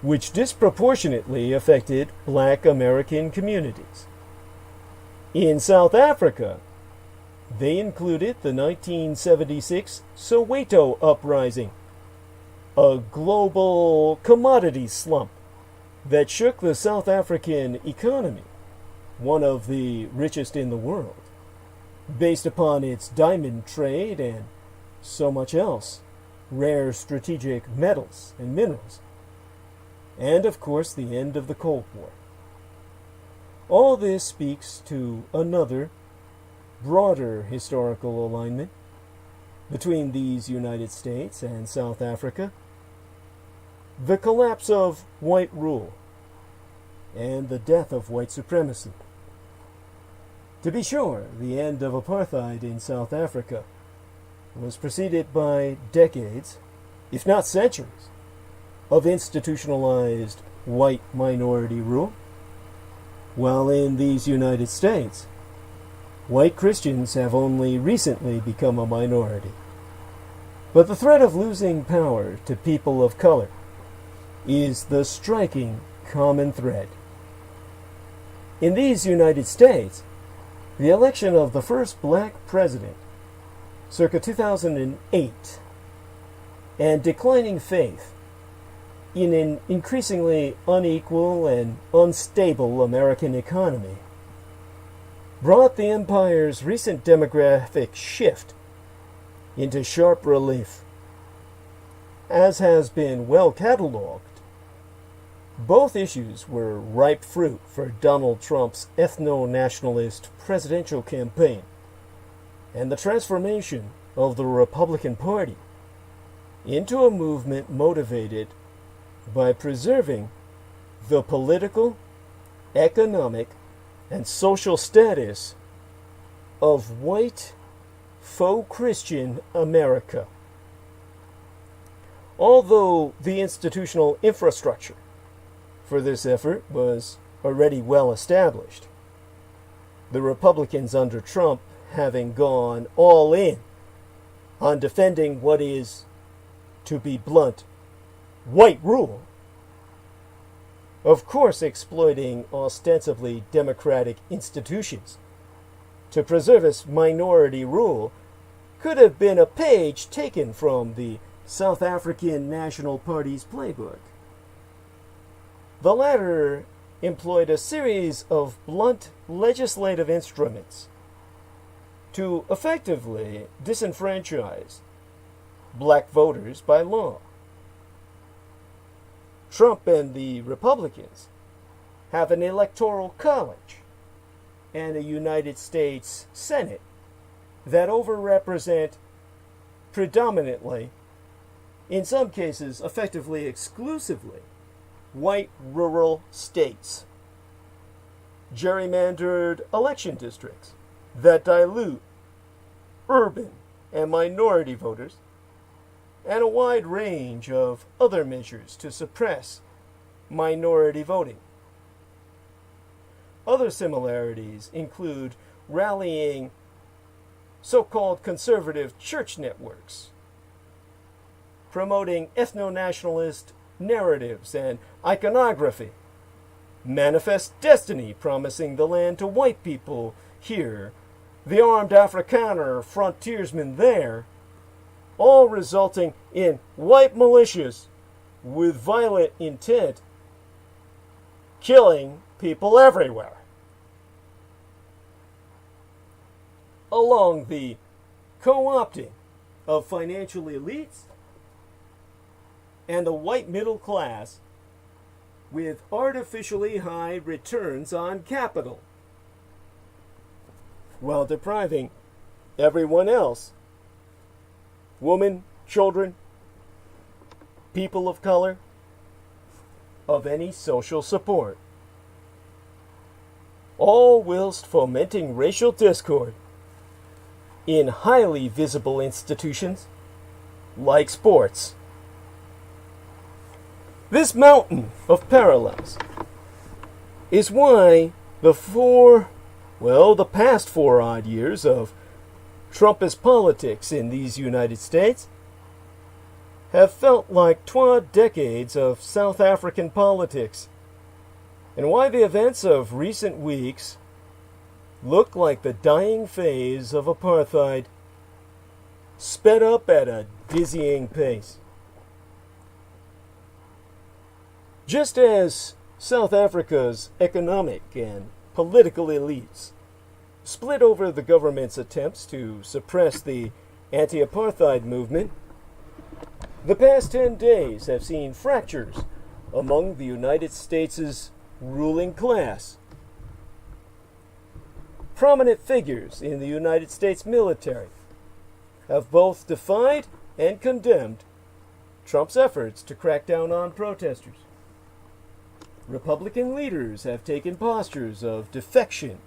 which disproportionately affected Black American communities. In South Africa, they included the 1976 Soweto uprising, a global commodity slump that shook the South African economy, one of the richest in the world, based upon its diamond trade and so much else, rare strategic metals and minerals, and of course the end of the Cold War. All this speaks to another, broader historical alignment between these United States and South Africa: the collapse of white rule and the death of white supremacy. To be sure, the end of apartheid in South Africa was preceded by decades, if not centuries, of institutionalized white minority rule, while in these United States, white Christians have only recently become a minority. But the threat of losing power to people of color is the striking common thread. In these United States, the election of the first black president, circa 2008, and declining faith in an increasingly unequal and unstable American economy brought the empire's recent demographic shift into sharp relief. As has been well catalogued, both issues were ripe fruit for Donald Trump's ethno-nationalist presidential campaign and the transformation of the Republican Party into a movement motivated by preserving the political, economic, and social status of white, faux Christian America. Although the institutional infrastructure for this effort was already well established, the Republicans under Trump having gone all in on defending what is, to be blunt, white rule, of course exploiting ostensibly democratic institutions to preserve its minority rule, could have been a page taken from the South African National Party's playbook. The latter employed a series of blunt legislative instruments to effectively disenfranchise black voters by law. Trump and the Republicans have an electoral college and a United States Senate that overrepresent predominantly, in some cases effectively exclusively, white rural states, gerrymandered election districts that dilute urban and minority voters, and a wide range of other measures to suppress minority voting. Other similarities include rallying so-called conservative church networks, promoting ethno-nationalist narratives and iconography, manifest destiny promising the land to white people here, the armed Afrikaner frontiersmen there, all resulting in white militias with violent intent, killing people everywhere. Along the co-opting of financial elites and the white middle class with artificially high returns on capital, while depriving everyone else, women, children, people of color, of any social support, all whilst fomenting racial discord in highly visible institutions like sports. This mountain of parallels is why the past 4 odd years of Trumpist politics in these United States have felt like 2 decades of South African politics, and why the events of recent weeks look like the dying phase of apartheid sped up at a dizzying pace. Just as South Africa's economic and political elites split over the government's attempts to suppress the anti-apartheid movement, the past 10 days have seen fractures among the United States' ruling class. Prominent figures in the United States military have both defied and condemned Trump's efforts to crack down on protesters. Republican leaders have taken postures of defection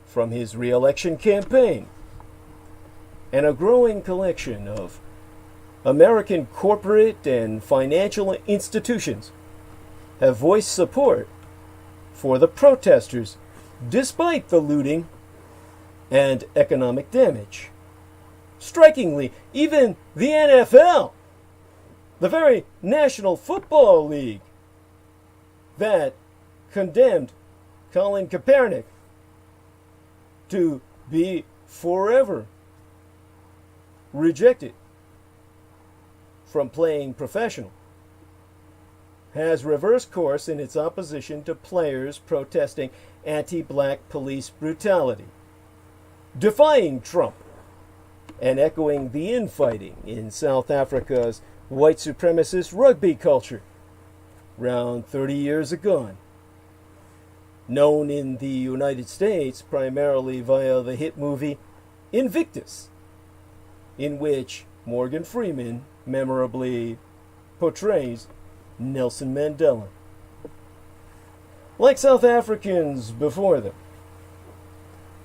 from his re-election campaign, and a growing collection of American corporate and financial institutions have voiced support for the protesters despite the looting and economic damage. Strikingly, even the NFL, the very National Football League that condemned Colin Kaepernick to be forever rejected from playing professional, has reversed course in its opposition to players protesting anti-black police brutality, defying Trump and echoing the infighting in South Africa's white supremacist rugby culture around 30 years ago. Known in the United States primarily via the hit movie Invictus, in which Morgan Freeman memorably portrays Nelson Mandela. Like South Africans before them,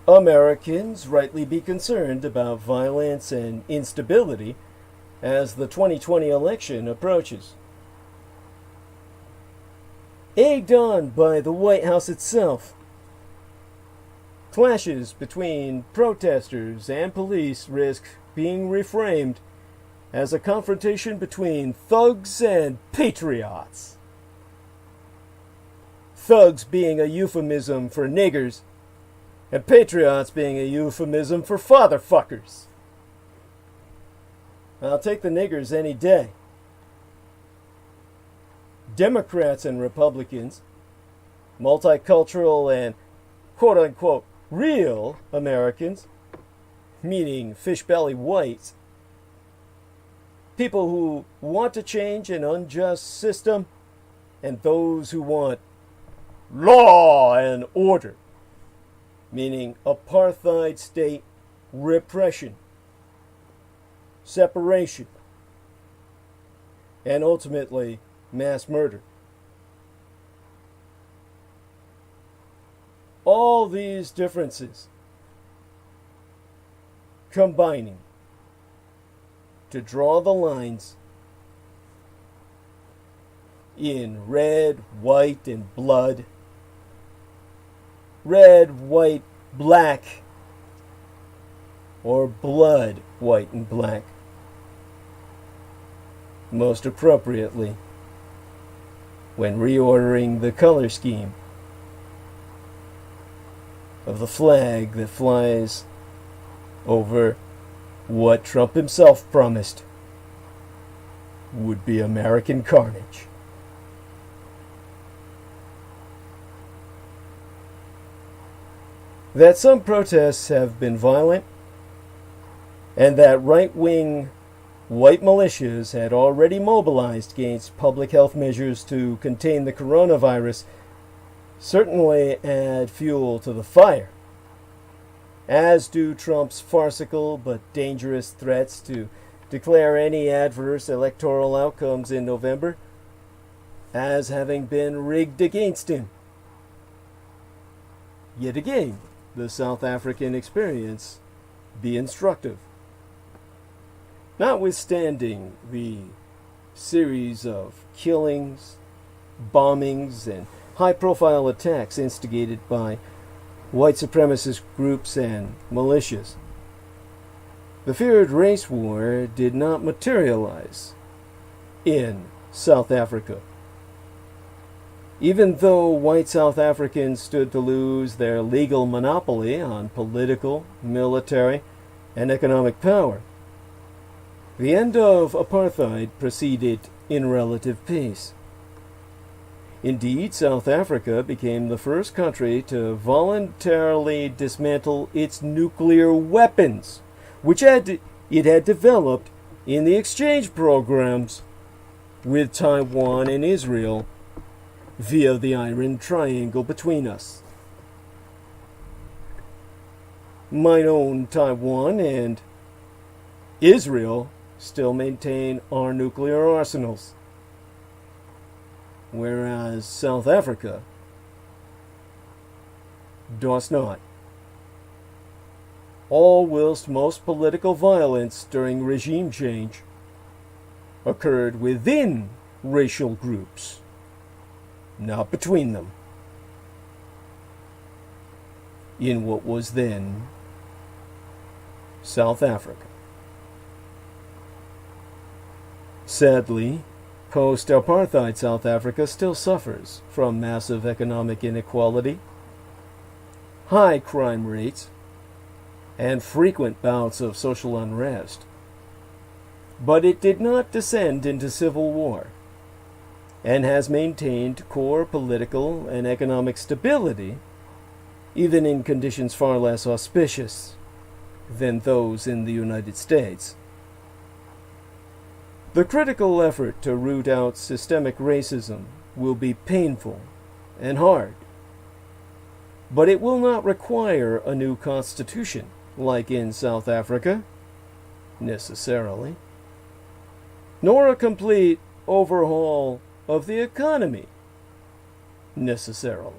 Americans rightly be concerned about violence and instability as the 2020 election approaches. Egged on by the White House itself, clashes between protesters and police risk being reframed as a confrontation between thugs and patriots. Thugs being a euphemism for niggers, and patriots being a euphemism for fatherfuckers. I'll take the niggers any day. Democrats and Republicans, multicultural and quote-unquote real Americans, meaning fish-belly whites, people who want to change an unjust system, and those who want law and order, meaning apartheid state repression, separation, and ultimately mass murder. All these differences combining to draw the lines in red, white, and blood, red, white, black, or blood, white, and black, most appropriately when reordering the color scheme of the flag that flies over what Trump himself promised would be American carnage. That some protests have been violent, and that right-wing white militias had already mobilized against public health measures to contain the coronavirus, certainly add fuel to the fire, as do Trump's farcical but dangerous threats to declare any adverse electoral outcomes in November as having been rigged against him. Yet again, the South African experience be instructive. Notwithstanding the series of killings, bombings, and high-profile attacks instigated by white supremacist groups and militias, the feared race war did not materialize in South Africa. Even though white South Africans stood to lose their legal monopoly on political, military, and economic power, the end of apartheid proceeded in relative peace. Indeed, South Africa became the first country to voluntarily dismantle its nuclear weapons, which it had developed in the exchange programs with Taiwan and Israel via the Iron Triangle between us. Mine own Taiwan and Israel still maintain our nuclear arsenals, whereas South Africa does not. All whilst most political violence during regime change occurred within racial groups, not between them, in what was then South Africa. Sadly, post-apartheid South Africa still suffers from massive economic inequality, high crime rates, and frequent bouts of social unrest. But it did not descend into civil war, and has maintained core political and economic stability, even in conditions far less auspicious than those in the United States. The critical effort to root out systemic racism will be painful and hard, but it will not require a new constitution like in South Africa, necessarily, nor a complete overhaul of the economy, necessarily.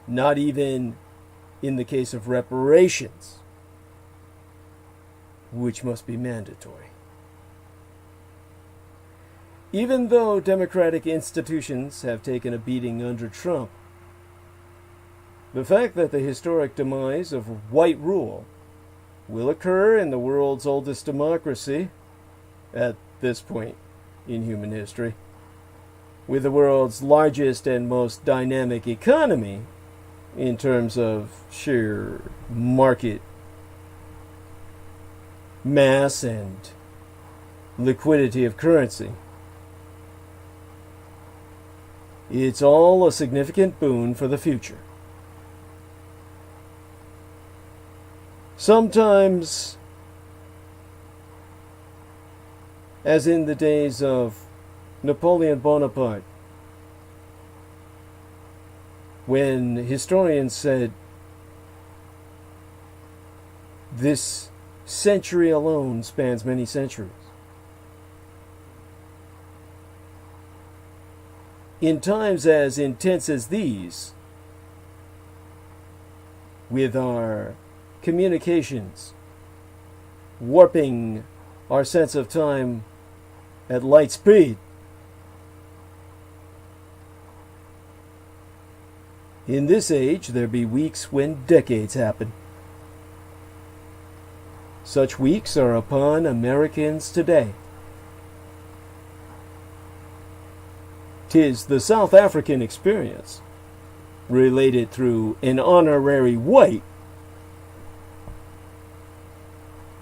Not even in the case of reparations, which must be mandatory. Even though democratic institutions have taken a beating under Trump, the fact that the historic demise of white rule will occur in the world's oldest democracy, at this point in human history, with the world's largest and most dynamic economy in terms of sheer market mass and liquidity of currency. It's all a significant boon for the future. Sometimes, as in the days of Napoleon Bonaparte, when historians said, this century alone spans many centuries. In times as intense as these, with our communications warping our sense of time at light speed, in this age there be weeks when decades happen. Such weeks are upon Americans today. 'Tis the South African experience, related through an honorary white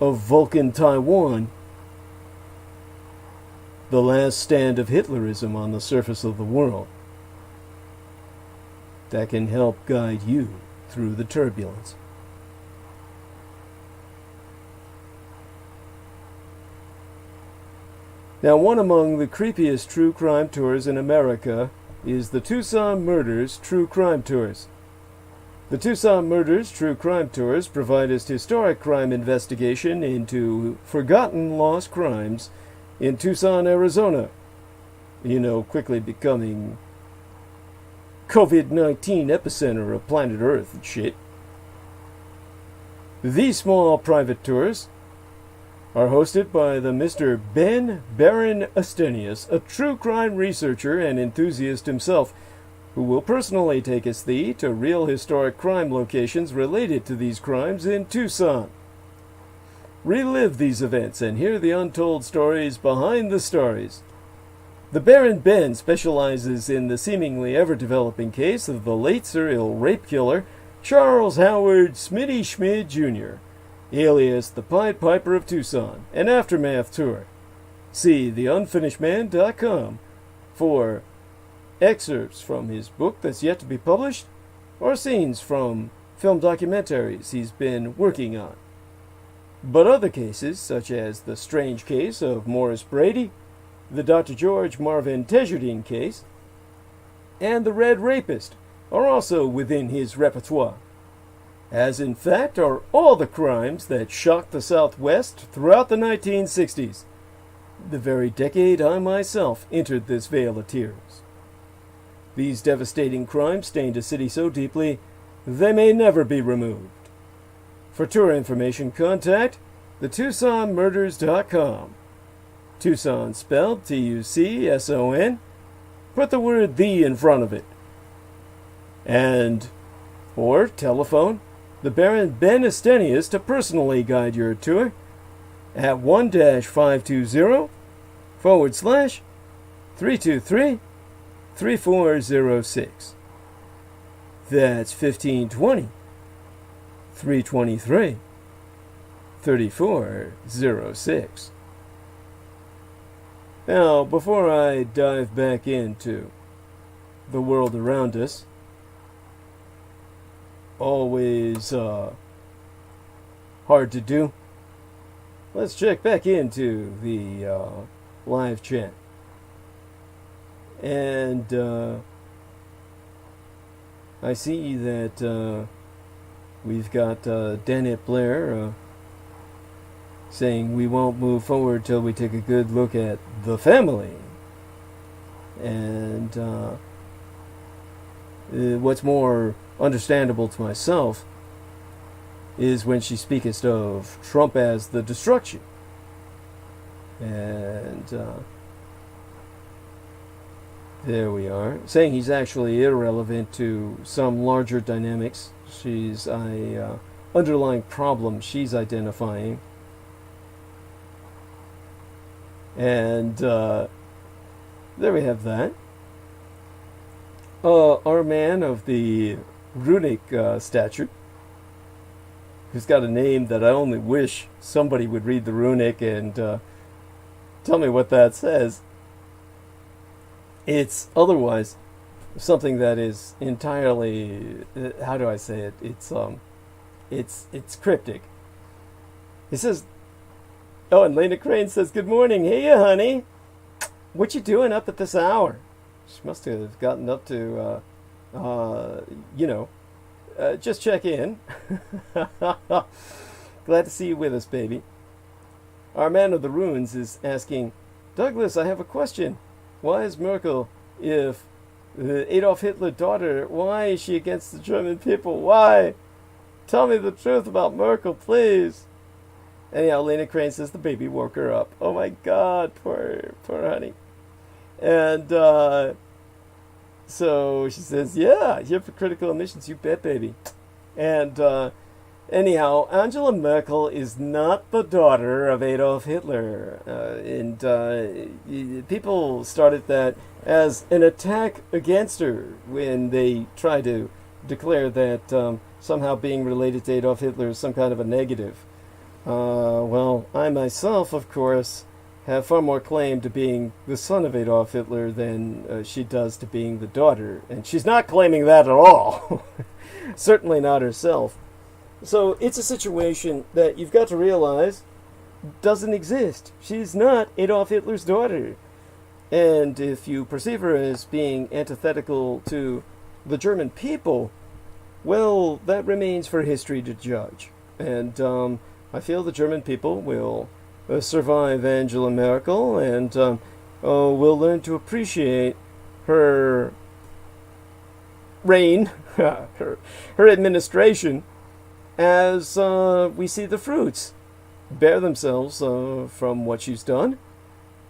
of Vulcan, Taiwan, the last stand of Hitlerism on the surface of the world, that can help guide you through the turbulence. Now, one among the creepiest true crime tours in America is the Tucson Murders True Crime Tours. The Tucson Murders True Crime Tours provide us historic crime investigation into forgotten lost crimes in Tucson, Arizona. You know, quickly becoming COVID-19 epicenter of planet Earth and shit. These small private tours are hosted by the Mr. Ben Baron Astenius, a true crime researcher and enthusiast himself, who will personally take us to real historic crime locations related to these crimes in Tucson. Relive these events and hear the untold stories behind the stories. The Baron Ben specializes in the seemingly ever-developing case of the late serial rape killer Charles Howard Smitty Schmid Jr., alias the Pied Piper of Tucson, an aftermath tour. See theunfinishedman.com for excerpts from his book that's yet to be published, or scenes from film documentaries he's been working on. But other cases, such as the strange case of Morris Brady, the Dr. George Marvin Tejardine case, and the Red Rapist, are also within his repertoire, as in fact are all the crimes that shocked the Southwest throughout the 1960s, the very decade I myself entered this vale of tears. These devastating crimes stained a city so deeply they may never be removed. For tour information, contact theTucsonMurders.com. Tucson spelled Tucson. Put the word "the" in front of it. Or telephone the Baron Ben Estenius to personally guide your tour at 1-520-/323-3406. That's 1520-323-3406. Now, before I dive back into the world around us, always hard to do, let's check back into the live chat. And I see that we've got Danette Blair saying we won't move forward till we take a good look at the family. And what's more understandable to myself is when she speaketh of Trump as the destruction. And there we are, saying he's actually irrelevant to some larger dynamics. She's a underlying problem she's identifying. And there we have that. Our man of the runic stature, who's got a name that I only wish somebody would read the runic and tell me what that says. It's otherwise something that is entirely, how do I say it? It's cryptic. He says, oh, and Lena Crane says, "Good morning. Hey, honey. What you doing up at this hour?" She must have gotten up to, just check in. Glad to see you with us, baby. Our man of the runes is asking, "Douglas, I have a question. Why is Merkel, if Adolf Hitler's daughter, why is she against the German people? Why? Tell me the truth about Merkel, please." Anyhow, Lena Crane says the baby woke her up. Oh my God, poor honey. And so she says, "Yeah, hypocritical emissions, you bet, baby." And anyhow, Angela Merkel is not the daughter of Adolf Hitler. And people started that as an attack against her when they tried to declare that somehow being related to Adolf Hitler is some kind of a negative. Well, I myself, of course, have far more claim to being the son of Adolf Hitler than she does to being the daughter. And she's not claiming that at all. Certainly not herself. So it's a situation that you've got to realize doesn't exist. She's not Adolf Hitler's daughter. And if you perceive her as being antithetical to the German people, well, that remains for history to judge. And I feel the German people will survive Angela Merkel and will learn to appreciate her reign, her administration, as we see the fruits bear themselves from what she's done.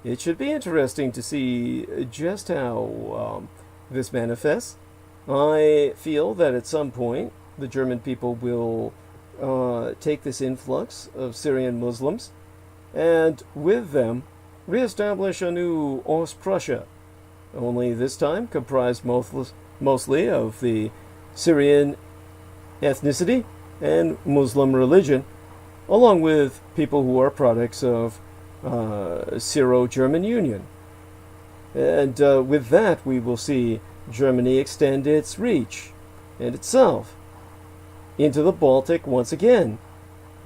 It should be interesting to see just how this manifests. I feel that at some point the German people will take this influx of Syrian Muslims and with them reestablish a new Ostprussia, only this time comprised mostly of the Syrian ethnicity and Muslim religion, along with people who are products of Syro-German Union. And with that, we will see Germany extend its reach and itself into the Baltic once again,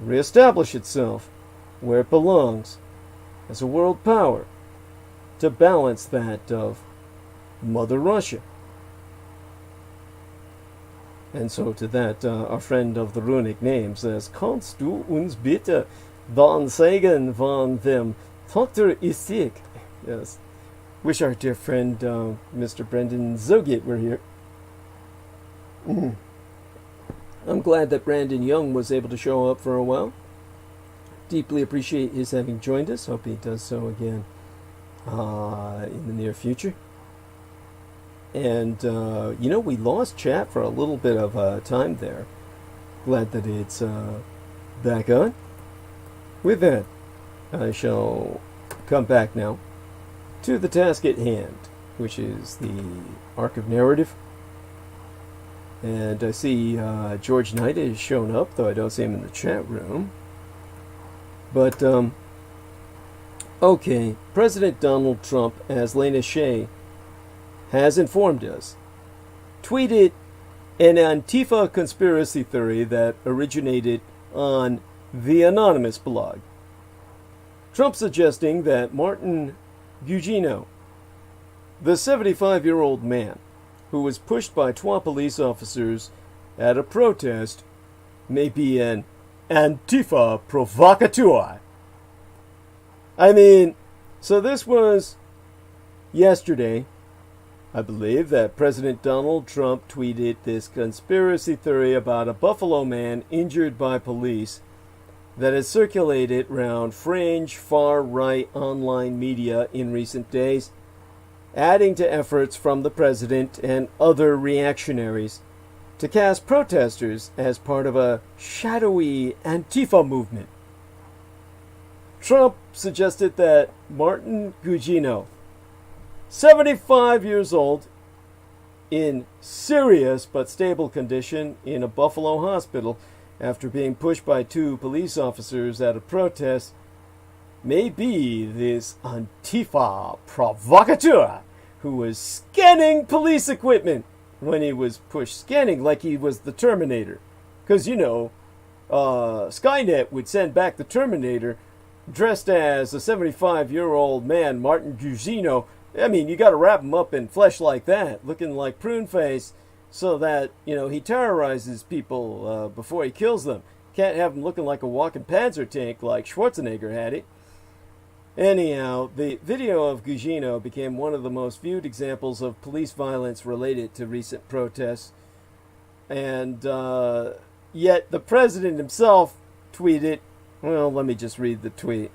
reestablish itself where it belongs as a world power to balance that of Mother Russia. And so to that, our friend of the runic name says, Kannst du uns bitte dann sagen von dem Dr. Isik? Yes. Wish our dear friend, Mr. Brendan Zogit were here. I'm glad that Brandon Young was able to show up for a while. Deeply appreciate his having joined us. Hope he does so again in the near future. And, we lost chat for a little bit of time there. Glad that it's back on. With that, I shall come back now to the task at hand, which is the arc of narrative. And I see George Knight has shown up, though I don't see him in the chat room. But, okay, President Donald Trump, as Lena Shea has informed us, tweeted an Antifa conspiracy theory that originated on the Anonymous blog. Trump suggesting that Martin Gugino, the 75-year-old man who was pushed by 12 police officers at a protest, may be an Antifa provocateur. I mean, so this was yesterday, I believe, that President Donald Trump tweeted this conspiracy theory about a Buffalo man injured by police that has circulated around fringe, far-right online media in recent days, adding to efforts from the president and other reactionaries to cast protesters as part of a shadowy Antifa movement. Trump suggested that Martin Gugino, 75 years old, in serious but stable condition in a Buffalo hospital after being pushed by 2 police officers at a protest, may be this Antifa provocateur who was scanning police equipment when he was pushed, scanning like he was the Terminator. Because, Skynet would send back the Terminator dressed as a 75-year-old man, Martin Gugino. I mean, you got to wrap him up in flesh like that, looking like prune face, so that, he terrorizes people before he kills them. Can't have him looking like a walking Panzer tank like Schwarzenegger had it. Anyhow, the video of Gugino became one of the most viewed examples of police violence related to recent protests. And yet the president himself tweeted, well, let me just read the tweet.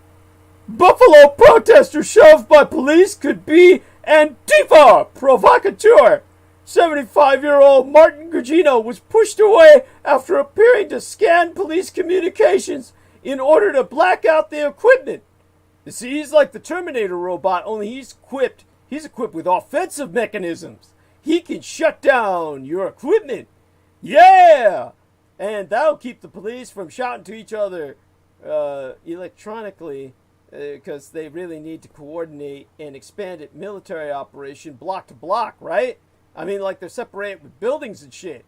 Buffalo protester shoved by police could be Antifa provocateur. 75-year-old Martin Gugino was pushed away after appearing to scan police communications in order to black out the equipment. You see, he's like the Terminator robot, only he's equipped with offensive mechanisms. He can shut down your equipment. Yeah! And that'll keep the police from shouting to each other electronically, because they really need to coordinate an expanded military operation block to block, right? I mean, like they're separated with buildings and shit.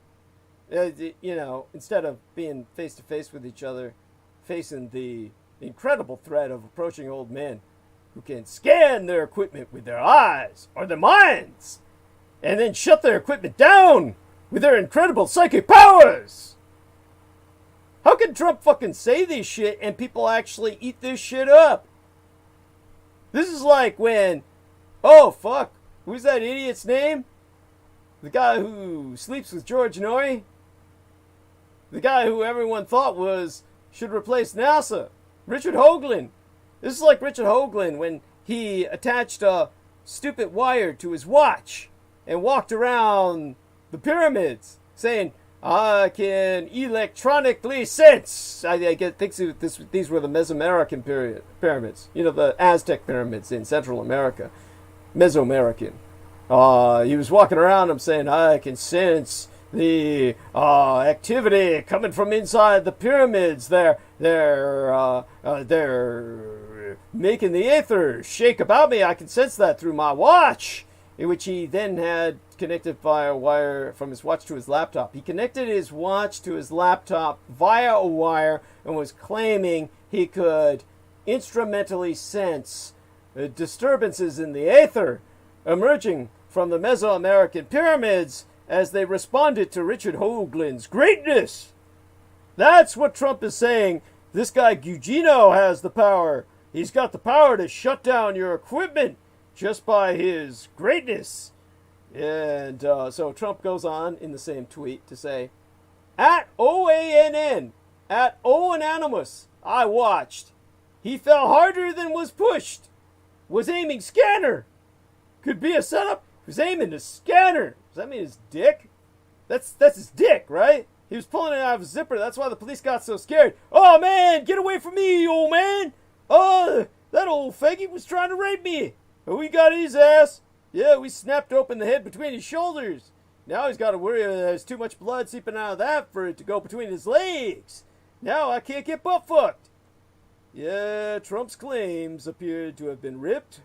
Instead of being face to face with each other, facing the incredible threat of approaching old men who can scan their equipment with their eyes or their minds and then shut their equipment down with their incredible psychic powers. How can Trump fucking say this shit and people actually eat this shit up? This is like when, oh fuck, who's that idiot's name? The guy who sleeps with George Norrie? The guy who everyone thought should replace NASA? Richard Hoagland. This is like Richard Hoagland when he attached a stupid wire to his watch and walked around the pyramids saying, I can electronically sense. I think these were the Mesoamerican pyramids. The Aztec pyramids in Central America. Mesoamerican. He was walking around them saying, I can sense the activity coming from inside the pyramids. They're making the aether shake about me. I can sense that through my watch. In which he then had connected via a wire from his watch to his laptop. He connected his watch to his laptop via a wire and was claiming he could instrumentally sense disturbances in the aether emerging from the Mesoamerican pyramids as they responded to Richard Hoagland's greatness. That's what Trump is saying. This guy Gugino has the power. He's got the power to shut down your equipment just by his greatness. And so Trump goes on in the same tweet to say, at OANN, at Anonymous, I watched. He fell harder than was pushed. Was aiming scanner. Could be a setup. He was aiming a scanner. Does that mean his dick? That's his dick, right? He was pulling it out of his zipper. That's why the police got so scared. Oh, man, get away from me, old man. Oh, that old faggot was trying to rape me. But we got his ass. Yeah, we snapped open the head between his shoulders. Now he's got to worry there's too much blood seeping out of that for it to go between his legs. Now I can't get butt fucked. Yeah, Trump's claims appeared to have been ripped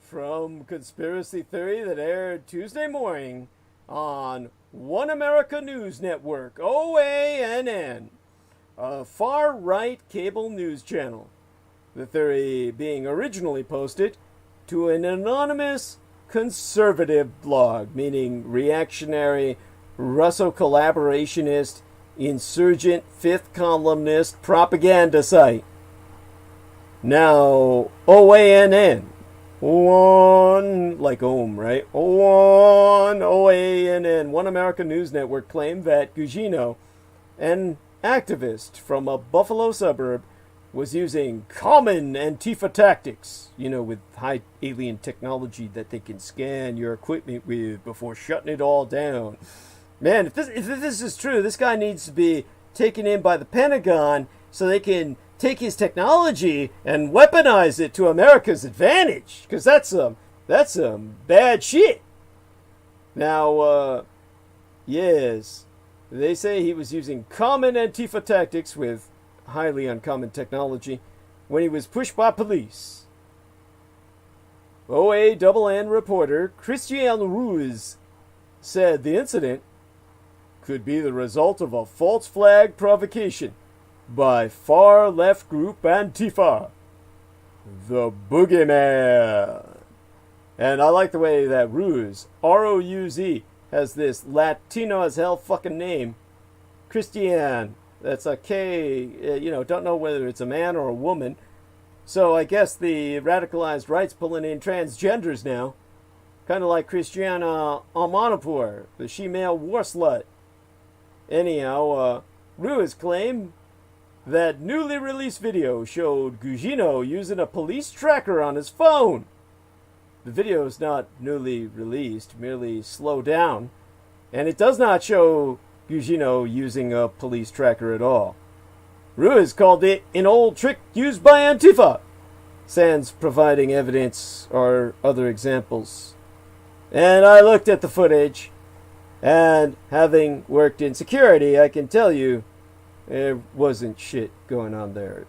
from conspiracy theory that aired Tuesday morning on One America News Network, OANN, a far-right cable news channel. The theory being originally posted to an anonymous conservative blog, meaning reactionary, Russo-collaborationist, insurgent, fifth columnist propaganda site. Now, OANN, like right? OANN, One American News Network, claimed that Gugino, an activist from a Buffalo suburb, was using common Antifa tactics, with high alien technology that they can scan your equipment with before shutting it all down. Man, if this is true, this guy needs to be taken in by the Pentagon so they can take his technology and weaponize it to America's advantage, because that's some bad shit. Now, yes, they say he was using common Antifa tactics with highly uncommon technology when he was pushed by police. OANN reporter Christian Ruiz said the incident could be the result of a false flag provocation by far-left group Antifa, the Boogeyman. And I like the way that Ruiz, R-O-U-Z, has this Latino as hell fucking name. Christian. That's a K, don't know whether it's a man or a woman. So I guess the radicalized right's pulling in transgenders now. Kind of like Christiana Amanpour, the she-male war slut. Anyhow, Ruiz claimed that newly released video showed Gugino using a police tracker on his phone. The video is not newly released, merely slowed down. And it does not show Gugino using a police tracker at all. Ruiz called it an old trick used by Antifa, sans providing evidence or other examples. And I looked at the footage, and having worked in security, I can tell you there wasn't shit going on there.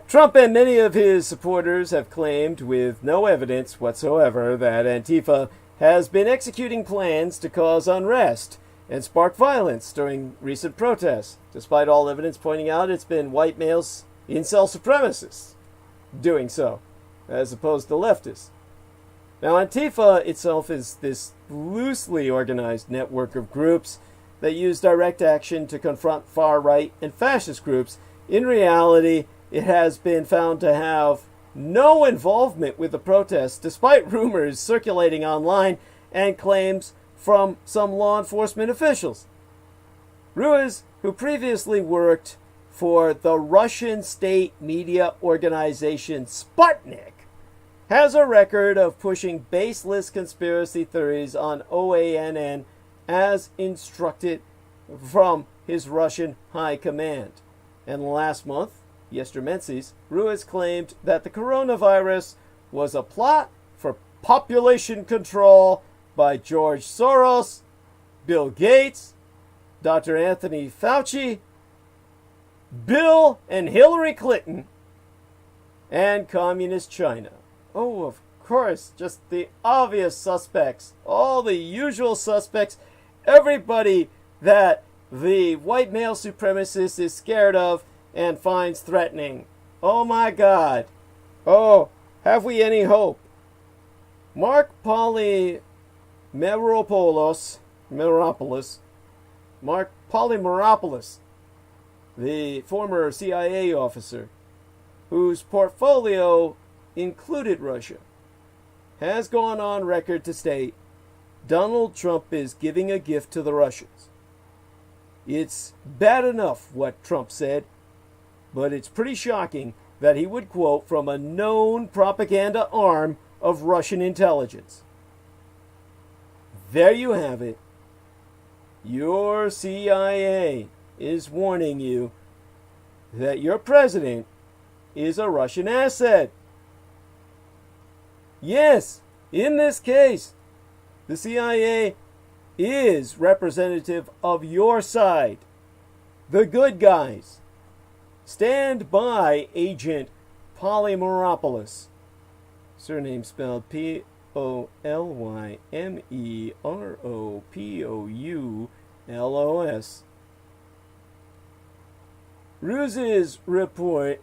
Trump and many of his supporters have claimed, with no evidence whatsoever, that Antifa has been executing plans to cause unrest and spark violence during recent protests, despite all evidence pointing out it's been white males, incel supremacists, doing so, as opposed to leftists. Now, Antifa itself is this loosely organized network of groups that use direct action to confront far-right and fascist groups. In reality, it has been found to have no involvement with the protests, despite rumors circulating online and claims from some law enforcement officials. Ruiz, who previously worked for the Russian state media organization Sputnik, has a record of pushing baseless conspiracy theories on OANN as instructed from his Russian high command. And last month, yestermensis, Ruiz claimed that the coronavirus was a plot for population control by George Soros, Bill Gates, Dr. Anthony Fauci, Bill and Hillary Clinton, and Communist China. Oh, of course, just the obvious suspects. All the usual suspects. Everybody that the white male supremacist is scared of and finds threatening. Oh my God. Oh, have we any hope? Mark Polymeropoulos, the former CIA officer, whose portfolio included Russia, has gone on record to state Donald Trump is giving a gift to the Russians. It's bad enough what Trump said, but it's pretty shocking that he would quote from a known propaganda arm of Russian intelligence. There you have it. Your CIA is warning you that your president is a Russian asset. Yes, in this case, the CIA is representative of your side, the good guys. Stand by Agent Polymeropoulos, surname spelled Polymeropoulos. Ruse's report,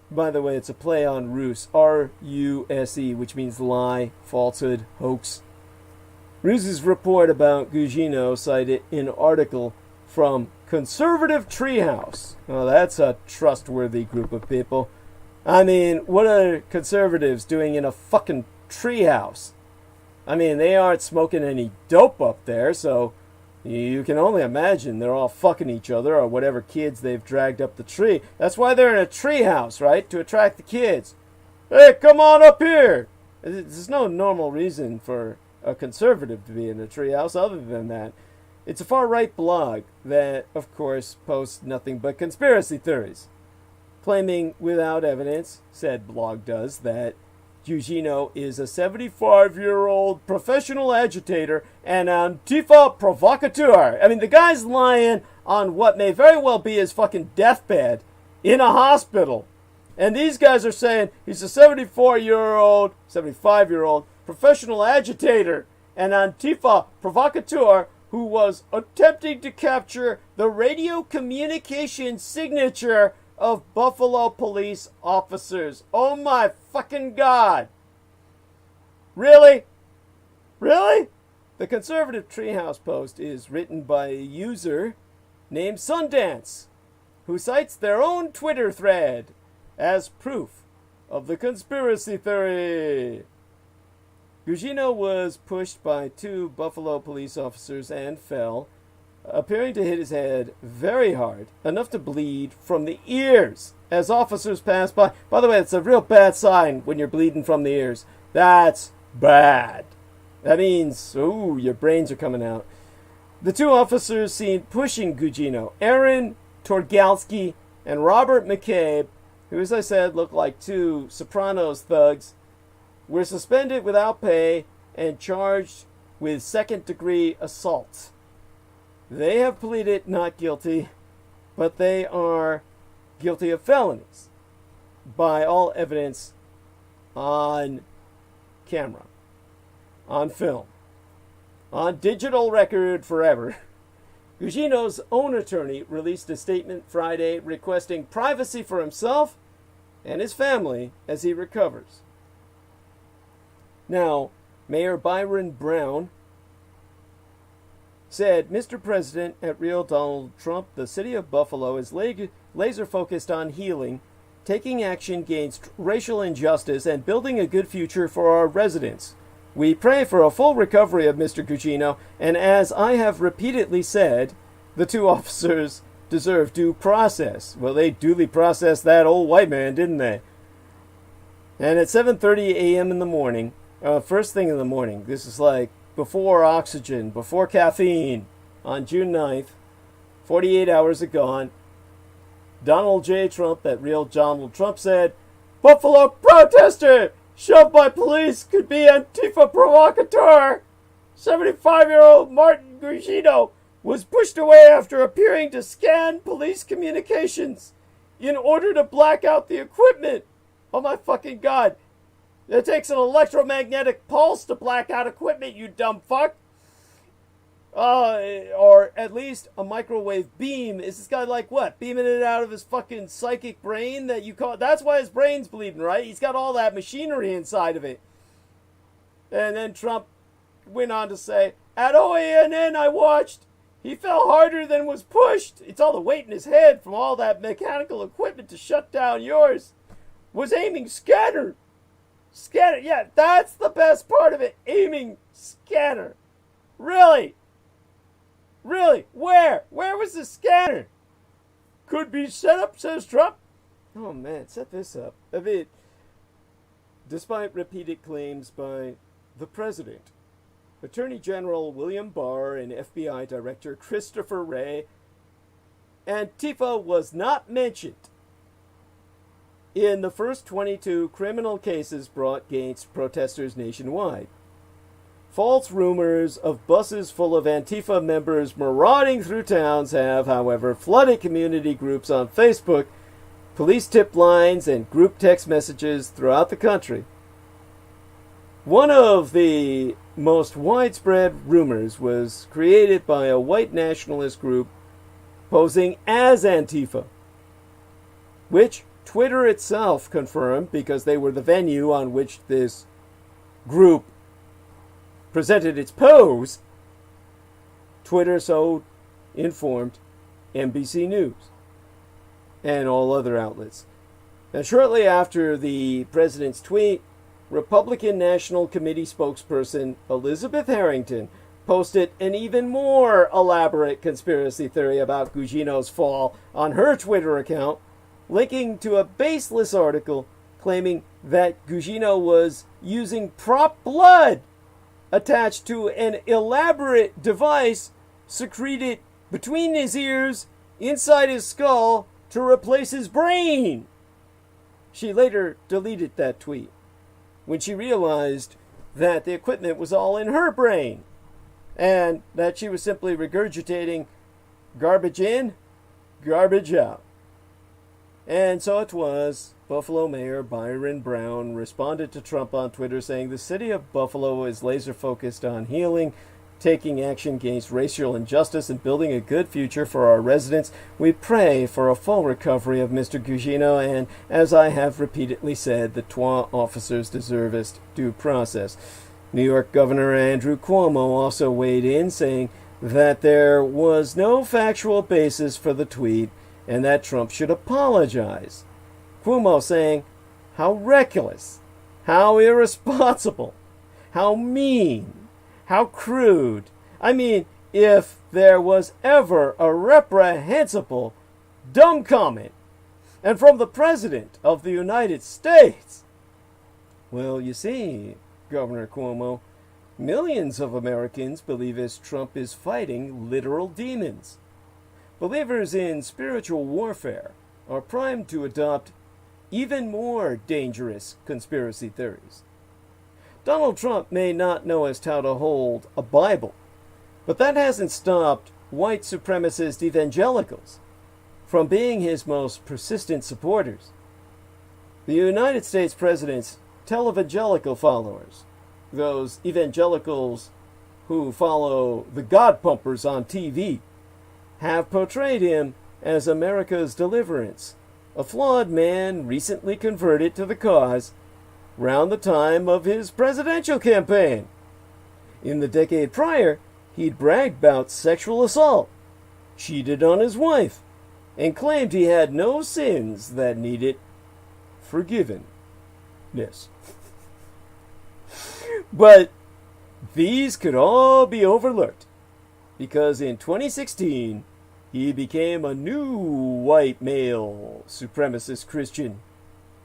by the way, it's a play on Ruse, R-U-S-E, which means lie, falsehood, hoax. Ruse's report about Gugino cited an article from Conservative Treehouse. Oh, that's a trustworthy group of people. I mean, what are conservatives doing in a fucking treehouse? I mean, they aren't smoking any dope up there, so you can only imagine they're all fucking each other or whatever kids they've dragged up the tree. That's why they're in a treehouse, right? To attract the kids. Hey, come on up here! There's no normal reason for a conservative to be in a treehouse other than that. It's a far-right blog that, of course, posts nothing but conspiracy theories, claiming without evidence, said blog does, that Gugino is a 75-year-old professional agitator and Antifa provocateur. I mean, the guy's lying on what may very well be his fucking deathbed in a hospital. And these guys are saying he's a 75-year-old professional agitator and Antifa provocateur who was attempting to capture the radio communication signature of Buffalo police officers. Oh my fucking God. Really? Really? The Conservative Treehouse post is written by a user named Sundance, who cites their own Twitter thread as proof of the conspiracy theory. Gugino was pushed by 2 Buffalo police officers and fell, appearing to hit his head very hard, enough to bleed from the ears as officers passed by. By the way, it's a real bad sign when you're bleeding from the ears. That's bad. That means, ooh, your brains are coming out. The 2 officers seen pushing Gugino, Aaron Torgalski and Robert McCabe, who, as I said, looked like 2 Sopranos thugs, were suspended without pay and charged with second-degree assault. They have pleaded not guilty, but they are guilty of felonies by all evidence on camera, on film, on digital record forever. Gugino's own attorney released a statement Friday requesting privacy for himself and his family as he recovers. Now, Mayor Byron Brown said, Mr. President, at real Donald Trump, the city of Buffalo is laser focused on healing, taking action against racial injustice, and building a good future for our residents. We pray for a full recovery of Mr. Gugino, and as I have repeatedly said, the 2 officers deserve due process. Well, they duly processed that old white man, didn't they? And at 7:30 a.m. in the morning, first thing in the morning, this is like before oxygen, before caffeine, on June 9th, 48 hours ago, Donald J. Trump, that real Donald Trump, said, Buffalo protester shoved by police could be Antifa provocateur. 75-year-old Martin Gugino was pushed away after appearing to scan police communications in order to black out the equipment Oh my fucking God. It takes an electromagnetic pulse to black out equipment, you dumb fuck. Or at least a microwave beam. Is this guy like what? Beaming it out of his fucking psychic brain that you call... That's why his brain's bleeding, right? He's got all that machinery inside of it. And then Trump went on to say, at OANN I watched, he fell harder than was pushed. It's all the weight in his head from all that mechanical equipment to shut down yours. Was aiming scatter. Scatter, yeah, that's the best part of it. Aiming scatter. Really? Really? Where? Where was the scanner? Could be set up, says Trump. Oh man, set this up. I mean, despite repeated claims by the president, Attorney General William Barr, and FBI Director Christopher Wray, Antifa was not mentioned in the first 22 criminal cases brought against protesters nationwide. False rumors of buses full of Antifa members marauding through towns have, however, flooded community groups on Facebook, police tip lines, and group text messages throughout the country. One of the most widespread rumors was created by a white nationalist group posing as Antifa, which Twitter itself confirmed because they were the venue on which this group presented its pose. Twitter so informed NBC News and all other outlets. Now, shortly after the president's tweet, Republican National Committee spokesperson Elizabeth Harrington posted an even more elaborate conspiracy theory about Gugino's fall on her Twitter account, linking to a baseless article claiming that Gugino was using prop blood attached to an elaborate device secreted between his ears, inside his skull, to replace his brain. She later deleted that tweet when she realized that the equipment was all in her brain and that she was simply regurgitating garbage in, garbage out. And so it was. Buffalo Mayor Byron Brown responded to Trump on Twitter saying the city of Buffalo is laser focused on healing, taking action against racial injustice, and building a good future for our residents. We pray for a full recovery of Mr. Gugino, and as I have repeatedly said, the trois officers deserve due process. New York Governor Andrew Cuomo also weighed in, saying that there was no factual basis for the tweet and that Trump should apologize. Cuomo saying, how reckless, how irresponsible, how mean, how crude. I mean, if there was ever a reprehensible, dumb comment, and from the President of the United States. Well, you see, Governor Cuomo, millions of Americans believe as Trump is fighting literal demons. Believers in spiritual warfare are primed to adopt even more dangerous conspiracy theories. Donald Trump may not know as how to hold a Bible, but that hasn't stopped white supremacist evangelicals from being his most persistent supporters. The United States president's televangelical followers, those evangelicals who follow the God pumpers on TV, have portrayed him as America's deliverance, a flawed man recently converted to the cause round the time of his presidential campaign. In the decade prior, he'd bragged about sexual assault, cheated on his wife, and claimed he had no sins that needed forgiveness. But these could all be overlooked, because in 2016, he became a new white male supremacist Christian,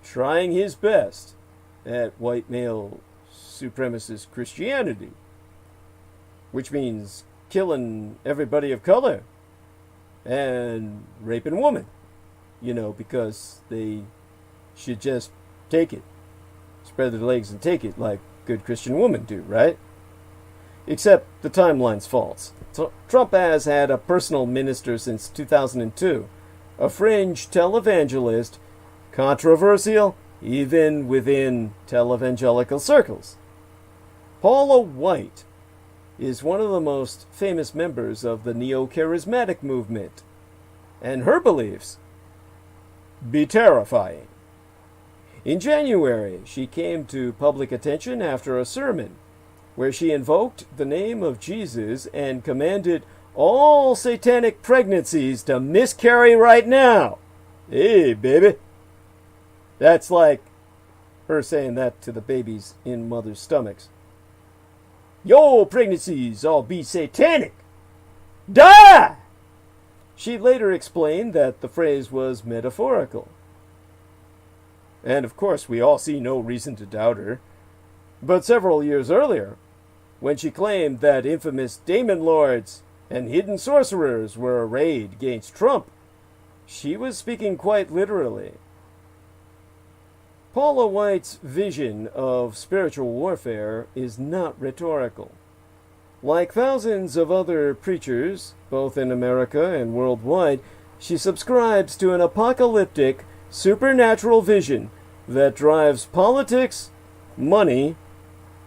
trying his best at white male supremacist Christianity, which means killing everybody of color and raping women, because they should just take it, spread their legs and take it like good Christian women do, right? Except the timeline's false. Trump has had a personal minister since 2002, a fringe televangelist, controversial even within televangelical circles. Paula White is one of the most famous members of the neo-charismatic movement, and her beliefs be terrifying. In January, she came to public attention after a sermon where she invoked the name of Jesus and commanded all satanic pregnancies to miscarry right now. Hey, baby. That's like her saying that to the babies in mothers' stomachs. Yo, pregnancies all be satanic. Die! She later explained that the phrase was metaphorical. And of course, we all see no reason to doubt her. But several years earlier, when she claimed that infamous demon lords and hidden sorcerers were arrayed against Trump, she was speaking quite literally. Paula White's vision of spiritual warfare is not rhetorical. Like thousands of other preachers, both in America and worldwide, she subscribes to an apocalyptic, supernatural vision that drives politics, money,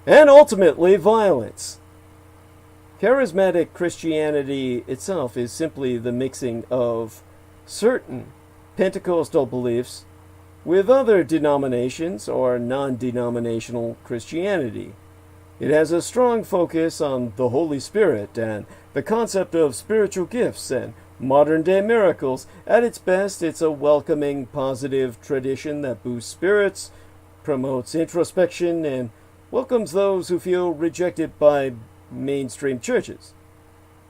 and ultimately violence. Charismatic Christianity itself is simply the mixing of certain Pentecostal beliefs with other denominations or non-denominational Christianity. It has a strong focus on the Holy Spirit and the concept of spiritual gifts and modern-day miracles. At its best, it's a welcoming, positive tradition that boosts spirits, promotes introspection, and welcomes those who feel rejected by mainstream churches.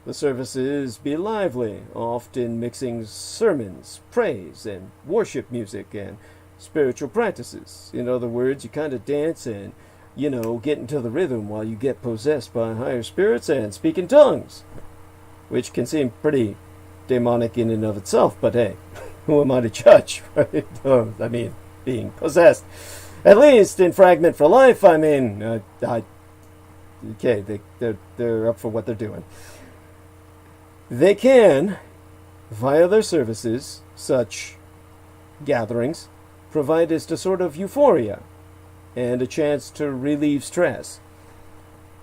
The services be lively, often mixing sermons, praise, and worship music and spiritual practices. In other words, you kind of dance and, get into the rhythm while you get possessed by higher spirits and speak in tongues, which can seem pretty demonic in and of itself, but hey, who am I to judge, right? Being possessed. At least in Fragment for Life, they're up for what they're doing. They can, via their services, such gatherings, provide us a sort of euphoria and a chance to relieve stress.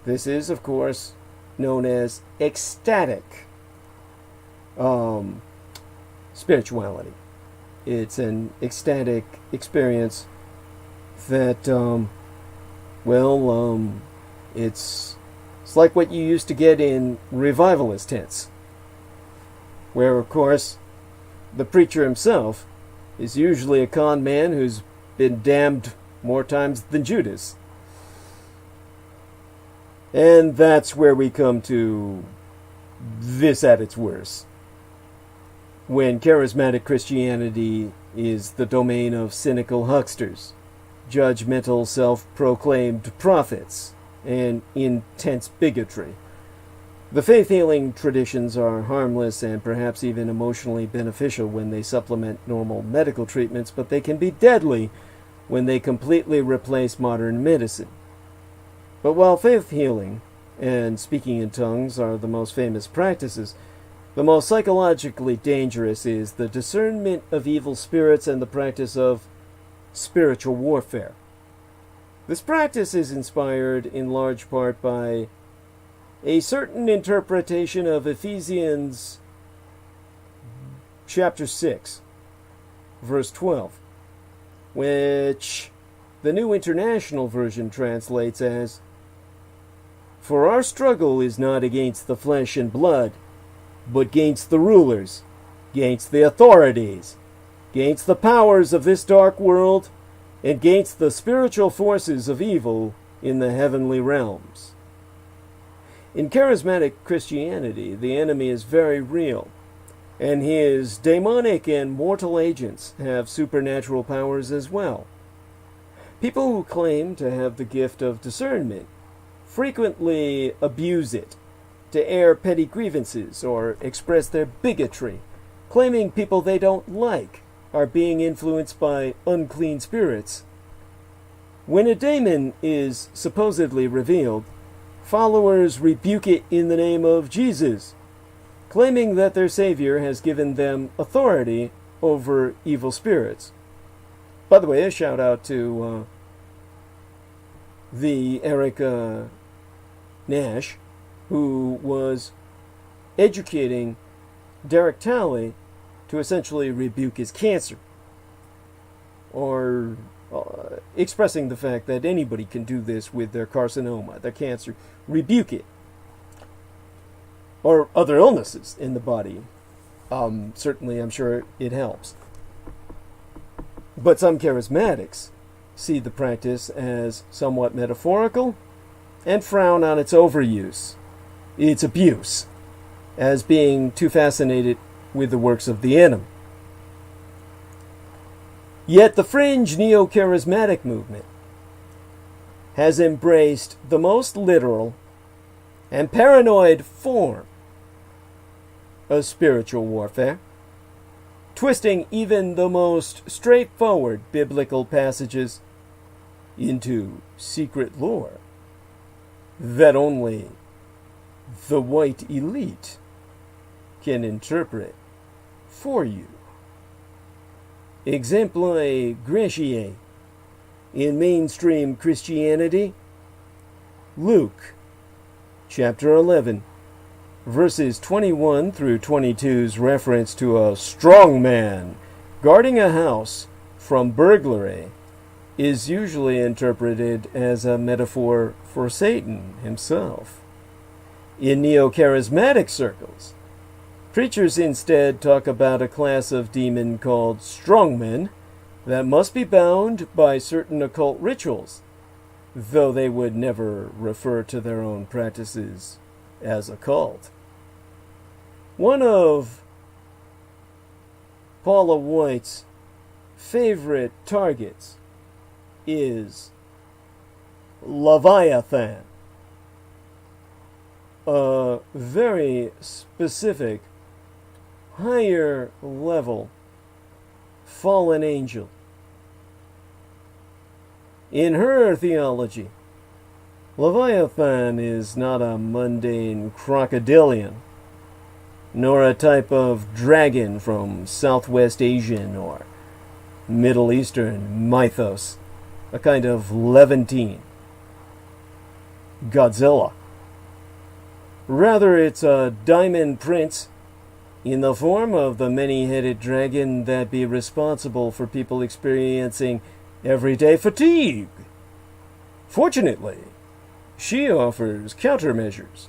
This is, of course, known as ecstatic spirituality. It's an ecstatic experience that, it's like what you used to get in revivalist tents, where, of course, the preacher himself is usually a con man who's been damned more times than Judas. And that's where we come to this at its worst, when charismatic Christianity is the domain of cynical hucksters, judgmental self-proclaimed prophets, and intense bigotry. The faith-healing traditions are harmless and perhaps even emotionally beneficial when they supplement normal medical treatments, but they can be deadly when they completely replace modern medicine. But while faith healing and speaking in tongues are the most famous practices, the most psychologically dangerous is the discernment of evil spirits and the practice of spiritual warfare. This practice is inspired in large part by a certain interpretation of Ephesians chapter 6, verse 12, which the New International Version translates as, "For our struggle is not against the flesh and blood, but against the rulers, against the authorities, against the powers of this dark world, and against the spiritual forces of evil in the heavenly realms." In charismatic Christianity, the enemy is very real, and his demonic and mortal agents have supernatural powers as well. People who claim to have the gift of discernment frequently abuse it to air petty grievances or express their bigotry, claiming people they don't like are being influenced by unclean spirits. When a demon is supposedly revealed, followers rebuke it in the name of Jesus, claiming that their Savior has given them authority over evil spirits. By the way, a shout out to the Eric Nash, who was educating Derek Talley to essentially rebuke his cancer, or expressing the fact that anybody can do this with their carcinoma, their cancer. Rebuke it. Or other illnesses in the body. Certainly, I'm sure it helps. But some charismatics see the practice as somewhat metaphorical and frown on its overuse, its abuse, as being too fascinated with the works of the enemy. Yet the fringe neo-charismatic movement has embraced the most literal and paranoid form of spiritual warfare, twisting even the most straightforward biblical passages into secret lore that only the white elite can interpret for you. Exemplae gratiae in mainstream Christianity, Luke chapter 11, verses 21 through 22's reference to a strong man guarding a house from burglary is usually interpreted as a metaphor for Satan himself. In neo-charismatic circles, preachers instead talk about a class of demon called strongmen that must be bound by certain occult rituals, though they would never refer to their own practices as occult. One of Paula White's favorite targets is Leviathan, a very specific, higher level fallen angel. In her theology, Leviathan is not a mundane crocodilian, nor a type of dragon from Southwest Asian or Middle Eastern mythos, a kind of Levantine Godzilla. Rather, it's a diamond prince in the form of the many-headed dragon that be responsible for people experiencing everyday fatigue. Fortunately, she offers countermeasures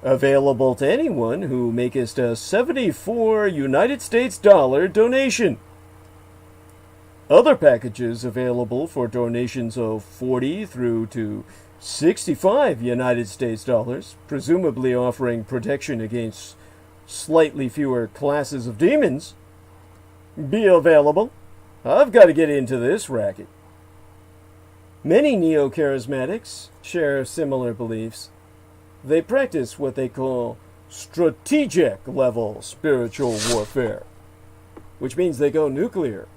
available to anyone who makest a 74 United States dollar donation. Other packages available for donations of 40 through to 65 United States dollars, presumably offering protection against slightly fewer classes of demons, be available. I've got to get into this racket. Many neo-charismatics share similar beliefs. They practice what they call strategic level spiritual warfare, which means they go nuclear,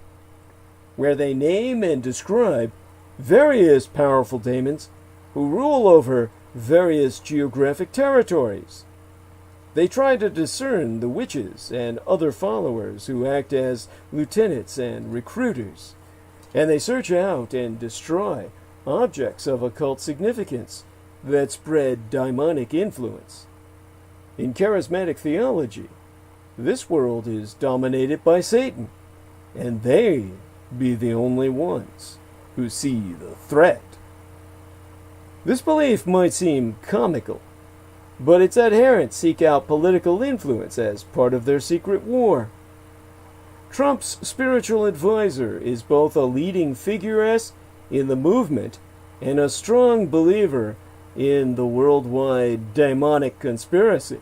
where they name and describe various powerful demons who rule over various geographic territories. They try to discern the witches and other followers who act as lieutenants and recruiters, and they search out and destroy objects of occult significance that spread demonic influence. In charismatic theology, this world is dominated by Satan, and they be the only ones who see the threat. This belief might seem comical, but its adherents seek out political influence as part of their secret war. Trump's spiritual advisor is both a leading figuress in the movement and a strong believer in the worldwide demonic conspiracy.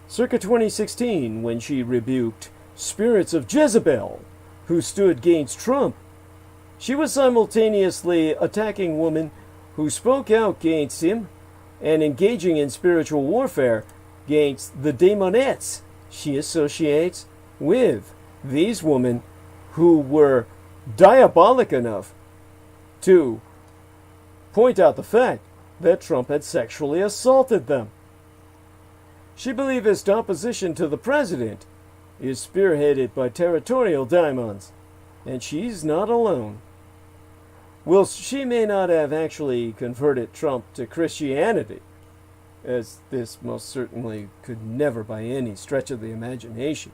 Circa 2016, when she rebuked spirits of Jezebel who stood against Trump, she was simultaneously attacking women who spoke out against him and engaging in spiritual warfare against the demonettes she associates with these women who were diabolic enough to point out the fact that Trump had sexually assaulted them. She believed opposition to the president is spearheaded by territorial demons and she's not alone. Well, she may not have actually converted Trump to Christianity, as this most certainly could never by any stretch of the imagination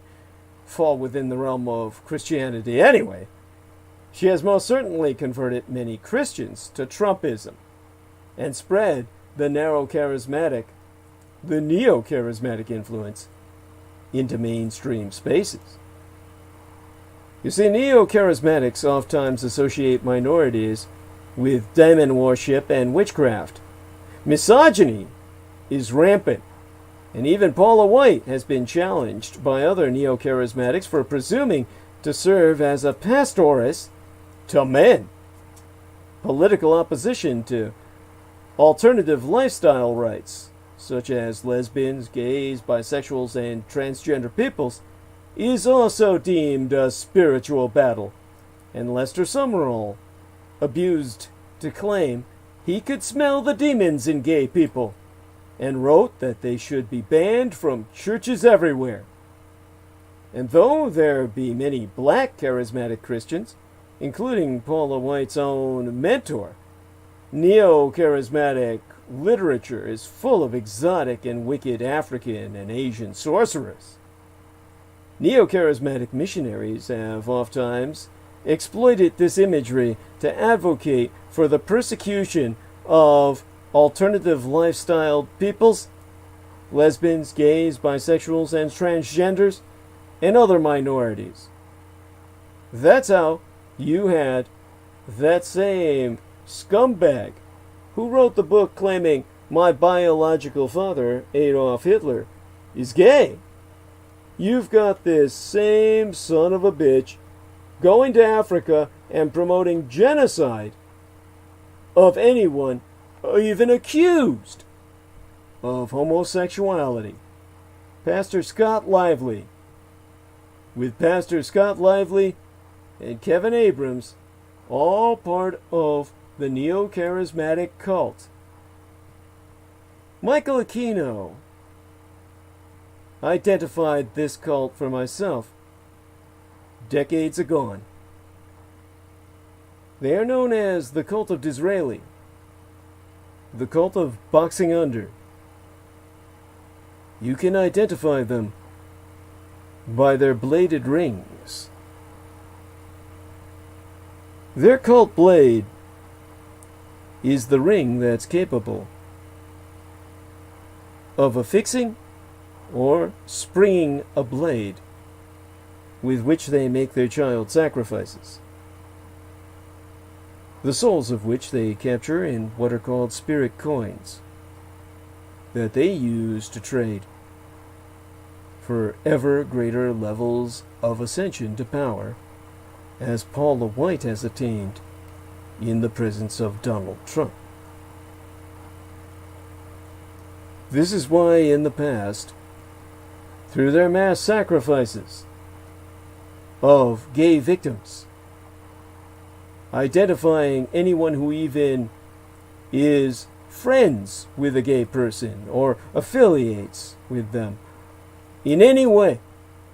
fall within the realm of Christianity anyway. She has most certainly converted many Christians to Trumpism and spread the neo-charismatic influence into mainstream spaces. You see, neo-charismatics oftentimes associate minorities with demon worship and witchcraft. Misogyny is rampant, and even Paula White has been challenged by other neo-charismatics for presuming to serve as a pastoress to men. Political opposition to alternative lifestyle rights, such as lesbians, gays, bisexuals, and transgender peoples, is also deemed a spiritual battle, and Lester Sumrall abused to claim he could smell the demons in gay people, and wrote that they should be banned from churches everywhere. And though there be many black charismatic Christians, including Paula White's own mentor, neo-charismatic literature is full of exotic and wicked African and Asian sorcerers. Neo-charismatic missionaries have oftentimes exploited this imagery to advocate for the persecution of alternative lifestyle peoples, lesbians, gays, bisexuals, and transgenders, and other minorities. That's how you had that same scumbag who wrote the book claiming my biological father, Adolf Hitler, is gay. You've got this same son of a bitch going to Africa and promoting genocide of anyone even accused of homosexuality. Pastor Scott Lively. With Pastor Scott Lively and Kevin Abrams, all part of the neo-charismatic cult. Michael Aquino identified this cult for myself decades agone. They are known as the cult of Disraeli, the cult of boxing under. You can identify them by their bladed rings. Their cult blade is the ring that's capable of affixing or springing a blade with which they make their child sacrifices, the souls of which they capture in what are called spirit coins that they use to trade for ever greater levels of ascension to power, as Paula White has attained in the presence of Donald Trump. This is why in the past, through their mass sacrifices of gay victims, identifying anyone who even is friends with a gay person or affiliates with them in any way,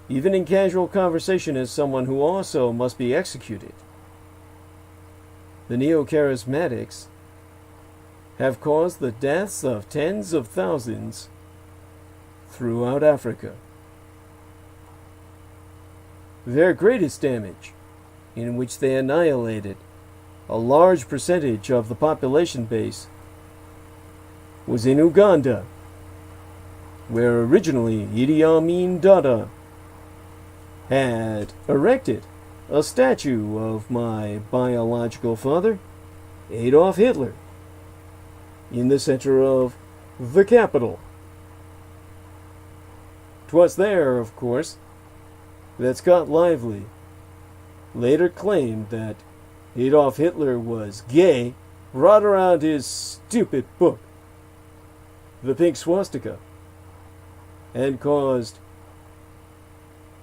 even in casual conversation, as someone who also must be executed. The neo-charismatics have caused the deaths of tens of thousands throughout Africa. Their greatest damage, in which they annihilated a large percentage of the population base, was in Uganda, where originally Idi Amin Dada had erected a statue of my biological father, Adolf Hitler, in the center of the capital. 'Twas there, of course, that Scott Lively later claimed that Adolf Hitler was gay, brought around his stupid book, The Pink Swastika, and caused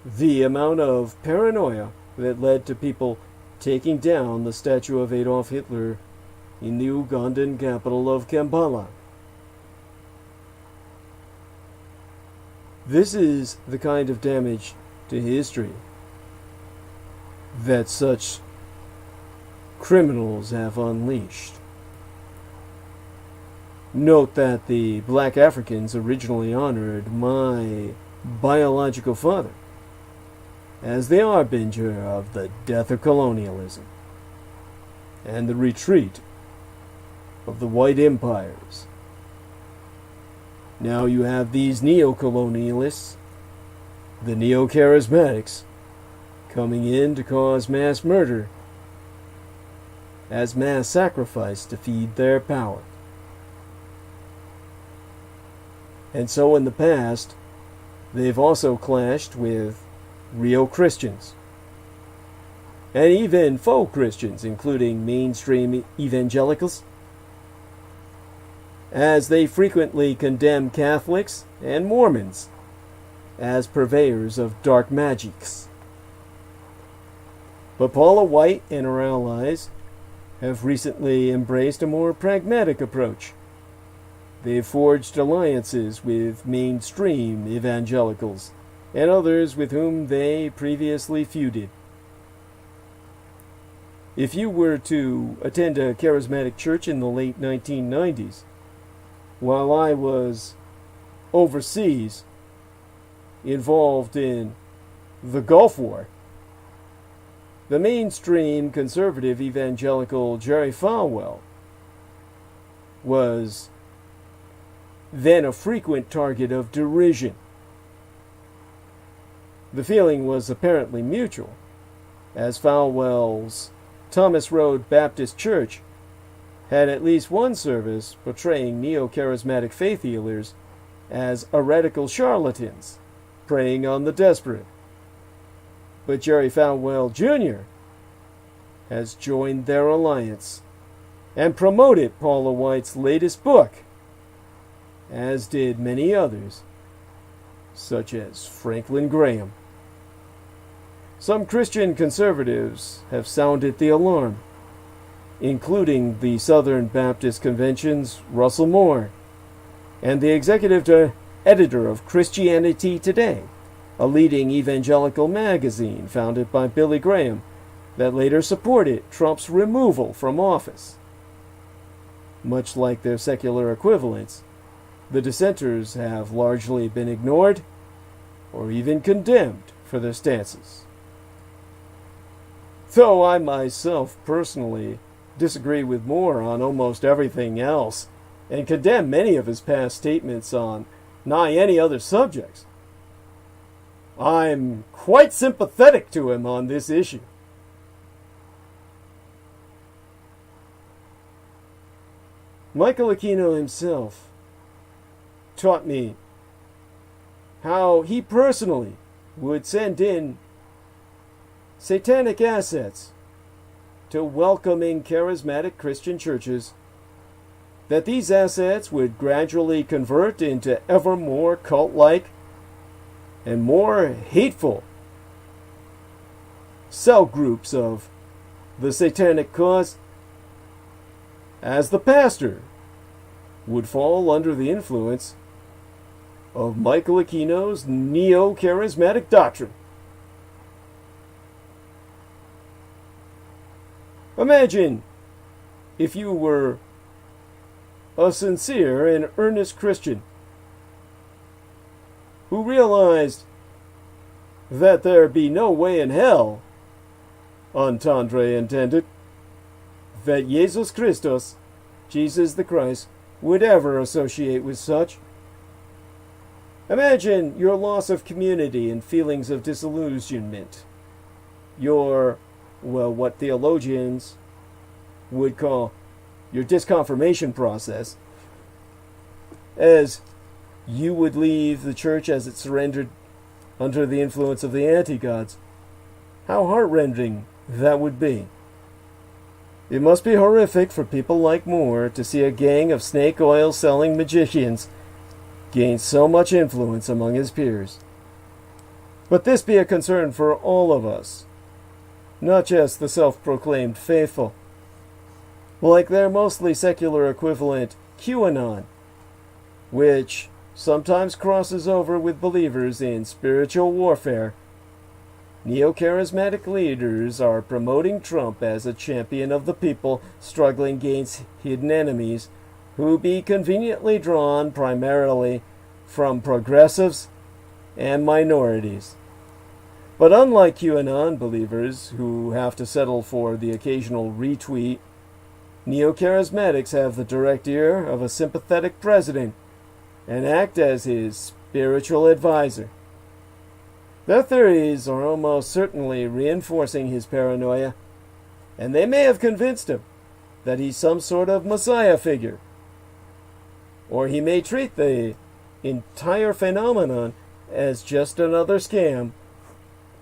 the amount of paranoia that led to people taking down the statue of Adolf Hitler in the Ugandan capital of Kampala. This is the kind of damage to history that such criminals have unleashed. Note that the black Africans originally honored my biological father as the harbinger of the death of colonialism and the retreat of the white empires. Now you have these neo-colonialists, the neo-charismatics, coming in to cause mass murder as mass sacrifice to feed their power. And so in the past, they've also clashed with real Christians, and even faux Christians, including mainstream evangelicals, as they frequently condemn Catholics and Mormons as purveyors of dark magics. But Paula White and her allies have recently embraced a more pragmatic approach. They've forged alliances with mainstream evangelicals and others with whom they previously feuded. If you were to attend a charismatic church in the late 1990s, while I was overseas involved in the Gulf War, the mainstream conservative evangelical Jerry Falwell was then a frequent target of derision. The feeling was apparently mutual, as Falwell's Thomas Road Baptist Church had at least one service portraying neo-charismatic faith healers as heretical charlatans preying on the desperate. But Jerry Falwell Jr. has joined their alliance and promoted Paula White's latest book, as did many others, such as Franklin Graham. Some Christian conservatives have sounded the alarm, including the Southern Baptist Convention's Russell Moore and the executive editor of Christianity Today, a leading evangelical magazine founded by Billy Graham that later supported Trump's removal from office. Much like their secular equivalents, the dissenters have largely been ignored or even condemned for their stances. Though I myself personally disagree with Moore on almost everything else and condemn many of his past statements on nigh any other subjects, I'm quite sympathetic to him on this issue. Michael Aquino himself taught me how he personally would send in satanic assets to welcoming charismatic Christian churches, that these assets would gradually convert into ever more cult-like and more hateful cell groups of the satanic cause, as the pastor would fall under the influence of Michael Aquino's neo-charismatic doctrine. Imagine if you were a sincere and earnest Christian who realized that there be no way in hell, entendre intended, that Jesus Christus, Jesus the Christ, would ever associate with such. Imagine your loss of community and feelings of disillusionment. Your, well, what theologians would call your disconfirmation process, as you would leave the church as it surrendered under the influence of the anti-gods. How heart-rending that would be. It must be horrific for people like Moore to see a gang of snake oil-selling magicians gain so much influence among his peers. But this be a concern for all of us, not just the self-proclaimed faithful. Like their mostly secular equivalent, QAnon, which sometimes crosses over with believers in spiritual warfare Neo-charismatic leaders are promoting Trump as a champion of the people struggling against hidden enemies who be conveniently drawn primarily from progressives and minorities. But unlike QAnon believers who have to settle for the occasional retweet, neo-charismatics have the direct ear of a sympathetic president and act as his spiritual advisor. Their theories are almost certainly reinforcing his paranoia, and they may have convinced him that he's some sort of messiah figure. Or he may treat the entire phenomenon as just another scam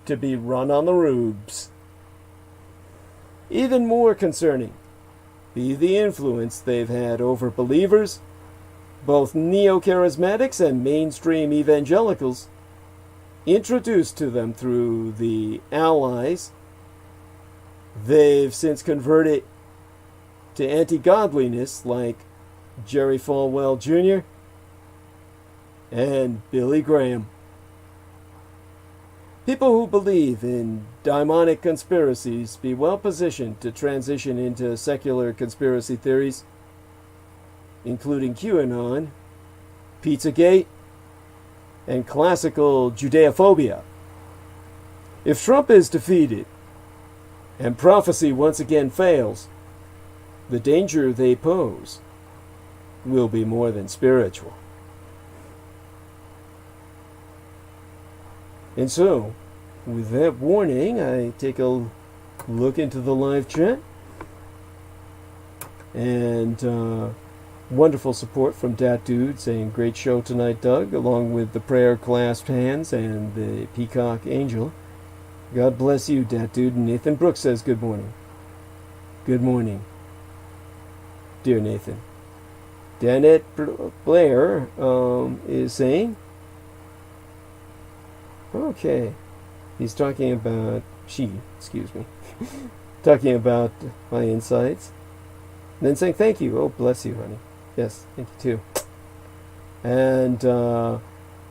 to be run on the rubes. Even more concerning be the influence they've had over believers, both neo-charismatics and mainstream evangelicals, introduced to them through the allies they've since converted to anti-godliness like Jerry Falwell Jr. and Billy Graham. People who believe in demonic conspiracies be well positioned to transition into secular conspiracy theories, including QAnon, Pizzagate, and classical Judeophobia. If Trump is defeated and prophecy once again fails, the danger they pose will be more than spiritual. And so, with that warning, I take a look into the live chat. And wonderful support from Dat Dude saying, great show tonight, Doug, along with the prayer clasped hands and the peacock angel. God bless you, Dat Dude. And Nathan Brooks says, good morning. Good morning, dear Nathan. Danette Blair is saying, okay, he's talking about, talking about my insights. And then saying, thank you. Oh, bless you, honey. Yes, thank you too. And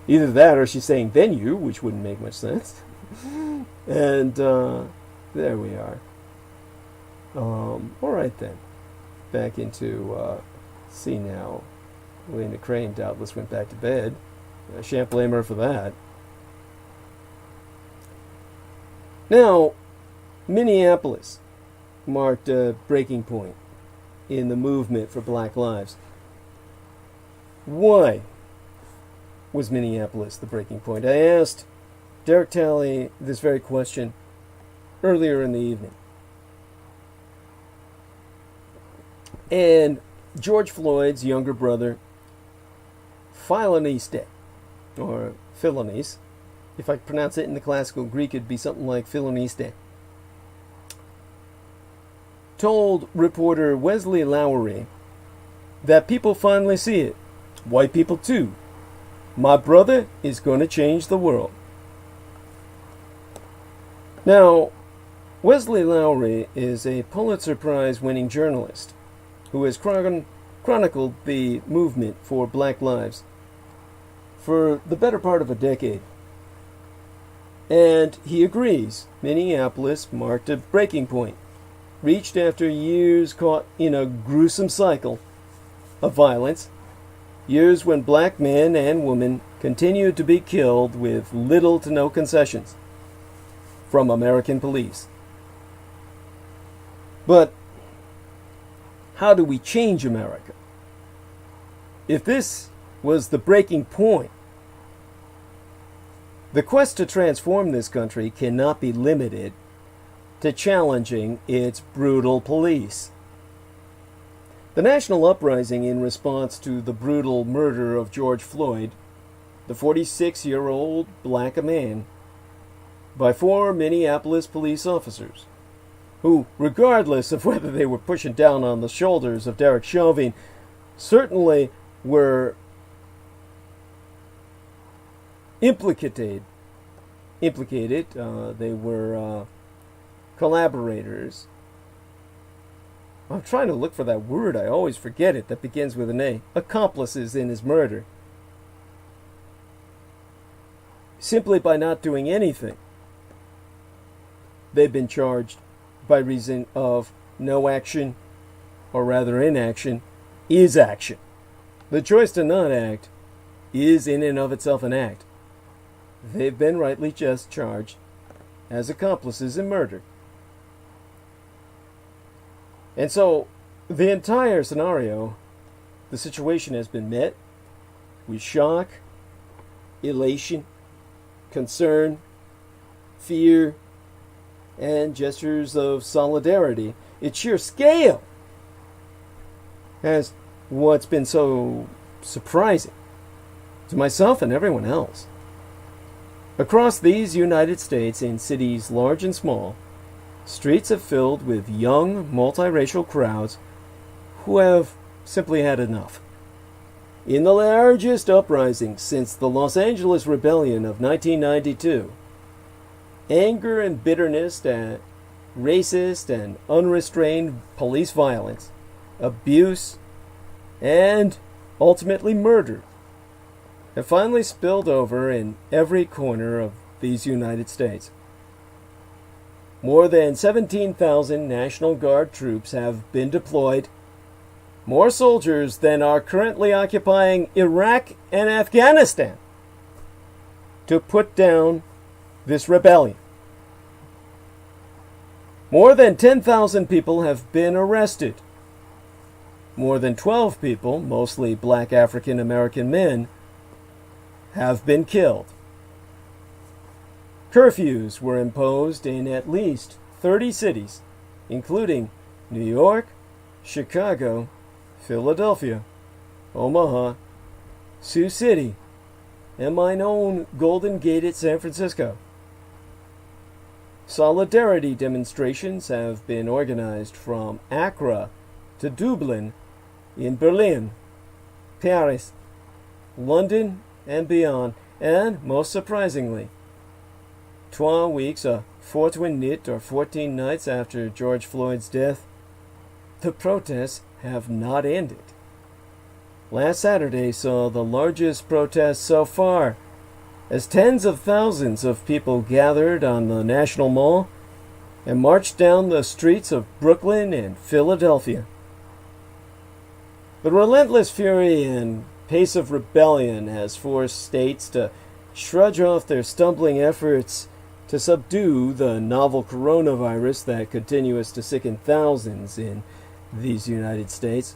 either that or she's saying, then you, which wouldn't make much sense. And there we are. All right then. Back into, see now, Lena Crane doubtless went back to bed. I shan't blame her for that. Now, Minneapolis marked a breaking point in the movement for Black Lives. Why was Minneapolis the breaking point? I asked Derek Talley this very question earlier in the evening. And George Floyd's younger brother, Philonise, or Philonise, if I pronounce it in the classical Greek, it'd be something like Philoniste, told reporter Wesley Lowery that people finally see it. White people too. My brother is going to change the world. Now, Wesley Lowery is a Pulitzer Prize winning journalist who has chronicled the movement for Black Lives for the better part of a decade. And he agrees Minneapolis marked a breaking point, reached after years caught in a gruesome cycle of violence, years when black men and women continued to be killed with little to no concessions from American police. But how do we change America? If this was the breaking point, the quest to transform this country cannot be limited to challenging its brutal police. The national uprising in response to the brutal murder of George Floyd, the 46-year-old black man, by 4 Minneapolis police officers, who, regardless of whether they were pushing down on the shoulders of Derek Chauvin, certainly were implicated. They were collaborators. I'm trying to look for that word. I always forget it. That begins with an A. Accomplices in his murder. Simply by not doing anything they've been charged by reason of no action, or rather inaction, is action. The choice to not act is in and of itself an act. They've been rightly just charged as accomplices in murder. And so, the entire scenario, the situation has been met with shock, elation, concern, fear, and gestures of solidarity. Its sheer scale has what's been so surprising to myself and everyone else. Across these United States, in cities large and small, streets have filled with young, multiracial crowds who have simply had enough. In the largest uprising since the Los Angeles Rebellion of 1992, anger and bitterness at racist and unrestrained police violence, abuse, and ultimately murder have finally spilled over in every corner of these United States. More than 17,000 National Guard troops have been deployed, more soldiers than are currently occupying Iraq and Afghanistan, to put down this rebellion. More than 10,000 people have been arrested. More than 12 people, mostly black African American men, have been killed. Curfews were imposed in at least 30 cities, including New York, Chicago, Philadelphia, Omaha, Sioux City, and my own Golden Gate at San Francisco. Solidarity demonstrations have been organized from Accra to Dublin, in Berlin, Paris, London, and beyond, and most surprisingly, 12 weeks or 14 nights after George Floyd's death, the protests have not ended. Last Saturday saw the largest protest so far, as tens of thousands of people gathered on the National Mall and marched down the streets of Brooklyn and Philadelphia. The relentless fury and pace of rebellion has forced states to shrug off their stumbling efforts to subdue the novel coronavirus that continues to sicken thousands in these United States.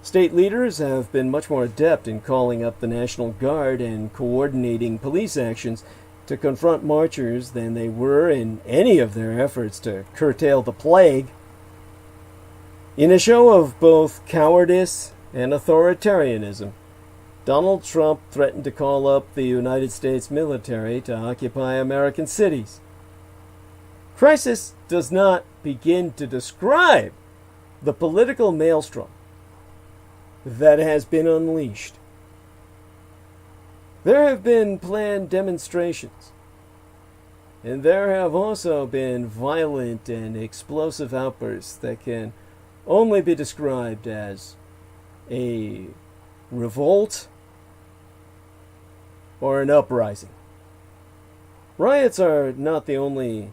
State leaders have been much more adept in calling up the National Guard and coordinating police actions to confront marchers than they were in any of their efforts to curtail the plague. In a show of both cowardice and authoritarianism, Donald Trump threatened to call up the United States military to occupy American cities. Crisis does not begin to describe the political maelstrom that has been unleashed. There have been planned demonstrations, and there have also been violent and explosive outbursts that can only be described as a revolt or an uprising. Riots are not only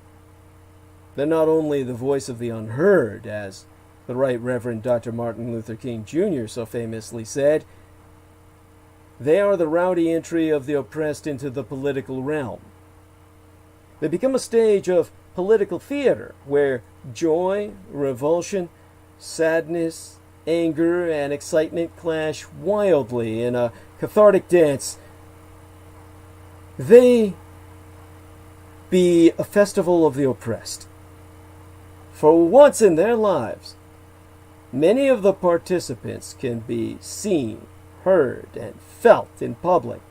the voice of the unheard, as the Right Reverend Dr. Martin Luther King Jr. so famously said. They are the rowdy entry of the oppressed into the political realm. They become a stage of political theater where joy, revulsion, sadness, anger, and excitement clash wildly in a cathartic dance. They be a festival of the oppressed. For once in their lives, many of the participants can be seen, heard, and felt in public.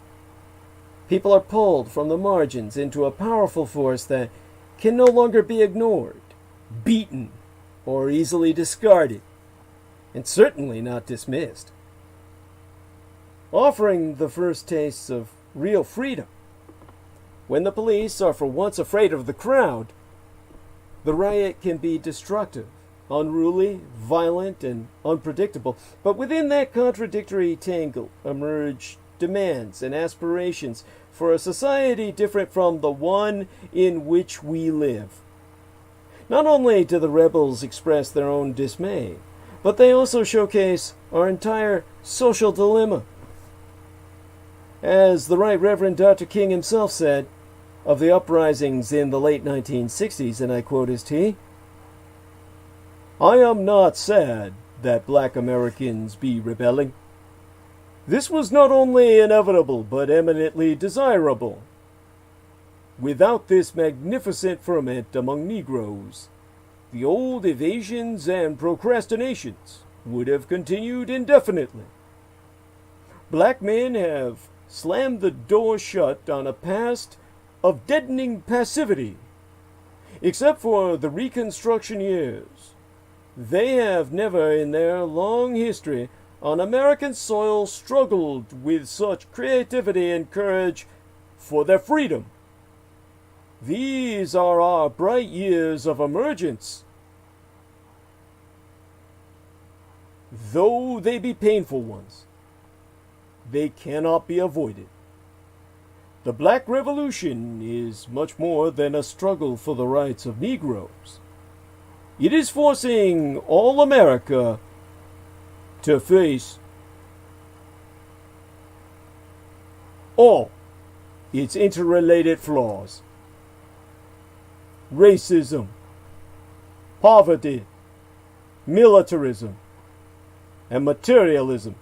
People are pulled from the margins into a powerful force that can no longer be ignored, beaten, or easily discarded, and certainly not dismissed. Offering the first tastes of real freedom. When the police are for once afraid of the crowd, the riot can be destructive, unruly, violent, and unpredictable. But within that contradictory tangle emerge demands and aspirations for a society different from the one in which we live. Not only do the rebels express their own dismay, but they also showcase our entire social dilemma. As the Right Reverend Dr. King himself said of the uprisings in the late 1960s, and I quote his T, "I am not sad that black Americans be rebelling. This was not only inevitable, but eminently desirable. Without this magnificent ferment among Negroes, the old evasions and procrastinations would have continued indefinitely. Black men have slammed the door shut on a past of deadening passivity. Except for the Reconstruction years, they have never in their long history on American soil struggled with such creativity and courage for their freedom. These are our bright years of emergence. Though they be painful ones, they cannot be avoided. The Black Revolution is much more than a struggle for the rights of Negroes. It is forcing all America to face all its interrelated flaws. Racism, poverty, militarism, and materialism.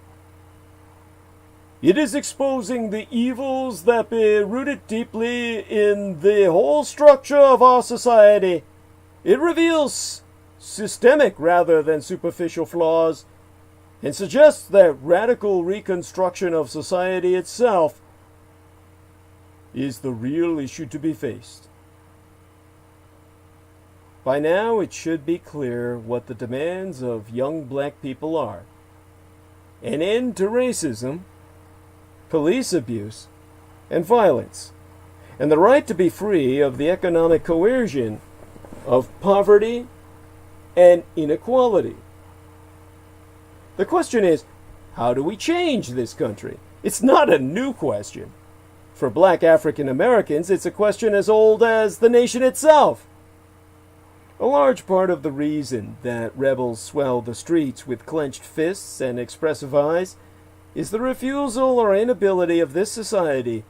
It is exposing the evils that be rooted deeply in the whole structure of our society. It reveals systemic rather than superficial flaws and suggests that radical reconstruction of society itself is the real issue to be faced. By now, it should be clear what the demands of young black people are. An end to racism, police abuse, and violence, and the right to be free of the economic coercion of poverty and inequality. The question is, how do we change this country? It's not a new question. For black African Americans, it's a question as old as the nation itself. A large part of the reason that rebels swell the streets with clenched fists and expressive eyes is the refusal or inability of this society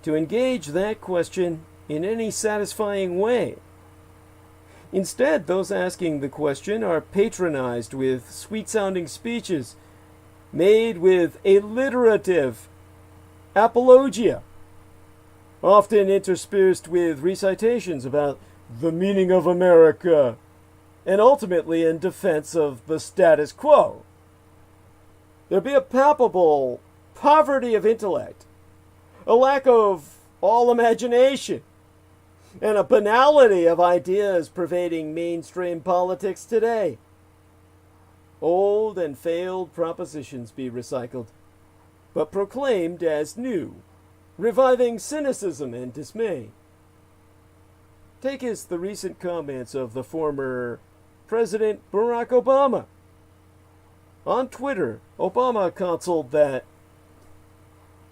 to engage that question in any satisfying way. Instead, those asking the question are patronized with sweet-sounding speeches made with alliterative apologia, often interspersed with recitations about the meaning of America, and ultimately in defense of the status quo. There be a palpable poverty of intellect, a lack of all imagination, and a banality of ideas pervading mainstream politics today. Old and failed propositions be recycled, but proclaimed as new, reviving cynicism and dismay. Take as the recent comments of the former President Barack Obama. On Twitter, Obama counseled that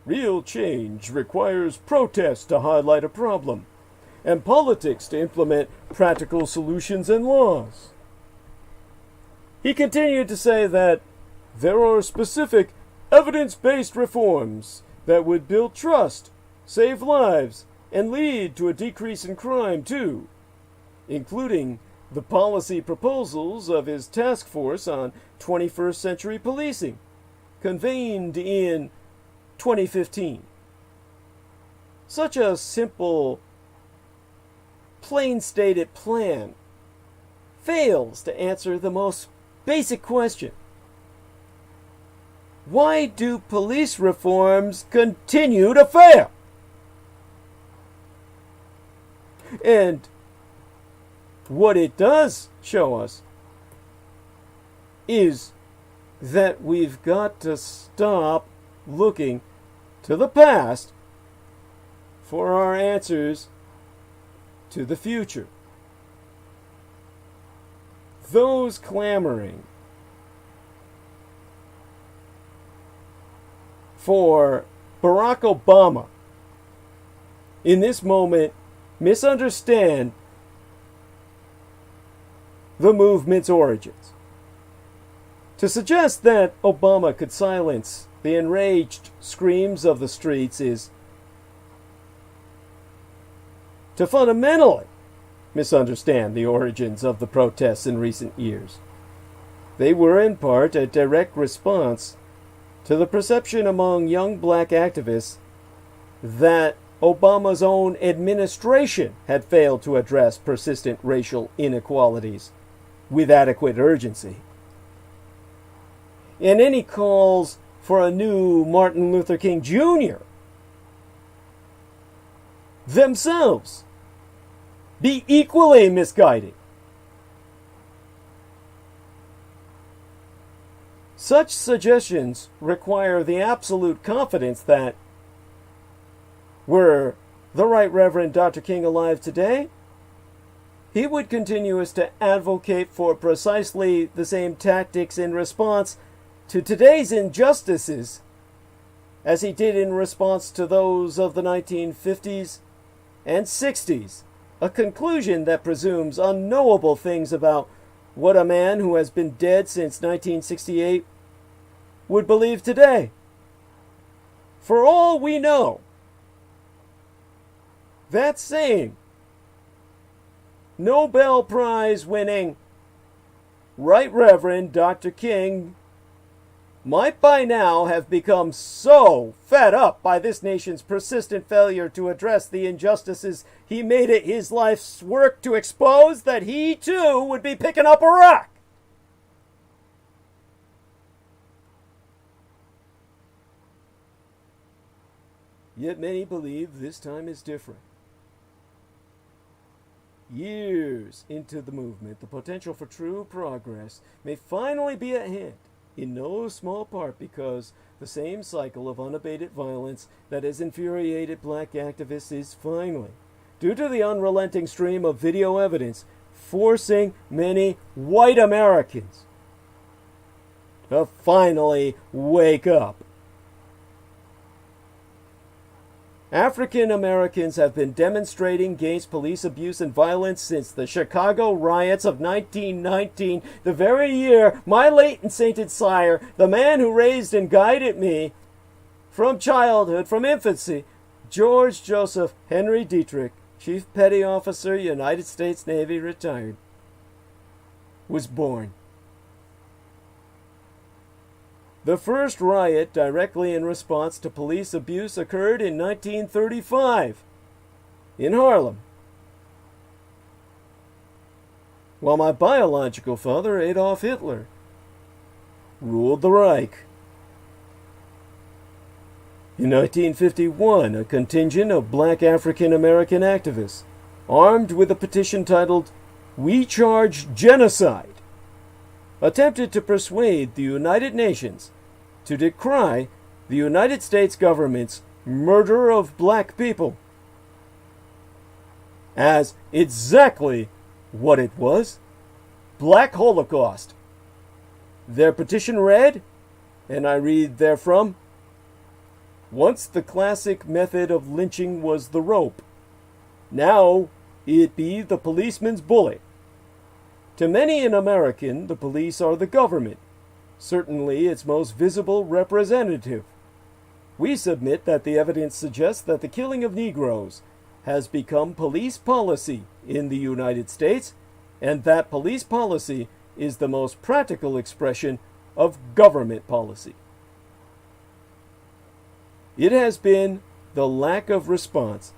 real change requires protest to highlight a problem, and politics to implement practical solutions and laws. He continued to say that there are specific evidence-based reforms that would build trust, save lives, and lead to a decrease in crime, too, including the policy proposals of his task force on 21st century policing, convened in 2015. Such a simple, plain-stated plan fails to answer the most basic question. Why do police reforms continue to fail? And what it does show us is that we've got to stop looking to the past for our answers to the future. Those clamoring for Barack Obama in this moment misunderstand the movement's origins. To suggest that Obama could silence the enraged screams of the streets is to fundamentally misunderstand the origins of the protests in recent years. They were in part a direct response to the perception among young black activists that Obama's own administration had failed to address persistent racial inequalities with adequate urgency. And any calls for a new Martin Luther King Jr. themselves be equally misguided. Such suggestions require the absolute confidence that were the Right Reverend Dr. King alive today, he would continue to advocate for precisely the same tactics in response to today's injustices as he did in response to those of the 1950s and 60s, a conclusion that presumes unknowable things about what a man who has been dead since 1968 would believe today. For all we know, that same Nobel Prize winning Right Reverend Dr. King might by now have become so fed up by this nation's persistent failure to address the injustices he made it his life's work to expose that he too would be picking up a rock. Yet many believe this time is different. Years into the movement, the potential for true progress may finally be at hand, in no small part because the same cycle of unabated violence that has infuriated black activists is finally, due to the unrelenting stream of video evidence, forcing many white Americans to finally wake up. African Americans have been demonstrating against police abuse and violence since the Chicago riots of 1919, the very year my late and sainted sire, the man who raised and guided me from childhood, from infancy, George Joseph Henry Dietrich, Chief Petty Officer, United States Navy, retired, was born. The first riot directly in response to police abuse occurred in 1935 in Harlem, while my biological father, Adolf Hitler, ruled the Reich. In 1951, a contingent of black African American activists, armed with a petition titled "We Charge Genocide," attempted to persuade the United Nations to decry the United States government's murder of black people as exactly what it was: Black Holocaust. Their petition read, and I read therefrom, "Once the classic method of lynching was the rope, now it be the policeman's bullet. To many an American, the police are the government, certainly its most visible representative. We submit that the evidence suggests that the killing of Negroes has become police policy in the United States, and that police policy is the most practical expression of government policy. It has been the lack of response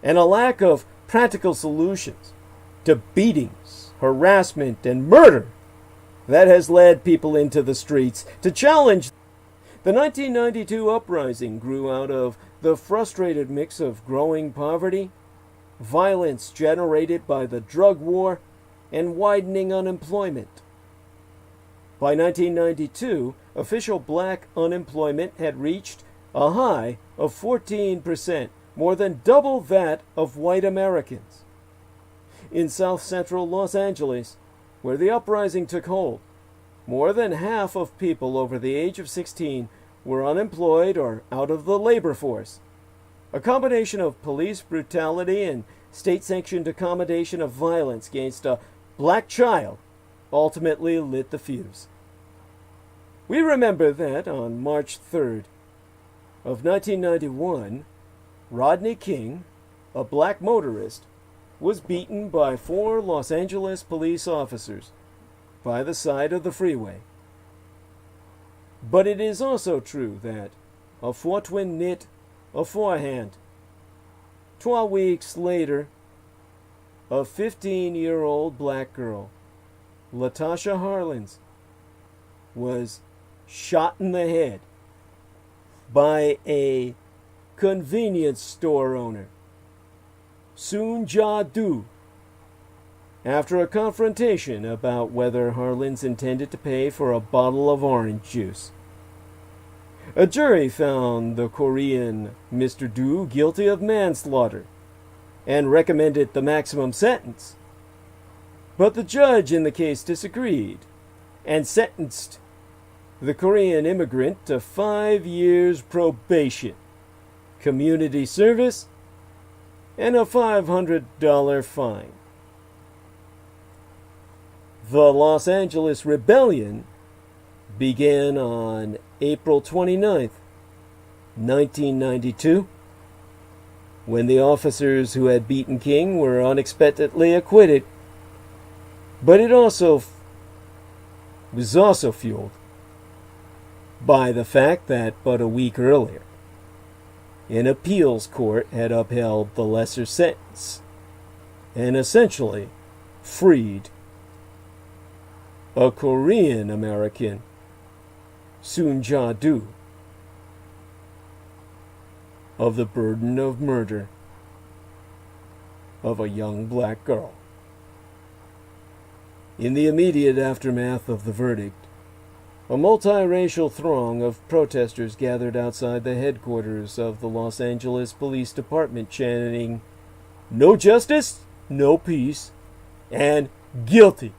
and a lack of practical solutions to beatings, harassment, and murder that has led people into the streets to challenge. The 1992 uprising grew out of the frustrated mix of growing poverty, violence generated by the drug war, and widening unemployment. By 1992, official black unemployment had reached a high of 14%, more than double that of white Americans. In South Central Los Angeles, where the uprising took hold, more than half of people over the age of 16 were unemployed or out of the labor force. A combination of police brutality and state-sanctioned accommodation of violence against a black child ultimately lit the fuse. We remember that on March 3rd of 1991, Rodney King, a black motorist, was beaten by 4 Los Angeles police officers by the side of the freeway. But it is also true that a fortwin knit aforehand. 12 weeks later, a 15-year-old black girl, Latasha Harlins, was shot in the head by a convenience store owner, Soon Ja Du, after a confrontation about whether Harlins intended to pay for a bottle of orange juice. A jury found the Korean Mr. Du guilty of manslaughter and recommended the maximum sentence. But the judge in the case disagreed and sentenced the Korean immigrant to 5 years probation, community service, and a $500 fine. The Los Angeles Rebellion began on April 29th, 1992, when the officers who had beaten King were unexpectedly acquitted. But it was also fueled by the fact that but a week earlier, an appeals court had upheld the lesser sentence and essentially freed a Korean American, Soon Ja Du, of the burden of murder of a young black girl. In the immediate aftermath of the verdict, a multiracial throng of protesters gathered outside the headquarters of the Los Angeles Police Department chanting, "No justice, no peace," and "guilty."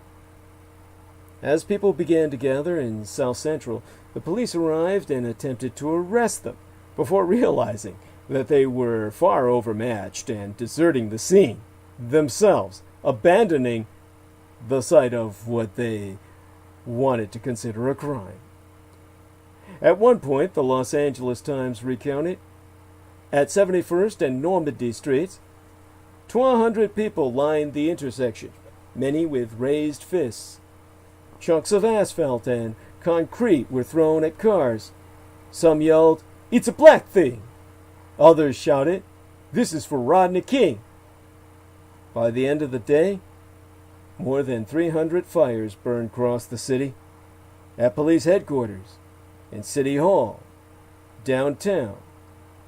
As people began to gather in South Central, the police arrived and attempted to arrest them before realizing that they were far overmatched and deserting the scene themselves, abandoning the site of what they wanted to consider a crime. At one point, the Los Angeles Times recounted, at 71st and Normandy Streets, 1,200 people lined the intersection, many with raised fists. Chunks of asphalt and concrete were thrown at cars. Some yelled, "It's a black thing!" Others shouted, "This is for Rodney King!" By the end of the day, more than 300 fires burned across the city, at police headquarters, in City Hall, downtown,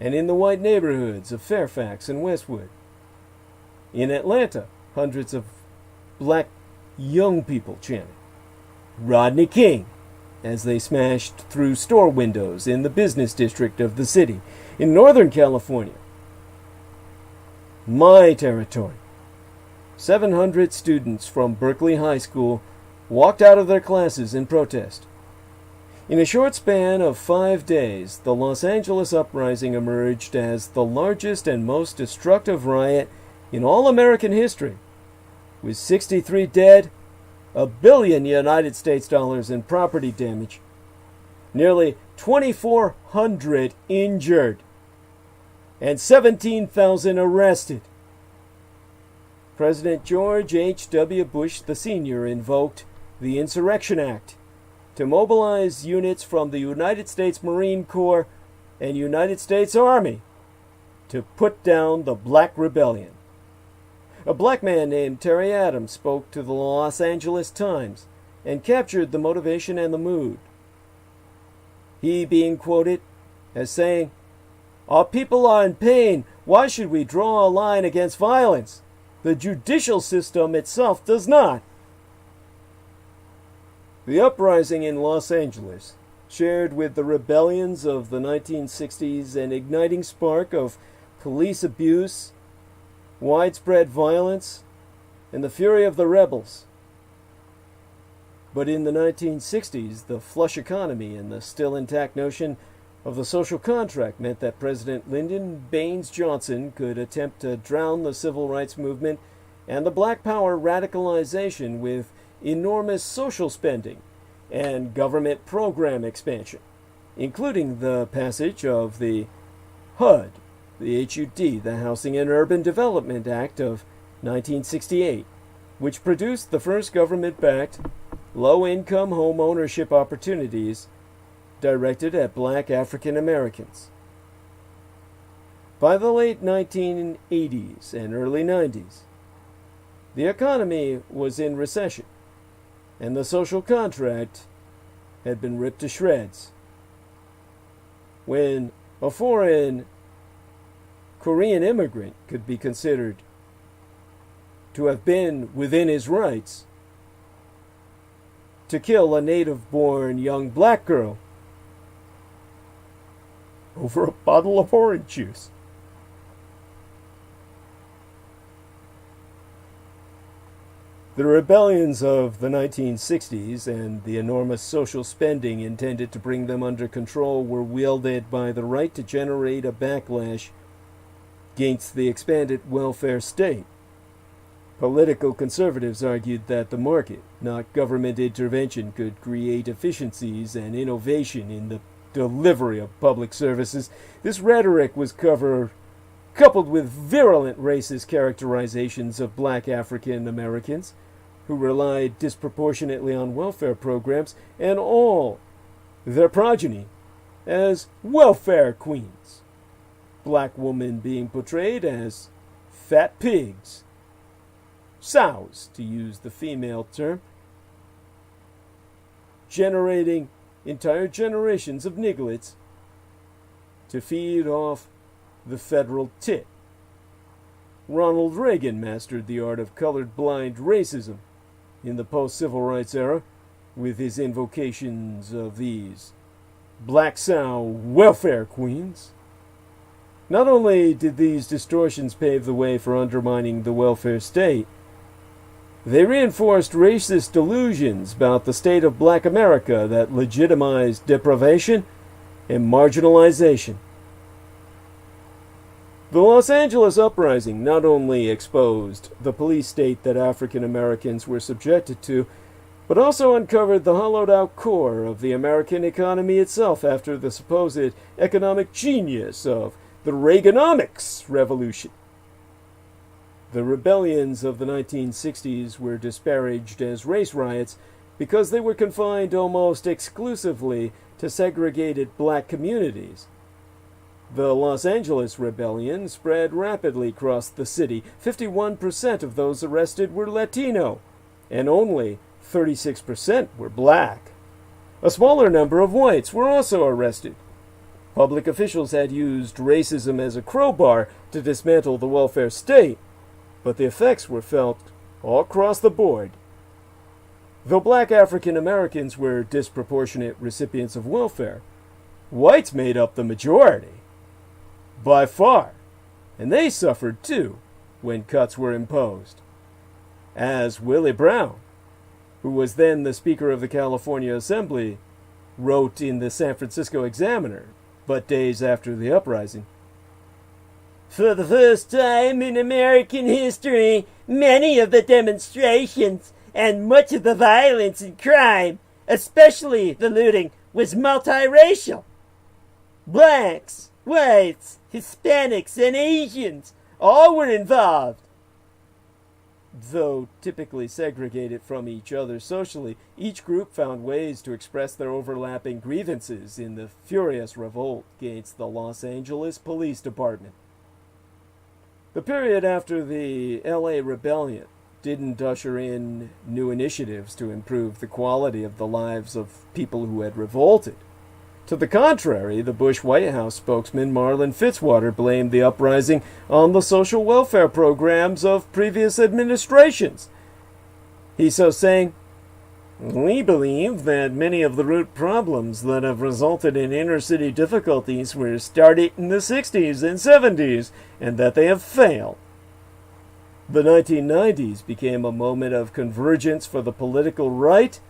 and in the white neighborhoods of Fairfax and Westwood. In Atlanta, hundreds of black young people chanted, "Rodney King," as they smashed through store windows in the business district of the city. In Northern California, my territory, 700 students from Berkeley High School walked out of their classes in protest. In a short span of 5 days, the Los Angeles uprising emerged as the largest and most destructive riot in all American history, with 63 dead, $1 billion United States dollars in property damage, nearly 2,400 injured, and 17,000 arrested. President George H.W. Bush Sr. invoked the Insurrection Act to mobilize units from the United States Marine Corps and United States Army to put down the Black Rebellion. A black man named Terry Adams spoke to the Los Angeles Times and captured the motivation and the mood. He being quoted as saying, "Our people are in pain. Why should we draw a line against violence? The judicial system itself does not." The uprising in Los Angeles, shared with the rebellions of the 1960s, an igniting spark of police abuse, widespread violence, and the fury of the rebels. But in the 1960s, the flush economy and the still intact notion of the social contract meant that President Lyndon Baines Johnson could attempt to drown the civil rights movement and the Black Power radicalization with enormous social spending and government program expansion, including the passage of the HUD, the HUD, the Housing and Urban Development Act of 1968, which produced the first government-backed low-income home ownership opportunities directed at black African Americans. By the late 1980s and early 90s, the economy was in recession, and the social contract had been ripped to shreds. When a foreign Korean immigrant could be considered to have been within his rights to kill a native-born young black girl over a bottle of orange juice. The rebellions of the 1960s and the enormous social spending intended to bring them under control were wielded by the right to generate a backlash against the expanded welfare state. Political conservatives argued that the market, not government intervention, could create efficiencies and innovation in the delivery of public services. This rhetoric was coupled with virulent racist characterizations of black African Americans who relied disproportionately on welfare programs and all their progeny as welfare queens. Black women being portrayed as fat pigs, sows, to use the female term, generating entire generations of nigglets to feed off the federal tit. Ronald Reagan mastered the art of colorblind racism in the post-civil rights era with his invocations of these black sow welfare queens. Not only did these distortions pave the way for undermining the welfare state, they reinforced racist delusions about the state of black America that legitimized deprivation and marginalization. The Los Angeles uprising not only exposed the police state that African Americans were subjected to, but also uncovered the hollowed-out core of the American economy itself after the supposed economic genius of the Reaganomics revolution. The rebellions of the 1960s were disparaged as race riots because they were confined almost exclusively to segregated black communities. The Los Angeles rebellion spread rapidly across the city. 51% of those arrested were Latino, and only 36% were black. A smaller number of whites were also arrested. Public officials had used racism as a crowbar to dismantle the welfare state, but the effects were felt all across the board. Though black African Americans were disproportionate recipients of welfare, whites made up the majority, by far, and they suffered too when cuts were imposed. As Willie Brown, who was then the Speaker of the California Assembly, wrote in the San Francisco Examiner, but days after the uprising, "For the first time in American history, many of the demonstrations and much of the violence and crime, especially the looting, was multiracial. Blacks, whites, Hispanics, and Asians all were involved." Though typically segregated from each other socially, each group found ways to express their overlapping grievances in the furious revolt against the Los Angeles Police Department. The period after the LA Rebellion didn't usher in new initiatives to improve the quality of the lives of people who had revolted. To the contrary, the Bush White House spokesman Marlin Fitzwater blamed the uprising on the social welfare programs of previous administrations. He so saying, "We believe that many of the root problems that have resulted in inner-city difficulties were started in the 60s and 70s, and that they have failed." The 1990s became a moment of convergence for the political right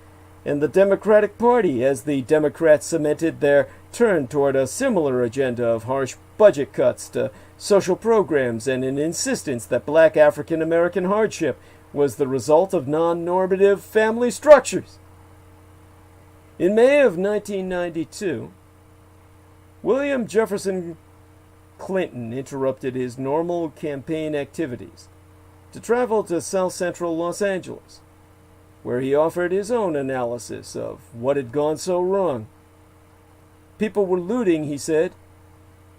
and the Democratic Party as the Democrats cemented their turn toward a similar agenda of harsh budget cuts to social programs and an insistence that black African American hardship was the result of non-normative family structures. In May of 1992, William Jefferson Clinton interrupted his normal campaign activities to travel to South Central Los Angeles, where he offered his own analysis of what had gone so wrong. People were looting, he said,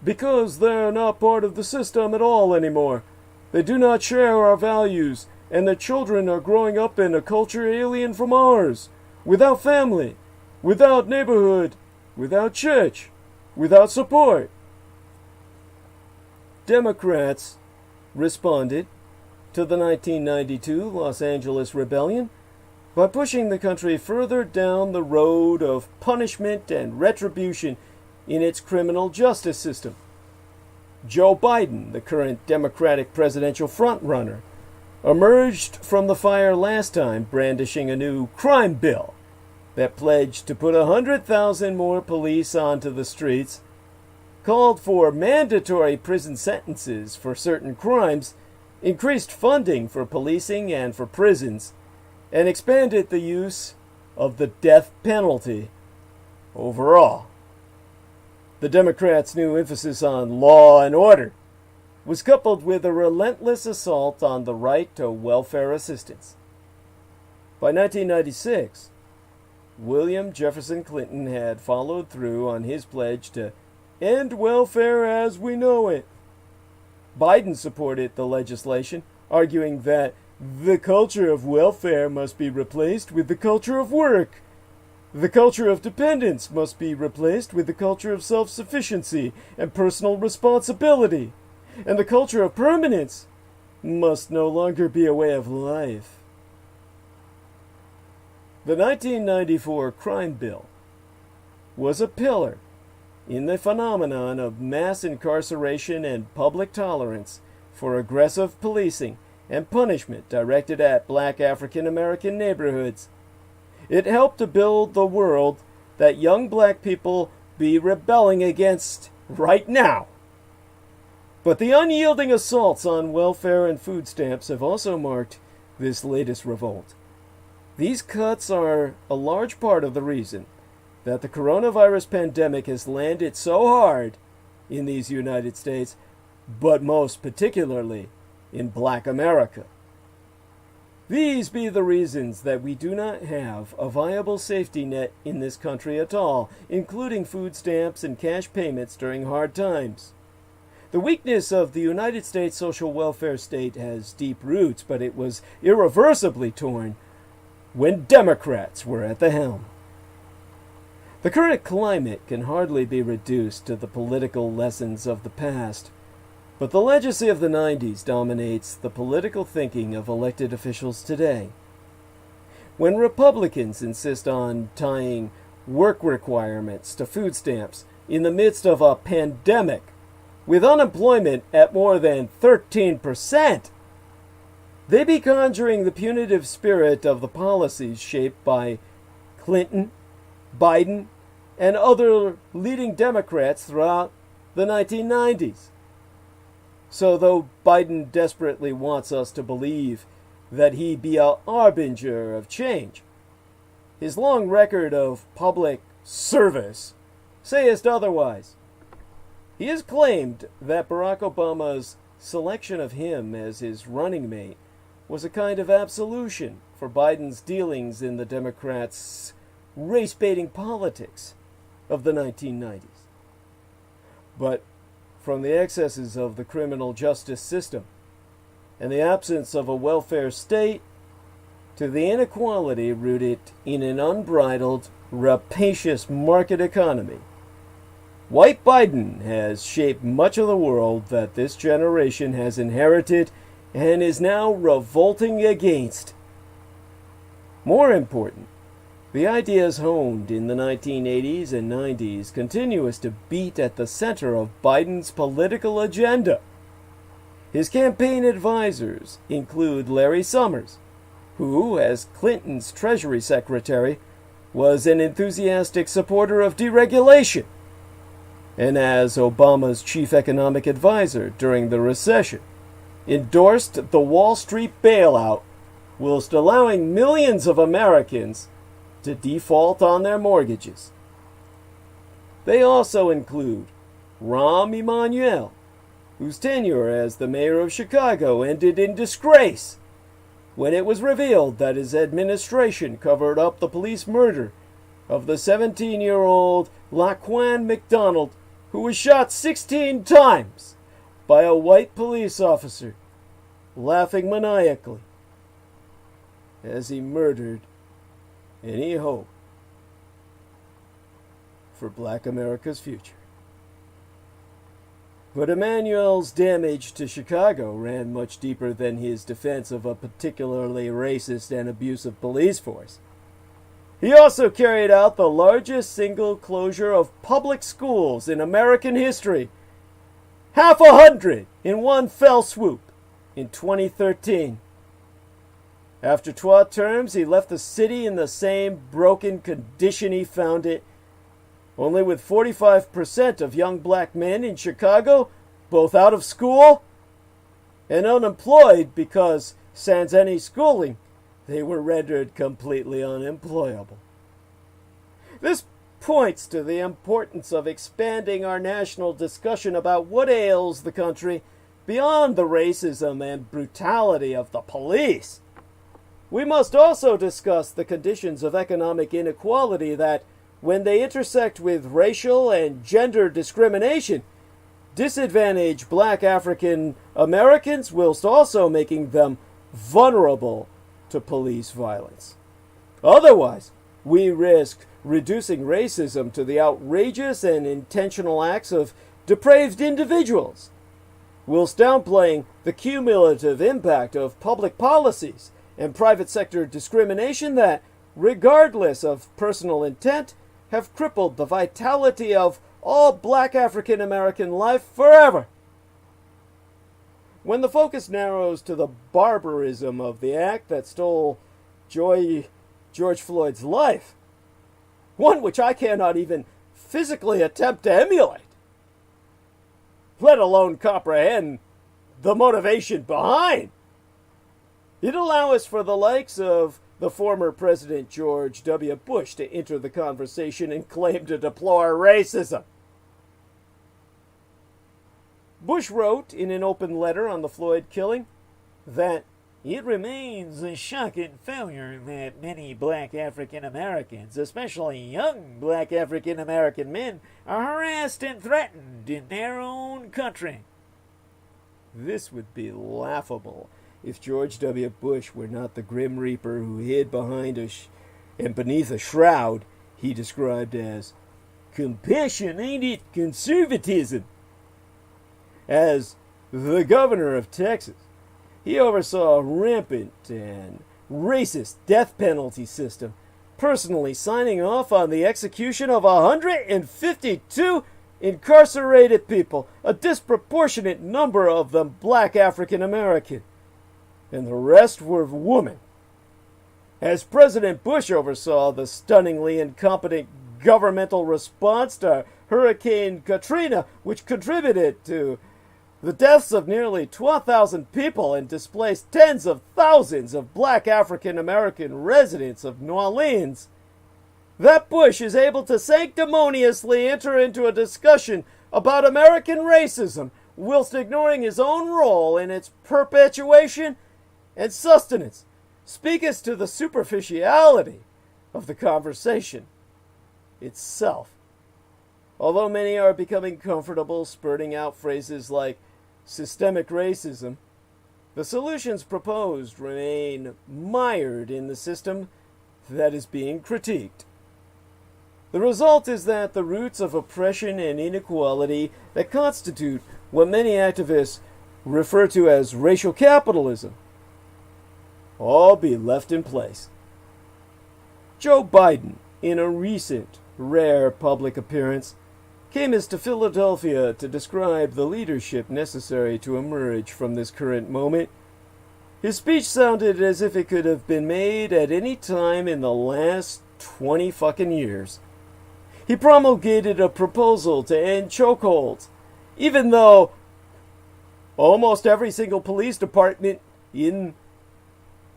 because they're not part of the system at all anymore. They do not share our values, and their children are growing up in a culture alien from ours, without family, without neighborhood, without church, without support. Democrats responded to the 1992 Los Angeles rebellion by pushing the country further down the road of punishment and retribution in its criminal justice system. Joe Biden, the current Democratic presidential frontrunner, emerged from the fire last time brandishing a new crime bill that pledged to put 100,000 more police onto the streets, called for mandatory prison sentences for certain crimes, increased funding for policing and for prisons, and expanded the use of the death penalty overall. The Democrats' new emphasis on law and order was coupled with a relentless assault on the right to welfare assistance. By 1996, William Jefferson Clinton had followed through on his pledge to end welfare as we know it. Biden supported the legislation, arguing that the culture of welfare must be replaced with the culture of work. The culture of dependence must be replaced with the culture of self-sufficiency and personal responsibility. And the culture of permanence must no longer be a way of life. The 1994 crime bill was a pillar in the phenomenon of mass incarceration and public tolerance for aggressive policing and punishment directed at black African American neighborhoods. It helped to build the world that young black people be rebelling against right now. But the unyielding assaults on welfare and food stamps have also marked this latest revolt. These cuts are a large part of the reason that the coronavirus pandemic has landed so hard in these United States, but most particularly in Black America. These be the reasons that we do not have a viable safety net in this country at all, including food stamps and cash payments during hard times. The weakness of the United States social welfare state has deep roots, but it was irreversibly torn when Democrats were at the helm. The current climate can hardly be reduced to the political lessons of the past, but the legacy of the 90s dominates the political thinking of elected officials today. When Republicans insist on tying work requirements to food stamps in the midst of a pandemic, with unemployment at more than 13%, they be conjuring the punitive spirit of the policies shaped by Clinton, Biden, and other leading Democrats throughout the 1990s. So though Biden desperately wants us to believe that he be a harbinger of change, his long record of public service saith otherwise. He has claimed that Barack Obama's selection of him as his running mate was a kind of absolution for Biden's dealings in the Democrats' race-baiting politics of the 1990s. But from the excesses of the criminal justice system and the absence of a welfare state to the inequality rooted in an unbridled, rapacious market economy, white Biden has shaped much of the world that this generation has inherited and is now revolting against. More important, the ideas honed in the 1980s and 90s continues to beat at the center of Biden's political agenda. His campaign advisors include Larry Summers, who, as Clinton's Treasury Secretary, was an enthusiastic supporter of deregulation, and as Obama's chief economic advisor during the recession, endorsed the Wall Street bailout whilst allowing millions of Americans to default on their mortgages. They also include Rahm Emanuel, whose tenure as the mayor of Chicago ended in disgrace when it was revealed that his administration covered up the police murder of the 17-year-old Laquan McDonald, who was shot 16 times by a white police officer, laughing maniacally as he murdered any hope for Black America's future. But Emanuel's damage to Chicago ran much deeper than his defense of a particularly racist and abusive police force. He also carried out the largest single closure of public schools in American history, 100 in one fell swoop, in 2013. After 12 terms, he left the city in the same broken condition he found it, only with 45% of young black men in Chicago both out of school and unemployed because, sans any schooling, they were rendered completely unemployable. This points to the importance of expanding our national discussion about what ails the country beyond the racism and brutality of the police. We must also discuss the conditions of economic inequality that, when they intersect with racial and gender discrimination, disadvantage Black African Americans whilst also making them vulnerable to police violence. Otherwise, we risk reducing racism to the outrageous and intentional acts of depraved individuals, whilst downplaying the cumulative impact of public policies and private sector discrimination that, regardless of personal intent, have crippled the vitality of all Black African American life forever. When the focus narrows to the barbarism of the act that stole George Floyd's life, one which I cannot even physically attempt to emulate, let alone comprehend the motivation behind, it allows for the likes of the former President George W. Bush to enter the conversation and claim to deplore racism. Bush wrote in an open letter on the Floyd killing that it remains a shocking failure that many Black African Americans, especially young Black African American men, are harassed and threatened in their own country. This would be laughable if George W. Bush were not the Grim Reaper who hid behind and beneath a shroud he described as compassionated conservatism. As the governor of Texas, he oversaw a rampant and racist death penalty system, personally signing off on the execution of 152 incarcerated people, a disproportionate number of them Black African American, and the rest were women. As President Bush oversaw the stunningly incompetent governmental response to Hurricane Katrina, which contributed to the deaths of nearly 12,000 people and displaced tens of thousands of Black African American residents of New Orleans, that Bush is able to sanctimoniously enter into a discussion about American racism whilst ignoring his own role in its perpetuation and sustenance, speaks to the superficiality of the conversation itself. Although many are becoming comfortable spurting out phrases like systemic racism, the solutions proposed remain mired in the system that is being critiqued. The result is that the roots of oppression and inequality that constitute what many activists refer to as racial capitalism all be left in place. Joe Biden, in a recent, rare public appearance, came to Philadelphia to describe the leadership necessary to emerge from this current moment. His speech sounded as if it could have been made at any time in the last 20 fucking years. He promulgated a proposal to end chokeholds, even though almost every single police department in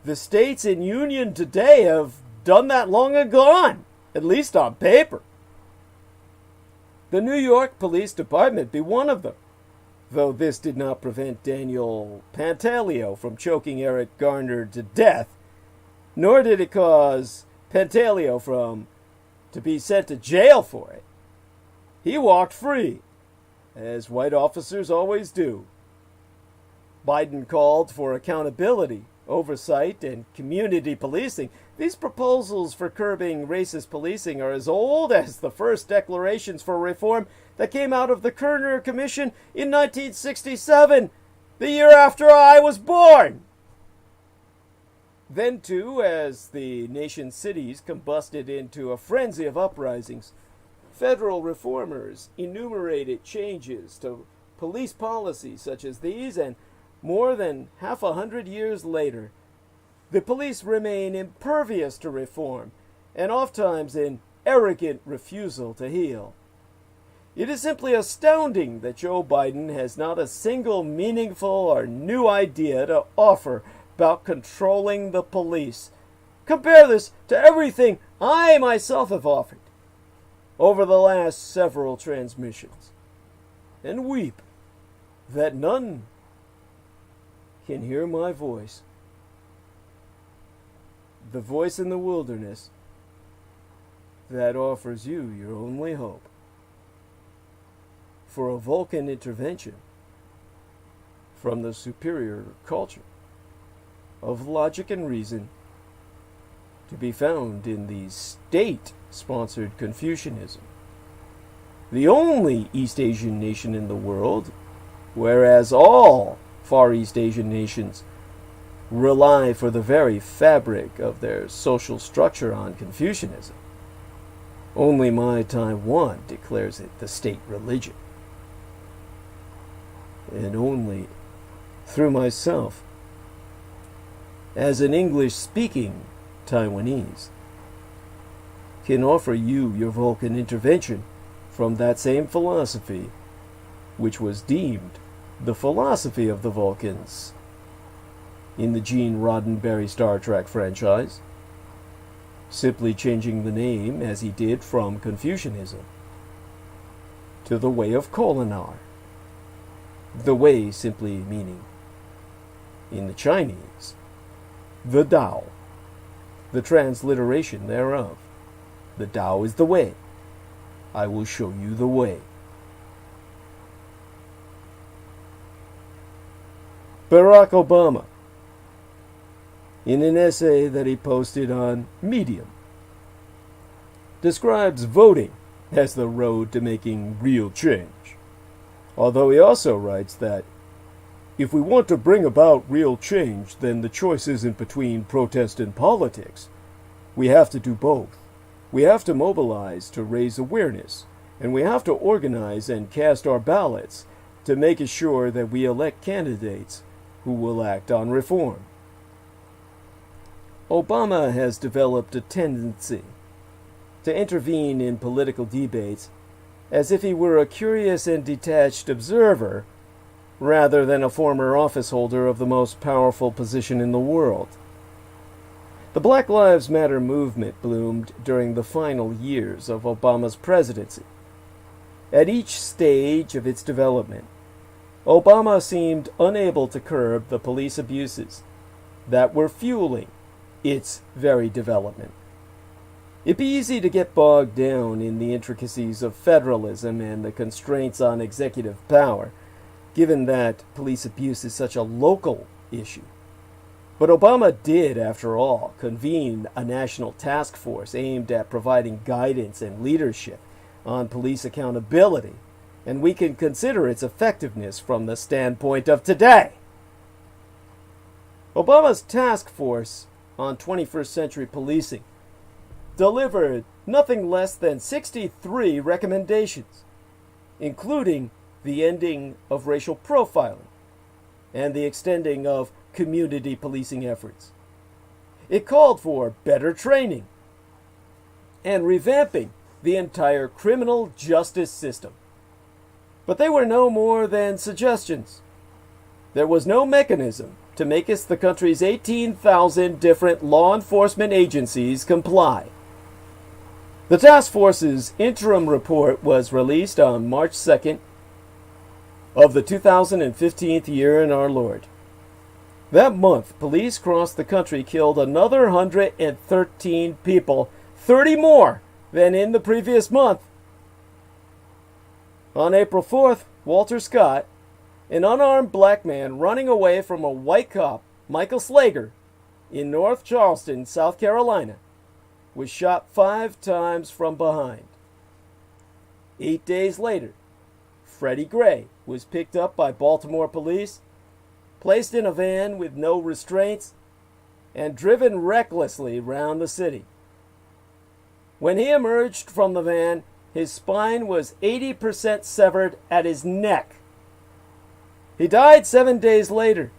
the states in union today have done that long ago, at least on paper. The New York Police Department be one of them, though this did not prevent Daniel Pantaleo from choking Eric Garner to death, nor did it cause Pantaleo to be sent to jail for it. He walked free, as white officers always do. Biden called for accountability, oversight, and community policing. These proposals for curbing racist policing are as old as the first declarations for reform that came out of the Kerner Commission in 1967, the year after I was born. Then, too, as the nation's cities combusted into a frenzy of uprisings, federal reformers enumerated changes to police policies such as these, and more than 100 years later, the police remain impervious to reform, and oftentimes in arrogant refusal to heal. It is simply astounding that Joe Biden has not a single meaningful or new idea to offer about controlling the police. Compare this to everything I myself have offered over the last several transmissions, and weep that none can hear my voice. The voice in the wilderness that offers you your only hope for a Vulcan intervention from the superior culture of logic and reason to be found in the state-sponsored Confucianism, the only East Asian nation in the world, whereas all Far East Asian nations rely for the very fabric of their social structure on Confucianism. Only my Taiwan declares it the state religion. And only through myself, as an English-speaking Taiwanese, can offer you your Vulcan intervention from that same philosophy which was deemed the philosophy of the Vulcans in the Gene Roddenberry Star Trek franchise, simply changing the name as he did from Confucianism to the way of Kolinar. The way simply meaning, in the Chinese, the Tao, the transliteration thereof. The Tao is the way. I will show you the way. Barack Obama, in an essay that he posted on Medium, describes voting as the road to making real change. Although he also writes that if we want to bring about real change, then the choice isn't between protest and politics. We have to do both. We have to mobilize to raise awareness, and we have to organize and cast our ballots to make sure that we elect candidates who will act on reform. Obama has developed a tendency to intervene in political debates as if he were a curious and detached observer rather than a former office holder of the most powerful position in the world. The Black Lives Matter movement bloomed during the final years of Obama's presidency. At each stage of its development, Obama seemed unable to curb the police abuses that were fueling its very development. It'd be easy to get bogged down in the intricacies of federalism and the constraints on executive power, given that police abuse is such a local issue. But Obama did, after all, convene a national task force aimed at providing guidance and leadership on police accountability, and we can consider its effectiveness from the standpoint of today. Obama's task force on 21st century policing delivered nothing less than 63 recommendations, including the ending of racial profiling and the extending of community policing efforts. It called for better training, and revamping the entire criminal justice system. But they were no more than suggestions. There was no mechanism to make us the country's 18,000 different law enforcement agencies comply. The task force's interim report was released on March 2nd of the 2015 year in our Lord. That month, police across the country killed another 113 people, 30 more than in the previous month. On April 4th, Walter Scott, an unarmed black man running away from a white cop, Michael Slager, in North Charleston, South Carolina, was shot 5 times from behind. 8 days later, Freddie Gray was picked up by Baltimore police, placed in a van with no restraints, and driven recklessly round the city. When he emerged from the van, his spine was 80% severed at his neck. He died 7 days later,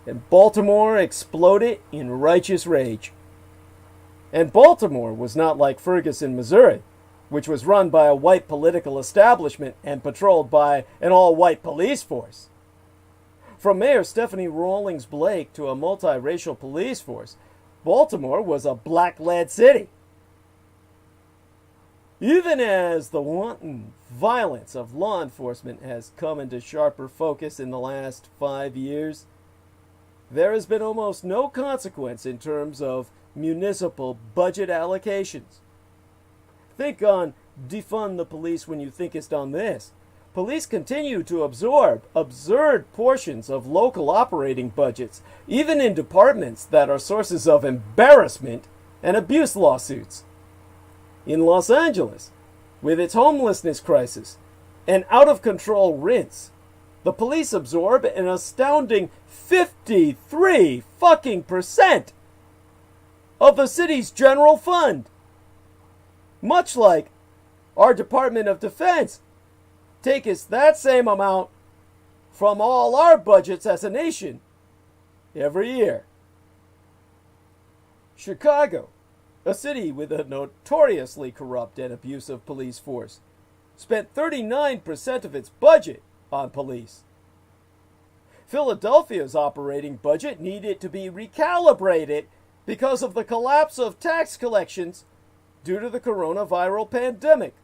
and Baltimore exploded in righteous rage. And Baltimore was not like Ferguson, Missouri, which was run by a white political establishment and patrolled by an all-white police force. From Mayor Stephanie Rawlings Blake to a multiracial police force, Baltimore was a black-led city. Even as the wanton violence of law enforcement has come into sharper focus in the last 5 years, there has been almost no consequence in terms of municipal budget allocations. Think on defund the police when you thinkest on this. Police continue to absorb absurd portions of local operating budgets, even in departments that are sources of embarrassment and abuse lawsuits. In Los Angeles, with its homelessness crisis and out-of-control rents, the police absorb an astounding 53% of the city's general fund. Much like our Department of Defense takes that same amount from all our budgets as a nation every year. Chicago, a city with a notoriously corrupt and abusive police force, spent 39% of its budget on police. Philadelphia's operating budget needed to be recalibrated because of the collapse of tax collections due to the coronavirus pandemic.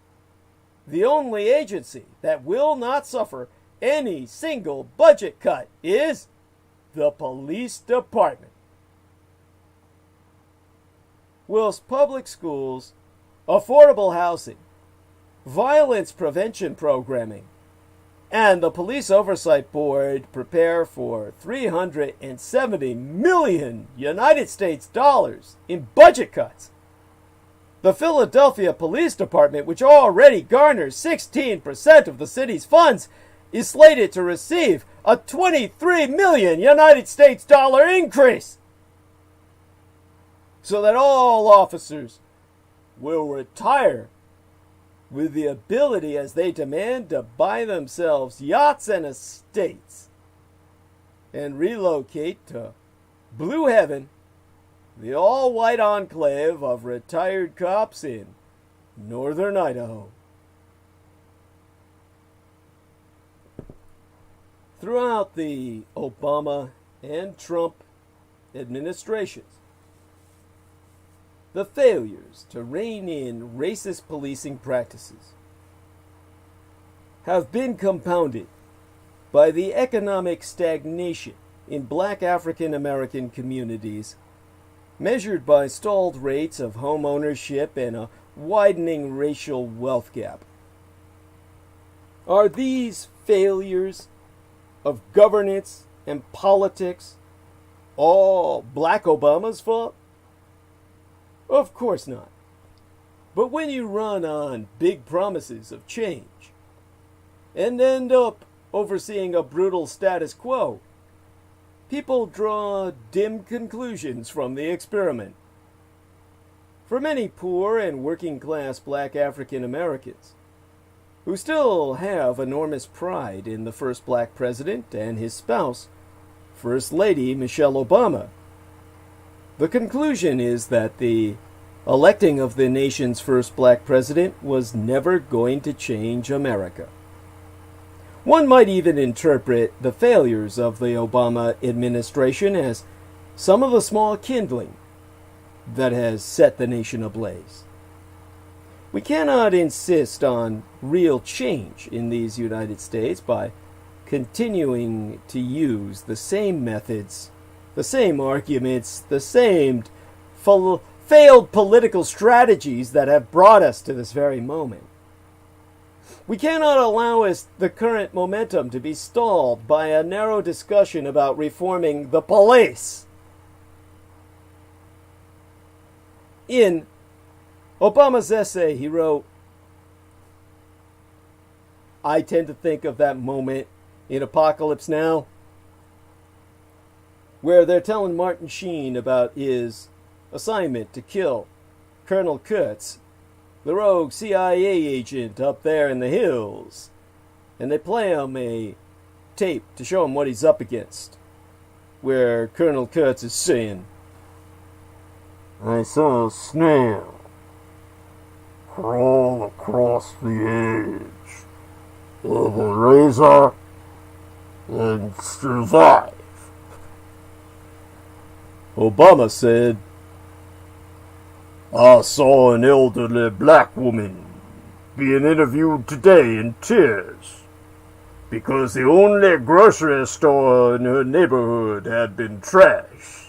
The only agency that will not suffer any single budget cut is the police department. Whilst public schools, affordable housing, violence prevention programming, and the Police Oversight Board prepare for $370 million United States dollars in budget cuts, the Philadelphia Police Department, which already garners 16% of the city's funds, is slated to receive a $23 million United States dollar increase, so that all officers will retire with the ability, as they demand, to buy themselves yachts and estates and relocate to Blue Heaven, the all-white enclave of retired cops in northern Idaho. Throughout the Obama and Trump administrations, the failures to rein in racist policing practices have been compounded by the economic stagnation in black African American communities, measured by stalled rates of home ownership and a widening racial wealth gap. Are these failures of governance and politics all Black Obama's fault? Of course not. But when you run on big promises of change and end up overseeing a brutal status quo, people draw dim conclusions from the experiment. For many poor and working class black African Americans, who still have enormous pride in the first black president and his spouse, First Lady Michelle Obama, the conclusion is that the electing of the nation's first black president was never going to change America. One might even interpret the failures of the Obama administration as some of the small kindling that has set the nation ablaze. We cannot insist on real change in these United States by continuing to use the same methods, the same arguments, the same failed political strategies that have brought us to this very moment. We cannot allow the current momentum to be stalled by a narrow discussion about reforming the police. In Obama's essay, he wrote, I tend to think of that moment in Apocalypse Now where they're telling Martin Sheen about his assignment to kill Colonel Kurtz, the rogue CIA agent up there in the hills. And they play him a tape to show him what he's up against, where Colonel Kurtz is saying, I saw a snail crawl across the edge of a razor and survive. Obama said, I saw an elderly black woman being interviewed today in tears because the only grocery store in her neighborhood had been trashed.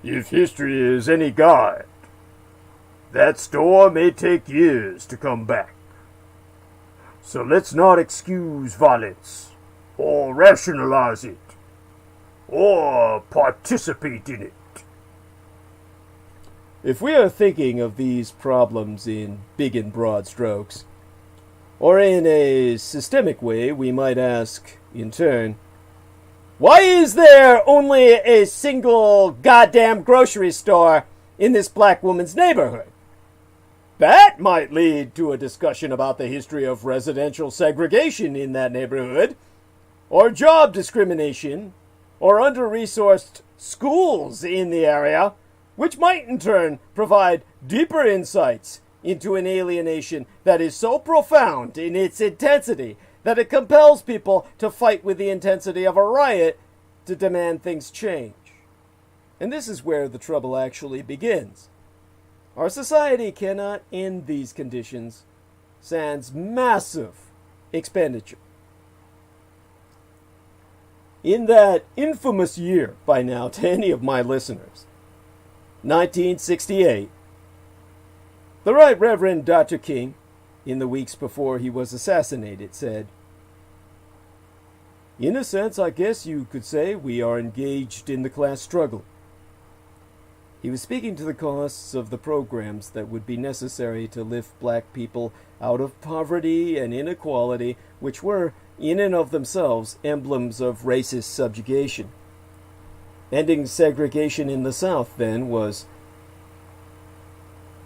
If history is any guide, that store may take years to come back. So let's not excuse violence, or rationalize it, or participate in it. If we are thinking of these problems in big and broad strokes, or in a systemic way, we might ask, in turn, why is there only a single goddamn grocery store in this black woman's neighborhood? That might lead to a discussion about the history of residential segregation in that neighborhood, or job discrimination, or under-resourced schools in the area, which might in turn provide deeper insights into an alienation that is so profound in its intensity that it compels people to fight with the intensity of a riot to demand things change. And this is where the trouble actually begins. Our society cannot end these conditions sans massive expenditure. In that infamous year, by now, to any of my listeners, 1968, the Right Reverend Dr. King, in the weeks before he was assassinated, said, in a sense, I guess you could say we are engaged in the class struggle. He was speaking to the costs of the programs that would be necessary to lift black people out of poverty and inequality, which were, in and of themselves, emblems of racist subjugation. Ending segregation in the South, then, was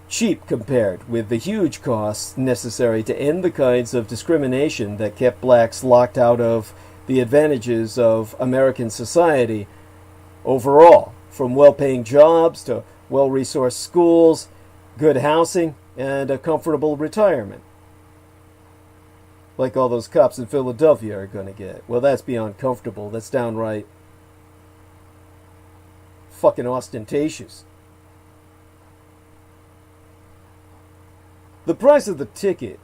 cheap compared with the huge costs necessary to end the kinds of discrimination that kept blacks locked out of the advantages of American society overall, from well-paying jobs to well-resourced schools, good housing, and a comfortable retirement. Like all those cops in Philadelphia are going to get. Well, that's beyond comfortable. That's downright fucking ostentatious. The price of the ticket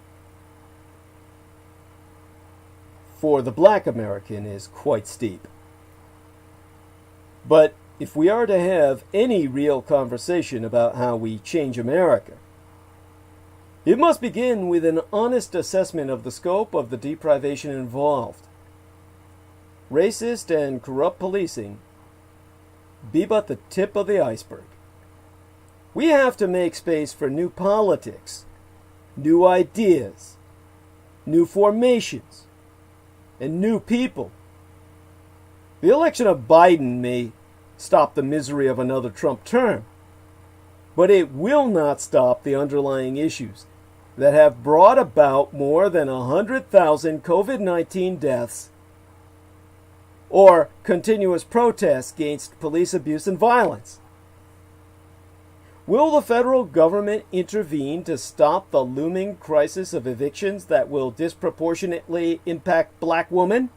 for the black American is quite steep. But if we are to have any real conversation about how we change America, it must begin with an honest assessment of the scope of the deprivation involved. Racist and corrupt policing be but the tip of the iceberg. We have to make space for new politics, new ideas, new formations, and new people. The election of Biden may stop the misery of another Trump term, but it will not stop the underlying issues that have brought about more than 100,000 COVID-19 deaths or continuous protests against police abuse and violence. Will the federal government intervene to stop the looming crisis of evictions that will disproportionately impact black women?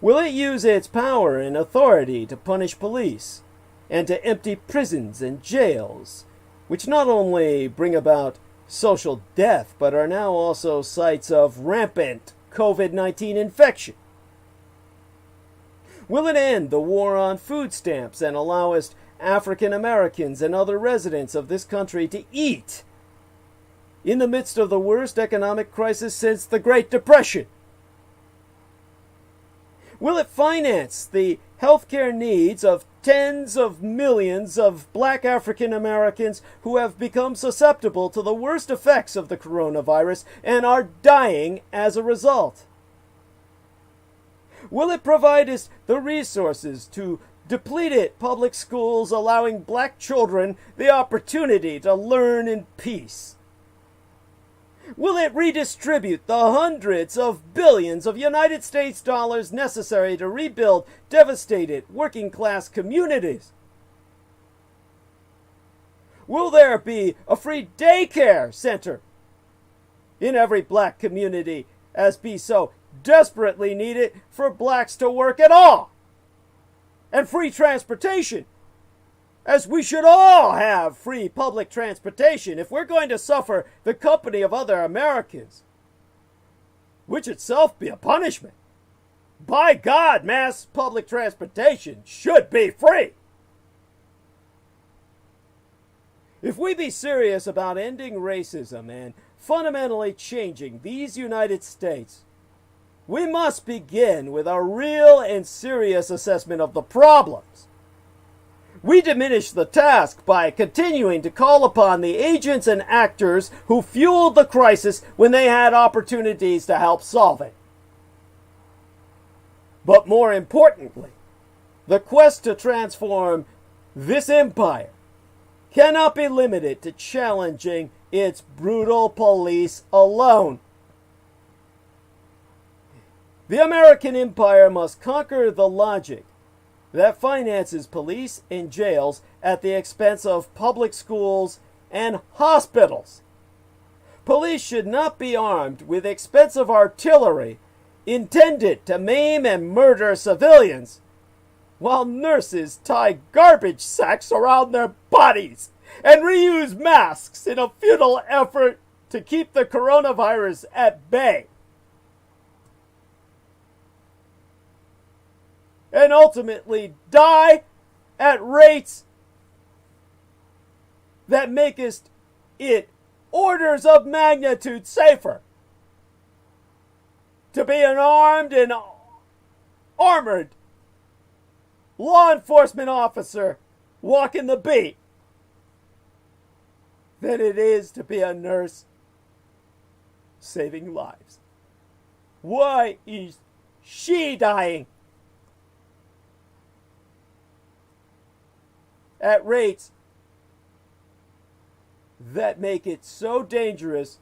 Will it use its power and authority to punish police and to empty prisons and jails, which not only bring about social death but are now also sites of rampant COVID-19 infection? Will it end the war on food stamps and allow us African Americans and other residents of this country to eat in the midst of the worst economic crisis since the Great Depression? Will it finance the healthcare needs of tens of millions of black African Americans who have become susceptible to the worst effects of the coronavirus and are dying as a result? Will it provide us the resources to depleted public schools, allowing black children the opportunity to learn in peace? Will it redistribute the hundreds of billions of United States dollars necessary to rebuild devastated working-class communities? Will there be a free daycare center in every black community, as be so desperately needed for blacks to work at all? And free transportation, as we should all have free public transportation if we're going to suffer the company of other Americans, which itself be a punishment. By God, mass public transportation should be free. If we be serious about ending racism and fundamentally changing these United States, we must begin with a real and serious assessment of the problems. We diminish the task by continuing to call upon the agents and actors who fueled the crisis when they had opportunities to help solve it. But more importantly, the quest to transform this empire cannot be limited to challenging its brutal police alone. The American empire must conquer the logic that finances police and jails at the expense of public schools and hospitals. Police should not be armed with expensive artillery intended to maim and murder civilians, while nurses tie garbage sacks around their bodies and reuse masks in a futile effort to keep the coronavirus at bay. And ultimately die at rates that make it orders of magnitude safer to be an armed and armored law enforcement officer walking the beat than it is to be a nurse saving lives. Why is she dying at rates that make it so dangerous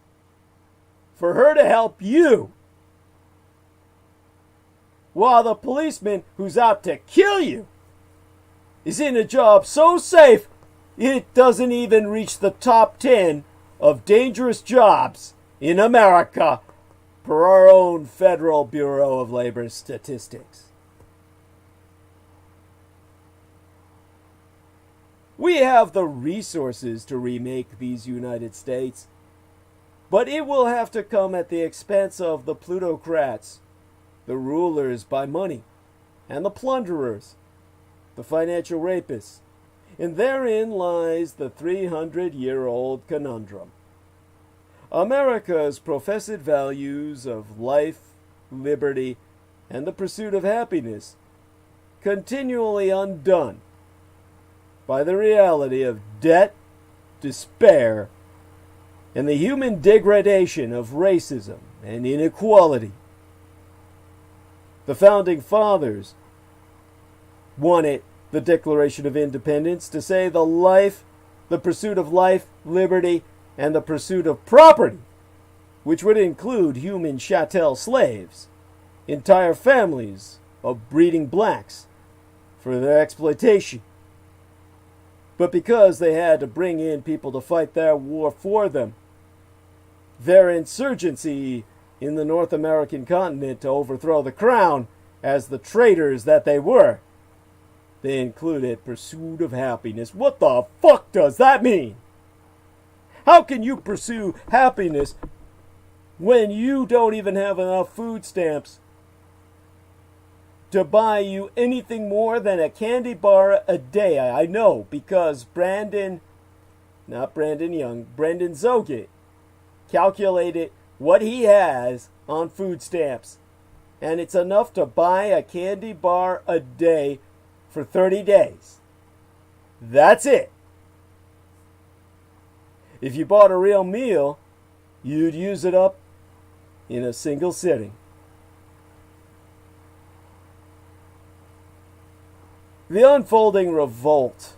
for her to help you, while the policeman who's out to kill you is in a job so safe it doesn't even reach the top 10 of dangerous jobs in America per our own Federal Bureau of Labor Statistics? We have the resources to remake these United States, but it will have to come at the expense of the plutocrats, the rulers by money, and the plunderers, the financial rapists. And therein lies the 300-year-old conundrum. America's professed values of life, liberty, and the pursuit of happiness continually undone by the reality of debt, despair, and the human degradation of racism and inequality. The Founding Fathers wanted the Declaration of Independence to say the pursuit of life, liberty, and the pursuit of property, which would include human chattel slaves, entire families of breeding blacks for their exploitation. but because they had to bring in people to fight their war for them. Their insurgency in the North American continent to overthrow the crown as the traitors that they were. They included pursuit of happiness. What the fuck does that mean? How can you pursue happiness when you don't even have enough food stamps to buy you anything more than a candy bar a day? I know, because Brendan Zoget calculated what he has on food stamps, and it's enough to buy a candy bar a day for 30 days. That's it. If you bought a real meal, you'd use it up in a single sitting. The unfolding revolt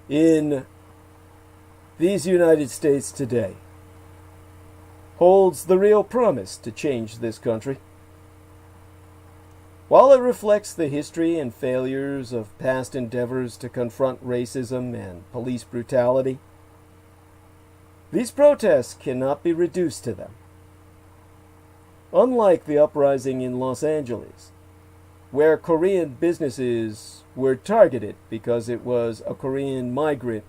in these United States today holds the real promise to change this country. While it reflects the history and failures of past endeavors to confront racism and police brutality, these protests cannot be reduced to them. Unlike the uprising in Los Angeles, where Korean businesses were targeted because it was a Korean migrant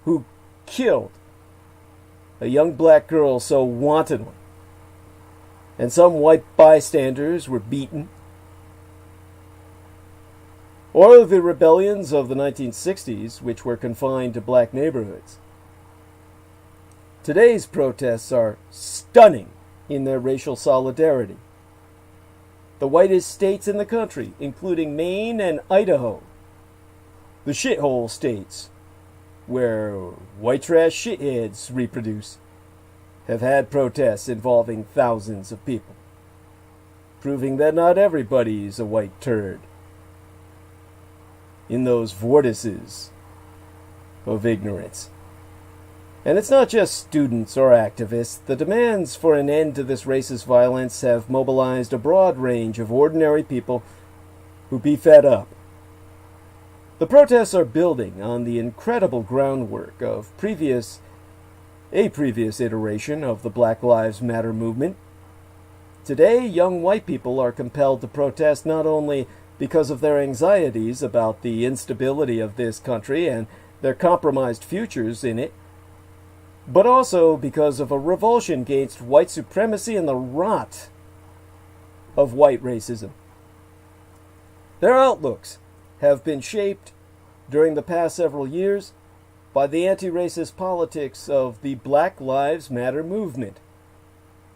who killed a young black girl so wantonly, and some white bystanders were beaten, or the rebellions of the 1960s, which were confined to black neighborhoods. Today's protests are stunning in their racial solidarity. The whitest states in the country, including Maine and Idaho, the shithole states, where white trash shitheads reproduce, have had protests involving thousands of people, proving that not everybody's a white turd in those vortices of ignorance. And it's not just students or activists. The demands for an end to this racist violence have mobilized a broad range of ordinary people who be fed up. The protests are building on the incredible groundwork of a previous iteration of the Black Lives Matter movement. Today, young white people are compelled to protest not only because of their anxieties about the instability of this country and their compromised futures in it, but also because of a revulsion against white supremacy and the rot of white racism. Their outlooks have been shaped during the past several years by the anti-racist politics of the Black Lives Matter movement,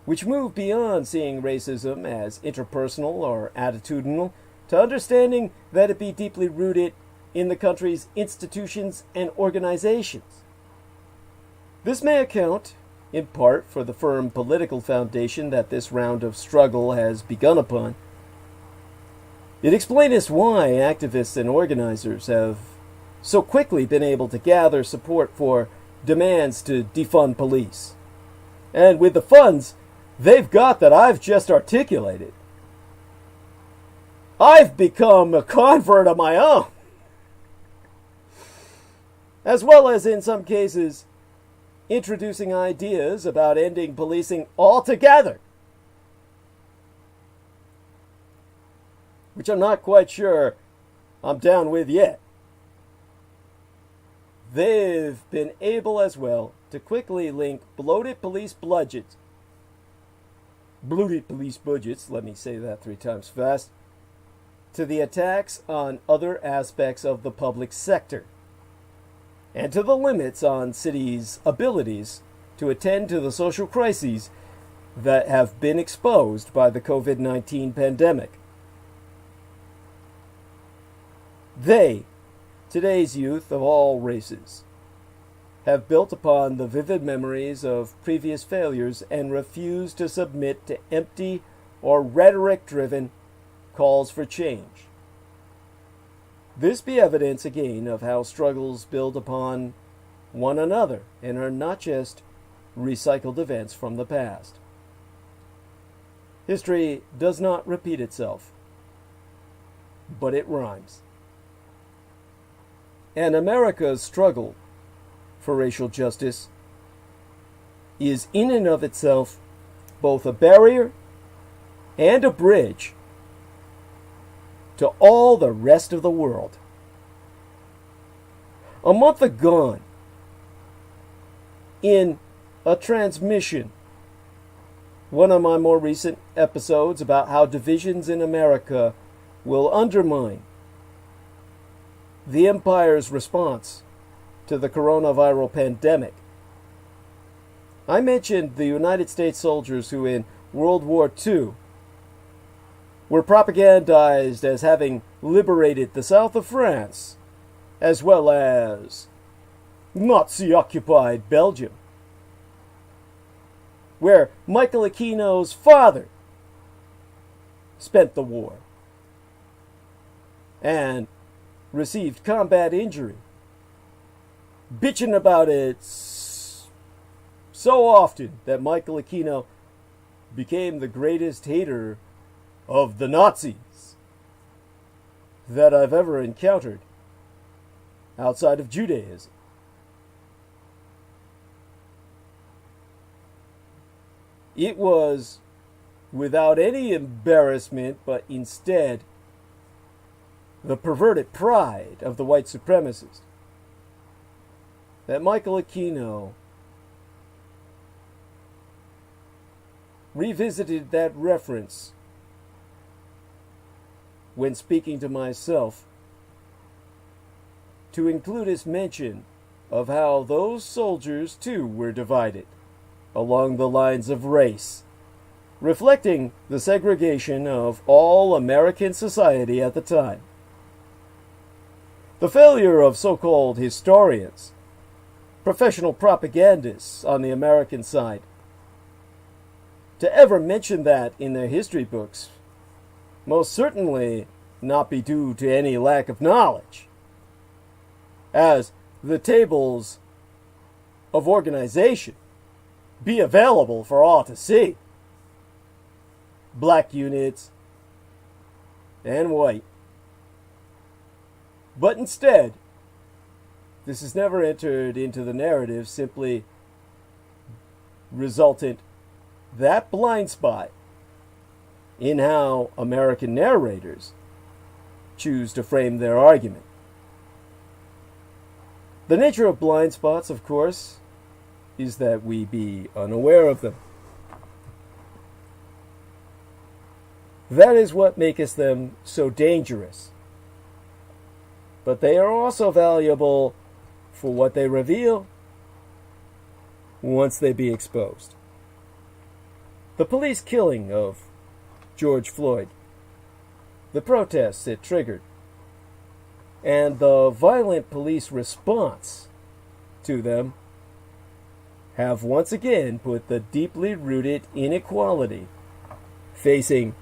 which moved beyond seeing racism as interpersonal or attitudinal to understanding that it be deeply rooted in the country's institutions and organizations. This may account, in part, for the firm political foundation that this round of struggle has begun upon. It explains why activists and organizers have so quickly been able to gather support for demands to defund police. And with the funds they've got that I've just articulated, I've become a convert of my own. As well as, in some cases, introducing ideas about ending policing altogether, which I'm not quite sure I'm down with yet. They've been able as well to quickly link bloated police budgets, let me say that 3 times fast, to the attacks on other aspects of the public sector, and to the limits on cities' abilities to attend to the social crises that have been exposed by the COVID-19 pandemic. They, today's youth of all races, have built upon the vivid memories of previous failures and refuse to submit to empty or rhetoric-driven calls for change. This be evidence again of how struggles build upon one another and are not just recycled events from the past. History does not repeat itself, but it rhymes. And America's struggle for racial justice is in and of itself both a barrier and a bridge to all the rest of the world. A month agone, in a transmission, one of my more recent episodes about how divisions in America will undermine the empire's response to the coronavirus pandemic, I mentioned the United States soldiers who in World War II were propagandized as having liberated the south of France, as well as Nazi-occupied Belgium, where Michael Aquino's father spent the war and received combat injury, bitching about it so often that Michael Aquino became the greatest hater of the Nazis that I've ever encountered outside of Judaism. It was without any embarrassment, but instead the perverted pride of the white supremacists, that Michael Aquino revisited that reference when speaking to myself to include his mention of how those soldiers too were divided along the lines of race, reflecting the segregation of all American society at the time. The failure of so-called historians, professional propagandists on the American side, to ever mention that in their history books most certainly not be due to any lack of knowledge, as the tables of organization be available for all to see. Black units and white. But instead, this is never entered into the narrative, simply resultant that blind spot in how American narrators choose to frame their argument. The nature of blind spots, of course, is that we be unaware of them. That is what maketh them so dangerous. But they are also valuable for what they reveal once they be exposed. The police killing of George Floyd, the protests it triggered, and the violent police response to them have once again put the deeply rooted inequality facing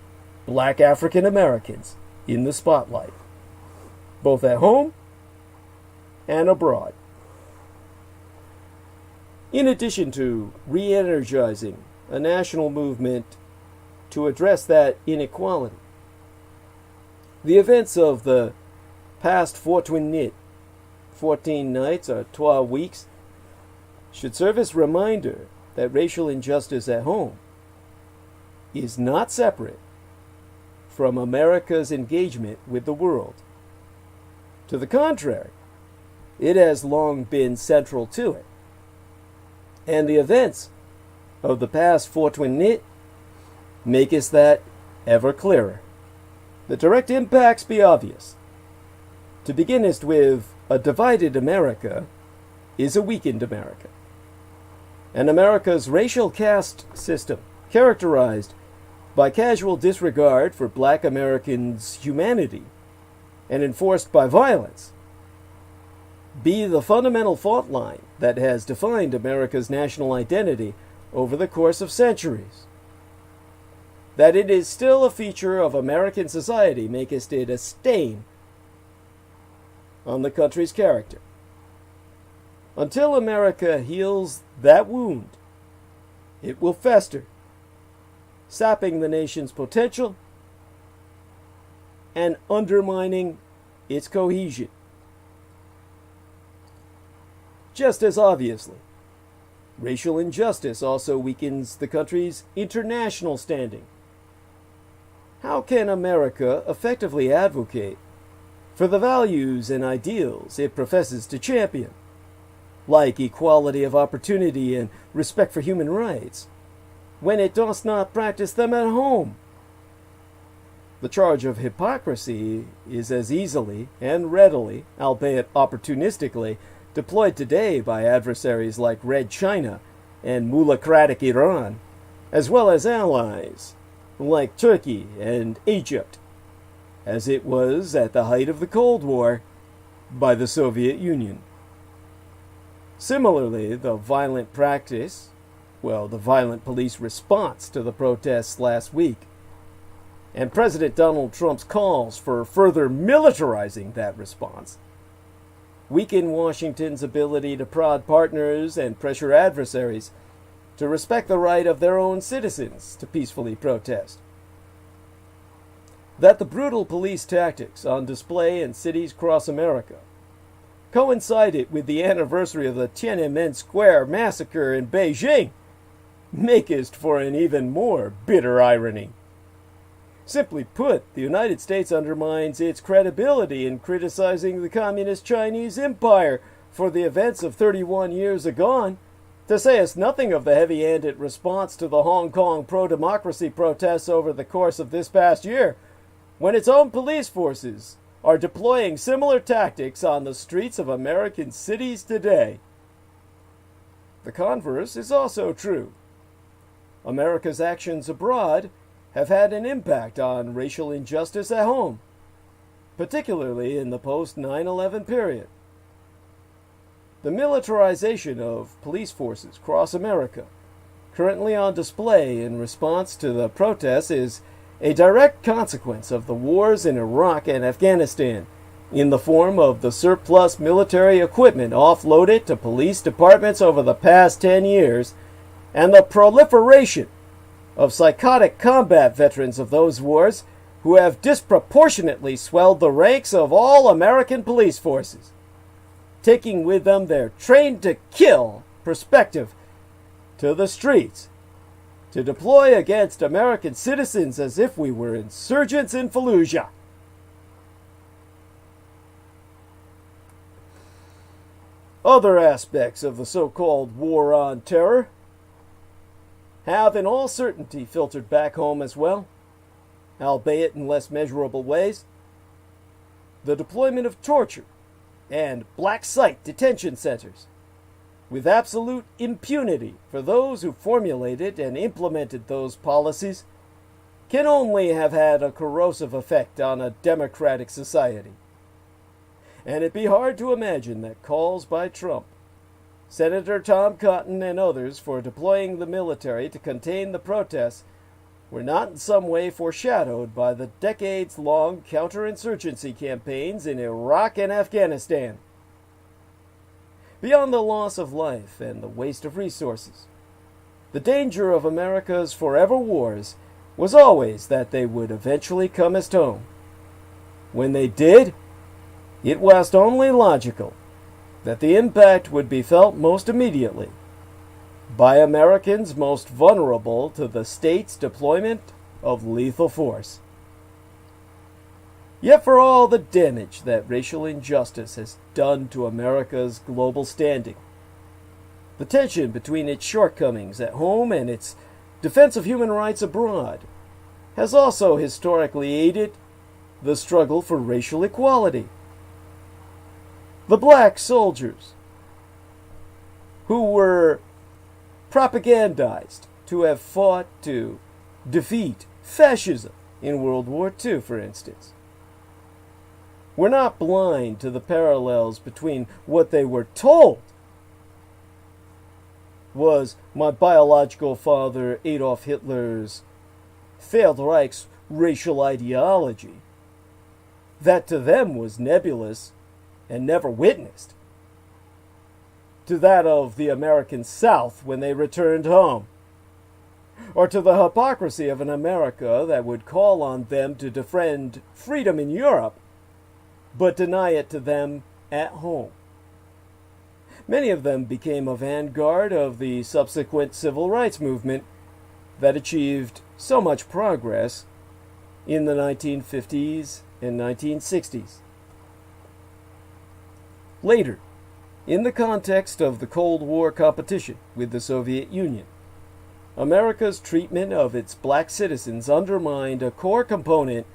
Black African Americans in the spotlight, both at home and abroad. In addition to re-energizing a national movement to address that inequality, the events of the past 14 nights or 12 weeks should serve as a reminder that racial injustice at home is not separate from America's engagement with the world. To the contrary, it has long been central to it. And the events of the past 14 make us that ever clearer. The direct impacts be obvious. To begin with, a divided America is a weakened America. And America's racial caste system, characterized by casual disregard for Black Americans' humanity and enforced by violence, be the fundamental fault line that has defined America's national identity over the course of centuries. That it is still a feature of American society maketh it a stain on the country's character. Until America heals that wound, it will fester, sapping the nation's potential and undermining its cohesion. just as obviously, racial injustice also weakens the country's international standing. How can America effectively advocate for the values and ideals it professes to champion, like equality of opportunity and respect for human rights, when it does not practice them at home? The charge of hypocrisy is as easily and readily, albeit opportunistically, deployed today by adversaries like Red China and mulacratic Iran, as well as allies like Turkey and Egypt, as it was at the height of the Cold War by the Soviet Union. Similarly, the violent police response to the protests last week, and President Donald Trump's calls for further militarizing that response, weaken Washington's ability to prod partners and pressure adversaries to respect the right of their own citizens to peacefully protest. That the brutal police tactics on display in cities across America coincided with the anniversary of the Tiananmen Square massacre in Beijing makest for an even more bitter irony. Simply put, the United States undermines its credibility in criticizing the Communist Chinese Empire for the events of 31 years agone, to say us nothing of the heavy-handed response to the Hong Kong pro-democracy protests over the course of this past year, when its own police forces are deploying similar tactics on the streets of American cities today. The converse is also true. America's actions abroad have had an impact on racial injustice at home, particularly in the post-9/11 period. The militarization of police forces across America, currently on display in response to the protests, is a direct consequence of the wars in Iraq and Afghanistan, in the form of the surplus military equipment offloaded to police departments over the past 10 years, and the proliferation of psychotic combat veterans of those wars who have disproportionately swelled the ranks of all American police forces, taking with them their trained-to-kill perspective to the streets to deploy against American citizens as if we were insurgents in Fallujah. Other aspects of the so-called war on terror have in all certainty filtered back home as well, albeit in less measurable ways. The deployment of torture and black site detention centers, with absolute impunity for those who formulated and implemented those policies, can only have had a corrosive effect on a democratic society. And it'd be hard to imagine that calls by Trump, Senator Tom Cotton, and others for deploying the military to contain the protests were not in some way foreshadowed by the decades-long counterinsurgency campaigns in Iraq and Afghanistan. Beyond the loss of life and the waste of resources, the danger of America's forever wars was always that they would eventually come as home. When they did, it was only logical that the impact would be felt most immediately by Americans most vulnerable to the state's deployment of lethal force. Yet for all the damage that racial injustice has done to America's global standing, the tension between its shortcomings at home and its defense of human rights abroad has also historically aided the struggle for racial equality. The black soldiers who were propagandized to have fought to defeat fascism in World War II, for instance, were not blind to the parallels between what they were told was my biological father Adolf Hitler's failed Reich's racial ideology, that to them was nebulous and never witnessed, to that of the American South when they returned home, or to the hypocrisy of an America that would call on them to defend freedom in Europe, but deny it to them at home. Many of them became a vanguard of the subsequent civil rights movement that achieved so much progress in the 1950s and 1960s. Later, in the context of the Cold War competition with the Soviet Union, America's treatment of its black citizens undermined a core component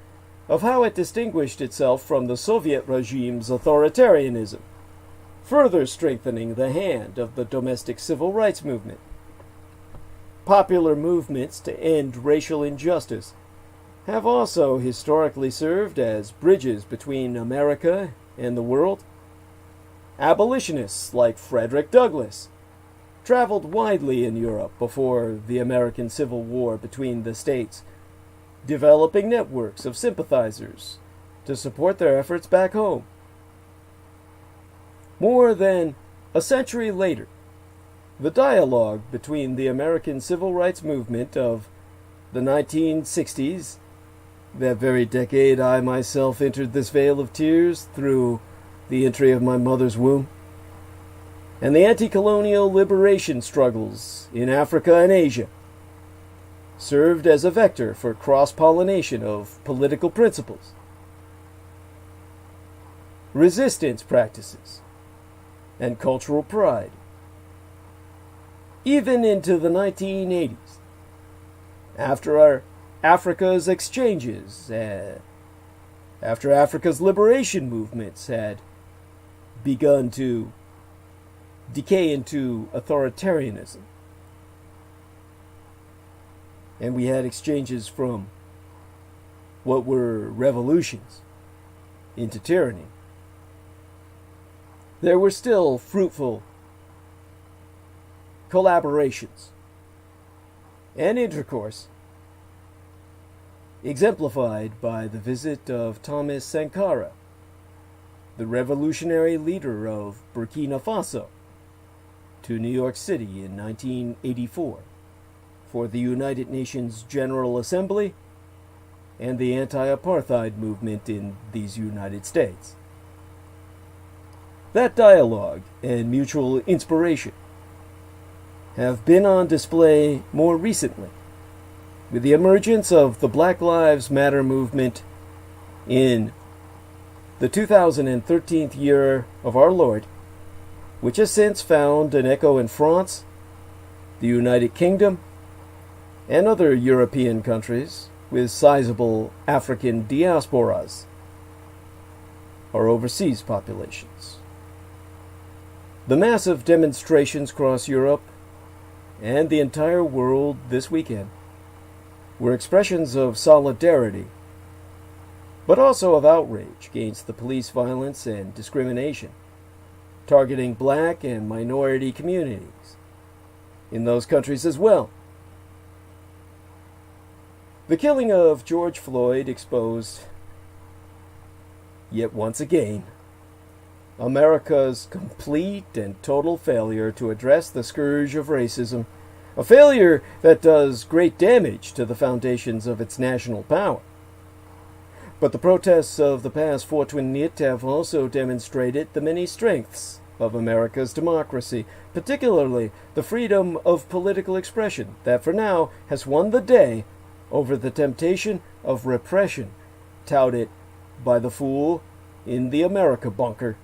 of how it distinguished itself from the Soviet regime's authoritarianism, further strengthening the hand of the domestic civil rights movement. Popular movements to end racial injustice have also historically served as bridges between America and the world. Abolitionists like Frederick Douglass traveled widely in Europe before the American Civil War between the states, developing networks of sympathizers to support their efforts back home. More than a century later, the dialogue between the American civil rights movement of the 1960s, that very decade I myself entered this vale of tears through the entry of my mother's womb, and the anti-colonial liberation struggles in Africa and Asia, served as a vector for cross-pollination of political principles, resistance practices, and cultural pride. Even into the 1980s, after Africa's exchanges, after Africa's liberation movements had begun to decay into authoritarianism, and we had exchanges from what were revolutions into tyranny, there were still fruitful collaborations and intercourse, exemplified by the visit of Thomas Sankara, the revolutionary leader of Burkina Faso, to New York City in 1984 for the United Nations General Assembly and the anti-apartheid movement in these United States. That dialogue and mutual inspiration have been on display more recently with the emergence of the Black Lives Matter movement in the 2013 year of our Lord, which has since found an echo in France, the United Kingdom, and other European countries with sizable African diasporas or overseas populations. The massive demonstrations across Europe and the entire world this weekend were expressions of solidarity, but also of outrage against the police violence and discrimination targeting black and minority communities in those countries as well. The killing of George Floyd exposed, yet once again, America's complete and total failure to address the scourge of racism, a failure that does great damage to the foundations of its national power. But the protests of the past fortnight have also demonstrated the many strengths of America's democracy, particularly the freedom of political expression that for now has won the day over the temptation of repression touted by the fool in the America bunker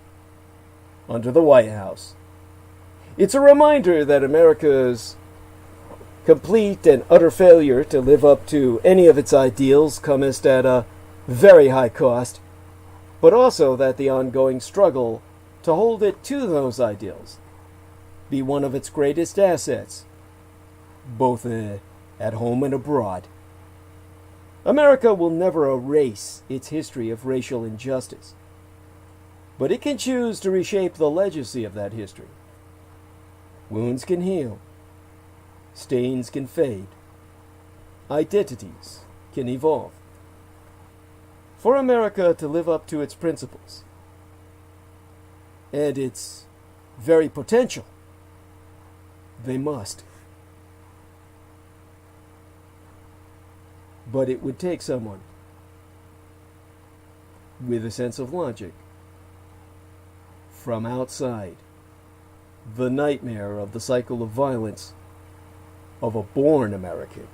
under the White House. It's a reminder that America's complete and utter failure to live up to any of its ideals cometh at a very high cost, but also that the ongoing struggle to hold it to those ideals be one of its greatest assets, both at home and abroad. America will never erase its history of racial injustice, but it can choose to reshape the legacy of that history. Wounds can heal, stains can fade, identities can evolve. For America to live up to its principles and its very potential, they must. But it would take someone with a sense of logic from outside the nightmare of the cycle of violence of a born American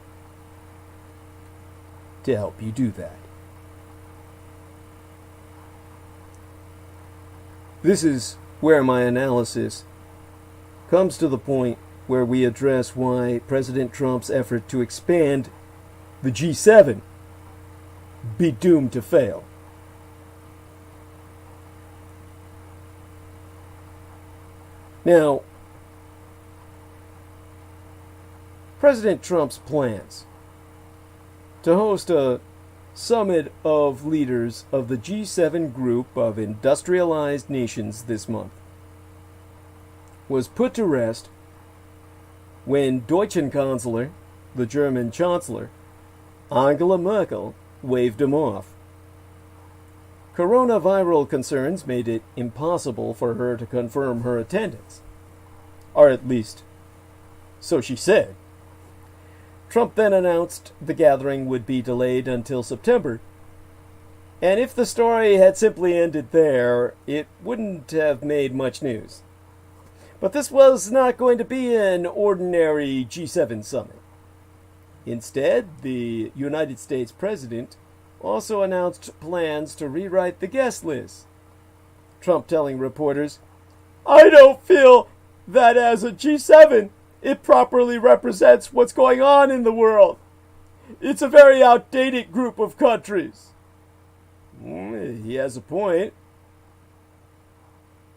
to help you do that. This is where my analysis comes to the point where we address why President Trump's effort to expand the G7 be doomed to fail. Now, President Trump's plans to host a summit of leaders of the G7 group of industrialized nations this month was put to rest when Deutschen Chancellor, the German Chancellor, Angela Merkel, waved him off. Coronavirus concerns made it impossible for her to confirm her attendance. Or at least, so she said. Trump then announced the gathering would be delayed until September. And if the story had simply ended there, it wouldn't have made much news. But this was not going to be an ordinary G7 summit. Instead, the United States President also announced plans to rewrite the guest list. Trump telling reporters, "I don't feel that as a G7, it properly represents what's going on in the world. It's a very outdated group of countries." He has a point.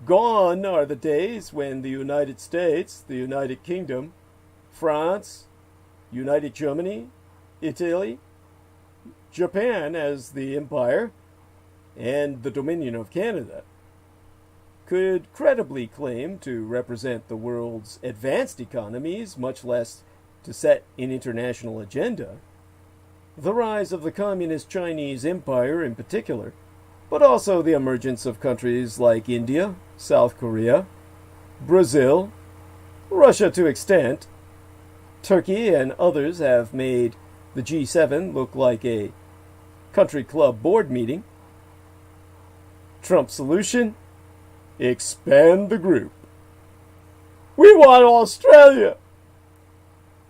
Gone are the days when the United States, the United Kingdom, France, United Germany, Italy, Japan as the empire, and the Dominion of Canada could credibly claim to represent the world's advanced economies, much less to set an international agenda. The rise of the communist Chinese empire in particular, but also the emergence of countries like India, South Korea, Brazil, Russia to extent, Turkey and others have made the G7 look like a country club board meeting. Trump's solution? Expand the group. We want Australia.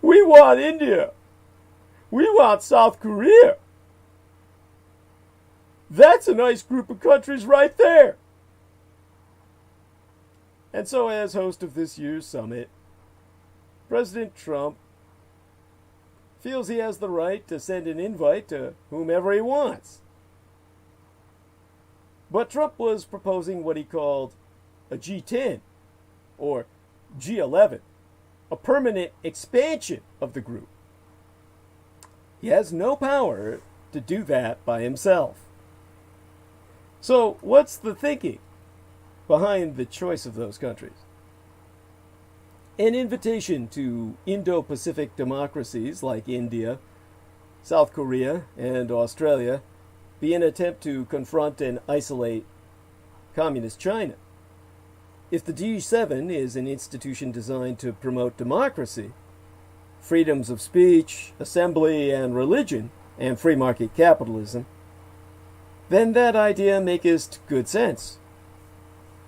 We want India. We want South Korea. That's a nice group of countries right there. And so, as host of this year's summit, President Trump feels he has the right to send an invite to whomever he wants. But Trump was proposing what he called a G10 or G11, a permanent expansion of the group. He has no power to do that by himself. So, what's the thinking behind the choice of those countries? An invitation to Indo-Pacific democracies like India, South Korea, and Australia be an attempt to confront and isolate Communist China. If the G7 is an institution designed to promote democracy, freedoms of speech, assembly, and religion, and free market capitalism, then that idea makes good sense.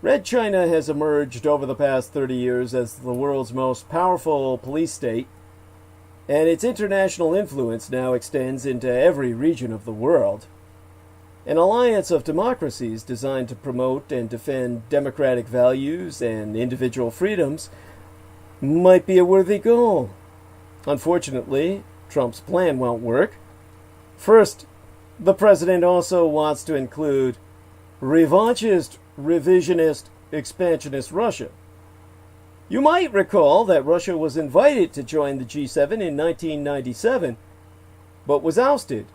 Red China has emerged over the past 30 years as the world's most powerful police state, and its international influence now extends into every region of the world. An alliance of democracies designed to promote and defend democratic values and individual freedoms might be a worthy goal. Unfortunately, Trump's plan won't work. First, the president also wants to include revanchist, revisionist, expansionist Russia. You might recall that Russia was invited to join the G7 in 1997, but was ousted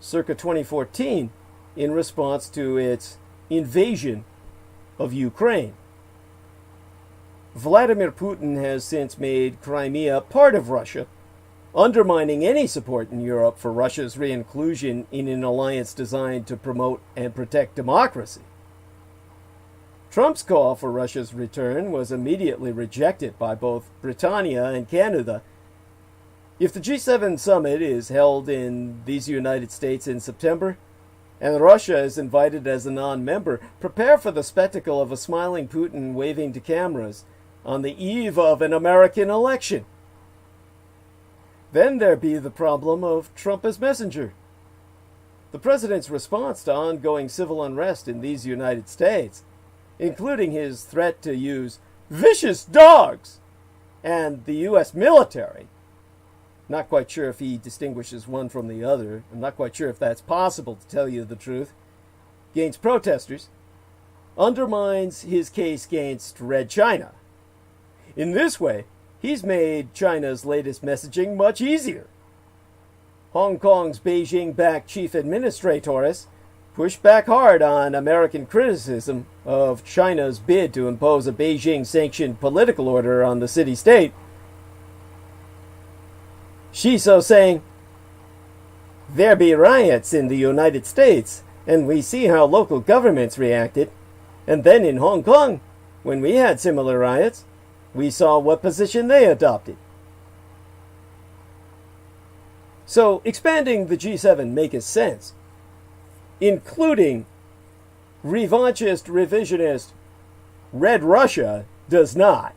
circa 2014 in response to its invasion of Ukraine. Vladimir Putin has since made Crimea part of Russia, undermining any support in Europe for Russia's reinclusion in an alliance designed to promote and protect democracy. Trump's call for Russia's return was immediately rejected by both Britannia and Canada. If the G7 summit is held in these United States in September, and Russia is invited as a non-member, prepare for the spectacle of a smiling Putin waving to cameras on the eve of an American election. Then there be the problem of Trump as messenger. The president's response to ongoing civil unrest in these United States, including his threat to use vicious dogs and the U.S. military. Not quite sure if he distinguishes one from the other. I'm not quite sure if that's possible, to tell you the truth. Against protesters, undermines his case against Red China. In this way, he's made China's latest messaging much easier. Hong Kong's Beijing-backed chief administrators pushed back hard on American criticism of China's bid to impose a Beijing-sanctioned political order on the city-state. Shiso saying, "There be riots in the United States, and we see how local governments reacted. And then in Hong Kong, when we had similar riots, we saw what position they adopted." So expanding the G7 makes sense, including revanchist, revisionist Red Russia does not.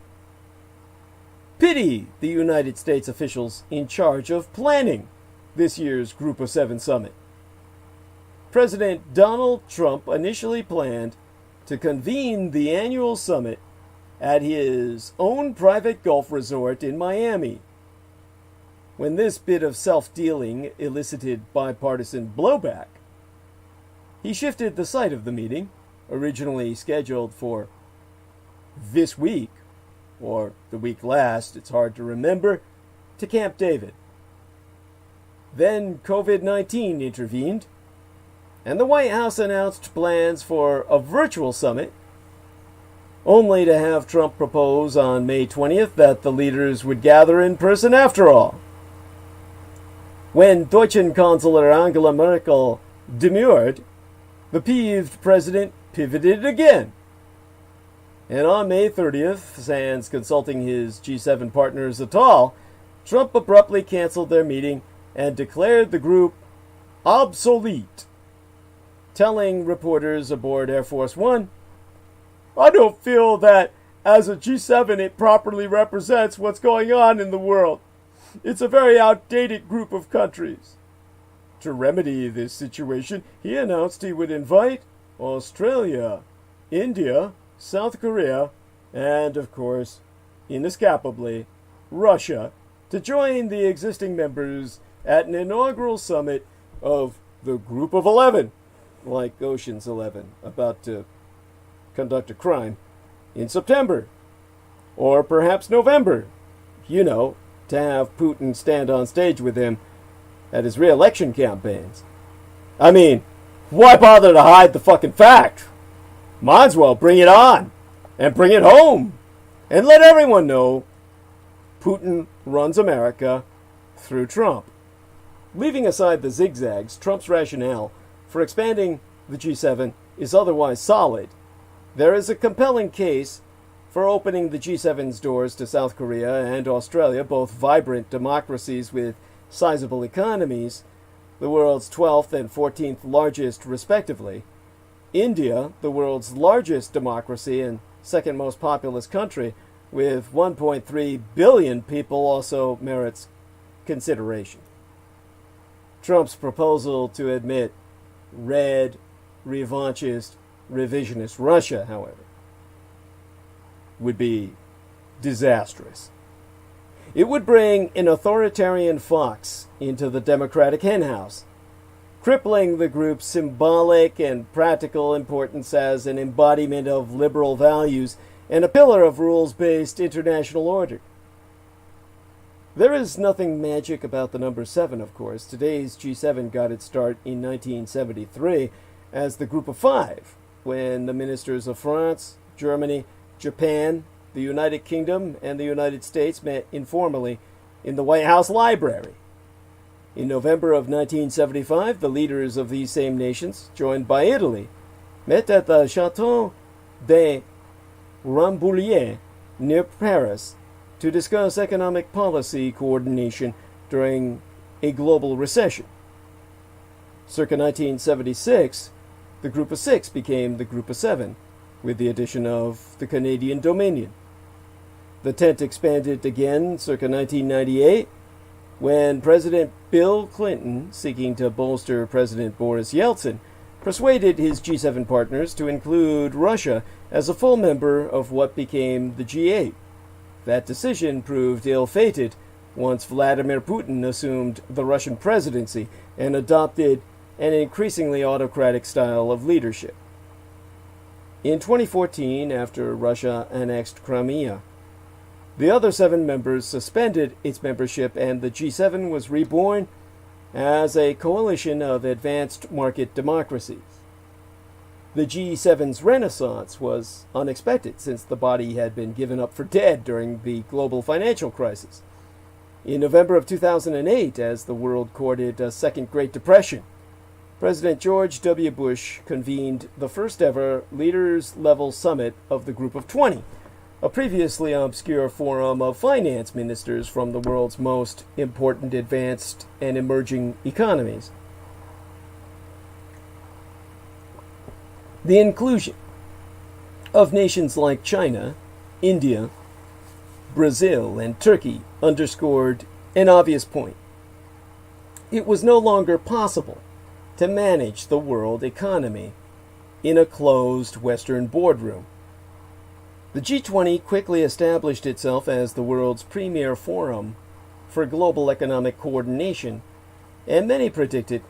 Pity the United States officials in charge of planning this year's Group of Seven summit. President Donald Trump initially planned to convene the annual summit at his own private golf resort in Miami. When this bit of self-dealing elicited bipartisan blowback, he shifted the site of the meeting, originally scheduled for this week, or the week last, it's hard to remember, to Camp David. Then COVID-19 intervened, and the White House announced plans for a virtual summit, only to have Trump propose on May 20th that the leaders would gather in person after all. When Deutschen Chancellor Angela Merkel demurred, the peeved president pivoted again. And on May 30th, sans consulting his G7 partners at all, Trump abruptly canceled their meeting and declared the group obsolete, telling reporters aboard Air Force One, "I don't feel that as a G7 it properly represents what's going on in the world. It's a very outdated group of countries." To remedy this situation, he announced he would invite Australia, India, South Korea, and, of course, inescapably, Russia, to join the existing members at an inaugural summit of the Group of 11, like Ocean's 11, about to conduct a crime, in September, or perhaps November, you know, to have Putin stand on stage with him at his re-election campaigns. I mean, why bother to hide the fucking fact? Might as well bring it on, and bring it home, and let everyone know Putin runs America through Trump. Leaving aside the zigzags, Trump's rationale for expanding the G7 is otherwise solid. There is a compelling case for opening the G7's doors to South Korea and Australia, both vibrant democracies with sizable economies, the world's 12th and 14th largest respectively. India, the world's largest democracy and second most populous country, with 1.3 billion people, also merits consideration. Trump's proposal to admit red, revanchist, revisionist Russia, however, would be disastrous. It would bring an authoritarian fox into the Democratic henhouse, crippling the group's symbolic and practical importance as an embodiment of liberal values and a pillar of rules-based international order. There is nothing magic about the number 7, of course. Today's G7 got its start in 1973 as the Group of 5, when the ministers of France, Germany, Japan, the United Kingdom, and the United States met informally in the White House library. In November of 1975, the leaders of these same nations, joined by Italy, met at the Château de Rambouillet near Paris to discuss economic policy coordination during a global recession. Circa 1976, the Group of 6 became the Group of 7, with the addition of the Canadian Dominion. The tent expanded again circa 1998 when President Bill Clinton, seeking to bolster President Boris Yeltsin, persuaded his G7 partners to include Russia as a full member of what became the G8. That decision proved ill-fated once Vladimir Putin assumed the Russian presidency and adopted an increasingly autocratic style of leadership. In 2014, after Russia annexed Crimea, the other 7 members suspended its membership, and the G7 was reborn as a coalition of advanced market democracies. The G7's renaissance was unexpected, since the body had been given up for dead during the global financial crisis. In November of 2008, as the world courted a second Great Depression, President George W. Bush convened the first ever leaders-level summit of the Group of 20, a previously obscure forum of finance ministers from the world's most important advanced and emerging economies. The inclusion of nations like China, India, Brazil, and Turkey underscored an obvious point. It was no longer possible to manage the world economy in a closed Western boardroom. The G20 quickly established itself as the world's premier forum for global economic coordination, and many predicted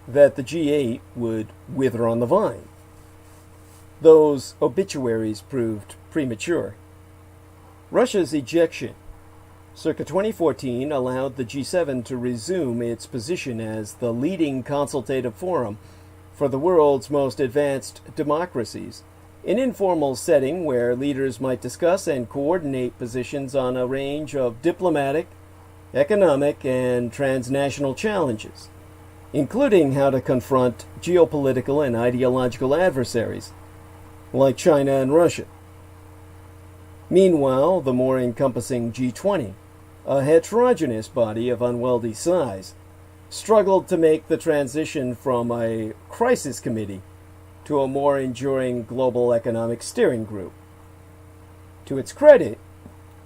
that the G8 would wither on the vine. Those obituaries proved premature. Russia's ejection, circa 2014, allowed the G7 to resume its position as the leading consultative forum for the world's most advanced democracies, an informal setting where leaders might discuss and coordinate positions on a range of diplomatic, economic, and transnational challenges, including how to confront geopolitical and ideological adversaries like China and Russia. Meanwhile, the more encompassing G20, a heterogeneous body of unwieldy size, struggled to make the transition from a crisis committee to a more enduring global economic steering group. To its credit,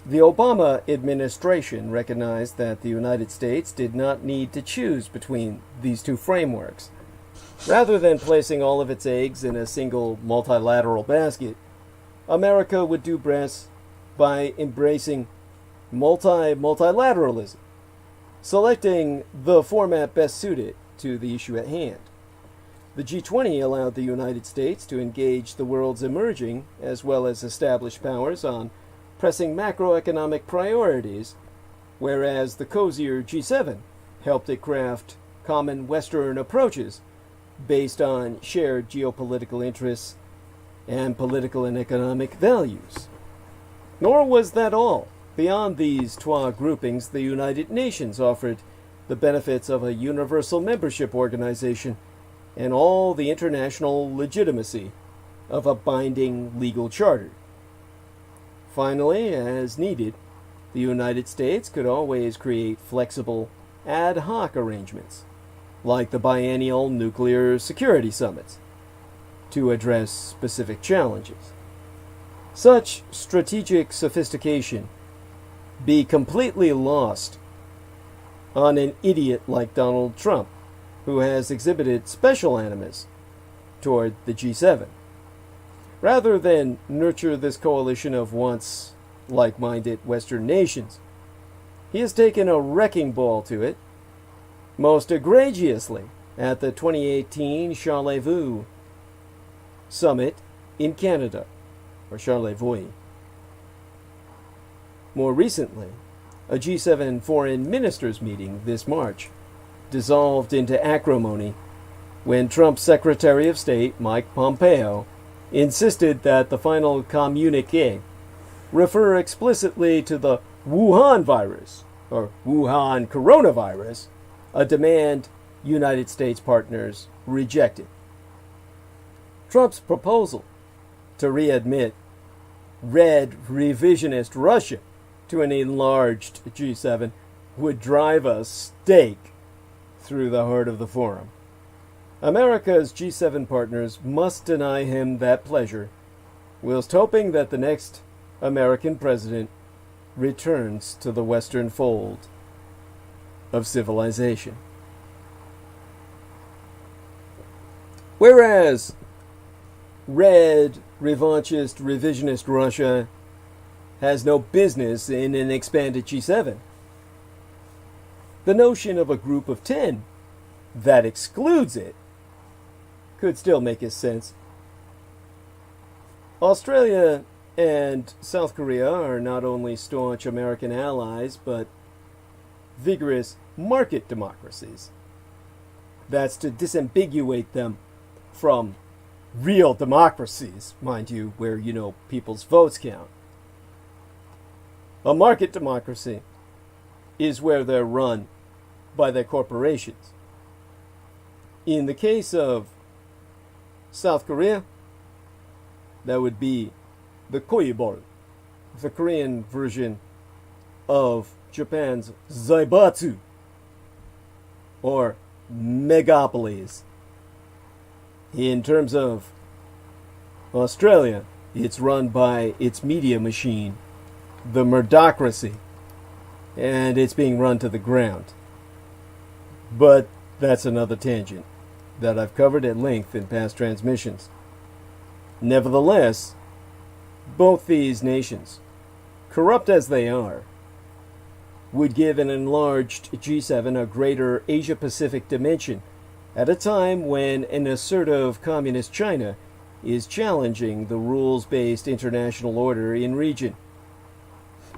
the Obama administration recognized that the United States did not need to choose between these two frameworks. Rather than placing all of its eggs in a single multilateral basket, America would do best by embracing multilateralism, selecting the format best suited to the issue at hand. The G20 allowed the United States to engage the world's emerging as well as established powers on pressing macroeconomic priorities, whereas the cozier G7 helped it craft common Western approaches based on shared geopolitical interests and political and economic values. Nor was that all. Beyond these trois groupings, the United Nations offered the benefits of a universal membership organization and all the international legitimacy of a binding legal charter. Finally, as needed, the United States could always create flexible, ad hoc arrangements, like the biennial nuclear security summits, to address specific challenges. Such strategic sophistication be completely lost on an idiot like Donald Trump, who has exhibited special animus toward the G7. Rather than nurture this coalition of once like-minded Western nations, he has taken a wrecking ball to it, most egregiously at the 2018 Charlevoix summit in Canada, or Charlevoix. More recently, a G7 foreign ministers meeting this March dissolved into acrimony when Trump's Secretary of State, Mike Pompeo, insisted that the final communiqué refer explicitly to the Wuhan virus, or Wuhan coronavirus, a demand United States partners rejected. Trump's proposal to readmit red revisionist Russia to an enlarged G7 would drive a stake through the heart of the forum. America's G7 partners must deny him that pleasure, whilst hoping that the next American president returns to the Western fold of civilization. Whereas red, revanchist, revisionist Russia has no business in an expanded G7, the notion of a group of 10 that excludes it could still make sense. Australia and South Korea are not only staunch American allies, but vigorous market democracies. That's to disambiguate them from real democracies, mind you, where, people's votes count. A market democracy is where they're run by their corporations. In the case of South Korea, that would be the Koibol, the Korean version of Japan's Zaibatsu, or megapolies. In terms of Australia, it's run by its media machine, the murdocracy, and it's being run to the ground. But that's another tangent that I've covered at length in past transmissions. Nevertheless, both these nations, corrupt as they are, would give an enlarged G7 a greater Asia-Pacific dimension at a time when an assertive communist China is challenging the rules-based international order in region.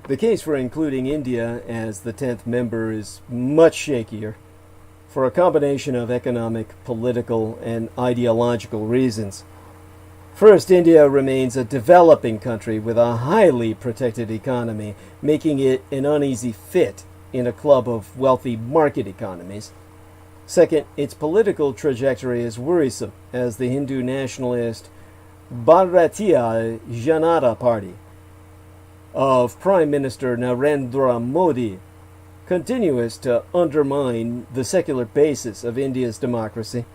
The case for including India as the 10th member is much shakier for a combination of economic, political, and ideological reasons. First, India remains a developing country with a highly protected economy, making it an uneasy fit in a club of wealthy market economies. Second, its political trajectory is worrisome, as the Hindu nationalist Bharatiya Janata Party of Prime Minister Narendra Modi continues to undermine the secular basis of India's democracy.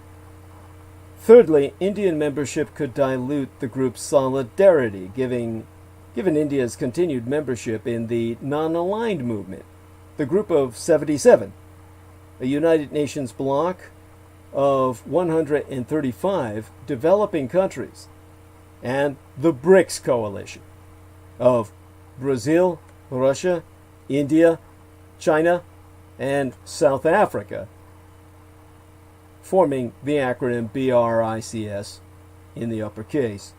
Thirdly, Indian membership could dilute the group's solidarity, given India's continued membership in the non-aligned movement, the Group of 77, a United Nations bloc of 135 developing countries, and the BRICS coalition of Brazil, Russia, India, China, and South Africa, forming the acronym BRICS in the uppercase,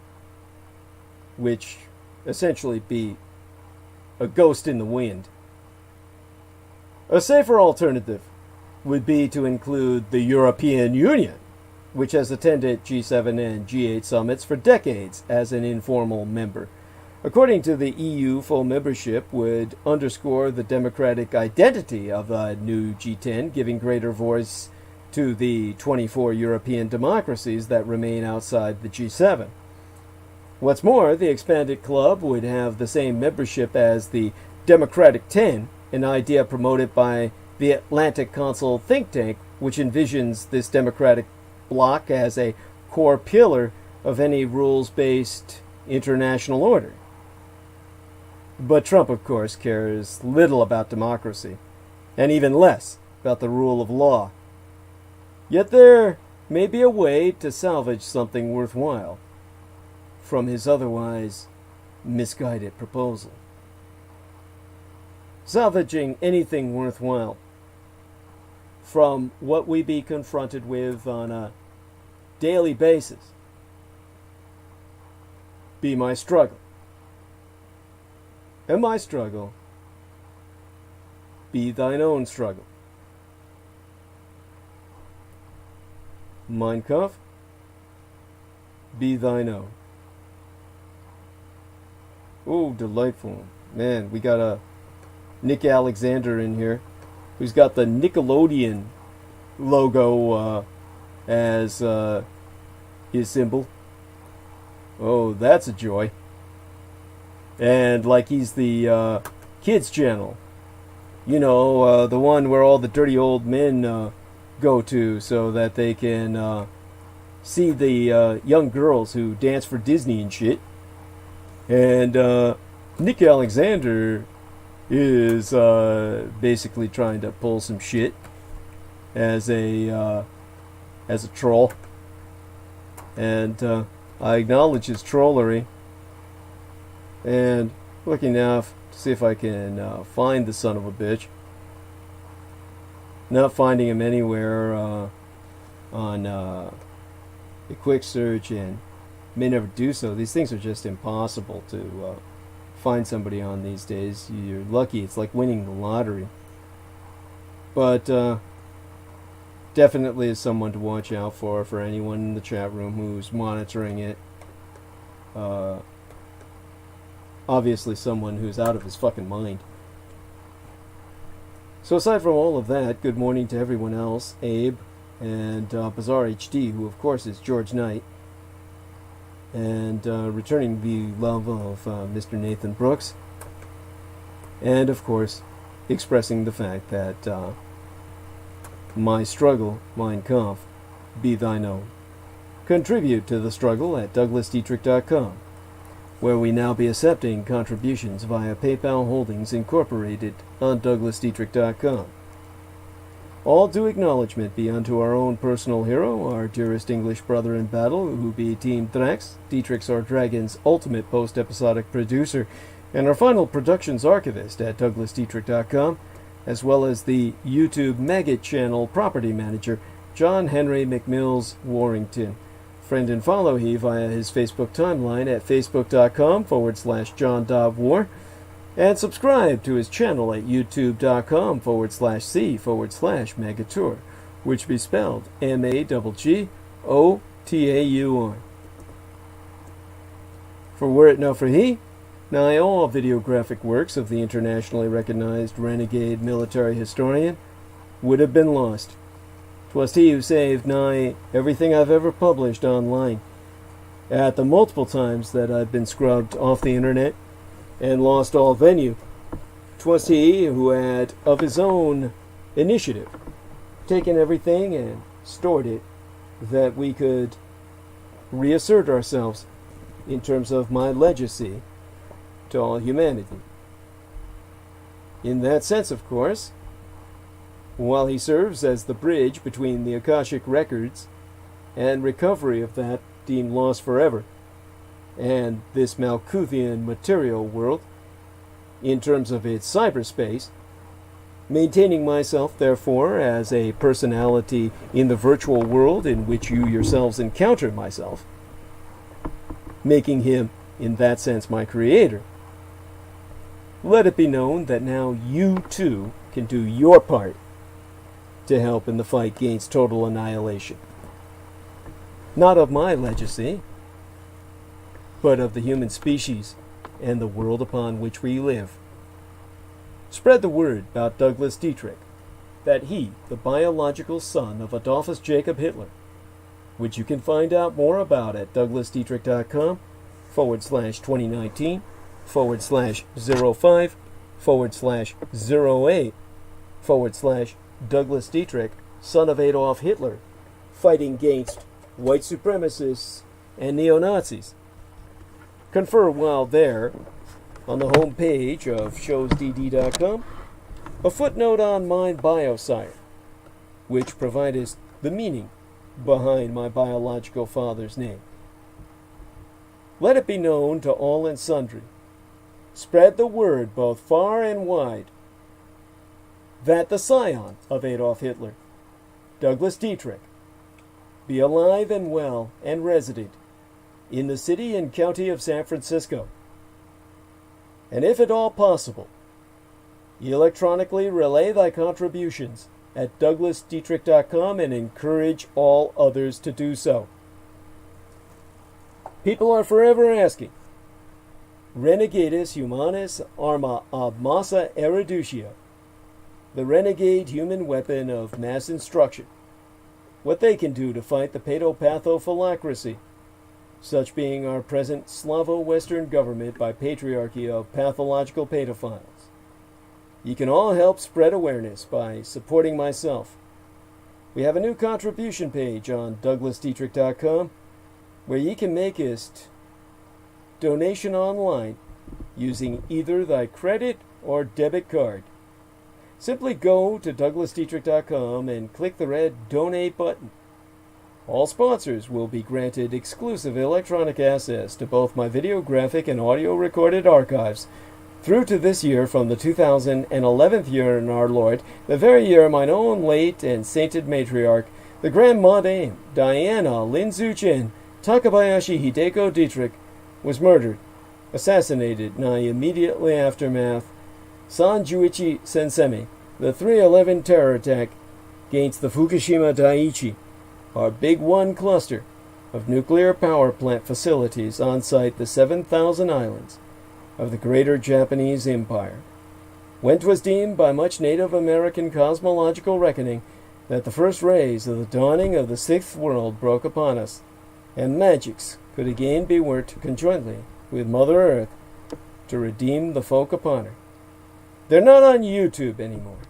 which essentially be a ghost in the wind. A safer alternative would be to include the European Union, which has attended G7 and G8 summits for decades as an informal member. According to the EU, full membership would underscore the democratic identity of the new G10, giving greater voice to the 24 European democracies that remain outside the G7. What's more, the expanded club would have the same membership as the Democratic 10, an idea promoted by the Atlantic Council think tank, which envisions this democratic bloc as a core pillar of any rules-based international order. But Trump, of course, cares little about democracy, and even less about the rule of law. Yet there may be a way to salvage something worthwhile from his otherwise misguided proposal. Salvaging anything worthwhile from what we be confronted with on a daily basis be my struggle. And my struggle be thine own struggle. Mein Kampf be thine own. Oh, delightful. Man, we got a Nick Alexander in here, who's got the Nickelodeon logo as his symbol. Oh, that's a joy. And like he's the kids channel. You know, the one where all the dirty old men go to so that they can see the young girls who dance for Disney and shit. And Nick Alexander is basically trying to pull some shit as a troll, and I acknowledge his trollery, and looking now to see if I can find the son of a bitch. Not finding him anywhere on a quick search, and may never do so. These things are just impossible to find somebody on these days. You're lucky. It's like winning the lottery. But definitely is someone to watch out for anyone in the chat room who's monitoring it. Obviously someone who's out of his fucking mind. So aside from all of that, good morning to everyone else. Abe and Bizarre HD, who of course is George Knight. And returning the love of Mr. Nathan Brooks. And of course, expressing the fact that my struggle, Mein Kampf, be thine own. Contribute to the struggle at DouglasDietrich.com, where we now be accepting contributions via PayPal Holdings Incorporated on DouglasDietrich.com. All due acknowledgement be unto our own personal hero, our dearest English brother in battle, who be Team TRÄNCK, Dietrich's our Dragon's ultimate post-episodic producer, and our final productions archivist at DouglasDietrich.com, as well as the YouTube Maggot channel property manager, John Henry McMills Warrington. Friend and follow he via his Facebook timeline at facebook.com/John.War, and subscribe to his channel at youtube.com/C/Megateur, which be spelled MAGGOTAUR. For were it not for he, nigh all videographic works of the internationally recognized renegade military historian would have been lost. 'Twas he who saved nigh everything I've ever published online, at the multiple times that I've been scrubbed off the internet and lost all venue. 'Twas he who had, of his own initiative, taken everything and stored it, that we could reassert ourselves in terms of my legacy to all humanity. In that sense, of course, while he serves as the bridge between the Akashic records and recovery of that deemed lost forever, and this Malkuthian material world, in terms of its cyberspace, maintaining myself, therefore, as a personality in the virtual world in which you yourselves encounter myself, making him, in that sense, my creator. Let it be known that now you, too, can do your part to help in the fight against total annihilation. Not of my legacy, but of the human species and the world upon which we live. Spread the word about Douglas Dietrich, that he, the biological son of Adolphus Jacob Hitler, which you can find out more about at douglasdietrich.com/2019/05/08/ Douglas Dietrich, son of Adolf Hitler, fighting against white supremacists and neo-Nazis. Confer while there, on the home page of showsdd.com, a footnote on my biosire, which provides the meaning behind my biological father's name. Let it be known to all and sundry, spread the word both far and wide, that the scion of Adolf Hitler, Douglas Dietrich, be alive and well and resident in the city and county of San Francisco, and if at all possible, electronically relay thy contributions at douglasdietrich.com and encourage all others to do so. People are forever asking, Renegadus humanis arma ab massa eruditia, the renegade human weapon of mass instruction, what they can do to fight the paedopathophyllocracy, such being our present Slavo-Western government by patriarchy of pathological pedophiles. You can all help spread awareness by supporting myself. We have a new contribution page on douglasdietrich.com where you can make a donation online using either thy credit or debit card. Simply go to DouglasDietrich.com and click the red Donate button. All sponsors will be granted exclusive electronic access to both my video, graphic, and audio recorded archives through to this year from the 2011th year in our Lord, the very year mine own late and sainted matriarch, the Grand Madame Diana Linzuchin Takabayashi Hideko Dietrich, was murdered, assassinated nigh immediately aftermath Sanjuichi Sensemi, the 3/11 terror attack against the Fukushima Daiichi, our Big One cluster of nuclear power plant facilities on site the 7,000 islands of the greater Japanese Empire, when 'twas deemed by much Native American cosmological reckoning that the first rays of the dawning of the sixth world broke upon us, and magics could again be worked conjointly with Mother Earth to redeem the folk upon her. They're not on YouTube anymore,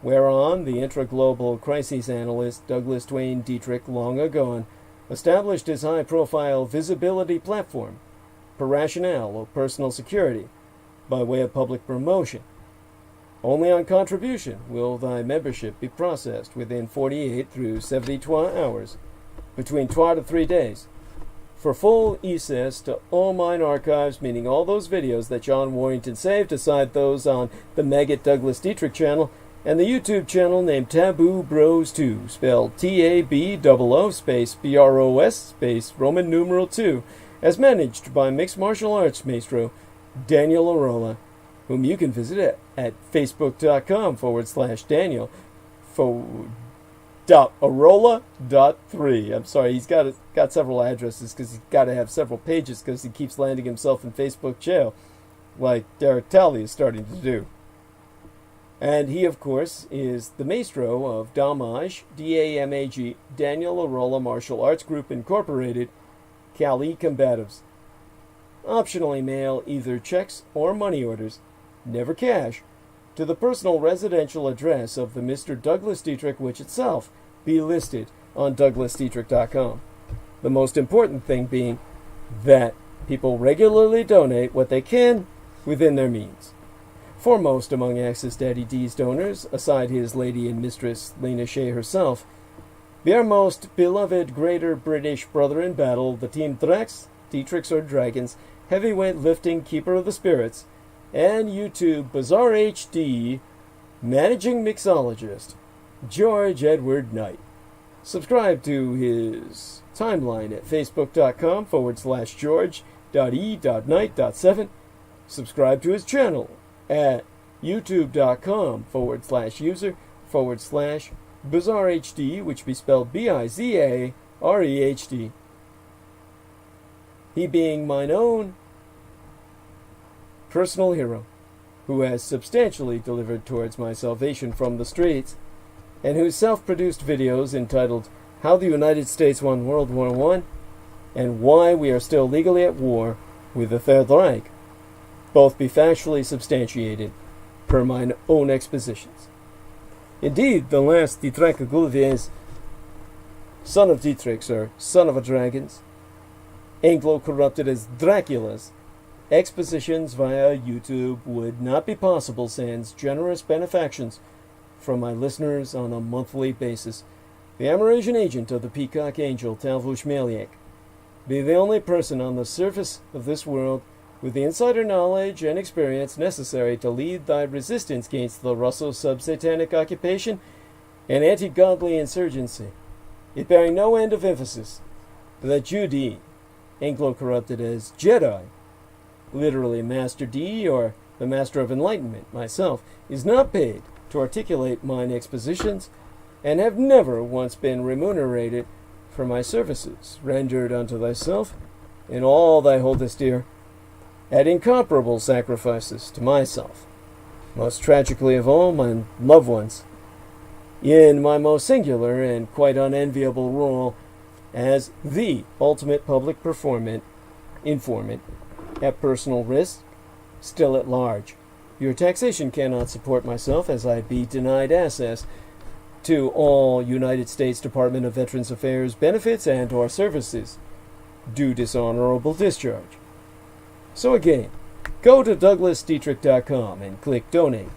whereon the intra-global crises analyst Douglas Duane Dietrich, long agone, established his high-profile visibility platform per rationale of personal security by way of public promotion. Only on contribution will thy membership be processed within 48 through 72 hours, between 2 to 3 days, for full access to all mine archives, meaning all those videos that John Warrington saved, aside those on the Maggot Douglas Dietrich channel, and the YouTube channel named Taboo Bros 2, spelled TABOO space BROS space Roman numeral 2, as managed by mixed martial arts maestro Daniel Arola, whom you can visit at facebook.com/Daniel Arola.3. I'm sorry, he's got several addresses because he's got to have several pages because he keeps landing himself in Facebook jail, like Derek Talley is starting to do. And he, of course, is the maestro of Damage, D-A-M-A-G, Daniel Arola Martial Arts Group Incorporated, Cali Combatives. Optionally mail either checks or money orders, never cash, to the personal residential address of the Mr. Douglas Dietrich, which itself be listed on DouglasDietrich.com. The most important thing being that people regularly donate what they can within their means. Foremost among Axis Daddy D's donors, aside his lady and mistress Lena Shea herself, be our most beloved greater British brother in battle, the Team TRÄCK, Dietrichs or Dragons, heavyweight lifting keeper of the spirits, and YouTube Bizarre HD managing mixologist, George Edward Knight. Subscribe to his timeline at facebook.com/George.E.Knight.7. Subscribe to his channel at youtube.com/user/Bizarre HD, which be spelled BIZAREHD. He being mine own personal hero, who has substantially delivered towards my salvation from the streets, and whose self-produced videos entitled How the United States Won World War I and Why We Are Still Legally at War with the Third Reich both be factually substantiated per mine own expositions. Indeed, the last Dietrich Gulliver's son of Dietrichs, or son of a dragons, Anglo-corrupted as Dracula's, expositions via YouTube would not be possible sans generous benefactions from my listeners on a monthly basis. The Amerasian agent of the Peacock Angel, Talvush Maliak, be the only person on the surface of this world with the insider knowledge and experience necessary to lead thy resistance against the Russo-sub-satanic occupation and anti-godly insurgency, it bearing no end of emphasis that Judy, Anglo-corrupted as Jedi, literally Master D, or the Master of Enlightenment, myself, is not paid to articulate mine expositions, and have never once been remunerated for my services rendered unto thyself in all thy holdest dear, at incomparable sacrifices to myself, most tragically of all, my loved ones, in my most singular and quite unenviable role as the ultimate public informant, at personal risk, still at large. Your taxation cannot support myself, as I be denied access to all United States Department of Veterans Affairs benefits and/or services, due dishonorable discharge. So again, Go to DouglasDietrich.com and click Donate.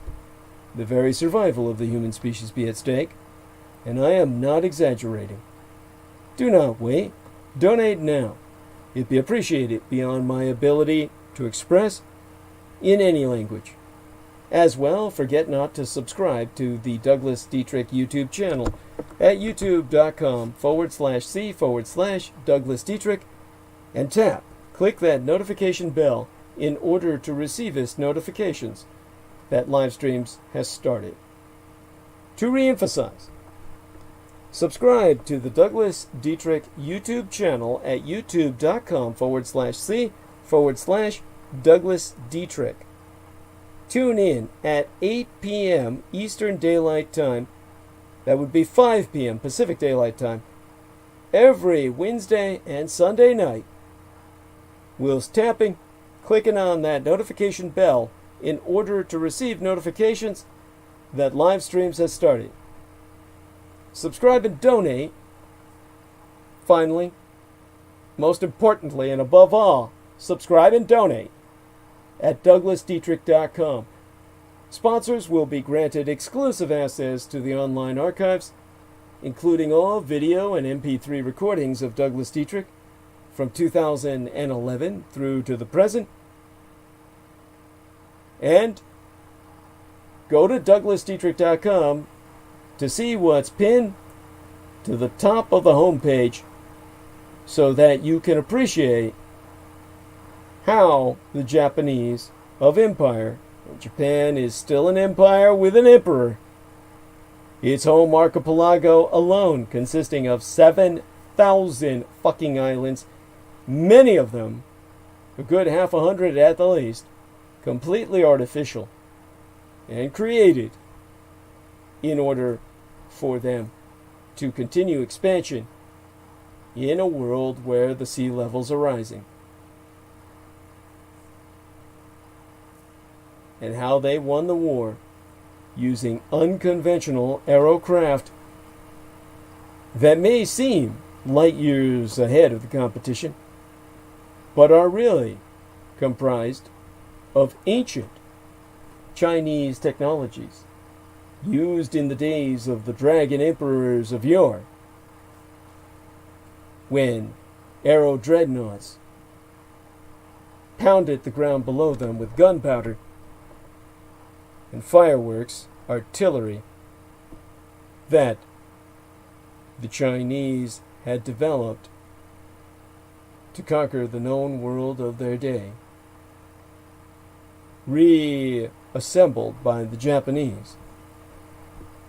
The very survival of the human species be at stake, and I am not exaggerating. Do not wait. Donate now. It'd be appreciated beyond my ability to express in any language. As well, forget not to subscribe to the Douglas Dietrich YouTube channel at youtube.com/c/Douglas Dietrich and click that notification bell in order to receive its notifications that live streams has started. To reemphasize, subscribe to the Douglas Dietrich YouTube channel at youtube.com/c/Douglas Dietrich. Tune in at 8 p.m. Eastern Daylight Time. That would be 5 p.m. Pacific Daylight Time. Every Wednesday and Sunday night. Whilst clicking on that notification bell in order to receive notifications that live streams has started. Subscribe and donate. Finally, most importantly and above all, subscribe and donate at DouglasDietrich.com. Sponsors will be granted exclusive access to the online archives, including all video and MP3 recordings of Douglas Dietrich from 2011 through to the present. And go to DouglasDietrich.com to see what's pinned to the top of the homepage so that you can appreciate how the Japanese of empire, Japan is still an empire with an emperor, its home archipelago alone consisting of 7,000 fucking islands, many of them, a good 100 at the least, completely artificial and created in order for them to continue expansion in a world where the sea levels are rising. And how they won the war using unconventional aerocraft that may seem light years ahead of the competition, but are really comprised of ancient Chinese technologies used in the days of the dragon emperors of yore, when aero dreadnoughts pounded the ground below them with gunpowder and fireworks, artillery, that the Chinese had developed to conquer the known world of their day, reassembled by the Japanese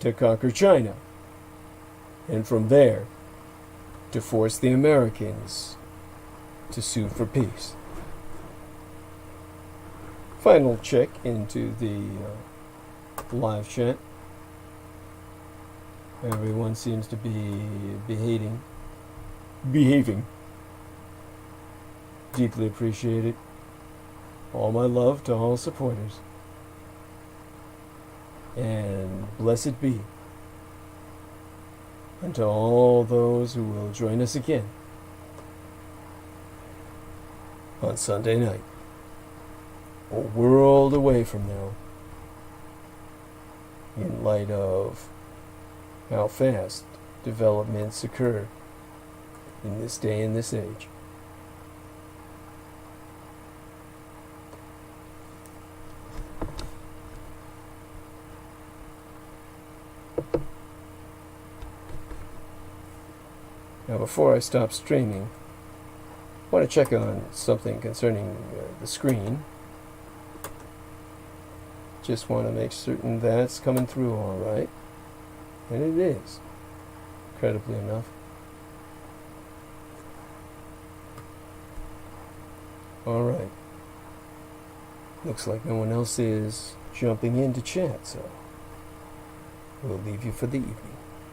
to conquer China, and from there to force the Americans to sue for peace. Final check into the live chat. Everyone seems to be behaving. Deeply appreciated. All my love to all supporters. And blessed be unto all those who will join us again on Sunday night. A world away from now, in light of how fast developments occur in this day and this age. Now, before I stop streaming, I want to check on something concerning the screen. Just want to make certain that's coming through all right. And it is, incredibly enough. All right. Looks like no one else is jumping in to chat, so we'll leave you for the evening.